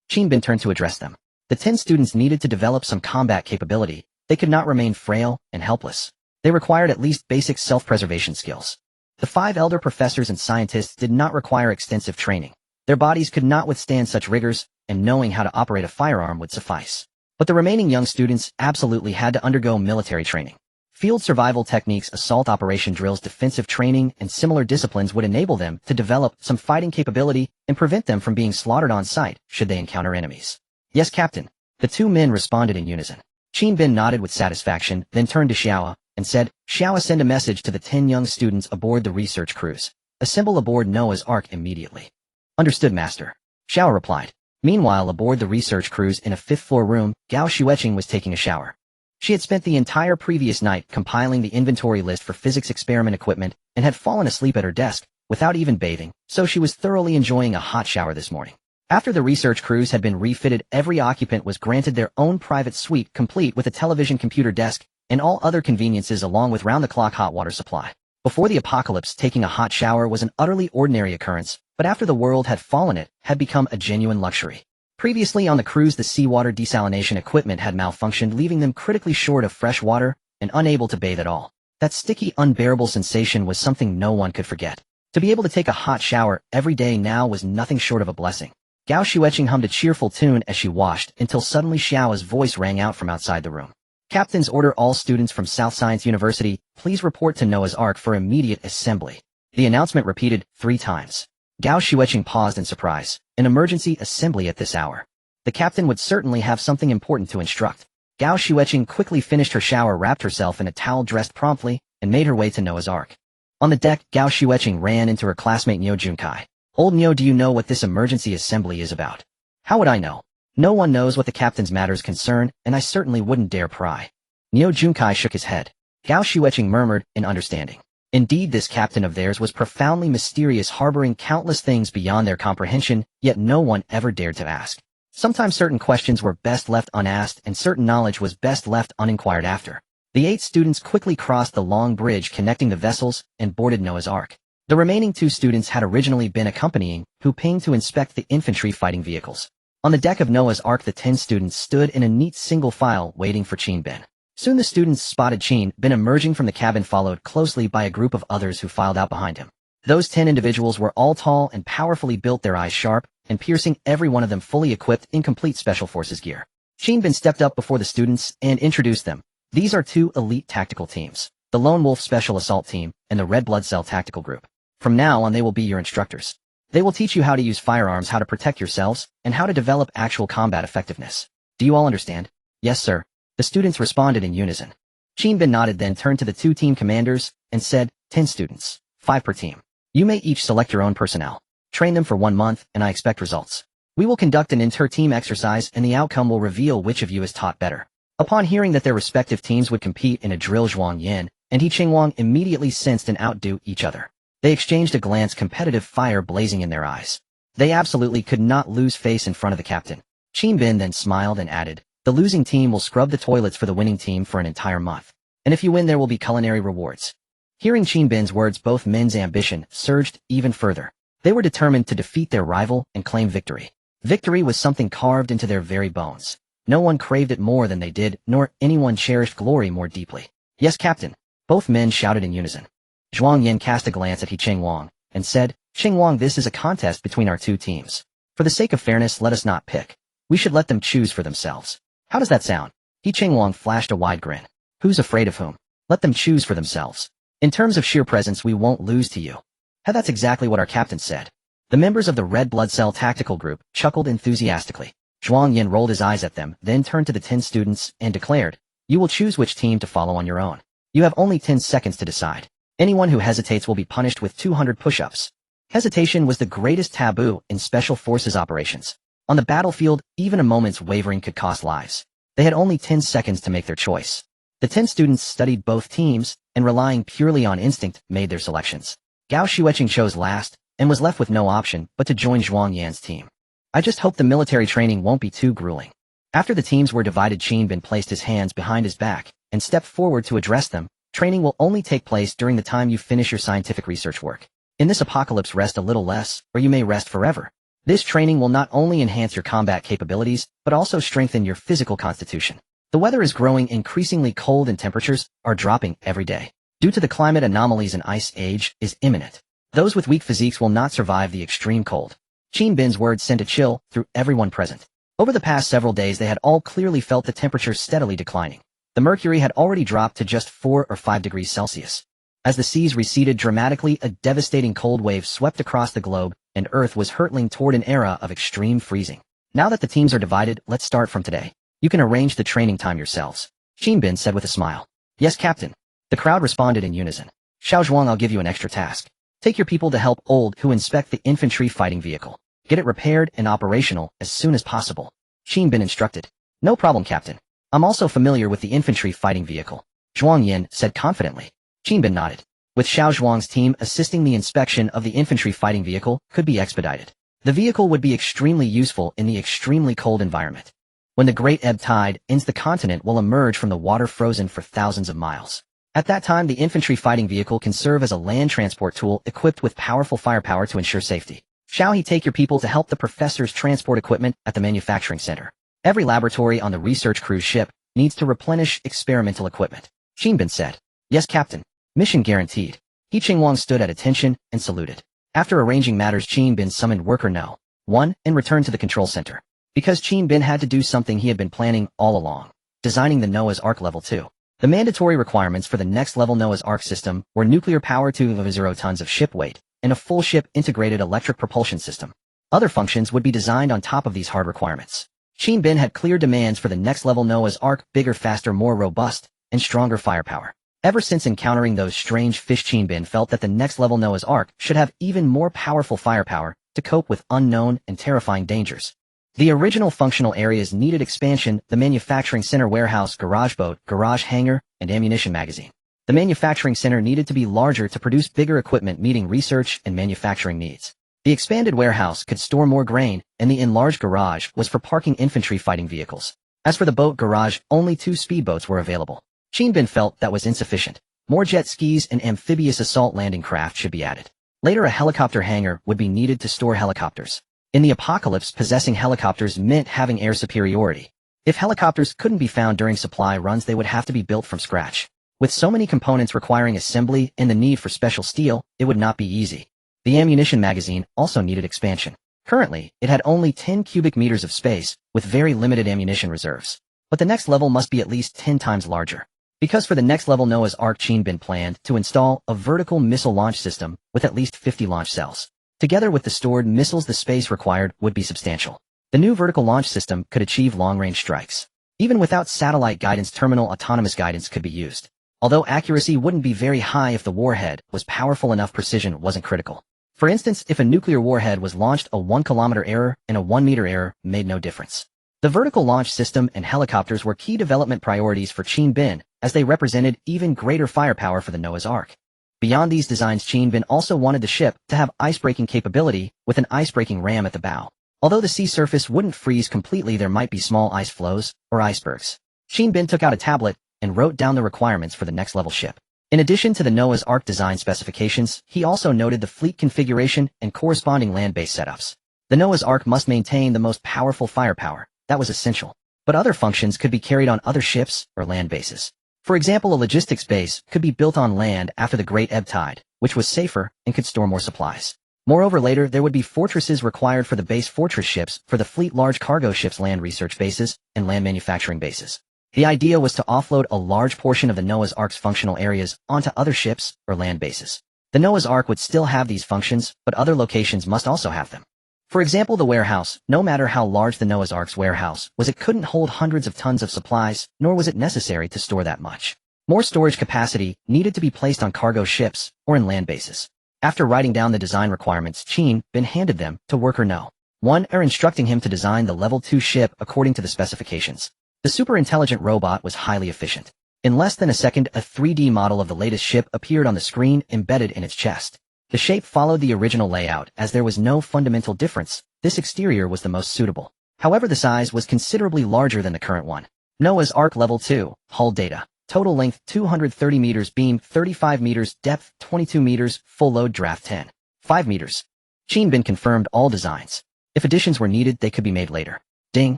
Qin Bin turned to address them. The 10 students needed to develop some combat capability. They could not remain frail and helpless. They required at least basic self-preservation skills. The 5 elder professors and scientists did not require extensive training. Their bodies could not withstand such rigors, and knowing how to operate a firearm would suffice. But the remaining young students absolutely had to undergo military training. Field survival techniques, assault operation drills, defensive training, and similar disciplines would enable them to develop some fighting capability and prevent them from being slaughtered on sight should they encounter enemies. "Yes, Captain." The 2 men responded in unison. Qin Bin nodded with satisfaction, then turned to Xiao and said, "Xiao, send a message to the 10 young students aboard the research cruise. Assemble aboard Noah's Ark immediately." "Understood, Master," Xiao replied. Meanwhile, aboard the research cruise in a 5th-floor room, Gao Xueqing was taking a shower. She had spent the entire previous night compiling the inventory list for physics experiment equipment and had fallen asleep at her desk without even bathing, so she was thoroughly enjoying a hot shower this morning. After the research cruise had been refitted, every occupant was granted their own private suite complete with a television, computer desk, and all other conveniences, along with round-the-clock hot water supply. Before the apocalypse, taking a hot shower was an utterly ordinary occurrence, but after the world had fallen, it had become a genuine luxury. Previously on the cruise, the seawater desalination equipment had malfunctioned, leaving them critically short of fresh water and unable to bathe at all. That sticky, unbearable sensation was something no one could forget. To be able to take a hot shower every day now was nothing short of a blessing. Gao Xueqing hummed a cheerful tune as she washed until suddenly Xiao's voice rang out from outside the room. "Captains, order all students from South Science University, please report to Noah's Ark for immediate assembly." The announcement repeated 3 times. Gao Xueqing paused in surprise. An emergency assembly at this hour. The captain would certainly have something important to instruct. Gao Xueqing quickly finished her shower, wrapped herself in a towel, dressed promptly, and made her way to Noah's Ark. On the deck, Gao Xueqing ran into her classmate Niu Junkai. "Old Niu, do you know what this emergency assembly is about?" "How would I know? No one knows what the captain's matters concern, and I certainly wouldn't dare pry." Niu Junkai shook his head. Gao Xueqing murmured in understanding. Indeed, this captain of theirs was profoundly mysterious, harboring countless things beyond their comprehension, yet no one ever dared to ask. Sometimes certain questions were best left unasked, and certain knowledge was best left uninquired after. The 8 students quickly crossed the long bridge connecting the vessels and boarded Noah's Ark. The remaining 2 students had originally been accompanying Hu Ping to inspect the infantry fighting vehicles. On the deck of Noah's Ark, the 10 students stood in a neat single file waiting for Qin Bin. Soon the students spotted Qin Bin emerging from the cabin, followed closely by a group of others who filed out behind him. Those 10 individuals were all tall and powerfully built, their eyes sharp and piercing, every one of them fully equipped in complete Special Forces gear. Qin Bin stepped up before the students and introduced them. "These are 2 elite tactical teams, the Lone Wolf Special Assault Team and the Red Blood Cell Tactical Group. From now on, they will be your instructors. They will teach you how to use firearms, how to protect yourselves, and how to develop actual combat effectiveness. Do you all understand?" "Yes, sir." The students responded in unison. Qin Bin nodded, then turned to the 2 team commanders and said, 10 students, 5 per team. You may each select your own personnel. Train them for 1 month, and I expect results. We will conduct an inter-team exercise, and the outcome will reveal which of you is taught better." Upon hearing that their respective teams would compete in a drill, Zhuang Yin and He Chengwang immediately sensed and outdo each other. They exchanged a glance, competitive fire blazing in their eyes. They absolutely could not lose face in front of the captain. Qin Bin then smiled and added, "The losing team will scrub the toilets for the winning team for an entire month. And if you win, there will be culinary rewards." Hearing Qin Bin's words, both men's ambition surged even further. They were determined to defeat their rival and claim victory. Victory was something carved into their very bones. No one craved it more than they did, nor anyone cherished glory more deeply. "Yes, Captain," both men shouted in unison. Zhuang Yin cast a glance at He Chengwang and said, "Chengwang, this is a contest between our 2 teams. For the sake of fairness, let us not pick." We should let them choose for themselves. How does that sound? He Chingwang flashed a wide grin. Who's afraid of whom? Let them choose for themselves. In terms of sheer presence, we won't lose to you. That's exactly what our captain said. The members of the Red Blood Cell Tactical Group chuckled enthusiastically. Zhuang Yin rolled his eyes at them, then turned to the 10 students and declared, "You will choose which team to follow on your own. You have only 10 seconds to decide. Anyone who hesitates will be punished with 200 push-ups." Hesitation was the greatest taboo in Special Forces operations. On the battlefield, even a moment's wavering could cost lives. They had only 10 seconds to make their choice. The 10 students studied both teams, and relying purely on instinct, made their selections. Gao Shueqing chose last, and was left with no option but to join Zhuang Yan's team. "I just hope the military training won't be too grueling." After the teams were divided, Qin Bin placed his hands behind his back and stepped forward to address them. "Training will only take place during the time you finish your scientific research work. In this apocalypse, rest a little less, or you may rest forever. This training will not only enhance your combat capabilities, but also strengthen your physical constitution. The weather is growing increasingly cold and temperatures are dropping every day. Due to the climate anomalies, an ice age is imminent. Those with weak physiques will not survive the extreme cold." Qin Bin's words sent a chill through everyone present. Over the past several days, they had all clearly felt the temperature steadily declining. The mercury had already dropped to just 4 or 5 degrees Celsius. As the seas receded dramatically, a devastating cold wave swept across the globe, and Earth was hurtling toward an era of extreme freezing. "Now that the teams are divided, let's start from today. You can arrange the training time yourselves," Qin Bin said with a smile. "Yes, Captain." The crowd responded in unison. "Xiao Zhuang, I'll give you an extra task. Take your people to help Old who inspect the infantry fighting vehicle. Get it repaired and operational as soon as possible," Qin Bin instructed. "No problem, Captain. I'm also familiar with the infantry fighting vehicle," Zhuang Yin said confidently. Qin Bin nodded. With Xiao Zhuang's team assisting, the inspection of the infantry fighting vehicle could be expedited. The vehicle would be extremely useful in the extremely cold environment. When the great ebb tide ends, the continent will emerge from the water frozen for thousands of miles. At that time, the infantry fighting vehicle can serve as a land transport tool equipped with powerful firepower to ensure safety. "Shall he take your people to help the professors transport equipment at the manufacturing center? Every laboratory on the research cruise ship needs to replenish experimental equipment," Qin Bin said. "Yes, Captain. Mission guaranteed." He Chingwang stood at attention and saluted. After arranging matters, Qin Bin summoned Worker No. 1 and returned to the control center. Because Qin Bin had to do something he had been planning all along, designing the Noah's Ark Level 2. The mandatory requirements for the next level Noah's Ark system were nuclear power to 0 tons of ship weight and a full ship integrated electric propulsion system. Other functions would be designed on top of these hard requirements. Qin Bin had clear demands for the next level Noah's Ark: bigger, faster, more robust, and stronger firepower. Ever since encountering those strange fish, Qin Bin felt that the next level Noah's Ark should have even more powerful firepower to cope with unknown and terrifying dangers. The original functional areas needed expansion: the manufacturing center, warehouse, garage boat, garage hangar, and ammunition magazine. The manufacturing center needed to be larger to produce bigger equipment meeting research and manufacturing needs. The expanded warehouse could store more grain, and the enlarged garage was for parking infantry fighting vehicles. As for the boat garage, only 2 speedboats were available. Qin Bin felt that was insufficient. More jet skis and amphibious assault landing craft should be added. Later, a helicopter hangar would be needed to store helicopters. In the apocalypse, possessing helicopters meant having air superiority. If helicopters couldn't be found during supply runs, they would have to be built from scratch. With so many components requiring assembly and the need for special steel, it would not be easy. The ammunition magazine also needed expansion. Currently, it had only 10 cubic meters of space, with very limited ammunition reserves. But the next level must be at least 10 times larger. Because for the next level Noah's Ark, Qin Bin planned to install a vertical missile launch system with at least 50 launch cells. Together with the stored missiles, the space required would be substantial. The new vertical launch system could achieve long-range strikes. Even without satellite guidance, terminal autonomous guidance could be used. Although accuracy wouldn't be very high if the warhead was powerful enough, precision wasn't critical. For instance, if a nuclear warhead was launched, a 1-kilometer error and a 1-meter error made no difference. The vertical launch system and helicopters were key development priorities for Qin Bin, as they represented even greater firepower for the Noah's Ark. Beyond these designs, Qin Bin also wanted the ship to have ice-breaking capability with an ice-breaking ram at the bow. Although the sea surface wouldn't freeze completely, there might be small ice floes or icebergs. Qin Bin took out a tablet and wrote down the requirements for the next level ship. In addition to the Noah's Ark design specifications, he also noted the fleet configuration and corresponding land-based setups. The Noah's Ark must maintain the most powerful firepower. That was essential. But other functions could be carried on other ships or land bases. For example, a logistics base could be built on land after the Great Ebb Tide, which was safer and could store more supplies. Moreover, later there would be fortresses required for the base fortress ships, for the fleet large cargo ships, land research bases, and land manufacturing bases. The idea was to offload a large portion of the Noah's Ark's functional areas onto other ships or land bases. The Noah's Ark would still have these functions, but other locations must also have them. For example, the warehouse. No matter how large the Noah's Ark's warehouse was, it couldn't hold hundreds of tons of supplies, nor was it necessary to store that much. More storage capacity needed to be placed on cargo ships or in land bases. After writing down the design requirements, Qin Bin handed them to worker No. 1 instructing him to design the level 2 ship according to the specifications. The super-intelligent robot was highly efficient. In less than a second, a 3D model of the latest ship appeared on the screen, embedded in its chest. The shape followed the original layout, as there was no fundamental difference. This exterior was the most suitable. However, the size was considerably larger than the current one. Noah's Ark Level 2, hull data. Total length 230 meters, beam 35 meters, depth 22 meters, full load draft 10. 5 meters. Qin Bin confirmed all designs. If additions were needed, they could be made later. Ding.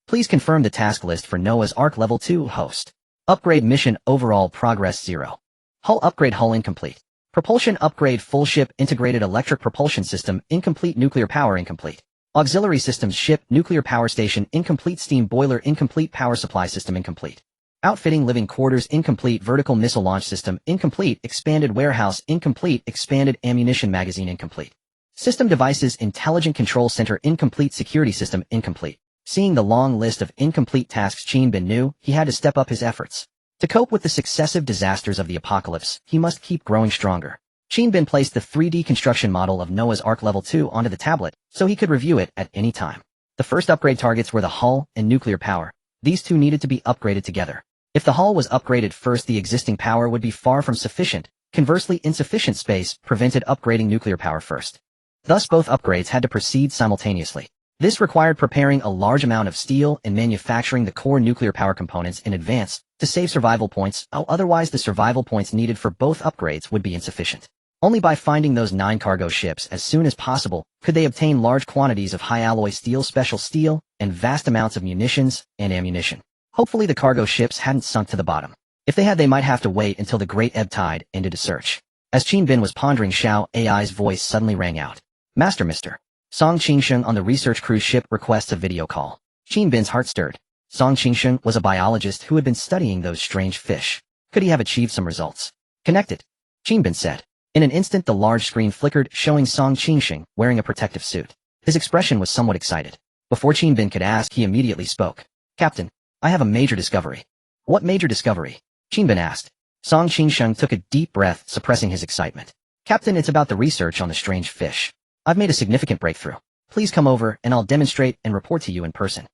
Please confirm the task list for Noah's Ark Level 2 host. Upgrade mission overall progress 0. Hull upgrade, hull incomplete. Propulsion upgrade, full ship integrated electric propulsion system incomplete, nuclear power incomplete. Auxiliary systems, ship, nuclear power station incomplete, steam boiler incomplete, power supply system incomplete. Outfitting, living quarters incomplete, vertical missile launch system incomplete, expanded warehouse incomplete, expanded ammunition magazine incomplete. System devices, intelligent control center incomplete, security system incomplete. Seeing the long list of incomplete tasks, Qin Bin knew he had to step up his efforts. To cope with the successive disasters of the apocalypse, he must keep growing stronger. Qin Bin placed the 3D construction model of Noah's Ark Level 2 onto the tablet, so he could review it at any time. The first upgrade targets were the hull and nuclear power. These two needed to be upgraded together. If the hull was upgraded first, the existing power would be far from sufficient. Conversely, insufficient space prevented upgrading nuclear power first. Thus, both upgrades had to proceed simultaneously. This required preparing a large amount of steel and manufacturing the core nuclear power components in advance to save survival points, otherwise the survival points needed for both upgrades would be insufficient. Only by finding those 9 cargo ships as soon as possible could they obtain large quantities of high-alloy steel, special steel, and vast amounts of munitions and ammunition. Hopefully the cargo ships hadn't sunk to the bottom. If they had, they might have to wait until the great ebb tide ended a search. As Qin Bin was pondering, Xiao Ai's voice suddenly rang out. Master, Mr. Song Qingsheng on the research cruise ship requests a video call. Qin Bin's heart stirred. Song Qingsheng was a biologist who had been studying those strange fish. Could he have achieved some results? Connected, Qin Bin said. In an instant, the large screen flickered, showing Song Qingsheng wearing a protective suit. His expression was somewhat excited. Before Qin Bin could ask, he immediately spoke. Captain, I have a major discovery. What major discovery? Qin Bin asked. Song Qingsheng took a deep breath, suppressing his excitement. Captain, it's about the research on the strange fish. I've made a significant breakthrough. Please come over and I'll demonstrate and report to you in person.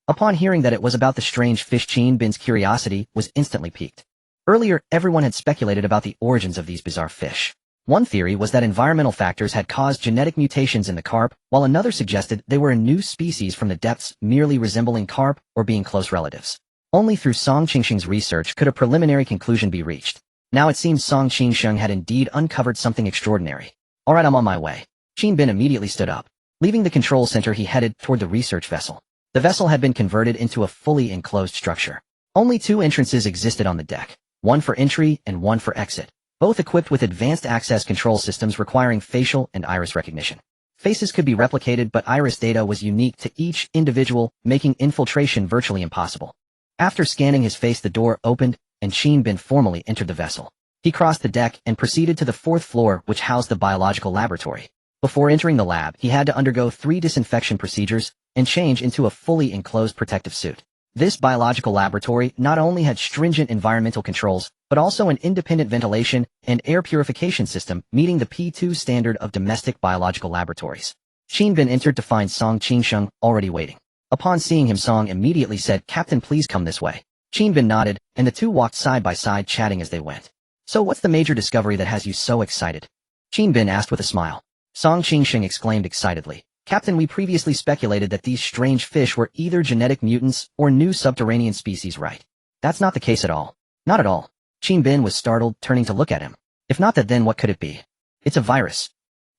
Upon hearing that it was about the strange fish, Qin Bin's curiosity was instantly piqued. Earlier, everyone had speculated about the origins of these bizarre fish. One theory was that environmental factors had caused genetic mutations in the carp, while another suggested they were a new species from the depths, merely resembling carp or being close relatives. Only through Song Qingsheng's research could a preliminary conclusion be reached. Now it seems Song Qingsheng had indeed uncovered something extraordinary. All right, I'm on my way. Qin Bin immediately stood up. Leaving the control center, he headed toward the research vessel. The vessel had been converted into a fully enclosed structure. Only 2 entrances existed on the deck, one for entry and one for exit, both equipped with advanced access control systems requiring facial and iris recognition. Faces could be replicated, but iris data was unique to each individual, making infiltration virtually impossible. After scanning his face, the door opened, and Qin Bin formally entered the vessel. He crossed the deck and proceeded to the 4th floor, which housed the biological laboratory. Before entering the lab, he had to undergo 3 disinfection procedures and change into a fully enclosed protective suit. This biological laboratory not only had stringent environmental controls, but also an independent ventilation and air purification system, meeting the P2 standard of domestic biological laboratories. Qin Bin entered to find Song Qingsheng already waiting. Upon seeing him, Song immediately said, Captain, please come this way. Qin Bin nodded, and the two walked side by side, chatting as they went. So what's the major discovery that has you so excited? Qin Bin asked with a smile. Song Qingsheng exclaimed excitedly. Captain, we previously speculated that these strange fish were either genetic mutants or new subterranean species, right? That's not the case at all. Not at all. Qin Bin was startled, turning to look at him. If not that, then what could it be? It's a virus.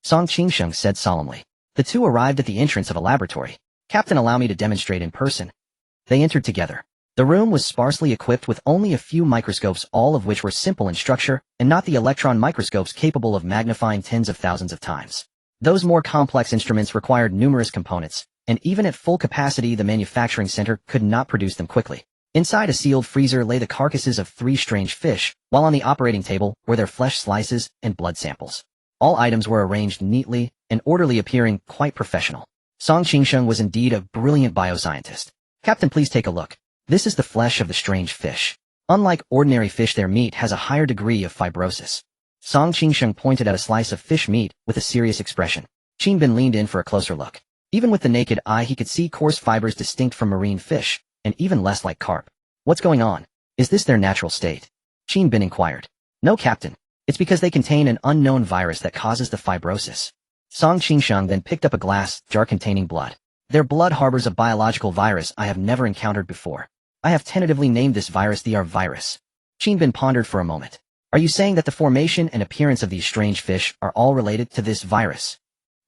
Song Qingsheng said solemnly. The two arrived at the entrance of a laboratory. Captain, allow me to demonstrate in person. They entered together. The room was sparsely equipped with only a few microscopes, all of which were simple in structure, and not the electron microscopes capable of magnifying tens of thousands of times. Those more complex instruments required numerous components, and even at full capacity the manufacturing center could not produce them quickly. Inside a sealed freezer lay the carcasses of 3 strange fish, while on the operating table were their flesh slices and blood samples. All items were arranged neatly and orderly, appearing quite professional. Song Qingsheng was indeed a brilliant bioscientist. Captain, please take a look. This is the flesh of the strange fish. Unlike ordinary fish, their meat has a higher degree of fibrosis. Song Qingsheng pointed at a slice of fish meat with a serious expression. Qin Bin leaned in for a closer look. Even with the naked eye he could see coarse fibers distinct from marine fish, and even less like carp. What's going on? Is this their natural state? Qin Bin inquired. No, Captain. It's because they contain an unknown virus that causes the fibrosis. Song Qingsheng then picked up a glass jar containing blood. Their blood harbors a biological virus I have never encountered before. I have tentatively named this virus the R virus. Qin Bin pondered for a moment. Are you saying that the formation and appearance of these strange fish are all related to this virus?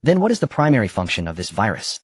Then what is the primary function of this virus?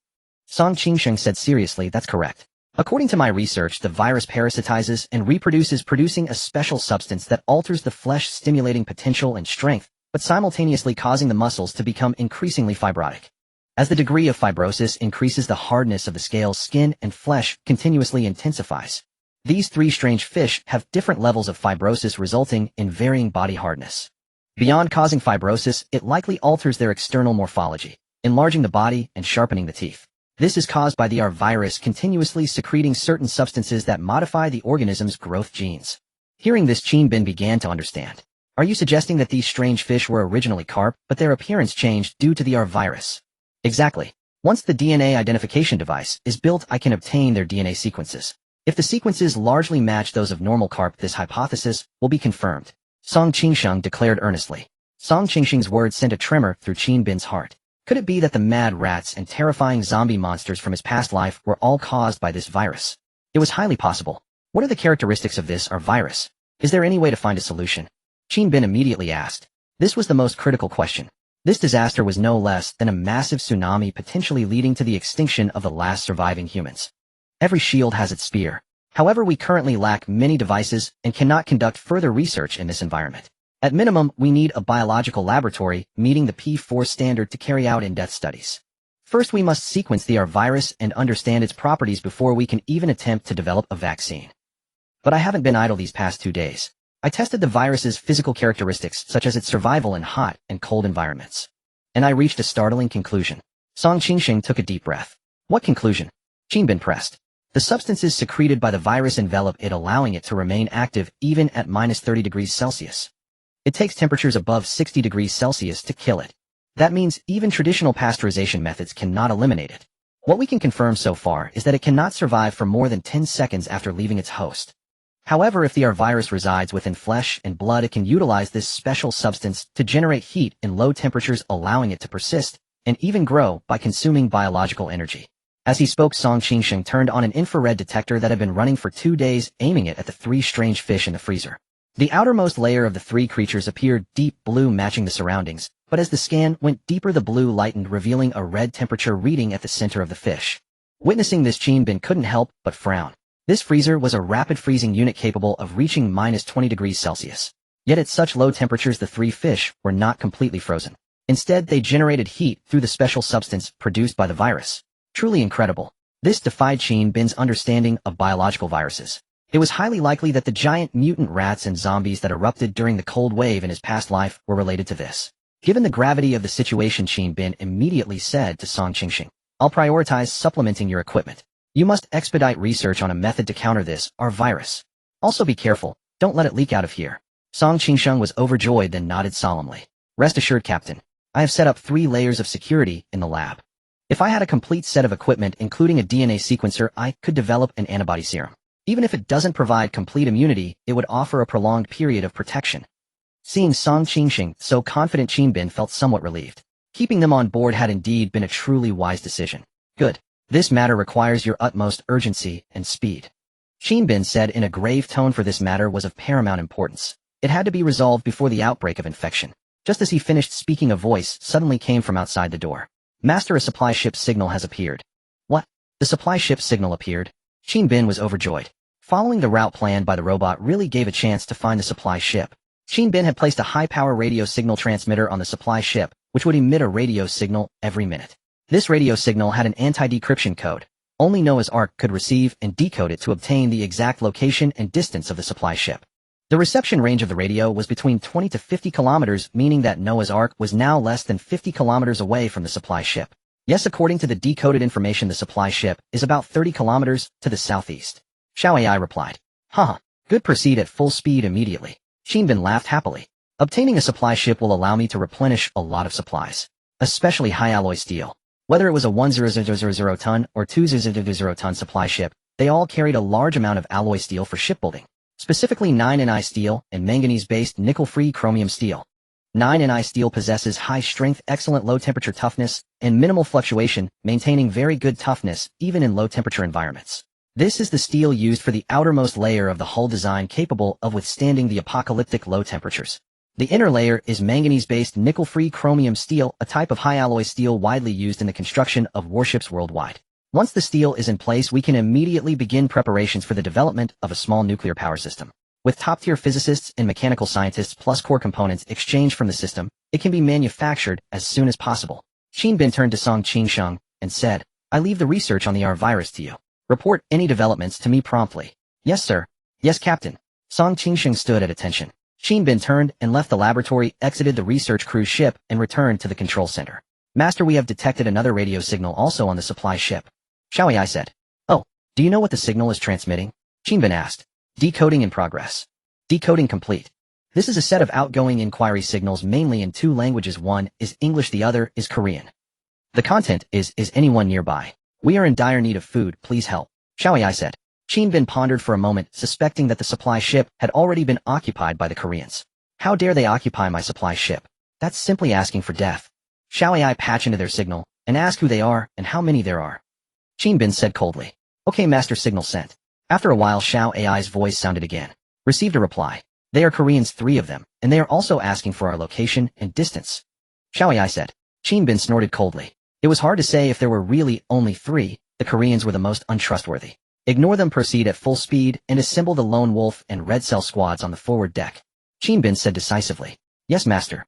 Song Qingsheng said seriously, that's correct. According to my research, the virus parasitizes and reproduces, producing a special substance that alters the flesh, stimulating potential and strength, but simultaneously causing the muscles to become increasingly fibrotic. As the degree of fibrosis increases, the hardness of the scales, skin, and flesh continuously intensifies. These 3 strange fish have different levels of fibrosis, resulting in varying body hardness. Beyond causing fibrosis, it likely alters their external morphology, enlarging the body and sharpening the teeth. This is caused by the R virus continuously secreting certain substances that modify the organism's growth genes. Hearing this, Qin Bin began to understand. Are you suggesting that these strange fish were originally carp, but their appearance changed due to the R virus? Exactly. Once the DNA identification device is built, I can obtain their DNA sequences. If the sequences largely match those of normal carp, this hypothesis will be confirmed. Song Qingsheng declared earnestly. Song Qingsheng's words sent a tremor through Qin Bin's heart. Could it be that the mad rats and terrifying zombie monsters from his past life were all caused by this virus? It was highly possible. What are the characteristics of this R virus? Is there any way to find a solution? Qin Bin immediately asked. This was the most critical question. This disaster was no less than a massive tsunami, potentially leading to the extinction of the last surviving humans. Every shield has its spear. However, we currently lack many devices and cannot conduct further research in this environment. At minimum, we need a biological laboratory meeting the P4 standard to carry out in-depth studies. First, we must sequence the R virus and understand its properties before we can even attempt to develop a vaccine. But I haven't been idle these past 2 days. I tested the virus's physical characteristics, such as its survival in hot and cold environments. And I reached a startling conclusion. Song Qingsheng took a deep breath. What conclusion? Qin Bin pressed. The substances secreted by the virus envelop it, allowing it to remain active even at -30 degrees Celsius. It takes temperatures above 60 degrees Celsius to kill it. That means even traditional pasteurization methods cannot eliminate it. What we can confirm so far is that it cannot survive for more than 10 seconds after leaving its host. However, if the R virus resides within flesh and blood, it can utilize this special substance to generate heat in low temperatures, allowing it to persist and even grow by consuming biological energy. As he spoke, Song Qingsheng turned on an infrared detector that had been running for 2 days, aiming it at the 3 strange fish in the freezer. The outermost layer of the 3 creatures appeared deep blue, matching the surroundings, but as the scan went deeper, the blue lightened, revealing a red temperature reading at the center of the fish. Witnessing this, Qin Bin couldn't help but frown. This freezer was a rapid freezing unit capable of reaching -20 degrees Celsius. Yet at such low temperatures, the 3 fish were not completely frozen. Instead, they generated heat through the special substance produced by the virus. Truly incredible. This defied Qin Bin's understanding of biological viruses. It was highly likely that the giant mutant rats and zombies that erupted during the cold wave in his past life were related to this. Given the gravity of the situation, Qin Bin immediately said to Song Qingsheng, I'll prioritize supplementing your equipment. You must expedite research on a method to counter this R virus. Also be careful, don't let it leak out of here. Song Qingsheng was overjoyed, then nodded solemnly. Rest assured, Captain. I have set up 3 layers of security in the lab. If I had a complete set of equipment, including a DNA sequencer, I could develop an antibody serum. Even if it doesn't provide complete immunity, it would offer a prolonged period of protection. Seeing Song Qingsheng so confident, Qin Bin felt somewhat relieved. Keeping them on board had indeed been a truly wise decision. Good. This matter requires your utmost urgency and speed. Qin Bin said in a grave tone, for this matter was of paramount importance. It had to be resolved before the outbreak of infection. Just as he finished speaking, a voice suddenly came from outside the door. Master, a supply ship signal has appeared. What? The supply ship signal appeared? Qin Bin was overjoyed. Following the route planned by the robot really gave a chance to find the supply ship. Qin Bin had placed a high-power radio signal transmitter on the supply ship, which would emit a radio signal every minute. This radio signal had an anti-decryption code. Only Noah's Ark could receive and decode it to obtain the exact location and distance of the supply ship. The reception range of the radio was between 20 to 50 kilometers, meaning that Noah's Ark was now less than 50 kilometers away from the supply ship. Yes, according to the decoded information, the supply ship is about 30 kilometers to the southeast. Xiao AI replied. Haha, good, proceed at full speed immediately. Qinbin laughed happily. Obtaining a supply ship will allow me to replenish a lot of supplies, especially high alloy steel. Whether it was a 1,000 ton or 2,000 ton supply ship, they all carried a large amount of alloy steel for shipbuilding, specifically 9Ni steel and manganese-based nickel-free chromium steel. 9Ni steel possesses high strength, excellent low-temperature toughness, and minimal fluctuation, maintaining very good toughness even in low-temperature environments. This is the steel used for the outermost layer of the hull design, capable of withstanding the apocalyptic low temperatures. The inner layer is manganese-based nickel-free chromium steel, a type of high-alloy steel widely used in the construction of warships worldwide. Once the steel is in place, we can immediately begin preparations for the development of a small nuclear power system. With top-tier physicists and mechanical scientists plus core components exchanged from the system, it can be manufactured as soon as possible. Qinbin turned to Song Qingsheng and said, I leave the research on the R virus to you. Report any developments to me promptly. Yes, sir. Yes, Captain. Song Qingsheng stood at attention. Qinbin turned and left the laboratory, exited the research cruise ship, and returned to the control center. Master, we have detected another radio signal also on the supply ship. Xiao AI said. Oh, do you know what the signal is transmitting? Qinbin asked. Decoding in progress. Decoding complete. This is a set of outgoing inquiry signals mainly in two languages. One is English, the other is Korean. The content is anyone nearby? We are in dire need of food, please help. Xiao AI said. Qinbin pondered for a moment, suspecting that the supply ship had already been occupied by the Koreans. How dare they occupy my supply ship? That's simply asking for death. Xiao AI patch into their signal and ask who they are and how many there are. Qinbin said coldly. Okay, master, signal sent. After a while, Xiao AI's voice sounded again. Received a reply. They are Koreans, 3 of them, and they are also asking for our location and distance. Xiao AI said. Qinbin snorted coldly. It was hard to say if there were really only 3. The Koreans were the most untrustworthy. Ignore them, proceed at full speed, and assemble the Lone Wolf and Red Cell squads on the forward deck. Qinbin said decisively. Yes, master.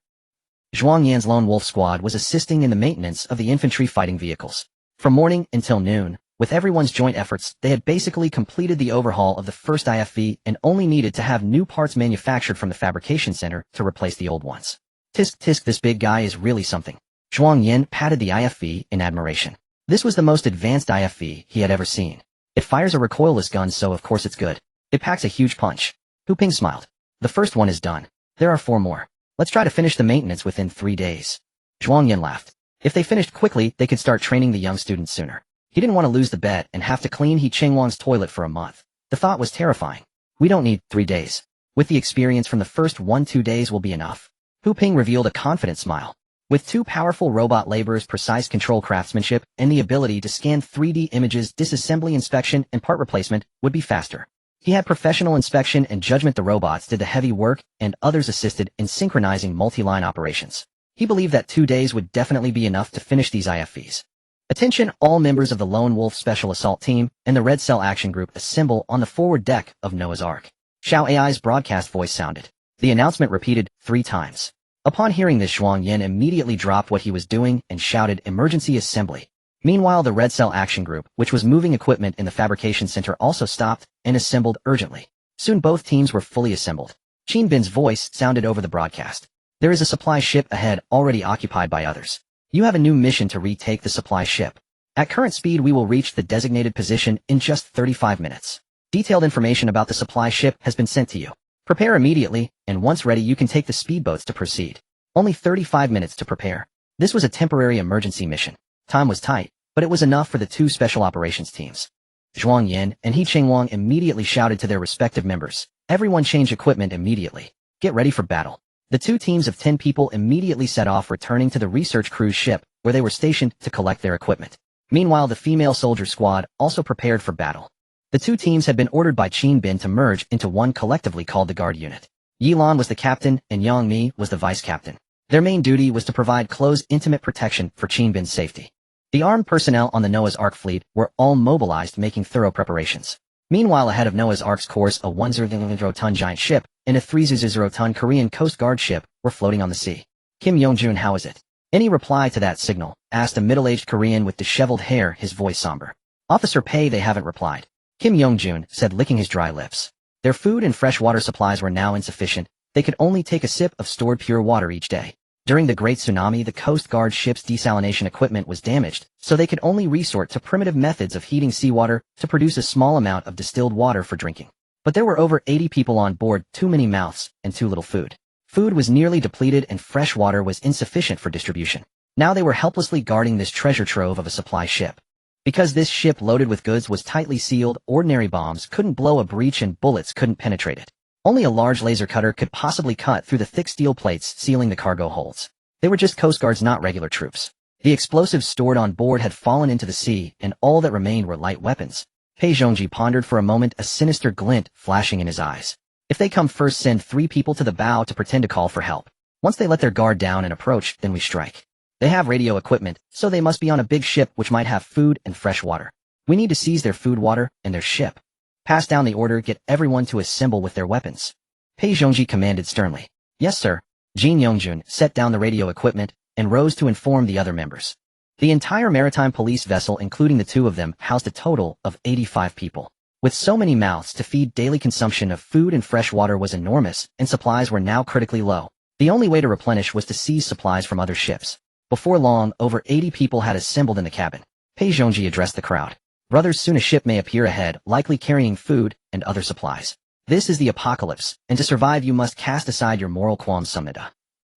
Zhuang Yan's Lone Wolf squad was assisting in the maintenance of the infantry fighting vehicles. From morning until noon, with everyone's joint efforts, they had basically completed the overhaul of the first IFV and only needed to have new parts manufactured from the fabrication center to replace the old ones. Tisk tisk, this big guy is really something. Zhuang Yan patted the IFV in admiration. This was the most advanced IFV he had ever seen. It fires a recoilless gun, so of course it's good. It packs a huge punch. Hu Ping smiled. The first one is done. There are 4 more. Let's try to finish the maintenance within 3 days. Zhuang Yan laughed. If they finished quickly, they could start training the young students sooner. He didn't want to lose the bet and have to clean He Chengwang's toilet for a month. The thought was terrifying. We don't need 3 days. With the experience from the first 1-2 days will be enough. Hu Ping revealed a confident smile. With 2 powerful robot laborers, precise control craftsmanship, and the ability to scan 3D images, disassembly inspection and part replacement would be faster. He had professional inspection and judgment. The robots did the heavy work, and others assisted in synchronizing multi-line operations. He believed that 2 days would definitely be enough to finish these IFVs. Attention, all members of the Lone Wolf Special Assault Team and the Red Cell Action Group assemble on the forward deck of Noah's Ark. Xiao AI's broadcast voice sounded. The announcement repeated 3 times. Upon hearing this, Zhuang Yan immediately dropped what he was doing and shouted, emergency assembly. Meanwhile, the Red Cell Action Group, which was moving equipment in the fabrication center, also stopped and assembled urgently. Soon both teams were fully assembled. Qinbin's voice sounded over the broadcast. There is a supply ship ahead, already occupied by others. You have a new mission to retake the supply ship. At current speed, we will reach the designated position in just 35 minutes. Detailed information about the supply ship has been sent to you. Prepare immediately, and once ready you can take the speedboats to proceed. Only 35 minutes to prepare. This was a temporary emergency mission. Time was tight, but it was enough for the 2 special operations teams. Zhuang Yan and He Chengwang immediately shouted to their respective members. Everyone change equipment immediately. Get ready for battle. The 2 teams of 10 people immediately set off, returning to the research cruise ship, where they were stationed to collect their equipment. Meanwhile, the female soldier squad also prepared for battle. The 2 teams had been ordered by Qinbin to merge into one, collectively called the Guard Unit. Yi Lan was the captain and Yang Mi was the vice captain. Their main duty was to provide close, intimate protection for Qinbin's safety. The armed personnel on the Noah's Ark fleet were all mobilized, making thorough preparations. Meanwhile, ahead of Noah's Ark's course, a 1,000-ton giant ship and a 3,000-ton Korean Coast Guard ship were floating on the sea. Kim Yongjun, how is it? Any reply to that signal? Asked a middle-aged Korean with disheveled hair, his voice somber. Officer Pei, they haven't replied. Kim Young-jun said, licking his dry lips. Their food and fresh water supplies were now insufficient. They could only take a sip of stored pure water each day. During the Great Tsunami, the Coast Guard ship's desalination equipment was damaged, so they could only resort to primitive methods of heating seawater to produce a small amount of distilled water for drinking. But there were over 80 people on board, too many mouths, and too little food. Food was nearly depleted and fresh water was insufficient for distribution. Now they were helplessly guarding this treasure trove of a supply ship. Because this ship loaded with goods was tightly sealed, ordinary bombs couldn't blow a breach and bullets couldn't penetrate it. Only a large laser cutter could possibly cut through the thick steel plates sealing the cargo holds. They were just Coast Guards, not regular troops. The explosives stored on board had fallen into the sea, and all that remained were light weapons. Pei Zhongji pondered for a moment, a sinister glint flashing in his eyes. If they come first, send 3 people to the bow to pretend to call for help. Once they let their guard down and approach, then we strike. They have radio equipment, so they must be on a big ship which might have food and fresh water. We need to seize their food, water, and their ship. Pass down the order, get everyone to assemble with their weapons. Pei Zhongji commanded sternly. Yes, sir. Jin Youngjun set down the radio equipment and rose to inform the other members. The entire maritime police vessel, including the 2 of them, housed a total of 85 people. With so many mouths to feed, daily consumption of food and fresh water was enormous, and supplies were now critically low. The only way to replenish was to seize supplies from other ships. Before long, over 80 people had assembled in the cabin. Pei Zhongji addressed the crowd. Brothers, soon a ship may appear ahead, likely carrying food and other supplies. This is the apocalypse, and to survive you must cast aside your moral qualms, Sumnida.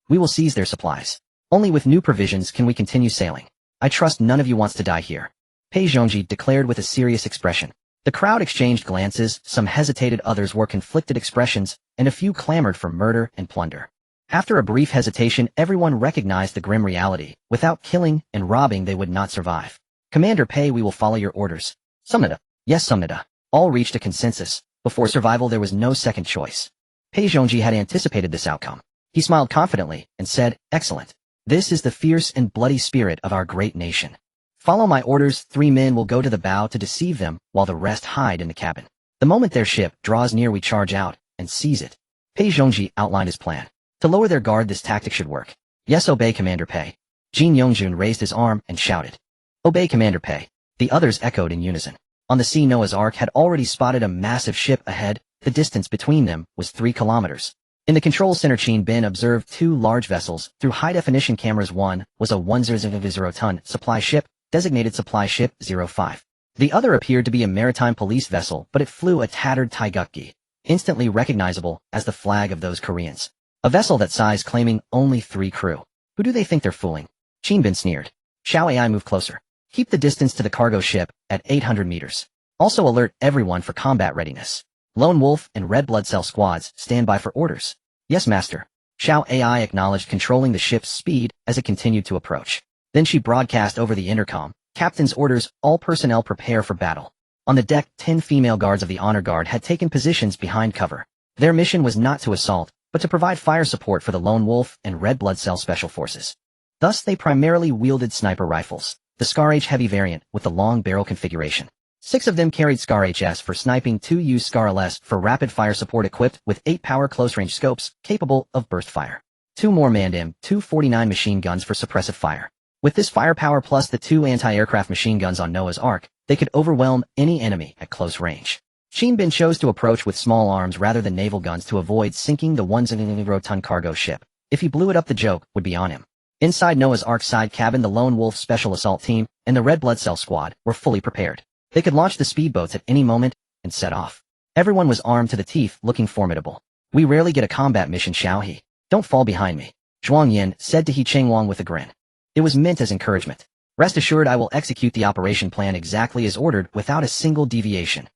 We will seize their supplies. Only with new provisions can we continue sailing. I trust none of you wants to die here. Pei Zhongji declared with a serious expression. The crowd exchanged glances, some hesitated, others wore conflicted expressions, and a few clamored for murder and plunder. After a brief hesitation, everyone recognized the grim reality. Without killing and robbing, they would not survive. Commander Pei, we will follow your orders. Sumnida. Yes, Sumnida. All reached a consensus. Before survival, there was no second choice. Pei Zhongji had anticipated this outcome. He smiled confidently and said, excellent. This is the fierce and bloody spirit of our great nation. Follow my orders. 3 men will go to the bow to deceive them, while the rest hide in the cabin. The moment their ship draws near, we charge out and seize it. Pei Zhongji outlined his plan. To lower their guard, this tactic should work. Yes, obey, Commander Pei. Jin Youngjun raised his arm and shouted. Obey, Commander Pei. The others echoed in unison. On the sea, Noah's Ark had already spotted a massive ship ahead. The distance between them was 3 kilometers. In the control center, Qin Bin observed 2 large vessels through high-definition cameras. One was a 100-ton supply ship, designated Supply Ship 05. The other appeared to be a maritime police vessel, but it flew a tattered taigukgi, instantly recognizable as the flag of those Koreans. A vessel that size claiming only 3 crew. Who do they think they're fooling? Qin Bin sneered. Shall AI move closer? Keep the distance to the cargo ship at 800 meters. Also alert everyone for combat readiness. Lone Wolf and Red Blood Cell squads stand by for orders. Yes, Master. Xiao AI acknowledged, controlling the ship's speed as it continued to approach. Then she broadcast over the intercom. Captain's orders, all personnel prepare for battle. On the deck, 10 female guards of the honor guard had taken positions behind cover. Their mission was not to assault, but to provide fire support for the Lone Wolf and Red Blood Cell special forces. Thus they primarily wielded sniper rifles, the Scar H heavy variant with the long barrel configuration. 6 of them carried Scar HS for sniping, 2 used Scar LS for rapid fire support, equipped with 8 power close-range scopes capable of burst fire. 2 more manned M249 machine guns for suppressive fire. With this firepower plus the 2 anti-aircraft machine guns on Noah's Ark, they could overwhelm any enemy at close range. Qin Bin chose to approach with small arms rather than naval guns to avoid sinking the 100-ton cargo ship. If he blew it up, the joke would be on him. Inside Noah's Ark side cabin, the Lone Wolf Special Assault Team and the Red Blood Cell Squad were fully prepared. They could launch the speedboats at any moment and set off. Everyone was armed to the teeth, looking formidable. We rarely get a combat mission, Xiao He. Don't fall behind me, Zhuang Yin said to He Chengwang with a grin. It was meant as encouragement. Rest assured, I will execute the operation plan exactly as ordered without a single deviation.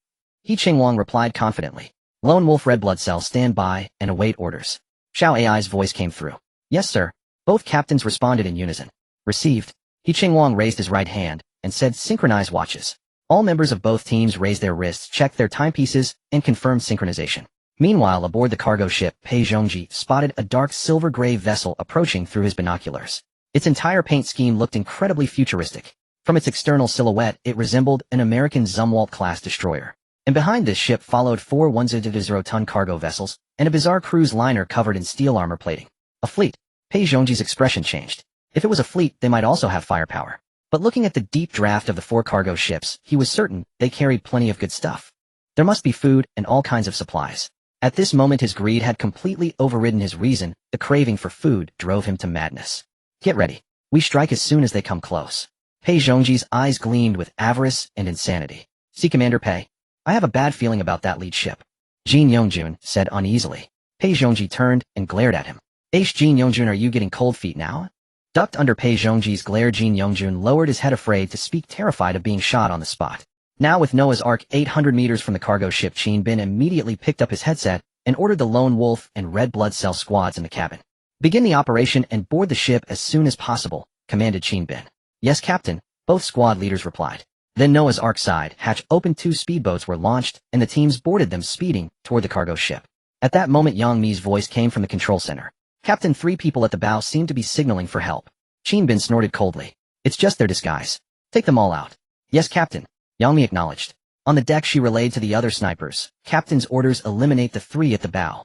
He Chengwang replied confidently. Lone Wolf, Red Blood Cell, stand by and await orders. Xiao AI's voice came through. Yes, sir. Both captains responded in unison. Received. He Chengwang raised his right hand and said, synchronize watches. All members of both teams raised their wrists, checked their timepieces, and confirmed synchronization. Meanwhile, aboard the cargo ship, Pei Zhongji spotted a dark silver-gray vessel approaching through his binoculars. Its entire paint scheme looked incredibly futuristic. From its external silhouette, it resembled an American Zumwalt-class destroyer. And behind this ship followed 4 100-ton cargo vessels and a bizarre cruise liner covered in steel armor plating. A fleet. Pei Zhongji's expression changed. If it was a fleet, they might also have firepower. But looking at the deep draft of the 4 cargo ships, he was certain they carried plenty of good stuff. There must be food and all kinds of supplies. At this moment his greed had completely overridden his reason. The craving for food drove him to madness. Get ready. We strike as soon as they come close. Pei Zhongji's eyes gleamed with avarice and insanity. See, Commander Pei. I have a bad feeling about that lead ship. Jin Yongjun said uneasily. Pei Zhongji turned and glared at him. Jin Yongjun, are you getting cold feet now? Ducked under Pei Zhongji's glare, Jin Yongjun lowered his head, afraid to speak, terrified of being shot on the spot. Now with Noah's Ark 800 meters from the cargo ship, Qin Bin immediately picked up his headset and ordered the Lone Wolf and Red Blood Cell squads in the cabin. Begin the operation and board the ship as soon as possible, commanded Qin Bin. Yes, Captain, both squad leaders replied. Then Noah's Ark side hatch opened, 2 speedboats were launched, and the teams boarded them, speeding toward the cargo ship. At that moment Yang Mi's voice came from the control center. Captain, 3 people at the bow seem to be signaling for help. Qin Bin snorted coldly. It's just their disguise. Take them all out. Yes, Captain. Yang Mi acknowledged. On the deck she relayed to the other snipers. Captain's orders: eliminate the 3 at the bow.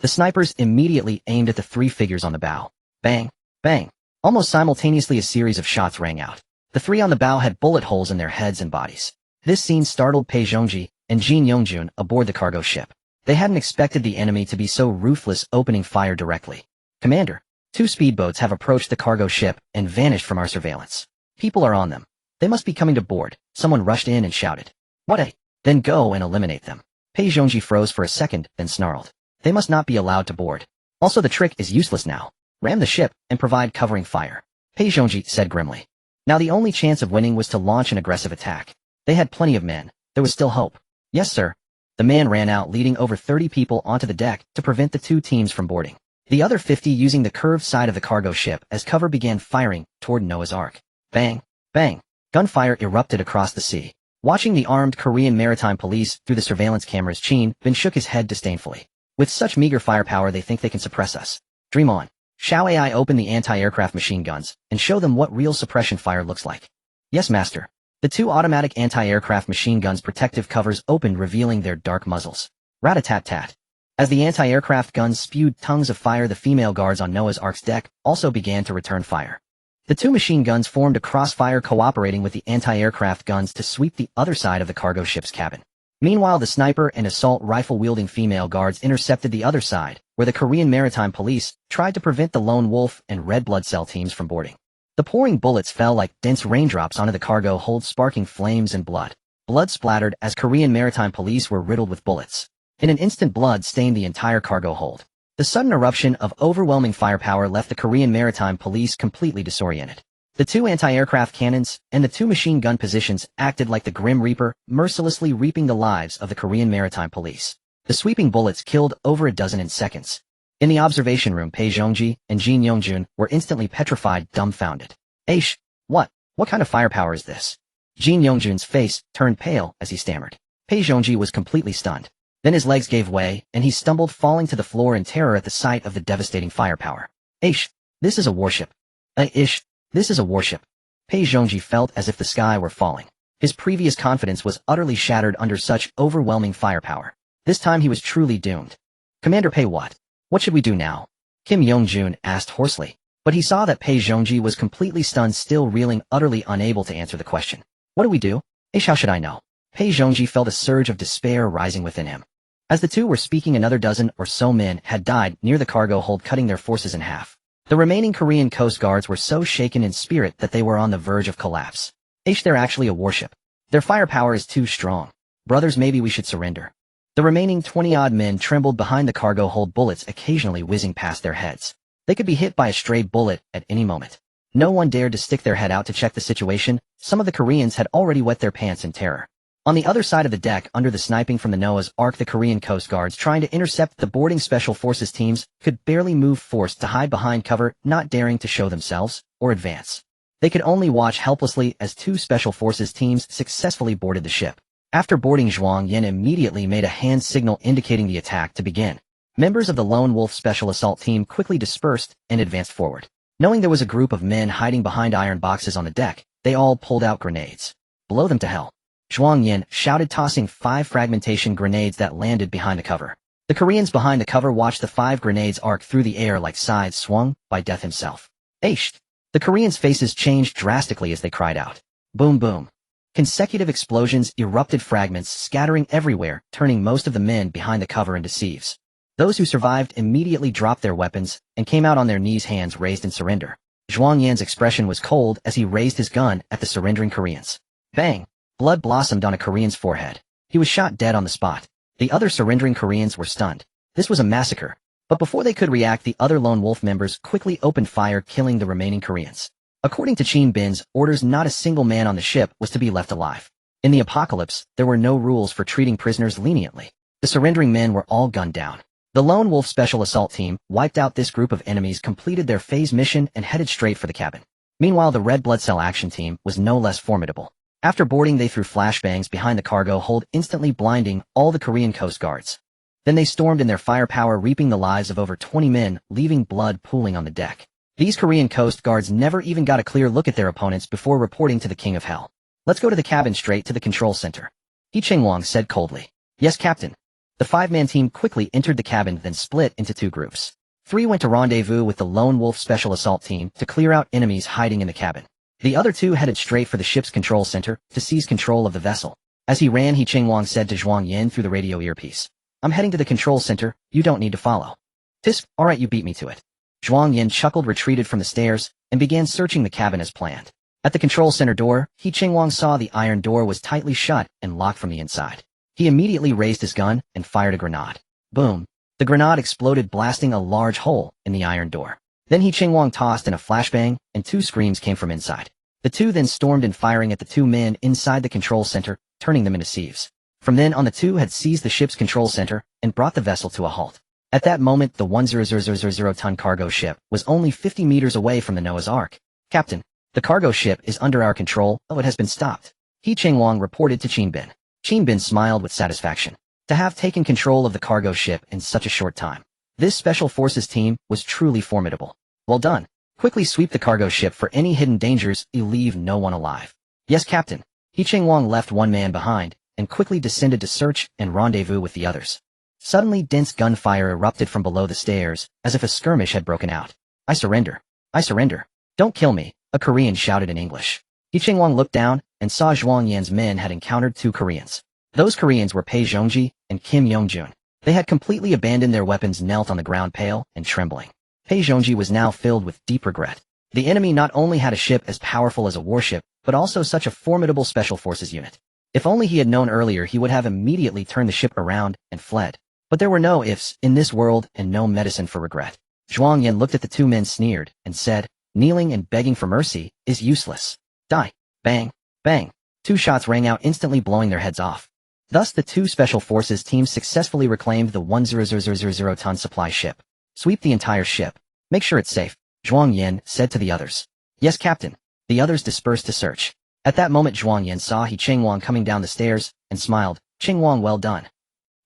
The snipers immediately aimed at the 3 figures on the bow. Bang! Bang! Almost simultaneously a series of shots rang out. The 3 on the bow had bullet holes in their heads and bodies. This scene startled Pei Zhongji and Jin Yongjun aboard the cargo ship. They hadn't expected the enemy to be so ruthless, opening fire directly. Commander, 2 speedboats have approached the cargo ship and vanished from our surveillance. People are on them. They must be coming to board. Someone rushed in and shouted. What a... Then go and eliminate them. Pei Zhongji froze for a second, then snarled. They must not be allowed to board. Also, the trick is useless now. Ram the ship and provide covering fire. Pei Zhongji said grimly. Now the only chance of winning was to launch an aggressive attack. They had plenty of men. There was still hope. Yes, sir. The man ran out, leading over 30 people onto the deck to prevent the 2 teams from boarding. The other 50 using the curved side of the cargo ship as cover began firing toward Noah's Ark. Bang! Bang! Gunfire erupted across the sea. Watching the armed Korean maritime police through the surveillance cameras, Qin Bin shook his head disdainfully. With such meager firepower, they think they can suppress us. Dream on. Shall AI open the anti-aircraft machine guns and show them what real suppression fire looks like? Yes, master. The 2 automatic anti-aircraft machine guns' protective covers opened, revealing their dark muzzles. Rat-a-tat-tat. As the anti-aircraft guns spewed tongues of fire, the female guards on Noah's Ark's deck also began to return fire. The 2 machine guns formed a crossfire, cooperating with the anti-aircraft guns to sweep the other side of the cargo ship's cabin. Meanwhile, the sniper and assault rifle-wielding female guards intercepted the other side, where the Korean maritime police tried to prevent the Lone Wolf and Red Blood Cell teams from boarding. The pouring bullets fell like dense raindrops onto the cargo hold, sparking flames and blood. Blood splattered as Korean maritime police were riddled with bullets. In an instant, blood stained the entire cargo hold. The sudden eruption of overwhelming firepower left the Korean maritime police completely disoriented. The 2 anti-aircraft cannons and the 2 machine gun positions acted like the Grim Reaper, mercilessly reaping the lives of the Korean maritime police. The sweeping bullets killed over a dozen in seconds. In the observation room, Pei Zhongji and Jin Yongjun were instantly petrified, dumbfounded. Aish, what kind of firepower is this? Jin Yongjun's face turned pale as he stammered. Pei Zhongji was completely stunned. Then his legs gave way, and he stumbled, falling to the floor in terror at the sight of the devastating firepower. Aish, this is a warship. This is a warship. Pei Zhongji felt as if the sky were falling. His previous confidence was utterly shattered under such overwhelming firepower. This time he was truly doomed. Commander Pei, what should we do now? Kim Yongjun asked hoarsely. But he saw that Pei Zhongji was completely stunned, still reeling, utterly unable to answer the question. What do we do? Aish, how should I know? Pei Zhongji felt a surge of despair rising within him. As the 2 were speaking, another dozen or so men had died near the cargo hold, cutting their forces in half. The remaining Korean Coast Guards were so shaken in spirit that they were on the verge of collapse. Aish, they're actually a warship. Their firepower is too strong. Brothers, maybe we should surrender. The remaining 20-odd men trembled behind the cargo hold, bullets occasionally whizzing past their heads. They could be hit by a stray bullet at any moment. No one dared to stick their head out to check the situation. Some of the Koreans had already wet their pants in terror. On the other side of the deck, under the sniping from the Noah's Ark, the Korean Coast Guards trying to intercept the boarding Special Forces teams could barely move, forced to hide behind cover, not daring to show themselves or advance. They could only watch helplessly as 2 Special Forces teams successfully boarded the ship. After boarding, Zhuang Yin immediately made a hand signal indicating the attack to begin. Members of the Lone Wolf Special Assault Team quickly dispersed and advanced forward. Knowing there was a group of men hiding behind iron boxes on the deck, they all pulled out grenades. Blow them to hell. Zhuang Yin shouted, tossing 5 fragmentation grenades that landed behind the cover. The Koreans behind the cover watched the 5 grenades arc through the air like scythes swung by Death himself. Aish! The Koreans' faces changed drastically as they cried out. Boom boom. Consecutive explosions erupted, fragments scattering everywhere, turning most of the men behind the cover into sieves. Those who survived immediately dropped their weapons and came out on their knees, hands raised in surrender. Zhuang Yan's expression was cold as he raised his gun at the surrendering Koreans. Bang! Blood blossomed on a Korean's forehead. He was shot dead on the spot. The other surrendering Koreans were stunned. This was a massacre. But before they could react, the other Lone Wolf members quickly opened fire, killing the remaining Koreans. According to Chin Bin's orders, not a single man on the ship was to be left alive. In the apocalypse, there were no rules for treating prisoners leniently. The surrendering men were all gunned down. The Lone Wolf Special Assault Team wiped out this group of enemies, completed their phase mission, and headed straight for the cabin. Meanwhile, the Red Blood Cell Action Team was no less formidable. After boarding, they threw flashbangs behind the cargo hold, instantly blinding all the Korean Coast Guards. Then they stormed in their firepower, reaping the lives of over 20 men, leaving blood pooling on the deck. These Korean Coast Guards never even got a clear look at their opponents before reporting to the King of Hell. Let's go to the cabin, straight to the control center. He Ching-Wang said coldly. Yes, Captain. The 5-man team quickly entered the cabin, then split into 2 groups. 3 went to rendezvous with the Lone Wolf Special Assault Team to clear out enemies hiding in the cabin. The other 2 headed straight for the ship's control center to seize control of the vessel. As he ran, He Ching-Wang said to Zhuang Yan through the radio earpiece. I'm heading to the control center, you don't need to follow. Tisk, alright, you beat me to it. Zhuang Yan chuckled, retreated from the stairs, and began searching the cabin as planned. At the control center door, He Ching-Wang saw the iron door was tightly shut and locked from the inside. He immediately raised his gun and fired a grenade. Boom. The grenade exploded, blasting a large hole in the iron door. Then He Ching-Wang tossed in a flashbang, and 2 screams came from inside. The 2 then stormed in, firing at the 2 men inside the control center, turning them into sieves. From then on, the 2 had seized the ship's control center and brought the vessel to a halt. At that moment, the 100,000-ton cargo ship was only 50 meters away from the Noah's Ark. Captain, the cargo ship is under our control. Oh, it has been stopped. He Ching-Wang reported to Chin Bin. Chin Bin smiled with satisfaction. To have taken control of the cargo ship in such a short time. This special forces team was truly formidable. Well done. Quickly sweep the cargo ship for any hidden dangers. You leave no one alive. Yes, Captain. He Ching-Wang left 1 man behind and quickly descended to search and rendezvous with the others. Suddenly, dense gunfire erupted from below the stairs, as if a skirmish had broken out. I surrender. I surrender. Don't kill me, a Korean shouted in English. He Ching-Wang looked down and saw Zhuang Yan's men had encountered 2 Koreans. Those Koreans were Pei Zhongji and Kim Yongjun. They had completely abandoned their weapons, knelt on the ground, pale and trembling. Pei Zhongji was now filled with deep regret. The enemy not only had a ship as powerful as a warship, but also such a formidable special forces unit. If only he had known earlier, he would have immediately turned the ship around and fled. But there were no ifs in this world and no medicine for regret. Zhuang Yan looked at the 2 men, sneered, and said, kneeling and begging for mercy is useless. Die. Bang. Bang. 2 shots rang out, instantly blowing their heads off. Thus the 2 special forces teams successfully reclaimed the 100,000-ton supply ship. Sweep the entire ship. Make sure it's safe, Zhuang Yan said to the others. Yes, Captain. The others dispersed to search. At that moment, Zhuang Yan saw He Ching-Wang coming down the stairs and smiled. Ching-Wang, well done.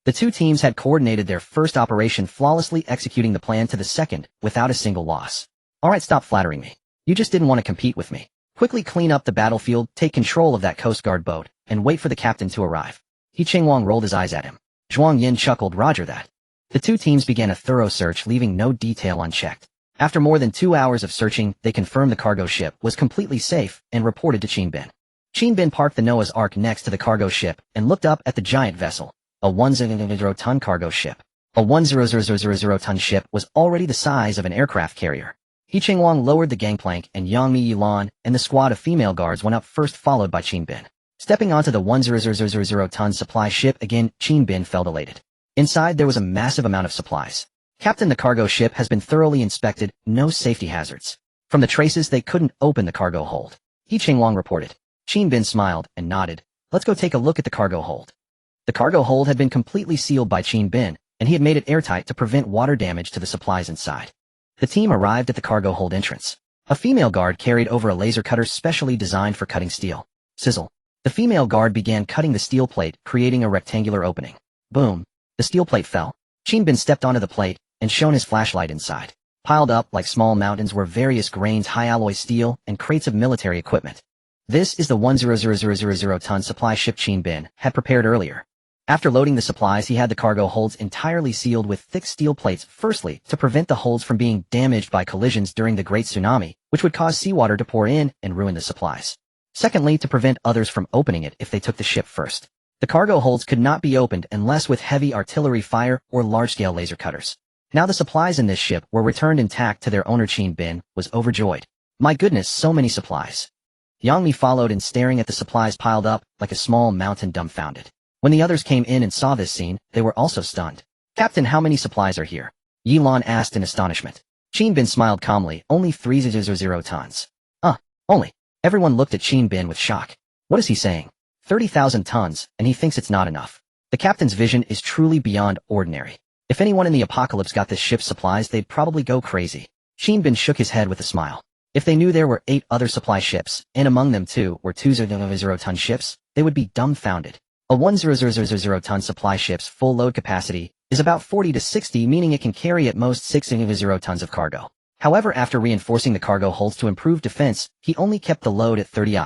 The 2 teams had coordinated their first operation, flawlessly executing the plan to the second without a single loss. Alright, stop flattering me. You just didn't want to compete with me. Quickly clean up the battlefield, take control of that Coast Guard boat, and wait for the captain to arrive. He Ching-Wang rolled his eyes at him. Zhuang Yan chuckled, roger that. The 2 teams began a thorough search, leaving no detail unchecked. After more than 2 hours of searching, they confirmed the cargo ship was completely safe and reported to Chin Bin. Chin Bin parked the Noah's Ark next to the cargo ship and looked up at the giant vessel, a 100,000-ton cargo ship. A 100,000-ton ship was already the size of an aircraft carrier. He Ching-Wang lowered the gangplank and Yang Mi Yilan and the squad of female guards went up first, followed by Chin Bin. Stepping onto the 100,000-ton supply ship again, Chin Bin felt elated. Inside there was a massive amount of supplies. Captain, the cargo ship has been thoroughly inspected, no safety hazards. From the traces, they couldn't open the cargo hold. He Ching-Wang reported. Chin Bin smiled and nodded. Let's go take a look at the cargo hold. The cargo hold had been completely sealed by Chin Bin, and he had made it airtight to prevent water damage to the supplies inside. The team arrived at the cargo hold entrance. A female guard carried over a laser cutter specially designed for cutting steel. Sizzle. The female guard began cutting the steel plate, creating a rectangular opening. Boom. The steel plate fell. Chin Bin stepped onto the plate and shone his flashlight inside. Piled up like small mountains were various grains, high alloy steel, and crates of military equipment. This is the 100,000-ton supply ship Chin Bin had prepared earlier. After loading the supplies, he had the cargo holds entirely sealed with thick steel plates, firstly, to prevent the holds from being damaged by collisions during the Great Tsunami, which would cause seawater to pour in and ruin the supplies. Secondly, to prevent others from opening it if they took the ship first. The cargo holds could not be opened unless with heavy artillery fire or large-scale laser cutters. Now the supplies in this ship were returned intact to their owner. Chin Bin was overjoyed. My goodness, so many supplies. Yang Mi followed and staring at the supplies piled up like a small mountain, dumbfounded. When the others came in and saw this scene, they were also stunned. Captain, how many supplies are here? Yi Lan asked in astonishment. Chin Bin smiled calmly, only 300 tons. Only. Everyone looked at Chin Bin with shock. What is he saying? 30,000 tons, and he thinks it's not enough. The captain's vision is truly beyond ordinary. If anyone in the apocalypse got this ship's supplies, they'd probably go crazy. Chin Bin shook his head with a smile. If they knew there were 8 other supply ships, and among them 2 were 200-ton ships, they would be dumbfounded. A 100-ton supply ship's full load capacity is about 40 to 60, meaning it can carry at most 600 tons of cargo. However, after reinforcing the cargo holds to improve defense, he only kept the load at 30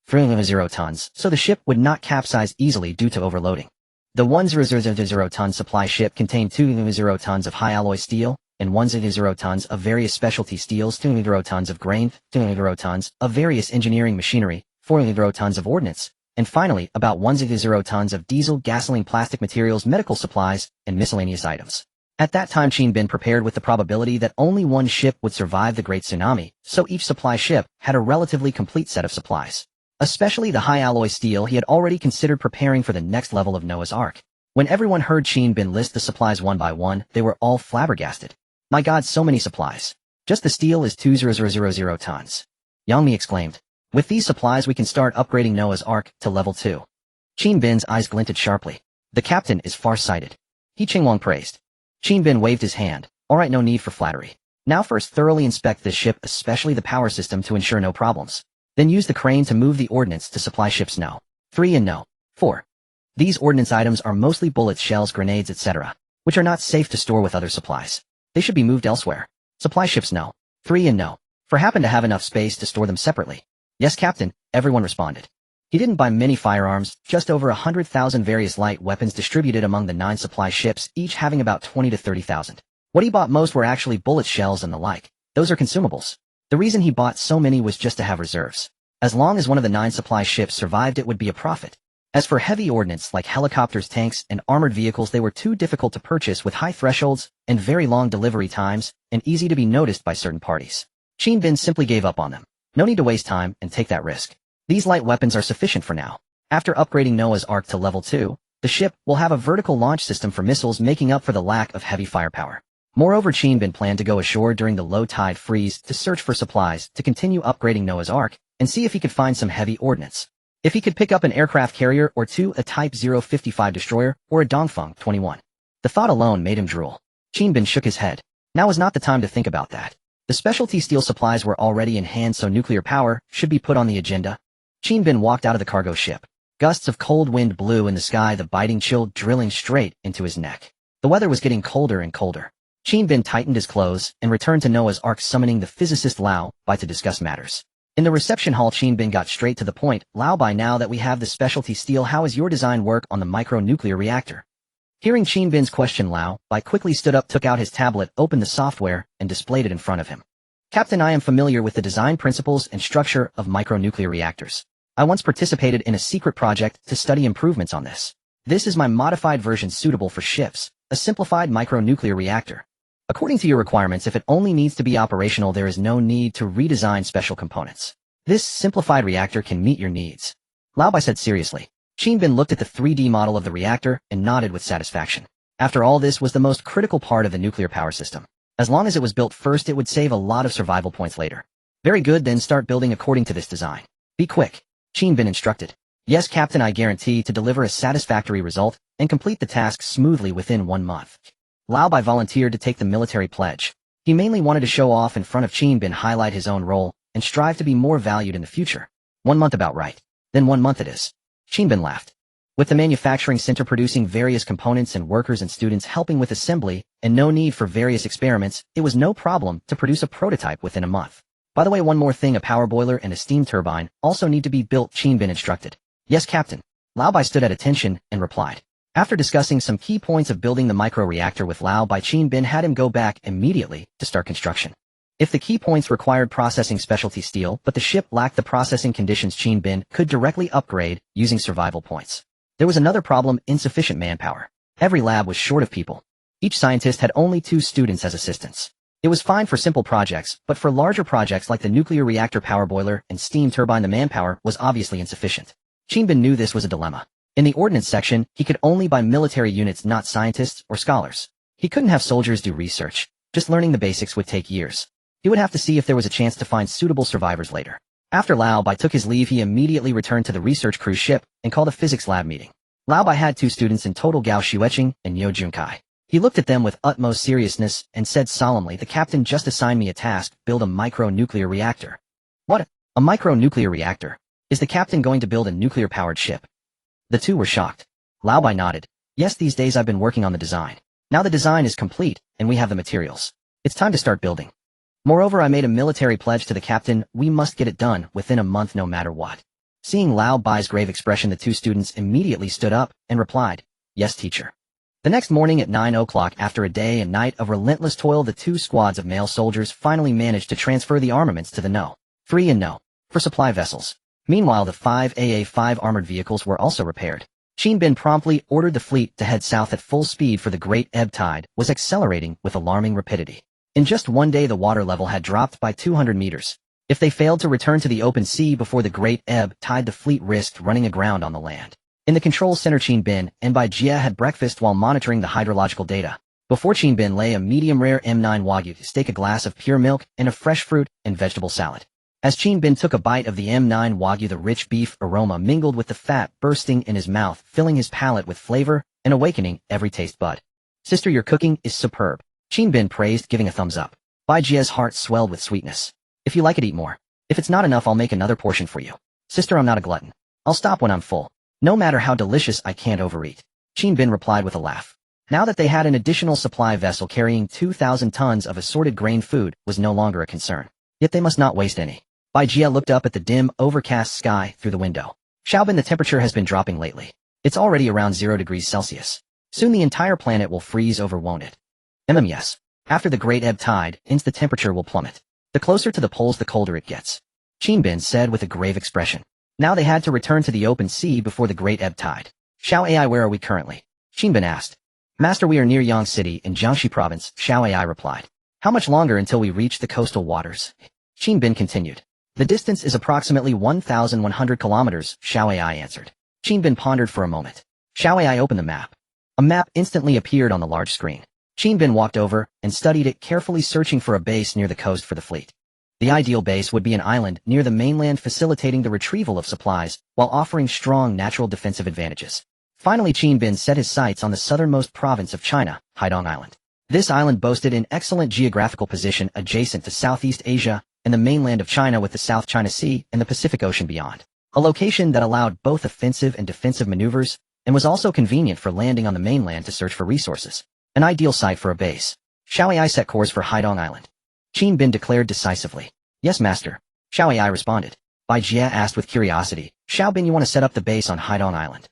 300 tons, so the ship would not capsize easily due to overloading. The 100-ton supply ship contained 200 tons of high alloy steel, and 100 tons of various specialty steels, 200 tons of grain, 200 tons of various engineering machinery, 400 tons of ordnance, and finally, about 100 tons of diesel, gasoline, plastic materials, medical supplies, and miscellaneous items. At that time, Chin Bin prepared with the probability that only one ship would survive the Great Tsunami, so each supply ship had a relatively complete set of supplies. Especially the high alloy steel, he had already considered preparing for the next level of Noah's Ark. When everyone heard Chin Bin list the supplies one by one, they were all flabbergasted. My God, so many supplies. Just the steel is 200 tons. Yang Mi exclaimed. With these supplies we can start upgrading Noah's Ark to level 2. Chin Bin's eyes glinted sharply. The captain is far-sighted. He Qinglong praised. Chin Bin waved his hand. Alright, no need for flattery. Now first thoroughly inspect this ship, especially the power system, to ensure no problems. Then use the crane to move the ordnance to supply ships No. 3 and No. 4. These ordnance items are mostly bullets, shells, grenades, etc., which are not safe to store with other supplies. They should be moved elsewhere. Supply ships No. 3 and No. 4 happen to have enough space to store them separately. Yes, Captain, everyone responded. He didn't buy many firearms, just over 100,000 various light weapons distributed among the 9 supply ships, each having about 20 to 30,000. What he bought most were actually bullets, shells, and the like. Those are consumables. The reason he bought so many was just to have reserves. As long as one of the 9 supply ships survived, it would be a profit. As for heavy ordnance like helicopters, tanks, and armored vehicles, they were too difficult to purchase with high thresholds and very long delivery times, and easy to be noticed by certain parties. Chin Bin simply gave up on them. No need to waste time and take that risk. These light weapons are sufficient for now. After upgrading Noah's Ark to level 2, the ship will have a vertical launch system for missiles, making up for the lack of heavy firepower. Moreover, Chin Bin planned to go ashore during the low tide freeze to search for supplies to continue upgrading Noah's Ark and see if he could find some heavy ordnance. If he could pick up an aircraft carrier or 2, a Type 055 destroyer, or a Dongfeng 21. The thought alone made him drool. Chin Bin shook his head. Now is not the time to think about that. The specialty steel supplies were already in hand, so nuclear power should be put on the agenda. Chin Bin walked out of the cargo ship. Gusts of cold wind blew in the sky, the biting chill drilling straight into his neck. The weather was getting colder and colder. Chin Bin tightened his clothes and returned to Noah's Ark, summoning the physicist Lao Bai to discuss matters. In the reception hall, Chin Bin got straight to the point. Lao Bai, now that we have the specialty steel, how is your design work on the micro-nuclear reactor? Hearing Chin Bin's question, Lao Bai quickly stood up, took out his tablet, opened the software, and displayed it in front of him. Captain, I am familiar with the design principles and structure of micro-nuclear reactors. I once participated in a secret project to study improvements on this. This is my modified version suitable for ships, a simplified micro-nuclear reactor. According to your requirements, if it only needs to be operational, there is no need to redesign special components. This simplified reactor can meet your needs. Lao Bai said seriously. Chin Bin looked at the 3D model of the reactor and nodded with satisfaction. After all, this was the most critical part of the nuclear power system. As long as it was built first, it would save a lot of survival points later. Very good, then start building according to this design. Be quick, Chin Bin instructed. Yes, Captain, I guarantee to deliver a satisfactory result and complete the task smoothly within 1 month. Lao Bai volunteered to take the military pledge. He mainly wanted to show off in front of Chin Bin, highlight his own role, and strive to be more valued in the future. 1 month, about right. Then 1 month it is. Chin Bin laughed. With the manufacturing center producing various components and workers and students helping with assembly, and no need for various experiments, it was no problem to produce a prototype within a month. By the way, one more thing, a power boiler and a steam turbine also need to be built, Chin Bin instructed. Yes, Captain. Lao Bai stood at attention and replied. After discussing some key points of building the micro-reactor with Lao Bai, Qin Bin had him go back immediately to start construction. If the key points required processing specialty steel but the ship lacked the processing conditions, Qin Bin could directly upgrade using survival points. There was another problem: insufficient manpower. Every lab was short of people. Each scientist had only 2 students as assistants. It was fine for simple projects, but for larger projects like the nuclear reactor power boiler and steam turbine, the manpower was obviously insufficient. Qin Bin knew this was a dilemma. In the ordnance section, he could only buy military units, not scientists or scholars. He couldn't have soldiers do research. Just learning the basics would take years. He would have to see if there was a chance to find suitable survivors later. After Lao Bai took his leave, he immediately returned to the research cruise ship and called a physics lab meeting. Lao Bai had 2 students in total, Gao Xueqing and Yo Junkai. He looked at them with utmost seriousness and said solemnly, "The captain just assigned me a task: build a micro-nuclear reactor." "What? A micro-nuclear reactor? Is the captain going to build a nuclear-powered ship?" The 2 were shocked. Lao Bai nodded. "Yes, these days I've been working on the design. Now the design is complete, and we have the materials. It's time to start building. Moreover, I made a military pledge to the captain: we must get it done within a month no matter what." Seeing Lao Bai's grave expression, the 2 students immediately stood up and replied, "Yes, teacher." The next morning at 9 o'clock, after a day and night of relentless toil, the 2 squads of male soldiers finally managed to transfer the armaments to the No. 3 and No. 4 supply vessels. Meanwhile, the 5 AA-5 armored vehicles were also repaired. Qin Bin promptly ordered the fleet to head south at full speed, for the great ebb tide was accelerating with alarming rapidity. In just one day, the water level had dropped by 200 meters. If they failed to return to the open sea before the great ebb tide, the fleet risked running aground on the land. In the control center, Qin Bin and Bai Jia had breakfast while monitoring the hydrological data. Before Qin Bin lay a medium-rare M9 Wagyu steak, a glass of pure milk, and a fresh fruit and vegetable salad. As Qin Bin took a bite of the M9 Wagyu, the rich beef aroma mingled with the fat bursting in his mouth, filling his palate with flavor and awakening every taste bud. "Sister, your cooking is superb," Qin Bin praised, giving a thumbs up. Bai Jia's heart swelled with sweetness. "If you like it, eat more. If it's not enough, I'll make another portion for you. Sister, I'm not a glutton. I'll stop when I'm full. No matter how delicious, I can't overeat," Qin Bin replied with a laugh. Now that they had an additional supply vessel carrying 2,000 tons of assorted grain, food was no longer a concern. Yet they must not waste any. Bai Jia looked up at the dim, overcast sky through the window. "Xiaobin, the temperature has been dropping lately. It's already around 0 degrees Celsius. Soon the entire planet will freeze over, won't it?" Yes. After the great ebb tide ends, the temperature will plummet. The closer to the poles, the colder it gets, Qin Bin said with a grave expression. Now they had to return to the open sea before the great ebb tide. "Xiao Ai, where are we currently?" Qin Bin asked. "Master, we are near Yang City in Jiangxi Province," Xiao Ai replied. "How much longer until we reach the coastal waters?" Qin Bin continued. "The distance is approximately 1,100 kilometers, Xiao Ai answered. Qin Bin pondered for a moment. Xiao Ai opened the map. A map instantly appeared on the large screen. Qin Bin walked over and studied it carefully, searching for a base near the coast for the fleet. The ideal base would be an island near the mainland, facilitating the retrieval of supplies while offering strong natural defensive advantages. Finally, Qin Bin set his sights on the southernmost province of China, Haidong Island. This island boasted an excellent geographical position adjacent to Southeast Asia and the mainland of China, with the South China Sea and the Pacific Ocean beyond. A location that allowed both offensive and defensive maneuvers and was also convenient for landing on the mainland to search for resources. An ideal site for a base. Xiao Ai set course for Haidong Island. Qin Bin declared decisively. "Yes, master," Xiao Ai responded. Bai Jia asked with curiosity, "Xiao Bin, you want to set up the base on Haidong Island?"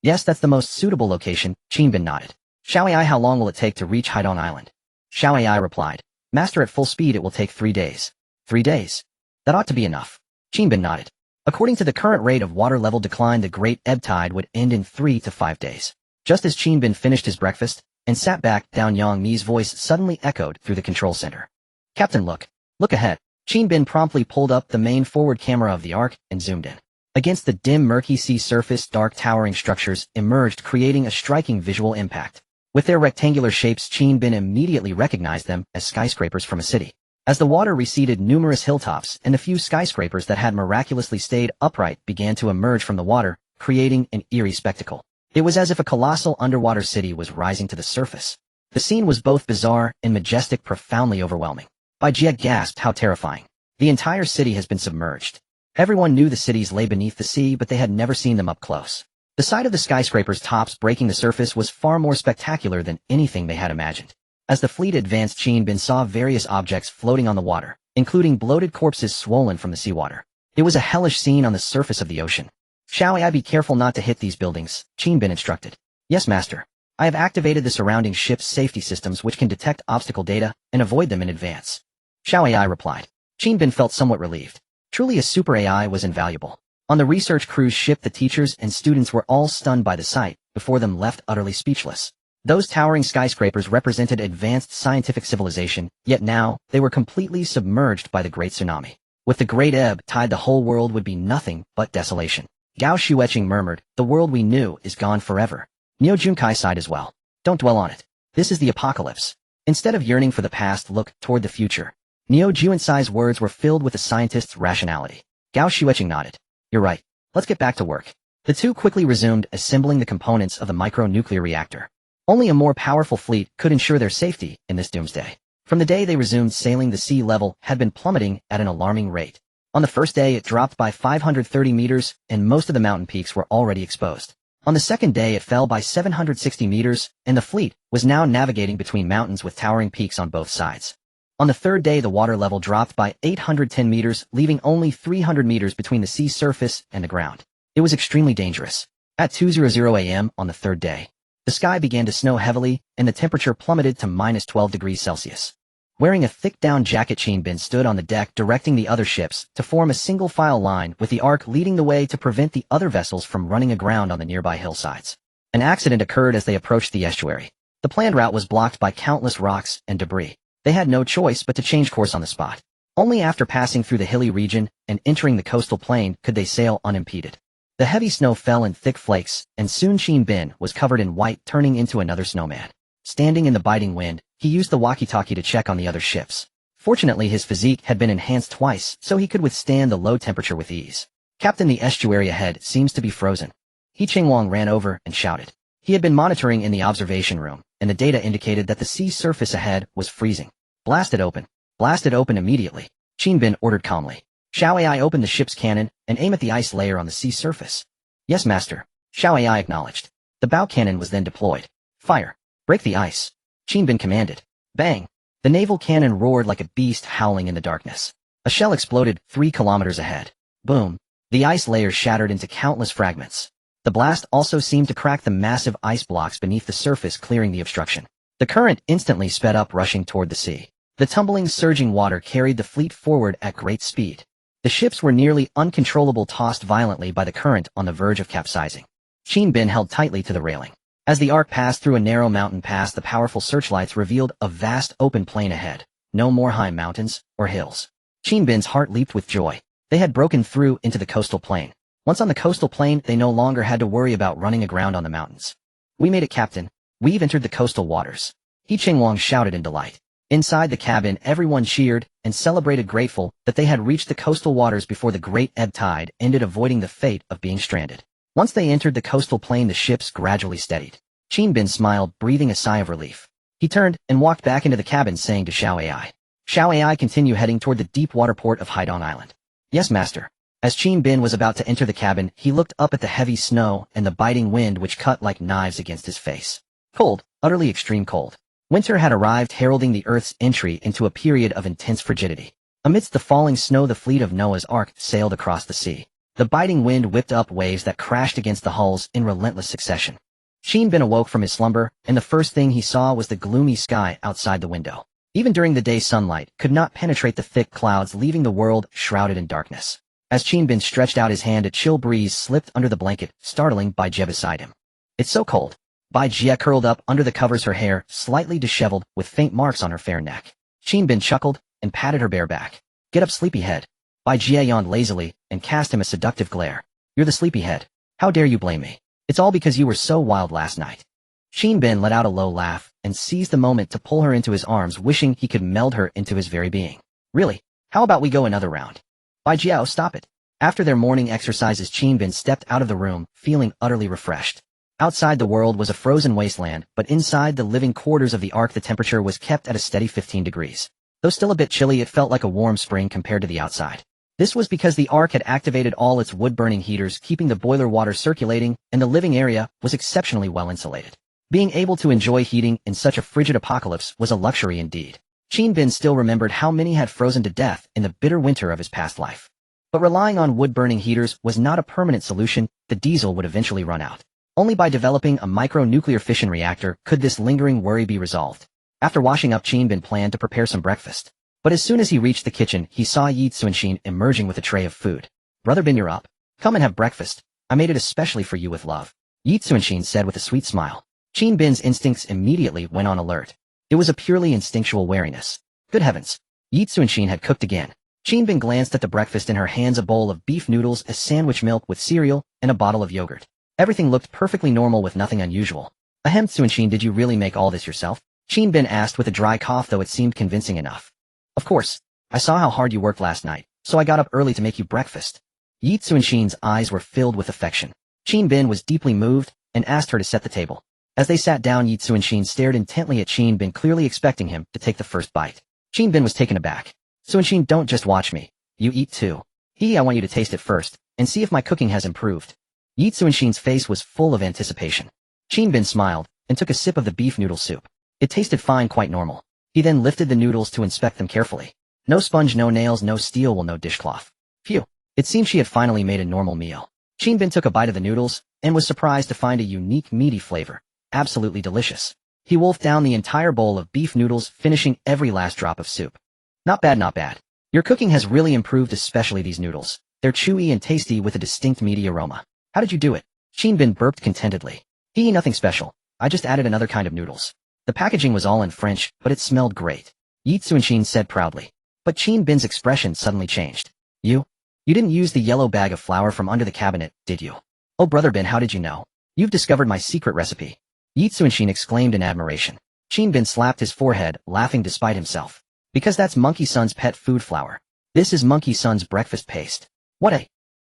"Yes, that's the most suitable location," Qin Bin nodded. "Xiao Ai, how long will it take to reach Haidong Island?" Xiao Ai replied. "Master, at full speed it will take 3 days. 3 days? That ought to be enough." Qin Bin nodded. According to the current rate of water level decline, the great ebb tide would end in 3 to 5 days. Just as Qin Bin finished his breakfast and sat back down, Yang Mi's voice suddenly echoed through the control center. "Captain, look ahead." Qin Bin promptly pulled up the main forward camera of the Ark and zoomed in. Against the dim, murky sea surface, dark towering structures emerged, creating a striking visual impact. With their rectangular shapes, Qin Bin immediately recognized them as skyscrapers from a city. As the water receded, numerous hilltops and the few skyscrapers that had miraculously stayed upright began to emerge from the water, creating an eerie spectacle. It was as if a colossal underwater city was rising to the surface. The scene was both bizarre and majestic, profoundly overwhelming. Bai Jia gasped, "How terrifying. The entire city has been submerged." Everyone knew the cities lay beneath the sea, but they had never seen them up close. The sight of the skyscrapers' tops breaking the surface was far more spectacular than anything they had imagined. As the fleet advanced, Qin Bin saw various objects floating on the water, including bloated corpses swollen from the seawater. It was a hellish scene on the surface of the ocean. Shall I be careful not to hit these buildings? Qin Bin instructed. Yes, master. I have activated the surrounding ship's safety systems which can detect obstacle data and avoid them in advance. Shao AI replied. Qin Bin felt somewhat relieved. Truly a super AI was invaluable. On the research cruise ship the teachers and students were all stunned by the sight, before them left utterly speechless. Those towering skyscrapers represented advanced scientific civilization, yet now, they were completely submerged by the great tsunami. With the great ebb tide the whole world would be nothing but desolation. Gao Shueqing murmured, the world we knew is gone forever. Niu Junkai sighed as well. Don't dwell on it. This is the apocalypse. Instead of yearning for the past, look toward the future. Niu Junsai's words were filled with the scientist's rationality. Gao Shueqing nodded. You're right. Let's get back to work. The two quickly resumed assembling the components of the micro-nuclear reactor. Only a more powerful fleet could ensure their safety in this doomsday. From the day they resumed sailing, the sea level had been plummeting at an alarming rate. On the first day it dropped by 530 meters, and most of the mountain peaks were already exposed. On the second day it fell by 760 meters, and the fleet was now navigating between mountains with towering peaks on both sides. On the third day the water level dropped by 810 meters, leaving only 300 meters between the sea surface and the ground. It was extremely dangerous. At 2:00 a.m. on the third day, the sky began to snow heavily, and the temperature plummeted to minus 12 degrees Celsius. Wearing a thick down jacket, Qin Bin stood on the deck directing the other ships to form a single file line with the Ark leading the way to prevent the other vessels from running aground on the nearby hillsides. An accident occurred as they approached the estuary. The planned route was blocked by countless rocks and debris. They had no choice but to change course on the spot. Only after passing through the hilly region and entering the coastal plain could they sail unimpeded. The heavy snow fell in thick flakes, and soon Qin Bin was covered in white, turning into another snowman. Standing in the biting wind, he used the walkie-talkie to check on the other ships. Fortunately his physique had been enhanced twice, so he could withstand the low temperature with ease. Captain, the estuary ahead seems to be frozen. He Qingwang ran over and shouted. He had been monitoring in the observation room, and the data indicated that the sea surface ahead was freezing. Blast it open. Blast it open immediately. Qin Bin ordered calmly. Shall I open the ship's cannon and aim at the ice layer on the sea surface? Yes, master. Shall I acknowledged. The bow cannon was then deployed. Fire. Break the ice. Qin Bin commanded. Bang. The naval cannon roared like a beast howling in the darkness. A shell exploded 3 kilometers ahead. Boom. The ice layer shattered into countless fragments. The blast also seemed to crack the massive ice blocks beneath the surface, clearing the obstruction. The current instantly sped up, rushing toward the sea. The tumbling, surging water carried the fleet forward at great speed. The ships were nearly uncontrollable, tossed violently by the current on the verge of capsizing. Qin Bin held tightly to the railing. As the Ark passed through a narrow mountain pass, the powerful searchlights revealed a vast open plain ahead. No more high mountains or hills. Qin Bin's heart leaped with joy. They had broken through into the coastal plain. Once on the coastal plain, they no longer had to worry about running aground on the mountains. We made it, Captain. We've entered the coastal waters. He Qingwang shouted in delight. Inside the cabin, everyone cheered and celebrated, grateful that they had reached the coastal waters before the great ebb tide ended, avoiding the fate of being stranded. Once they entered the coastal plain, the ships gradually steadied. Qin Bin smiled, breathing a sigh of relief. He turned and walked back into the cabin, saying to Shao AI. Shao AI, continue heading toward the deep water port of Haidong Island. Yes, master. As Qin Bin was about to enter the cabin, he looked up at the heavy snow and the biting wind which cut like knives against his face. Cold, utterly extreme cold. Winter had arrived, heralding the Earth's entry into a period of intense frigidity. Amidst the falling snow, the fleet of Noah's Ark sailed across the sea. The biting wind whipped up waves that crashed against the hulls in relentless succession. Qin Bin awoke from his slumber, and the first thing he saw was the gloomy sky outside the window. Even during the day, sunlight could not penetrate the thick clouds, leaving the world shrouded in darkness. As Qin Bin stretched out his hand, a chill breeze slipped under the blanket, startling Bai Jie beside him. It's so cold. Bai Jie curled up under the covers, her hair slightly disheveled with faint marks on her fair neck. Qin Bin chuckled and patted her bare back. Get up, sleepyhead. Bai Jie yawned lazily and cast him a seductive glare. You're the sleepyhead. How dare you blame me? It's all because you were so wild last night. Qin Bin let out a low laugh and seized the moment to pull her into his arms, wishing he could meld her into his very being. Really? How about we go another round? Bai Jiao, stop it. After their morning exercises, Qin Bin stepped out of the room, feeling utterly refreshed. Outside, the world was a frozen wasteland, but inside the living quarters of the Ark, the temperature was kept at a steady 15 degrees. Though still a bit chilly, it felt like a warm spring compared to the outside. This was because the Ark had activated all its wood-burning heaters, keeping the boiler water circulating, and the living area was exceptionally well insulated. Being able to enjoy heating in such a frigid apocalypse was a luxury indeed. Qin Bin still remembered how many had frozen to death in the bitter winter of his past life. But relying on wood-burning heaters was not a permanent solution. The diesel would eventually run out. Only by developing a micro-nuclear fission reactor could this lingering worry be resolved. After washing up, Qin Bin planned to prepare some breakfast. But as soon as he reached the kitchen, he saw Yi Tsunshin emerging with a tray of food. "Brother Bin, you're up. Come and have breakfast. I made it especially for you with love," Yi Tsunshin said with a sweet smile. Qin Bin's instincts immediately went on alert. It was a purely instinctual wariness. Good heavens! Yi Tsunshin had cooked again. Qin Bin glanced at the breakfast in her hands, a bowl of beef noodles, a sandwich milk with cereal, and a bottle of yogurt. Everything looked perfectly normal with nothing unusual. "Ahem, Tsunshin, did you really make all this yourself?" Qin Bin asked with a dry cough, though it seemed convincing enough. "Of course. I saw how hard you worked last night, so I got up early to make you breakfast." Yi Tsunshin's eyes were filled with affection. Qin Bin was deeply moved and asked her to set the table. As they sat down, Yi Tsunshin stared intently at Qin Bin, clearly expecting him to take the first bite. Qin Bin was taken aback. "Tsunshin, don't just watch me. You eat too. I want you to taste it first, and see if my cooking has improved." Yi Tsunshin's face was full of anticipation. Qin Bin smiled, and took a sip of the beef noodle soup. It tasted fine, quite normal. He then lifted the noodles to inspect them carefully. No sponge, no nails, no steel wool, no dishcloth. Phew. It seemed she had finally made a normal meal. Qin Bin took a bite of the noodles, and was surprised to find a unique meaty flavor. Absolutely delicious. He wolfed down the entire bowl of beef noodles, finishing every last drop of soup. "Not bad, not bad. Your cooking has really improved, especially these noodles. They're chewy and tasty with a distinct meaty aroma. How did you do it?" Qin Bin burped contentedly. Nothing special. I just added another kind of noodles. The packaging was all in French, but it smelled great," Yi Tsunshin said proudly. But Qin Bin's expression suddenly changed. You didn't use the yellow bag of flour from under the cabinet, did you?" "Oh, Brother Bin, how did you know? You've discovered my secret recipe," Yi Tsunshin exclaimed in admiration. Qin Bin slapped his forehead, laughing despite himself. "Because that's Monkey Sun's pet food flour. This is Monkey Sun's breakfast paste." "What a—"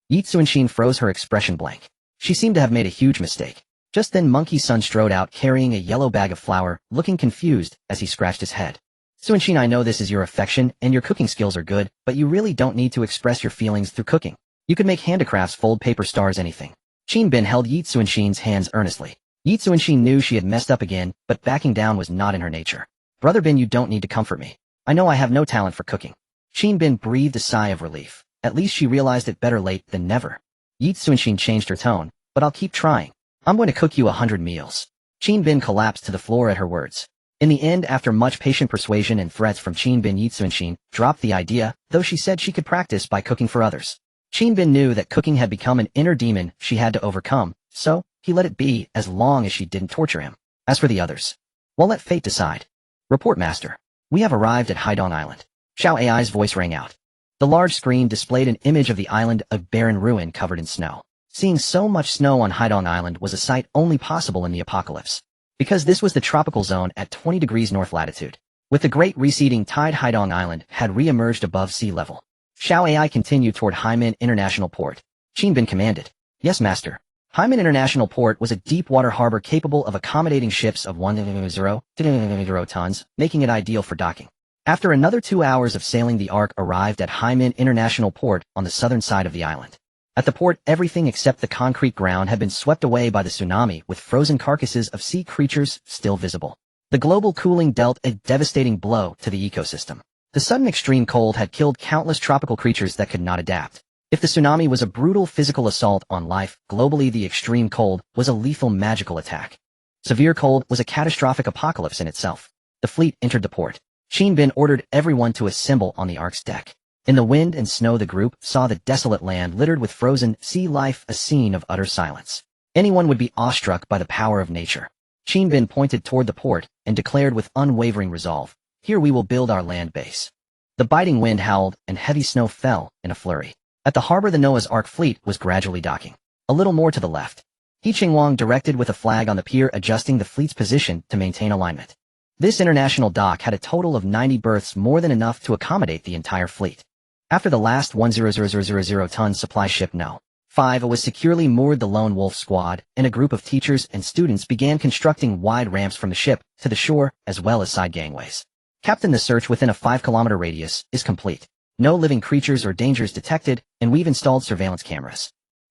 Yi Tsunshin froze, her expression blank. She seemed to have made a huge mistake. Just then Monkey Sun strode out, carrying a yellow bag of flour, looking confused as he scratched his head. "Tsunshin, I know this is your affection, and your cooking skills are good, but you really don't need to express your feelings through cooking. You could make handicrafts, fold paper stars, anything." Qin Bin held Yi Tsunshin's hands earnestly. Yi Tsunshin knew she had messed up again, but backing down was not in her nature. "Brother Bin, you don't need to comfort me. I know I have no talent for cooking." Qin Bin breathed a sigh of relief. At least she realized it, better late than never. Yi Tsunshin changed her tone. "But I'll keep trying. I'm going to cook you 100 meals." Qin Bin collapsed to the floor at her words. In the end, after much patient persuasion and threats from Qin Bin, Yi Tsunshin dropped the idea, though she said she could practice by cooking for others. Qin Bin knew that cooking had become an inner demon she had to overcome, so he let it be as long as she didn't torture him. As for the others, well, let fate decide. "Report, Master. We have arrived at Haidong Island." Xiao Ai's voice rang out. The large screen displayed an image of the island, a barren ruin covered in snow. Seeing so much snow on Haidong Island was a sight only possible in the apocalypse, because this was the tropical zone at 20 degrees north latitude. With the great receding tide, Haidong Island had re-emerged above sea level. Xiao Ai continued toward Haimen International Port. Qin Bin commanded. "Yes, Master." Haimen International Port was a deep-water harbor capable of accommodating ships of 1,000 tons, making it ideal for docking. After another 2 hours of sailing, the Ark arrived at Haimen International Port on the southern side of the island. At the port, everything except the concrete ground had been swept away by the tsunami, with frozen carcasses of sea creatures still visible. The global cooling dealt a devastating blow to the ecosystem. The sudden extreme cold had killed countless tropical creatures that could not adapt. If the tsunami was a brutal physical assault on life, globally the extreme cold was a lethal magical attack. Severe cold was a catastrophic apocalypse in itself. The fleet entered the port. Qin Bin ordered everyone to assemble on the Ark's deck. In the wind and snow, the group saw the desolate land littered with frozen sea life, a scene of utter silence. Anyone would be awestruck by the power of nature. Qin Bin pointed toward the port and declared with unwavering resolve, "Here we will build our land base." The biting wind howled and heavy snow fell in a flurry. At the harbor, the Noah's Ark fleet was gradually docking. A little more to the left. He Qingwang directed with a flag on the pier, adjusting the fleet's position to maintain alignment. This international dock had a total of 90 berths, more than enough to accommodate the entire fleet. After the last 100,000-ton supply ship No. 5 was securely moored, the Lone Wolf Squad and a group of teachers and students began constructing wide ramps from the ship to the shore, as well as side gangways. "Captain, the search within a 5-kilometer radius is complete. No living creatures or dangers detected, and we've installed surveillance cameras."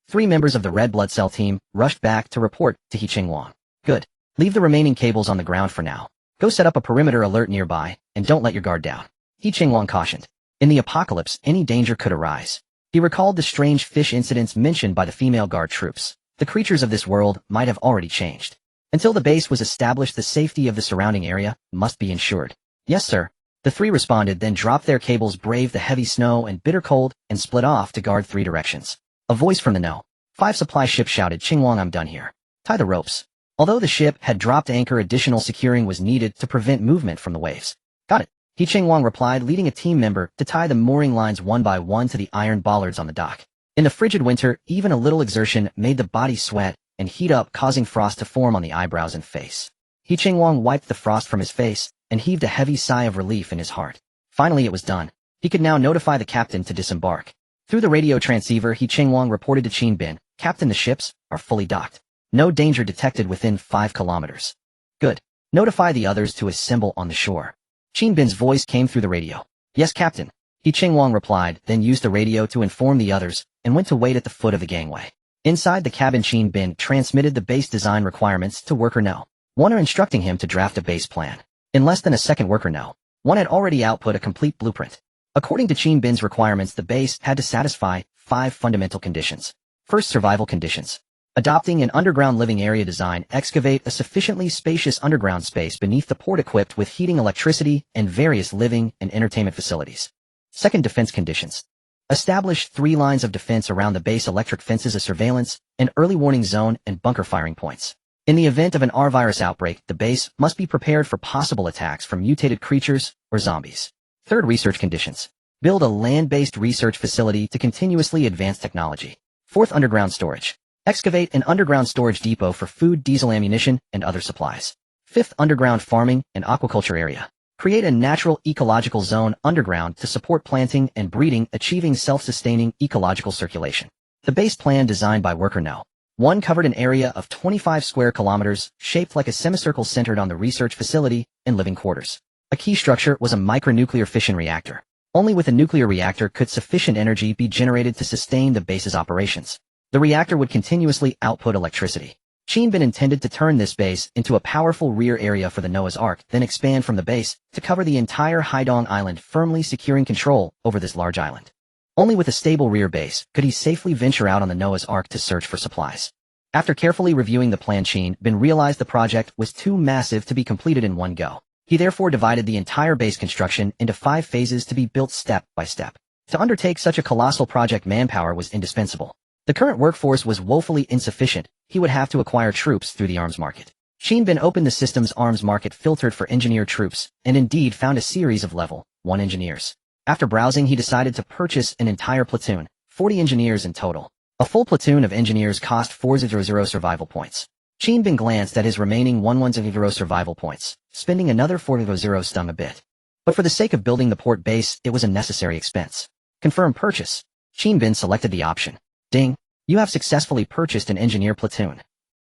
3 members of the Red Blood Cell team rushed back to report to He Qingwang. "Good. Leave the remaining cables on the ground for now. Go set up a perimeter alert nearby, and don't let your guard down," He Qingwang cautioned. In the apocalypse, any danger could arise. He recalled the strange fish incidents mentioned by the female guard troops. The creatures of this world might have already changed. Until the base was established, the safety of the surrounding area must be ensured. Yes, sir. The three responded, then dropped their cables, braved the heavy snow and bitter cold, and split off to guard 3 directions. A voice from the No. 5 supply ship shouted, "Qingyuan, I'm done here. Tie the ropes." Although the ship had dropped anchor, additional securing was needed to prevent movement from the waves. Got it. He Qingyuan replied, leading a team member to tie the mooring lines one by one to the iron bollards on the dock. In the frigid winter, even a little exertion made the body sweat and heat up, causing frost to form on the eyebrows and face. He Qingyuan wiped the frost from his face and heaved a heavy sigh of relief in his heart. Finally it was done. He could now notify the captain to disembark. Through the radio transceiver, He Qingyuan reported to Qin Bin, "Captain, the ships are fully docked. No danger detected within 5 kilometers. Good. Notify the others to assemble on the shore." Qin Bin's voice came through the radio. "Yes, Captain." He Qingyuan replied, then used the radio to inform the others and went to wait at the foot of the gangway. Inside the cabin, Qin Bin transmitted the base design requirements to Worker No. 1, instructing him to draft a base plan. In less than a second, Worker No. 1 had already output a complete blueprint. According to Qin Bin's requirements, the base had to satisfy 5 fundamental conditions. First, survival conditions. Adopting an underground living area design, excavate a sufficiently spacious underground space beneath the port equipped with heating, electricity, and various living and entertainment facilities. Second, defense conditions. Establish 3 lines of defense around the base: electric fences, a surveillance, an early warning zone, and bunker firing points. In the event of an R-virus outbreak, the base must be prepared for possible attacks from mutated creatures or zombies. Third, research conditions. Build a land-based research facility to continuously advance technology. Fourth, underground storage. Excavate an underground storage depot for food, diesel, ammunition, and other supplies. Fifth, underground farming and aquaculture area. Create a natural ecological zone underground to support planting and breeding, achieving self-sustaining ecological circulation. The base plan designed by Worker No. 1 covered an area of 25 square kilometers, shaped like a semicircle centered on the research facility and living quarters. A key structure was a micronuclear fission reactor. Only with a nuclear reactor could sufficient energy be generated to sustain the base's operations. The reactor would continuously output electricity. Qin Bin intended to turn this base into a powerful rear area for the Noah's Ark, then expand from the base to cover the entire Haidong Island, firmly securing control over this large island. Only with a stable rear base could he safely venture out on the Noah's Ark to search for supplies. After carefully reviewing the plan, Qin Bin realized the project was too massive to be completed in one go. He therefore divided the entire base construction into 5 phases to be built step by step. To undertake such a colossal project, manpower was indispensable. The current workforce was woefully insufficient. He would have to acquire troops through the arms market. Qin Bin opened the system's arms market, filtered for engineer troops, and indeed found a series of level 1 engineers. After browsing, he decided to purchase an entire platoon, 40 engineers in total. A full platoon of engineers cost 400 survival points. Qin Bin glanced at his remaining 110 survival points. Spending another 400 stung a bit. But for the sake of building the port base, it was a necessary expense. Confirm purchase. Qin Bin selected the option. Ding. You have successfully purchased an engineer platoon.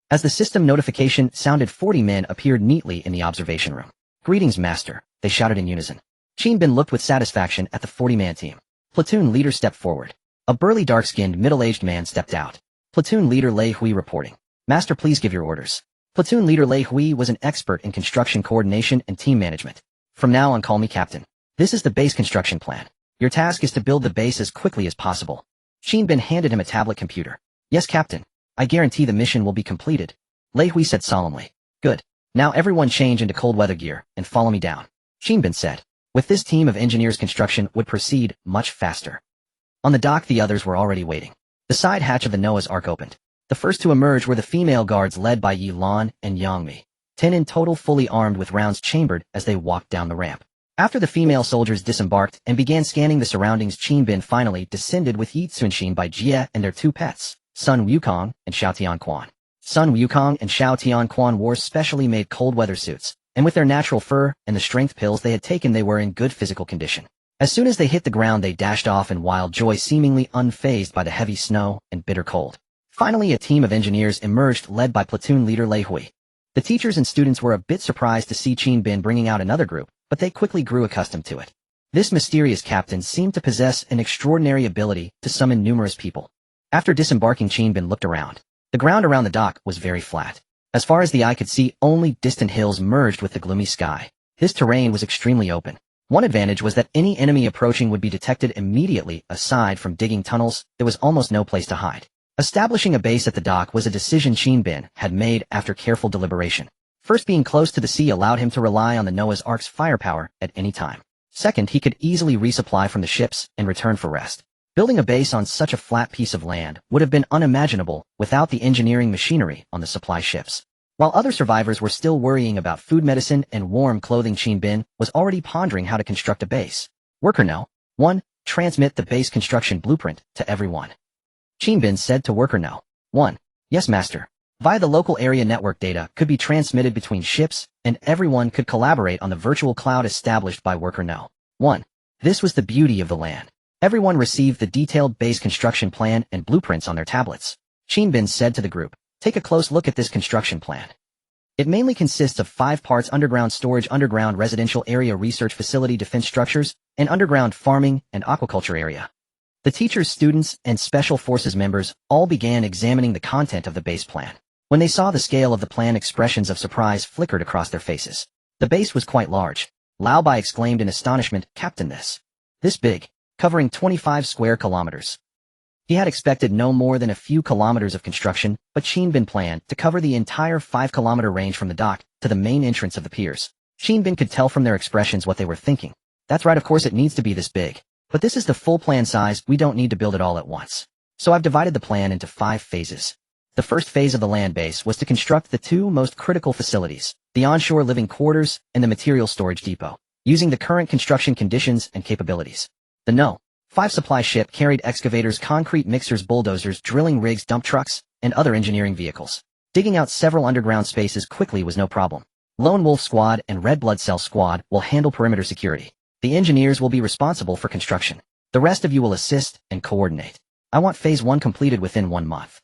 As the system notification sounded, 40 men appeared neatly in the observation room. "Greetings, master," they shouted in unison. Qin Bin looked with satisfaction at the 40-man team. Platoon leader stepped forward. A burly, dark-skinned, middle-aged man stepped out. Platoon leader Lei Hui reporting. "Master, please give your orders." Platoon leader Lei Hui was an expert in construction coordination and team management. "From now on, call me Captain. This is the base construction plan. Your task is to build the base as quickly as possible." Qin Bin handed him a tablet computer. "Yes, Captain. I guarantee the mission will be completed," Lei Hui said solemnly. "Good. Now everyone change into cold weather gear and follow me down," Qin Bin said. With this team of engineers, construction would proceed much faster. On the dock, the others were already waiting. The side hatch of the Noah's Ark opened. The first to emerge were the female guards led by Yi Lan and Yang Mi. 10 in total, fully armed with rounds chambered as they walked down the ramp. After the female soldiers disembarked and began scanning the surroundings, Qin Bin finally descended with Yi Tsunshin by Jie and their 2 pets, Sun Wukong and Xiao Tianquan. Sun Wukong and Xiao Tianquan wore specially made cold weather suits, and with their natural fur and the strength pills they had taken, they were in good physical condition. As soon as they hit the ground, they dashed off in wild joy, seemingly unfazed by the heavy snow and bitter cold. Finally, a team of engineers emerged, led by platoon leader Lei Hui. The teachers and students were a bit surprised to see Qin Bin bringing out another group, but they quickly grew accustomed to it. This mysterious captain seemed to possess an extraordinary ability to summon numerous people. After disembarking, Qin Bin looked around. The ground around the dock was very flat. As far as the eye could see, only distant hills merged with the gloomy sky. This terrain was extremely open. One advantage was that any enemy approaching would be detected immediately. Aside from digging tunnels, there was almost no place to hide. Establishing a base at the dock was a decision Bin had made after careful deliberation. First, being close to the sea allowed him to rely on the Noah's Ark's firepower at any time. Second, he could easily resupply from the ships and return for rest. Building a base on such a flat piece of land would have been unimaginable without the engineering machinery on the supply ships. While other survivors were still worrying about food, medicine, and warm clothing, Bin was already pondering how to construct a base. Worker No. 1. Transmit the base construction blueprint to everyone. Bin said to Worker No. 1. Yes, master. Via the local area network, data could be transmitted between ships, and everyone could collaborate on the virtual cloud established by Worker No. 1. This was the beauty of the land. Everyone received the detailed base construction plan and blueprints on their tablets. Bin said to the group, take a close look at this construction plan. It mainly consists of 5 parts: underground storage, underground residential area, research facility, defense structures, and underground farming and aquaculture area. The teachers, students, and special forces members all began examining the content of the base plan. When they saw the scale of the plan, expressions of surprise flickered across their faces. The base was quite large. Lao Bai exclaimed in astonishment, Captain, this big, covering 25 square kilometers. He had expected no more than a few kilometers of construction, but Bin planned to cover the entire 5-kilometer range from the dock to the main entrance of the piers. Bin could tell from their expressions what they were thinking. That's right, of course it needs to be this big. But this is the full plan size, we don't need to build it all at once. So I've divided the plan into 5 phases. The first phase of the land base was to construct the 2 most critical facilities, the onshore living quarters and the material storage depot, using the current construction conditions and capabilities. The No. 5 supply ship carried excavators, concrete mixers, bulldozers, drilling rigs, dump trucks, and other engineering vehicles. Digging out several underground spaces quickly was no problem. Lone Wolf Squad and Red Blood Cell Squad will handle perimeter security. The engineers will be responsible for construction. The rest of you will assist and coordinate. I want Phase 1 completed within 1 month.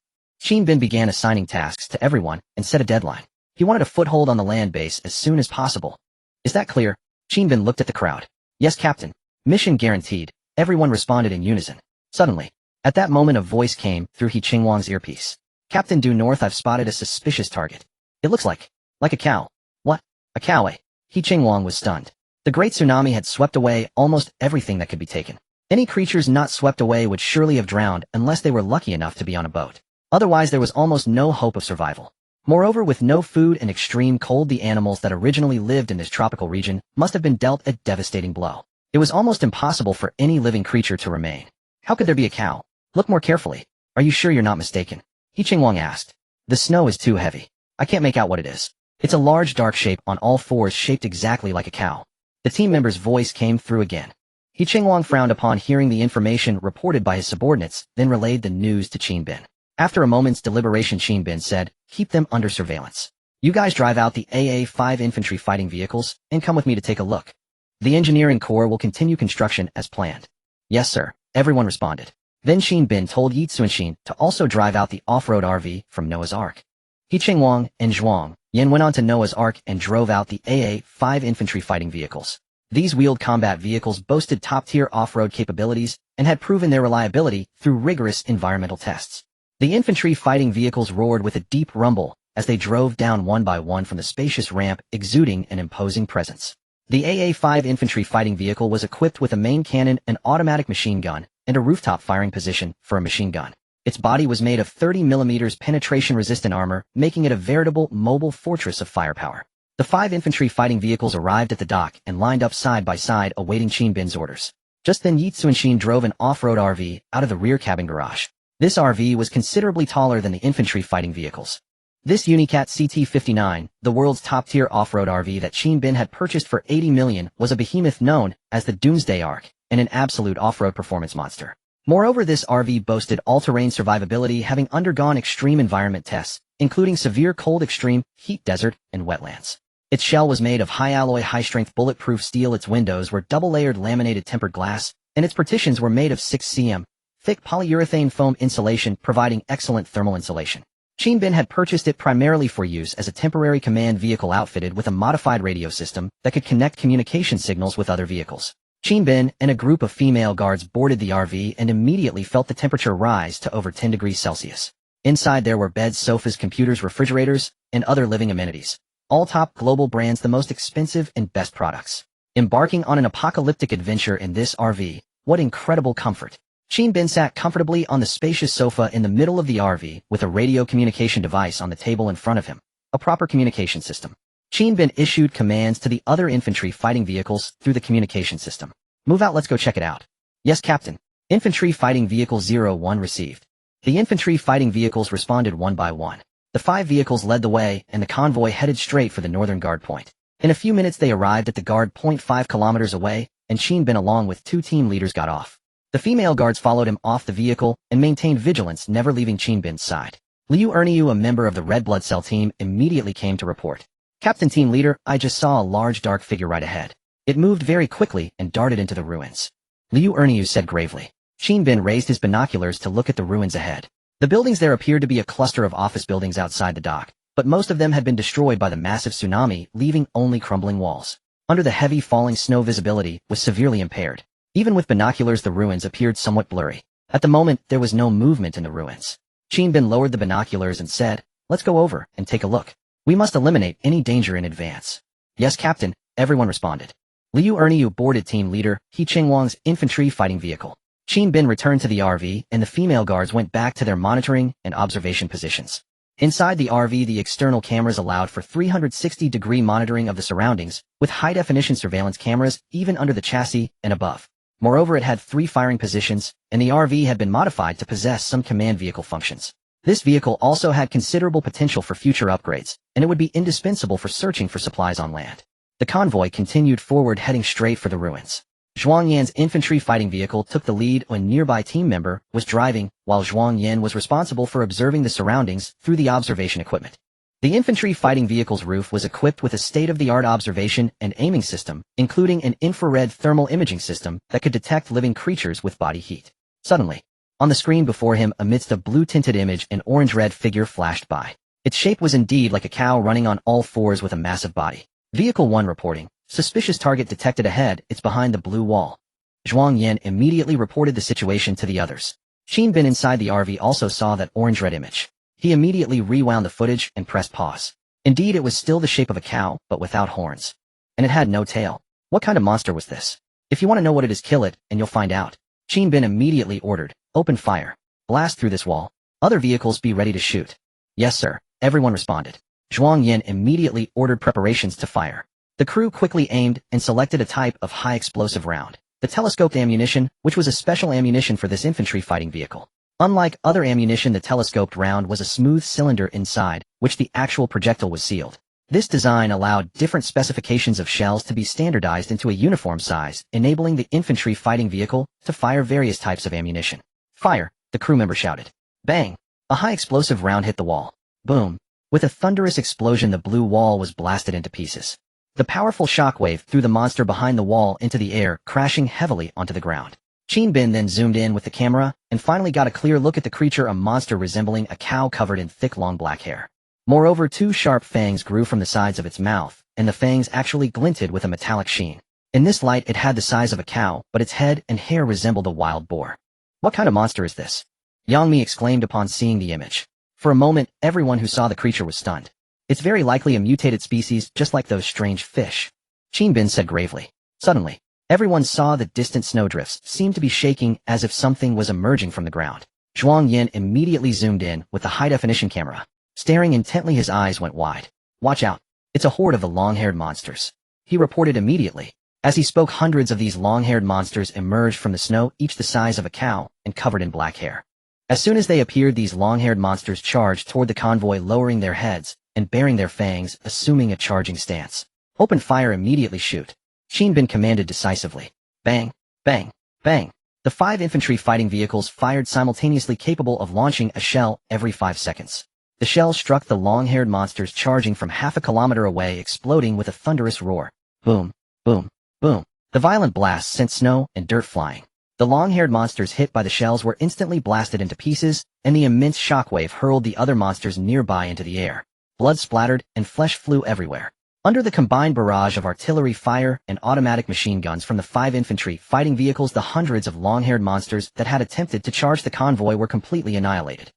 Bin began assigning tasks to everyone and set a deadline. He wanted a foothold on the land base as soon as possible. Is that clear? Bin looked at the crowd. Yes, Captain. Mission guaranteed. Everyone responded in unison. Suddenly, at that moment, a voice came through He Qingwang's earpiece. Captain, due north, I've spotted a suspicious target. It looks like a cow. What? A cow, eh? He Qingwang was stunned. The great tsunami had swept away almost everything that could be taken. Any creatures not swept away would surely have drowned unless they were lucky enough to be on a boat. Otherwise, there was almost no hope of survival. Moreover, with no food and extreme cold, the animals that originally lived in this tropical region must have been dealt a devastating blow. It was almost impossible for any living creature to remain. How could there be a cow? Look more carefully. Are you sure you're not mistaken? He Qingwang asked. The snow is too heavy. I can't make out what it is. It's a large dark shape on all 4s, shaped exactly like a cow. The team member's voice came through again. He Qingwang frowned upon hearing the information reported by his subordinates, then relayed the news to Bin. After a moment's deliberation, Bin said, keep them under surveillance. You guys drive out the AA-5 infantry fighting vehicles and come with me to take a look. The engineering corps will continue construction as planned. Yes, sir, everyone responded. Then Bin told Yi Tsuanshin to also drive out the off-road RV from Noah's Ark. He Qingwang and Zhuang Yan went on to Noah's Ark and drove out the AA-5 infantry fighting vehicles. These wheeled combat vehicles boasted top-tier off-road capabilities and had proven their reliability through rigorous environmental tests. The infantry fighting vehicles roared with a deep rumble as they drove down one by one from the spacious ramp, exuding an imposing presence. The AA-5 infantry fighting vehicle was equipped with a main cannon, an automatic machine gun, and a rooftop firing position for a machine gun. Its body was made of 30 mm penetration-resistant armor, making it a veritable mobile fortress of firepower. The 5 infantry fighting vehicles arrived at the dock and lined up side by side, awaiting Bin's orders. Just then Yi Tsuanshin drove an off-road RV out of the rear cabin garage. This RV was considerably taller than the infantry fighting vehicles. This Unicat CT-59, the world's top-tier off-road RV that Bin had purchased for 80 million, was a behemoth known as the Doomsday Ark, and an absolute off-road performance monster. Moreover, this RV boasted all-terrain survivability, having undergone extreme environment tests, including severe cold, extreme heat, desert, and wetlands. Its shell was made of high-alloy, high-strength bulletproof steel, its windows were double-layered laminated tempered glass, and its partitions were made of 6 cm thick polyurethane foam insulation, providing excellent thermal insulation. Bin had purchased it primarily for use as a temporary command vehicle outfitted with a modified radio system that could connect communication signals with other vehicles. Bin and a group of female guards boarded the RV and immediately felt the temperature rise to over 10 degrees Celsius. Inside there were beds, sofas, computers, refrigerators, and other living amenities. All top global brands, the most expensive and best products. Embarking on an apocalyptic adventure in this RV, what incredible comfort. Qin Bin sat comfortably on the spacious sofa in the middle of the RV with a radio communication device on the table in front of him, a proper communication system. Qin Bin issued commands to the other infantry fighting vehicles through the communication system. Move out, let's go check it out. Yes, Captain. Infantry Fighting Vehicle 01 received. The infantry fighting vehicles responded one by one. The 5 vehicles led the way, and the convoy headed straight for the northern guard point. In a few minutes they arrived at the guard point 5 kilometers away, and Qin Bin along with 2 team leaders got off. The female guards followed him off the vehicle and maintained vigilance, never leaving Qin Bin's side. Liu Erniu, a member of the Red Blood Cell team, immediately came to report. Captain Team Leader, I just saw a large dark figure right ahead. It moved very quickly and darted into the ruins. Liu Erniu said gravely. Qin Bin raised his binoculars to look at the ruins ahead. The buildings there appeared to be a cluster of office buildings outside the dock, but most of them had been destroyed by the massive tsunami, leaving only crumbling walls. Under the heavy falling snow, visibility was severely impaired. Even with binoculars, the ruins appeared somewhat blurry. At the moment, there was no movement in the ruins. Qin Bin lowered the binoculars and said, let's go over and take a look. We must eliminate any danger in advance. Yes, Captain, everyone responded. Liu Erniu boarded team leader He Qingwang's infantry fighting vehicle. Qin Bin returned to the RV, and the female guards went back to their monitoring and observation positions. Inside the RV, the external cameras allowed for 360-degree monitoring of the surroundings, with high-definition surveillance cameras even under the chassis and above. Moreover, it had 3 firing positions, and the RV had been modified to possess some command vehicle functions. This vehicle also had considerable potential for future upgrades, and it would be indispensable for searching for supplies on land. The convoy continued forward, heading straight for the ruins. Zhuang Yan's infantry fighting vehicle took the lead when a nearby team member was driving, while Zhuang Yan was responsible for observing the surroundings through the observation equipment. The infantry fighting vehicle's roof was equipped with a state-of-the-art observation and aiming system, including an infrared thermal imaging system that could detect living creatures with body heat. Suddenly, on the screen before him, amidst a blue-tinted image, an orange-red figure flashed by. Its shape was indeed like a cow running on all 4s with a massive body. Vehicle 1 reporting. Suspicious target detected ahead, it's behind the blue wall. Zhuang Yan immediately reported the situation to the others. Qin Bin inside the RV also saw that orange-red image. He immediately rewound the footage and pressed pause. Indeed, it was still the shape of a cow, but without horns. And it had no tail. What kind of monster was this? If you want to know what it is, kill it, and you'll find out. Qin Bin immediately ordered, open fire. Blast through this wall. Other vehicles be ready to shoot. Yes, sir, everyone responded. Zhuang Yan immediately ordered preparations to fire. The crew quickly aimed and selected a type of high-explosive round, the telescoped ammunition, which was a special ammunition for this infantry fighting vehicle. Unlike other ammunition, the telescoped round was a smooth cylinder inside, which the actual projectile was sealed. This design allowed different specifications of shells to be standardized into a uniform size, enabling the infantry fighting vehicle to fire various types of ammunition. Fire, the crew member shouted. Bang! A high-explosive round hit the wall. Boom! With a thunderous explosion, the blue wall was blasted into pieces. The powerful shockwave threw the monster behind the wall into the air, crashing heavily onto the ground. Qin Bin then zoomed in with the camera and finally got a clear look at the creature, a monster resembling a cow covered in thick long black hair. Moreover, 2 sharp fangs grew from the sides of its mouth, and the fangs actually glinted with a metallic sheen. In this light, it had the size of a cow, but its head and hair resembled a wild boar. What kind of monster is this? Yang Mi exclaimed upon seeing the image. For a moment, everyone who saw the creature was stunned. It's very likely a mutated species, just like those strange fish. Qin Bin said gravely. Suddenly, everyone saw the distant snowdrifts seemed to be shaking as if something was emerging from the ground. Zhuang Yan immediately zoomed in with the high-definition camera. Staring intently, his eyes went wide. Watch out. It's a horde of the long-haired monsters. He reported immediately. As he spoke, hundreds of these long-haired monsters emerged from the snow, each the size of a cow and covered in black hair. As soon as they appeared, these long-haired monsters charged toward the convoy, lowering their heads and baring their fangs, assuming a charging stance. Open fire, immediately shoot. Qin Bin commanded decisively. Bang, bang, bang. The 5 infantry fighting vehicles fired simultaneously, capable of launching a shell every 5 seconds. The shell struck the long-haired monsters charging from half a kilometer away, exploding with a thunderous roar. Boom, boom, boom. The violent blast sent snow and dirt flying. The long-haired monsters hit by the shells were instantly blasted into pieces, and the immense shockwave hurled the other monsters nearby into the air. Blood splattered, and flesh flew everywhere. Under the combined barrage of artillery fire and automatic machine guns from the 5 infantry fighting vehicles, the hundreds of long-haired monsters that had attempted to charge the convoy were completely annihilated.